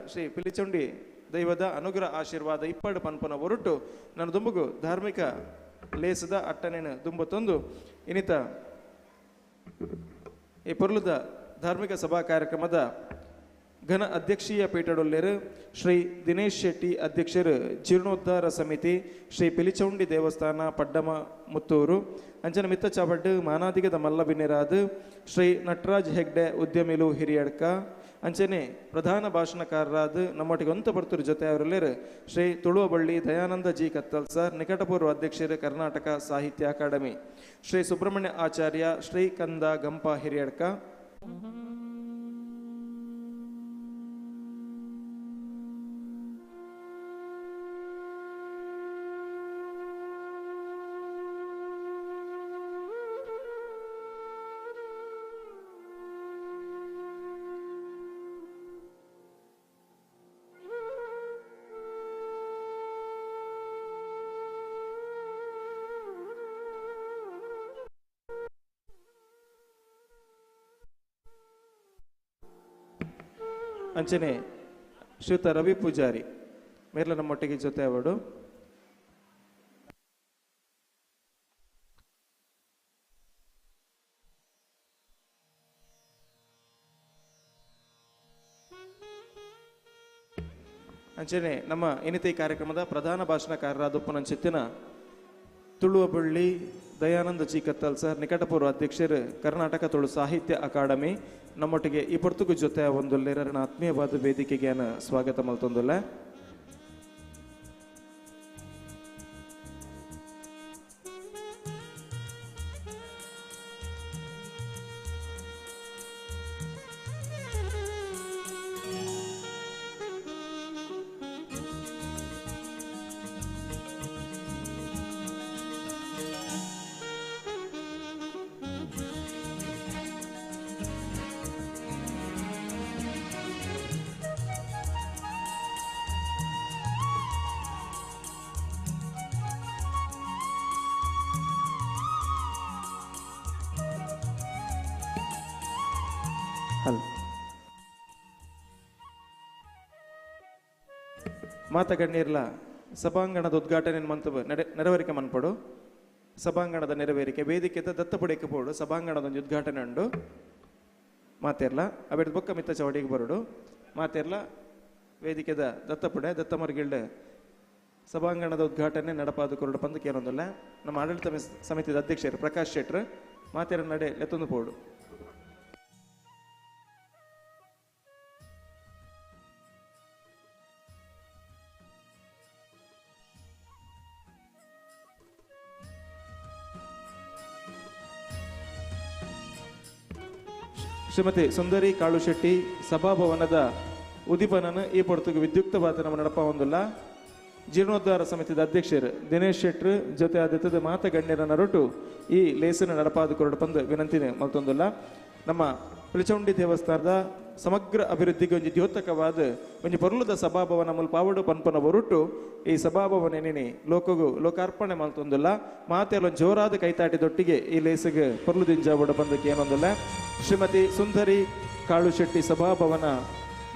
ಶ್ರೀ ಪಿಲಿಚುಂಡಿ ದೈವದ ಅನುಗ್ರಹ ಆಶೀರ್ವಾದ ಇಪ್ಪಡು ಪನ್ಪನ ಹೊರಟು ನಾನು ದುಂಬುಗು ಧಾರ್ಮಿಕ ಲೇಸದ ಅಟ್ಟನೇನು ದುಂಬ ತಂದು ಇನ್ನಿತ ಈ ಪೊರ್ಲುದ ಧಾರ್ಮಿಕ ಸಭಾ ಕಾರ್ಯಕ್ರಮದ ಘನ ಅಧ್ಯಕ್ಷೀಯ ಪೀಠಡೊಲ್ಲೇರು ಶ್ರೀ ದಿನೇಶ್ ಶೆಟ್ಟಿ ಅಧ್ಯಕ್ಷರು ಜೀರ್ಣೋದ್ಧಾರ ಸಮಿತಿ ಶ್ರೀ ಪಿಲಿಚೌಂಡಿ ದೇವಸ್ಥಾನ ಪಡ್ಡಮ ಮುತ್ತೂರು ಅಂಚನ ಮಿತ್ತ ಚಾಬಡ್ಡು ಮಾನಾದಿಗದ ಮಲ್ಲ ಬಿನ್ನೆರಾದು ಶ್ರೀ ನಟರಾಜ್ ಹೆಗ್ಡೆ ಉದ್ಯಮಿಲು ಹಿರಿಯಡ್ಕ ಅಂಚನೆ ಪ್ರಧಾನ ಭಾಷಣಕಾರರಾದ ನಮ್ಮೊಟ್ಟಿಗೆ ಒಂತ ಬರ್ತರು ಜೊತೆ ಅವರಲ್ಲೇರು ಶ್ರೀ ತುಳುವಬಳ್ಳಿ ದಯಾನಂದ ಜಿ ಕತ್ತಲ್ ಸರ್ ನಿಕಟಪೂರ್ವ ಅಧ್ಯಕ್ಷರು ಕರ್ನಾಟಕ ಸಾಹಿತ್ಯ ಅಕಾಡೆಮಿ ಶ್ರೀ ಸುಬ್ರಹ್ಮಣ್ಯ ಆಚಾರ್ಯ ಶ್ರೀ ಕಂದ ಗಂಪ ಹಿರಿಯಡ್ಕ ಅಂಚನೆ ಶ್ರೀಯುತ ರವಿ ಪೂಜಾರಿ ಮೇರ್ಲ ನಮ್ಮೊಟ್ಟಿಗೆ ಜೊತೆ ಅವರು ಅಂಚನೆ ನಮ್ಮ ಇನ್ನಿತ ಈ ಕಾರ್ಯಕ್ರಮದ ಪ್ರಧಾನ ಭಾಷಣಕಾರರಾದ ಉಪ್ಪನಂಚಿತ್ತಿನ ತುಳುವಬಳ್ಳಿ ದಯಾನಂದ ಜಿ ಕತ್ತಲ್ ಸರ್ ನಿಕಟಪೂರ್ವ ಅಧ್ಯಕ್ಷರು ಕರ್ನಾಟಕ ತುಳು ಸಾಹಿತ್ಯ ಅಕಾಡೆಮಿ ನಮ್ಮೊಟ್ಟಿಗೆ ಈ ಪೊರ್ತುಗು ಜೊತೆ ಒಂದೊಲ್ಲೆರನ ಆತ್ಮೀಯವಾದ ವೇದಿಕೆಗೆ ಸ್ವಾಗತ ಮಲ್ತೊಂದುಲ್ಲ ಮಾತಗಣ್ಣಿರ್ಲ ಸಭಾಂಗಣದ ಉದ್ಘಾಟನೆ ಮಂತು ನೆರವೇರಿಕೆ ಮನ್ಪಡು ಸಭಾಂಗಣದ ನೆರವೇರಿಕೆ ವೇದಿಕೆದ ದತ್ತಪುಡೆಕ್ಕೆ ಪೋಡು ಸಭಾಂಗಣದ ಒಂದು ಉದ್ಘಾಟನೆ ಉಂಡು ಮಾತೇರ್ಲ ಅವೆಡ್ ಬೊಕ್ಕ ಮಿತ್ತ ಚವಡಿಗೆ ಬರೋಡು ಮಾತೇರ್ಲ ವೇದಿಕೆದ ದತ್ತಪುಡೆ ದತ್ತಮರ್ಗಿಲ್ಡ್ ಸಭಾಂಗಣದ ಉದ್ಘಾಟನೆ ನಡಪಾದು ಕೊರಡು ಪಂದು ಕೇಳೊಂದಿಲ್ಲ ನಮ್ಮ ಆಡಳಿತ ಸಮಿತಿದ ಅಧ್ಯಕ್ಷರು ಪ್ರಕಾಶ್ ಶೆಟ್ರ್ ಮಾತೇರ ನಡೆ ಎತ್ತೊಂದು ಪೋಡು ಶ್ರೀಮತಿ ಸುಂದರಿ ಕಾಳುಶೆಟ್ಟಿ ಸಭಾಭವನದ ಉದೀಪನನ್ನು ಈ ಪೊರ್ತುಗೆ ವಿದ್ಯುಕ್ತವಾದ ನಮ್ಮ ನಡಪ ಹೊಂದಿಲ್ಲ ಜೀರ್ಣೋದ್ಧಾರ ಸಮಿತಿದ ಅಧ್ಯಕ್ಷರು ದಿನೇಶ್ ಶೆಟ್ರು ಜೊತೆ ಆದಿತ್ತದ ಮಾತಗಣ್ಯರ ನರಟು ಈ ಲೇಸಿನ ನಡಪಾದ ಕೊರಡು ಬಂದು ವಿನಂತಿನೇ ಮಲ್ತೊಂದಿಲ್ಲ ನಮ್ಮ ಪಿಲಿಚೌಂಡಿ ದೇವಸ್ಥಾನದ ಸಮಗ್ರ ಅಭಿವೃದ್ಧಿಗೆ ಒಂದು ದ್ಯೋತಕವಾದ ಒಂದು ಪೊರ್ಲುದ ಸಭಾಭವನ ಮುಲ್ಪ ಪಾವಡು ಪನ್ಪನ ಹೊರಟು ಈ ಸಭಾಭವನ ನೆನೆ ಲೋಕಾರ್ಪಣೆ ಮಲ್ತೊಂದಿಲ್ಲ ಮಾತೆಲ್ಲ ಜೋರಾದ ಕೈತಾಟಿದೊಟ್ಟಿಗೆ ಈ ಲೇಸಿಗೆ ಪೊರ್ಲುದಿಂಜಾವಡು ಬಂದಕ್ಕೆ ಏನೊಂದಿಲ್ಲ ಶ್ರೀಮತಿ ಸುಂದರಿ ಕಾಳುಶೆಟ್ಟಿ ಸಭಾಭವನ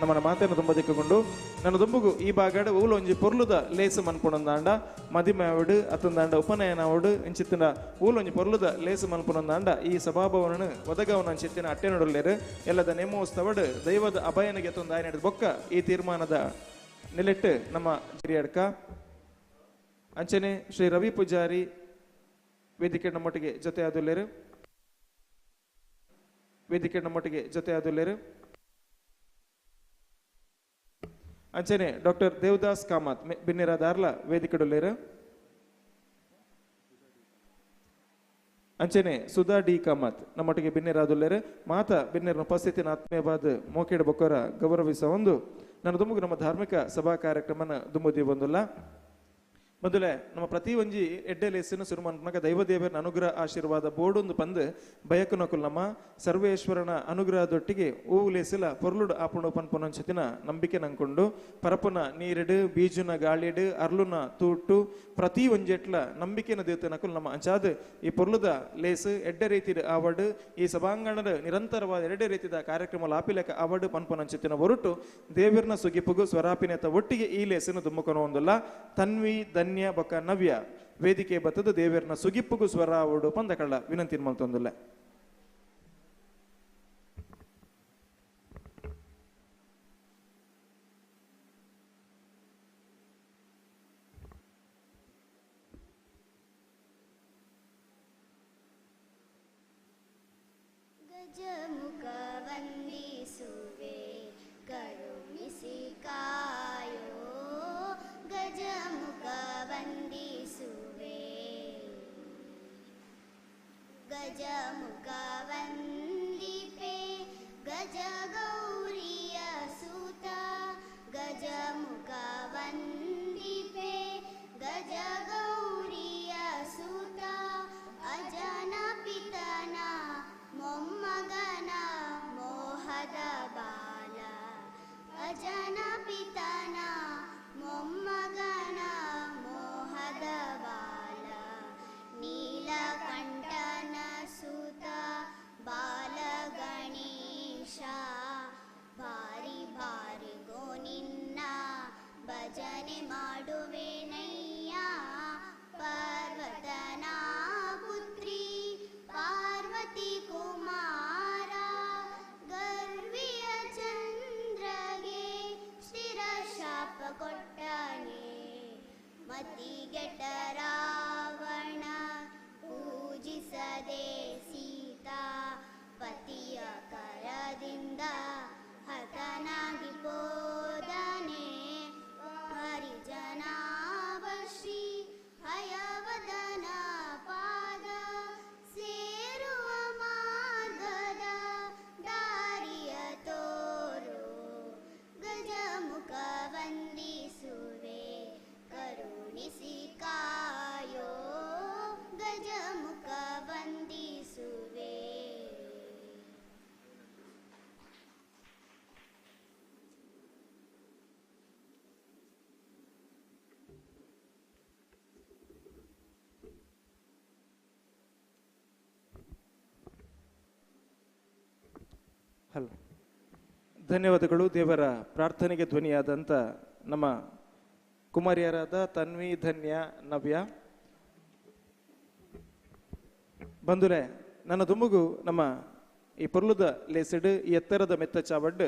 ನಮ್ಮನ್ನ ಮಾತನ್ನು ತುಂಬ ದಿಕ್ಕಕೊಂಡು ನನ್ನ ದುಂಬುಗು ಈ ಬಾಗಡ ಊಲು ಒಂಜಿ ಪೊರ್ಲುದ ಲೇಸು ಮನ್ಪುಣಂದಾಂಡ ಮದಿಮಾವಡು ಅತ್ತಂದಾಂಡ ಉಪನಯನವಡು ಇಂಚಿತ್ತಿನ ಊಲು ಒಂಜಿ ಪೊರ್ಲುದ ಲೇಸು ಮನ್ಪುಣಂದಾಂಡ ಈ ಸಭಾಭವನ ಒದಗವನ ಚಿತ್ತಿನ ಅಟ್ಟೆ ನಡುಲ್ಲೇರು ಎಲ್ಲದ ನೇಮೋತ್ಸವಡು ದೈವದ ಅಭಯನಿಗೆ ತೊಂದು ಆಯ್ನ ಬೊಕ್ಕ ಈ ತೀರ್ಮಾನದ ನಿಲೆಟ್ಟು ನಮ್ಮ ಹಿರಿಯಡ್ಕ ಅಂಚನೆ ಶ್ರೀ ರವಿ ಪೂಜಾರಿ ವೇದಿಕೆ ನಮ್ಮೊಟ್ಟಿಗೆ ಜೊತೆ ಆದುಲ್ಲೇರು ಅಂಚನೆ ಡಾಕ್ಟರ್ ದೇವದಾಸ್ ಕಾಮತ್ ಬಿನ್ನೆರಾದಾರ್ಲ ವೇದಿಕೆಡುಲ್ಲೇರು ಅಂಚನೆ ಸುಧಾ ಡಿ ಕಾಮತ್ ನಮ್ಮೊಟ್ಟಿಗೆ ಬಿನ್ನೆರಾದುಲ್ಲೇರು ಮಾತ ಬಿನ್ನೆರ ಉಪಸ್ಥಿತಿನ ಆತ್ಮೀಯವಾದ ಮೋಕೆಡ ಬೊಕ್ಕರ ಗೌರವಿಸ ಒಂದು ನನ್ನ ದುಮ್ಮುಗು ನಮ್ಮ ಧಾರ್ಮಿಕ ಸಭಾ ಕಾರ್ಯಕ್ರಮನ ದುಮ್ಮುದಿ ಬಂದುಲ್ಲ ಮೊದಲೇ ನಮ್ಮ ಪ್ರತಿ ಒಂಜಿ ಎಡ್ಡೆ ಲೇಸಿನ ಸುರುಮಂಟನಗ ದೈವದೇವರ ಅನುಗ್ರಹ ಆಶೀರ್ವಾದ ಬೋಡೊಂದು ಪಂದು ಬಯಕುನಕುಲ್ ನಮ್ಮ ಸರ್ವೇಶ್ವರನ ಅನುಗ್ರಹದೊಟ್ಟಿಗೆ ಹೂವು ಲೇಸಿಲ ಪೊರ್ಲುಡು ಆಪುಂಡು ಪನ್ಪೊನಂಚಿತಿನ ನಂಬಿಕೆ ನಂಕೊಂಡು ಪರಪುನ ನೀರಿಡು ಬೀಜುನ ಗಾಳಿಡು ಅರ್ಲುನ ತೂಟು ಪ್ರತಿ ಒಂಜೆಟ್ಲ ನಂಬಿಕೆನ ದೇವತನಕುಲ್ ನಮ್ಮ ಅಂಚಾದ ಈ ಪೊರ್ಲುದ ಲೇಸು ಎಡ್ಡೆ ರೀತಿಯ ಆವಡ್ ಈ ಸಭಾಂಗಣದ ನಿರಂತರವಾದ ಎರಡೇ ರೀತಿಯ ಕಾರ್ಯಕ್ರಮ ಲಾಪಿಲೆಕ ಆವಡ್ ಪನ್ಪೊನಂಚಿತಿನ ಹೊರಟು ದೇವರನ ಸುಗಿಪುಗು ಸ್ವರಾಪಿನೇತ ಒಟ್ಟಿಗೆ ಈ ಲೇಸನ್ನು ದುಮ್ಮಕೊನೋ ಒಂದಲ್ಲ ತನ್ವಿ ಧನ್ಯ ಬೊಕ್ಕ ನವ್ಯ ವೇದಿಕೆ ಬತ್ತದ ದೇವರನ ಸುಗಿಪ್ಪುಗು ಸ್ವರ ಓಡು ಪಂದಕಳ್ಳ ವಿನಂತಿ ಮಲ್ತೊಂದಿಲ್ಲ. ಗಜಮುಖ ವಂದಿಸುವೆ ಕರುಣಿಸಿ ಕಾಯೋ ಗಜಮುಖ ವಂದಿಸುವೆ ಗಜಮುಖ ವಂದಿಪೆ ಗಜ ಗೌರಿಯ ಸುತ ಗಜಮುಖ ವಂದಿಪೆ ಗಜ ಗೌರಿಯ ಸುತ ಅಜನ ಪಿತನ ಮೊಮ್ಮಗನ ಮೋಹದ ಬಾಲ ಅಜನ ಪಿತನ ಮೊಮ್ಮಗನ ಮೋಹದ ಬಾಲ ನೀಲಕಂಠನ ಸುತ ಬಾಲ ಗಣೇಶ ಬಾರಿ ಬಾರಿಗೋ ನಿನ್ನ ಭಜನೆ ಮಾಡುವೆನಯ್ಯ ಪರ್ವತನ ಪುತ್ರಿ ಪಾರ್ವತಿ ಕುಮಾರ ಗರ್ವಿಯ ಚಂದ್ರಗೆ ಸ್ಥಿರ ಶಾಪ ಕೊಟ್ಟನೆ ಮತಿಗೆಟ್ಟ ರಾವಣ ಪೂಜಿಸದೆ ಸೀತಾ ಪತಿಯ ಕರದಿಂದ ಹತನಾಗಿ ಹೋದನೆ ಹರಿಜನಾವಶ್ರೀ ಹಯವದನ ಪಾದ ಸೇರುವ ಮಾರ್ಗದ ದಾರಿಯ ತೋರು ಗಜಮುಖ ವಂದಿಸುವೆ ಕರುಣಿಸಿ ಕಾಯೋ ಗಜಮುಖ ವಂದಿಸುವೆ. ಹಲೋ, ಧನ್ಯವಾದಗಳು. ದೇವರ ಪ್ರಾರ್ಥನೆಗೆ ಧ್ವನಿಯಾದಂಥ ನಮ್ಮ ಕುಮಾರಿಯರಾದ ತನ್ವಿ, ಧನ್ಯ, ನವ್ಯ ಬಂಧುರೇ, ನನ್ನ ದುಮ್ಮುಗು ನಮ್ಮ ಈ ಪೊರ್ಲುದ ಲೇಸಿಡ್ ಈ ಎತ್ತರದ ಮೆತ್ತ ಚಾವಡ್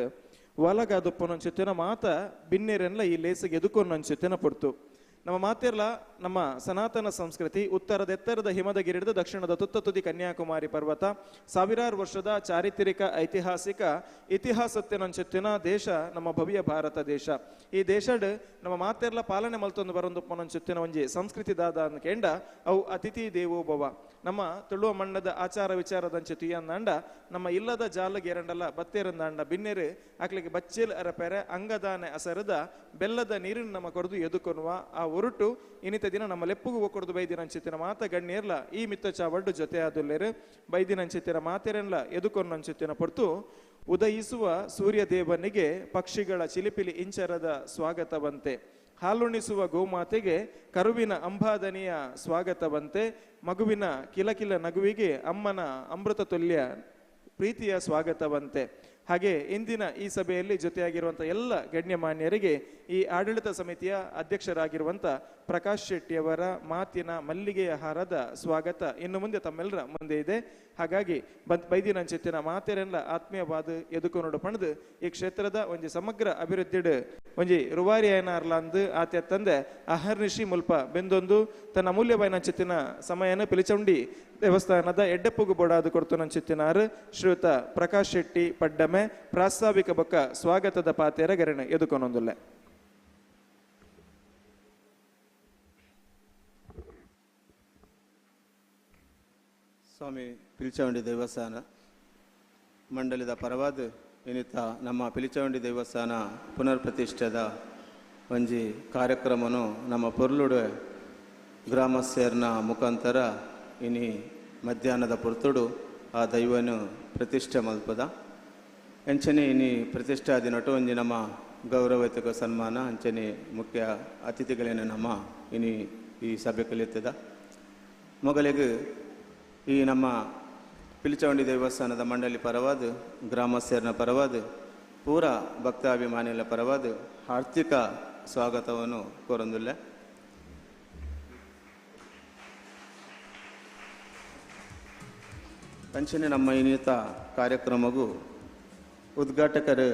ಒಲಗಾದುಪ್ಪನೊಂಚುತ್ತಿನ ಮಾತ ಬಿನ್ನೇರೆಲ್ಲ ಈ ಲೇಸಿಗೆ ಎದುಕೊನ್ನೊಂಚುತ್ತಿನ ಪೊರ್ತು ನಮ್ಮ ಮಾತೆರ್ಲ ನಮ್ಮ ಸನಾತನ ಸಂಸ್ಕೃತಿ ಉತ್ತರದ ಎತ್ತರದ ಹಿಮದ ಗಿರಿಡದ ದಕ್ಷಿಣದ ತುತ್ತ ತುದಿ ಕನ್ಯಾಕುಮಾರಿ ಪರ್ವತ ಸಾವಿರಾರು ವರ್ಷದ ಚಾರಿತ್ರಿಕ ಐತಿಹಾಸಿಕ ಇತಿಹಾಸತ್ತಿನಂಚೆತ್ತಿನ ದೇಶ ನಮ್ಮ ಭವ್ಯ ಭಾರತ ದೇಶ. ಈ ದೇಶಡ್ ನಮ್ಮ ಮಾತೆರ್ಲ ಪಾಲನೆ ಮಲ್ತೊಂದು ಬರೊಂದು ಪೊನಂಚೆತ್ತಿನ ಒಂಜಿ ಸಂಸ್ಕೃತಿ ದಾದ ಅಂದ್ಕೆಂಡ ಅವು ಅತಿಥಿ ದೇವೋಭವ. ನಮ್ಮ ತುಳುವ ಮಣ್ಣದ ಆಚಾರ ವಿಚಾರದಂಚೆ ತುಯ್ಯಂದಾಂಡ ನಮ್ಮ ಇಲ್ಲದ ಜಾಲಗೆ ಎರಡಲ್ಲ ಬತ್ತೇರಂದಾಂಡ ಬಿನ್ನೆರು ಆಕ್ಲಿಗೆ ಬಚ್ಚೆಲ್ ಅರಪೆರೆ ಅಂಗದಾನೆ ಅಸರದ ಬೆಲ್ಲದ ನೀರಿನ ನಮ್ಮ ಕೊರದು ಎದುಕೊನ್ನುವ ಆ ಹೊರಟು ಇನ್ನಿತ ದಿನ ನಮ್ಮ ಲೆಪ್ಪುಗು ಒಕ್ಕೊಡ್ದು ಬೈದಿನಂಚಿತ್ತಿನ ಮಾತ ಗಣ್ಯರ್ಲ ಈ ಮಿತ್ತ ಚಾವಡ್ಡು ಜೊತೆ ಆದುಲ್ಲೇರು ಬೈದಿನಂಚಿತ್ತಿನ ಮಾತೆರೆನ್ಲ ಎದುಕೊನ್ನಂಚಿತ್ತಿನ ಪೊರ್ತು ಉದಯಿಸುವ ಸೂರ್ಯ ದೇವನಿಗೆ ಪಕ್ಷಿಗಳ ಚಿಲಿಪಿಲಿ ಇಂಚರದ ಸ್ವಾಗತವಂತೆ ಹಾಲುಣಿಸುವ ಗೋಮಾತೆಗೆ ಕರುವಿನ ಅಂಬಾದನಿಯ ಸ್ವಾಗತವಂತೆ ಮಗುವಿನ ಕಿಲಕಿಲ ನಗುವಿಗೆ ಅಮ್ಮನ ಅಮೃತ ತುಲ್ಯ ಪ್ರೀತಿಯ ಸ್ವಾಗತವಂತೆ. ಹಾಗೆ ಇಂದಿನ ಈ ಸಭೆಯಲ್ಲಿ ಜೊತೆಯಾಗಿರುವಂಥ ಎಲ್ಲ ಗಣ್ಯಮಾನ್ಯರಿಗೆ ಈ ಆಡಳಿತ ಸಮಿತಿಯ ಅಧ್ಯಕ್ಷರಾಗಿರುವಂಥ ಪ್ರಕಾಶ್ ಶೆಟ್ಟಿಯವರ ಮಾತಿನ ಮಲ್ಲಿಗೆಯ ಹಾರದ ಸ್ವಾಗತ ಇನ್ನು ಮುಂದೆ ತಮ್ಮೆಲ್ಲರ ಮುಂದೆ ಇದೆ. ಹಾಗಾಗಿ ಬೈದಿನಂಚಿತ್ತಿನ ಮಾತೆರೆಲ್ಲ ಆತ್ಮೀಯವಾದ ಎದುಕೊನೋಡು ಪಣದು ಈ ಕ್ಷೇತ್ರದ ಒಂಜಿ ಸಮಗ್ರ ಅಭಿವೃದ್ಧಿಡ್ ಒಂಜಿ ರುವಾರಿ ಆಯ್ನಾರ್ಲಾಂದು ಆತ್ಯ ತಂದೆ ಅಹರ್ನಿಶಿ ಮುಲ್ಪ ಬೆಂದೊಂದು ತನ್ನ ಅಮೂಲ್ಯವಾಯಿನಂಚಿತ್ತಿನ ಸಮಯನ ಪಿಲಿಚೌಂಡಿ ದೇವಸ್ಥಾನದ ಎಡ್ಡೆಪ್ಪುಗು ಬೋಡಾದು ಕೊಡ್ತು ನಂಚಿತ್ತಿನಾರು ಶ್ರೀಯುತ ಪ್ರಕಾಶ್ ಶೆಟ್ಟಿ ಪಡ್ಡಮೆ ಪ್ರಾಸ್ತಾವಿಕ ಬೊಕ್ಕ ಸ್ವಾಗತದ ಪಾತೆರ ಗರಣ ಎದುಕೊನೊಂದುಲ್ಲೆ. ಸ್ವಾಮಿ ಪಿಲಿಚೌಂಡಿ ದೇವಸ್ಥಾನ ಮಂಡಲದ ಪರವಾದ ಇನ್ನಿತ ನಮ್ಮ ಪಿಲಿಚೌಂಡಿ ದೇವಸ್ಥಾನ ಪುನರ್ ಪ್ರತಿಷ್ಠೆದ ಒಂಜಿ ಕಾರ್ಯಕ್ರಮನು ನಮ್ಮ ಪೊರ್ಲುಡು ಗ್ರಾಮಸ್ಥರನ ಮುಖಾಂತರ ಇನಿ ಮಧ್ಯಾಹ್ನದ ಪುರ್ತುಡು ಆ ದೈವನು ಪ್ರತಿಷ್ಠೆ ಮಲ್ಪದ ಅಂಚನೆ ಇನಿ ಪ್ರತಿಷ್ಠಾ ದಿನಟು ಒಂಜಿ ನಮ್ಮ ಗೌರವಯುತ ಸನ್ಮಾನ ಅಂಚನೆ ಮುಖ್ಯ ಅತಿಥಿಗಳೇನು ನಮ್ಮ ಇನಿ ಈ ಸಭೆ ಕಲಿಯುತ್ತದ ಮೊಗಲಿಗೆ ಈ ನಮ್ಮ ಪಿಲಿಚವಂಡಿ ದೇವಸ್ಥಾನದ ಮಂಡಳಿ ಪರವಾದ ಗ್ರಾಮಸ್ಥರನ ಪರವಾದ ಪೂರ ಭಕ್ತಾಭಿಮಾನಿಗಳ ಪರವಾದ ಆರ್ಥಿಕ ಸ್ವಾಗತವನ್ನು ಕೋರೊಂದುಲ್ಲೆ. ಅಂಚನೆ ನಮ್ಮ ಇನ್ನಿತ ಕಾರ್ಯಕ್ರಮಗೂ ಉದ್ಘಾಟಕರು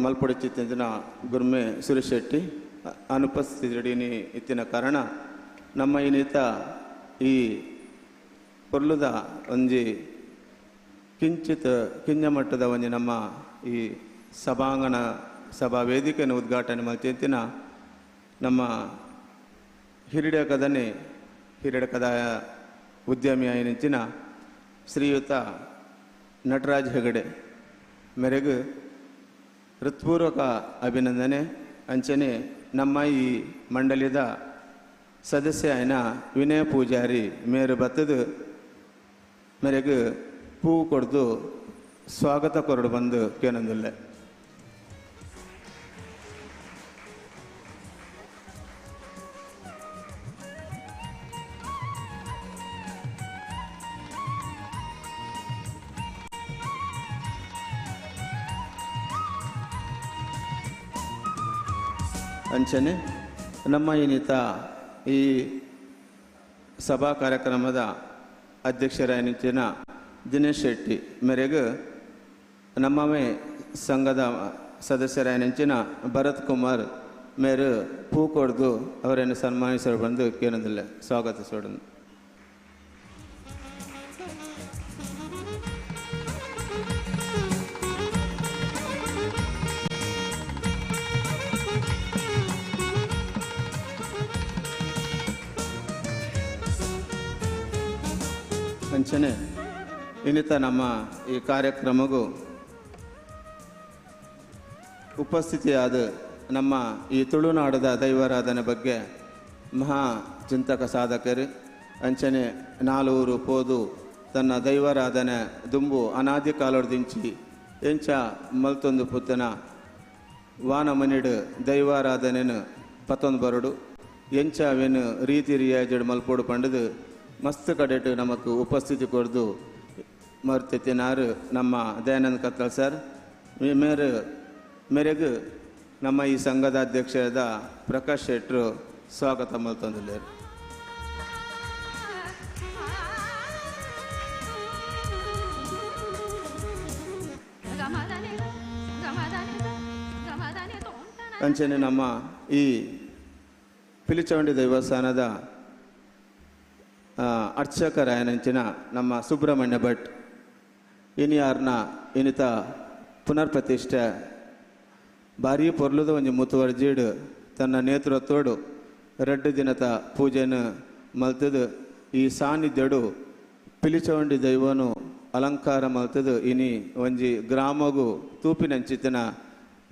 ಮಲ್ಪೊಡಿಚಿತ್ತಿನ ಗುರ್ಮೆ ಸುರೇಶ್ ಶೆಟ್ಟಿ ಅನುಪಸ್ಥಿತಿಡಿನಿ ಇತ್ತಿನ ಕಾರಣ ನಮ್ಮ ಇನ್ನಿತ ಈ ಪೊರ್ಲುದ ಒಂಜಿ ಕಿಂಚಿತ್ ಕಿಂಜ ಮಟ್ಟದ ಒಂಜಿ ನಮ್ಮ ಈ ಸಭಾಂಗಣ ಸಭಾ ವೇದಿಕೆಯನ್ನು ಉದ್ಘಾಟನೆ ಮಾಡ್ತಿತ್ತಿನ ನಮ್ಮ ಹಿರಿಡಕದ ಉದ್ಯಮಿ ಆಯ್ನಿಂಚಿನ ಶ್ರೀಯುತ ನಟರಾಜ್ ಹೆಗಡೆ ಮೇರೆಗೆ ಹೃತ್ಪೂರ್ವಕ ಅಭಿನಂದನೆ. ಅಂಚನೆ ನಮ್ಮ ಈ ಮಂಡಳಿದ ಸದಸ್ಯ ಆಯ್ನ ವಿನಯ ಪೂಜಾರಿ ಮೇರು ಬತ್ತದು ಮೇರೆಗೆ ಹೂವು ಕೊಡ್ದು ಸ್ವಾಗತ ಕೊರಡು ಬಂದು ಕೇನಂದಿಲ್ಲ. ಅಂಚನೆ ನಮ್ಮ ಇನ್ನಿತ ಈ ಸಭಾ ಕಾರ್ಯಕ್ರಮದ ಅಧ್ಯಕ್ಷರಾಯನಿಚ್ಚಿನ ದಿನೇಶ್ ಶೆಟ್ಟಿ ಮೇರೆಗೆ ನಮ್ಮವೇ ಸಂಘದ ಸದಸ್ಯರಾಯನಿಂಚಿನ ಭರತ್ ಕುಮಾರ್ ಮೇರು ಹೂ ಕೊಡ್ದು ಅವರನ್ನು ಸನ್ಮಾನಿಸಲು ಬಂದು ಕೇನದಿಲ್ಲ ಸ್ವಾಗತಿಸೋಣ. ಅಂಚನೆ ಇನ್ನಿತ ನಮ್ಮ ಈ ಕಾರ್ಯಕ್ರಮಗೂ ಉಪಸ್ಥಿತಿಯಾದ ನಮ್ಮ ಈ ತುಳುನಾಡದ ದೈವಾರಾಧನೆ ಬಗ್ಗೆ ಮಹಾ ಚಿಂತಕ ಸಾಧಕರು ಅಂಚನೆ ನಾಲೂರು ಪೋದು ತನ್ನ ದೈವಾರಾಧನೆ ದುಂಬು ಅನಾದಿ ಕಾಲೊಡ್ದಿಂಚಿ ಎಂಚ ಮಲ್ತೊಂದು ಪುತ್ತನ ವಾನ ಮನಿಡು ದೈವಾರಾಧನೆನು ಪತ್ತೊಂದು ಬರಡು ಎಂಚ ಅವೇನು ರೀತಿ ರಿಯಾಜಡು ಮಲ್ಪೋಡು ಪಂಡದು ಮಸ್ತ್ ಕಡೆಟು ನಮಕ್ ಉಪಸ್ಥಿತಿ ಕೊಡ್ದು ಮರ್ತಿನಾರು ನಮ್ಮ ದಯಾನಂದ ಕತ್ತಲ್ ಸರ್ ಮೇರೆಗೆ ನಮ್ಮ ಈ ಸಂಘದ ಅಧ್ಯಕ್ಷರಾದ ಪ್ರಕಾಶ್ ಶೆಟ್ರು ಸ್ವಾಗತ ಮಲ್ತೊಂದಿದ್ದಾರೆ. ಅಂಚನೆ ನಮ್ಮ ಈ ಪಿಲಿಚವಂಡಿ ದೇವಸ್ಥಾನದ ಅರ್ಚಕರಾಯನಂಚಿನ ನಮ್ಮ ಸುಬ್ರಹ್ಮಣ್ಯ ಭಟ್ ಇನಿಯಾರ್ನ ಇನ್ನಿತ ಪುನರ್ ಪ್ರತಿಷ್ಠೆ ಭಾರಿ ಪೊರ್ಲುದ ಒಂಜಿ ಮುತುವರ್ಜಿಡು ತನ್ನ ನೇತೃತ್ವಡು 2 ದಿನದ ಪೂಜೆಯನ್ನು ಮಲ್ತದು ಈ ಸಾನ್ನಿಧ್ಯಡು ಪಿಲಿಚವಂಡಿ ದೈವನು ಅಲಂಕಾರ ಮಲ್ತದು ಇನಿ ಒಂಜಿ ಗ್ರಾಮಗೂ ತೂಪಿನಂಚಿತ್ತಿನ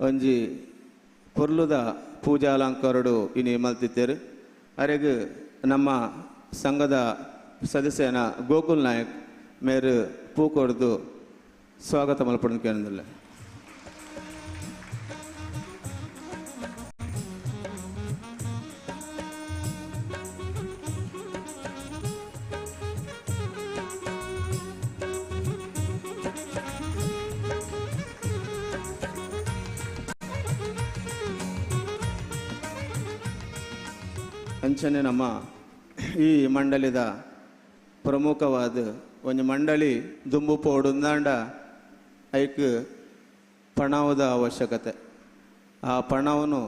ಒಂಜಿ ಪೊರ್ಲುದ ಪೂಜಾ ಅಲಂಕಾರಡು ಇನಿ ಮಲ್ತಿತ್ತೇರು. ಅರೆಗೆ ನಮ್ಮ ಸಂಘದ ಸದಸ್ಯನ ಗೋಕುಲ್ ನಾಯಕ್ ಮೇರು ಪೂ ಕೊಡ್ದು ಸ್ವಾಗತ ಮಲ್ಪಡ ಕೇಳಿಲ್ಲ. ಅಂಚನೆ ನಮ್ಮ ಈ ಮಂಡಳಿದ ಪ್ರಮುಖವಾದ ಒಂದು ಮಂಡಳಿ ದುಂಬು ಪೋಡುಂದಾಂಡ ಐಕ್ ಪಣವದ ಅವಶ್ಯಕತೆ. ಆ ಪಣವನ್ನು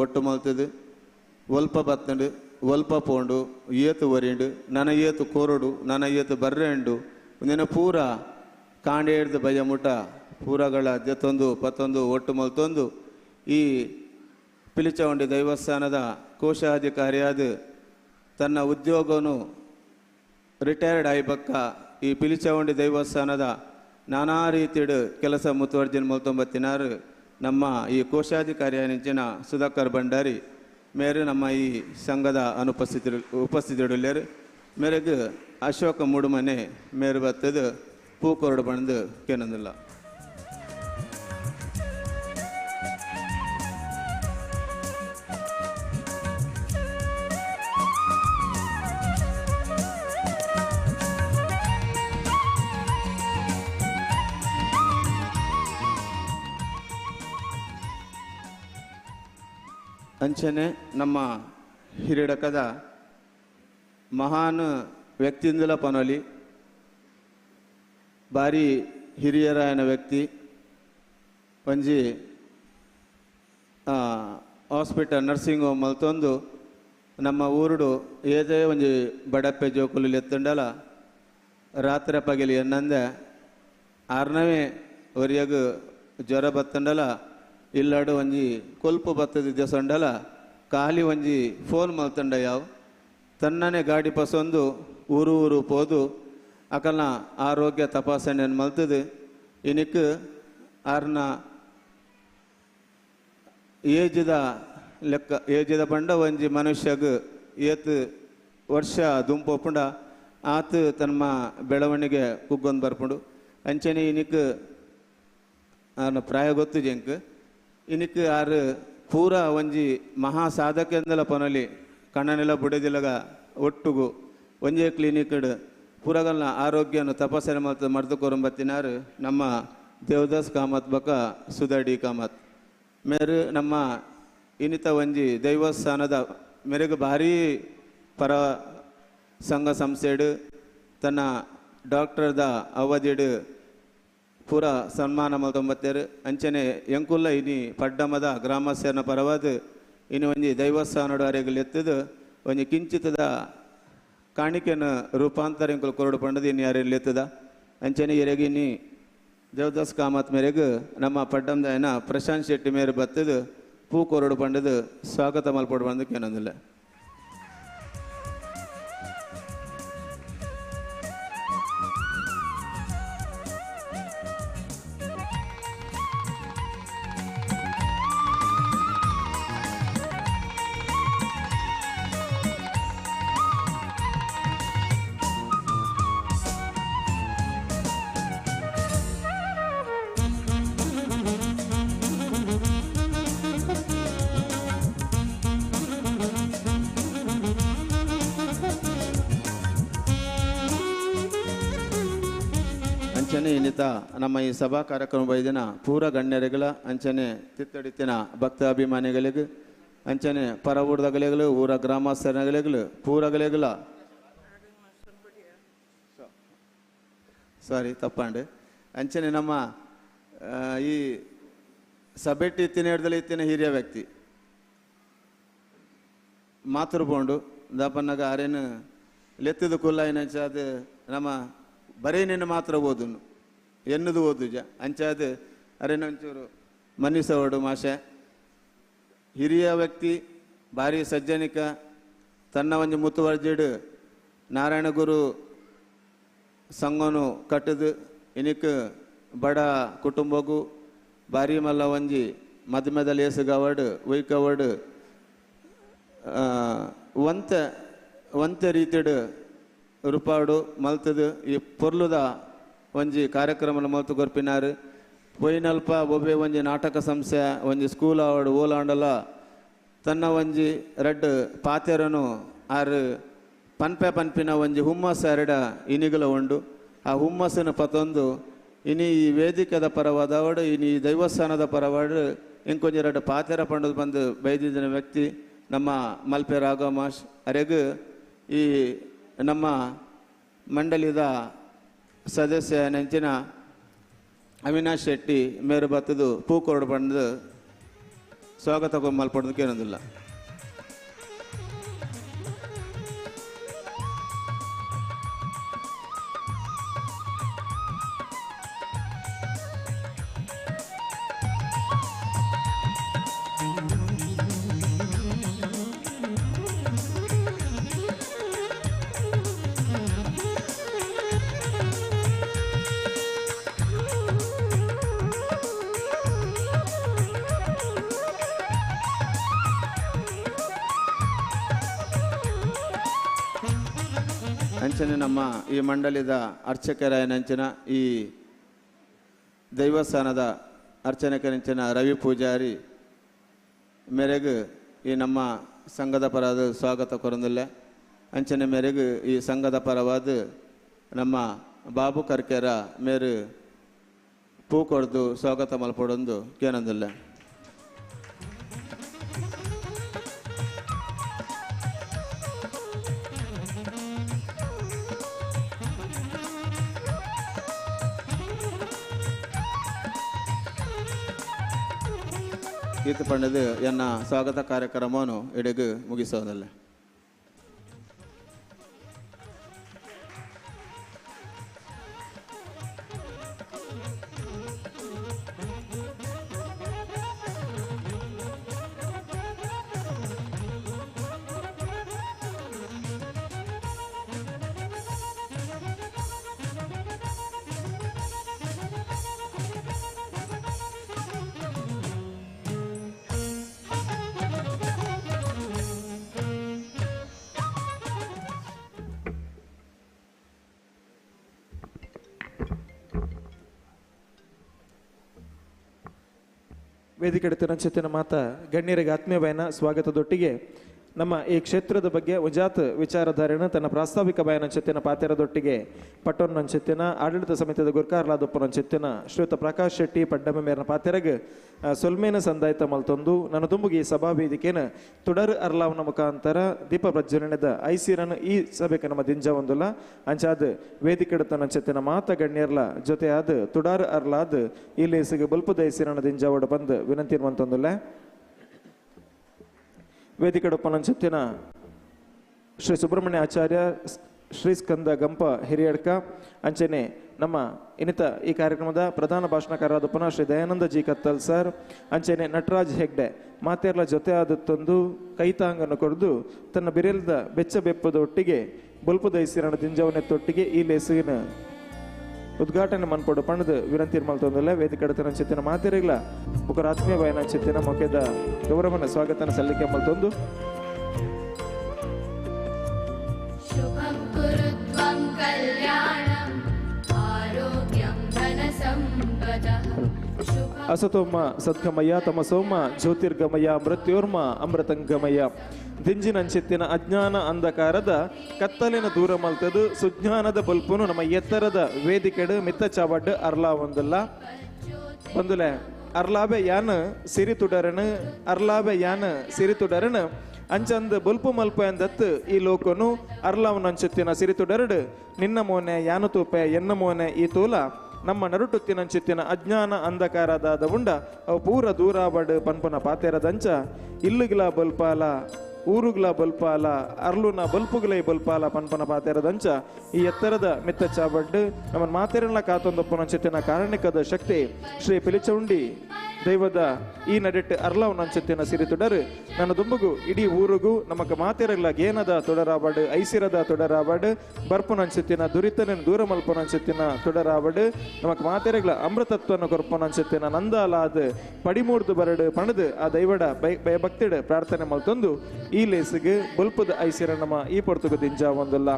ಒಟ್ಟು ಮಲ್ತದು ಒಲ್ಪ ಬತ್ತಂಡು ಒಲ್ಪ ಪೋಂಡು ಏತು ಒರಿಂಡು ನನ್ನ ಏತು ಕೋರಡು ನನ್ನ ಏತು ಬರ್ರೆಂಡು ಒಂದಿನ ಪೂರ ಕಾಂಡೆ ಹಿಡ್ದು ಬಯ್ಯ ಮುಟ ಪೂರಗಳ ಜೊತ್ತೊಂದು ಪತ್ತೊಂದು ಒಟ್ಟು ಮಲ್ತೊಂದು ಈ ಪಿಲಿಚವಂಡಿ ದೈವಸ್ಥಾನದ ಕೋಶಾಧಿಕಾರಿಯಾದ ತನ್ನ ಉದ್ಯೋಗವನ್ನು ರಿಟೈರ್ಡ್ ಆಯ್ಬಕ್ಕ ಈ ಪಿಲಿಚವಂಡಿ ದೈವಸ್ಥಾನದ ನಾನಾ ರೀತಿಯ ಕೆಲಸ ಮುತುವರ್ಜಿನ ಮಲ್ತೊಂಬತ್ತಿನಾರು ನಮ್ಮ ಈ ಕೋಶಾಧಿಕಾರಿಯ ನೆಂಚಿನ ಸುಧಾಕರ್ ಭಂಡಾರಿ ಮೇರೆ ನಮ್ಮ ಈ ಸಂಘದ ಉಪಸ್ಥಿತರು ಮೇರೆಗೆ ಅಶೋಕ ಮೂಡುಮನೆ ಮೇರೆ ಬತ್ತದು ಪೂಕೊರಡು ಬಣ್ಣದು ಕೇನಂದಿಲ್ಲ. ಅಂಚನೆ ನಮ್ಮ ಹಿರಿಯಡಕದ ಮಹಾನ್ ವ್ಯಕ್ತಿಯಿಂದಲ ಪನೊಲಿ ಭಾರಿ ಹಿರಿಯರಾಯನ ವ್ಯಕ್ತಿ ಒಂಜಿ ಹಾಸ್ಪಿಟಲ್ ನರ್ಸಿಂಗ್ ಹೋಮ್ ಮಲ್ತೊಂದು ನಮ್ಮ ಊರುಡು ಏದೇ ಒಂಜಿ ಬಡಪ್ಪೆ ಜೋಕುಲು ಎತ್ತಂಡಲ ರಾತ್ರಿ ಪಗಲಿ ಎನ್ನಂದೆ 6ನವೇ ಒರಿಯಗು ಜ್ವರ ಬತ್ತಂಡಲ ಇಲ್ಲಾಡು ಒಂಜಿ ಕೊಲ್ಪು ಬತ್ತದ ದಿವಸಂಡಲ ಖಾಲಿ ಒಂಜಿ ಫೋನ್ ಮಲ್ತಂಡ ಯಾವ ತನ್ನನೇ ಗಾಡಿ ಪಸೊಂದು ಊರು ಪೋದು ಅಕಲ್ನ ಆರೋಗ್ಯ ತಪಾಸಣೆಯನ್ನು ಮಲ್ತದು ಇನಿಕ್ ಆರ್ನ ಏಜಿದ ಬಂಡ ಒಂಜಿ ಮನುಷ್ಯಗ್ ಏತ್ ವರ್ಷ ದುಂಪೊಪ್ಪುಂಡ ಆತು ತನ್ನ ಬೆಳವಣಿಗೆ ಕುಗ್ಗೊಂದು ಬರ್ಪುಂಡು ಅಂಚನೆ ಇನಿಕ್ ಆರ್ನ ಪ್ರಾಯ ಗೊತ್ತು ಜಂಕ್ ಇನಿಕ್ ಆರು ಪೂರ ಒಂಜಿ ಮಹಾ ಸಾಧಕೆಂದಲ ಪನೊಲಿ ಕಣ್ಣನೆಲ್ಲ ಬುಡದಿಲ್ಲಗ ಒಟ್ಟುಗು ಒಂಜೇ ಕ್ಲಿನಿಕ್ಡ್ ಪೂರಗಲ್ನ ಆರೋಗ್ಯನು ತಪಾಸಣೆ ಮರ್ದು ಬತ್ತಿನಾರು ನಮ್ಮ ದೇವದಾಸ್ ಕಾಮತ್ ಬಕ ಸುಧಾ ಕಾಮತ್ ಮೇರು ನಮ್ಮ ಇನ್ನಿತ ಒಂಜಿ ದೈವಸ್ಥಾನದ ಮೇರೆಗೆ ಭಾರಿ ಪರ ಸಂಘ ಸಂಸ್ಥೆಡು ತನ್ನ ಡಾಕ್ಟರ್ದ ಅವಧಿಡು ಪೂರ ಸನ್ಮಾನ ಮಲ್ತೊಂಬತ್ತೇರು ಅಂಚನೆ ಎಂಕುಲ್ಲ ಇನಿ ಪಡ್ಡಮದ ಗ್ರಾಮಸ್ಥನ ಪರವಾದ ಇನ್ನು ಒಂಜಿ ದೈವಸ್ಥಾನಡು ಅರೆಗಲು ಎತ್ತದು ಒಂಜಿ ಕಿಂಚಿತದ ಕಾಣಿಕೆನ ರೂಪಾಂತರ ಎಂಕುಲು ಕೊರಡು ಪಂಡದು ಇನ್ನು ಯಾರೆಲ್ಲ ಎತ್ತದ ಅಂಚನೆ ಎರೆಗಿನಿ ದೇವದಾಸ್ ಕಾಮತ್ ಮೇರೆಗೆ ನಮ್ಮ ಪಡ್ಡಮದ ಏನ ಪ್ರಶಾಂತ್ ಶೆಟ್ಟಿ ಮೇರೆ ಬತ್ತದು ಪೂ ಕೊರಡು ಪಂಡದು ಸ್ವಾಗತ ಮಲ್ಪಡು ಬಂದಕ್ಕೆ ಏನೊಂದಿಲ್ಲ. ಅಂಚನೆ ಇನ್ನಿತ ನಮ್ಮ ಈ ಸಭಾ ಕಾರ್ಯಕ್ರಮ ಬೈದಿನ ಪೂರ ಗಣ್ಯರಿಗಳ ಅಂಚನೆ ತಿತ್ತಡಿತಿನ ಭಕ್ತ ಅಭಿಮಾನಿಗಳಿಗೂ ಅಂಚನೆ ಪರ ಊರ್ದಗಲಿಗಳು ಊರ ಗ್ರಾಮಸ್ಥರಗಳಿಗಳು ಪೂರಗಳಿಗಳ ಸಾರಿ ತಪ್ಪಂಡು ಅಂಚನೆ ನಮ್ಮ ಈ ಸಭೆಟ್ಟಿ ಇತ್ತಿನ ಹಿಡ್ದಲ್ಲಿ ಇತ್ತಿನ ಹಿರಿಯ ವ್ಯಕ್ತಿ ಮಾತೃಬೋಂಡು ದಾಪನ್ನಾಗ ಆರೇನು ಲೆತ್ತದ ಕುಲ್ಲ ಏನಂಚಾದ ನಮ್ಮ ಬರೀ ನಿನ್ನ ಮಾತ್ರ ಓದುನು ಎನ್ನದು ಓದುಜ ಅಂಚಾದ ಅರೇನಂಚೂರು ಮನೀಸವಡು ಮಾಷೆ ಹಿರಿಯ ವ್ಯಕ್ತಿ ಭಾರಿ ಸಜ್ಜನಿಕ ತನ್ನ ಒಂಜಿ ಮುತುವರ್ಜಿಡು ನಾರಾಯಣ ಗುರು ಸಂಘನು ಕಟ್ಟದು ಇನಿಕ್ ಬಡ ಕುಟುಂಬಗೂ ಭಾರಿ ಮಲ್ಲ ಒಂಜಿ ಮದ್ಮೆದಲ್ಲಿ ಏಸುಗವಡು ಒಯ್ಕವಡು ಒಂತೆ ರೀತಿಡು ರೂಪಾಡು ಮಲ್ತದು ಈ ಪೊರ್ಲುದ ಒಂಜಿ ಕಾರ್ಯಕ್ರಮ ಮಲ್ತು ಗೊರ್ಪಿನಾರು ಪೊಯ್ನಲ್ಪ ಒಬ್ಬೆ ಒಂಜಿ ನಾಟಕ ಸಂಸ್ಥೆ ಒಂಜಿ ಸ್ಕೂಲ್ ಆವಡು ಓಲಾಂಡಲ ತನ್ನ ಒಂಜಿ ರೆಡ್ ಪಾತೆರನು ಆರು ಪನ್ಪಿನ ಒಂಜಿ ಹುಮ್ಮಸ್ ಎರಡ ಇನಿಗಳ ಉಂಡು ಆ ಹುಮ್ಮಸ್ಸನ್ನು ಪತೊಂದು ಇನಿ ಈ ವೇದಿಕೆದ ಪರವಾದವಡು ಇನಿ ಈ ದೈವಸ್ಥಾನದ ಪರವಾಡು ಇಂಕೊಂಜಿ ಎರಡು ಪಾತೆರ ಪಂಡು ಬಂದು ಬೈದಿದ್ದ ವ್ಯಕ್ತಿ ನಮ್ಮ ಮಲ್ಪೆ ರಾಘಮಾಶ್ ಅರೆಗೂ ಈ ನಮ್ಮ ಮಂಡಳಿದ ಸದಸ್ಯ ನೆಂಚಿನ ಅವಿನಾಶ್ ಶೆಟ್ಟಿ ಮೇರು ಬತ್ತದು ಪೂಕೊರಡು ಬಂದು ಸ್ವಾಗತ ಮಲ್ಪಡೋದಕ್ಕೆ ಏನೊಂದಿಲ್ಲ. ಅಂಚನೆ ನಮ್ಮ ಈ ಮಂಡಳಿದ ಅರ್ಚಕರಾಯನಂಚಿನ ಈ ದೈವಸ್ಥಾನದ ಅರ್ಚನಕರಂಚಿನ ರವಿ ಪೂಜಾರಿ ಮೇರೆಗೆ ಈ ನಮ್ಮ ಸಂಘದ ಪರವಾದ ಸ್ವಾಗತ ಕೊರಂದಿಲ್ಲ. ಅಂಚನೆ ಮೇರೆಗೆ ಈ ಸಂಘದ ಪರವಾದ ನಮ್ಮ ಬಾಬು ಕರ್ಕೆರ ಮೇರೆ ಪೂ ಕೊಡ್ದು ಸ್ವಾಗತ ಮಲ್ಪಡೊಂದು ಕೇನಂದಿಲ್ಲ. ಗೀತ ಪಂಡದು ಎನ್ನ ಸ್ವಾಗತ ಕಾರ್ಯಕ್ರಮವನ್ನು ಎಡೆಗೆ ಮುಗಿಸೋದಲ್ಲ. ವೇದಿಕೆ ತಿರಂಚಿತ್ತಿನ ಮಾತ ಗಣ್ಯರಿಗೆ ಆತ್ಮೀಯ ಸ್ವಾಗತದೊಟ್ಟಿಗೆ ನಮ್ಮ ಈ ಕ್ಷೇತ್ರದ ಬಗ್ಗೆ ಉಜಾತ್ ವಿಚಾರಧಾರೆಯನ್ನು ತನ್ನ ಪ್ರಾಸ್ತಾವಿಕ ಬಯನಂಚಿತ್ತಿನ ಪಾತೆರದೊಟ್ಟಿಗೆ ಪಟ್ಟೊನ್ನಂಚಿತ್ತಿನ ಆಡಳಿತ ಸಮಿತಿಯ ಗುರ್ಕಾರ್ಲಾದಪ್ಪನಂಚಿತ್ತಿನ ಶ್ರೀಯುತ ಪ್ರಕಾಶ್ ಶೆಟ್ಟಿ ಪಡ್ಡಮ ಮೇರನ ಪಾತೆರಗೆ ಸೊಲ್ಮೇನ ಸಂದಾಯಿತ ಮಲ್ತೊಂದು ನನ್ನ ತುಂಬುಗಿ ಸಭಾ ವೇದಿಕೆನ ತುಡರ್ ಅರ್ಲಾವನ ಮುಖಾಂತರ ದೀಪ ಪ್ರಜ್ವಲನದ ಐಸಿರನ್ ಈ ಸಭೆಗೆ ನಮ್ಮ ದಿಂಜ ಒಂದುಲ್ಲ ಅಂಚಾದ ವೇದಿಕೆ ತನಂಚಿತ್ತಿನ ಮಾತ ಗಣ್ಯರ್ಲ ಜೊತೆ ಆದ ತುಡಾರ್ ಅರ್ಲಾದ್ ಇಲ್ಲಿ ಸಿಗ ಬಲ್ಪದ ಐಸಿರನ ದಿಂಜ ಒಡ ಬಂದು ವಿನಂತಿ ಮಂತೊಂದುಲ್ಲ. ವೇದಿಕೆ ಪನಂಚಿತ್ತಿನ ಶ್ರೀ ಸುಬ್ರಹ್ಮಣ್ಯ ಆಚಾರ್ಯ ಶ್ರೀ ಸ್ಕಂದ ಗಂಪ ಹಿರಿಯಡ್ಕ ಅಂಚನೆ ನಮ್ಮ ಇನ್ನಿತ ಈ ಕಾರ್ಯಕ್ರಮದ ಪ್ರಧಾನ ಭಾಷಣಕಾರರಾದ ಪುನಃ ಶ್ರೀ ದಯಾನಂದ ಜಿ ಕತ್ತಲ್ ಸರ್ ಅಂಚನೆ ನಟರಾಜ್ ಹೆಗ್ಡೆ ಮಾತೆರ್ಲ ಜೊತೆ ಆದತ್ತೊಂದು ಕೈತಾಂಗನ್ನು ಕೊರೆದು ತನ್ನ ಬಿರೆಲ್ದ ಬೆಚ್ಚ ಬೆಪ್ಪದ ಒಟ್ಟಿಗೆ ಬಲ್ಪದ ಐಸಿರಣ ದಿಂಜವನೆತ್ತೊಟ್ಟಿಗೆ ಈ ಲೇಸಿನ ಉದ್ಘಾಟನೆ ಮನ್ಪಡು ಪಣದ ವಿನಂತಿ ಮಲ್ತೊಂದಲ್ಲ. ವೇದಿಕೆ ಚಿತ್ತಿನ ಮಾತೆರಿಗ್ಲ ಒಬ್ಬರ ಆತ್ಮೀಯ ಬಯನ ಚಿತ್ತಿನ ಮೊಕೆದ ಗೌರವನ ಸ್ವಾಗತನ ಸಲ್ಲಿಕೆ ಮಲ್ತೊಂದು ಶುಭಂ ಕುರುತ್ವಂ ಕಲ್ಯಾಣಂ ಆರೋಗ್ಯಂ ಧನ ಸಂಪದಃ ಅಸತೋಮ ಸದ್ಗಮಯ ತಮಸೋಮ ಜ್ಯೋತಿರ್ಗಮಯ ಮೃತ್ಯೋರ್ಮ ಅಮೃತಂಗಮಯ ದಿಂಜಿನಂಚಿತ್ತಿನ ಅಜ್ಞಾನ ಅಂಧಕಾರದ ಕತ್ತಲಿನ ದೂರ ಮಲ್ತದು ಸುಜ್ಞಾನದ ಬಲ್ಪುನು ನಮ್ಮ ಎತ್ತರದ ವೇದಿಕೆಡು ಮಿತ್ತ ಚಾವಡ್ ಅರ್ಲಾ ಒಂದಲ್ಲ ಒಂದುಲೆ ಅರ್ಲಾಬೆ ಯಾನ್ ಸಿರಿ ತುಡರಣ ಅರ್ಲಾಬೆ ಯಾನ್ ಸಿರಿ ತುಡರಣ ಅಂಚಂದ ಬಲ್ಪು ಮಲ್ಪ ಎಂದತ್ತು ಈ ಲೋಕನು ಅರ್ಲಾವನಂಚಿತ್ತಿನ ಸಿರಿ ತುಡರಡು ನಿನ್ನ ಮೋನೆ ಯಾನು ತೂಪೆ ಎನ್ನ ಮೋನೆ ಈ ತೂಲ ನಮ್ಮ ನರುಟುತ್ತಿನಂಚಿತ್ತಿನ ಅಜ್ಞಾನ ಅಂಧಕಾರದಾದ ಉಂಡ ಅವು ಪೂರ ದೂರಾಬಡ್ ಪನ್ಪುನ ಪಾತೆರದಂಚ ಇಲ್ಲುಗಿಲ ಬಲ್ಪಾಲ ಊರುಗ್ಲ ಬಲ್ಪಾಲ ಅರ್ಲುನ ಬಲ್ಪುಗ್ಲೈ ಬಲ್ಪಾಲ ಪನ್ಪನ ಪಾತೆರದಂಚ ಈ ಎತ್ತರದ ಮಿತ್ತ ಚಾಬಡ್ ನಮ್ಮ ಮಾತೆರನ್ನ ಕಾತೊಂದಪ್ಪನಂಚಿತ್ತಿನ ಕಾರಣಿಕದ ಶಕ್ತಿ ಶ್ರೀ ಪಿಲಿಚೌಂಡಿ ದೈವದ ಈ ನಡೆಟ್ಟು ಅರ್ಲವನಂಚಿತ್ತಿನ ಸಿರಿ ತುಡರು ನನ್ನ ದುಂಬುಗು ಇಡೀ ಊರುಗೂ ನಮಕ್ ಮಾತೆರಗ್ಲ ಗೇನದ ತೊಡರಾಬಡ್ ಐಸಿರದ ತೊಡರಾಬಡ್ ಬರ್ಪುನಂಚಿತ್ತಿನ ದುರಿತನ ದೂರ ಮಲ್ಪನಂಚಿತ್ತಿನ ತೊಡರಾಬಡ್ ನಮಕ್ ಮಾತೆರಗ್ಲ ಅಮೃತತ್ವನ ಕೊರ್ಪನಂಚಿತ್ತಿನ ನಂದಾಲಾದ ಪಡಿಮೂಡ್ದು ಬರಡು ಪಣದು ಆ ದೈವಡ ಭಯಭಕ್ತಿಡ್ ಪ್ರಾರ್ಥನೆ ಮಲ್ತೊಂದು ಈ ಲೇಸಿಗೆ ಬಲ್ಪದ ಐಸಿರ ನಮ್ಮ ಈ ಪೊರ್ತುಗು ದಿಂಜ ಒಂದಲ್ಲ.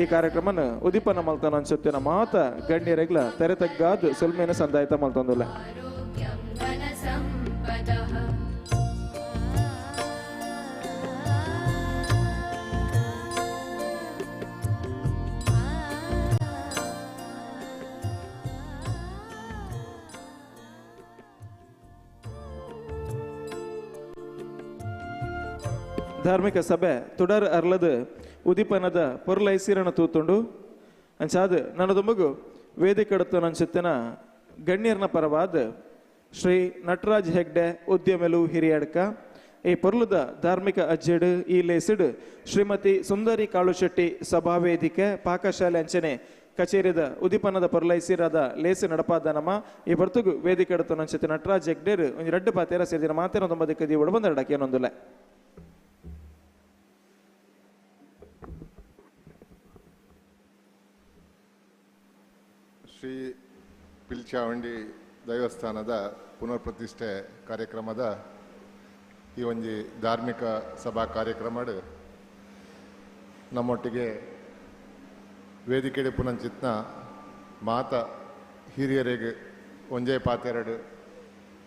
ಈ ಕಾರ್ಯಕ್ರಮನ ಉದಿಪನ ಮಲ್ತನ ಅನ್ಸುತ್ತಿನ ಮಾತ ಗಣ್ಯರೆಗ್ಲ ತೆರೆತಗ್ಗಾದ್ ಸೊಲ್ಮೇನ ಸಂದಾಯಿತ ಮಲ್ತೊಂದುಲ್ಲ. ಆರೋಗ್ಯಂ ಧನ ಸಂಪದಃ ಧಾರ್ಮಿಕ ಸಭೆ ತುಡರ್ ಅರ್ಲದ ಉದಿಪನದ ಪೊರ್ಲೈಸಿರಣ ತೂತುಂಡು ಅಂಚಾದ ನನ್ನದು ಮಗು ವೇದಿಕೆ ನನ್ಸಿತ್ತಿನ ಗಣ್ಯರ್ನ ಪರವಾದ ಶ್ರೀ ನಟರಾಜ್ ಹೆಗ್ಡೆ ಉದ್ಯಮೆಲು ಹಿರಿಯಡ್ಕ ಈ ಪೊರ್ಲದ ಧಾರ್ಮಿಕ ಅಜ್ಜೆಡ್ ಈ ಲೇಸಿಡ್ ಶ್ರೀಮತಿ ಸುಂದರಿ ಕಾಳುಶೆಟ್ಟಿ ಸಭಾವೇದಿಕೆ ಪಾಕಶಾಲೆ ಅಂಚನೆ ಕಚೇರಿದ ಉದಿಪನದ ಪೊರ್ಲೈಸಿರದ ಲೇಸಿ ನಡಪಾದ ನಮ್ಮ ಈ ಬರ್ತುಗು ವೇದಿಕೆ ನನ್ಸಿತ್ತಿನ ನಟರಾಜ್ ಹೆಗ್ಡೇರ್ ಒಂದು ರಡ್ಡು ಪಾತೆರ ಸೇರಿದ ಮಾತೇನ ತೊಂಬದಕ್ಕೆ ಒಡಬಂದಡಕ್ಕೆ ಏನೊಂದುಲೆ. ಶ್ರೀ ಪಿಲ್ಚಾವಂಡಿ ದೇವಸ್ಥಾನದ ಪುನರ್ ಪ್ರತಿಷ್ಠೆ ಕಾರ್ಯಕ್ರಮದ ಈ ಒಂಜಿ ಧಾರ್ಮಿಕ ಸಭಾ ಕಾರ್ಯಕ್ರಮ ನಮ್ಮೊಟ್ಟಿಗೆ ವೇದಿಕೆಡೆ ಪುನಂಚಿತ್ನ ಮಾತ ಹಿರಿಯರಿಗೆ ಒಂಜೇ ಪಾತೆರಡು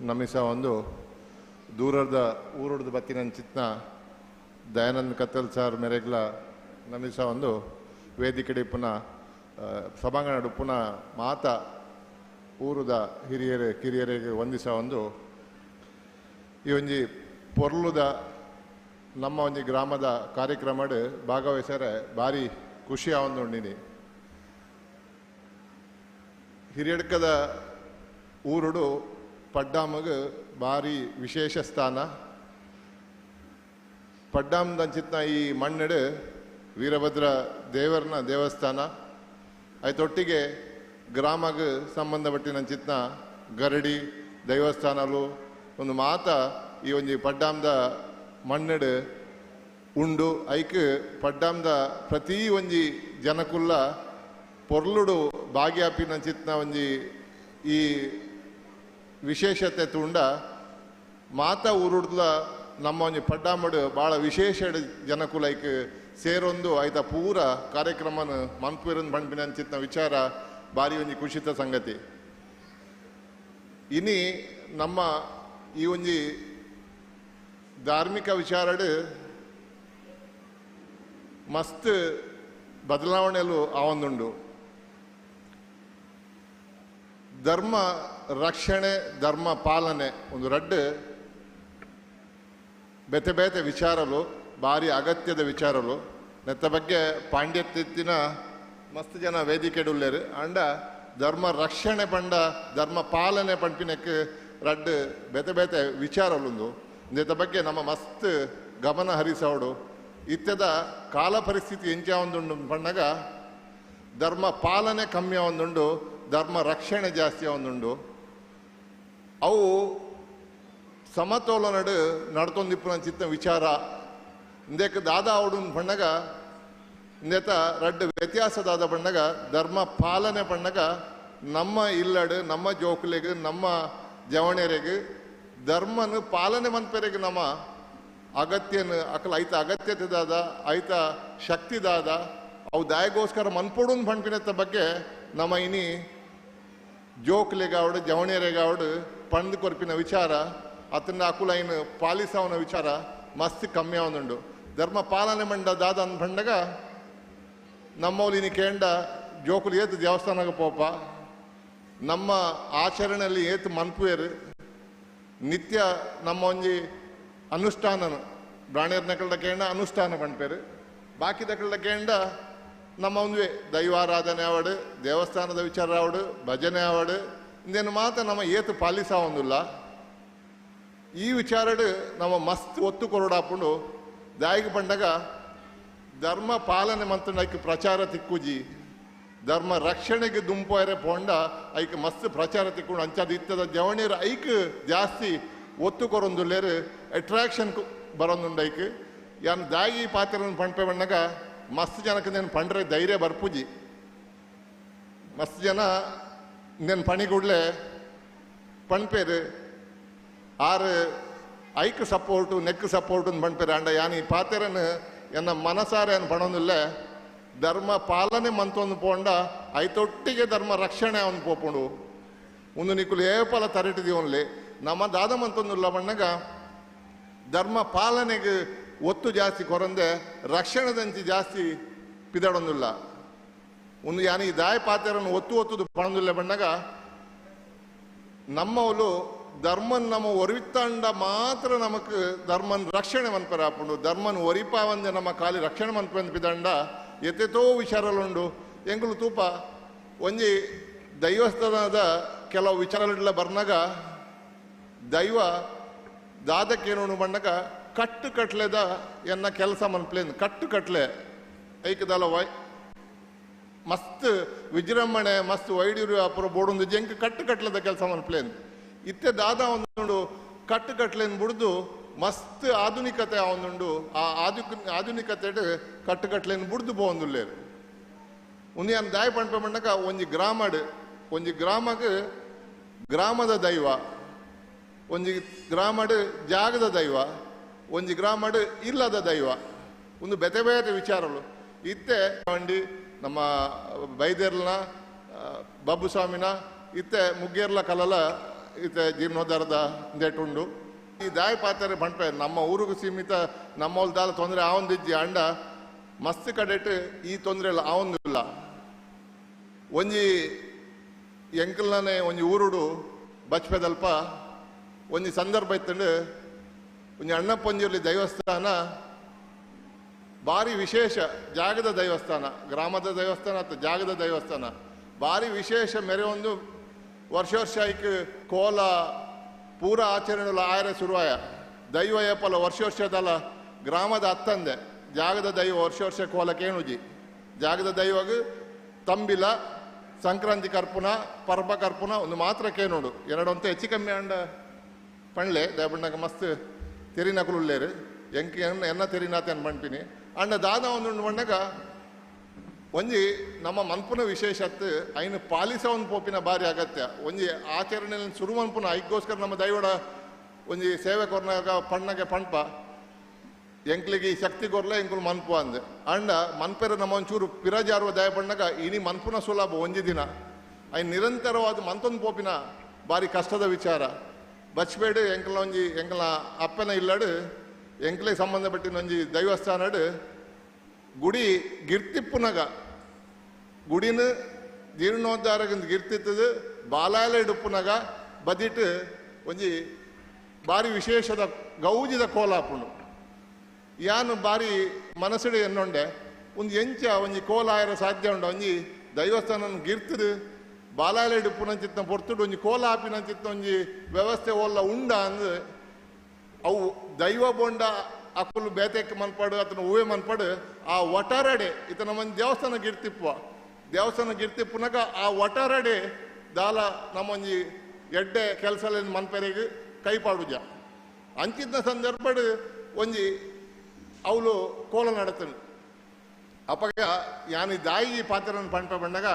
ನಮಿಸ ಒಂದು ದೂರದ ಊರುಡ್ದು ಬತ್ತಿನಂಚಿತ್ನ ದಯಾನಂದ್ ಕತ್ತಲ್ ಸಾರ್ ಮೆರೆಗ್ಲ ನಮಿಸ ಒಂದು ವೇದಿಕೆಡೆ ಪುನಃ ಸಭಾಂಗಣ ಪುನಃ ಮಾತ ಊರುದ ಕಿರಿಯರಿಗೆ ವಂದಿಸ ಒಂದು ಈ ಒಂಜಿ ಪೊರ್ಲುದ ನಮ್ಮ ಒಂಜಿ ಗ್ರಾಮದ ಕಾರ್ಯಕ್ರಮಡ್ ಭಾಗವಹಿಸರೆ ಭಾರಿ ಖುಷಿ ಆವೊಂದುಂಡಿನಿ. ಹಿರಿಯಡ್ಕದ ಊರುಡು ಪಡ್ಡಾಮಗ್ ಭಾರಿ ವಿಶೇಷ ಸ್ಥಾನ. ಪಡ್ಡಾಮ್ದಂಚಿತ್ನ ಈ ಮಣ್ಣಡ್ ವೀರಭದ್ರ ದೇವರನ ದೇವಸ್ಥಾನ ಆಯ್ತೊಟ್ಟಿಗೆ ಗ್ರಾಮಗ್ ಸಂಬಂಧಪಟ್ಟಿನಂಚಿತ್ನ ಗರಡಿ ದೈವಸ್ಥಾನಲು ಒಂದು ಮಾತ ಈ ಒಂಜಿ ಪಡ್ಡಾಮ್ದ ಮಣ್ಣಡ್ ಉಂಡು. ಐಕ್ ಪಡ್ಡಾಮ್ದ ಪ್ರತಿ ಒಂಜಿ ಜನಕುಲ್ಲ ಪೊರ್ಲುಡು ಭಾಗಿಯಾಪಿನಂಚಿತ್ನ ಒಂಜಿ ಈ ವಿಶೇಷತೆ ತುಂಡ ಮಾತ ಊರುಡ್ಲ ನಮ್ಮ ಒಂಜಿ ಪಡ್ಡಾಮಡ್ ಭಾಳ ವಿಶೇಷ ಜನಕುಲ ಐಕ್ ಸೇರೊಂದು ಐತ ಪೂರ ಕಾರ್ಯಕ್ರಮನ ಮನ್ಪುರನ್ ಬಂಡ್ಪಿನಂಚಿತ್ನ ವಿಚಾರ ಭಾರಿ ಒಂಜಿ ಖುಷಿತ ಸಂಗತಿ. ಇನಿ ನಮ್ಮ ಈ ಒಂಜಿ ಧಾರ್ಮಿಕ ವಿಚಾರಡ್ ಮಸ್ತ್ ಬದಲಾವಣೆಲು ಆವೊಂದುಂಡು. ಧರ್ಮ ರಕ್ಷಣೆ ಧರ್ಮ ಪಾಲನೆ ಒಂದು ರಡ್ಡ್ ಬೇತೆ ಬೇತೆ ವಿಚಾರಲು ಭಾರಿ ಅಗತ್ಯದ ವಿಚಾರಲು ನೆತ್ತ ಬಗ್ಗೆ ಪಾಂಡ್ಯತ್ಯತ್ತಿನ ಮಸ್ತ್ ಜನ ವೇದಿಕೆಡುಲ್ಲೇರು ಅಂಡ ಧರ್ಮ ರಕ್ಷಣೆ ಪಂಡ ಧರ್ಮ ಪಾಲನೆ ಪಂಪಿನಕ್ಕೆ ರಡ್ಡ್ ಬೇತೆ ಬೇತೆ ವಿಚಾರಲುಂದು ನೆತ್ತ ಬಗ್ಗೆ ನಮ್ಮ ಮಸ್ತ್ ಗಮನ ಹರಿಸೋಡು. ಇತ್ಯದ ಕಾಲ ಪರಿಸ್ಥಿತಿ ಎಂಚ ಒಂದುಂಡು ಪಂಡಾಗ ಧರ್ಮ ಪಾಲನೆ ಕಮ್ಮಿ ಒಂದುಂಡು, ಧರ್ಮ ರಕ್ಷಣೆ ಜಾಸ್ತಿ ಒಂದುಂಡು. ಅವು ಸಮತೋಲನಡ್ ನಡ್ತೊಂದಿಪ್ಪುನಂಚಿತ್ತ ವಿಚಾರ ಇಂದೇಕ ದಾದ ಅವಡು ಪಂಡಾಗ ಇಂದೇತ ರಡ್ಡ್ ವ್ಯತ್ಯಾಸದಾದ ಪಂಡಾಗ ಧರ್ಮ ಪಾಲನೆ ಪಂಡಾಗ ನಮ್ಮ ಇಲ್ಲಡ್ ನಮ್ಮ ಜೋಕುಲೆಗ್ ನಮ್ಮ ಜವಣೆರೆಗ್ ಧರ್ಮನ ಪಾಲನೆ ಮನ್ಪೆರೆಗ್ ನಮ್ಮ ಅಗತ್ಯನ ಅಕಲ್ ಐತ ಅಗತ್ಯತೆದಾದ ಐತ ಶಕ್ತಿದಾದ ಅವು ದಾಯಗೋಸ್ಕರ ಮನ್ಪೊಡುನ್ ಪಂಪಿನತ್ತ ಬಗ್ಗೆ ನಮ್ಮ ಇನಿ ಜೋಕ್ಲೆಗಾವಡು ಜವಣೆರೆಗಾವಡು ಪಂದ್ ಕೊರ್ಪಿನ ವಿಚಾರ ಅತನ್ನ ಅಕುಲ ಇನ್ನು ಪಾಲಿಸವನ ವಿಚಾರ ಮಸ್ತ್ ಕಮ್ಮಿ ಅವನುಂಡು. ಧರ್ಮ ಪಾಲನೆ ಮಂಡ ದಾದ ಅಂದ್ ಪಂಡಗ ನಮ್ಮವಲಿನಿ ಕೇಂಡ ಜೋಕುಲು ಏತು ದೇವಸ್ಥಾನಗ ಪೋಪ ನಮ್ಮ ಆಚರಣೆಯಲ್ಲಿ ಏತು ಮನ್ಪುವೇರು ನಿತ್ಯ ನಮ್ಮ ಒಂಜಿ ಅನುಷ್ಠಾನ ಬ್ರಾಣ್ಯರ್ನಕಲ್ದ ಕೇಂಡ ಅನುಷ್ಠಾನ ಪಂಪೇರು ಬಾಕಿದಕಲ್ದ ಕೇಂಡ ನಮ್ಮ ಒಂದು ದೈವಾರಾಧನೆ ಆವಡು ದೇವಸ್ಥಾನದ ವಿಚಾರ ಆವಡು ಭಜನೆ ಆವಡು ಇಂದೇನು ಮಾತ ನಮ್ಮ ಏತು ಪಾಲಿಸ ಒಂದಿಲ್ಲ. ಈ ವಿಚಾರಡ್ ನಮ್ಮ ಮಸ್ತ್ ಒತ್ತು ಕೊರಡಾಪುಂಡು ದಾಯಿಗೆ ಪಂಡಗ ಧರ್ಮ ಪಾಲನೆ ಮಂತ್ ಐಕ್ ಪ್ರಚಾರ ತಿಕ್ಕುಜಿ ಧರ್ಮ ರಕ್ಷಣೆಗೆ ದುಂಪೋರೆ ಪೋಂಡ ಐಕ್ ಮಸ್ತ್ ಪ್ರಚಾರ ತಿಕ್ಕೊಂಡು ಅಂಚಾದ ಇತ್ತದ ಜವಣೀರು ಐಕ್ ಜಾಸ್ತಿ ಒತ್ತು ಕೊರೊಂದುಲ್ಲೇರು ಅಟ್ರಾಕ್ಷನ್ ಬರೋದುಂಡು. ಐಕ್ ಯಾನ್ ದಾಯಿ ಪಾತ್ರನ ಪಂಪೆ ಬಣ್ಣಗ ಮಸ್ತ್ ಜನಕ್ಕೆ నేను ಪಂಡ್ರೆ ಧೈರ್ಯ ಬರ್ಪುಜಿ. ಮಸ್ತ್ ಜನ నేను ಪಣಿಗುಡ್ಲೆ ಪಣ್ಪೇರು ಆರು ಐಕ್ ಸಪೋರ್ಟು ನೆಕ್ ಸಪೋರ್ಟು ಪಣ್ಪೇರು ಅಂಡ ಯಾನ್ ಈ ಪಾತೆರನ್ನು ಎನ್ನ ಮನಸಾರೆ ಅನ್ ಪಣೊಂದಿಲ್ಲ ಧರ್ಮ ಪಾಲನೆ ಮಂತೊಂದು ಪೋಂಡ ಐತೊಟ್ಟಿಗೆ ಧರ್ಮ ರಕ್ಷಣೆ ಅವನು ಪೋಪುಂಡು ಒಂದು ನಿಕ್ಕುಲು ಏಪಲ ತರಟಿದಿ ಓನ್ಲಿ ನಮ್ಮ ದಾದ ಮಂತೊಂದುಲ್ಲ ಬಣ್ಣಗ ಧರ್ಮ ಪಾಲನೆಗೆ ಒತ್ತು ಜಾಸ್ತಿ ಕೊರಂದೆ ರಕ್ಷಣೆದಂಚಿ ಜಾಸ್ತಿ ಪಿದಾಡೊಂದಿಲ್ಲ. ಒಂದು ಯಾನಿ ದಾಯ ಪಾತೆರನ್ನು ಒತ್ತುದು ಪಣೊಂದಿಲ್ಲ ಬಣ್ಣಗ ನಮ್ಮವಲು ಧರ್ಮನ್ ನಮ್ಮ ಒರಿವಿತ್ತಾಂಡ ಮಾತ್ರ ನಮಕ್ ಧರ್ಮನ್ ರಕ್ಷಣೆ ಮನ್ಪರ ಹಾಪುಂಡು ಧರ್ಮನ್ ಒರಿಪಾವಂದೆ ನಮ್ಮ ಖಾಲಿ ರಕ್ಷಣೆ ಮನ್ಪಂದ್ ಪಿದಂಡ ಎತ್ತೆತೋ ವಿಚಾರಲುಂಡು. ಎಂಕುಲು ತೂಪ ಒಂಜಿ ದೈವಸ್ಥಾನದ ಕೆಲವು ವಿಚಾರಗಳೆಲ್ಲ ಬರ್ನಾಗ ದೈವ ದಾದಕ್ಕೇನು ಬಣ್ಣಗ ಕಟ್ಟು ಕಟ್ಲೆದ ಎನ್ನ ಕೆಲಸ ಮನ್ಪ್ಲೇನ್ ಕಟ್ಟು ಕಟ್ಲೆ ಐಕದಲ್ಲ ಮಸ್ತ್ ವಿಜೃಂಭಣೆ ಮಸ್ತ್ ವೈಡ್ಯೂರು ಅಪುರ ಬೋಡೊಂದು ಜಂಕ್ ಕಟ್ಟು ಕಟ್ಲೆದ ಕೆಲಸ ಮನ್ಪ್ಲೇನ್ ಇತ್ತೆ ದಾದ ಒಂದು ಕಟ್ಟು ಕಟ್ಲೆನ್ ಬಿಡ್ದು ಮಸ್ತ್ ಆಧುನಿಕತೆ ಅವನುಂಡು ಆ ಆಧುನಿಕತೆ ಕಟ್ಟು ಕಟ್ಲೆನ್ ಬಿಡ್ದು ಬೋಂದುಲ್ಲೇರು ಒಂದು ಯಾನ್ ದಾಯ ಪಂಪ ಬಣ್ಣಗ ಒಂಜಿ ಗ್ರಾಮಗ್ ಗ್ರಾಮದ ದೈವ ಒಂಜಿ ಗ್ರಾಮಡ್ ಜಾಗದ ದೈವ ಒಂಜಿ ಗ್ರಾಮಡ್ ಇಲ್ಲದ ದೈವ ಒಂದು ಬೇತೆ ಬೇತೆ ವಿಚಾರಗಳು ಇತ್ತೆ ನಮ್ಮ ಬೈದೇರ್ಲನ ಬಬ್ಬು ಸ್ವಾಮಿನ ಇತ್ತೆ ಮುಗ್ಗೇರ್ಲ ಕಲಲ ಇತ್ತೆ ಜೀರ್ಣೋದ್ಧಾರದ ದೇಟುಂಡು ಈ ದಾಯ ಪಾತ್ರೆ ಬಂಡ್ಪೆ ನಮ್ಮ ಊರಿಗೂ ಸೀಮಿತ ನಮ್ಮ ದಾಲ ತೊಂದರೆ ಆವೊಂದಿಜ್ಜಿ ಅಂಡ ಮಸ್ತ್ ಕಡೆಟ್ ಈ ತೊಂದರೆ ಇಲ್ಲ ಆವೊಂದಿಲ್ಲ ಒಂಜಿ ಎಂಕಲ್ನೇ ಒಂಜಿ ಊರುಡು ಬಚ್ಪೆದಲ್ಪ ಒಂಜಿ ಸಂದರ್ಭ ಇತ್ತಂಡು ಒಂಜಿ ಅಣ್ಣಪ್ಪಂಜಿರ್ಲಿ ದೇವಸ್ಥಾನ ಭಾರಿ ವಿಶೇಷ ಜಾಗದ ದೇವಸ್ಥಾನ ಗ್ರಾಮದ ದೇವಸ್ಥಾನ ಅಥವಾ ಜಾಗದ ದೇವಸ್ಥಾನ ಭಾರಿ ವಿಶೇಷ ಮೆರೆ ಒಂದು ವರ್ಷ ಐಕ್ ಕೋಲ ಪೂರ ಆಚರಣೆಗಳು ಆಯರೆ ಶುರುವಾಯ ದೈವ ಏಪಲ ವರ್ಷದಲ್ಲ ಗ್ರಾಮದ ಅತ್ತಂದೆ ಜಾಗದ ದೈವ ವರ್ಷ ಕೋಲ ಕೇಣುಜಿ ಜಾಗದ ದೈವಗ್ ತಂಬಿಲ ಸಂಕ್ರಾಂತಿ ಕರ್ಪುನ ಪರ್ಬ ಕರ್ಪುನ ಒಂದು ಮಾತ್ರ ಕೇನೋಡು ಎರಡಂತ ಹೆಚ್ಚು ಕಮ್ಮಿ ಅಂಡ ಪಣ್ಲೆ ದಯಬಣ್ಣಗ ಮಸ್ತ್ ತೆರಿನಕುಲ್ಲೇರು ಎಂಕಿ ಎನ್ನ ತೆರಿನಾತೆ ಅನ್ ಪಣ್ಪಿನಿ ಅಂಡ ದಾದ ಒಂದು ಬಂಡಾಗ ಒಂಜಿ ನಮ್ಮ ಮನ್ಪುನ ವಿಶೇಷತ್ ಐನು ಪಾಲಿಸ ಒಂದು ಪೋಪಿನ ಭಾರಿ ಅಗತ್ಯ ಒಂಜಿ ಆಚರಣೆಯಲ್ಲಿ ಶುರು ಮನ್ಪುನ ಐಗೋಸ್ಕರ ನಮ್ಮ ದೈವಡ ಒಂಜಿ ಸೇವೆ ಕೊರ್ನಾಗ ಪಣ್ಣಗೆ ಪಣ್ಪ ಎಂಕ್ಲಿಗೆ ಶಕ್ತಿ ಕೊರ್ಲೆ ಎಂಕುಲು ಮನ್ಪು ಅಂದ್ ಅಂಡ ಮನ್ಪೆರ ನಮ್ಮ ಒಂಚೂರು ಪಿರಜಾರುವ ದಯ ಪಣ್ಣಗ ಇನಿ ಮನ್ಪುನ ಸುಲಭ ಒಂಜಿ ದಿನ ಐನ್ ನಿರಂತರವಾದ ಮಂತೊಂದು ಪೋಪಿನ ಭಾರಿ ಕಷ್ಟದ ವಿಚಾರ ಬಚ್ಬೇಡು ಎಂಕಲ ಒಂಜಿ ಎಂಕಲ ಅಪ್ಪನ ಇಲ್ಲಡು ಎಂಕ್ಲಿಗೆ ಸಂಬಂಧಪಟ್ಟಿನ ಒಂಜಿ ದೈವಸ್ಥಾನಡು ಗುಡಿ ಗಿರ್ತಿಪ್ಪುನಗ ಗುಡಿನ ಜೀರ್ಣೋದ್ಧಾರಗಿಂದ ಗಿರ್ತಿತ್ತದು ಬಾಲಾಲೆ ಇಡುಪ್ಪುನಗ ಬದಿಟ್ಟು ಒಂಜಿ ಭಾರಿ ವಿಶೇಷದ ಗೌಜಿದ ಕೋಲಾಪುಣು ಯಾನು ಭಾರಿ ಮನಸ್ಸಿಡು ಎನ್ನೊಂಡೆ ಒಂದು ಎಂಚ ಒಂಜಿ ಕೋಲಾಯರ ಸಾಧ್ಯ ಉಂಡ ಒಂಜಿ ದೈವಸ್ಥಾನ ಗಿರ್ತದು ಬಾಲಾಲೆ ಇಡುಪ್ಪುನಂಚಿತ್ತ ಪೊರ್ತುಡು ಒಂಜಿ ಕೋಲ ಆಪಿನಂಚಿತ್ತ ಒಂಜಿ ವ್ಯವಸ್ಥೆ ಓಲ್ಲ ಉಂಡ ಅಂದ್ ಅವು ದೈವ ಬೋಂಡ ಅಕ್ಕಲು ಬೇತೆಕ್ಕೆ ಮನ್ಪಾಡು ಅಥವಾ ಹೂವೆ ಮನ್ಪಾಡು ಆ ಒಟಾರಡೆ ಈತ ನಮ್ಮೊಂದು ದೇವಸ್ಥಾನ ಗಿರ್ತಿಪ್ಪುನಾಗ ಆ ಒಟಾರಡೆ ದಾಲ ನಮ್ಮೊಂಜಿ ಎಡ್ಡೆ ಕೆಲಸ ಮನ್ಪೆರೆಗೆ ಕೈಪಾಡುಜ ಅಂಚಿದ್ನ ಸಂದರ್ಭಡು ಒಂಜಿ ಅವಳು ಕೋಲ ನಡತನು ಅಪ್ಪಗ ಯಾನಿ ದಾಯಿ ಪಾತ್ರನ ಪಣ್ಪ ಬಂಡಾಗ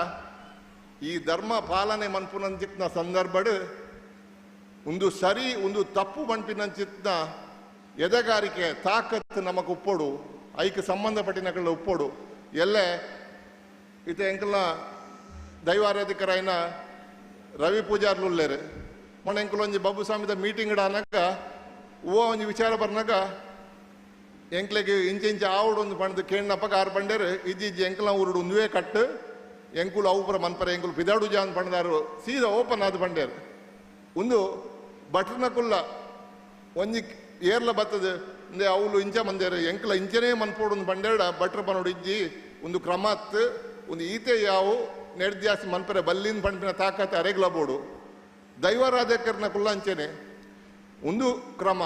ಈ ಧರ್ಮ ಪಾಲನೆ ಮನ್ಪುನಂಚಿತ್ನ ಸಂದರ್ಭಡು ಒಂದು ಸರಿ ಒಂದು ತಪ್ಪು ಮನ್ಪಿನಂಚಿತ್ನ ಎದೆಗಾರಿಕೆ ತಾಕತ್ತು ನಮಕ್ ಉಪ್ಪೋಡು ಐಕ್ ಸಂಬಂಧಪಟ್ಟಿನಗಳ ಉಪ್ಪೋಡು ಎಲ್ಲೇ ಇತ ಎಂಕಲ್ನ ದೈವಾರಾಧಿಕರಾಯನ ರವಿ ಪೂಜಾರ್ಲು ಉಲ್ಲೇರು ಮೊನ್ನೆ ಎಂಕಲ್ ಒಂಜಿ ಬಬ್ಬು ಸ್ವಾಮಿದ ಮೀಟಿಂಗ್ ಇಡಾನಾಗ ಓ ಒಂಜಿ ವಿಚಾರ ಬರ್ನಾಗ ಎಂಕ್ಲೆಗೆ ಇಂಚ ಆವುಡು ಒಂದು ಪಣ್ದು ಕೇಳಿನಪ್ಪಗ ಆರು ಪಂಡೇರು ಇಜ್ಜಿ ಎಂಕಲ್ನ ಊರುಡು ಒಂದುವೇ ಕಟ್ಟು ಎಂಕುಲು ಅವುಪುರ ಮನ್ಪರೆ ಎಂಕುಲು ಪಿದಾಡುಜ ಅಂತ ಪಂಡದಾರು ಸೀದಾ ಓಪನ್ ಆದ ಪಂಡೇರು ಒಂದು ಬಟ್ರನಕುಲ್ಲ ಒಂಜಿ ಏರ್ಲ ಬತ್ತದ ಅಂದ್ರೆ ಅವಳು ಇಂಚ ಮಂದೇರು ಎಂಕಲ ಇಂಚನೇ ಮನ್ಪೋಡು ಒಂದು ಬಂಡೇಡ ಬಟ್ರ ಪನೋಡು ಇಜ್ಜಿ ಒಂದು ಕ್ರಮತ್ ಒಂದು ಈತೆ ಯಾವು ನೆಡ್ದ್ಯಾಸಿ ಮನ್ಪರೆ ಬಲ್ಲಿನ ಪಂಪಿನ ತಾಕತ್ತೆ ಅರೆಗ್ಲಬೋಡು ದೈವಾರಾಧಕರನ ಕುಲ್ಲ ಅಂಚೆನೆ ಒಂದು ಕ್ರಮ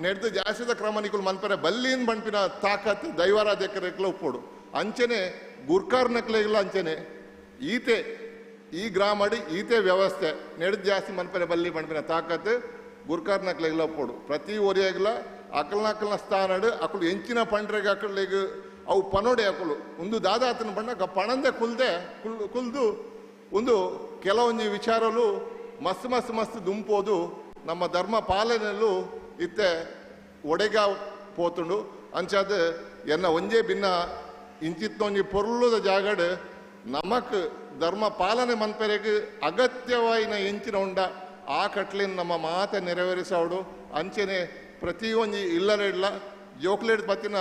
ನೆಡ್ದು ಜಾಸ್ತಿದ ಕ್ರಮ ನಿಕುಲು ಮನ್ಪರೆ ಬಲ್ಲಿನ ಪಂಪಿನ ತಾಕತ್ ದೈವಾರಾಧಕರಕ್ಲ ಉಪ್ಪೋಡು ಅಂಚೆನೆ ಗುರ್ಕಾರ್ನಕ್ಲೆಲ್ಲ ಅಂಚೆನೆ ಈತೆ ಈ ಗ್ರಾಮಡಿ ಈತೆ ವ್ಯವಸ್ಥೆ ನೆಡ್ದು ಜಾಸ್ತಿ ಮನ್ಪರೆ ಬಲ್ಲಿ ಪಂಪಿನ ತಾಕತ್ ಗುರ್ಕಾರ್ನಕ್ಲೆಲ್ಲ ಉಪ್ಪೋಡು ಪ್ರತಿ ಒರಿಯಾಗಲ ಅಕಲ್ನ ಸ್ಥಾನಡು ಅಕಲು ಎಂಚಿನ ಪಂಡ್ರೆಗೆ ಅಕಲಿಗೆ ಅವು ಪನೋಡೆ ಅಕಲು ಒಂದು ದಾದಾತನ ಬಂಡಾಗ ಪಣಂದೆ ಕುಲ್ದು ಒಂದು ಕೆಲವೊಂದು ವಿಚಾರಲು ಮಸ್ತ್ ದುಂಪೋದು ನಮ್ಮ ಧರ್ಮ ಪಾಲನೆಯಲ್ಲೂ ಇತ್ತೆ ಒಡೆಗ ಪೋತುಂಡು ಅಂಚಾದ ಎನ್ನ ಒಂಜೇ ಭಿನ್ನ ಇಂಚಿತ್ತೊಂಜಿ ಪೊರ್ಲುದ ಜಾಗಡ್ ನಮಕ್ ಧರ್ಮ ಪಾಲನೆ ಮನ್ಪೆರೆಗೆ ಅಗತ್ಯವಾಯಿನ ಎಂಚಿನ ಉಂಡ ಆ ಕಟ್ಲಿನ ನಮ್ಮ ಮಾತೆ ನೆರವೇರಿಸೋಡು ಅಂಚೆನೆ ಪ್ರತಿಯೊಂದು ಇಲ್ಲರೆಡ್ಲ ಜೋಕ್ಲೇಟ್ ಪತ್ತಿನ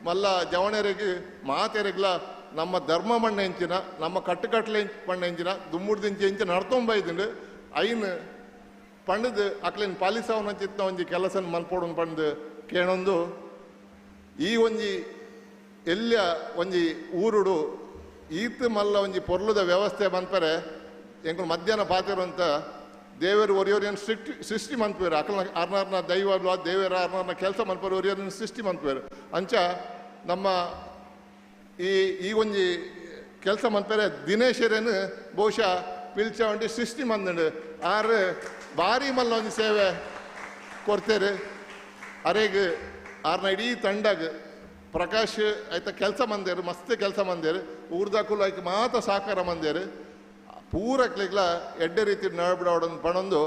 ಮಲ್ಲ ಜವಣೆರೆಗೆ ಮಾತೆರೆಗ್ಲ ನಮ್ಮ ಧರ್ಮ ಮಣ್ಣ ಎಂಚಿನ ನಮ್ಮ ಕಟ್ಟುಕಟ್ಲೆ ಮಣ್ಣ ಎಂಚಿನ ದುಮ್ಮುಡ್ದಿಂಚಿ ಎಂಚಿನ ನಡ್ತೊಂಬೈದಿಂಡು ಐನ್ ಪಂಡದು ಅಕ್ಲಿನ ಪಾಲಿಸವನ ಚಿತ್ತ ಒಂಜಿ ಕೆಲಸನ ಮನ್ಪೋಡು ಪಂಡು ಕೇಳೊಂದು ಈ ಒಂಜಿ ಎಲ್ಲ ಒಂಜಿ ಊರುಡು ಈತ್ ಮಲ್ಲ ಒಂಜಿ ಪೊರ್ಲುದ ವ್ಯವಸ್ಥೆ ಮನ್ಪರೆ ಎಂಕುಲು ಮಧ್ಯಾಹ್ನ ಪಾತಿರು ಅಂತ ದೇವರು ಒರಿಯೋರಿಯನ್ ಸೃಷ್ಟಿ ಮನ್ಪೇರು ಅಕಲ್ನ ಆರ್ನಾರ್ನ ದೈವಲು ದೇವರ ಆರ್ನಾರ್ನ ಕೆಲಸ ಮನ್ಪೇರು ಒರಿಯೋರಿಯನ್ ಸೃಷ್ಟಿ ಮನ್ಪೇರು ಅಂಚ ನಮ್ಮ ಈ ಒಂಜಿ ಕೆಲಸ ಮನ್ಪೇರೆ ದಿನೇಶರೇನು ಬಹುಶಃ ಪಿಲ್ಚ ಒಂಟಿ ಸೃಷ್ಟಿ ಮಂದಂಡು ಆರು ಭಾರಿ ಮಲ್ಲ ಒಂಜಿ ಸೇವೆ ಕೊಡ್ತೇರು ಅರೆಗ್ ಆರ್ನ ಇಡೀ ತಂಡಗ್ ಪ್ರಕಾಶ್ ಆಯ್ತ ಕೆಲಸ ಮಂದೇರು ಮಸ್ತ್ ಕೆಲಸ ಮಂದೇರು ಊರ್ದಾಕುಲು ಆಯ್ಕೆ ಮಾತ ಸಾಕಾರ ಮಂದೇರು ಪೂರಕ್ಲಿಗ್ಲ ಎಡ್ಡೆ ರೀತಿ ನಡ್ಬಿಡೋಡೊಂದು ಪಣೊಂದು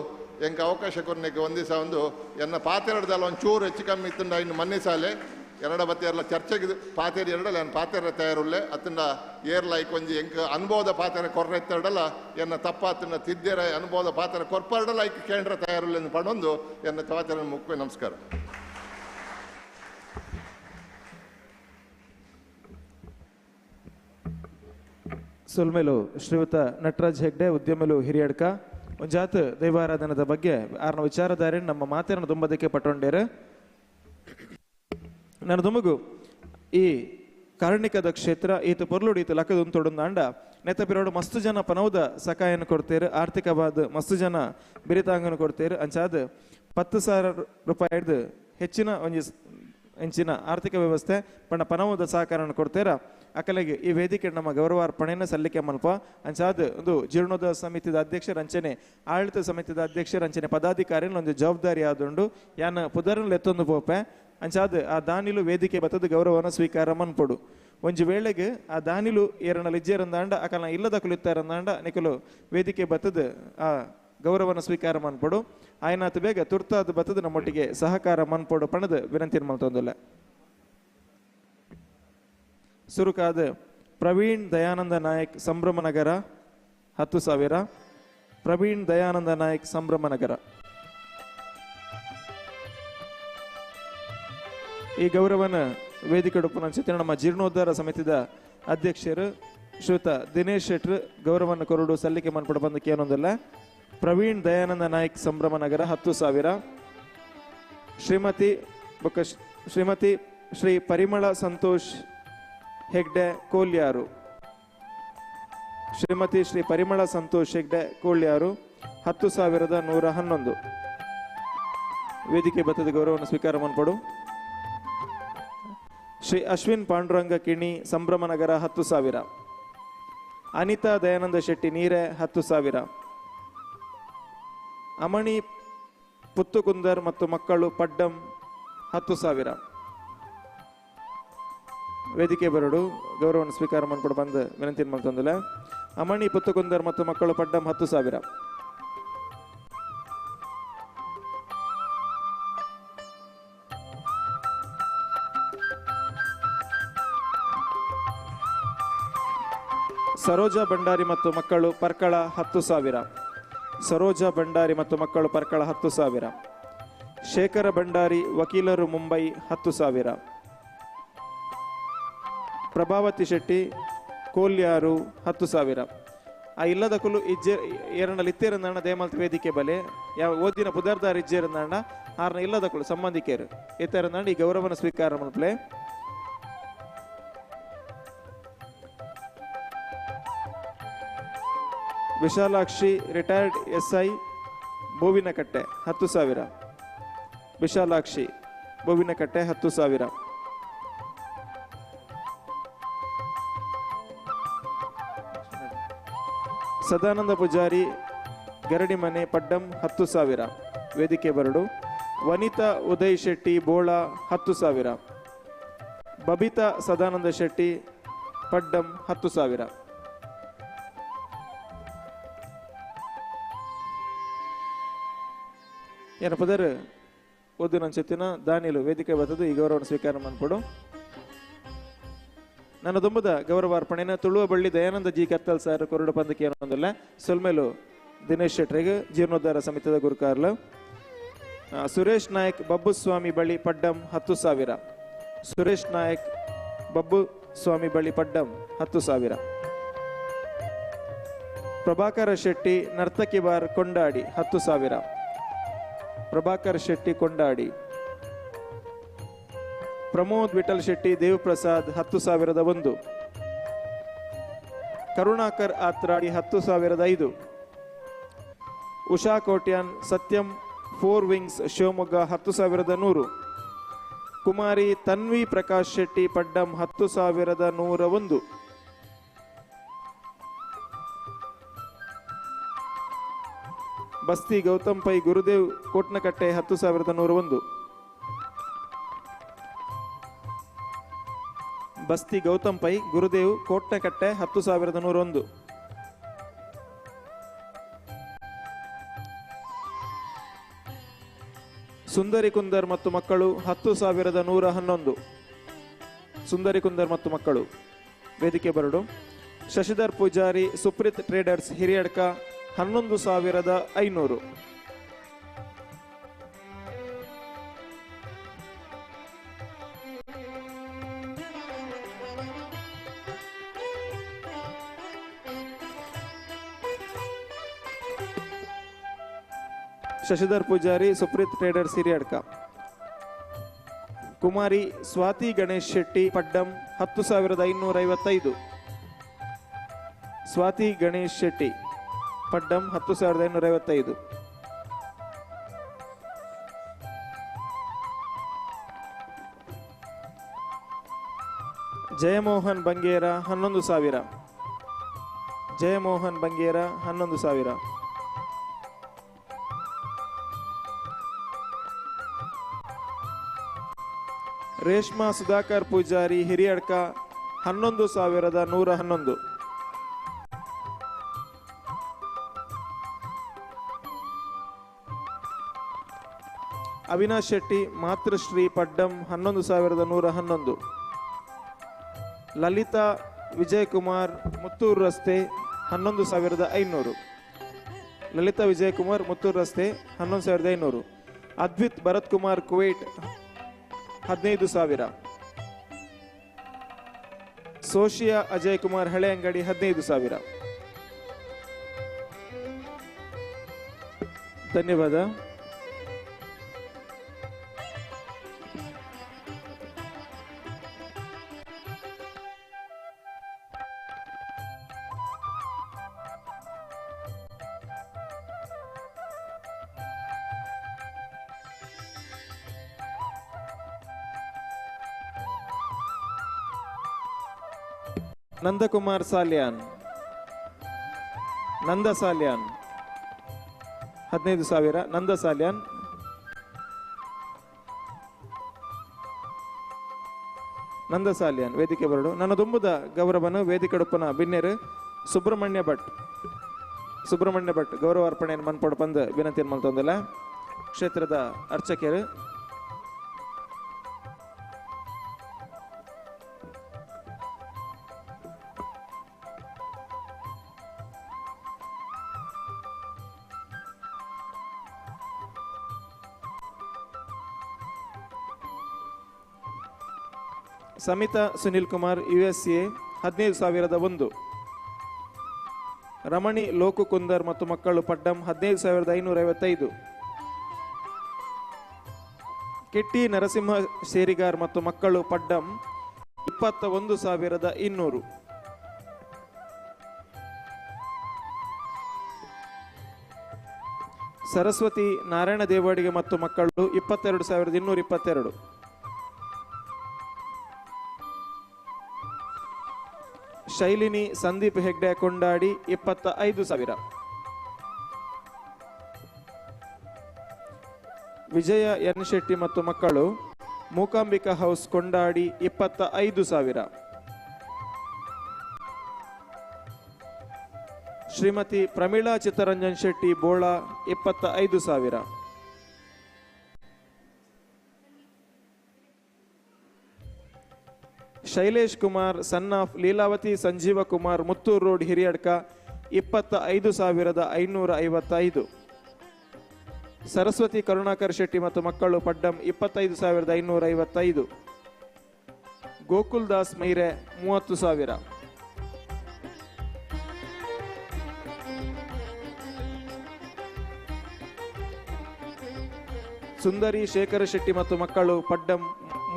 ಎಂಗೆ ಅವಕಾಶ ಕೊರ್ನೆಗೆ ಒಂದಿವಸ ಒಂದು ಎನ್ನ ಪಾತೆರಡ್ದಲ್ಲ ಒಂದು ಚೂರು ಹೆಚ್ಚು ಕಮ್ಮಿ ಇತ್ತುಂಡ ಇನ್ನು ಮನ್ನೆ ಸಾಲೆ ಎರಡ ಬತ್ತೆರ್ಲ ಚರ್ಚೆಗೆ ಪಾತೆರ್ ಎರಡಲ್ಲ ನಾನು ಪಾತೆರ ತಯಾರುಳ್ಳೆ ಅತ್ತಂಡ ಏರ್ಲೈಕ್ ಒಂಜಿ ಎಂಕ್ ಅನುಭವದ ಪಾತೆರ ಕೊರ್ರೆತ್ತಡಲ್ಲ ಎನ್ನ ತಪ್ಪಾತನ್ನ ತಿದ್ದೇರ ಅನುಭವದ ಪಾತೆರ ಕೊರ್ಪಾರ್ಡಲ್ಲ ಐಕ್ ಕೇಂದ್ರ ತಯಾರುಳ್ಳೆ ಪಡೊಂದು ಎನ್ನ ತವಾತೆರ ಮುಖ್ಯ ನಮಸ್ಕಾರ. ಸುಲ್ಮೇಲು ಶ್ರೀಯುತ ನಟರಾಜ್ ಹೆಗ್ಡೆ ಉದ್ಯಮಲು ಹಿರಿಯಡ್ಕ ಒಂಜಾತ್ ದೈವಾರಾಧನದ ಬಗ್ಗೆ ಆರ್ನ ವಿಚಾರಧಾರೆ ನಮ್ಮ ಮಾತೇನ ದುಂಬದಕ್ಕೆ ಪಟ್ಟೊಂಡೇರು. ನಾನು ದುಮಗು ಈ ಕಾರಣಿಕದ ಕ್ಷೇತ್ರ ಈತ ಪೊರ್ಲುಡು ಈತ ಲಕ್ಕದ ತೊಡೊಂದು ಅಂಡ ನೆತ್ತಪಿರೋಡು ಮಸ್ತು ಜನ ಪನೌದ ಸಕಾಯನ ಕೊಡ್ತೇರು, ಆರ್ಥಿಕವಾದ ಮಸ್ತು ಜನ ಬಿರಿತಾಂಗನ ಕೊಡ್ತೇರು. ಅಂಚಾದ 10,000 ರೂಪಾಯಿದು ಹೆಚ್ಚಿನ ಒಂಜಿ ಹೆಂಚಿನ ಆರ್ಥಿಕ ವ್ಯವಸ್ಥೆ ಪಂಡ ಪನವದ ಸಹಕಾರನ ಕೊಡ್ತೇರ. ಅಕಲೆಗೆ ಈ ವೇದಿಕೆ ನಮ್ಮ ಗೌರವಾರ್ಪಣೆಯನ್ನು ಸಲ್ಲಿಕೆ ಮಲ್ಪ ಅಂಚಾದ ಒಂದು ಜೀರ್ಣೋದ್ಧಾರ ಸಮಿತಿದ ಅಧ್ಯಕ್ಷರ ಅಂಚನೆ ಆಡಳಿತ ಸಮಿತಿದ ಅಧ್ಯಕ್ಷರ ಅಂಚನೆ ಪದಾಧಿಕಾರಿ ಒಂದು ಜವಾಬ್ದಾರಿ ಆದುಂಡು ಯಾನ ಪುದರನ್ ಎತ್ತೊಂದು ಪೋಪೆ ಅಂಚಾದ ಆ ದಾನಿಲು ವೇದಿಕೆ ಬತ್ತದ ಗೌರವನ ಸ್ವೀಕಾರ ಮನ್ಪೊಡು. ಒಂಜಿ ವೇಳೆಗೆ ಆ ದಾನಿಲು ಏರನಲ್ಲಿ ಇಜ್ಜೇರಂದಾಂಡ ಅಕಲ ಇಲ್ಲದ ಕುಲಿತಾರಂದಾಂಡ ನಿಕಲು ವೇದಿಕೆ ಬತ್ತದ ಆ ಗೌರವನ ಸ್ವೀಕಾರ ಮನ್ಪೊಡು. ಆಯ್ನಾತ್ ಬೇಗ ತುರ್ತಾದ ಬತ್ತದ ನಮ್ಮೊಟ್ಟಿಗೆ ಸಹಕಾರ ಮನ್ಪೊಡು ಪಣದ ವಿನಂತಿ ಮಲ್ತೊಂದುಲ್ಲ. ಸುರುಕಾದ ಪ್ರವೀಣ್ ದಯಾನಂದ ನಾಯಕ್ ಸಂಭ್ರಮನಗರ 10,000. ಪ್ರವೀಣ್ ದಯಾನಂದ ನಾಯಕ್ ಸಂಭ್ರಮನಗರ. ಈ ಗೌರವನ ವೇದಿಕೆ ಉಡುಪುನ ನಮ್ಮ ಜೀರ್ಣೋದ್ಧಾರ ಸಮಿತಿದ ಅಧ್ಯಕ್ಷರು ಶ್ರೀಯುತ ದಿನೇಶ್ ಶೆಟ್ರ್ ಗೌರವನ ಕೊರಡು ಸಲ್ಲಿಕೆ ಮನ್ಪಡ ಬಂದಕ್ಕೆ ಏನೊಂದಿಲ್ಲ. ಪ್ರವೀಣ್ ದಯಾನಂದ ನಾಯಕ್ ಸಂಭ್ರಮನಗರ 10,000. ಶ್ರೀಮತಿ ಶ್ರೀ ಪರಿಮಳ ಸಂತೋಷ್ ಹೆಗ್ಡೆ ಕೋಲ್ಯಾರು. ಶ್ರೀಮತಿ ಶ್ರೀ ಪರಿಮಳ ಸಂತೋಷ್ ಹೆಗ್ಡೆ ಕೋಲ್ಯಾರು 10,111. ವೇದಿಕೆ ಬತ್ತದ ಗೌರವವನ್ನು ಸ್ವೀಕಾರ ಮನ್ಪಡು. ಶ್ರೀ ಅಶ್ವಿನ್ ಪಾಂಡುರಂಗ ಕಿಣಿ ಸಂಭ್ರಮನಗರ 10,000. ಅನಿತಾ ದಯಾನಂದ ಶೆಟ್ಟಿ ನೀರೆ 10,000. ಅಮಣಿ ಪುತ್ತುಕುಂದರ್ ಮತ್ತು ಮಕ್ಕಳು ಪಡ್ಡಂ 10,000. ವೇದಿಕೆ ಬರಡು ಗೌರವವನ್ನು ಸ್ವೀಕಾರ ಮಾಡ್ಕೊಂಡು ಬಂದು ವಿನಂತಿ ಮಾಡ್ತಂದಿಲ್ಲ. ಅಮಣಿ ಪುತ್ತುಕುಂದರ್ ಮತ್ತು ಮಕ್ಕಳು ಪಡ್ಡಂ 10,000. ಸರೋಜಾ ಭಂಡಾರಿ ಮತ್ತು ಮಕ್ಕಳು ಪರ್ಕಳ 10,000. ಸರೋಜಾ ಭಂಡಾರಿ ಮತ್ತು ಮಕ್ಕಳು ಪರ್ಕಳ 10,000. ಶೇಖರ ಭಂಡಾರಿ ವಕೀಲರು ಮುಂಬೈ 10,000. ಪ್ರಭಾವತಿ ಶೆಟ್ಟಿ ಕೋಲ್ಯಾರು 10,000. ಆ ಇಲ್ಲದ ಕುಲು ಇಜ್ಜೆ ಏರನಲ್ಲಿ ಇತ್ತೇರಂದಾಣ ದೇಮಲ್ತ ವೇದಿಕೆ ಬಲೆ ಯಾವ ಓದಿನ ಪುದರ್ದಾರ ಇಜ್ಜೇರಂದಾಣ ಆರ್ನ ಇಲ್ಲದ ಕುಲು ಸಂಬಂಧಿಕರು ಇತ್ತೇರಂದಾಣ ಈ ಗೌರವನ ಸ್ವೀಕಾರ ಮಲ್ಪಲೆ. Vishalakshi retired SI Bovinakatte 10,000. ವಿಶಾಲಾಕ್ಷಿ ಬೋವಿನಕಟ್ಟೆ 10,000. ಸದಾನಂದ ಪೂಜಾರಿ ಗರಡಿಮನೆ ಪಡ್ಡಂ 10,000. ವೇದಿಕೆ ಬರಡು. ವನಿತಾ ಉದಯ್ ಶೆಟ್ಟಿ ಬೋಳ 10,000. ಬಬಿತಾ ಸದಾನಂದ ಶೆಟ್ಟಿ ಪಡ್ಡಂ 10,000. ಏನ ಪದರ್ ಓದು ನನ್ನ ಚೆತ್ತಿನ ದಾನಿಲು ವೇದಿಕೆ ಬರ್ತದೆ ಈ ಗೌರವವನ್ನು ಸ್ವೀಕಾರ ಮಾಡ್ಕೊಡು. ನನ್ನ ದುಂಬದ ಗೌರವಾರ್ಪಣೆನ ತುಳುವ ಬಳ್ಳಿ ದಯಾನಂದ ಜಿ ಕತ್ತಲ್ ಸರ್ ಕೊರಡು ಪಂದಕ್ಕೆ ಏನೊಂದಿಲ್ಲ. ಸೊಲ್ಮೇಲು ದಿನೇಶ್ ಶೆಟ್ರಿಗೆ ಜೀರ್ಣೋದ್ಧಾರ ಸಮಿತಿದ ಗುರುಕಾರ್ಲು. ಸುರೇಶ್ ನಾಯಕ್ ಬಬ್ಬು ಸ್ವಾಮಿ ಬಳಿ ಪಡ್ಡಂ 10,000. ಸುರೇಶ್ ನಾಯಕ್ ಬಬ್ಬು ಸ್ವಾಮಿ ಬಳಿ ಪಡ್ಡಂ 10,000. ಪ್ರಭಾಕರ ಶೆಟ್ಟಿ ನರ್ತಕಿ ಬಾರ್ ಕೊಂಡಾಡಿ 10,000. ಪ್ರಭಾಕರ್ ಶೆಟ್ಟಿ ಕೊಂಡಾಡಿ. ಪ್ರಮೋದ್ ವಿಠಲ್ ಶೆಟ್ಟಿ ದೇವಪ್ರಸಾದ್ 10,001. ಕರುಣಾಕರ್ ಆತ್ರಾಡಿ 10,005. ಉಷಾ ಕೋಟ್ಯಾನ್ ಸತ್ಯಂ 4 ವಿಂಗ್ಸ್ ಶಿವಮೊಗ್ಗ 10,100. ಕುಮಾರಿ ತನ್ವಿ ಪ್ರಕಾಶ್ ಶೆಟ್ಟಿ ಪಡ್ಡಂ 10,101. ಬಸ್ತಿ ಗೌತಮ್ ಪೈ ಗುರುದೇವ್ ಕೋಟ್ನಕಟ್ಟೆ 10,101. ಬಸ್ತಿ ಗೌತಮ್ ಪೈ ಗುರುದೇವ್ ಕೋಟ್ನಕಟ್ಟೆ 10,101. ಸುಂದರಿ ಕುಂದರ್ ಮತ್ತು ಮಕ್ಕಳು 10,111. ಸುಂದರಿ ಕುಂದರ್ ಮತ್ತು ಮಕ್ಕಳು ವೇದಿಕೆ ಬರಡು. ಶಶಿಧರ್ ಪೂಜಾರಿ ಸುಪ್ರೀತ್ ಟ್ರೇಡರ್ಸ್ ಹಿರಿಯಡ್ಕ 11,500. ಶಶಿಧರ್ ಪೂಜಾರಿ ಸುಪ್ರೀತ್ ಟ್ರೇಡರ್ಸ್ ಹಿರಿಯಡ್ಕ. ಕುಮಾರಿ ಸ್ವಾತಿ ಗಣೇಶ್ ಶೆಟ್ಟಿ ಪಡ್ಡಂ 10,555. ಸ್ವಾತಿ ಗಣೇಶ್ ಶೆಟ್ಟಿ ಪಡ್ಡಂ 10,555. ಜಯಮೋಹನ್ ಬಂಗೇರ 11,000. ಜಯಮೋಹನ್ ಬಂಗೇರ 11,000. ರೇಷ್ಮಾ ಸುಧಾಕರ್ ಪೂಜಾರಿ ಹಿರಿಯಡ್ಕ 11,111. ಅವಿನಾಶ್ ಶೆಟ್ಟಿ ಮಾತೃಶ್ರೀ ಪಡ್ಡಂ 11,111. ಲಲಿತಾ ವಿಜಯಕುಮಾರ್ ಮುತ್ತೂರು ರಸ್ತೆ 11,500. ಲಲಿತಾ ವಿಜಯಕುಮಾರ್ ಮುತ್ತೂರು ರಸ್ತೆ 11,500. ಅದ್ವಿತ್ ಭರತ್ ಕುಮಾರ್ ಕುವೈಟ್ 15,000. ಸೋಶಿಯಾ ಅಜಯ್ ಕುಮಾರ್ ಹಳೆ ಅಂಗಡಿ 15,000. ಧನ್ಯವಾದ. ನಂದಕುಮಾರ್ ಸಾಲ್ಯಾನ್ ನಂದ ಸಾಲ್ಯಾನ್ 15,000. ನಂದ ಸಾಲ್ಯಾನ್. ನಂದ ಸಾಲ್ಯಾನ್ ವೇದಿಕೆ ಬರಡು. ನನ್ನ ದುಂಬುದ ಗೌರವನು ವೇದಿಕೆಡುಪ್ಪನ ಬಿನ್ನೇರು ಸುಬ್ರಹ್ಮಣ್ಯ ಭಟ್ ಗೌರವ ಅರ್ಪಣೆಯನ್ನು ಮನ್ಪಡು ಬಂದು ವಿನಂತಿಯನ್ನು ಮಲ್ತೊಂದಲ್ಲ. ಕ್ಷೇತ್ರದ ಅರ್ಚಕರು ಸಮಿತಾ ಸುನಿಲ್ ಕುಮಾರ್ USA 15,001. ರಮಣಿ ಲೋಕು ಕುಂದರ್ ಮತ್ತು ಮಕ್ಕಳು ಪಡ್ಡಂ 15,555. ಕಿಟ್ಟಿ ನರಸಿಂಹ ಸೇರಿಗಾರ್ ಮತ್ತು ಮಕ್ಕಳು ಪಡ್ಡಂ 21,200. ಸರಸ್ವತಿ ನಾರಾಯಣ ದೇವಾಡಿಗೆ ಮತ್ತು ಮಕ್ಕಳು 22,222. ಶೈಲಿನಿ ಸಂದೀಪ್ ಹೆಗ್ಡೆ ಕೊಂಡಾಡಿ 25,000. ವಿಜಯ ಎನ್ ಶೆಟ್ಟಿ ಮತ್ತು ಮಕ್ಕಳು Mookambika house Kondadi 25,000. Shrimati Pramila Chittaranjan Shetty Bola 25,000. Shailesh Kumar son of Leelavathi Sanjeeva Kumar Muthur road Hiriyadka 25,555. Saraswati Karunakar Shetty ಮತ್ತು ಮಕ್ಕಳು ಪಡ್ಡಂ 25,555. ಗೋಕುಲ್ ದಾಸ್ ಮೈರೆ 30,000. ಸುಂದರಿ ಶೇಖರ ಶೆಟ್ಟಿ ಮತ್ತು ಮಕ್ಕಳು ಪಡ್ಡಂ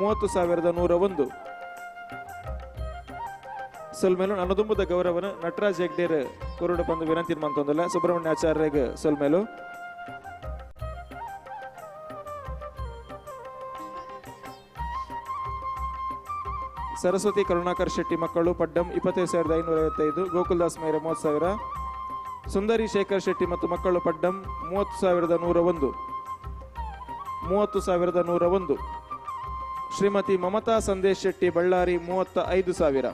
30,101. ಸೊಲ್ಮೇಲು ನನ್ನದುಂಬುದ ಗೌರವನ ನಟರಾಜ್ ಹೆಗ್ಡೇರ್ ಕುರುಡು ಬಂದು ವಿನಂತಿ ಮಂತೊಂದಲ್ಲ. ಸುಬ್ರಹ್ಮಣ್ಯ ಆಚಾರ್ಯಗೆ ಸೊಲ್ಮೇಲು. ಸರಸ್ವತಿ ಕರುಣಾಕರ್ ಶೆಟ್ಟಿ ಮಕ್ಕಳು ಪಡ್ಡಂ 25,555. ಗೋಕುಲ್ದಾಸ್ ಮೈರೆ 30,000. ಸುಂದರಿ ಶೇಖರ್ ಶೆಟ್ಟಿ ಮತ್ತು ಮಕ್ಕಳು ಪಡ್ಡಂ 30,101. 30,101. ಶ್ರೀಮತಿ ಮಮತಾ ಸಂದೇಶ್ ಶೆಟ್ಟಿ ಬಳ್ಳಾರಿ 35,000.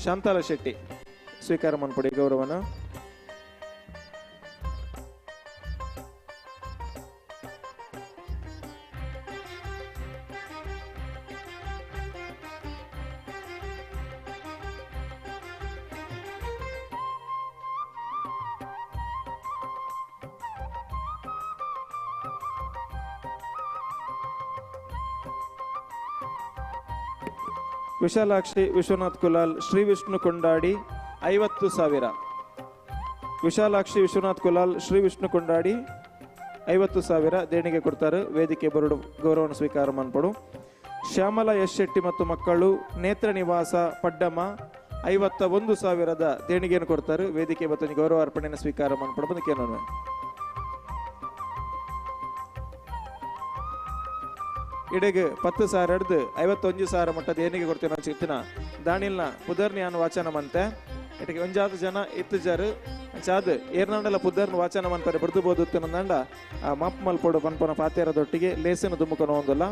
ಶಾಂತಾಲ ಶೆಟ್ಟಿ ಸ್ವೀಕಾರ ಮಾಡ್ಕೊಡಿ ಗೌರವನ. ವಿಶಾಲಾಕ್ಷಿ ವಿಶ್ವನಾಥ್ ಕುಲಾಲ್ ಶ್ರೀ ವಿಷ್ಣು ಕೊಂಡಾಡಿ 50,000. ವಿಶಾಲಾಕ್ಷಿ ವಿಶ್ವನಾಥ್ ಕುಲಾಲ್ ಶ್ರೀ ವಿಷ್ಣು ಕೊಂಡಾಡಿ 50,000 ದೇಣಿಗೆ ಕೊಡ್ತಾರೆ. ವೇದಿಕೆ ಬರಡು ಗೌರವವನ್ನು ಸ್ವೀಕಾರ ಮಾಡ್ಕೊಡು. ಶ್ಯಾಮಲ ಎಸ್ ಶೆಟ್ಟಿ ಮತ್ತು ಮಕ್ಕಳು ನೇತ್ರ ನಿವಾಸ ಪಡ್ಡಮ್ಮ 51,000 ದೇಣಿಗೆಯನ್ನು ಕೊಡ್ತಾರೆ. ವೇದಿಕೆ ಮತ್ತು ಗೌರವ ಅರ್ಪಣೆಯನ್ನು ಸ್ವೀಕಾರ ಮಾಡ್ಕೊಡು. ಬಂದಕ್ಕೇನು ಇಡೆಗೆ 10,000 ಹಿಡ್ದು 51,000 ಮಟ್ಟ ದೇಣಿಗೆ ಕೊಡ್ತೇನೆ ನಾನು ಸಿಗ್ತೀನ ದಾಣಿಲ್ನ ಪುದರ್ನಿ ಅನ್ನು ವಾಚನ ಮಂತೆ ಇಟಕ್ಕೆ ಒಂಜಾತ ಜನ ಇತ್ತಜಾರು ಚಾದ್ ಏರ್ನಾಂಡಲ ಪುದರ್ನ ವಾಚನ ಮಂತಾರೆ ಬಡ್ದುಬೋದು ನಂದಂಡ ಆ ಮಪ್ ಮಲ್ಪೊಡು ಪನ್ಪನ ಪಾತ್ಯಾರದೊಟ್ಟಿಗೆ ಲೇಸನ್ನು ದುಮ್ಮುಕೊಂಡು ಒಂದಲ್ಲ.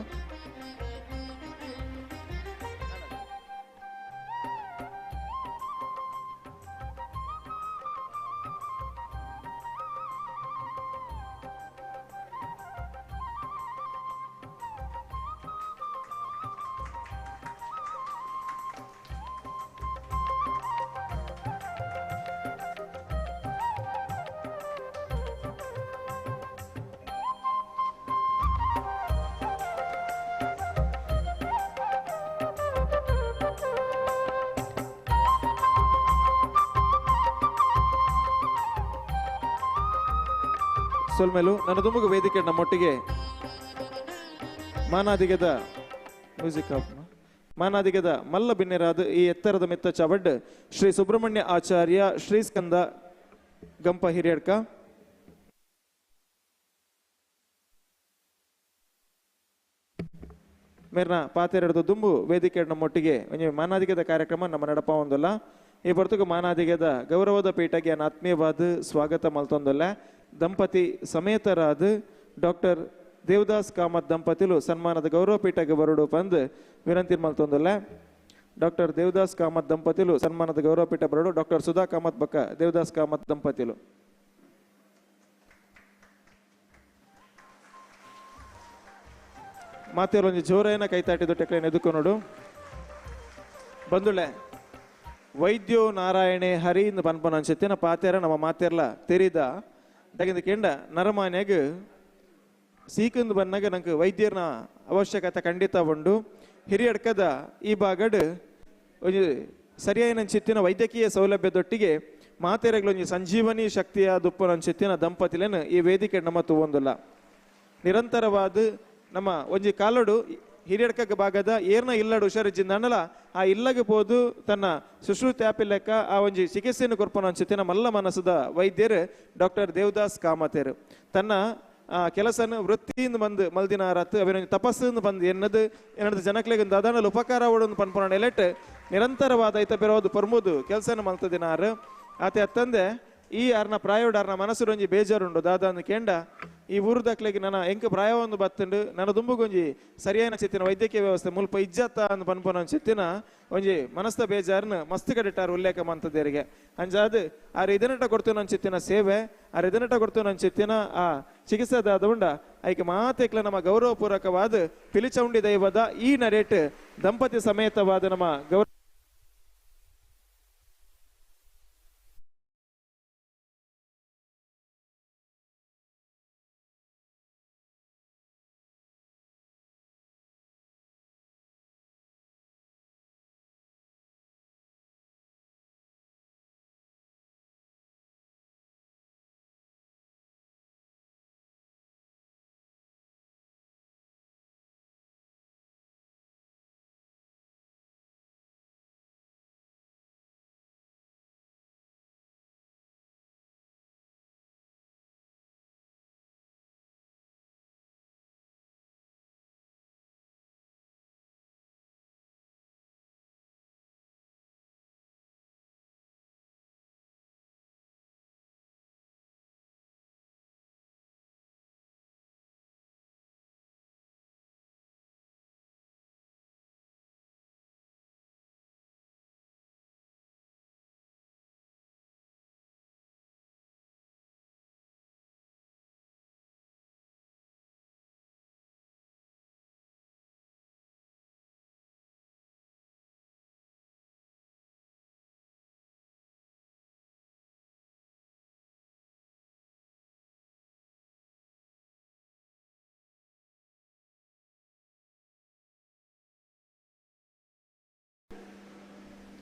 ಸೊಲ್ಮೇಲು ನನ್ನ ದುಂಬುಗ ವೇದಿಕೆ ನಮ್ಮೊಟ್ಟಿಗೆ ಮಾನಾದಿಗದ ಮ್ಯೂಸಿಕ್ ಮಾನಾದಿಗದ ಮಲ್ಲ ಬಿನ್ನೆರಾದ ಈ ಎತ್ತರದ ಮೆತ್ತ ಚವಡ್ ಶ್ರೀ ಸುಬ್ರಹ್ಮಣ್ಯ ಆಚಾರ್ಯ ಶ್ರೀ ಸ್ಕಂದ ಗಂಪ ಹಿರಿಯಡ್ಕ ಮೇರ್ನ ಪಾತೆರಡು ದುಂಬು ವೇದಿಕೆ ನಮ್ಮೊಟ್ಟಿಗೆ ಮಾನಾದಿಗದ ಕಾರ್ಯಕ್ರಮ ನಮ್ಮ ನಡಪ ಒಂದಲ್ಲ. ಈ ಬರ್ತುಗ ಮಾನಾದಿಗದ ಗೌರವದ ಪೀಠಗೆ ಆತ್ಮೀಯವಾದ ಸ್ವಾಗತ ಮಲ್ತೊಂದಲ್ಲ. ದಂಪತಿ ಸಮೇತರಾದ ಡಾಕ್ಟರ್ ದೇವದಾಸ್ ಕಾಮತ್ ದಂಪತಿಲು ಸನ್ಮಾನದ ಗೌರವ ಪೀಠಗೆ ಬರಡು ಬಂದು ವಿನಂತಿ ಮಲ್ತೊಂದಲ್ಲ. ಡಾಕ್ಟರ್ ದೇವದಾಸ್ ಕಾಮತ್ ದಂಪತಿಲು ಸನ್ಮಾನದ ಗೌರವ ಪೀಠ ಬರಡು ಡಾಕ್ಟರ್ ಸುಧಾ ಕಾಮತ್ ಬಕ್ಕ ದೇವದಾಸ್ ಕಾಮತ್ ದಂಪತಿಲು ಮಾತೇರು ಒಂದು ಜೋರೇನ ಕೈತಾಟಿದ್ದು ಟೆಕ್ಲೇನ್ ಎದುಕೊಂಡು ಬಂದುಳೆ ವೈದ್ಯೋ ನಾರಾಯಣೆ ಹರಿಯಿಂದ ಪನ್ಪನ ಅನ್ಸತ್ತೇನ ಪಾತೇರ ನಮ್ಮ ಮಾತೇರ್ಲ ತೆರಿದ ತಗಿಂದ ಕೆಂಡ ನರಮಾನ್ಯಾಗ ಸೀಕಂದು ಬಂದಾಗ ನಂಗೆ ವೈದ್ಯರನ ಅವಶ್ಯಕತೆ ಖಂಡಿತ ಉಂಡು. ಹಿರಿಯಡ್ಕದ ಈ ಬಾಗಡ್ ಒಂದು ಸರಿಯಾಗಿ ಚಿತ್ತಿನ ವೈದ್ಯಕೀಯ ಸೌಲಭ್ಯದೊಟ್ಟಿಗೆ ಮಾತೇರಗಳೊಂದು ಸಂಜೀವನಿ ಶಕ್ತಿಯ ದುಪ್ಪನ ಚಿತ್ತಿನ ದಂಪತಿಲೇನು ಈ ವೇದಿಕೆ ನಮ್ಮ ತಗೊಂದಿಲ್ಲ. ನಿರಂತರವಾದ ನಮ್ಮ ಒಂಜಿ ಕಾಲಡು ಹಿರಿಯಡ್ಕ ಭಾಗದ ಏರ್ನ ಇಲ್ಲಡು ಹುಷಾರಿಜ್ಜಿಂದಲ್ಲ ಆ ಇಲ್ಲಗೆ ಹೋದು ತನ್ನ ಸುಶ್ರುತಿ ಆಪಿಲ್ಲಕ್ಕ ಆ ಒಂಜಿ ಚಿಕಿತ್ಸೆಯನ್ನು ಕೊರ್ಪನ ಅನ್ಸುತ್ತೆ ಮಲ್ಲ ಮನಸ್ಸದ ವೈದ್ಯರು ಡಾಕ್ಟರ್ ದೇವದಾಸ್ ಕಾಮತೇರು ತನ್ನ ಕೆಲಸನ ವೃತ್ತಿಯಿಂದ ಬಂದು ಮಲ್ದಿನಾರತ್ತು ಅವನ ತಪಸ್ಸಿಂದ ಬಂದು ಎನ್ನದು ಜನಕ್ಲೆಗೆ ದಾದಾನಲ್ಲಿ ಉಪಕಾರ ಓಡೊಂದು ಪನ್ಪನ ಎಲೆಟ್ ನಿರಂತರವಾದ ಐತ ಬೆರೋದು ಪರ್ಮುದು ಕೆಲಸನ ಮಲ್ತದಿನಾರು ಆತ ಅತ್ತಂದೆ ಈ ಅರ್ನ ಪ್ರಾಯೋಡಾರ್ನ ಮನಸ್ಸು ಒಂಜಿ ಬೇಜಾರುಂಡು ದಾದಾಂದು ಕೆಂಡ ಈ ಊರುದಕ್ಲೆಗೆ ನನ್ನ ಎಂಕ ಪ್ರಾಯವೊಂದು ಬತ್ತುಂಡು ನನ್ನ ದುಂಬುಗೊಂಜಿ ಸರಿಯಾದ ಚಿತ್ತಿನ ವೈದ್ಯಕೀಯ ವ್ಯವಸ್ಥೆ ಮುಲ್ಪ ಇಜ್ಜತ್ತ ಅಂದ್ ಪನ್ಪನ ಚಿತ್ತಿನ ಒಂಜಿ ಮನಸ್ತ ಬೇಜಾರ್ನ ಮಸ್ತ್ ಕಡಿಟ್ಟಾರ ಉಲ್ಲೇಖ ಮಂತದೇರಿಗೆ ಅಂಜಾದ್ ಆ ಇದನಟ ಕೊಡ್ತೇವೆ ನನ್ನ ಚಿತ್ತಿನ ಸೇವೆ ಆ ಇದನಟ ಕೊಡ್ತೇವೆ ನನ್ನ ಚಿತ್ತಿನ ಆ ಚಿಕಿತ್ಸಾದಾದ ಉಂಡ ಐಕೆ ಮಾತೇಕ್ಲ ನಮ್ಮ ಗೌರವಪೂರ್ವಕವಾದ ಪಿಲಿಚೌಂಡಿ ದೈವದ ಈ ನರೇಟ್ ದಂಪತಿ ಸಮೇತವಾದ ನಮ್ಮ ಗೌರವ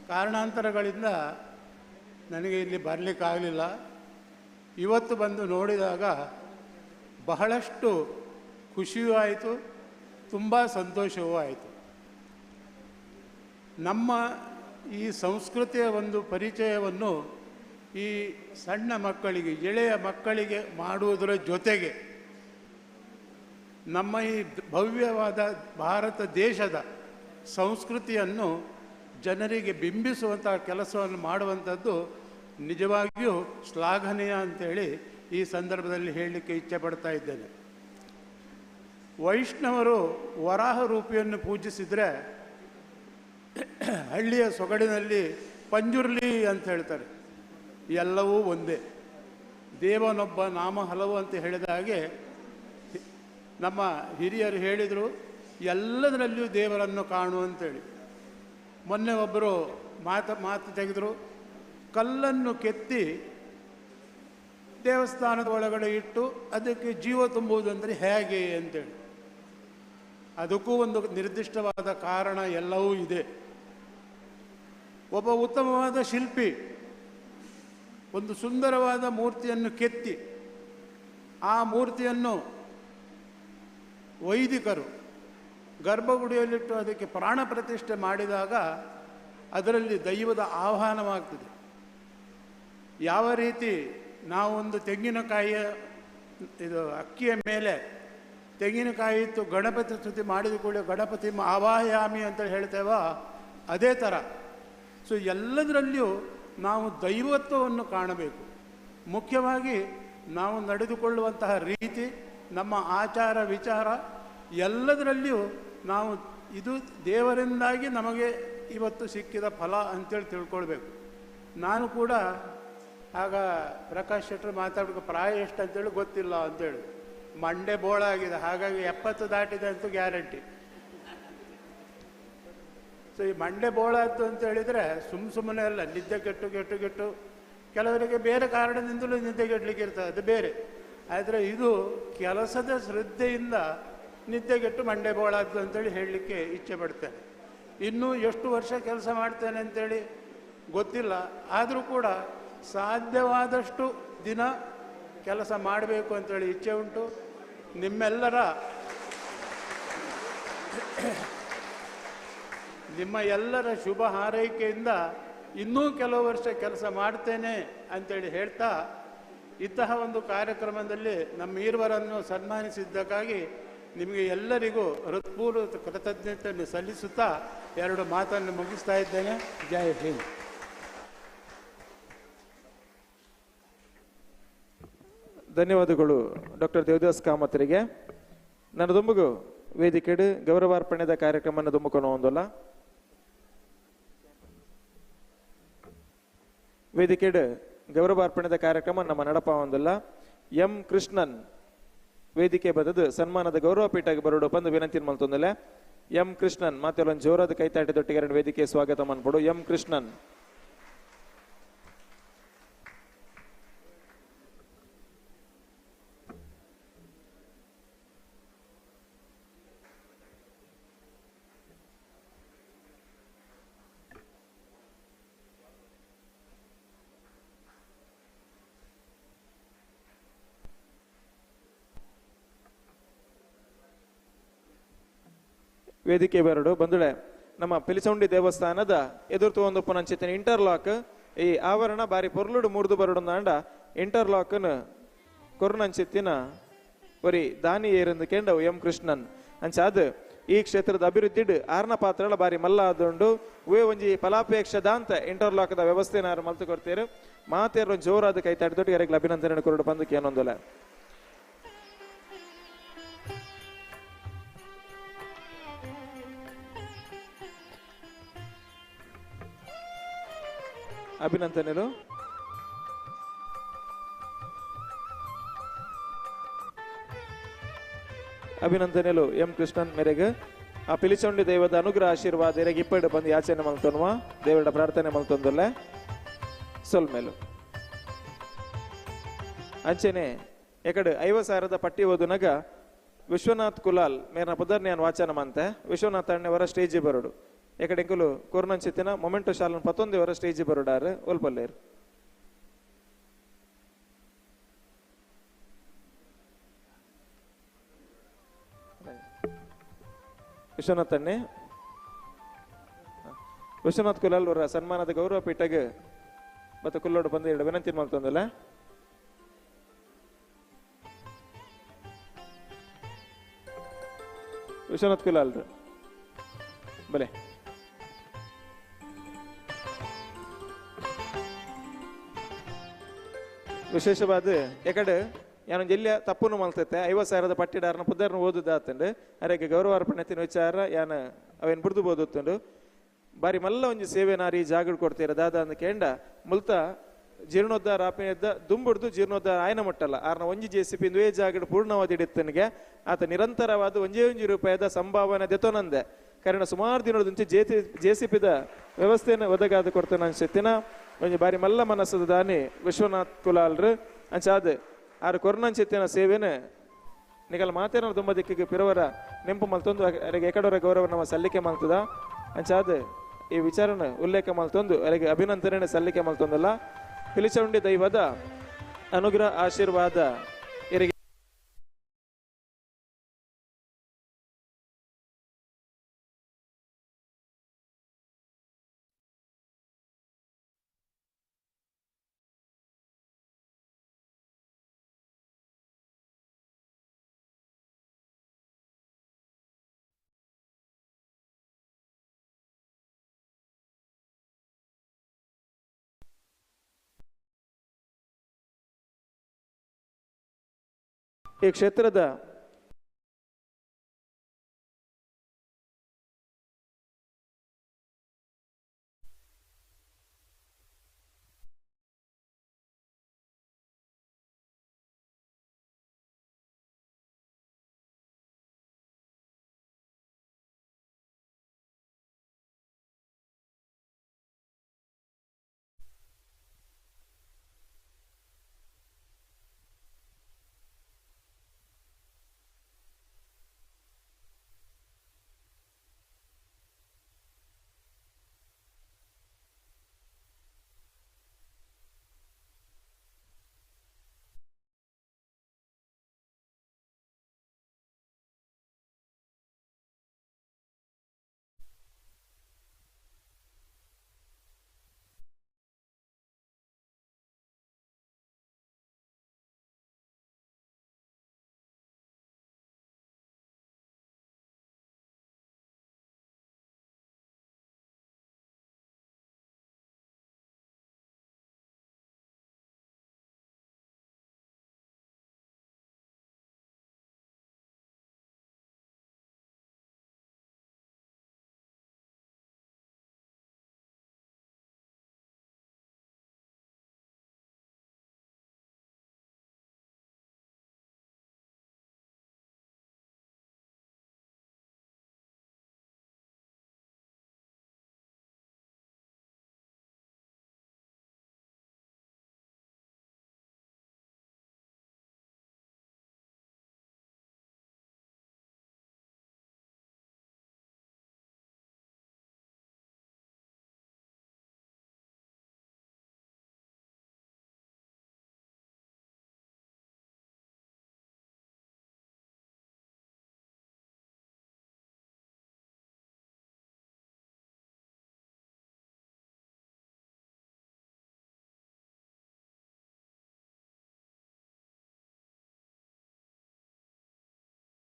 ಕಾರಣಾಂತರಗಳಿಂದ ನನಗೆ ಇಲ್ಲಿ ಬರಲಿಕ್ಕಾಗಲಿಲ್ಲ. ಇವತ್ತು ಬಂದು ನೋಡಿದಾಗ ಬಹಳಷ್ಟು ಖುಷಿಯೂ ಆಯಿತು, ತುಂಬ ಸಂತೋಷವೂ ಆಯಿತು. ನಮ್ಮ ಈ ಸಂಸ್ಕೃತಿಯ ಒಂದು ಪರಿಚಯವನ್ನು ಈ ಸಣ್ಣ ಮಕ್ಕಳಿಗೆ, ಎಳೆಯ ಮಕ್ಕಳಿಗೆ ಮಾಡುವುದರ ಜೊತೆಗೆ ನಮ್ಮ ಈ ಭವ್ಯವಾದ ಭಾರತ ದೇಶದ ಸಂಸ್ಕೃತಿಯನ್ನು ಜನರಿಗೆ ಬಿಂಬಿಸುವಂಥ ಕೆಲಸವನ್ನು ಮಾಡುವಂಥದ್ದು ನಿಜವಾಗಿಯೂ ಶ್ಲಾಘನೀಯ ಅಂತೇಳಿ ಈ ಸಂದರ್ಭದಲ್ಲಿ ಹೇಳಲಿಕ್ಕೆ ಇಚ್ಛೆ ಪಡ್ತಾ ಇದ್ದೇನೆ. ವೈಷ್ಣವರು ವರಾಹ ರೂಪಿಯನ್ನು ಪೂಜಿಸಿದರೆ ಹಳ್ಳಿಯ ಸೊಗಡಿನಲ್ಲಿ ಪಂಜುರ್ಲಿ ಅಂತ ಹೇಳ್ತಾರೆ. ಎಲ್ಲವೂ ಒಂದೇ, ದೇವನೊಬ್ಬ ನಾಮ ಹಲವು ಅಂತ ಹೇಳಿದ ಹಾಗೆ ನಮ್ಮ ಹಿರಿಯರು ಹೇಳಿದರು, ಎಲ್ಲದರಲ್ಲಿಯೂ ದೇವರನ್ನು ಕಾಣು ಅಂತೇಳಿ. ಮೊನ್ನೆ ಒಬ್ಬರು ಮಾತು ತೆಗೆದರು, ಕಲ್ಲನ್ನು ಕೆತ್ತಿ ದೇವಸ್ಥಾನದ ಒಳಗಡೆ ಇಟ್ಟು ಅದಕ್ಕೆ ಜೀವ ತುಂಬುವುದಂದರೆ ಹೇಗೆ ಅಂತೇಳಿ. ಅದಕ್ಕೂ ಒಂದು ನಿರ್ದಿಷ್ಟವಾದ ಕಾರಣ ಎಲ್ಲವೂ ಇದೆ. ಒಬ್ಬ ಉತ್ತಮವಾದ ಶಿಲ್ಪಿ ಒಂದು ಸುಂದರವಾದ ಮೂರ್ತಿಯನ್ನು ಕೆತ್ತಿ ಆ ಮೂರ್ತಿಯನ್ನು ವೈದಿಕರು ಗರ್ಭಗುಡಿಯಲ್ಲಿಟ್ಟು ಅದಕ್ಕೆ ಪ್ರಾಣ ಪ್ರತಿಷ್ಠೆ ಮಾಡಿದಾಗ ಅದರಲ್ಲಿ ದೈವದ ಆಹ್ವಾನವಾಗ್ತದೆ. ಯಾವ ರೀತಿ ನಾವೊಂದು ತೆಂಗಿನಕಾಯಿಯ ಅಕ್ಕಿಯ ಮೇಲೆ ತೆಂಗಿನಕಾಯಿ ಇತ್ತು ಗಣಪತಿ ಸ್ತುತಿ ಮಾಡಿದ ಕೂಡಲೇ ಗಣಪತಿ ಆವಾಹಯಾಮಿ ಅಂತ ಹೇಳ್ತೇವೋ ಅದೇ ಥರ. ಸೊ ಎಲ್ಲದರಲ್ಲಿಯೂ ನಾವು ದೈವತ್ವವನ್ನು ಕಾಣಬೇಕು. ಮುಖ್ಯವಾಗಿ ನಾವು ನಡೆದುಕೊಳ್ಳುವಂತಹ ರೀತಿ, ನಮ್ಮ ಆಚಾರ ವಿಚಾರ ಎಲ್ಲದರಲ್ಲಿಯೂ ನಾವು ಇದು ದೇವರಿಂದಾಗಿ ನಮಗೆ ಇವತ್ತು ಸಿಕ್ಕಿದ ಫಲ ಅಂತೇಳಿ ತಿಳ್ಕೊಳ್ಬೇಕು. ನಾನು ಕೂಡ ಆಗ ಪ್ರಕಾಶ್ ಶೆಟ್ಟರು ಮಾತಾಡೋಕೆ ಪ್ರಾಯ ಎಷ್ಟು ಅಂತೇಳಿ ಗೊತ್ತಿಲ್ಲ ಅಂತೇಳಿ, ಮಂಡೆ ಬೋಳ ಆಗಿದೆ, ಹಾಗಾಗಿ 70 ದಾಟಿದೆ ಅಂತೂ ಗ್ಯಾರಂಟಿ. ಸೊ ಈ ಮಂಡೆ ಬೋಳ ಆಯ್ತು ಅಂತ ಹೇಳಿದರೆ ಸುಮ್ಮನೆ ಅಲ್ಲ, ನಿದ್ದೆ ಕೆಟ್ಟು ಕೆಲವರಿಗೆ ಬೇರೆ ಕಾರಣದಿಂದಲೂ ನಿದ್ದೆಗೆಡ್ಲಿಕ್ಕೆ ಇರ್ತದೆ, ಅದು ಬೇರೆ. ಆದರೆ ಇದು ಕೆಲಸದ ಶ್ರದ್ಧೆಯಿಂದ ನಿದ್ದೆಗೆಟ್ಟು ಮಂಡೆ ಬೋಳಾದ್ದು ಅಂತೇಳಿ ಹೇಳಲಿಕ್ಕೆ ಇಚ್ಛೆ ಪಡ್ತೇನೆ. ಇನ್ನೂ ಎಷ್ಟು ವರ್ಷ ಕೆಲಸ ಮಾಡ್ತೇನೆ ಅಂತೇಳಿ ಗೊತ್ತಿಲ್ಲ, ಆದರೂ ಕೂಡ ಸಾಧ್ಯವಾದಷ್ಟು ದಿನ ಕೆಲಸ ಮಾಡಬೇಕು ಅಂತೇಳಿ ಇಚ್ಛೆ ಉಂಟು. ನಿಮ್ಮ ಎಲ್ಲರ ಶುಭ ಹಾರೈಕೆಯಿಂದ ಇನ್ನೂ ಕೆಲವು ವರ್ಷ ಕೆಲಸ ಮಾಡ್ತೇನೆ ಅಂತೇಳಿ ಹೇಳ್ತಾ, ಇಂತಹ ಒಂದು ಕಾರ್ಯಕ್ರಮದಲ್ಲಿ ನಮ್ಮ ಈರ್ವರನ್ನು ಸನ್ಮಾನಿಸಿದ್ದಕ್ಕಾಗಿ ನಿಮಗೆ ಎಲ್ಲರಿಗೂ ಹೃತ್ಪೂರ್ವ ಕೃತಜ್ಞತೆಯನ್ನು ಸಲ್ಲಿಸುತ್ತಾ 2 ಮಾತನ್ನು ಮುಗಿಸ್ತಾ ಇದ್ದೇನೆ. ಜೈ ಹಿಂದ್. ಧನ್ಯವಾದಗಳು ಡಾಕ್ಟರ್ ದೇವದಾಸ್ ಕಾಮತ್ರಿಗೆ. ನನ್ನ ದುಂಬುಗು ವೇದಿಕೆಡು ಗೌರವಾರ್ಪಣೆದ ಕಾರ್ಯಕ್ರಮ ದುಂಬುಕೊನೋ ಒಂದಲ್ಲ ವೇದಿಕೆಡು ಗೌರವಾರ್ಪಣೆದ ಕಾರ್ಯಕ್ರಮ ನಮ್ಮ ನಡಪ ಒಂದಲ್ಲ. ಎಂ ಕೃಷ್ಣನ್ ವೇದಿಕೆ ಬದದು ಸನ್ಮಾನದ ಗೌರವ ಪೀಠಕ್ಕೆ ಬರೋಡು ಬಂದು ವಿನಂತಿ ಮಲ್ತೊಂದಲ್ಲ. ಎಂ ಕೃಷ್ಣನ್ ಮಾತೆಲ್ಲೊಂದು ಜೋರಾದ ಕೈತಾಟಿದೊಟ್ಟಿಗೆ 2 ವೇದಿಕೆ ಸ್ವಾಗತ ಮನ್ಪಡು. ಎಂ ಕೃಷ್ಣನ್. ವೇದಿಕೆ ಬರಡು ಬಂದುಳೆ ನಮ್ಮ ಪಿಲಿಸೌಂಡಿ ದೇವಸ್ಥಾನದ ಎದುರ್ತು ಒಂದು ಪುನಂಚಿತ್ತಿನ ಇಂಟರ್ಲಾಕ್ ಈ ಆವರಣ ಬಾರಿ ಪೊರ್ಲುಡು ಮುರಿದು ಬರಡು ಅಂಡ ಇಂಟರ್ಲಾಕ್ನ ಕೊರ್ನಂಚಿತ್ತಿನ ಒರಿ ದಾನಿ ಏರಂದು ಕೆಂಡವು ಎಂ ಕೃಷ್ಣನ್ ಅಂಚಾದ್ ಈ ಕ್ಷೇತ್ರದ ಅಭಿವೃದ್ಧಿ ಆರ್ನ ಪಾತ್ರಗಳ ಬಾರಿ ಮಲ್ಲ ಆದುಂಡು ಉವೆ ಒಂಜಿ ಫಲಾಪೇಕ್ಷದಾಂತ ಇಂಟರ್ಲಾಕ್ದ ವ್ಯವಸ್ಥೆನ ಮಲ್ತು ಕೊಡ್ತೀರು. ಮಾತೇರು ಜೋರಾದ ಕೈತಾಡಿದೊಟ್ಟಿಗೆ ಯಾರಿಗೆ ಅಭಿನಂದನೆ ಕೊರಡು ಬಂದಕ್ಕೆ ಏನೊಂದಲ್ಲ. ಅಭಿನಂದನೆಗಳು. ಅಭಿನಂದನೆಗಳು ಎಂ ಕೃಷ್ಣನ್ ಮೇರೆಗೆ ಆ ಪಿಲಿಚೌಂಡಿ ದೈವದ ಅನುಗ್ರಹ ಆಶೀರ್ವಾದ ಎರೆಗೆ ಇಪ್ಪಡು ಬಂದು ಯಾಚನೆ ಮಲ್ತೊನ್ವ ದೇವರ ಪ್ರಾರ್ಥನೆ ಮಲ್ತೊಂದಲ್ಲ ಸೊಲ್ಮೇಲು ಅಂಚೆನೆ ಎಕಡೆ 50,000 ಪಟ್ಟಿ ಓದುನಗ ವಿಶ್ವನಾಥ್ ಕುಲಾಲ್ ಮೇರನ ಪುದರ್ನ್ಯಾನ್ ವಾಚನ ಮಂತೆ ವಿಶ್ವನಾಥ್ ಅಣ್ಣವರ ಸ್ಟೇಜ್ ಬರೋಡು ಎಕಡೆಂಕುಲು ಕೊರೋನಂಚಿತ್ತಿನ ಮೊಮೆಂಟೋ ಶಾಲನ್ 11 ಸ್ಟೇಜ್ ಬರೋಡಾರು ಒಲ್ಪಲ್ಲೇರು. ವಿಶ್ವನಾಥ್ ಅನ್ನೆ ವಿಶ್ವನಾಥ್ ಕುಲಾಲ್ ಅವರ ಸನ್ಮಾನದ ಗೌರವ ಪೀಠಗೆ ಮತ್ತು ಕುಲ್ಲೋಡು ಬಂದು ಎರಡು ವಿನಂತಿ ಮಾಡ್ತಂದಲ್ಲ. ವಿಶ್ವನಾಥ್ ಕುಲಾಲ್ ಬಲೆ ವಿಶೇಷವಾದ ಎಕಡೆ ಯಾನು ಜಿಲ್ಲೆ ತಪ್ಪನ್ನು ಮಲ್ತೈತೆ 50,000 ಪಟ್ಟಿಡಾರನ ಪುದರ್ನ ಓದುದಾತಂಡು ಅರೆಗೆ ಗೌರವಾರ್ಪಣೆತಿನ ವಿಚಾರ ಯಾನ ಅವೇನು ಬಿಡ್ದು ಓದುತ್ತಂಡು ಬಾರಿ ಮಲ್ಲ ಒಂಜಿ ಸೇವೆ ನಾರಿ ಜಾಗಡ್ ಕೊಡ್ತೀರ ದಾದ ಅಂದ ಕೇಂಡ ಮುಲ್ತ ಜೀರ್ಣೋದ್ಧಾರ ಆಪಿನದ್ದ ದುಂಬುಡ್ದು ಜೀರ್ಣೋದ್ಧಾರ ಆಯ್ನ ಮುಟ್ಟಲ್ಲ ಆರ್ನ ಒಂಜಿ JCP ದುವೇ ಜಾಗಡ್ ಪೂರ್ಣವಾದ ಇಡಿತ್ತನಿಗೆ ಆತ ನಿರಂತರವಾದ ಒಂಜೇ ರೂಪಾಯಿದ ಸಂಭಾವನೆ ದೆತೋನಂದೆ ಕಾರಣ ಸುಮಾರು ದಿನದಂಚೆ JCPದ ವ್ಯವಸ್ಥೆಯನ್ನು ಒದಗಾದ ಕೊಡ್ತಾನೆ ಅನ್ಸತ್ತಿನ ಒಂಜಿ ಬಾರಿ ಮಲ್ಲ ಮನಸ್ಸದ ದಾನಿ ವಿಶ್ವನಾಥ್ ಕುಲಾಲ್ರು ಅಂಚಾದ ಆರು ಕೊರೋನಾಂಚಿತ್ತಿನ ಸೇವೆನ ನಿಗಲ ಮಾತೇನ ತುಂಬ ದಿಕ್ಕಿಗೆ ಪಿರವರ ನೆಂಪು ಮಲ್ತೊಂದು ಅವರಿಗೆ ಎಕಡವರ ಗೌರವ ನಮ್ಮ ಸಲ್ಲಿಕೆ ಮಾಡ್ತದ ಅಂಚಾದ ಈ ವಿಚಾರನ ಉಲ್ಲೇಖ ಮಲ್ತೊಂದು ಅವರಿಗೆ ಅಭಿನಂದನೆ ಸಲ್ಲಿಕೆ ಮಲ್ತೊಂದಲ್ಲ ಪಿಲಿಚೌಂಡಿ ದೈವದ ಅನುಗ್ರಹ ಆಶೀರ್ವಾದ ಇವರಿಗೆ ಈ ಕ್ಷೇತ್ರದ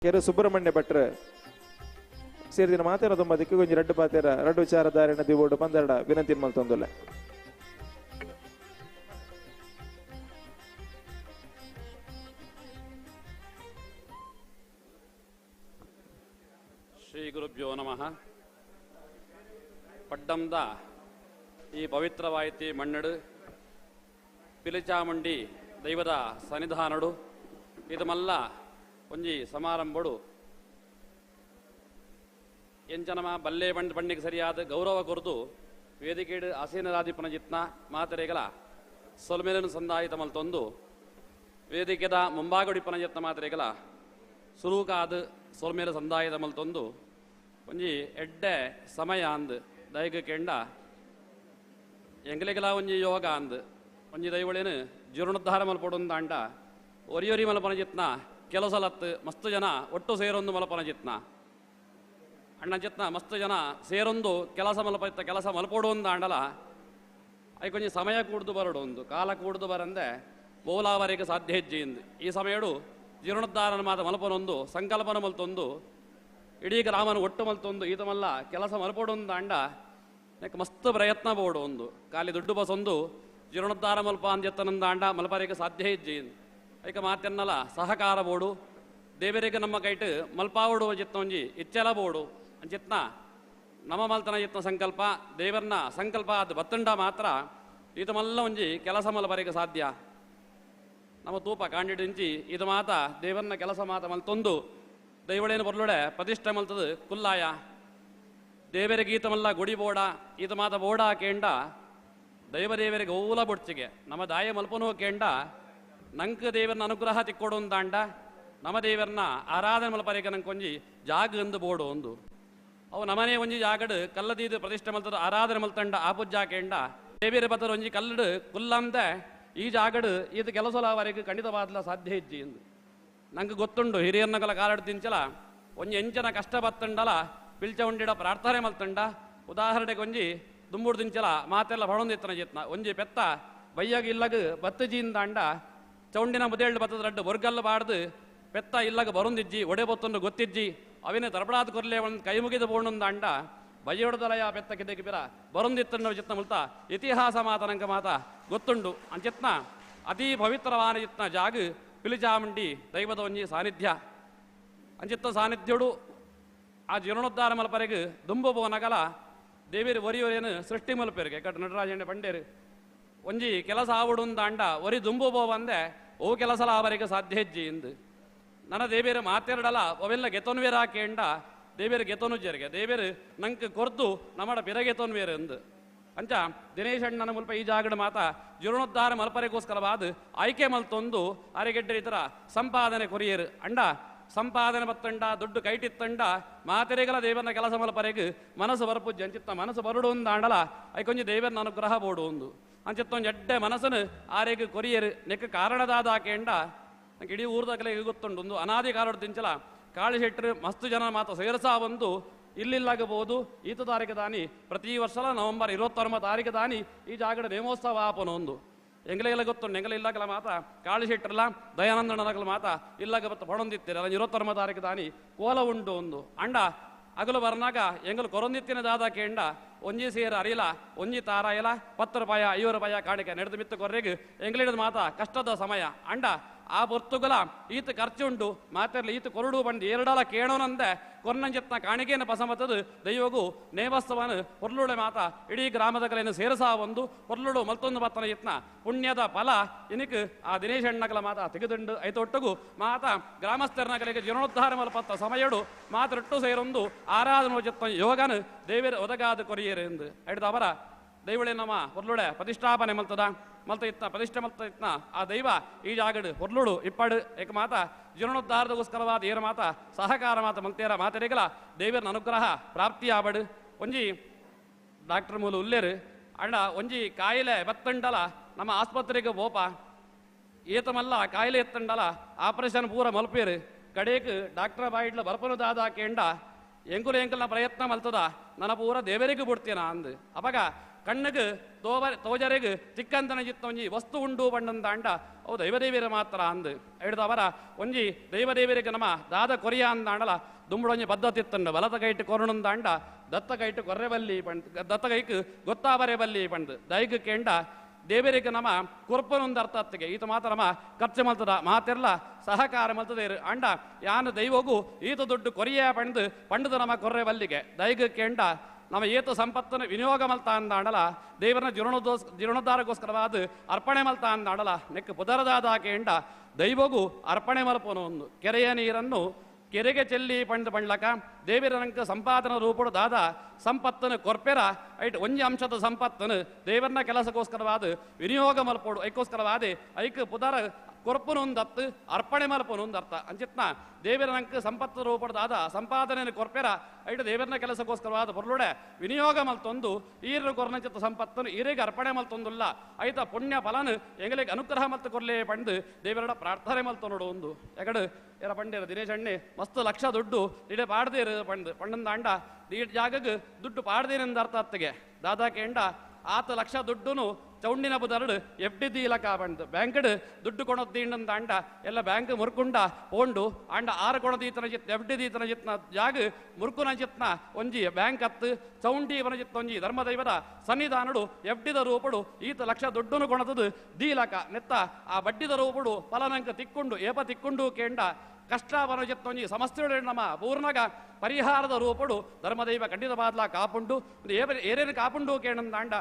ಕೆರೆ ಸುಬ್ರಹ್ಮಣ್ಯ ಭಟ್ರ ಸೇರಿದಿನ ಮಾತೇನ ತುಂಬ ದಿಕ್ಕು ಕೊಂಚ ರಡ್ಡು ಪಾತೇರ ರಡ್ಡು ವಿಚಾರಧಾರೆನ ದಿವೋಡು ಪಂದರಡ ವಿನಂತಿ ಮಲ್ತೊಂದುಲ್ಲ. ಶ್ರೀ ಗುರುಭ್ಯೋ ನಮಃ. ಪಡ್ಡಂದ ಈ ಪವಿತ್ರವಾಯಿತಿ ಮಣ್ಣಡು ಪಿಲಿಚಾಮುಂಡಿ ದೈವದ ಸನ್ನಿಧಾನಡು ಇದು ಮಲ್ಲ ಒಂಜಿ ಸಮಾರಂಭಡು ಎಂಚನಮ ಬಲ್ಲೆ ಬಣ್ಣಿಗೆ ಸರಿಯಾದ ಗೌರವ ಕೊರದು ವೇದಿಕೆಡು ಆಸೀನರಾಧಿಪನ ಜಿತ್ನ ಮಾತರೆಗಳ ಸೊಲ್ಮೇಲನು ಸಂದಾಯಿತ ಮಲ್ತೊಂದು ವೇದಿಕೆದ ಮುಂಭಾಗಡಿಪನ ಯತ್ನ ಮಾತರೆಗಳ ಸುರೂಕಾದ ಸೊಲ್ಮೇಲ ಸಂದಾಯದ ಮಲ್ತೊಂದು ಒಂಜಿ ಎಡ್ಡೆ ಸಮಯ ಅಂದ್ ದೈಗ ಕೆಂಡ ಎಂಗ್ಲೆಗೆಲ ಒಂಜಿ ಯೋಗ ಅಂದ್ ಒಂಜಿ ದೈವಳೇನು ಜೀರ್ಣೋದ್ಧಾರ ಮಲ್ಪಡೊಂದಾಂಡ ಒರಿಯೊರಿ ಮಲ್ಪನ ಜಿತ್ನ ಕೆಲಸಲತ್ತು ಮಸ್ತ್ ಜನ ಒಟ್ಟು ಸೇರೊಂದು ಮಲ್ಪನ ಜಿತ್ನ ಅಣ್ಣ ಜಿತ್ನ ಮಸ್ತ್ ಜನ ಸೇರೊಂದು ಕೆಲಸ ಮಲ್ಪಿತ್ತ ಕೆಲಸ ಮಲ್ಪಡೊಂದಾಂಡಲ ಐಕೊಂಜಿ ಸಮಯ ಕೂಡ್ದು ಬರಡು ಒಂದು ಕಾಲ ಕೂಡ್ದು ಬರಂದೆ ಬೋಲಾವರೆಗೆ ಸಾಧ್ಯ ಹೆಜ್ಜೆಯಿಂದ ಈ ಸಮಯಡು ಜೀರ್ಣೋದ್ಧಾರನ ಮಾತ ಮಲ್ಪನೊಂದು ಸಂಕಲ್ಪನ ಮಲ್ತೊಂದು ಇಡೀ ಗ್ರಾಮನ ಒಟ್ಟು ಮಲ್ತೊಂದು ಈತ ಮಲ್ಲ ಕೆಲಸ ಮಲ್ಪಡೊಂದು ಅಂಡ ನೆಕ್ ಮಸ್ತ್ ಪ್ರಯತ್ನ ಬೋಡು ಒಂದು ಖಾಲಿ ದುಡ್ಡು ಬಸೊಂದು ಜೀರ್ಣೋದ್ಧಾರ ಮಲ್ಪ ಅಂಜೆತ್ತನಂದ ಅಂಡ ಮಲ್ಪರಿಗೆ ಸಾಧ್ಯ ಹೆಜ್ಜೆಯಿಂದ ಐಕ ಮಾತೆನ್ನಲ ಸಹಕಾರ ಬೋಡು ದೇವರಿಗೆ ನಮ್ಮ ಕೈಟ್ ಮಲ್ಪಾವುಡು ಜಿತ್ನ ಒಂಜಿ ಇಚ್ಚೆಲ ಬೋಡು ಅಂಚಿತ್ನ ನಮ್ಮ ಮಲ್ತನ ಜಿತ್ನ ಸಂಕಲ್ಪ ದೇವರನ್ನ ಸಂಕಲ್ಪ ಅದು ಬತ್ತಂಡ ಮಾತ್ರ ಈತ ಮಲ್ಲ ಒಂಜಿ ಕೆಲಸ ಮಲ್ಪರಿಗೆ ಸಾಧ್ಯ ನಮ್ಮ ತೂಪ ಕಾಂಡಿಡಿಂಚಿ ಇದು ಮಾತ ದೇವರನ್ನ ಕೆಲಸ ಮಾತ ಮಲ್ತೊಂದು ದೈವಳೇನು ಬರ್ಲುಡೆ ಪ್ರತಿಷ್ಠೆ ಮಲ್ತದು ಕುಲ್ಲಾಯ ದೇವರಿಗೆ ಈತ ಮಲ್ಲ ಗುಡಿ ಬೋಡ ಈತ ಮಾತ ಬೋಡ ಕೇಂಡ ದೈವದೇವರಿಗೆ ಓಲ ಬೊಡ್ಚಿಗೆ ನಮ್ಮ ದಾಯ ಮಲ್ಪನೋ ಕೇಂಡ ನಂಕ ದೇವರನ್ನ ಅನುಗ್ರಹ ತಿಕ್ಕೊಡು ಅಂದಾಂಡ ನಮ್ಮ ದೇವರನ್ನ ಆರಾಧನೆ ಮಲ್ಪರಿಗೆ ನಂಗೆ ಒಂಜಿ ಜಾಗ ಅಂದು ಬೋಡು ಒಂದು ಅವು ನಮನೆ ಒಂಜಿ ಜಾಗಡ್ ಕಲ್ಲದೀದು ಪ್ರತಿಷ್ಠೆ ಮಲ್ತದ ಆರಾಧನೆ ಮಲ್ತಂಡ ಆಪುಜ್ಜಾ ಕೇಂಡ ದೇವಿಯರ ಬತ್ತದ ಒಂಜಿ ಕಲ್ಲಡು ಕುಲ್ಲಂದೆ ಈ ಜಾಗಡ್ ಇದು ಕೆಲಸಲವರೆಗೆ ಖಂಡಿತವಾದ್ಲ ಸಾಧ್ಯ ಹೆಜ್ಜಿ ಎಂದು ನಂಗೆ ಗೊತ್ತುಂಡು ಹಿರಿಯರ್ನಗಲ ಕಾಲಡ್ ತಿಂಚಲ ಒಂಜಿ ಎಂಚನ ಕಷ್ಟ ಬತ್ತಂಡಲ ಪಿಲ್ಚ ಉಂಡಿಡ ಪ್ರಾರ್ಥನೆ ಮಲ್ತಂಡ ಉದಾಹರಣೆಗೆ ಒಂಜಿ ದುಂಬುಡು ದಿಂಚಲ ಮಾತೆಲ್ಲ ಹೊಳೊಂದಿತ್ತನ ಜಿತ್ನ ಒಂಜಿ ಪೆತ್ತ ಬಯ್ಯಾಗ ಇಲ್ಲಗ ಬತ್ತಜಿಯಿಂದ ಅಂಡ ಚೌಂಡಿನ ಮುದೇಳ್ಳು ಬತ್ತದ ರಡ್ಡು ಬೊರ್ಗಲ್ಲ ಬಾಡ್ದು ಪೆತ್ತ ಇಲ್ಲಗ ಬರುಂದಿಜ್ಜಿ ಒಡೆ ಬತ್ತೊಂದು ಗೊತ್ತಿಜ್ಜಿ ಅವಿನ ತರಪಡಾದ ಕೊರ್ಲೆ ಒಂದು ಕೈ ಮುಗಿದ ಬೋಣೊಂದ ಅಂಡ ಬಯ್ಯೊಡದಲಯ ಪೆತ್ತ ಕಿದ್ದಕ್ಕೆ ಬಿರ ಬರುಂದಿತ್ತನ್ನ ಚಿತ್ನ ಮುಲ್ತ ಇತಿಹಾಸ ಮಾತನಂಕ ಮಾತ ಗೊತ್ತುಂಡು ಅಂಚಿತ್ನ ಅತೀ ಪವಿತ್ರವಾನ ಚಿತ್ನ ಜಾಗ ಪಿಲಿಚಾಮುಂಡಿ ದೈವದ ಒಂಜಿ ಸಾನ್ನಿಧ್ಯ ಅಂಚಿತ್ತ ಸಾನ್ನಿಧ್ಯಡು ಆ ಜೀರ್ಣೋದ್ಧಾರ ಮಲ್ಪರೆಗೆ ದುಂಬು ಬೋನಗಲ ದೇವಿರು ಒರಿಯೋರೇನು ಸೃಷ್ಟಿ ಮಲ್ಪೆರಿಗೆ ಕಟ್ ನಟರಾಜಣ್ಣ ಪಂಡೇರು ಒಂಜಿ ಕೆಲಸ ಆವಡುಂದ ಅಂಡ ಒರಿ ದುಂಬು ಬೋ ಬಂದೆ ಓ ಕೆಲಸಲ ಅವರಿಗೆ ಸಾಧ್ಯ ಹೆಜ್ಜಿ ಎಂದು ನನ್ನ ದೇವಿಯರ ಮಾತೆರಡಲ ಅವೆಲ್ಲ ಗೆತೊನ್ವೇರ ಕೇಂಡ ದೇವಿಯರು ಗೆತೊನುಜ್ಜರಿಗೆ ದೇವಿಯರು ನಂಗೆ ಕೊರ್ದು ನಮ್ಮಡ ಪಿರಗೆತೊನ್ವೇರ ಎಂದು ಅಂಚ ದಿನೇಶ್ ಅಣ್ಣನ ಮುಲ್ಪ ಈ ಜಾಗಡ ಮಾತ ಜೀರ್ಣೋದ್ಧಾರ ಮಲ್ಪರೆಗೋಸ್ಕರವಾದ ಆಯ್ಕೆ ಮಲ್ತೊಂದು ಅರೆಗೆಡ್ಡೆ ಇತರ ಸಂಪಾದನೆ ಕೊರಿಯರು ಅಂಡ ಸಂಪಾದನೆ ಬತ್ತಂಡ ದುಡ್ಡು ಕೈಟಿತ್ತಂಡ ಮಾತೆರೆಗಲ ದೇವರನ್ನ ಕೆಲಸ ಮಲ್ಪರೆಗೆ ಮನಸ್ಸು ಬರಪುಜ್ಜಿ ಅಂಚಿತ್ತ ಮನಸ್ಸು ಬರಡು ಒಂದು ಅಂಡಲ ಐಕೊಂಜಿ ದೇವರನ್ನ ಅನುಗ್ರಹ ಬೋಡು ಒಂದು ಅಂಚಿತ್ತೊಂದು ಎಡ್ಡೆ ಮನಸ್ಸನ್ನು ಆರೆಗೆ ಕೊರಿಯರು ನೆಕ್ಕ ಕಾರಣದಾದ ಆಕೆಂಡ ನಂಗೆ ಇಡೀ ಊರ್ದಾಗಲೇ ಗೊತ್ತುಂಡು ಒಂದು ಅನಾದಿ ಕಾಲದ ತಿಂಚಲ ಕಾಳಿ ಶೆಟ್ಟರು ಮಸ್ತು ಜನ ಮಾತ ಸೇರಸ ಬಂದು ಇಲ್ಲಿಲ್ಲಾಗಬಹುದು ಈತ ತಾರೀಕು ದಾನಿ ಪ್ರತಿ ವರ್ಷಲ ನವೆಂಬರ್ 29 ತಾರೀಕು ದಾನಿ ಈ ಜಾಗದ ನೇಮೋತ್ಸವ ಆಪನ ಒಂದು ಎಂಗಲೆಲ್ಲ ಗೊತ್ತುಂಡು ಎಂಗಲ ಇಲ್ಲಾಗಲ ಮಾತ ಕಾಳಿ ಶೆಟ್ಟರಲ್ಲ ದಯಾನಂದನಗಲ ಮಾತ ಇಲ್ಲಾಗ ಬತ್ತ ಪಡೊಂದಿತ್ತೀರ 29 ತಾರೀಕು ದಾನಿ ಕೋಲ ಉಂಟು ಒಂದು ಅಂಡ ಅಗಲು ಬರ್ನಾಗ ಎಂಗಲು ಕೊರೊಂದಿತ್ತಿನ ದಾದ ಕೇಂಡ ಒಂಜಿ ಸೇರು ಅರಿಲ ಒಂಜಿ ತಾರ ಇಲ್ಲ 10 ರೂಪಾಯಿ 5 ರೂಪಾಯಿ ಕಾಣಿಕೆ ನಡೆದು ಮಿತ್ತು ಕೊರ್ರೆಗೆ ಎಂಗ್ಲಿಡದ ಮಾತ ಕಷ್ಟದ ಸಮಯ ಅಂಡ ಆ ಬೊರ್ತುಗಲ ಈತ ಖರ್ಚುಂಡು ಮಾತೆರ್ಲಿ ಈತ ಕೊರಡು ಬಂದು ಎರಡಲ ಕೇಳೋನಂದೆ ಕೊರ್ನಂಜತ್ನ ಕಾಣಿಕೆಯನ್ನು ಪಸಮತದು ದೈವಗು ನೇಮೋತ್ಸವನ ಹೊರ್ಲುಳೆ ಮಾತ ಇಡೀ ಗ್ರಾಮದಗಲೇನು ಸೇರಸ ಒಂದು ಹೊರ್ಲುಡು ಮಲ್ತೊಂದು ಬತ್ತನ ಯತ್ನ ಪುಣ್ಯದ ಫಲ ಇನಿಕ್ ಆ ದಿನೇಶ್ ಅಣ್ಣಗಲ ಮಾತ ತೆಗೆದುಂಡು ಐತೊಟ್ಟುಗು ಮಾತ ಗ್ರಾಮಸ್ಥರನಗಲಿಗೆ ಜೀರ್ಣೋದ್ಧಾರ ಮಲ್ಪತ್ತ ಸಮಯಡು ಮಾತರೊಟ್ಟು ಸೇರೊಂದು ಆರಾಧನೋ ಜತ್ನ ಯೋಗನ ದೇವರ ಒದಗಾದ ಕೊರಿಯರು ಎಂದು ಹಿಡಿದು ಅವರ ದೈವಳೆ ನಮ್ಮ ಹೊರ್ಲುಡೆ ಪ್ರತಿಷ್ಠಾಪನೆ ಮಲ್ತದ ಮಲ್ತ ಇತ್ನ ಪ್ರತಿಷ್ಠೆ ಮಲ್ತ ಇತ್ನ ಆ ದೈವ ಈ ಜಾಗಡು ಹೊರ್ಲುಡು ಇಪ್ಪಡು ಏಕ ಮಾತ ಜೀರ್ಣೋದ್ಧಾರದಗೋಸ್ಕರವಾದ ಏರ ಮಾತ ಸಹಕಾರ ಮಾತ ಮಲ್ತೇರ ಮಾತೆರೆಗಲ ದೇವರನ ಅನುಗ್ರಹ ಪ್ರಾಪ್ತಿ ಆಬಡು ಒಂಜಿ ಡಾಕ್ಟರ್ ಮೂಲ ಉಲ್ಲೇರು ಅಣ್ಣ ಒಂಜಿ ಕಾಯಿಲೆ ಬತ್ತಂಡಲ ನಮ್ಮ ಆಸ್ಪತ್ರೆಗೆ ಬೋಪ ಏತಮಲ್ಲ ಕಾಯಿಲೆ ಎತ್ತಂಡಲ ಆಪರೇಷನ್ ಪೂರ ಮಲ್ಪೇರು ಕಡೇಕ್ ಡಾಕ್ಟರ್ ಬಾಯಿಡ್ಲ ಬರ್ಪನುದಾದ ಕೇಂಡ ಎಂಕುಲು ಎಂಕಲ್ನ ಪ್ರಯತ್ನ ಮಲ್ತದ ನನ್ನ ಪೂರ ದೇವರಿಗೆ ಬಿಡ್ತೀನ ಅಂದು ಅಪಗ ಕಣ್ಣಿಗೆ ತೋಜರಿಗೆ ಚಿಕ್ಕಂತನ ಜಿತ್ತ ಒಂಜಿ ವಸ್ತು ಉಂಡು ಬಂಡಂದ ಅಂಡ ಅವು ದೈವದೇವಿಯರ ಮಾತ್ರ ಅಂದು ಹಿಡಿದು ಅವರ ಒಂಜಿ ದೈವದೇವಿಯರಿಗೆ ನಮ್ಮ ದಾದ ಕೊರಿಯ ಅಂದ ಅಂಡಲ ದುಂಬುಡೊಂಜಿ ಪದ್ಧತಿ ಇತ್ತಂಡು ಬಲತ ಕೈಟ್ ಕೊರணுಂದ ಅಂಡ ದತ್ತ ಕೈಟ್ ಕೊರ್ರೆ ಬಲ್ಲಿ ಪಂಡ್ ದತ್ತ ಕೈಕ್ ಗೊತ್ತಾಬರೆ ಬಲ್ಲಿ ಪಂಡ್ ದೈಗ ಕೇಂಡ ದೇವರಿಗೆ ನಮ್ಮ ಕುರ್ಪನೊಂದು ಅರ್ಥ ಅತ್ತಿಗೆ ಈತ ಮಾತ್ರ ನಮ್ಮ ಖರ್ಚು ಮಲ್ತದ ಮಾತೆರ್ಲ ಸಹಕಾರ ಮಲ್ತದೇರು ಅಂಡ ಯಾನು ದೈವಗೂ ಈತ ದುಡ್ಡು ಕೊರಿಯ ಪಂಡದು ನಮ್ಮ ಕೊರ್ರೆ ಬಲ್ಲಿಗೆ ದೈಗ ಕೇಂಡ ನಮ್ಮ ಏತು ಸಂಪತ್ತನ್ನು ವಿನಿಯೋಗ ಮಲ್ತ ಅಂದ ಅಂಡಲ ದೇವರನ್ನ ಜೀರ್ಣೋದ್ಧಾರಗೋಸ್ಕರವಾದ ಅರ್ಪಣೆ ಮಲ್ತ ಅಂದ ಅಂಡಲ ನೆಕ್ ಪುದರದಾದ ಕೇಂಡ ದೈವಗೂ ಅರ್ಪಣೆ ಮಲ್ಪನು ಒಂದು ಕೆರೆಯ ನೀರನ್ನು ಕೆರೆಗೆ ಚೆಲ್ಲಿ ಪಂಡ್ಲಕ ದೇವರನಂಕ ಸಂಪಾದನ ರೂಪಡು ದಾದ ಸಂಪತ್ತನ್ನು ಕೊರ್ಪೆರ ಐಟ್ ಒಂಜಿ ಅಂಶದ ಸಂಪತ್ತನ್ನು ದೇವರನ್ನ ಕೆಲಸಕ್ಕೋಸ್ಕರವಾದ ವಿನಿಯೋಗ ಮಲ್ಪೋಡು ಐಕ್ಕೋಸ್ಕರವಾದ ಐಕ್ ಪುದರ ಕೊರಪುನು ಒಂದು ಅರ್ಥ ಅರ್ಪಣೆ ಮಲ್ಪನು ಒಂದು ಅರ್ಥ ಅಂಚಿತ್ನ ದೇವರ ನಂಗೆ ಸಂಪತ್ತು ರೂಪಡದಾದ ಸಂಪಾದನೆ ಕೊರ್ಪೆರ ಐಟು ದೇವರನ ಕೆಲಸಕ್ಕೋಸ್ಕರವಾದ ಪೊರ್ಲುಡೆ ವಿನಿಯೋಗ ಮಲ್ತೊಂದು ಈರು ಕೊರ್ನಂಚಿತ್ತ ಸಂಪತ್ತನ್ನು ಈರಿಗೆ ಅರ್ಪಣೆ ಮಲ್ತೊಂದುಲ್ಲ ಐತ ಪುಣ್ಯ ಫಲನು ಎಂಗಳಿಗೆ ಅನುಗ್ರಹ ಮಲ್ತು ಕೊರ್ಲೇ ಪಂಡು ದೇವರ ಪ್ರಾರ್ಥನೆ ಮಲ್ತು ನೋಡು ಒಂದು ಯಾಕಡೆ ಎರ ಪಂಡೇರ ದಿನೇಶ್ ಅಣ್ಣೆ ಮಸ್ತ್ ಲಕ್ಷ ದುಡ್ಡು ಇಡೇ ಪಾಡ್ದೇರು ಪಂಡಂದ ಅಂಡ ಈ ಜಾಗಕ್ಕೆ ದುಡ್ಡು ಪಾಡ್ದೇನೆಂದು ಅರ್ಥ ಅತ್ತಿಗೆ ದಾದಾಕೆ ಎಂಡ ಆತ ಲಕ್ಷ ದುಡ್ಡುನು ಚೌಂಡಿನ ಬುದರಡು FD ದೀಲಕ ಬಂದು ಬ್ಯಾಂಕಡ್ ದುಡ್ಡು ಕೊಣೋದ್ದೀಂಡಂದ ಅಂಡ ಎಲ್ಲ ಬ್ಯಾಂಕ್ ಮುರ್ಕುಂಡ ಪೋಂಡು ಅಂಡ ಆರು ಕೊಣದೀತನ ಜಿತ್ FD ದೀತನ ಜಿತ್ನ ಜಾಗ ಮುರ್ಕುನ ಜಿತ್ನ ಒಂಜಿ ಬ್ಯಾಂಕ್ ಹತ್ತು ಚೌಂಡಿ ಇವನ ಜಿತ್ ಒಂಜಿ ಧರ್ಮದೈವದ ಸನ್ನಿಧಾನಡು FDದ ರೂಪಡು ಈತ ಲಕ್ಷ ದುಡ್ಡುನು ಕೊಣತದು ದೀಲಕ ನೆತ್ತ ಆ ಬಡ್ಡಿದ ರೂಪಡು ಫಲನಂಕ ತಿಕ್ಕೊಂಡು ಏಪ ತಿಕ್ಕೊಂಡು ಕೇಂಡ ಕಷ್ಟ ಬನಜಿತ್ತೊಂಜಿ ಸಮಸ್ಯೆ ನಮ್ಮ ಪೂರ್ಣಗ ಪರಿಹಾರದ ರೂಪಡು ಧರ್ಮದೈವ ಖಂಡಿತ ಬಾದ್ಲ ಕಾಪುಂಡು ಏರೇನು ಕಾಪುಂಡು ಕೇಣಂದಾಂಡ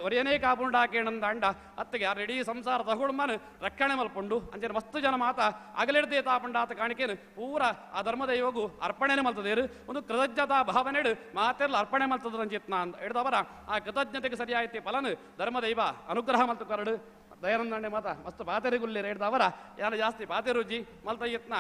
ಒರೇನೇ ಕಾಪುಂಡ ಕೇಣಂದಾಂಡ ಅತ್ತಿಗೆ ರೆಡಿ ಸಂಸಾರ ತಗೊಳ್ಮನ್ ರಕ್ಷಣೆ ಮಲ್ಪುಂಡು ಅಂಚೆ ಮಸ್ತ್ ಜನ ಮಾತ ಅಗಲಿಡ್ದೇ ತಾಪುಂಡ ಆತ ಕಾಣಿಕೆನು ಪೂರ ಆ ಧರ್ಮದೈವಗೂ ಅರ್ಪಣೆನೆ ಮಲ್ತದೇರು ಒಂದು ಕೃತಜ್ಞತಾ ಭಾವನೆಡು ಮಾತೆಲ್ಲ ಅರ್ಪಣೆ ಮಲ್ತದ ರಂಜಿತ್ನ ಅಂತ ಹಿಡ್ದವರ ಆ ಕೃತಜ್ಞತೆಗೆ ಸರಿಯಾಯ್ತಿ ಫಲನು ಧರ್ಮದೈವ ಅನುಗ್ರಹ ಮಲ್ತು ಕರಡು ದಯಾನಂದಂಡೆ ಮಾತ ಮಸ್ತ್ ಪಾತೆರಿಗುಲ್ಲಿ ರೇಡ್ದವರ ಯಾರು ಜಾಸ್ತಿ ಪಾತೆರುಜಿ ಮಲ್ತ ಯತ್ನ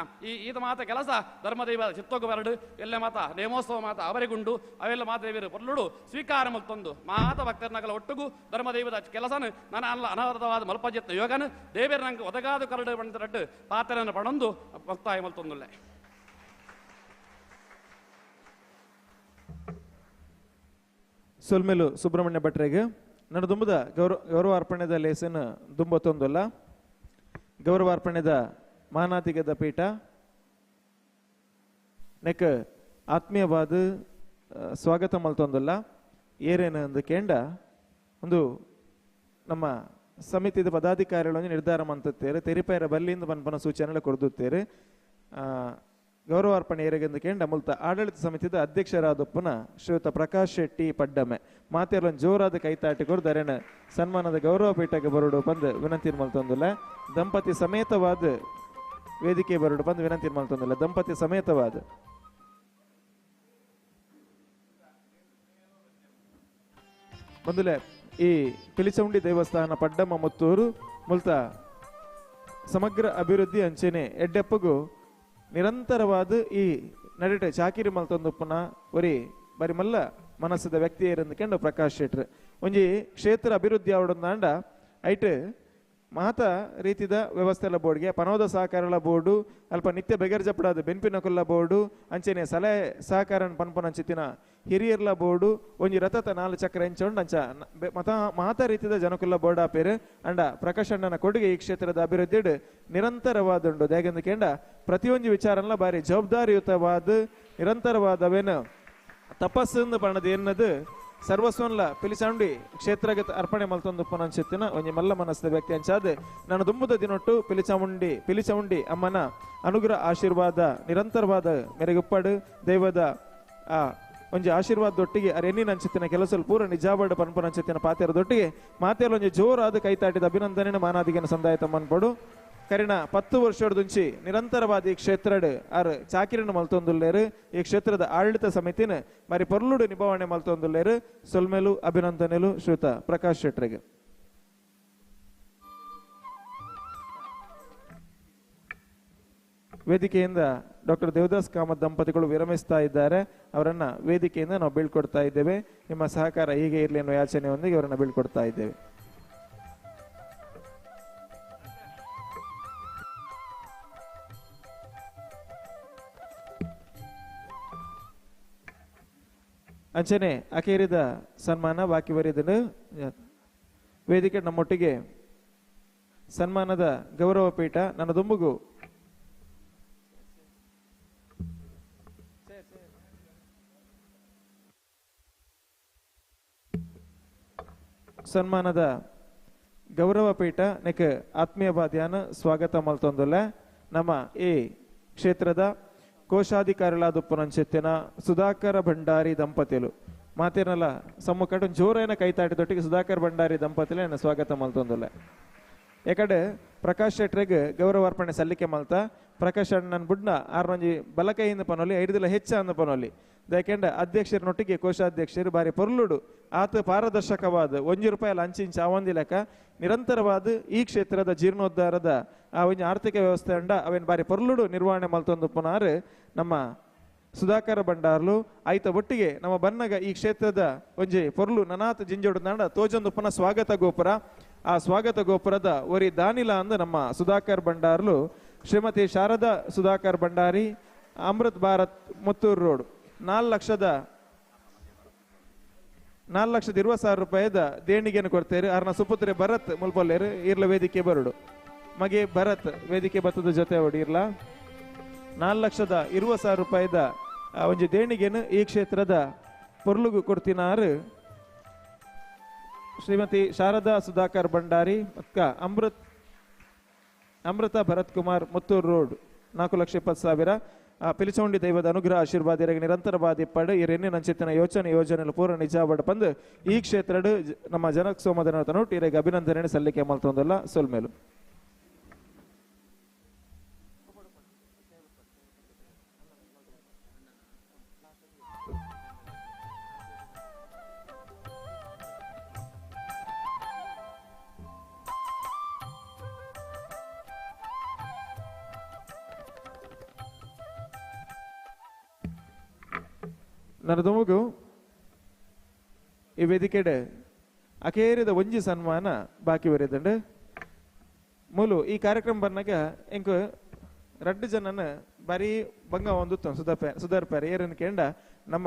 ಈತ ಮಾತ ಕೆಲಸ ಧರ್ಮದೈವ ಚಿತ್ತೋಗ ಬರಡು ಎಲ್ಲ ಮಾತ ನೇಮೋತ್ಸವ ಮಾತ ಅವರಿಗುಂಡು ಅವೆಲ್ಲ ಮಾತೇವಿರು ಪೊರ್ಲುಡು ಸ್ವೀಕಾರ ಮಲ್ತೊಂದು ಮಾತ ಭಕ್ತರ್ನಗಲ ಒಟ್ಟುಗು ಧರ್ಮದೈವದ ಕೆಲಸನು ನಾನು ಅಲ್ಲ ಅನವರತವಾದ ಮಲ್ಪಜತ್ನ ಯೋಗನು ದೇವೇರ ನಂಗೆ ಒದಗಾದು ಕರಡು ಬಂದಿರಟ್ಟು ಪಾತ್ರನ ಪಣೊಂದು ಭಕ್ತಾಯ ಮಲ್ತೊಂದುಲ್ಲೆ ಸೊಲ್ಮೆಲು ಸುಬ್ರಹ್ಮಣ್ಯ ಭಟ್ರಿಗೆ ನಾನು ದುಂಬದ ಗೌರವಾರ್ಪಣೆದ ಲೇಸನ್ ದುಂಬತ್ತೊಂದಲ್ಲ ಗೌರವಾರ್ಪಣೆದ ಮಾನಾತಿಗದ ಪೀಠ ನೆಕ್ ಆತ್ಮೀಯವಾದ ಸ್ವಾಗತ ಮಲ್ತೊಂದಲ್ಲ ಏರೇನು ಅಂದು ಕೇಂಡ ಒಂದು ನಮ್ಮ ಸಮಿತಿದ ಪದಾಧಿಕಾರಿಗಳನ್ನು ನಿರ್ಧಾರ ಮಂತುತ್ತೇರು ತೆರಿಪೇರ ಬಲ್ಲಿಂದ ಪನ್ಪನ ಸೂಚನೆ ಕೊಡ್ದುತ್ತೇರು ಗೌರವಾರ್ಪಣೆ ಏರೆಗೆಂದು ಕೇಂಡ ಮುಲ್ತ ಆಡಳಿತ ಸಮಿತಿದ ಅಧ್ಯಕ್ಷರಾದಪ್ಪನ ಶ್ರೀಯುತ ಪ್ರಕಾಶ್ ಶೆಟ್ಟಿ ಪಡ್ಡಮೆ ಮಾತೆರೊಂದು ಜೋರಾದ ಕೈತಾಟಿ ಕೊಡ್ದರೇನ ಸನ್ಮಾನದ ಗೌರವ ಪೀಠಕ್ಕೆ ಬರೋಡು ಬಂದು ವಿನಂತಿ ಮಲ್ತೊಂದಿಲ್ಲ ದಂಪತಿ ಸಮೇತವಾದ ವೇದಿಕೆ ಬರೋಡು ಬಂದು ವಿನಂತಿ ಮಲ್ತೊಂದಿಲ್ಲ ದಂಪತಿ ಸಮೇತವಾದ ಬಂದುಲೆ ಈ ಪಿಲಿಚೌಂಡಿ ದೇವಸ್ಥಾನ ಪಡ್ಡಮ್ಮ ಮುತ್ತೂರು ಮುಲ್ತ ಸಮಗ್ರ ಅಭಿವೃದ್ಧಿ ಅಂಚೆನೆ ಎಡ್ಡೆಪ್ಪಗೂ ನಿರಂತರವಾದ ಈ ನಡಿಟೆ ಚಾಕಿರಿ ಮಲ್ತೊಂದುಪ್ಪನ ಒರಿ ಬರಿ ಮಲ್ಲ ಮನಸ್ಸದ ವ್ಯಕ್ತಿ ಏರಂದುಕೊಂಡು ಪ್ರಕಾಶ್ ಶೆಟ್ರ್ ಒಂಜಿ ಕ್ಷೇತ್ರ ಅಭಿವೃದ್ಧಿ ಆವಡೊಂದಾಂಡ ಐಟ್ ಮಾತ ರೀತಿದ ವ್ಯವಸ್ಥೆ ಎಲ್ಲ ಬೋರ್ಡ್ಗೆ ಪನೋದ ಸಹಕಾರಗಳ ಬೋರ್ಡು ಅಲ್ಪ ನಿತ್ಯ ಬೆಗರ್ಜಪಡಾದ ಬೆನ್ಪಿನ ಕೊಲ್ಲ ಬೋರ್ಡು ಅಂಚೆನೆ ಸಲಹೆ ಸಹಕಾರ ಪನ್ಪನಂಚಿತ್ತಿನ ಹಿರಿಯರ್ಲ ಬೋರ್ಡು ಒಂಜಿ ರಥತ 4 ಚಕ್ರ ಎಂಚೊಂಡು ಅಂಚ ಮಾತ ರೀತಿದ ಜನಕುಲ್ಲ ಬೋರ್ಡ್ ಆಪೇರು ಅಂಡ ಪ್ರಕಾಶ್ ಅಣ್ಣನ ಕೊಡುಗೆ ಈ ಕ್ಷೇತ್ರದ ಅಭಿವೃದ್ಧಿ ನಿರಂತರವಾದುಂಡು ಹೇಗೆಂದು ಕೇಂಡ ಪ್ರತಿಯೊಂದು ವಿಚಾರಲ್ಲ ಬಾರಿ ಜವಾಬ್ದಾರಿಯುತವಾದ ನಿರಂತರವಾದವೇನು ತಪಸ್ಸು ಪಣದ ಏನದು ಸರ್ವಸ್ವನ್ಲ ಪಿಲಿಚಾಂಡಿ ಕ್ಷೇತ್ರಕ್ಕೆ ಅರ್ಪಣೆ ಮಲ್ತೊಂದು ಅನ್ಸುತ್ತಿನ ಒಂಜಿ ಮಲ್ಲ ಮನಸ್ಸಿನ ವ್ಯಕ್ತಿ ಅಂಚಾದ ನಾನು ದುಂಬುದ ದಿನೊಟ್ಟು ಪಿಲಿಚಾಮುಂಡಿ ಅಮ್ಮನ ಅನುಗ್ರಹ ಆಶೀರ್ವಾದ ನಿರಂತರವಾದ ಮೆರೆಗುಪ್ಪಡು ದೈವದ ಆ ಒಂಜಿ ಆಶೀರ್ವಾದದೊಟ್ಟಿಗೆ ಅರೆನ್ನಿನ ಅಂಚಿತ್ತಿನ ಕೆಲಸ ಪೂರ ನಿಜಾಬಡ್ ಪನ್ಪನ ಅಂಚಿತ್ತಿನ ಪಾತೆರದೊಟ್ಟಿಗೆ ಮಾತೆಲ್ಲ ಒಂಜಿ ಜೋರಾದ ಕೈತಾಟಿದ ಅಭಿನಂದನೆ ಮಾನಾದಿಗೆನ ಸಂದಾಯ ತಮ್ಮನ್ಪಡು ಕರಿನ 10 ವರ್ಷದುಂಚಿ ನಿರಂತರವಾದ ಈ ಕ್ಷೇತ್ರಡ್ ಆರ್ ಚಾಕಿರಿನ ಮಲ್ತೊಂದುಲ್ಲೇರು ಈ ಕ್ಷೇತ್ರದ ಆಡಳಿತ ಸಮಿತಿನ ಮರಿ ಪೊರ್ಲುಡು ನಿಭಾವಣೆ ಮಲ್ತೊಂದುಲ್ಲೇರು ಸೊಲ್ಮೆಲು ಅಭಿನಂದನೆಲು ಶ್ರೀಯುತ ಪ್ರಕಾಶ್ ಶೆಟ್ರಿಗೆ ವೇದಿಕೆಯಿಂದ ಡಾಕ್ಟರ್ ದೇವದಾಸ್ ಕಾಮತ್ ದಂಪತಿಗಳು ವಿರಮಿಸ್ತಾ ಇದ್ದಾರೆ. ಅವರನ್ನ ವೇದಿಕೆಯಿಂದ ನಾವು ಬೀಳ್ಕೊಡ್ತಾ ಇದ್ದೇವೆ. ನಿಮ್ಮ ಸಹಕಾರ ಹೀಗೆ ಇರಲಿ ಅನ್ನೋ ಯಾಚನೆಯೊಂದಿಗೆ ಅವರನ್ನ ಬೀಳ್ಕೊಡ್ತಾ ಇದ್ದೇವೆ. ಅಂಚನೆ ಅಕೇರಿದ ಸನ್ಮಾನ ಬಾಕಿ ಬರೆದನು ವೇದಿಕೆ ನಮ್ಮೊಟ್ಟಿಗೆ ಸನ್ಮಾನದ ಗೌರವ ಪೀಠ ನನ್ನ ದುಂಬುಗು ಸನ್ಮಾನದ ಗೌರವ ಪೀಠ ನೆಕ್ ಆತ್ಮೀಯ ಬಾಧ್ಯಾನ ಸ್ವಾಗತ ಮಲ್ತೊಂದುಲ್ಲ ನಮ್ಮ ಈ ಕ್ಷೇತ್ರದ ಕೋಶಾಧಿಕಾರಿಗಳಾದ ಪುನಂಚೆತ್ತಿನ ಸುಧಾಕರ ಭಂಡಾರಿ ದಂಪತಿಗಳು ಮಾತೇನಲ್ಲ ಸಮ್ಮುಖ ಜೋರೈನ ಕೈತಾಟಿದೊಟ್ಟಿಗೆ ಸುಧಾಕರ್ ಭಂಡಾರಿ ದಂಪತಿಗಳ ಸ್ವಾಗತ ಮಲ್ತೊಂದುಲ್ಲ. ಯಾಕಡೆ ಪ್ರಕಾಶ್ ಶೆಟ್ರಿಗೆ ಗೌರವ ಅರ್ಪಣೆ ಸಲ್ಲಿಕೆ ಮಲ್ತ ಪ್ರಕಾಶ್ ಅಣ್ಣನ ಬುಡ್ನ ಆರ್ನೊಂಜಿ ಬಲಕೈಯಿಂದ ಪನೊಲಿ 5 ದಿನ ಹೆಚ್ಚ ಅಂದ ಪನೊಲಿ ಯಾಕೆಂಡ ಅಧ್ಯಕ್ಷರನೊಟ್ಟಿಗೆ ಕೋಶಾಧ್ಯಕ್ಷರು ಬಾರಿ ಪೊರ್ಲುಡು ಆತ ಪಾರದರ್ಶಕವಾದ ₹1 ಅಂಚಿಂಚ ಅವಂದಿ ಲೆಕ್ಕ ನಿರಂತರವಾದ ಈ ಕ್ಷೇತ್ರದ ಜೀರ್ಣೋದ್ಧಾರದ ಆ ಒಂಜಿ ಆರ್ಥಿಕ ವ್ಯವಸ್ಥೆ ಅಂಡ ಅವೇನು ಬಾರಿ ಪೊರ್ಲುಡು ನಿರ್ವಹಣೆ ಮಲ್ತೊಂದು ಪುನಾರ್ ನಮ್ಮ ಸುಧಾಕರ ಭಂಡಾರ್ಲು ಆಯ್ತ ಒಟ್ಟಿಗೆ ನಮ್ಮ ಬನ್ನಗ ಈ ಕ್ಷೇತ್ರದ ಒಂಜಿ ಪೊರ್ಲು ನನಾತ್ ಜಿಂಜೋಡು ನಾಡ ತೋಜೊಂದು ಪುನಃ ಸ್ವಾಗತ ಗೋಪುರ. ಆ ಸ್ವಾಗತ ಗೋಪುರದ ಒರಿ ದಾನಿಲ ಅಂದ ನಮ್ಮ ಸುಧಾಕರ್ ಭಂಡಾರ್ಲು ಶ್ರೀಮತಿ ಶಾರದಾ ಸುಧಾಕರ್ ಭಂಡಾರಿ, ಅಮೃತ್ ಭಾರತ್ ಮುತ್ತೂರು ರೋಡ್ 4,20,000 ರೂಪಾಯಿದ ದೇಣಿಗೆಯನ್ನು ಕೊಡ್ತೇವೆ. ಅರ್ನ ಸುಪುತ್ರೆ ಭರತ್ ಮುಲ್ಪೊಲ್ಲೇರು ಇರ್ಲ ವೇದಿಕೆ ಬರುಡು ಮಗೆ ಭರತ್ ವೇದಿಕೆ ಬತ್ತದ ಜೊತೆ ಹೊಡಿ ಇರ್ಲ 4,20,000 ರೂಪಾಯಿದ ಒಂಜಿ ದೇಣಿಗೆಯನ್ನು ಈ ಕ್ಷೇತ್ರದ ಪೊರ್ಲುಗು ಕೊಡ್ತಿನಾರು ಶ್ರೀಮತಿ ಶಾರದಾ ಸುಧಾಕರ್ ಭಂಡಾರಿ ಅಕ್ಕ ಅಮೃತ ಭರತ್ ಕುಮಾರ್ ಮುತ್ತೂರು ರೋಡ್ 4,20,000. ಪಿಲಿಚೌಂಡಿ ದೈವದ ಅನುಗ್ರಹ ಆಶೀರ್ವಾದ ಇರಗೆ ನಿರಂತರವಾದಿ ಪಡ ಇರೆನ್ನೆ ನಂಚಿತ್ತಿನ ಯೋಜನೆಗಳು ಪೂರ ನಿಜಾಬಡ ಬಂದು ಈ ಕ್ಷೇತ್ರಡು ನಮ್ಮ ಜನಕ್ ಸೋಮದನ ತನೊಟ್ಟು ಇರೆಗೆ ಅಭಿನಂದನೆ ಸಲ್ಲಿಕೆ ಮಲ್ತೊಂದಲ್ಲ ಸೊಲ್ಮೇಲು. ನರದೊಮಗು ಈ ವೇದಿಕೆಡೆ ಅಕೇರಿದ ಒಂಜಿ ಸನ್ಮಾನ ಬಾಕಿ ಬರೆದಂಡು ಮೂಲು ಈ ಕಾರ್ಯಕ್ರಮ ಬಂದಾಗ ಇಂಕ 2 ಜನನ ಬಾರಿ ಬಂಗ ಒಂದು ಸುಧಾರ್ಪಾರೆ ಏರನ್ನು ಕೇಂಡ ನಮ್ಮ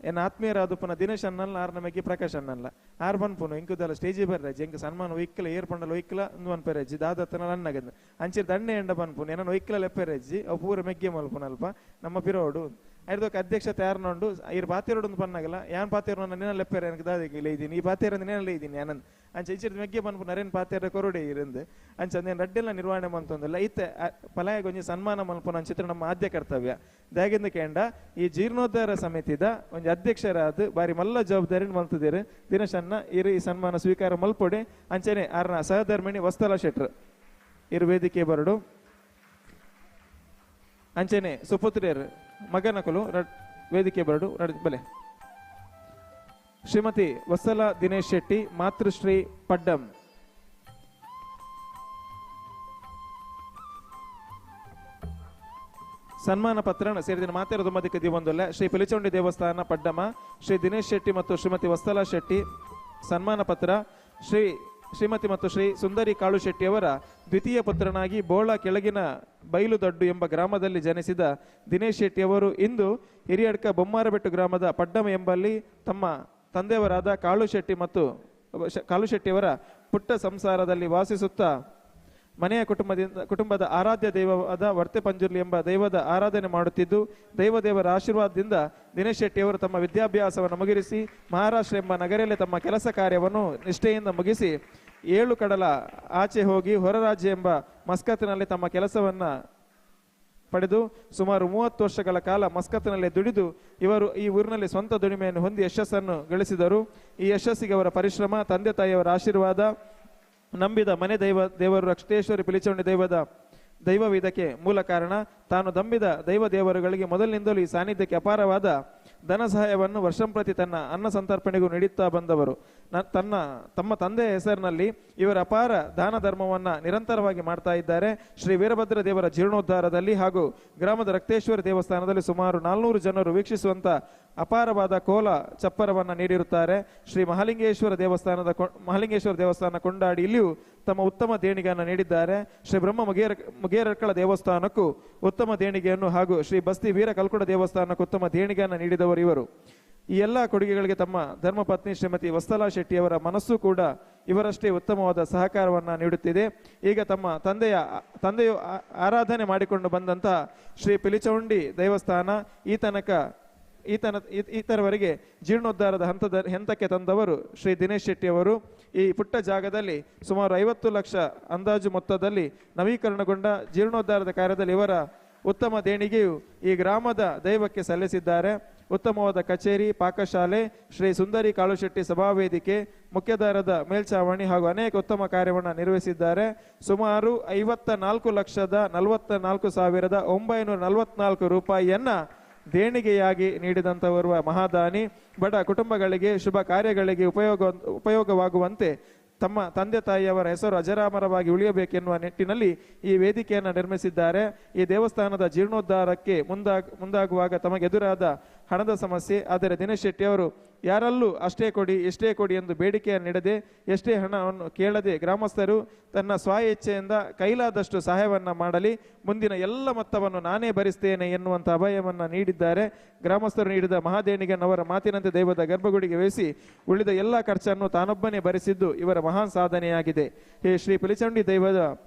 ಏನು ಆತ್ಮೀಯರಾದುಪ್ಪನ ದಿನೇಶ್ ಅನ್ನಲ್ಲ ಆರ್ ನಮಗೆ ಪ್ರಕಾಶ್ ಅನ್ನಲ್ಲ ಆರ್ ಬನ್ಪುನು ಇಂಕುದಲ್ಲ ಸ್ಟೇಜಿ ಬರ್ರಾಜಿ ಇಂಕ ಸನ್ಮಾನ ಒಯ್ಕಲ ಏರ್ ಪಂಡಲ್ ಒಯ್ಕಲ ಅನ್ಪೆರಜ್ಜಿ ದಾದತ್ತನ ಅನ್ನಗಂದು ಅಂಚಿರ್ ದಂಡೆ ಎಂಡ ಬನ್ಪುನು ಏನೋ ಒಯ್ಕಲ ಲೆಪ್ಪೆರಜ್ಜಿ ಅವು ಪೂರ ಮೆಗ್ಗೆ ಮಲ್ಪುನಲ್ಪ ನಮ್ಮ ಪಿರೋಡು ಐದೋಕ ಅಧ್ಯಕ್ಷತೆ ಯಾರನ್ನೊಂಡು ಇರ್ ಪಾತಿರೋಡು ಪನ್ನಾಗಲ್ಲ ಯಾನ್ ಪಾತಿರೋ ನೆನ ಲೆಪ್ಪೆರ ನನಗೆ ದಾದಿಗೆ ಇದ್ದೀನಿ ಈ ಪಾತಿರ ನೆನಲ್ಲ ಇದ್ದೀನಿ ಆನಂದ್ ಅಂಚೆ ಇಚ್ಚಿದ ಮೆಗ್ಗೆ ಬನ್ಪು ನರೇನ್ ಪಾತಿರ ಕೊರಡೆ ಇರಂದು ಅಂಚೆ ಅದೇನು ರಡ್ಡೆಲ್ಲ ನಿರ್ವಹಣೆ ಮಂತೊಂದಿಲ್ಲ ಇತ್ತೆ ಪಲಾಯ ಗೊಂಜಿ ಸನ್ಮಾನ ಮಲ್ಪುನ ಅಂಚಿತ್ರ ನಮ್ಮ ಆದ್ಯ ಕರ್ತವ್ಯ ದಾಗಿಂದ ಕೇಂಡ ಈ ಜೀರ್ಣೋದ್ಧಾರ ಸಮಿತಿದ ಒಂದು ಅಧ್ಯಕ್ಷರಾದ ಬಾರಿ ಮಲ್ಲ ಜವಾಬ್ದಾರಿ ಮಲ್ತಿದ್ದೀರಿ ದಿನೇಶ್ ಅನ್ನ ಇರು ಈ ಸನ್ಮಾನ ಸ್ವೀಕಾರ ಮಲ್ಪೊಡೆ ಅಂಚೆನೆ ಆರ್ನ ಸಹಧರ್ಮಿಣಿ ವಸ್ತಲ ಶೆಟ್ರ್ ಇರು ವೇದಿಕೆ ಬರಡು ಅಂಚೆನೆ ಸುಪುತ್ರಿಯರು ಮಗನಕಲು ವೇದಿಕೆ ಬರಡು ಬಲೆ ಶ್ರೀಮತಿ ವತ್ಸಲ ದಿನೇಶ್ ಶೆಟ್ಟಿ ಮಾತೃಶ್ರೀ ಪಡ್ಡಂ ಸನ್ಮಾನ ಪತ್ರನ ಸೇರಿದ ಮಾತಾಡೋದಕ್ಕೆ ದಿವಂದೊಲ್ಲ ಶ್ರೀ ಪಿಲಿಚೌಂಡಿ ದೇವಸ್ಥಾನ ಪಡ್ಡಮ ಶ್ರೀ ದಿನೇಶ್ ಶೆಟ್ಟಿ ಮತ್ತು ಶ್ರೀಮತಿ ವತ್ಸಲ ಶೆಟ್ಟಿ ಸನ್ಮಾನ ಪತ್ರ ಶ್ರೀಮತಿ ಮತ್ತು ಶ್ರೀ ಸುಂದರಿ ಕಾಳು ಶೆಟ್ಟಿಯವರ ದ್ವಿತೀಯ ಪುತ್ರನಾಗಿ ಬೋಳ ಕೆಳಗಿನ ಬೈಲುದೊಡ್ಡು ಎಂಬ ಗ್ರಾಮದಲ್ಲಿ ಜನಿಸಿದ ದಿನೇಶ್ ಶೆಟ್ಟಿಯವರು ಇಂದು ಹಿರಿಯಡ್ಕ ಬೊಮ್ಮಾರಬೆಟ್ಟು ಗ್ರಾಮದ ಪಡ್ಡಮ ಎಂಬಲ್ಲಿ ತಮ್ಮ ತಂದೆಯವರಾದ ಕಾಳು ಶೆಟ್ಟಿಯವರ ಪುಟ್ಟ ಸಂಸಾರದಲ್ಲಿ ವಾಸಿಸುತ್ತಾ ಮನೆಯ ಕುಟುಂಬದ ಆರಾಧ್ಯ ದೈವವಾದ ವರ್ತೆ ಪಂಜುರ್ಲಿ ಎಂಬ ದೈವದ ಆರಾಧನೆ ಮಾಡುತ್ತಿದ್ದು ದೈವದೇವರ ಆಶೀರ್ವಾದದಿಂದ ದಿನೇಶ್ ಶೆಟ್ಟಿಯವರು ತಮ್ಮ ವಿದ್ಯಾಭ್ಯಾಸವನ್ನು ಮುಗಿಸಿ ಮಹಾರಾಷ್ಟ್ರ ಎಂಬ ನಗರದಲ್ಲಿ ತಮ್ಮ ಕೆಲಸ ಕಾರ್ಯವನ್ನು ನಿಷ್ಠೆಯಿಂದ ಮುಗಿಸಿ 7 ಕಡಲ ಆಚೆ ಹೋಗಿ ಹೊರ ರಾಜ್ಯ ಎಂಬ ಮಸ್ಕತ್ನಲ್ಲಿ ತಮ್ಮ ಕೆಲಸವನ್ನು ಪಡೆದು ಸುಮಾರು 30 ವರ್ಷಗಳ ಕಾಲ ಮಸ್ಕತ್ನಲ್ಲಿ ದುಡಿದು ಇವರು ಈ ಊರಿನಲ್ಲಿ ಸ್ವಂತ ದುಡಿಮೆಯನ್ನು ಹೊಂದಿ ಯಶಸ್ಸನ್ನು ಗಳಿಸಿದರು. ಈ ಯಶಸ್ಸಿಗೆ ಅವರ ಪರಿಶ್ರಮ, ತಂದೆ ತಾಯಿಯವರ ಆಶೀರ್ವಾದ, ನಂಬಿದ ಮನೆ ದೇವರು ರಕ್ಷೇಶ್ವರಿ ಪಿಲಿಚೌಂಡಿ ದೈವವಿದಕ್ಕೆ ಮೂಲ ಕಾರಣ. ತಾನು ನಂಬಿದ ದೇವರುಗಳಿಗೆ ಮೊದಲಿನಿಂದಲೂ ಈ ಸಾನ್ನಿಧ್ಯಕ್ಕೆ ಅಪಾರವಾದ ಧನ ಸಹಾಯವನ್ನು ವರ್ಷಂಪ್ರತಿ ತನ್ನ ಅನ್ನ ಸಂತರ್ಪಣೆಗೂ ನೀಡುತ್ತಾ ಬಂದವರು. ತಮ್ಮ ತಂದೆಯ ಹೆಸರಿನಲ್ಲಿ ಇವರ ಅಪಾರ ದಾನ ಧರ್ಮವನ್ನು ನಿರಂತರವಾಗಿ ಮಾಡ್ತಾ ಇದ್ದಾರೆ. ಶ್ರೀ ವೀರಭದ್ರ ದೇವರ ಜೀರ್ಣೋದ್ಧಾರದಲ್ಲಿ ಹಾಗೂ ಗ್ರಾಮದ ರಕ್ತೇಶ್ವರಿ ದೇವಸ್ಥಾನದಲ್ಲಿ ಸುಮಾರು 400 ಜನರು ವೀಕ್ಷಿಸುವಂತ ಅಪಾರವಾದ ಕೋಲ ಚಪ್ಪರವನ್ನು ನೀಡಿರುತ್ತಾರೆ. ಶ್ರೀ ಮಹಾಲಿಂಗೇಶ್ವರ ದೇವಸ್ಥಾನ ಕೊಂಡಾಡಿ ಇಲ್ಲಿಯೂ ತಮ್ಮ ಉತ್ತಮ ದೇಣಿಗೆಯನ್ನು ನೀಡಿದ್ದಾರೆ. ಶ್ರೀ ಬ್ರಹ್ಮ ಮುಗೇರಕ್ಕಳ ದೇವಸ್ಥಾನಕ್ಕೂ ಉತ್ತಮ ದೇಣಿಗೆಯನ್ನು ಹಾಗೂ ಶ್ರೀ ಬಸ್ತಿ ವೀರ ಕಲ್ಕುಡ ದೇವಸ್ಥಾನಕ್ಕೂ ಉತ್ತಮ ದೇಣಿಗೆಯನ್ನು ನೀಡಿದವರು ಇವರು. ಈ ಎಲ್ಲ ಕೊಡುಗೆಗಳಿಗೆ ತಮ್ಮ ಧರ್ಮಪತ್ನಿ ಶ್ರೀಮತಿ ವತ್ಸಲ ಶೆಟ್ಟಿಯವರ ಮನಸ್ಸು ಕೂಡ ಇವರಷ್ಟೇ ಉತ್ತಮವಾದ ಸಹಕಾರವನ್ನು ನೀಡುತ್ತಿದೆ. ಈಗ ತಮ್ಮ ತಂದೆಯು ಆರಾಧನೆ ಮಾಡಿಕೊಂಡು ಬಂದಂತಹ ಶ್ರೀ ಪಿಲಿಚೌಂಡಿ ದೇವಸ್ಥಾನ ಈತರವರೆಗೆ ಜೀರ್ಣೋದ್ಧಾರದ ಹಂತಕ್ಕೆ ತಂದವರು ಶ್ರೀ ದಿನೇಶ್ ಶೆಟ್ಟಿಯವರು. ಈ ಪುಟ್ಟ ಜಾಗದಲ್ಲಿ ಸುಮಾರು 50 ಲಕ್ಷ ಅಂದಾಜು ಮೊತ್ತದಲ್ಲಿ ನವೀಕರಣಗೊಂಡ ಜೀರ್ಣೋದ್ಧಾರದ ಕಾರ್ಯದಲ್ಲಿ ಇವರ ಉತ್ತಮ ದೇಣಿಗೆಯು ಈ ಗ್ರಾಮದ ದೈವಕ್ಕೆ ಸಲ್ಲಿಸಿದ್ದಾರೆ. ಉತ್ತಮವಾದ ಕಚೇರಿ, ಪಾಕಶಾಲೆ, ಶ್ರೀ ಸುಂದರಿ ಕಾಳುಶೆಟ್ಟಿ ಸಭಾವೇದಿಕೆ, ಮುಖ್ಯದಾರದ ಮೇಲ್ಛಾವಣಿ ಹಾಗೂ ಅನೇಕ ಉತ್ತಮ ಕಾರ್ಯವನ್ನು ನಿರ್ವಹಿಸಿದ್ದಾರೆ. ಸುಮಾರು 54,44,944 ರೂಪಾಯಿಯನ್ನ ದೇಣಿಗೆಯಾಗಿ ನೀಡಿದಂಥವರು ಮಹಾದಾನಿ. ಬಡ ಕುಟುಂಬಗಳಿಗೆ ಶುಭ ಕಾರ್ಯಗಳಿಗೆ ಉಪಯೋಗವಾಗುವಂತೆ ತಮ್ಮ ತಂದೆ ತಾಯಿಯವರ ಹೆಸರು ಅಜರಾಮರವಾಗಿ ಉಳಿಯಬೇಕೆನ್ನುವ ನಿಟ್ಟಿನಲ್ಲಿ ಈ ವೇದಿಕೆಯನ್ನು ನಿರ್ಮಿಸಿದ್ದಾರೆ. ಈ ದೇವಸ್ಥಾನದ ಜೀರ್ಣೋದ್ಧಾರಕ್ಕೆ ಮುಂದಾಗುವಾಗ ತಮಗೆದುರಾದ ಹಣದ ಸಮಸ್ಯೆ, ಆದರೆ ದಿನೇಶ್ ಶೆಟ್ಟಿ ಅವರು ಯಾರಲ್ಲೂ ಅಷ್ಟೇ ಕೊಡಿ ಎಷ್ಟೇ ಕೊಡಿ ಎಂದು ಬೇಡಿಕೆಯನ್ನು ನೀಡದೆ ಎಷ್ಟೇ ಹಣವನ್ನು ಕೇಳದೆ ಗ್ರಾಮಸ್ಥರು ತನ್ನ ಸ್ವ ಇಚ್ಛೆಯಿಂದ ಕೈಲಾದಷ್ಟು ಸಹಾಯವನ್ನು ಮಾಡಲಿ, ಮುಂದಿನ ಎಲ್ಲ ಮೊತ್ತವನ್ನು ನಾನೇ ಭರಿಸ್ತೇನೆ ಎನ್ನುವಂಥ ಅಭಯವನ್ನು ನೀಡಿದ್ದಾರೆ. ಗ್ರಾಮಸ್ಥರು ನೀಡಿದ ಮಹಾದೇಣಿಗೆಯನ್ನು ಮಾತಿನಂತೆ ದೈವದ ಗರ್ಭಗುಡಿಗೆ ವಹಿಸಿ ಉಳಿದ ಎಲ್ಲ ಖರ್ಚನ್ನು ತಾನೊಬ್ಬನೇ ಭರಿಸಿದ್ದು ಇವರ ಮಹಾನ್ ಸಾಧನೆಯಾಗಿದೆ. ಹೇ ಶ್ರೀ ಪಿಲಿಚಂಡಿ ದೈವದ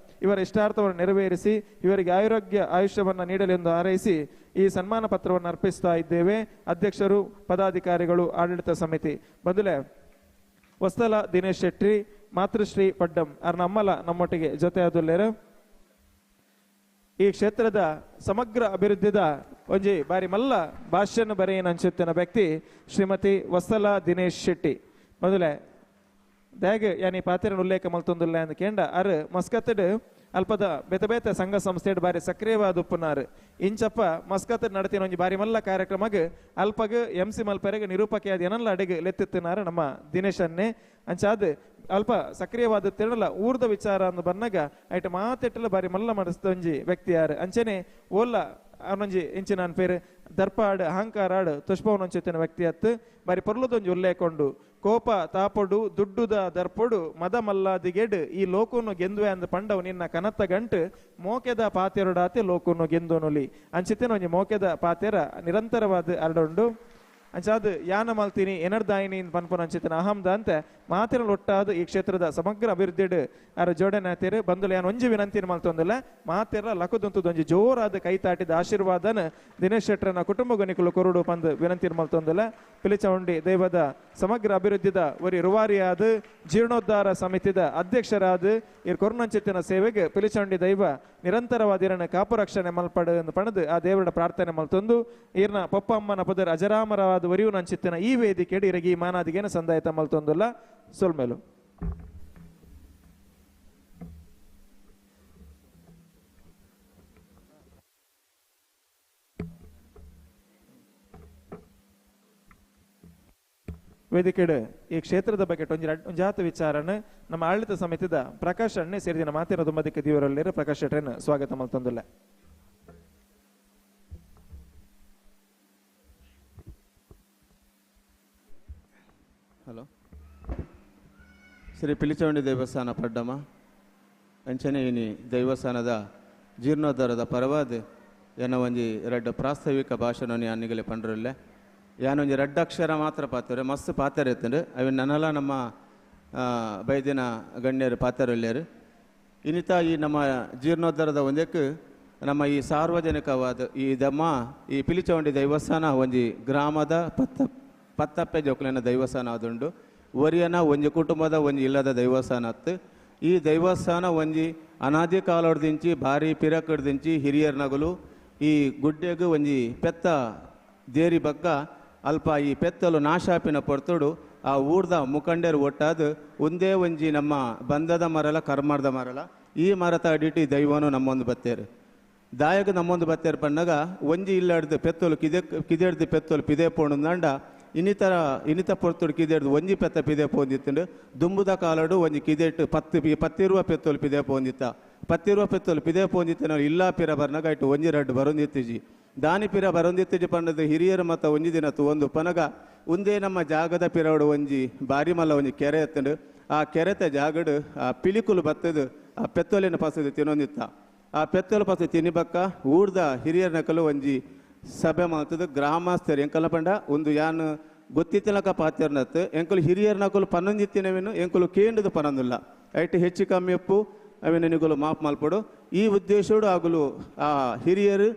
ಇವರ ಇಷ್ಟಾರ್ಥವನ್ನು ನೆರವೇರಿಸಿ ಇವರಿಗೆ ಆಯುಷ್ಯವನ್ನು ನೀಡಲೆಂದು ಹಾರೈಸಿ ಈ ಸನ್ಮಾನ ಪತ್ರವನ್ನು ಅರ್ಪಿಸ್ತಾ ಇದ್ದೇವೆ. ಅಧ್ಯಕ್ಷರು, ಪದಾಧಿಕಾರಿಗಳು, ಆಡಳಿತ ಸಮಿತಿ ಬಂಧುಲೆ ವಸ್ತಲ ದಿನೇಶ್ ಶೆಟ್ಟಿ, ಮಾತೃಶ್ರೀ ಪಡ್ಡಂ ಅರ್ನ ಅಮ್ಮಲ ನಮ್ಮೊಟ್ಟಿಗೆ ಜೊತೆ ಆದುಲ್ಲೇರು. ಈ ಕ್ಷೇತ್ರದ ಸಮಗ್ರ ಅಭಿವೃದ್ಧಿದ ಒಂಜಿ ಬಾರಿ ಮಲ್ಲ ಭಾಷ್ಯನ ಬರೆಯನ್ ಅನ್ಸುತ್ತಿನ ವ್ಯಕ್ತಿ ಶ್ರೀಮತಿ ವಸ್ತಲ ದಿನೇಶ್ ಶೆಟ್ಟಿ. ಮೊದಲೇ ದಾಗ್ ಯಾನಿ ಪಾತ್ರ ಉಲ್ಲೇಖ ಮಲ್ತೊಂದುಲ್ಲ ಅಂದ್ ಕೇಂಡ ಅರ್ ಮಸ್ಕತ್ತಡ್ ಅಲ್ಪದ ಬೇತೆ ಸಂಘ ಸಂಸ್ಥೆ ಬಾರಿ ಸಕ್ರಿಯವಾದ ಉಪ್ಪುನಾರ್ ಇಂಚಪ್ಪ ಮಸ್ಕತ್ ನಡತಿನ ಒಂಜಿ ಬಾರಿ ಮಲ್ಲ ಕಾರ್ಯಕ್ರಮಗ್ ಅಲ್ಪಗ್ MC ಮಲ್ಪರೆಗೆ ನಿರೂಪಕಿಯಾದ ಏನಲ್ಲ ಅಡಿಗೆ ಲೆತ್ತಿತ್ತಿನಾರ ನಮ್ಮ ದಿನೇಶ್ ಅನ್ನೆ ಅಂಚಾದ್ ಅಲ್ಪ ಸಕ್ರಿಯವಾದ ತಿಳಲ ಊರ್ದ ವಿಚಾರ ಅಂದ್ ಬನ್ನಾಗ ಐಟ್ ಮಾತೆಟ್ಟಲ ಬಾರಿ ಮಲ್ಲ ಮಾಡಿಸ್ದ ಒಂಜಿ ವ್ಯಕ್ತಿ ಯಾರು ಅಂಚನೆ ಓಲ್ಲ ಅವನೊಂಜಿ ಇಂಚಿನ ಪೇರು ದರ್ಪಾಡ್ ಅಹಂಕಾರಾಡ್ ತುಷ್ಪವನೊಂಚಿತ್ತಿನ ವ್ಯಕ್ತಿ ಅತ್ತು ಬಾರಿ ಪೊರ್ಲದೊಂಜಿ ಉಲ್ಲೇಕೊಂಡು ಕೋಪ ತಾಪೊಡು ದುಡ್ಡುದ ದರ್ಪೊಡು ಮದ ಮಲ್ಲಾದಿಗೆಡ್ ಈ ಲೋಕುನು ಗೆಂದುವೆ ಅಂದ್ ಪಂಡವು ನಿನ್ನ ಕನತ್ತ ಗಂಟು ಮೋಕೆದ ಪಾತೆರಡಾತೆ ಲೋಕುನು ಗೆಂದೋನುಲಿ ಅಂಚಿತ್ತೇನ ಒಂಜಿ ಮೋಕೆದ ಪಾತೆರ ನಿರಂತರವಾದ ಅರಡುಂಡು ಅಂಚಾದ್ ಯಾನ ಮಲ್ತೀನಿ ಎನರ್ದಾಯಿನಿ ಪನ್ಪುನ ಅಂಚಿತ್ತಿನ ಅಹಮ್ದ ಅಂತ ಮಾತಿನ ಒಟ್ಟಾದ ಈ ಕ್ಷೇತ್ರದ ಸಮಗ್ರ ಅಭಿವೃದ್ಧಿ ಅರ ಜೋಡಣೆ ಬಂದುಲ ಯಾನ್ ಒಂಜಿ ವಿನಂತಿನ ಮಲ್ತೊಂದಿಲ್ಲ ಮಾತೆರ ಲಕುದಂತದೊಂಜಿ ಜೋರಾದ ಕೈತಾಟಿದ ಆಶೀರ್ವಾದನ ದಿನೇಶ್ ಶೆಟ್ಟರನ ಕುಟುಂಬ ಗಣಿಕಲು ಕೊರಡು ಪಂದ್ ವಿನಂತಿನ ಮಲ್ತೊಂದಿಲ್ಲ. ಪಿಲಿಚೌಂಡಿ ದೈವದ ಸಮಗ್ರ ಅಭಿವೃದ್ಧಿದ ಒರಿ ರುವಾರಿಯಾದ ಜೀರ್ಣೋದ್ಧಾರ ಸಮಿತಿದ ಅಧ್ಯಕ್ಷರಾದ ಇರ್ ಕೊರ್ನಂಚಿತ್ತಿನ ಸೇವೆಗೆ ಪಿಲಿಚೌಂಡಿ ದೈವ ನಿರಂತರವಾದ ಇರನ ಕಾಪು ರಕ್ಷಣೆ ಮಲ್ಪಡು ಎಂದು ಪಣದು ಆ ದೇವರ ಪ್ರಾರ್ಥನೆ ಮಲ್ತೊಂದು ಈರ್ನ ಪಪ್ಪಮ್ಮನ ಪದರ ಅಜರಾಮರವಾದ ವರಿಯು ನಂಚಿತ್ತಿನ ಈ ವೇದಿಕೆ ಇರಗಿ ಮಾನಾದಿಗೇನ ಸಂದಾಯತ ಮಲ್ತೊಂದುಲ್ಲ ಸೊಲ್ಮೇಲು. ವೇದಿಕೆಡ್ ಈ ಕ್ಷೇತ್ರದ ಬಗ್ಗೆ ಒಂಜಾತ ವಿಚಾರನ ನಮ್ಮ ಆಡಳಿತ ಸಮಿತಿದ ಪ್ರಕಾಶ್ ಅಣ್ಣೆ ಸೇರಿದಿನ ಮಾತಿನ ತುಂಬದಕ್ಕೆ ದೀವರಲ್ಲಿರೋ ಪ್ರಕಾಶ್ ಶೆಟ್ಟರನ್ನ ಸ್ವಾಗತ ಮಲ್ತೊಂದಿಲ್ಲ. ಹಲೋ ಶ್ರೀ ಪಿಲಿಚೌಂಡಿ ದೇವಸ್ಥಾನ ಪಡ್ಡಮ ಅಂಚನೆ ಇನಿ ದೇವಸ್ಥಾನದ ಜೀರ್ಣೋದ್ಧಾರದ ಪರವಾದ ಏನ ಒಂಜಿ ರಡ್ಡ ಪ್ರಾಸ್ತಾವಿಕ ಭಾಷಣ ಅನ್ನಿಗಲೆ ಪಂಡ್ರಲ್ಲೇ ಯಾನೊಂಜಿ ರಡ್ಡ ಅಕ್ಷರ ಮಾತ್ರ ಪಾತ್ರೆ ಮಸ್ತ್ ಪಾತ್ರ ಎತ್ತಂಡು ಅವಿನ ನನ್ನಲ್ಲ ನಮ್ಮ ಬೈದಿನ ಗಣ್ಯರು ಪಾತ್ರಲ್ಲೇರು ಇನ್ನಿತ ಈ ನಮ್ಮ ಜೀರ್ಣೋದ್ಧಾರದ ಒಂದಕ್ಕೆ ನಮ್ಮ ಈ ಸಾರ್ವಜನಿಕವಾದ ಈ ಪಿಲಿಚೌಂಡಿ ದೇವಸ್ಥಾನ ಒಂಜಿ ಗ್ರಾಮದ ಪತ್ತಪ್ಪೆ ಜೋಕ್ಲಿನ ದೇವಸ್ಥಾನ ಆದುಂಡು ಒರಿಯನ ಒಂಜಿ ಕುಟುಂಬದ ಒಂಜಿ ಇಲ್ಲದ ದೇವಸ್ಥಾನ ಅತ್ತು. ಈ ದೇವಸ್ಥಾನ ಒಂಜಿ ಅನಾದಿ ಕಾಲಡ್ದಿಂಚಿ ಭಾರಿ ಪಿರಕಡ್ದಿಂಚಿ ಹಿರಿಯರ್ ನಗಲು ಈ ಗುಡ್ಡೆಗೂ ಒಂಜಿ ಪೆತ್ತ ದೇರಿ ಬಗ್ಗ ಅಲ್ಪ ಈ ಪೆತ್ತಲು ನಾಶಾಪಿನ ಪೊರ್ತುಡು ಆ ಊರ್ದ ಮುಖಂಡರು ಒಟ್ಟಾದ ಒಂದೇ ಒಂಜಿ ನಮ್ಮ ಬಂಧದ ಮರಲ ಕರ್ಮರ್ದ ಮರಲ ಈ ಮರತ ಅಡಿಟಿ ದೈವನು ನಮ್ಮೊಂದು ಬತ್ತೇರು ದಾಯಗ ನಮ್ಮೊಂದು ಬತ್ತೇರು ಪಣ್ಣಗ ಒಂಜಿ ಇಲ್ಲಾಡ್ದು ಪೆತ್ತಲು ಕಿದೆಡ್ದು ಪೆತ್ತಲು ಪಿದೆ ಪೋಣಂದ ಇನ್ನಿತ ಪೊರ್ತುಡು ಕಿದೆಡ್ದು ಒಂಜಿ ಪೆತ್ತ ಪಿದೆ ಪೋಂದಿತ್ತುಂಡು ದುಂಬುದ ಕಾಲಡು ಒಂಜಿ ಕಿದೆಟ್ಟು ಪತ್ತಿರುವ ಪೆತ್ತಲು ಪಿದೆ ಪೋಂದಿತ್ತ ಪತ್ತಿರುವ ಪೆತ್ತಲು ಪಿದೆ ಪೋಂದಿತ್ತ ಇಲ್ಲ ಪಿರ ಬರ್ನಗ ಇಟ್ಟು ಒಂಜಿ ರಡ್ಡು ಬರೊಂದಿತ್ತಿಜಿ ದಾನಿ ಪಿರ ಬರೊಂದಿತ್ತಿಜಿ ಪಣ್ಣದು ಹಿರಿಯರು ಮತ್ತ ಒಂಜಿ ದಿನ ಒಂದು ಪನಗ ಒಂದೇ ನಮ್ಮ ಜಾಗದ ಪಿರವಡು ಒಂಜಿ ಬಾರಿ ಮಲ್ಲ ಒಂಜಿ ಕೆರೆ ಎತ್ತಂಡು ಆ ಕೆರೆತ ಜಾಗಡು ಆ ಪಿಲಿಕುಲು ಬತ್ತದು ಆ ಪೆತ್ತಲಿನ ಪಸದು ತಿನ್ನೊಂದಿತ್ತ ಆ ಪೆತ್ತಲು ಪಸ ತಿನ್ನಿಬಕ್ಕ ಊರ್ದ ಹಿರಿಯರ ನಕಲು ಒಂಜಿ ಸಭೆ ಮಾಡ್ತದ ಗ್ರಾಮಸ್ಥರು ಎಂಕಲ ಪಂಡ ಒಂದು ಯಾನು ಗೊತ್ತಿತ್ತಲಕ ಪಾತ್ಯರ್ನತ್ತು ಎಂಕಲು ಹಿರಿಯರ ನಕಲು ಪನ್ನೊಂದಿತ್ತಿನವೇನು ಎಂಕಲು ಕೇಂದ್ರದ ಪನೊಂದಿಲ್ಲ ಐಟು ಹೆಚ್ಚು ಕಮ್ಮಿ ಎಪ್ಪು ಅವೇನು ನಿಗುಲು ಮಾಪ್ ಮಲ್ಪಡು ಈ ಉದ್ದೇಶೋಡು ಆಗಲು ಆ ಹಿರಿಯರು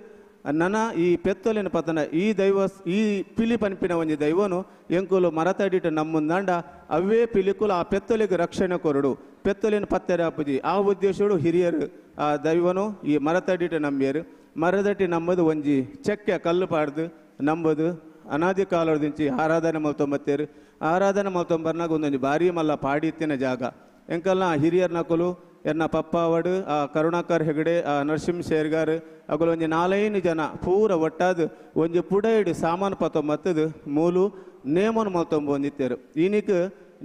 ನನ್ನ ಈ ಪೆತ್ತಲಿನ ಪತನ ಈ ಪಿಲಿ ಪನ್ಪಿನ ಒಂಜಿ ದೈವನು ಎಂಕುಲು ಮರತಡಿಟ್ಟು ನಮ್ಮುಂದಾಂಡ ಅವೇ ಪಿಲಿಕುಲು ಆ ಪೆತ್ತಲಿಗೆ ರಕ್ಷಣೆ ಕೊರಡು ಪೆತ್ತಲಿನ ಪತ್ತೆರೆ ಅಪ್ಪುಜಿ ಆ ಉದ್ದೇಶೋಡು ಹಿರಿಯರು ಆ ದೈವನು ಈ ಮರತಡಿಟ್ಟು ನಂಬಿಯರು ಮರದಟ್ಟಿ ನಂಬದು ಒಂಜಿ ಚೆಕ್ಕೆ ಕಲ್ಲು ಪಾಡ್ದು ನಂಬದು ಅನಾದಿ ಕಾಲದಿಂಚಿ ಆರಾಧನೆ ಮಲ್ತೊಂಬತ್ತೇರು ಆರಾಧನೆ ಮಲ್ತೊಂಬರ್ನಾಗ ಒಂದೊಂದು ಭಾರಿ ಮಲ್ಲ ಪಾಡಿತ್ತಿನ ಜಾಗ ಎಂಕಲ್ನ ಹಿರಿಯರ ನಕಲು ಎನ್ನ ಪಪ್ಪಾವಡು ಆ ಕರುಣಾಕರ್ ಹೆಗಡೆ ಆ ನರಸಿಂಹ ಶೇರ್ಗಾರ್ ಅಗಲು ಒಂಜಿ 4-5 ಜನ ಪೂರ ಒಟ್ಟಾದ ಒಂಜಿ ಪುಡ ಇಡು ಸಾಮಾನು ಪತ್ತೊಂಬತ್ತದು ಮೂಲು ನೇಮನು ಮಲ್ತೊಂಬಂದಿತ್ತೇರು ಈನಿಕ್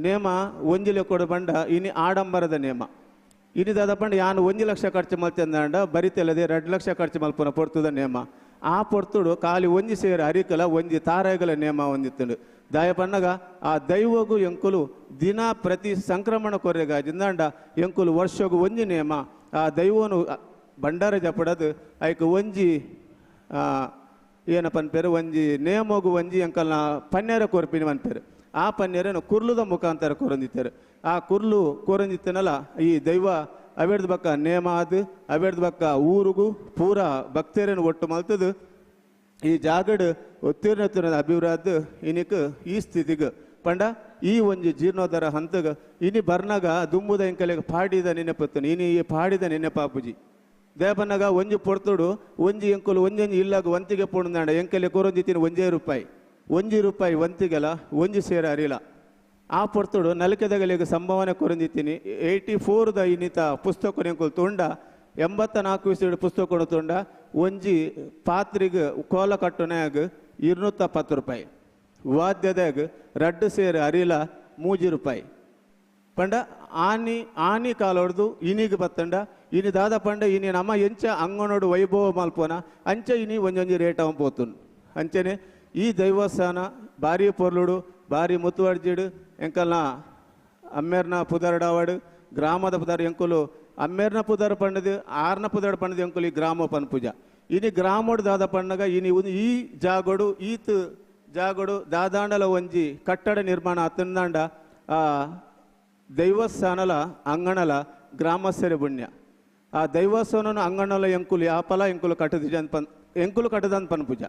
ನೇಮ ಒಂಜಿಲೆ ಕೊಡು ಬಂಡ ಇನಿ ಆಡಂಬರದ ನೇಮ ಇನಿ ದಾದ ಪಂಡ ಯಾನು 1 ಲಕ್ಷ ಖರ್ಚು ಮಲ್ತಂದ ಬರಿತೆಲ್ಲದೆ 2 ಲಕ್ಷ ಖರ್ಚು ಮಲ್ಪನ ಪೊರ್ತುದ ನೇಮ ಆ ಪೊರ್ತುಡು ಖಾಲಿ ಒಂಜಿ ಸೇರಿ ಅರಿಕಲ ಒಂಜಿ ತಾರಾಯಗಳ ನೇಮ ಹೊಂದಿತ್ತುಂಡು ದಾಯ ಪನ್ನಗ ಆ ದೈವಗೂ ಎಂಕುಲು ದಿನ ಪ್ರತಿ ಸಂಕ್ರಮಣ ಕೊರೆಗ ಜಿಂದಾಂಡ ಎಂಕುಲು ವರ್ಷಗೂ ಒಂಜಿ ನೇಮ ಆ ದೈವನು ಭಂಡಾರ ಜಪಡದು ಐಕ್ ಒಂಜಿ ಏನಪ್ಪ ಅನ್ಪೇರು ಒಂಜಿ ನೇಮೋಗು ಒಂಜಿ ಎಂಕಲ್ನ ಪನ್ನೇರ ಕೊರ್ಪಿನಿ ಅನ್ಪೇರು ಆ ಪನ್ನೇರನ್ನು ಕುರ್ಲುದ ಮುಖಾಂತರ ಕೊರಂದಿತ್ತೇರು ಆ ಕುರ್ಲು ಕೊರಂದಿತ್ತನಲ್ಲ ಈ ದೈವ ಅವೇಡ್ದ ಬಕ್ಕ ನೇಮ ಅದು ಅವೇಡ್ದ ಬಕ್ಕ ಊರುಗೂ ಪೂರ ಭಕ್ತರನ್ನು ಒಟ್ಟು ಮಲ್ತದು ಈ ಜಾಗಡ್ ಉತ್ತೀರ್ಣದ ಅಭಿವೃದ್ಧಿ ಇನಿಕ್ ಈ ಸ್ಥಿತಿಗೆ ಪಂಡ ಈ ಒಂಜಿ ಜೀರ್ಣೋದ್ಧಾರ ಹಂತಗ ಇನಿ ಬರ್ನಾಗ ದುಂಬುದ ಎಂಕಲೆಗೆ ಪಾಡಿದ ನೆನಪತ್ತು ಇನಿ ಈ ಪಾಡಿದ ನೆನಪಾಪುಜಿ ದೇಪನ್ನಗ ಒಂಜಿ ಪೊರ್ತುಡು ಒಂಜಿ ಎಂಕುಲು ಒಂಜೊಂಜಿ ಇಲ್ಲಾಗ ಒಂತಿಗೆ ಪೋಣಂದಾಂಡ ಎಂಕಲೆ ಕೊರೊಂದಿತ್ತಿನ ₹1 ಒಂತಿಗೆಲ ಒಂಜಿ ಸೇರ ಅರಿಲ ಆ ಪೊರ್ತುಡು ನಲಕೆದಗಲಿಗೆ ಸಂಭಾವನೆ ಕೊರೊಂದಿತ್ತೀನಿ 84ದ ಇನ್ನಿತ ಪುಸ್ತಕ ಎಂಕುಲು ತೊಂಡ 84 ಪುಸ್ತಕ ತೊಂಡ ಒಂಜಿ ಪಾತ್ರಿಗೆ ಕೋಲ ಕಟ್ಟುನಾಗ ₹270 ವಾದ್ಯದಾಗ 2 ಸೇರ ಅರಿಲ ₹30 ಪಂಡ ಆನಿ ಕಾಲ ಹೊಡೆದು ಇನಿಗೆ ಬತ್ತಂಡ ಇನಿ ದಾದ ಪಂಡ ಇನಿ ನಮ್ಮ ಎಂಚ ಅಂಗನೋಡು ವೈಭವ ಮಲ್ಪೋನ ಅಂಚ ಇನಿ ಒಂಜೊಂಜಿ ರೇಟ್ ಅವ ಪೋತುನ್ ಅಂಚನೆ ಈ ದೈವಸ್ಥಾನ ಭಾರಿ ಪೊರ್ಲುಡು ಭಾರಿ ಮುತ್ತುವರ್ಜಿಡು ಎಂಕಲ್ನ ಅಮ್ಮೇರ್ನ ಪುದರ್ಡಾವಡು ಗ್ರಾಮದ ಪುದರ್ ಎಂಕುಲು ಅಮ್ಮೇರ್ನ ಪುದರ್ ಪಂಡದು ಆರ್ನ ಪುದರ್ ಪಂಡದು ಎಂಕುಲು ಈ ಗ್ರಾಮ ಪನ್ ಪೂಜ ಇನಿ ಗ್ರಾಮೋಡು ದಾದ ಪಂಡಗ ಇನಿ ಈ ಜಾಗೋಡು ಈತ್ ಜಾಗೋಡು ದಾದಾಂಡಲ ಒಂಜಿ ಕಟ್ಟಡ ನಿರ್ಮಾಣ ಅತ್ತಂದಾಂಡ ದೈವಸ್ಥಾನಲ ಅಂಗಣಲ ಗ್ರಾಮಸ್ಥರ ಪುಣ್ಯ ಆ ದೈವಸ್ಥಾನ ಅಂಗಣಲ ಎಂಕುಲು ಯಾಪಲ ಎಂಕುಲು ಕಟ್ಟದಂತ ಪನ್ ಪೂಜ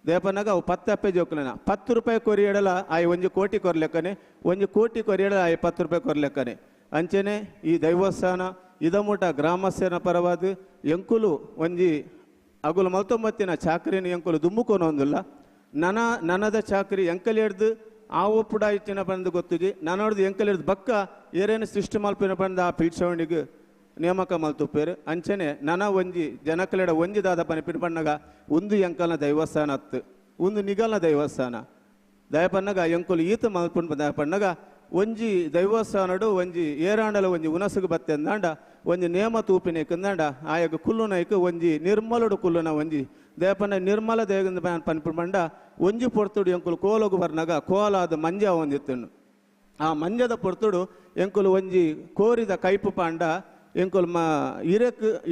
ದೇಪನಾಗ ಅವು 10 ಅಪ್ಪೆ ಜೋಕುಲನ ₹10 ಕೊರಿಯಡಲ ಆಯ್ 1 ಕೋಟಿ ಕೊರ್ಲೆಕ್ಕನೆ 1 ಕೋಟಿ ಕೊರಿಯಡಲ ಆಯ್ ₹10 ಕೊರ್ಲೆಕ್ಕನೆ ಅಂಚೆನೆ ಈ ದೈವಸ್ಥಾನ ಇದಮೂಟ ಗ್ರಾಮಸ್ಥನ ಪರವಾದ ಎಂಕುಲು ಒಂಜಿ ಅಗುಲು 19 ಚಾಕರಿನ ಎಂಕುಲು ದುಮ್ಮುಕೊನೊಂದಿಲ್ಲ ನನದ ಚಾಕರಿ ಎಂಕಲಿ ಹಿಡ್ದು ಆ ಒಪ್ಪುಡ ಇಚ್ಚಿನ ಬಂದು ಗೊತ್ತಿಜಿ ನನ್ನೊಡ್ದು ಎಂಕಲಿ ಹಿಡ್ದು ಬಕ್ಕ ಏರೇನು ಸೃಷ್ಟಿ ಮಲ್ಪಿನ ಬಂದ ಆ ಪೀಠ್ಸವಣಿಗೆ ನೇಮಕ ಮಲ್ತುಪ್ಪೇರು ಅಂಚನೆ ನನ ಒಂಜಿ ಜನಕಲೆಡ ಒಂಜಿ ದಾದ ಪನಿಪಿನ ಪಣ್ಣಗ ಒಂದು ಎಂಕಲ್ನ ದೈವಸ್ಥಾನ ಹತ್ತು ಒಂದು ನಿಗಲ್ನ ದೈವಸ್ಥಾನ ದಯಪನ್ನಗ ಎಂಕುಲು ಈತ ಮಲ್ಪುನ್ ದಯ ಪಣ್ಣಗ ಒಂಜಿ ದೈವಸ್ಥಾನಡು ಒಂಜಿ ಏರಾಂಡಲ ಒಂಜಿ ಉನಸುಗು ಬತ್ತೆ ಅಂದಾಂಡ ಒಂಜಿ ನೇಮ ತೂಪಿನ ಕಂದಾಂಡ ಆಯಗ ಕುಲ್ಲುನೈಕ್ ಒಂಜಿ ನಿರ್ಮಲುಡು ಕುಲ್ಲುನ ಒಂಜಿ ದಯಪನ್ನ ನಿರ್ಮಲ ದೇಗಂದ ಪನಿಪಿನ ಪಂಡ ಒಂಜಿ ಪೊರ್ತುಡು ಎಂಕುಲು ಕೋಲೋಗು ಬರ್ನಾಗ ಕೋಲಾದ ಮಂಜ ಒಂದಿತ್ತನು ಆ ಮಂಜದ ಪೊರ್ತುಡು ಎಂಕುಲು ಒಂಜಿ ಕೋರಿದ ಕೈಪು ಪಾಂಡ ಎಂಕುಲು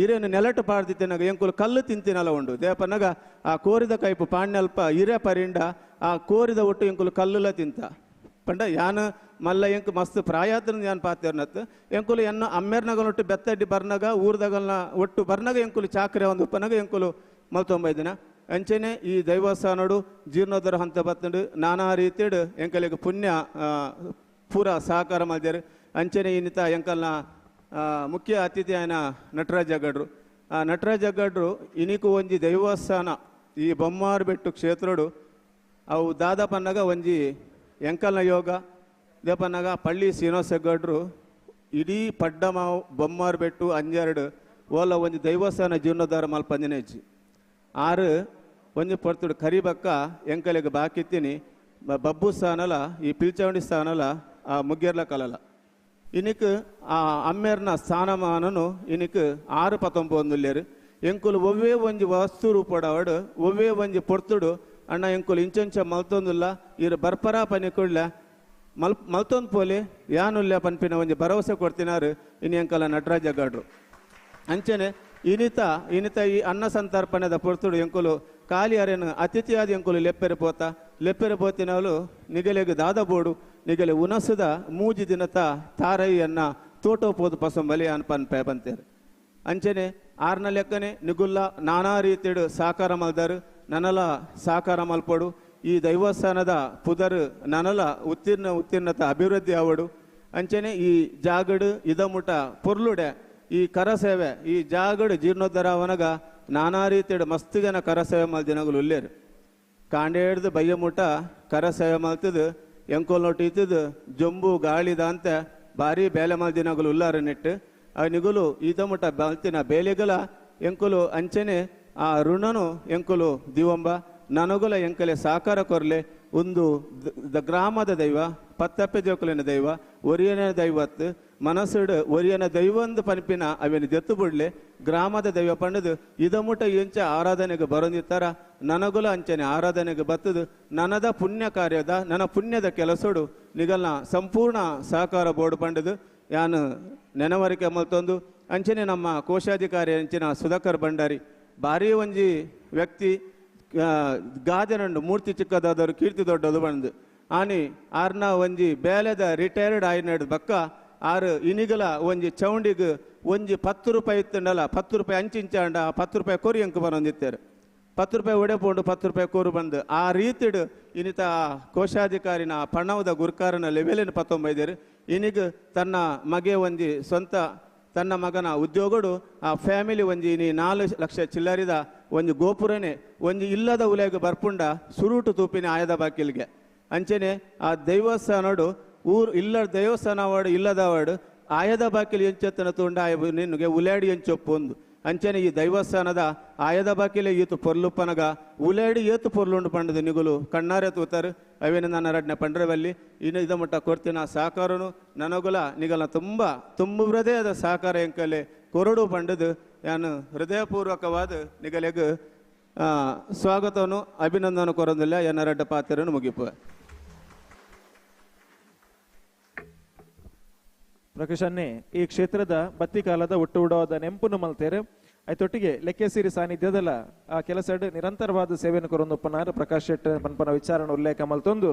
ಇರೇನು ನೆಲಟು ಪಾಡ್ದಿತ್ತನಾಗ ಎಂಕುಲು ಕಲ್ಲು ತಿಂತಿನಲ್ಲ ಉಂಡು ದೇಪನಾಗ ಆ ಕೋರಿದ ಕೈಪು ಪಾಣ್ಯಲ್ಪ ಇರೆ ಪರಿಂದ ಆ ಕೋರಿದ ಒಟ್ಟು ಎಂಕುಲು ಕಲ್ಲುಲ ತಿಂತ ಪಂಡ ಯಾನ ಮಲ್ಲ ಎಂಕು ಮಸ್ತ್ ಪ್ರಾಯಾತ್ರ ಯಾನ್ ಪಾತೇರ್ನತ್ ಎಂಕುಲು ಎನ್ನ ಅಮ್ಮೇರ್ನಗಲೊಟ್ಟು ಬೆತ್ತಡ್ಡಿ ಬರ್ನಾಗ ಊರ್ದಗಲ್ನ ಒಟ್ಟು ಬರ್ನಾಗ ಎಂಕುಲು ಚಾಕ್ರೆ ಒಂದು ಉಪ್ಪನಾಗ ಎಂಕುಲು 35 ದಿನ ಅಂಚೆನೆ ಈ ದೈವಸ್ಥಾನಡು ಜೀರ್ಣೋದ್ಧಾರ ಹಂತ ಬತ್ತಂಡು ನಾನಾ ರೀತಿಯಡು ಎಂಕಲಿಗೆ ಪುಣ್ಯ ಪೂರ ಸಹಕಾರ ಮಾಡಿದ್ದಾರೆ ಅಂಚೆನೆ ಇನ್ನಿತ ಎಂಕಲ್ನ ಮುಖ್ಯ ಅತಿಥಿ ಆಯ್ನ ನಟರಾಜ್ ಜಗ್ಗಡ್ರು ಆ ನಟರಾಜ್ ಜಗ್ಗಡ್ರು ಇನಿಕು ಒಂಜಿ ದೈವಸ್ಥಾನ ಈ ಬೊಮ್ಮಾರು ಬೆಟ್ಟು ಕ್ಷೇತ್ರಡು ಅವು ದಾದ ಪನ್ನಗ ಒಂಜಿ ಎಂಕಲ್ನ ಯೋಗ ದೇಪನ್ನಗ ಪಳ್ಳಿ ಶ್ರೀನಿವಾಸ ಜಗ್ಗಡ್ರು ಇಡೀ ಪಡ್ಡಮಾವು ಬೊಮ್ಮಾರು ಬೆಟ್ಟು ಅಂಜೆರಡು ಓಲ ಒಂಜಿ ದೈವಸ್ಥಾನ ಜೀರ್ಣೋದ್ಧಾರ ಮಲ್ಪಂಜನೆ ಹೆಚ್ಚಿ ಆರು ಒಂಜಿ ಪೊರ್ತುಡು ಕರಿಬಕ್ಕ ಎಂಕಲೆಗೆ ಬಾಕಿತ್ತೀನಿ ಬಬ್ಬು ಸ್ಥಾನಲ ಈ ಪಿಲ್ಚವಂಡಿ ಸ್ಥಾನಲ ಆ ಮುಗ್ಗೆರ್ಲ ಕಲಲ ಇನಿಕ್ ಆ ಅಮ್ಮೇರ್ನ ಸ್ಥಾನಮಾನನು ಇನಿಕ್ 619 ಎಂಕುಲು ಒವ್ವೇ ಒಂಜಿ ವಸ್ತು ರೂಪಡವಡು ಒವ್ವೇ ಒಂಜಿ ಪೊರ್ತುಡು ಅಣ್ಣ ಎಂಕುಲು ಇಂಚಂಚ ಮಲ್ತೊಂದುಲ್ಲ ಇರು ಬರ್ಪರಾ ಪನಿಕೊಳ್ಳ ಮಲ್ತೊಂದು ಪೋಲೆ ಯಾನುಲ್ಲ ಪನ್ಪಿನ ಒಂಜಿ ಭರವಸೆ ಕೊಡ್ತಿನಾರು ಇನ್ನು ಎಂಕಲ ನಟರಾಜ್ ಜಗ್ಗಡ್ರು ಅಂಚನೆ ಇನಿತ ಈ ಅನ್ನ ಸಂತರ್ಪಣೆದ ಪೊರ್ತುಡು ಎಂಕುಲು ಖಾಲಿ ಅರೇನು ಅತಿಥಿಯಾದ ಎಂಕುಲು ಲೆಪ್ಪೆರೆ ಪೋತಿನವಲು ನಿಗಲೆಗೆ ದಾದ ಬೋಡು ನಿಗಲೆ ಉನಸದ ಮೂಜಿ ದಿನತ ತಾರಯ್ಯನ್ನ ತೋಟೋ ಪೋದು ಪಸಂಬಲಿ ಅನ್ಪನ್ ಪೇಪಂತೇರು ಅಂಚನೆ ಆರ್ನ ಲೆಕ್ಕನೆ ನಿಗುಲ್ಲ ನಾನಾ ರೀತಿಯಡು ಸಾಕಾರ ಮಲ್ದರು ನನಲ ಸಾಕಾರ ಮಲ್ಪಡು ಈ ದೈವಸ್ಥಾನದ ಪುದರ್ ನನಲ ಉತ್ತೀರ್ಣತ ಅಭಿವೃದ್ಧಿ ಆವಡು ಅಂಚನೆ ಈ ಜಾಗಡು ಇದಮುಟ ಪೊರ್ಲುಡೆ ಈ ಕರಸೇವೆ ಈ ಜಾಗಡು ಜೀರ್ಣೋದ್ಧಾರ ಅವನಗ ನಾನಾ ರೀತಿಯಡು ಮಸ್ತ್ ಜನ ಕರಸೇವೆ ಮಲ್ ಜನಗಳು ಉಲ್ಲೇರು ಕಾಂಡೆ ಹಿಡ್ದು ಬಯ್ಯ ಮುಟ ಕರಸೇವೆ ಮಲ್ತದು ಎಂಕೋಲ್ ನೋಟು ಇತ್ತದು ಜಂಬು ಗಾಳಿದ ಅಂತ ಭಾರಿ ಬೇಲೆ ಮಲ್ ದಿನಗಳು ಉಲ್ಲಾರ ನೆಟ್ಟು ಆ ನಿಗುಲು ಈತ ಮುಟ ಮಲ್ತಿನ ಬೇಲೆಗಲ ಎಂಕುಲು ಅಂಚನೆ ಆ ಋಣನು ಎಂಕುಲು ದಿವಂಬ ನನಗುಲ ಎಂಕಲೆ ಸಾಕಾರ ಕೊರ್ಲೆ ಒಂದು ಗ್ರಾಮದ ದೈವ ಪತ್ತಪ್ಪೆ ಜೋಕಲಿನ ದೈವ ಒರಿಯನ ದೈವತ್ತು ಮನಸ್ಸುಡು ಒರಿಯನ ದೈವಂದು ಪನಿಪಿನ ಅವೇನು ದೆತ್ತು ಬಿಡ್ಲೆ ಗ್ರಾಮದ ದೈವ ಪಂಡದು ಇದಮುಟ ಎಂಚ ಆರಾಧನೆಗೆ ಬರೋದಿತ್ತಾರ ನನಗುಲ ಅಂಚನೆ ಆರಾಧನೆಗೆ ಬತ್ತದು ನನದ ಪುಣ್ಯ ಕಾರ್ಯದ ನನ್ನ ಪುಣ್ಯದ ಕೆಲಸಡು ನಿಗಲ್ನ ಸಂಪೂರ್ಣ ಸಹಕಾರ ಬೋರ್ಡ್ ಪಂಡದು ಯಾನು ನೆನವರಿಕೆ ಮಲ್ತೊಂದು ಅಂಚನೆ ನಮ್ಮ ಕೋಶಾಧಿಕಾರಿ ಅಂಚಿನ ಸುಧಾಕರ್ ಭಂಡಾರಿ ಭಾರಿ ಒಂಜಿ ವ್ಯಕ್ತಿ ಗಾಜನಂಡು ಮೂರ್ತಿ ಚಿಕ್ಕದಾದವರು ಕೀರ್ತಿ ದೊಡ್ಡದು ಬಂದು ಆನಿ ಆರ್ನ ಒಂಜಿ ಬೇಲೆದ ರಿಟೈರ್ಡ್ ಆಯ್ನಡು ಬಕ್ಕ ಆರು ಇನಿಗಲ ಒಂಜಿ ಚೌಂಡಿಗೆ ಒಂಜಿ 10 ರೂಪಾಯಿ ಇತ್ತಂಡಲ್ಲ 10 ರೂಪಾಯಿ ಅಂಚಿಂಚಾಂಡ 10 ರೂಪಾಯಿ ಕೊರಿ ಅಂಕ ಬರೋದಿತ್ತೇರು 10 ರೂಪಾಯಿ ಒಡೆಪೋಂಡು 10 ರೂಪಾಯಿ ಕೋರು ಬಂದು ಆ ರೀತಿಡು ಇನ್ನಿತ ಕೋಶಾಧಿಕಾರಿನ ಪಣವದ ಗುರ್ಕಾರನ ಲೆವೆಲಿನ 19 ಇನಿಗೆ ತನ್ನ ಮಗೆ ಒಂಜಿ ಸ್ವಂತ ತನ್ನ ಮಗನ ಉದ್ಯೋಗಡು ಆ ಫ್ಯಾಮಿಲಿ ಒಂಜಿ ಇನಿ 4 ಲಕ್ಷ ಚಿಲ್ಲರಿದ ಒಂಜಿ ಗೋಪುರನೇ ಒಂಜಿ ಇಲ್ಲದ ಉಲೆಗೆ ಬರ್ಪುಂಡ ಸುರುಟು ತೂಪಿನ ಆಯದ ಬಾಕಿಲ್ಗೆ ಅಂಚನೆ ಆ ದೇವಸ್ಥಾನಡು ಊರು ಇಲ್ಲ ದೇವಸ್ಥಾನವಾಡು ಇಲ್ಲದವಾಡು ಆಯದ ಬಾಕಿಲು ಎಂಚೆತ್ತನ ತುಂಡ ನಿನಗೆ ಉಲಾಡಿ ಎಂಚೊಪ್ಪೊಂದು ಅಂಚನೆ ಈ ದೈವಸ್ಥಾನದ ಆಯದ ಬಾಕಿಲೆ ಈತು ಪೊರ್ಲುಪ್ಪನಗ ಉಲಾಡಿ ಏತು ಪೊರ್ಲುಂಡು ಪಂಡದು ನಿಗುಲು ಕಣ್ಣಾರೆ ತೂತಾರೆ ಅವೇನು ನನ್ನ ರಡ್ನೆ ಪಂಡ್ರವಲ್ಲಿ ಇನ್ನು ಇದ ಮುಟ್ಟ ಕೊಡ್ತಿನ ಸಹಕಾರನು ನನಗುಲ ನಿಗಲ ತುಂಬ ಹೃದಯದ ಸಹಕಾರ ಎಂಕಲೆ ಕೊರಡು ಪಂಡದು ನಾನು ಹೃದಯಪೂರ್ವಕವಾದ ನಿಗಲೆಗೆ ಸ್ವಾಗತವನ್ನು ಅಭಿನಂದನೆ ಕೊರೊಂದಿಲ್ಲ ಎನ್ನ ರಡ್ಡ ಪಾತ್ರನು ಮುಗಿಪು ಪ್ರಕಾಶನ್ನೇ ಈ ಕ್ಷೇತ್ರದ ಬತ್ತಿ ಕಾಲದ ಒಟ್ಟುಡೋದ ನೆಂಪುನು ಮಲ್ತೇರು ಐತೊಟ್ಟಿಗೆ ಲೆಕ್ಕೆಸೀರಿ ಸಾನ್ನಿಧ್ಯದಲ್ಲ ಆ ಕೆಲಸ ನಿರಂತರವಾದ ಸೇವೆಯನ್ನು ಕೊರೊಂದುಪ್ಪನಾರು ಪ್ರಕಾಶ್ ಶೆಟ್ ಪನ್ಪನ ವಿಚಾರಣ ಉಲ್ಲೇಖ ಮಲ್ತೊಂದು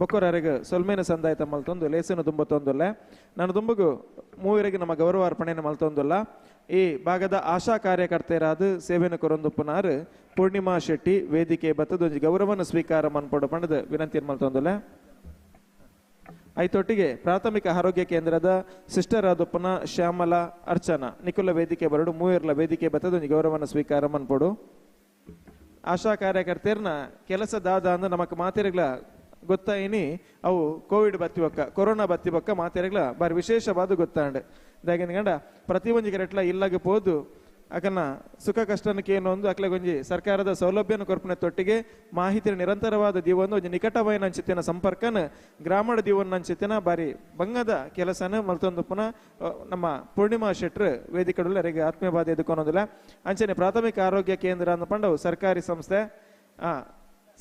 ಬೊಕ್ಕೊರಗೆ ಸೊಲ್ಮೇನ ಸಂದಾಯತ ಮಲ್ತೊಂದು ಲೇಸನು ತುಂಬತೊಂದುಲ್ಲ ನಾನು ತುಂಬಗು ಮೂವರಿಗೆ ನಮ್ಮ ಗೌರವ ಅರ್ಪಣೆಯನ್ನು ಮಲ್ತೊಂದುಲ್ಲ ಈ ಭಾಗದ ಆಶಾ ಕಾರ್ಯಕರ್ತೆಯರಾದ ಸೇವೆಯನ್ನು ಕೊರೊಂದುಪ್ಪನಾರು ಪೂರ್ಣಿಮಾ ಶೆಟ್ಟಿ ವೇದಿಕೆ ಬತ್ತದೊಂದು ಗೌರವನ ಸ್ವೀಕಾರ ಮನ್ಪಡು ಪಣದ ವಿನಂತಿಯನ್ನು ಮಲ್ತೊಂದುಲ್ಲ ಐತೊಟ್ಟಿಗೆ ಪ್ರಾಥಮಿಕ ಆರೋಗ್ಯ ಕೇಂದ್ರದ ಸಿಸ್ಟರ್ ಆದಪ್ಪನ ಶ್ಯಾಮಲಾ ಅರ್ಚನಾ ನಿಕುಲ ವೇದಿಕೆ ಬರಡು ಮೂವರ್ಲ ವೇದಿಕೆ ಬತ್ತದೊಂದು ಗೌರವನ ಸ್ವೀಕಾರ ಮನ್ಪಡು ಆಶಾ ಕಾರ್ಯಕರ್ತೆಯರ್ನ ಕೆಲಸದಾದ ಅಂದ ನಮಕ್ ಮಾತೆರೆಗ್ಲ ಗೊತ್ತಾಯಿನಿ ಅವು ಕೋವಿಡ್ ಬತ್ತಿವಕ್ಕ ಕೊರೋನಾ ಬತ್ತಿವಕ್ಕ ಮಾತೆರೆಗ್ಲ ಬಾರಿ ವಿಶೇಷವಾದ ಗೊತ್ತಾಂಡ್ ದಾಗಿಂದ ಪ್ರತಿ ಒಂಜಿ ಕರೆಟ್ಲ ಇಲ್ಲಾಗ ಪೋದು ಅಕನ್ನ ಸುಖ ಕಷ್ಟನಕ್ಕೆ ಏನು ಒಂದು ಅಕ್ಲಗೊಂಜಿ ಸರ್ಕಾರದ ಸೌಲಭ್ಯನ ಕೊರ್ಪನೆ ತೊಟ್ಟಿಗೆ ಮಾಹಿತಿ ನಿರಂತರವಾದ ದೀವೊಂದು ಒಂಜಿ ನಿಕಟವಾಯಿನ ಅಂಚಿತ್ತಿನ ಸಂಪರ್ಕನ ಗ್ರಾಮೀಣ ದೀವನ್ನ ಅಂಚಿತ್ತಿನ ಬಾರಿ ಬಂಗದ ಕೆಲಸನ ಮಲ್ತೊಂದು ಪುನಃ ನಮ್ಮ ಪೂರ್ಣಿಮಾ ಶೆಟ್ರ್ ವೇದಿಕೆಡುಲ್ಲರಿಗೆ ಆತ್ಮೀಯ ಬಾಧೆ ಎದುಕೊನೋದಿಲ್ಲ ಅಂಚನೆ ಪ್ರಾಥಮಿಕ ಆರೋಗ್ಯ ಕೇಂದ್ರ ಅಂದ ಪಂಡವು ಸರ್ಕಾರಿ ಸಂಸ್ಥೆ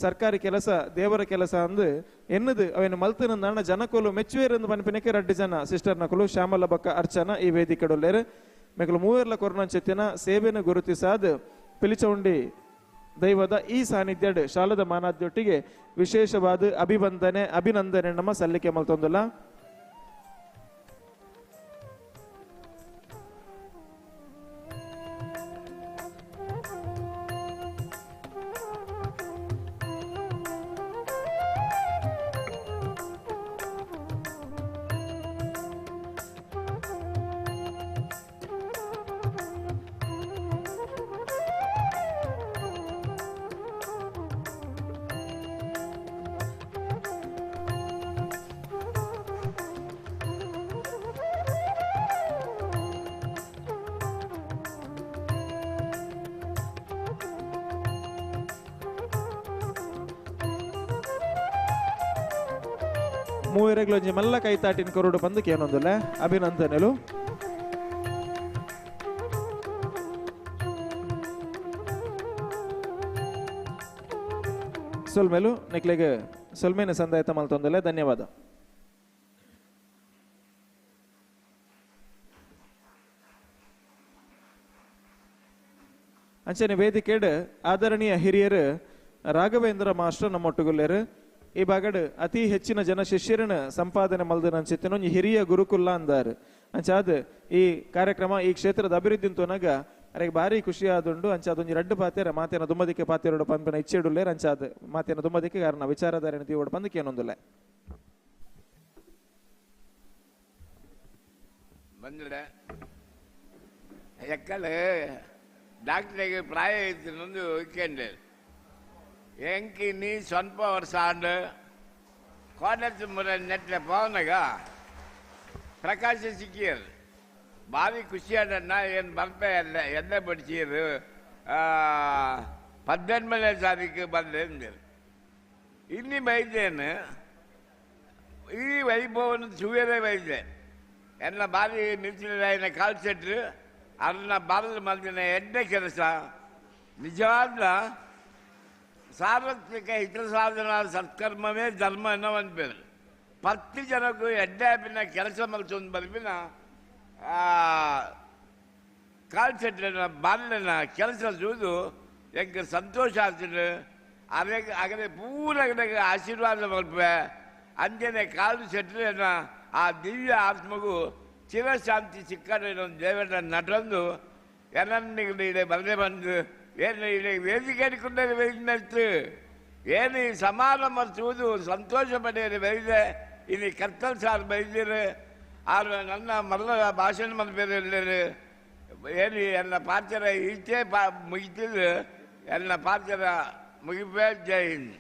ಸರ್ಕಾರಿ ಕೆಲಸ ದೇವರ ಕೆಲಸ ಅಂದು ಎನ್ನದು ಅವೇನು ಮಲ್ತನ ಜನಕೊಲು ಮೆಚ್ಚುವೇರೆಂದು ಪನ್ಪಿನಕ್ಕೆ 2 ಜನ ಸಿಸ್ಟರ್ನ ಕೊಲು ಶ್ಯಾಮಲ ಬಕ್ಕ ಅರ್ಚನಾ ಈ ವೇದಿಕೆಡುಲ್ಲೇರು ಮೆಗಲು ಮೂವರ್ಲ ಕೊರೋನಾ ಚೆತ್ತಿನ ಸೇವೆಯನ್ನು ಗುರುತಿಸಾದ ಪಿಲಿಚೌಂಡಿ ದೈವದ ಈ ಸಾನ್ನಿಧ್ಯ ಶಾಲದ ಮಾನಾದ್ಯೊಟ್ಟಿಗೆ ವಿಶೇಷವಾದ ಅಭಿನಂದನೆ ನಮ್ಮ ಸಲ್ಲಿಕೆ ಮಲ್ತೊಂದಿಲ್ಲ ಮೂವರೆಗ್ಲೊಂಜಿ ಮಲ್ಲ ಕೈತಾಟಿನ ಕೊರಡು ಬಂದಕ್ಕೆ ಏನೊಂದಿಲ್ಲ ಅಭಿನಂದನೆಲು ಸೊಲ್ಮೇಲು ನಿಕ್ಲೆಗೆ ಸೊಲ್ಮೇನ ಸಂದಾಯತ ಮಲ್ತೊಂದಿಲ್ಲ ಧನ್ಯವಾದ ಅಂಚನೆ ವೇದಿಕೆಡ್ ಆದರಣೀಯ ಹಿರಿಯರು ರಾಘವೇಂದ್ರ ಮಾಸ್ಟರ್ ನಮ್ಮೊಟ್ಟುಗುಲ್ಲೇರು ಈ ಬಾಗಡ್ ಅತಿ ಹೆಚ್ಚಿನ ಜನ ಶಿಷ್ಯರನ್ನ ಸಂಪಾದನೆ ಮಲ್ದನ ಅನ್ಸಿತ್ತೇನೋ ಹಿರಿಯ ಗುರುಕುಲ್ಲ ಅಂದಾರು ಅಂಚಾದ ಈ ಕಾರ್ಯಕ್ರಮ ಈ ಕ್ಷೇತ್ರದ ಅಭಿವೃದ್ಧಿ ಅಂತನಾಗ ಅರೆಗೆ ಭಾರಿ ಖುಷಿ ಆದುಂಡು ಅಂಚಾದೊಂಜಿ 2 ಪಾತೆರ ಮಾತೇನ ದುಮ್ಮದಿಕ್ಕೆ ಪಾತೆರೋಡು ಪಂಪಿನ ಇಚ್ಛೆಡುಲ್ಲೇರು ಅಂಚಾದ ಮಾತೇನ ದುಮ್ಮದಿಕ್ಕೆ ಕಾರಣ ವಿಚಾರಧಾರಣೆ ತೀವೋಡು ಬಂದಕ್ಕೆ ಏನೊಂದಿಲ್ಲ ಬಂದಿಡ ಎಕ್ಕಲು ಡಾಕ್ಟರಿಗೆ ಪ್ರಾಯ ಇತ್ತಿನೊಂದು ವೀಕೆಂಡ್ ಎಂಕಿ ನೀ ಸ್ವಲ್ಪ ವರ್ಷ ಆಂಡು ಕಾಲೇಜ್ ಮುರ ನೆಟ್ಲೆ ಪವನಗ ಪ್ರಕಾಶ ಸಿಕ್ಕಿಯರು ಭಾರಿ ಖುಷಿಯಾಡನ್ನ ಏನು ಬರ್ತಾ ಎಣ್ಣೆ ಬಡಿಸಿರು 18ನೇ ತಾರೀಕು ಬಂದೆ ಅಂದರು ಇನ್ನಿ ವೈದ್ಯನು ಈ ವೈಭವವನ್ನು ಸುವೇರೆ ವೈದ್ಯ ಎನ್ನ ಬಾರಿ ನಿಲ್ಸಿನ ಕಾಲ್ ಸೆಟ್ರು ಅದನ್ನ ಬಾರದ ಮಲ್ದಿನ ಎಡ್ಡೆ ಕೆಲಸ ನಿಜವಾದ ಸಾರ್ವತ್ರಿಕ ಹಿತ ಸಾಧನ ಸತ್ಕರ್ಮವೇ ಧರ್ಮ ಅನ್ನೋ ಒಂದು ಬೇರೆ ಪ್ರತಿ ಜನಕ್ಕೂ ಎಡ್ಡೆ ಆಪಿನ ಕೆಲಸ ಮಲ್ಸೊಂದು ಬರ್ಬಿನ ಕಾಲ್ ಸೆಟ್ನ ಬಾಲ್ಯನ ಕೆಲಸ ಚೂದು ಎಂಗೆ ಸಂತೋಷ ಆಗ್ತದೆ ಅದೇ ಪೂರ ಆಶೀರ್ವಾದ ಮಲ್ಪೆ ಅಂಜನೆ ಕಾಲು ಸೆಟ್ನ ಆ ದಿವ್ಯ ಆತ್ಮಗೂ ಚಿರಶಾಂತಿ ಸಿಕ್ಕರೆ ದೇವರ ನಟಂದು ಎನನ್ನಿಗೆ ಬರದೆ ಬಂದು ಏನು ಇಲ್ಲಿ ವೇದಿಕೆ ಹಿಡ್ಕೊಂಡರೆ ವೇದಿನತ್ತು ಏನು ಈ ಸಮಾರಂಭ ಚೂದು ಸಂತೋಷ ಪಡೆಯಲು ಬೈದೆ ಇಲ್ಲಿ ಕತ್ತಲ್ ಸಾರ್ ಬೈದಿರು ಆರು ನನ್ನ ಮಲ್ಲ ಭಾಷಣ ಮಲ್ಪೇರು ಎಲ್ಲರು ಏನು ಎಲ್ಲ ಪಾತ್ರ ಈಚೆ ಮುಗಿತಿದ್ದು ಎಲ್ಲ ಪಾತ್ರ ಮುಗಿಬೇ ಜೈ ಹಿಂದ್.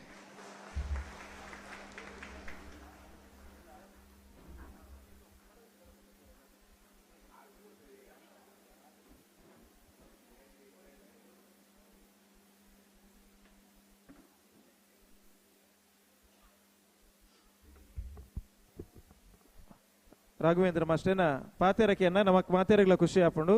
ರಾಘವೇಂದ್ರ ಮಾಸ್ಟೇನ ಪಾತೆರಕೆಯನ್ನ ನಮಕ್ ಮಾತೆರೆಗಳ ಖುಷಿ ಹಾಕೊಂಡು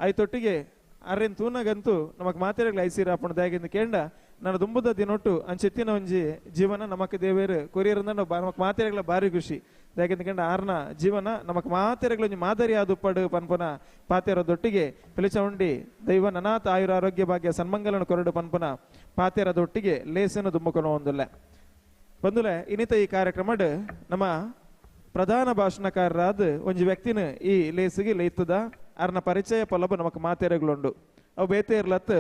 ಐತೊಟ್ಟಿಗೆ ಅರ್ರೆನ್ ತೂನಗಂತೂ ನಮಕ್ ಮಾತೆರೆಗಳ ಐಸೀರ ಹಾಕೊಂಡು ದಾಗಿಂದ ಕೇಂಡ ನಾನು ದುಂಬುದ ದಿನೊಟ್ಟು ಅಂಚೆತ್ತಿನ ಒಂಜಿ ಜೀವನ ನಮಕ್ ದೇವೇರು ಕೊರಿಯರಿಂದ ನಮಕ್ ಮಾತೆರೆಗಳ ಬಾರಿ ಖುಷಿ ದಾಗಿಂದ ಕೇಂಡ ಆರ್ನ ಜೀವನ ನಮಕ್ ಮಾತೆರೆಗಳ ಒಂಜಿ ಮಾದರಿ ಆದುಪ್ಪಡು ಪನ್ಪುನ ಪಾತೆರದೊಟ್ಟಿಗೆ ಪಿಲಿಚೌಂಡಿ ದೈವ ನನಾಥ ಆಯುರ ಆರೋಗ್ಯ ಭಾಗ್ಯ ಸನ್ಮಂಗಲನ ಕೊರಡು ಪನ್ಪುನ ಪಾತೆರದೊಟ್ಟಿಗೆ ಲೇಸನ್ನು ದುಮ್ಮಕೊನೋ ಒಂದುಲ್ಲೆ ಬಂದುಲೆ ಇನ್ನಿತ ಈ ಕಾರ್ಯಕ್ರಮಡ್ ನಮ್ಮ ಪ್ರಧಾನ ಭಾಷಣಕಾರರಾದ ಒಂಜಿ ವ್ಯಕ್ತಿನ ಈ ಲೇಸಿಗೆ ಲೇತದ ಅರ್ನ ಪರಿಚಯ ಪೊಲಬ ನಮಕ್ ಮಾತೆರೆಗಳುಂಡು ಅವು ಬೇತೇರ್ಲತ್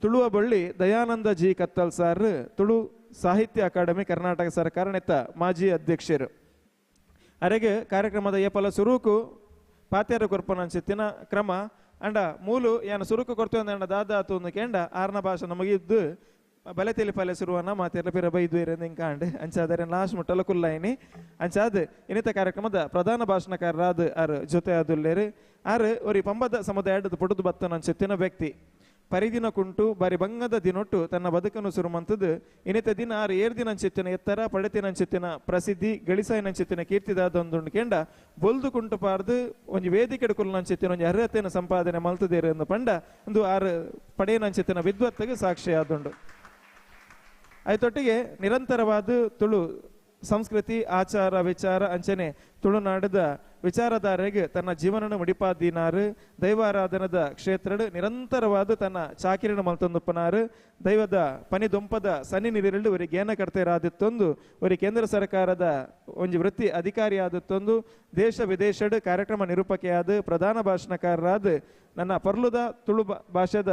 ತುಳುವ ಬಳ್ಳಿ ದಯಾನಂದ ಜಿ ಕತ್ತಲ್ ಸಾರ್ ತುಳು ಸಾಹಿತ್ಯ ಅಕಾಡೆಮಿ ಕರ್ನಾಟಕ ಸರ್ಕಾರ ನೆತ್ತ ಮಾಜಿ ಅಧ್ಯಕ್ಷರು ಅರೆಗೆ ಕಾರ್ಯಕ್ರಮದ ಏಪಲ ಸುರುಕು ಪಾತ್ಯಾರ ಕೊರ್ಪನ ಅನ್ಸಿತ್ತಿನ ಕ್ರಮ ಅಂಡ ಮೂಲು ಏನು ಸುರುಕು ಕೊಡ್ತು ಅಂದ ದಾದ ಆತು ಅಂದು ಕೇಂಡ ಆರ್ನ ಭಾಷೆ ನಮಗಿದ್ದು ಬಲೆ ತಿಳಿಪಲೆ ಸುರುವನ್ನ ಮಾತೆಲ್ಲ ಪಿರ ಬೈದು ಇಂಕಾಂಡ್ ಅಂಚಾದರೆ ಲಾಸ್ಟ್ ಮುಟ್ಟಲ ಕುಲ್ಲಾಯಿನಿ ಅಂಚಾದ್ ಇನ್ನಿತ ಕಾರ್ಯಕ್ರಮದ ಪ್ರಧಾನ ಭಾಷಣಕಾರರಾದ ಆರ್ ಜೊತೆ ಆದುಲ್ಲೇರು ಆರ್ ಒರಿ ಪಂಬದ ಸಮುದಾಯದ ಪುಡುದು ಬತ್ತನ ಅನ್ಸೆತ್ತಿನ ವ್ಯಕ್ತಿ ಪರಿದಿನ ಕುಂಟು ಬಾರಿ ಬಂಗದ ದಿನೊಟ್ಟು ತನ್ನ ಬದುಕನ್ನು ಸುರುಮಂತದ್ದು ಇನ್ನಿತ ದಿನ ಆರು 7 ದಿನ ಅಂಚೆತ್ತಿನ ಎತ್ತರ ಪಡೆತಿನ ಅಂಚೆತ್ತಿನ ಪ್ರಸಿದ್ಧಿ ಗಳಿಸಾಯಿನ ಅಂಚೆತ್ತಿನ ಕೀರ್ತಿದಾದ ಒಂದು ಕೇಂಡ ಬೊಲ್ದು ಕುಂಟು ಪಾರ್ದು ಒಂಜಿ ವೇದಿಕೆ ಕುಲ್ಲ ಅಂಚೆತ್ತಿನ ಒಂಜಿ ಅರ್ಹತೆಯನ್ನು ಸಂಪಾದನೆ ಮಲ್ತದೇರು ಎಂದು ಪಂಡ ಒಂದು ಆರು ಪಡೆಯನ ಅಂಚೆತ್ತಿನ ವಿದ್ವತ್ತಿಗೆ ಸಾಕ್ಷಿಯಾದುಂಡು ಐತೊಟ್ಟಿಗೆ ನಿರಂತರವಾದ ತುಳು ಸಂಸ್ಕೃತಿ ಆಚಾರ ವಿಚಾರ ಅಂಚನೆ ತುಳುನಾಡದ ವಿಚಾರಧಾರೆಗೆ ತನ್ನ ಜೀವನ ಮುಡಿಪಾದಿನಾರು ದೈವಾರಾಧನದ ಕ್ಷೇತ್ರ ನಿರಂತರವಾದ ತನ್ನ ಚಾಕಿರಿನ ಮಲ್ತೊಂದುಪ್ಪನಾರು ದೈವದ ಪನಿ ದೊಂಪದ ಸನ್ನಿ ನೀರಿರಲು ಅವರಿಗೆ ಗೇನ ಕಡ್ತೇರಾದಿತ್ತೊಂದು ಅವರಿಗೆ ಕೇಂದ್ರ ಸರ್ಕಾರದ ಒಂಜಿ ವೃತ್ತಿ ಅಧಿಕಾರಿ ಆದಿತ್ತೊಂದು ದೇಶ ವಿದೇಶಡ್ ಕಾರ್ಯಕ್ರಮ ನಿರೂಪಕೆಯಾದ ಪ್ರಧಾನ ಭಾಷಣಕಾರರಾದ ನನ್ನ ಪರ್ಲುದ ತುಳು ಭಾಷೆದ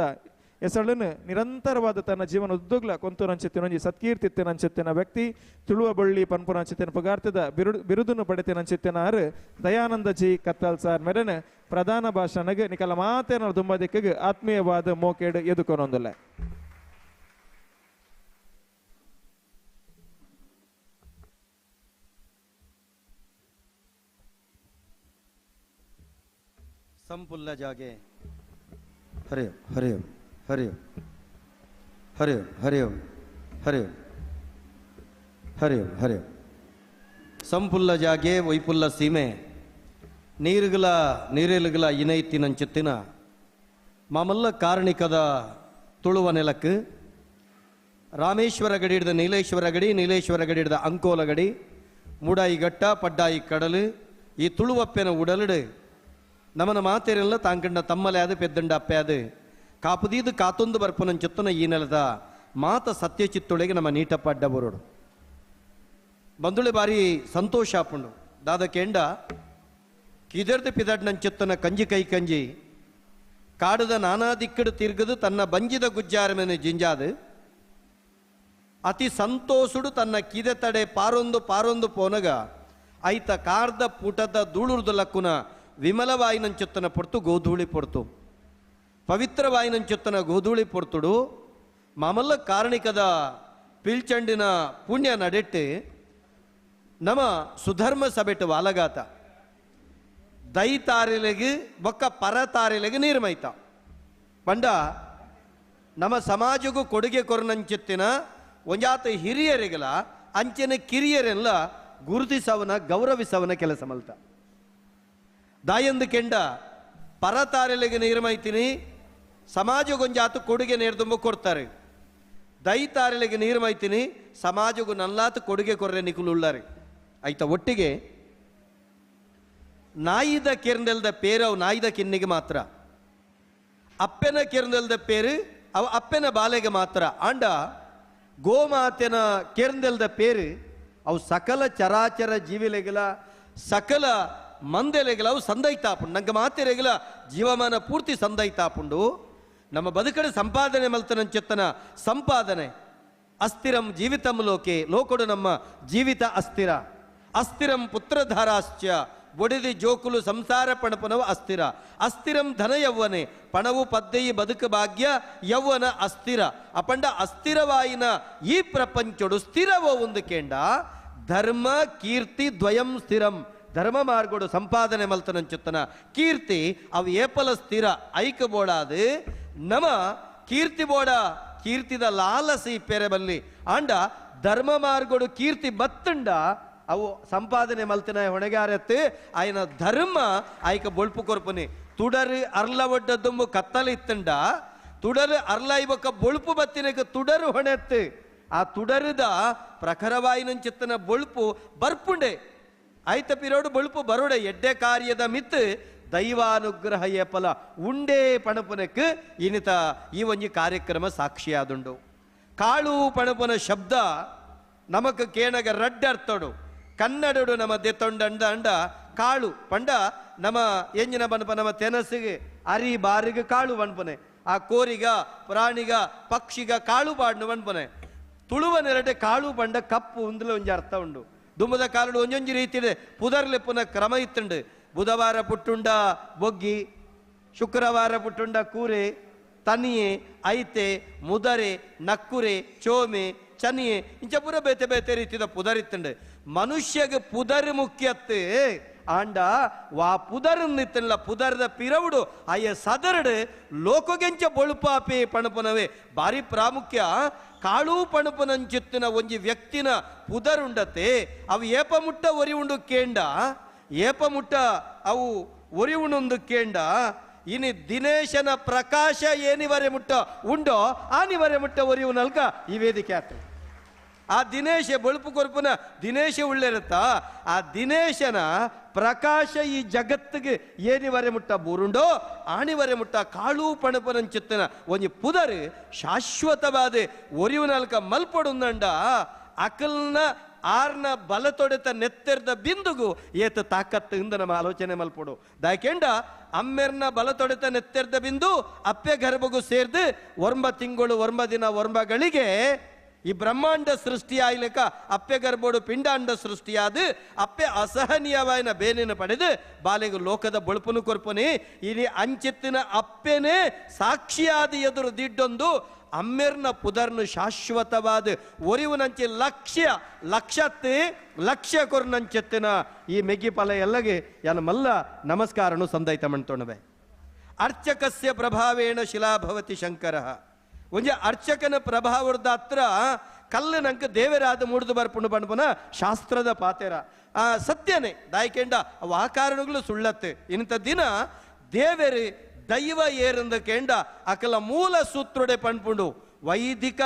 ಹೆಸಳನ್ನು ನಿರಂತರವಾದ ತನ್ನ ಜೀವನ ಉದ್ದೋಗ್ಲ ಕೊಂತು ನಂಚೆತ್ತಿನ ಒಂಜಿ ಸತ್ಕೀರ್ತಿತ್ತಿನ ಅಂಚೆತ್ತಿನ ವ್ಯಕ್ತಿ ತುಳುವ ಬಳ್ಳಿ ಪನ್ಪುನ ಅಂಚೆತ್ತಿನ ಪುಗಾರ್ತದ ಬಿರುದನ್ನು ಪಡೆತಿನ ಅಂಚೆತ್ತಿನ ಆರು ದಯಾನಂದ ಜಿ ಕತ್ತಲ್ ಸಾರ್ ಮೆರನ್ ಪ್ರಧಾನ ಭಾಷಣಗೆ ನಿಕಲ ಮಾತೇನ ದುಂಬದಿಕ್ಕಗೆ ಆತ್ಮೀಯವಾದ ಮೋಕೇಡು ಎದುಕೊನೊಂದುಲ್ಲ ಸಂಪುಲ್ಲ ಜಾಗೆ ಹರಿ ಹರಿ ಹರಿ ಹರಿ ಹರಿ ಹರಿ ಹರಿ ಹರಿ ಸಂಪುಲ್ಲ ಜಾಗೆ ವೈಪುಲ್ಲ ಸೀಮೆ ನೀರೆಲುಗಳ ಇನೈತಿನಂಚೆತ್ತಿನ ಮಾಮಲ್ಲ ಕಾರಣಿಕದ ತುಳುವ ನೆಲಕ್ಕೆ ರಾಮೇಶ್ವರ ಗಡಿ ಹಿಡಿದ ನೀಲೇಶ್ವರ ಗಡಿ ನೀಲೇಶ್ವರ ಗಡಿ ಹಿಡಿದ ಅಂಕೋಲ ಗಡಿ ಮೂಡಾಯಿ ಗಟ್ಟ ಪಡ್ಡಾಯಿ ಕಡಲು ಈ ತುಳುವಪ್ಪೆನ ಉಡಲಡು ನಮನ ಮಾತೇರೆಲ್ಲ ತಾಂಕಂಡ ತಮ್ಮಲೆ ಅದು ಪೆದ್ದಂಡ ಅಪ್ಪೆ ಅದು ಕಾಪುದೀದು ಕಾತೊಂದು ಬರ್ಪುನಂಚೆತ್ತನ ಈ ನೆಲದ ಮಾತ ಸತ್ಯ ಚಿತ್ತೊಳಗೆ ನಮ್ಮ ನೀಟಪ್ಪ ಅಡ್ಡ ಬರೋಡು ಬಂದುಳೆ ಬಾರಿ ಸಂತೋಷ ಆಪುಂಡು ದಾದ ಕೆಂಡ ಕಿದರ್ದು ಪಿದಡ್ನಂಚೆತ್ತನ ಕಂಜಿ ಕೈ ಕಂಜಿ ಕಾಡದ ನಾನಾ ದಿಕ್ಕಡು ತಿರ್ಗದು ತನ್ನ ಬಂಜಿದ ಗುಜ್ಜಾರ ಮೇಲೆ ಜಿಂಜಾದು ಅತಿ ಸಂತೋಷುಡು ತನ್ನ ಕಿದೆ ತಡೆ ಪಾರೊಂದು ಪೋನಗ ಐತ ಕಾರ್ದ ಪುಟದ ಧೂಳುರ್ದು ಲಕ್ಕುನ ವಿಮಲವಾಯಿನಂಚೆತ್ತನ ಪೊರ್ತು ಗೋಧೂಳಿ ಪೊರ್ತು ಪವಿತ್ರವಾಯಿನಂಚೆತ್ತನ ಗೋಧೂಳಿ ಪೊರ್ತುಡು ಮಾಮಲ್ಲ ಕಾರಣಿಕದ ಪಿಲ್ಚಂಡಿನ ಪುಣ್ಯ ನಡೆಟ್ಟು ನಮ ಸುಧರ್ಮ ಸಭೆಟ್ಟು ವಾಲಗಾತ ದೈ ತಾರಿಲೆಗೆ ಬೊಕ್ಕ ಪರ ತಾರಿಲೆಗೆ ನೀರ್ಮೈತ ಪಂಡ ನಮ್ಮ ಸಮಾಜಗೂ ಕೊಡುಗೆ ಕೊರನಂಚೆತ್ತಿನ ಒಂಜಾತ ಹಿರಿಯರಿಗಲ ಅಂಚನೆ ಕಿರಿಯರೆಲ್ಲ ಗುರುತಿಸವನ ಗೌರವಿಸವನ ಕೆಲಸ ಮಲ್ತ ದಾಯಂದು ಕೆಂಡ ಪರತಾರೆಲೆಗೆ ನೀರ್ಮೈತಿನಿ ಸಮಾಜಗೊಂಜಾತು ಕೊಡುಗೆ ನೇರ್ದುಂಬ ಕೊಡ್ತಾರೆ ದೈತಾರೆಲೆಗೆ ನೀರ್ಮೈತಿನಿ ಸಮಾಜಗೂ ನಲ್ಲಾತು ಕೊಡುಗೆ ಕೊರ್ರೆ ನಿಕುಲುಳ್ಳಾರೆ ಆಯ್ತ ಒಟ್ಟಿಗೆ ನಾಯಿದ ಕೆರ್ನೆಲ್ದ ಪೇರು ಅವು ನಾಯಿದ ಕಿನ್ನಿಗೆ ಮಾತ್ರ ಅಪ್ಪೆನ ಕೆರ್ನೆಲ್ದ ಪೇರು ಅವು ಅಪ್ಪೆನ ಬಾಲೆಗೆ ಮಾತ್ರ ಆಂಡ ಗೋಮಾತೆನ ಕೆರ್ನೆಲ್ದ ಪೇರು ಅವು ಸಕಲ ಚರಾಚರ ಜೀವಿಲೆಗಳ ಸಕಲ ಮಂದೆಲೆಗಳ ಅವು ಸಂದೈತಾಪುಂಡು ನಂಗೆ ಮಾತೆರೆಗಳ ಜೀವಮಾನ ಪೂರ್ತಿ ಸಂದೈತಾಪುಂಡು ನಮ್ಮ ಬದುಕಡೆ ಸಂಪಾದನೆ ಮಲ್ತನಂಚೆತ್ತನ ಸಂಪಾದನೆ ಅಸ್ಥಿರಂ ಜೀವಿತಂ ಲೋಕೆ ಲೋಕಡು ನಮ್ಮ ಜೀವಿತ ಅಸ್ಥಿರ ಅಸ್ಥಿರಂ ಪುತ್ರಧಾರಾಶ್ಚ ಬೊಡಿದಿ ಜೋಕುಲು ಸಂಸಾರ ಪಣಪನವು ಅಸ್ಥಿರ ಅಸ್ಥಿರಂ ಧನ ಯೌವನೆ ಪಣವು ಪದ್ದೆಯಿ ಬದುಕು ಭಾಗ್ಯ ಯೌವನ ಅಸ್ಥಿರ ಅಪಂಡ ಅಸ್ಥಿರವಾಯಿನ ಈ ಪ್ರಪಂಚಡು ಸ್ಥಿರವೋ ಒಂದು ಕೇಂಡ ಧರ್ಮ ಕೀರ್ತಿ ದ್ವಯಂ ಸ್ಥಿರಂ ಧರ್ಮ ಮಾರ್ಗೋಡು ಸಂಪಾದನೆ ಮಲ್ತನಂಚುತ್ತನ ಕೀರ್ತಿ ಅವು ಏಪಲ ಸ್ಥಿರ ಐಕ ಬೋಡಾದು ನಮ ಕೀರ್ತಿ ಬೋಡ ಕೀರ್ತಿದ ಲಾಲಸಿ ಪೆರೆಬಲ್ಲಿ ಆಂಡ ಧರ್ಮ ಮಾರ್ಗೋಡು ಕೀರ್ತಿ ಬತ್ತಂಡ ಅವು ಸಂಪಾದನೆ ಮಲ್ತಿನ ಹೊಣೆಗಾರತ್ತು ಆಯ್ನ ಧರ್ಮ ಆಯ್ಕ ಬೊಳ್ಪು ಕೊರ್ಪನಿ ತುಡರು ಅರ್ಲ ಒಡ್ಡದುಂಬು ಕತ್ತಲ ಇತ್ತಂಡ ತುಡರು ಅರ್ಲ ಇವಕ್ಕ ಬೊಳ್ಪು ಬತ್ತಿನಕ ತುಡರು ಹೊಣೆತ್ತು ಆ ತುಡರುದ ಪ್ರಖರವಾಯಿನಂಚಿತ್ತನ ಬೊಳ್ಪು ಬರ್ಪುಂಡೆ ಆಯ್ತ ಪಿರೋಡು ಬೊಳ್ಪು ಬರೋಡೆ ಎಡ್ಡೆ ಕಾರ್ಯದ ಮಿತ್ ದೈವಾನುಗ್ರಹ ಏಪಲ ಉಂಡೇ ಪಣಪನಕ್ಕೆ ಇನಿತ ಈ ಒಂಜಿ ಕಾರ್ಯಕ್ರಮ ಸಾಕ್ಷಿಯಾದುಂಡು ಕಾಳು ಪಣಪನ ಶಬ್ದ ನಮಕ್ ಕೇಣಗ ರಡ್ಡರ್ತೋಡು ಕನ್ನಡಡು ನಮ್ಮ ದೆತ್ತೊಂಡ ಅಂಡ ಕಾಳು ಪಂಡ ನಮ್ಮ ಎಂಜಿನ ಬನ್ಪ ನಮ್ಮ ತೆನಸಿಗೆ ಅರಿ ಬಾರಿಗೆ ಕಾಳು ಬಣ್ಪನೆ ಆ ಕೋರಿಗ ಪ್ರಾಣಿಗ ಪಕ್ಷಿಗ ಕಾಳು ಬಾಡ್ನು ಬಣ್ಪನೆ ತುಳುವನೆರಡೆ ಕಾಳು ಬಂಡ ಕಪ್ಪು ಉಂದಲ ಒಂಜಿ ಅರ್ಥ ಉಂಡು ದುಂಬದ ಕಾಲಡು ಒಂಜೊಂಜಿ ರೀತಿ ಇದೆ ಪುದರ್ಲೆ ಪುನಃ ಕ್ರಮ ಇತ್ತುಂಡು ಬುಧವಾರ ಪುಟ್ಟುಂಡ ಬೊಗ್ಗಿ ಶುಕ್ರವಾರ ಪುಟ್ಟುಂಡ ಕೂರೆ ತನಿಯೆ ಐತೆ ಮುದರೆ ನಕ್ಕುರೆ ಚೋಮೆ ಚನಿಯೆ ಇಂಚ ಪುರ ಬೇತೆ ಬೇತೆ ರೀತಿದ ಪುದರಿತ್ತುಂಡು ಮನುಷ್ಯಗೆ ಪುದರ್ ಮುಖ್ಯತ್ತು ಆಂಡ ವಾ ಪುದರ್ ನಿತ್ತಲ್ಲ ಪುದರ್ದ ಪಿರವುಡು ಅಯ್ಯ ಸದರಡು ಲೋಕಗೆಂಚ ಬೊಳುಪಾಪೆ ಪಣಪನವೇ ಬಾರಿ ಪ್ರಾಮುಖ್ಯ ಕಾಳು ಪಣಪನಂಚಿತ್ತಿನ ಒಂಜಿ ವ್ಯಕ್ತಿನ ಪುದರುಂಡತೆ ಅವು ಏಪ ಮುಟ್ಟ ಒರಿ ಉಂಡು ಕೇಂಡ ಏಪ ಮುಟ್ಟ ಅವು ಒರಿ ಉಂಡು ಕೇಂಡ ಇನಿ ದಿನೇಶನ ಪ್ರಕಾಶ ಏನಿವರೆ ಮುಟ್ಟ ಉಂಡೋ ಆನಿವರೆ ಮುಟ್ಟ ಒರಿವು ನಲ್ಕ ಈ ವೇದಿಕೆ ಆತ ಆ ದಿನೇಶ ಬೊಳುಪು ಕೊರ್ಪುನ ದಿನೇಶ ಉಳ್ಳಿರುತ್ತಾ ಆ ದಿನೇಶನ ಪ್ರಕಾಶ ಈ ಜಗತ್ತಿಗೆ ಏನಿವರೆ ಮುಟ್ಟ ಬೂರುಂಡೋ ಆಣಿವರೆ ಮುಟ್ಟ ಕಾಳು ಪಣಪನಂಚಿತ್ತನ ಒಂಜಿ ಪುದರ್ ಶಾಶ್ವತವಾದ ಒರಿವು ನಾಲ್ಕ ಮಲ್ಪಡುಂದಂಡ ಅಕಲ್ನ ಆರ್ನ ಬಲತೊಡೆತ ನೆತ್ತೆರ್ದ ಬಿಂದುಗು ಏತ ತಾಕತ್ತು ಇಂದ ನಮ್ಮ ಆಲೋಚನೆ ಮಲ್ಪಡು ದಾಕೆಂಡ ಅಮ್ಮೆರ್ನ ಬಲತೊಡೆತ ನೆತ್ತೆರ್ದ ಬಿಂದು ಅಪ್ಪೆ ಗರ್ಭಗೂ ಸೇರ್ದು ಒರ್ಂಬ ತಿಂಗಳು ಒರ್ಂಬ ದಿನ ಒರ್ಂಬಗಳಿಗೆ ಈ ಬ್ರಹ್ಮಾಂಡ ಸೃಷ್ಟಿ ಆಯ್ಲಿಕ ಅಪ್ಪೆ ಗರ್ಭೋಡು ಪಿಂಡಾಂಡ ಸೃಷ್ಟಿಯಾದ ಅಪ್ಪೆ ಅಸಹನೀಯವಾಯಿನ ಬೇನಿನ ಪಡೆದು ಬಾಲೆಗೂ ಲೋಕದ ಬೊಳುಪುನು ಕೊರ್ಪುನಿ ಇನಿ ಅಂಚಿತ್ತಿನ ಅಪ್ಪೆನೇ ಸಾಕ್ಷಿಯಾದ ಎದುರು ದಿಡ್ಡೊಂದು ಅಮ್ಮೆರ್ನ ಪುದರ್ನು ಶಾಶ್ವತವಾದ ಒರಿವುನಂಚಿ ಲಕ್ಷ್ಯ ಕೊರ್ನಂಚೆತ್ತಿನ ಈ ಮೆಗ್ಗಿ ಫಲ ಎಲ್ಲಗೆ ಯಾನ ಮಲ್ಲ ನಮಸ್ಕಾರನು ಸಂದೈತ ಮಣ್ತೊಣವೆ ಅರ್ಚಕಸ್ಯ ಪ್ರಭಾವೇಣ ಶಿಲಾಭವತಿ ಶಂಕರ ಒಂಜಿ ಅರ್ಚಕನ ಪ್ರಭಾವದ ಹತ್ರ ಕಲ್ಲು ನಂಗೆ ದೇವರಾದ ಮೂಡ್ದು ಬರ್ಪುಂಡು ಬಣ್ಪುನ ಶಾಸ್ತ್ರದ ಪಾತೆರ ಸತ್ಯನೇ ದಾಯ್ಕೆಂಡ ಅವು ಆ ಕಾರಣಗಳು ಸುಳ್ಳತ್ತೆ ಇಂಥ ದಿನ ದೇವರು ದೈವ ಏರಂದ ಕೆಂಡ ಅಕಲ ಮೂಲ ಸೂತ್ರುಡೆ ಪಣ್ಪುಂಡು ವೈದಿಕ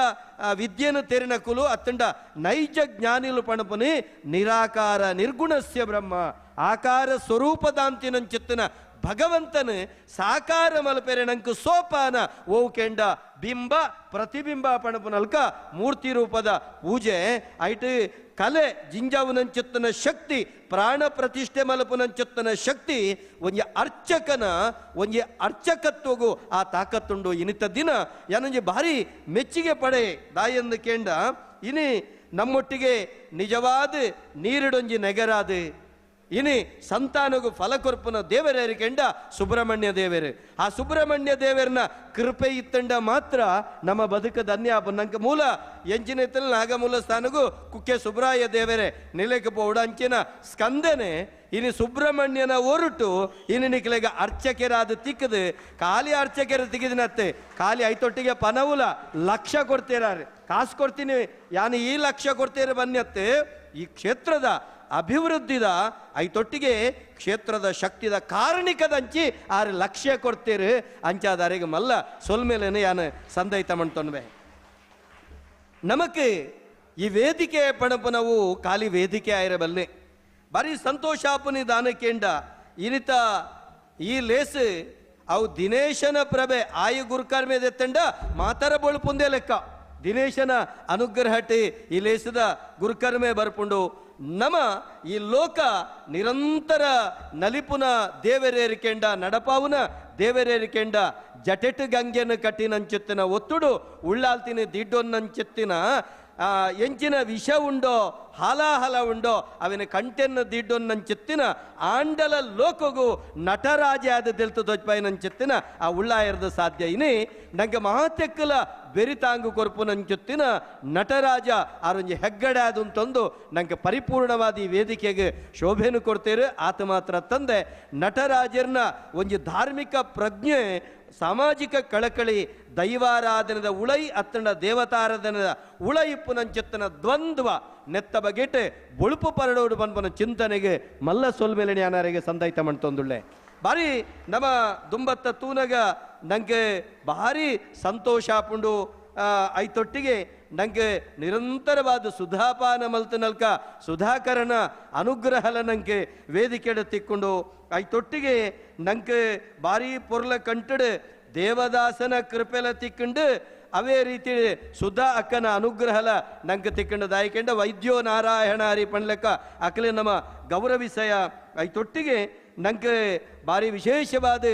ವಿದ್ಯೆನು ತೆರಿನ ಕುಲು ಅತ್ತಂಡ ನೈಜ ಜ್ಞಾನಿಲು ಪಣಪುನಿ ನಿರಾಕಾರ ನಿರ್ಗುಣಸ್ಯ ಬ್ರಹ್ಮ ಆಕಾರ ಸ್ವರೂಪದಾಂತಿನಂಚಿತ್ತಿನ ಭಗವಂತನ ಸಾಕಾರ ಮಲ್ಪೆರೆ ನಂಕು ಸೋಪಾನ ಓ ಕೆಂಡ ಬಿಂಬ ಪ್ರತಿಬಿಂಬ ಪಣಪುನಲ್ಕ ಮೂರ್ತಿ ರೂಪದ ಪೂಜೆ ಐಟು ಕಲೆ ಜಿಂಜಾವುನಂಚೆತ್ತನ ಶಕ್ತಿ ಪ್ರಾಣ ಪ್ರತಿಷ್ಠೆ ಮಲಪುನಂಚೆತ್ತನ ಶಕ್ತಿ ಒಂಜಿ ಅರ್ಚಕತ್ವಗೂ ಆ ತಾಕತ್ತುಂಡು ಇನಿತ ದಿನ ಏನೊಂಜಿ ಭಾರಿ ಮೆಚ್ಚಿಗೆ ಪಡೆ ದಾಯಂದು ಕೇಂಡ ಇನಿ ನಮ್ಮೊಟ್ಟಿಗೆ ನಿಜವಾದ ನೀರಿಡೊಂಜಿ ನೆಗರಾದು ಇನಿ ಸಂತಾನಗೂ ಫಲ ಕೊರ್ಪುನ ದೇವರೇರಿಕೆಂಡ ಸುಬ್ರಹ್ಮಣ್ಯ ದೇವರು. ಆ ಸುಬ್ರಹ್ಮಣ್ಯ ದೇವರನ್ನ ಕೃಪೆ ಇತ್ತಂಡ ಮಾತ್ರ ನಮ್ಮ ಬದುಕು ಧನ್ಯ ಆಪ. ನಂಗೆ ಮೂಲ ಎಂಚಿನ ನಾಗಮೂಲ ಸ್ಥಾನಗೂ ಕುಕ್ಕೆ ಸುಬ್ರಾಯ ದೇವರೇ ನಿಲೆಗೆ ಪೋಡ ಅಂಚಿನ ಸ್ಕಂದನೆ ಇನಿ ಸುಬ್ರಹ್ಮಣ್ಯನ ಹೊರಟು ಇನ್ನು ನಿಕ್ಲೆಗ ಅರ್ಚಕೆರಾದ ತಿಕ್ಕದು ಖಾಲಿ ಅರ್ಚಕೆರ ತಿಗಿದಿನತ್ತೆ ಖಾಲಿ ಐತೊಟ್ಟಿಗೆ ಪನವುಲ ಲಕ್ಷ ಕೊಡ್ತೀರಾರೆ ಕಾಸು ಕೊಡ್ತೀನಿ ಯಾನು ಈ ಲಕ್ಷ ಕೊಡ್ತೀರ ಬನ್ಯತ್ತೆ ಈ ಕ್ಷೇತ್ರದ ಅಭಿವೃದ್ಧಿದ ಐತೊಟ್ಟಿಗೆ ಕ್ಷೇತ್ರದ ಶಕ್ತಿದ ಕಾರಣಿಕದಂಚಿ 6 ಲಕ್ಷ ಕೊಡ್ತೀರಿ ಅಂಚಾದಾರಿಗೆ ಮಲ್ಲ ಸೊಲ್ಮೇಲೇನೆ ಯಾನು ಸಂದೈತ ಮಾಡ್ತೊನ್ವೆ. ನಮಕ್ಕೆ ಈ ವೇದಿಕೆ ಪಣಪನವು ಖಾಲಿ ವೇದಿಕೆ ಆಯಿರಬಲ್ಲೆ ಬಾರಿ ಸಂತೋಷಾಪನಿ ದಾನಕ್ಕೆಂಡ ಇನಿತ ಈ ಲೇಸ್ ಅವು ದಿನೇಶನ ಪ್ರಭೆ ಆಯು ಗುರುಕಾರ್ ಮೇಲೆ ಎತ್ತಂಡ ಮಾತರ ಬೊಳುಪುಂದೇ ಲೆಕ್ಕ ದಿನೇಶನ ಅನುಗ್ರಹಟಿ ಈ ಲೇಸದ ಗುರುಕರ್ಮೆ ಬರ್ಪುಂಡು ನಮ ಈ ಲೋಕ ನಿರಂತರ ನಲಿಪುನ ದೇವರೇರಿಕೆಂಡ ನಡಪಾವುನ ದೇವರೇರಿಕೆಂಡ ಜಟೆಟ್ ಗಂಗೆನ ಕಟ್ಟಿನಂಚೆತ್ತಿನ ಒತ್ತುಡು ಉಳ್ಳಾಲ್ತಿನ ದಿಡ್ಡೊನ್ನಂಚೆತ್ತಿನ ಎಂಚಿನ ವಿಷ ಉಂಡೋ ಹಾಲಾಹಲ ಉಂಡೋ ಅವಿನ ಕಂಟೆನ್ನ ದಿಡ್ಡೊನ್ನಂಚೆತ್ತಿನ ಆಂಡಲ ಲೋಕಗೂ ನಟರಾಜ ಆದ ತೆಲ್ತು ದೊಜ್ಪಾಯಿನಂಚೆತ್ತಿನ ಆ ಉಳ್ಳಾಯರದ ಸಾಧ್ಯ ಇನಿ ನಂಗೆ ಮಹಾತೆಕ್ಕಲ ಬೆರಿತಾಂಗು ಕೊರ್ಪು ನಂಚುತ್ತಿನ ನಟರಾಜ ಆರೊಂಜಿ ಹೆಗ್ಗಡೆ ಅದಂತಂದು ನಂಗೆ ಪರಿಪೂರ್ಣವಾದ ಈ ವೇದಿಕೆಗೆ ಶೋಭೆನು ಕೊಡ್ತೇವೆ. ಆತ ಮಾತ್ರ ತಂದೆ ನಟರಾಜರ್ನ ಒಂಜಿ ಧಾರ್ಮಿಕ ಪ್ರಜ್ಞೆ ಸಾಮಾಜಿಕ ಕಳಕಳಿ ದೈವಾರಾಧನದ ಉಳೈ ಅತ್ತಂಡ ದೇವತಾರಾಧನದ ಉಳೈಪ್ಪು ನಂಚೆತ್ತನ ದ್ವಂದ್ವ ನೆತ್ತ ಬಗೆಟ್ ಬೊಳುಪು ಪರಡೋಡು ಬನ್ಪನ ಚಿಂತನೆಗೆ ಮಲ್ಲ ಸೊಲ್ಮೇಲೆ ಜ್ಞಾನರಿಗೆ ಸಂದೈತ ಮಾಡ್ತೊಂದುಳ್ಳೆ ಬಾರಿ ನಮ್ಮ ದುಂಬತ್ತ ತೂನಗ ನಂಗೆ ಭಾರಿ ಸಂತೋಷ ಆಪುಂಡು. ಐತೊಟ್ಟಿಗೆ ನಂಗೆ ನಿರಂತರವಾದ ಸುಧಾಪಾನ ಮಲ್ತನಲ್ಕ ಸುಧಾಕರನ ಅನುಗ್ರಹಲ ನಂಗೆ ವೇದಿಕೆಡ ತಿಕ್ಕೊಂಡು ಐತೊಟ್ಟಿಗೆ ನಂಗೆ ಭಾರಿ ಪೊರ್ಲ ಕಂಟಡು ದೇವದಾಸನ ಕೃಪೆಲ ತಿಕ್ಕೊಂಡು ಅವೇ ರೀತಿ ಸುಧಾ ಅಕ್ಕನ ಅನುಗ್ರಹಲ ನಂಗೆ ತಿಕ್ಕೊಂಡು ದಾಯ್ಕೊಂಡ ವೈದ್ಯೋ ನಾರಾಯಣ ಹರಿ ಪಣ್ಲೆಕ್ಕ ಅಕಲೆ ನಮ್ಮ ಗೌರವಿಸಯ ಐತೊಟ್ಟಿಗೆ ನಂಗೆ ಭಾರಿ ವಿಶೇಷವಾದ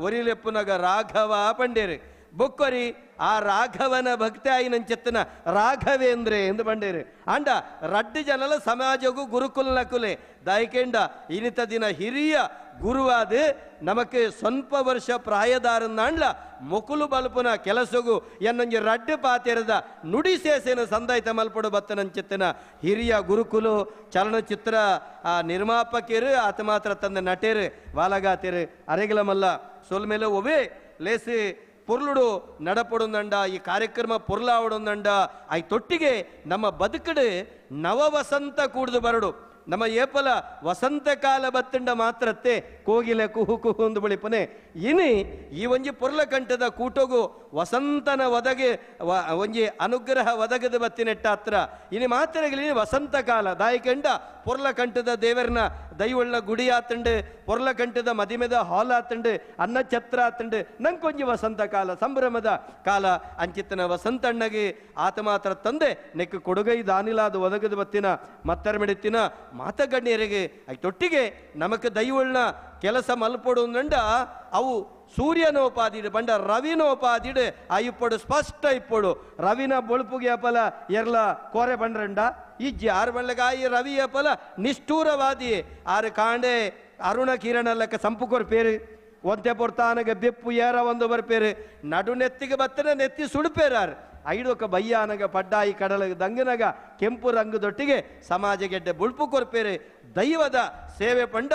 ಒರಿಲೆಪ್ಪುನಗ ರಾಘವ ಪಂಡೇರಿ ಬೊಕ್ಕೊರಿ ಆ ರಾಘವನ ಭಕ್ತಿ ಆಯಿ ನಂಚೆತ್ತನ ರಾಘವೇಂದ್ರೆ ಎಂದು ಬಂಡೇರಿ ಅಂಡ ರಡ್ಡು ಜನಲ ಸಮಾಜಗೂ ಗುರುಕುಲ್ನ ಕುಲೆ ದಾಯ್ಕೆಂಡ ಇನಿತ ದಿನ ಹಿರಿಯ ಗುರುವಾದ ನಮಕ್ಕೆ ಸ್ವಲ್ಪ ವರ್ಷ ಪ್ರಾಯದಾರನ್ನಾಂಡ್ಲ ಮೊಕುಲು ಬಲ್ಪುನ ಕೆಲಸಗೂ ಎನ್ನೊಂಜಿ ರಡ್ಡು ಪಾತೆರದ ನುಡಿ ಸೇಸೇನ ಸಂದಾಯ್ತ ಮಲ್ಪಡು ಬತ್ತನಂಚೆತ್ತಿನ ಹಿರಿಯ ಗುರುಕುಲು ಚಲನಚಿತ್ರ ನಿರ್ಮಾಪಕರು ಆತ ಮಾತ್ರ ತಂದ ನಟೇರು ವಾಲಗಾತಿರು ಅರೆಗಲ ಮಲ್ಲ ಸೊಲ್ಮೇಲೆ ಒವೇ ಲೇಸಿ ಪೊರ್ಲುಡು ನಡಪಡೊಂದಂಡ ಈ ಕಾರ್ಯಕ್ರಮ ಪೊರ್ಲಾವಡೊಂದಂಡ ಐ ತೊಟ್ಟಿಗೆ ನಮ್ಮ ಬದುಕಡೆ ನವ ವಸಂತ ಕೂಡ್ದು ಬರಡು ನಮ್ಮ ಏಪಲ ವಸಂತ ಕಾಲ ಬತ್ತಂಡ ಮಾತ್ರತ್ತೆ ಕೋಗಿಲೆ ಕುಹು ಕುಹು ಒಂದು ಬಳಿಪನೆ ಇನಿ ಈ ಒಂಜಿ ಪೊರ್ಲ ಕಂಠದ ಕೂಟೋಗು ವಸಂತನ ಒದಗೆ ಒಂಜಿ ಅನುಗ್ರಹ ಒದಗದ ಬತ್ತಿನೆಟ್ಟ ಹತ್ರ ಇನಿ ಮಾತ್ರಗಲಿ ವಸಂತ ಕಾಲ ದಾಯಿಕಂಡ ಪೊರ್ಲ ಕಂಠದ ದೇವರನ ದೈವಳ್ಳ ಗುಡಿ ಆತಂಡು ಪೊರ್ಲ ಕಂಠದ ಮದಿಮೆದ ಹಾಲ್ ಆತಂಡು ಅನ್ನ ಛತ್ರ ಆತಂಡು ನಂಗೊಂಜಿ ವಸಂತ ಕಾಲ ಸಂಭ್ರಮದ ಕಾಲ ಅಂಚಿತ್ತನ ವಸಂತಣ್ಣಗೆ ಆತ ಮಾತ್ರ ತಂದೆ ನೆಕ್ ಕೊಡುಗೈ ದಾನಿಲಾದ ಒದಗದ ಬತ್ತಿನ ಮತ್ತರ ಮೆಡಿತಿನ ಮಾತಗಣ್ಯರಿಗೆ ಐತೊಟ್ಟಿಗೆ ನಮಕ್ ದೈವಳ್ನ ಕೆಲಸ ಮಲ್ಪಡುಂದಂಡ ಅವು ಸೂರ್ಯನೋಪಾದಿಡು ಬಂಡ ರವಿನೋಪಾದಿಡು ಆ ಇಪ್ಪಡು ಸ್ಪಷ್ಟ ಇಪ್ಪಡು ರವಿನ ಬೊಳುಪುಗೆ ಅಪಲ ಎರ್ಲ ಕೋರೆ ಬಂಡ್ರಂಡ ಇಜ್ಜಿ ಆರು ಬಳ್ಳಗಾಯಿ ರವಿ ಅಪಲ ನಿಷ್ಠೂರವಾದಿ ಆರು ಕಾಂಡೆ ಅರುಣ ಕಿರಣ ಲೆಕ್ಕ ಸಂಪು ಕೊರ್ಪೇರು ಒಂತೆ ಪೊರ್ತಾನಗ ಬೆಪ್ಪು ಏರ ಒಂದು ಬರ್ಪೇರು ನಡು ನೆತ್ತಿಗೆ ಬತ್ತನ ನೆತ್ತಿ ಸುಡುಪೇರಾರು ಐಡೊಕ ಬಯ್ಯಾನಗ ಪಡ್ಡಾಯಿ ಕಡಲ ದಂಗನಗ ಕೆಂಪು ರಂಗದೊಟ್ಟಿಗೆ ಸಮಾಜ ಗೆಡ್ಡೆ ಬುಳ್ಪು ಕೊರ್ಪೇರೆ ದೈವದ ಸೇವೆ ಪಂಡ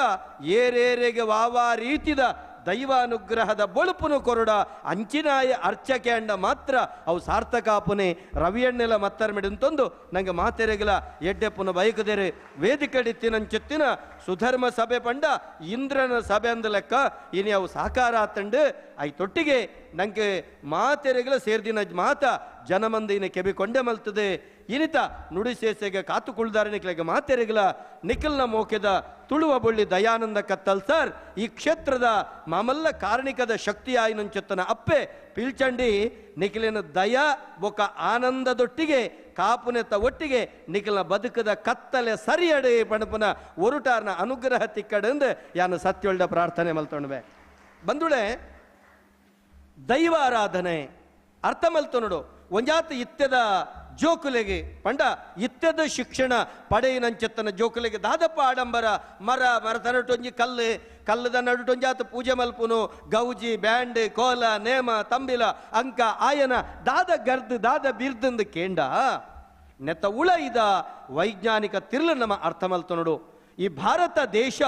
ಏರೇರೆಗೆ ವಾವಾ ರೀತಿದ ದೈವಾನುಗ್ರಹದ ಬೊಳುಪುನು ಕೊರಡ ಅಂಚಿನಾಯ ಅರ್ಚಕೆ ಅಂಡ ಮಾತ್ರ ಅವು ಸಾರ್ಥಕಾಪುನೆ ರವಿಯಣ್ಣೆಲ ಮತ್ತರ ಮಿಡಂತಂದು ನಂಗೆ ಮಾತೆರೆಗಲ ಎಡ್ಡೆಪ್ಪುನ ಬೈಕದೇರೆ ವೇದಿಕಡಿತ್ತಿನಂಚೆತ್ತಿನ ಸುಧರ್ಮ ಸಭೆ ಪಂಡ ಇಂದ್ರನ ಸಭೆ ಅಂದ ಲೆಕ್ಕ ಇನಿ ಅವು ಸಾಕಾರ ಆತಂಡು ಐತೊಟ್ಟಿಗೆ ನಂಗೆ ಮಾತೆರೆಗಲ ಸೇರ್ದಿನ ಮಾತ ಜನಮಂದಿನ ಕೆಬಿಕೊಂಡೆ ಮಲ್ತದೆ ಇನಿತ ನುಡಿ ಸೇಸೆಗೆ ಕಾತುಕುಳ್ದಾರ ನಿಕ್ಲೆಗೆ ಮಾತೆರೆಗಲ ನಿಖಲ್ನ ಮೋಕೆದ ತುಳುವ ಬೊಳ್ಳಿ ದಯಾನಂದ ಕತ್ತಲ್ ಸರ್ ಈ ಕ್ಷೇತ್ರದ ಮಾಮಲ್ಲ ಕಾರಣಿಕದ ಶಕ್ತಿ ಆಯ್ನಂಚೆತ್ತನ ಅಪ್ಪೆ ಪಿಲ್ಚಂಡಿ ನಿಖಿಲಿನ ದಯ ಬೊಕ ಆನಂದದೊಟ್ಟಿಗೆ ಕಾಪುನೆತ್ತ ಒಟ್ಟಿಗೆ ನಿಖಿಲ್ನ ಬದುಕದ ಕತ್ತಲೆ ಸರಿಯಡೆ ಪಣಪುನ ಒರುಟಾರ್ನ ಅನುಗ್ರಹ ತಿಕ್ಕಡೆಂದು ಯಾನು ಸತ್ಯೊಳ್ಳ ಪ್ರಾರ್ಥನೆ ಮಲ್ತೊಣ್ವೆ ಬಂದುಳೆ ದೈವಾರಾಧನೆ ಅರ್ಥ ಮಲ್ತು ನೋಡು ಒಂಜಾತ ಇತ್ಯದ ಜೋಕುಲೆಗೆ ಪಂಡ ಇತ್ಯದ ಶಿಕ್ಷಣ ಪಡೆಯಿನಂಚತ್ತನ ಜೋಕುಲೆಗೆ ದಾದಪ್ಪ ಆಡಂಬರ ಮರ ತರಟೊಂಜಿ ಕಲ್ಲದ ನಡುಟೊಂಜಿ ಆತ ಪೂಜೆ ಮಲ್ಪುನು ಗೌಜಿ ಬ್ಯಾಂಡ್ ಕೋಲ ನೇಮ ತಂಬಿಲ ಅಂಕ ಆಯನ ದಾದ ಬಿರ್ದಂದು ಕೇಂಡ ನೆತ್ತ ಉಳ ಇದ ವೈಜ್ಞಾನಿಕ ತಿರ್ಲು ನಮ್ಮ ಅರ್ಥ ಮಲ್ತು ನೋಡು. ಈ ಭಾರತ ದೇಶ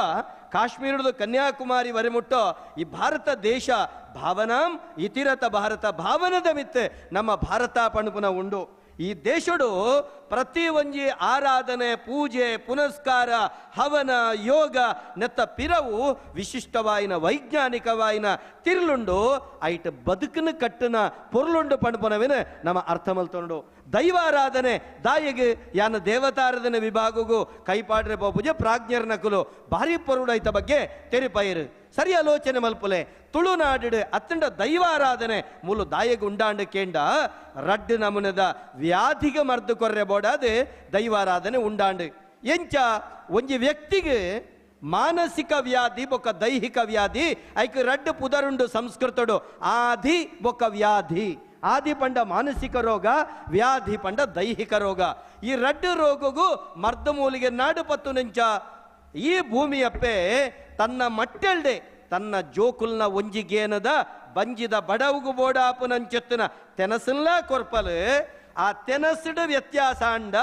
ಕಾಶ್ಮೀರದ ಕನ್ಯಾಕುಮಾರಿ ವರೆಮುಟ್ಟೋ ಈ ಭಾರತ ದೇಶ ಭಾವನಾಂ ಇತಿರತ ಭಾರತ ಭಾವನದ ಮಿತ್ತೆ ನಮ್ಮ ಭಾರತ ಪಣುಪುನ ಉಂಡು. ಈ ದೇಶಡು ಪ್ರತಿ ಒಂಜಿ ಆರಾಧನೆ ಪೂಜೆ ಪುನಸ್ಕಾರ ಹವನ ಯೋಗ ನೆತ್ತ ಪಿರವು ವಿಶಿಷ್ಟವಾಯಿನ ವೈಜ್ಞಾನಿಕವಾಯಿನ ತಿರ್ಲುಂಡು ಐಟ್ ಬದುಕನ ಕಟ್ಟನ ಪೊರ್ಲುಂಡು ಪಣಪುನವೇನು ನಮ್ಮ ಅರ್ಥ ಮಲ್ತೊಂಡು. ದೈವಾರಾಧನೆ ದಾಯಿಗೆ ಯಾನ ದೇವತಾರಾಧನೆ ವಿಭಾಗಗೂ ಕೈಪಾಡ್ರೆ ಪೂಜೆ ಪ್ರಾಜ್ಞರ್ ನಕುಲು ಭಾರಿ ಪೊರುಡೈತ ಬಗ್ಗೆ ತೆರಿಪೈರು ಸರಿ ಆಲೋಚನೆ ಮಲ್ಪುಲೆ ತುಳುನಾಡು ಅತ್ತಂಡ ದೈವಾರಾಧನೆ ಮೂಲು ದಾಯಿಗೆ ಉಂಡಾಂಡು ಕೇಂಡ ರಡ್ಡು ನಮುನದ ವ್ಯಾಧಿಗೆ ಮರ್ದು ಕೊರ್ರೆ ಬೋಡಾದು ದೈವಾರಾಧನೆ ಉಂಡಾಂಡು. ಎಂಚ ಒಂಜಿ ವ್ಯಕ್ತಿಗೆ ಮಾನಸಿಕ ವ್ಯಾಧಿ ಬೊಕ್ಕ ದೈಹಿಕ ವ್ಯಾಧಿ ಐಕ್ ರಡ್ಡು ಪುದರುಂಡು ಸಂಸ್ಕೃತಡು ಆದಿ ಬೊಕ್ಕ ವ್ಯಾಧಿ. ಆದಿ ಪಂಡ ಮಾನಸಿಕ ರೋಗ, ವ್ಯಾಧಿ ಪಂಡ ದೈಹಿಕ ರೋಗ. ಈ ರಡ್ಡು ರೋಗಗೂ ಮರ್ದ ಮೂಲಿಗೆ ನಾಡು ಪತ್ತು ನೆಂಚ ಈ ಭೂಮಿಯಪ್ಪೆ ತನ್ನ ಮಟ್ಟೆಲ್ಡೆ ತನ್ನ ಜೋಕುಲ್ನ ಒಂಜಿಗೇನದ ಬಂಜಿದ ಬಡವುಗು ಬೋಡಾಪುನಂಚೆತ್ತಿನ ತೆನಸಲ್ಲ ಕೊರ್ಪಲು ಆ ತೆನಸಿಡ ವ್ಯತ್ಯಾಸ ಅಂಡ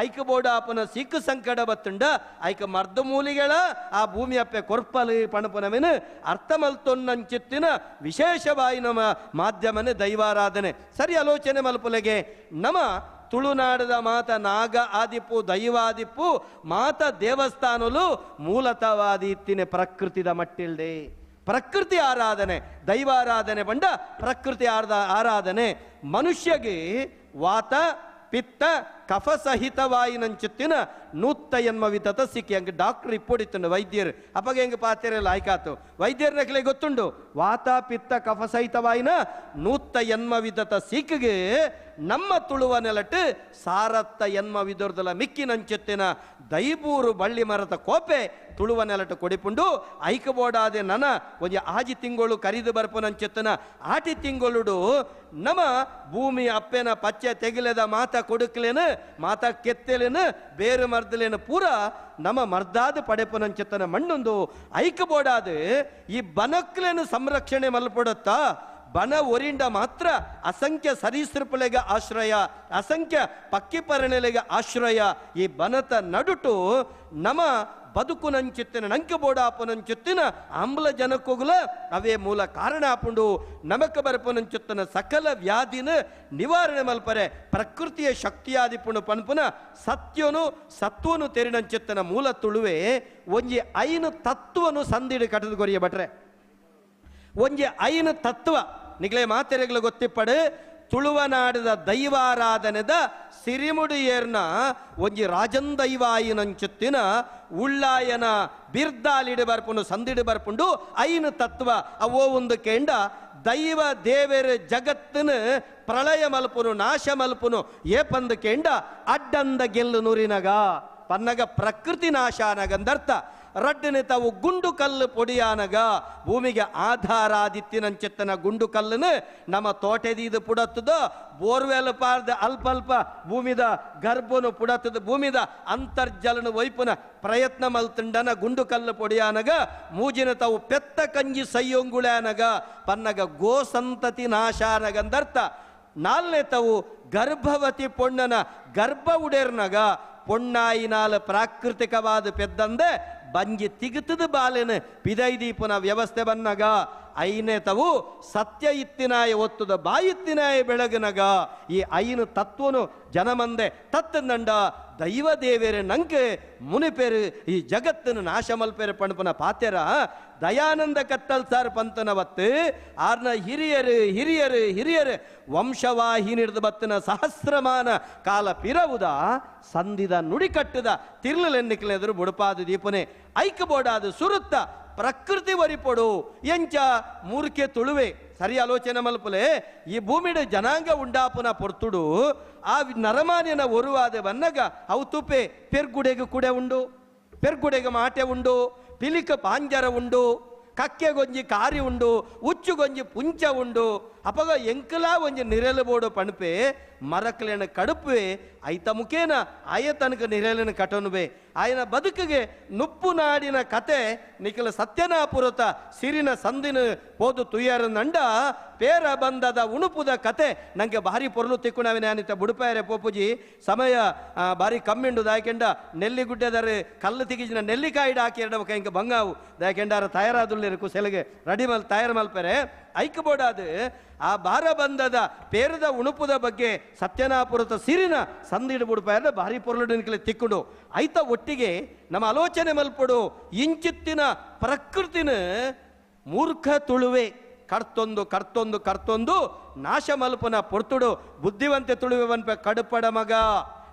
ಐಕ ಬೋಡಾಪುನ ಸಿಕ್ಕು ಸಂಕಟ ಬತ್ತುಂಡ ಐಕ ಮರ್ದ ಮೂಲಿಗಳ ಆ ಭೂಮಿ ಅಪ್ಪೆ ಕೊರ್ಪಲು ಪಣಪುನವೆನು ಅರ್ಥ ಮಲ್ತೊನ್ನಂಚಿತ್ತಿನ ವಿಶೇಷವಾಗಿ ನಮ್ಮ ಮಾಧ್ಯಮನೆ ದೈವಾರಾಧನೆ ಸರಿ ಆಲೋಚನೆ ಮಲ್ಪುಲೆಗೆ ನಮ್ಮ ತುಳುನಾಡದ ಮಾತ ನಾಗ ಆದಿಪ್ಪು ದೈವಾದಿಪ್ಪು ಮಾತ ದೇವಸ್ಥಾನಲು ಮೂಲತವಾದಿ ಇತ್ತಿನ ಪ್ರಕೃತಿದ ಮಟ್ಟಿಲ್ದೆ ಪ್ರಕೃತಿ ಆರಾಧನೆ ದೈವಾರಾಧನೆ ಬಂಡ ಪ್ರಕೃತಿ ಆರಾಧನೆ ಮನುಷ್ಯಗೆ ವಾತ ಪಿತ್ತ ಕಫ ಸಹಿತವಾಯಿನಂಚುತ್ತಿನ ನೂತ್ತ ಎನ್ಮವಿತತ ಸಿಕ್ಕಿ ಹಂಗೆ ಡಾಕ್ಟರ್ ಇಪ್ಪೊಡಿತ್ತುಂಡು ವೈದ್ಯರು ಅಪ್ಪಗೆ ಹೆಂಗೆ ಪಾತ್ರೆಲ್ಲ ಆಯ್ಕಾತು ವೈದ್ಯರನಕ್ಲೆ ಗೊತ್ತುಂಡು ವಾತ ಪಿತ್ತ ಕಫ ಸಹಿತವಾಯಿನ ನೂತ್ತ ಎನ್ಮವಿತತ ಸಿಕ್ಕಿಗೆ ನಮ್ಮ ತುಳುವ ನೆಲಟ್ಟು ಸಾರತ್ತ ಎನ್ಮ ವಿದುರ್ದಲ ಮಿಕ್ಕಿನಂಚೆತ್ತಿನ ದೈಬೂರು ಬಳ್ಳಿ ಮರದ ಕೋಪೆ ತುಳುವ ನೆಲಟ್ಟು ಕೊಡಿಪುಂಡು ಐಕ ಬೋಡಾದೆ ನನ ಒಂಜಿ ಆಜಿ ತಿಂಗಳು ಕರಿದು ಬರ್ಪುನಂಚೆತ್ತನ ಆಟಿ ತಿಂಗಳುಡು ನಮ್ಮ ಭೂಮಿ ಅಪ್ಪೆನ ಪಚ್ಚೆ ತೆಗಿಲೆದ ಮಾತ ಕೊಡುಕ್ಲೇನು ಮಾತ ಕೆತ್ತಲೇನು ಬೇರು ಮರ್ದಲೇನು ಪೂರ ನಮ್ಮ ಮರ್ದಾದ ಪಡೆಪುನಂಚೆತ್ತನ ಮಣ್ಣೊಂದು ಐಕ ಬೋಡಾದು ಈ ಬನಕ್ಲೇನು ಸಂರಕ್ಷಣೆ ಮಲ್ಪಡುತ್ತಾ ಬನ ಒರಿಂಡ ಮಾತ್ರ ಅಸಂಖ್ಯ ಸರೀಸೃಪಲೆಗೆ ಆಶ್ರಯ ಅಸಂಖ್ಯ ಪಕ್ಕಿಪರಣೆಲೆಗೆ ಆಶ್ರಯ ಈ ಬನತ ನಡುಟು ನಮ್ಮ ಬದುಕುನಂಚಿತ್ತಿನ ನಂಕೆ ಬೋಡಾಪನಂಚಿತ್ತಿನ ಆಮ್ಲ ಜನಕ್ಕೋಗಲ ಅವೇ ಮೂಲ ಕಾರಣ ಆಪುಂಡು ನಮಕ ಬರಪನಂಚಿತ್ತಿನ ಸಕಲ ವ್ಯಾಧಿನ ನಿವಾರಣೆ ಮಲ್ಪರೆ ಪ್ರಕೃತಿಯ ಶಕ್ತಿಯಾದಿಪುಣು ಪನ್ಪುನ ಸತ್ಯನು ಸತ್ವನು ತೆರಿನಂಚಿತ್ತಿನ ಮೂಲ ತುಳುವೆ ಒಂಜಿ ಐನು ತತ್ವನು ಸಂದಿಡು ಕಟದು ಕೊರಿಯ ಬಟ್ರೆ ಒಂಜಿ ಐನು ತತ್ವ ನಿಗಲೇ ಮಾತೆರೆಗಳು ಗೊತ್ತಿಪ್ಪಡು ತುಳುವನಾಡದ ದೈವಾರಾಧನೆದ ಸಿರಿಮುಡಿಯೇರ್ನ ಒಂಜಿ ರಾಜಂದೈವಾಯಿನಂಚುತ್ತಿನ ಉಳ್ಳಾಯನ ಬಿರ್ದಾಲಿಡು ಬರ್ಪುಂಡು ಸಂದಿಡು ಬರ್ಪುಂಡು ಐನು ತತ್ವ ಅವೋ ಒಂದು ಕೇಂಡ ದೈವ ದೇವರ ಜಗತ್ತಿನ ಪ್ರಳಯ ಮಲ್ಪುನು ನಾಶ ಮಲ್ಪುನು ಏಪಂದು ಕೇಂಡ ಅಡ್ಡಂದ ಗೆಲ್ಲು ನುರಿನಗ ಪನ್ನಗ ಪ್ರಕೃತಿ ನಾಶ ಅನ್ನಗಂದರ್ಥ ರಡ್ಡನೆ ತಾವು ಗುಂಡು ಕಲ್ಲು ಪೊಡಿಯಾನಗ ಭೂಮಿಗೆ ಆಧಾರಾದಿತ್ತಿನಂಚೆತ್ತನ ಗುಂಡು ಕಲ್ಲನ್ನು ನಮ್ಮ ತೋಟದೀದು ಪುಡತ್ತದ ಬೋರ್ವೆಲ್ ಪಾರ್ದ ಅಲ್ಪ ಭೂಮಿದ ಗರ್ಭನು ಪುಡತ್ತದ ಭೂಮಿದ ಅಂತರ್ಜಲನ ವೈಪುನ ಪ್ರಯತ್ನ ಮಲ್ತಂಡನ ಗುಂಡು ಕಲ್ಲು ಪೊಡಿಯಾನಗ ಮೂಜಿನ ತಾವು ಪೆತ್ತ ಕಂಜಿ ಸಯ್ಯೊಂಗುಳ್ಯಾನಗ ಪನ್ನಗ ಗೋ ಸಂತತಿ ನಾಶಾನಗಂದರ್ಥ ನಾಲ್ನೇ ತಾವು ಗರ್ಭವತಿ ಪೊಣ್ಣನ ಗರ್ಭ ಉಡೇರ್ನಗ ಪೊಣ್ಣಾಯಿನಾಲ ಪ್ರಾಕೃತಿಕವಾದ ಪೆದ್ದಂದೆ ಬಂಜಿ ತಿಗುತ್ತದ ಬಾಲೆನ ಪಿದೈದೀಪನ ವ್ಯವಸ್ಥೆ ಬನ್ನಗ ಐನೇ ತವು ಸತ್ಯ ಇತ್ತಿನಾಯ ಒತ್ತುದ ಬಾಯಿತ್ತಿನಾಯ ಬೆಳಗನಗ ಈ ಐನು ತತ್ವನು ಜನಮಂದೆ ತತ್ತಂದಂಡ ದೈವ ದೇವೇರೆ ನಂಗೆ ಮುನಿಪೇರು ಈ ಜಗತ್ತನ್ನು ನಾಶ ಮಲ್ಪೇರು ಪಣಪನ ಪಾತೆರ ದಯಾನಂದ ಕತ್ತಲ್ ಸಾರ್ ಪಂತನವತ್ತು ಆರ್ನ ಹಿರಿಯರು ವಂಶವಾಹಿನಿಡ್ದು ಬತ್ತನ ಸಹಸ್ರಮಾನ ಕಾಲ ಪಿರವುದ ಸಂದಿದ ನುಡಿಕಟ್ಟದ ತಿರ್ಲೆನ್ನಿಕ್ಲೆದರು ಬುಡಪಾದ ದೀಪನೆ ಐಕ ಬೋಡಾದು ಸುರುತ್ತ ಪ್ರಕೃತಿ ವರಿಪೊಡು ಎಂಚ ಮೂರ್ಖೆ ತುಳುವೆ ಸರಿ ಆಲೋಚನೆ ಮಲ್ಪಲೆ ಈ ಭೂಮಿಡ ಜನಾಂಗ ಉಂಡಾಪುನ ಪೊರ್ತುಡು ಆ ನರಮಾನ್ಯನ ಒರುವಾದ ಬನ್ನಗ ಅವು ತುಪ್ಪೆ ಪೆರ್ಗುಡೆಗೆ ಕುಡೆ ಉಂಡು ಪೆರ್ಗುಡೆಗೆ ಮಾಟೆ ಉಂಡು ಪಿಲಿಕ ಪಾಂಜರ ಉಂಡು ಕಕ್ಕೆಗೊಂಜಿ ಕಾರಿ ಉಂಡು ಉಚ್ಚುಗೊಂಜಿ ಪುಂಚ ಉಂಡು ಅಪಗ ಎಂಕಲ ಒಂಜಿ ನಿರೆಲು ಬೋಡು ಪಣಪೆ ಮರಕಲಿನ ಕಡುಪೆ ಐತ ಮುಖೇನ ಆಯ ತನಕ ನಿರೆಲಿನ ಕಟನುಬೆ ಆಯನ ಬದುಕಿಗೆ ನುಪ್ಪು ನಾಡಿನ ಕತೆ ನಿಖಲ ಸತ್ಯನಾಪುರತ ಸಿರಿನ ಸಂದಿನ ಪೋದು ತುಯ್ಯಾರ ನಂಡ ಪೇರ ಬಂದದ ಉಣುಪುದ ಕತೆ ನಂಗೆ ಭಾರಿ ಪೊರ್ಲು ತಿಕ್ಕುಣವಿನ ಅನಿತ ಬುಡುಪಾಯರೆ ಪೋಪುಜಿ ಸಮಯ ಭಾರಿ ಕಮ್ಮಿಂಡು ದಾಯಕೆಂಡ ನೆಲ್ಲಿಗುಡ್ಡೆದರೆ ಕಲ್ಲು ತಿಗಿಜಿನ ನೆಲ್ಲಿಕಾಯಿಡ ಹಾಕಿ ಎರಡ ಕೈಂಕ ಬಂಗಾವು ದಾಯಕೆಂಡಾರ ತಯಾರಾದುಲ್ಲಿರು ಕುಸೆಲೆಗೆ ರೆಡಿ ಮಲ್ ತಯಾರು ಮಲ್ಪೆರೆ ಐಕ್ಬೋಡಾದು ಆ ಬಾರ ಬಂದದ ಪೇರದ ಉಣುಪುದ ಬಗ್ಗೆ ಸತ್ಯನಾಪುರತ ಸಿರಿನ ಸಂದಿಡು ಬುಡುಪಾಯರ ಭಾರಿ ಪೊರ್ಲು ತಿಕ್ಕುಡು ಐತ ಒಟ್ಟಿಗೆ ನಮ್ಮ ಆಲೋಚನೆ ಮಲ್ಪಡು ಇಂಚಿತ್ತಿನ ಪ್ರಕೃತಿನ ಮೂರ್ಖ ತುಳುವೆ ಕರ್ತೊಂದು ಕರ್ತೊಂದು ಕರ್ತೊಂದು ನಾಶ ಮಲ್ಪನ ಪೊರ್ತುಡು ಬುದ್ಧಿವಂತೆ ತುಳುವೆ ಬನ್ಪೆ ಕಡುಪಡ ಮಗ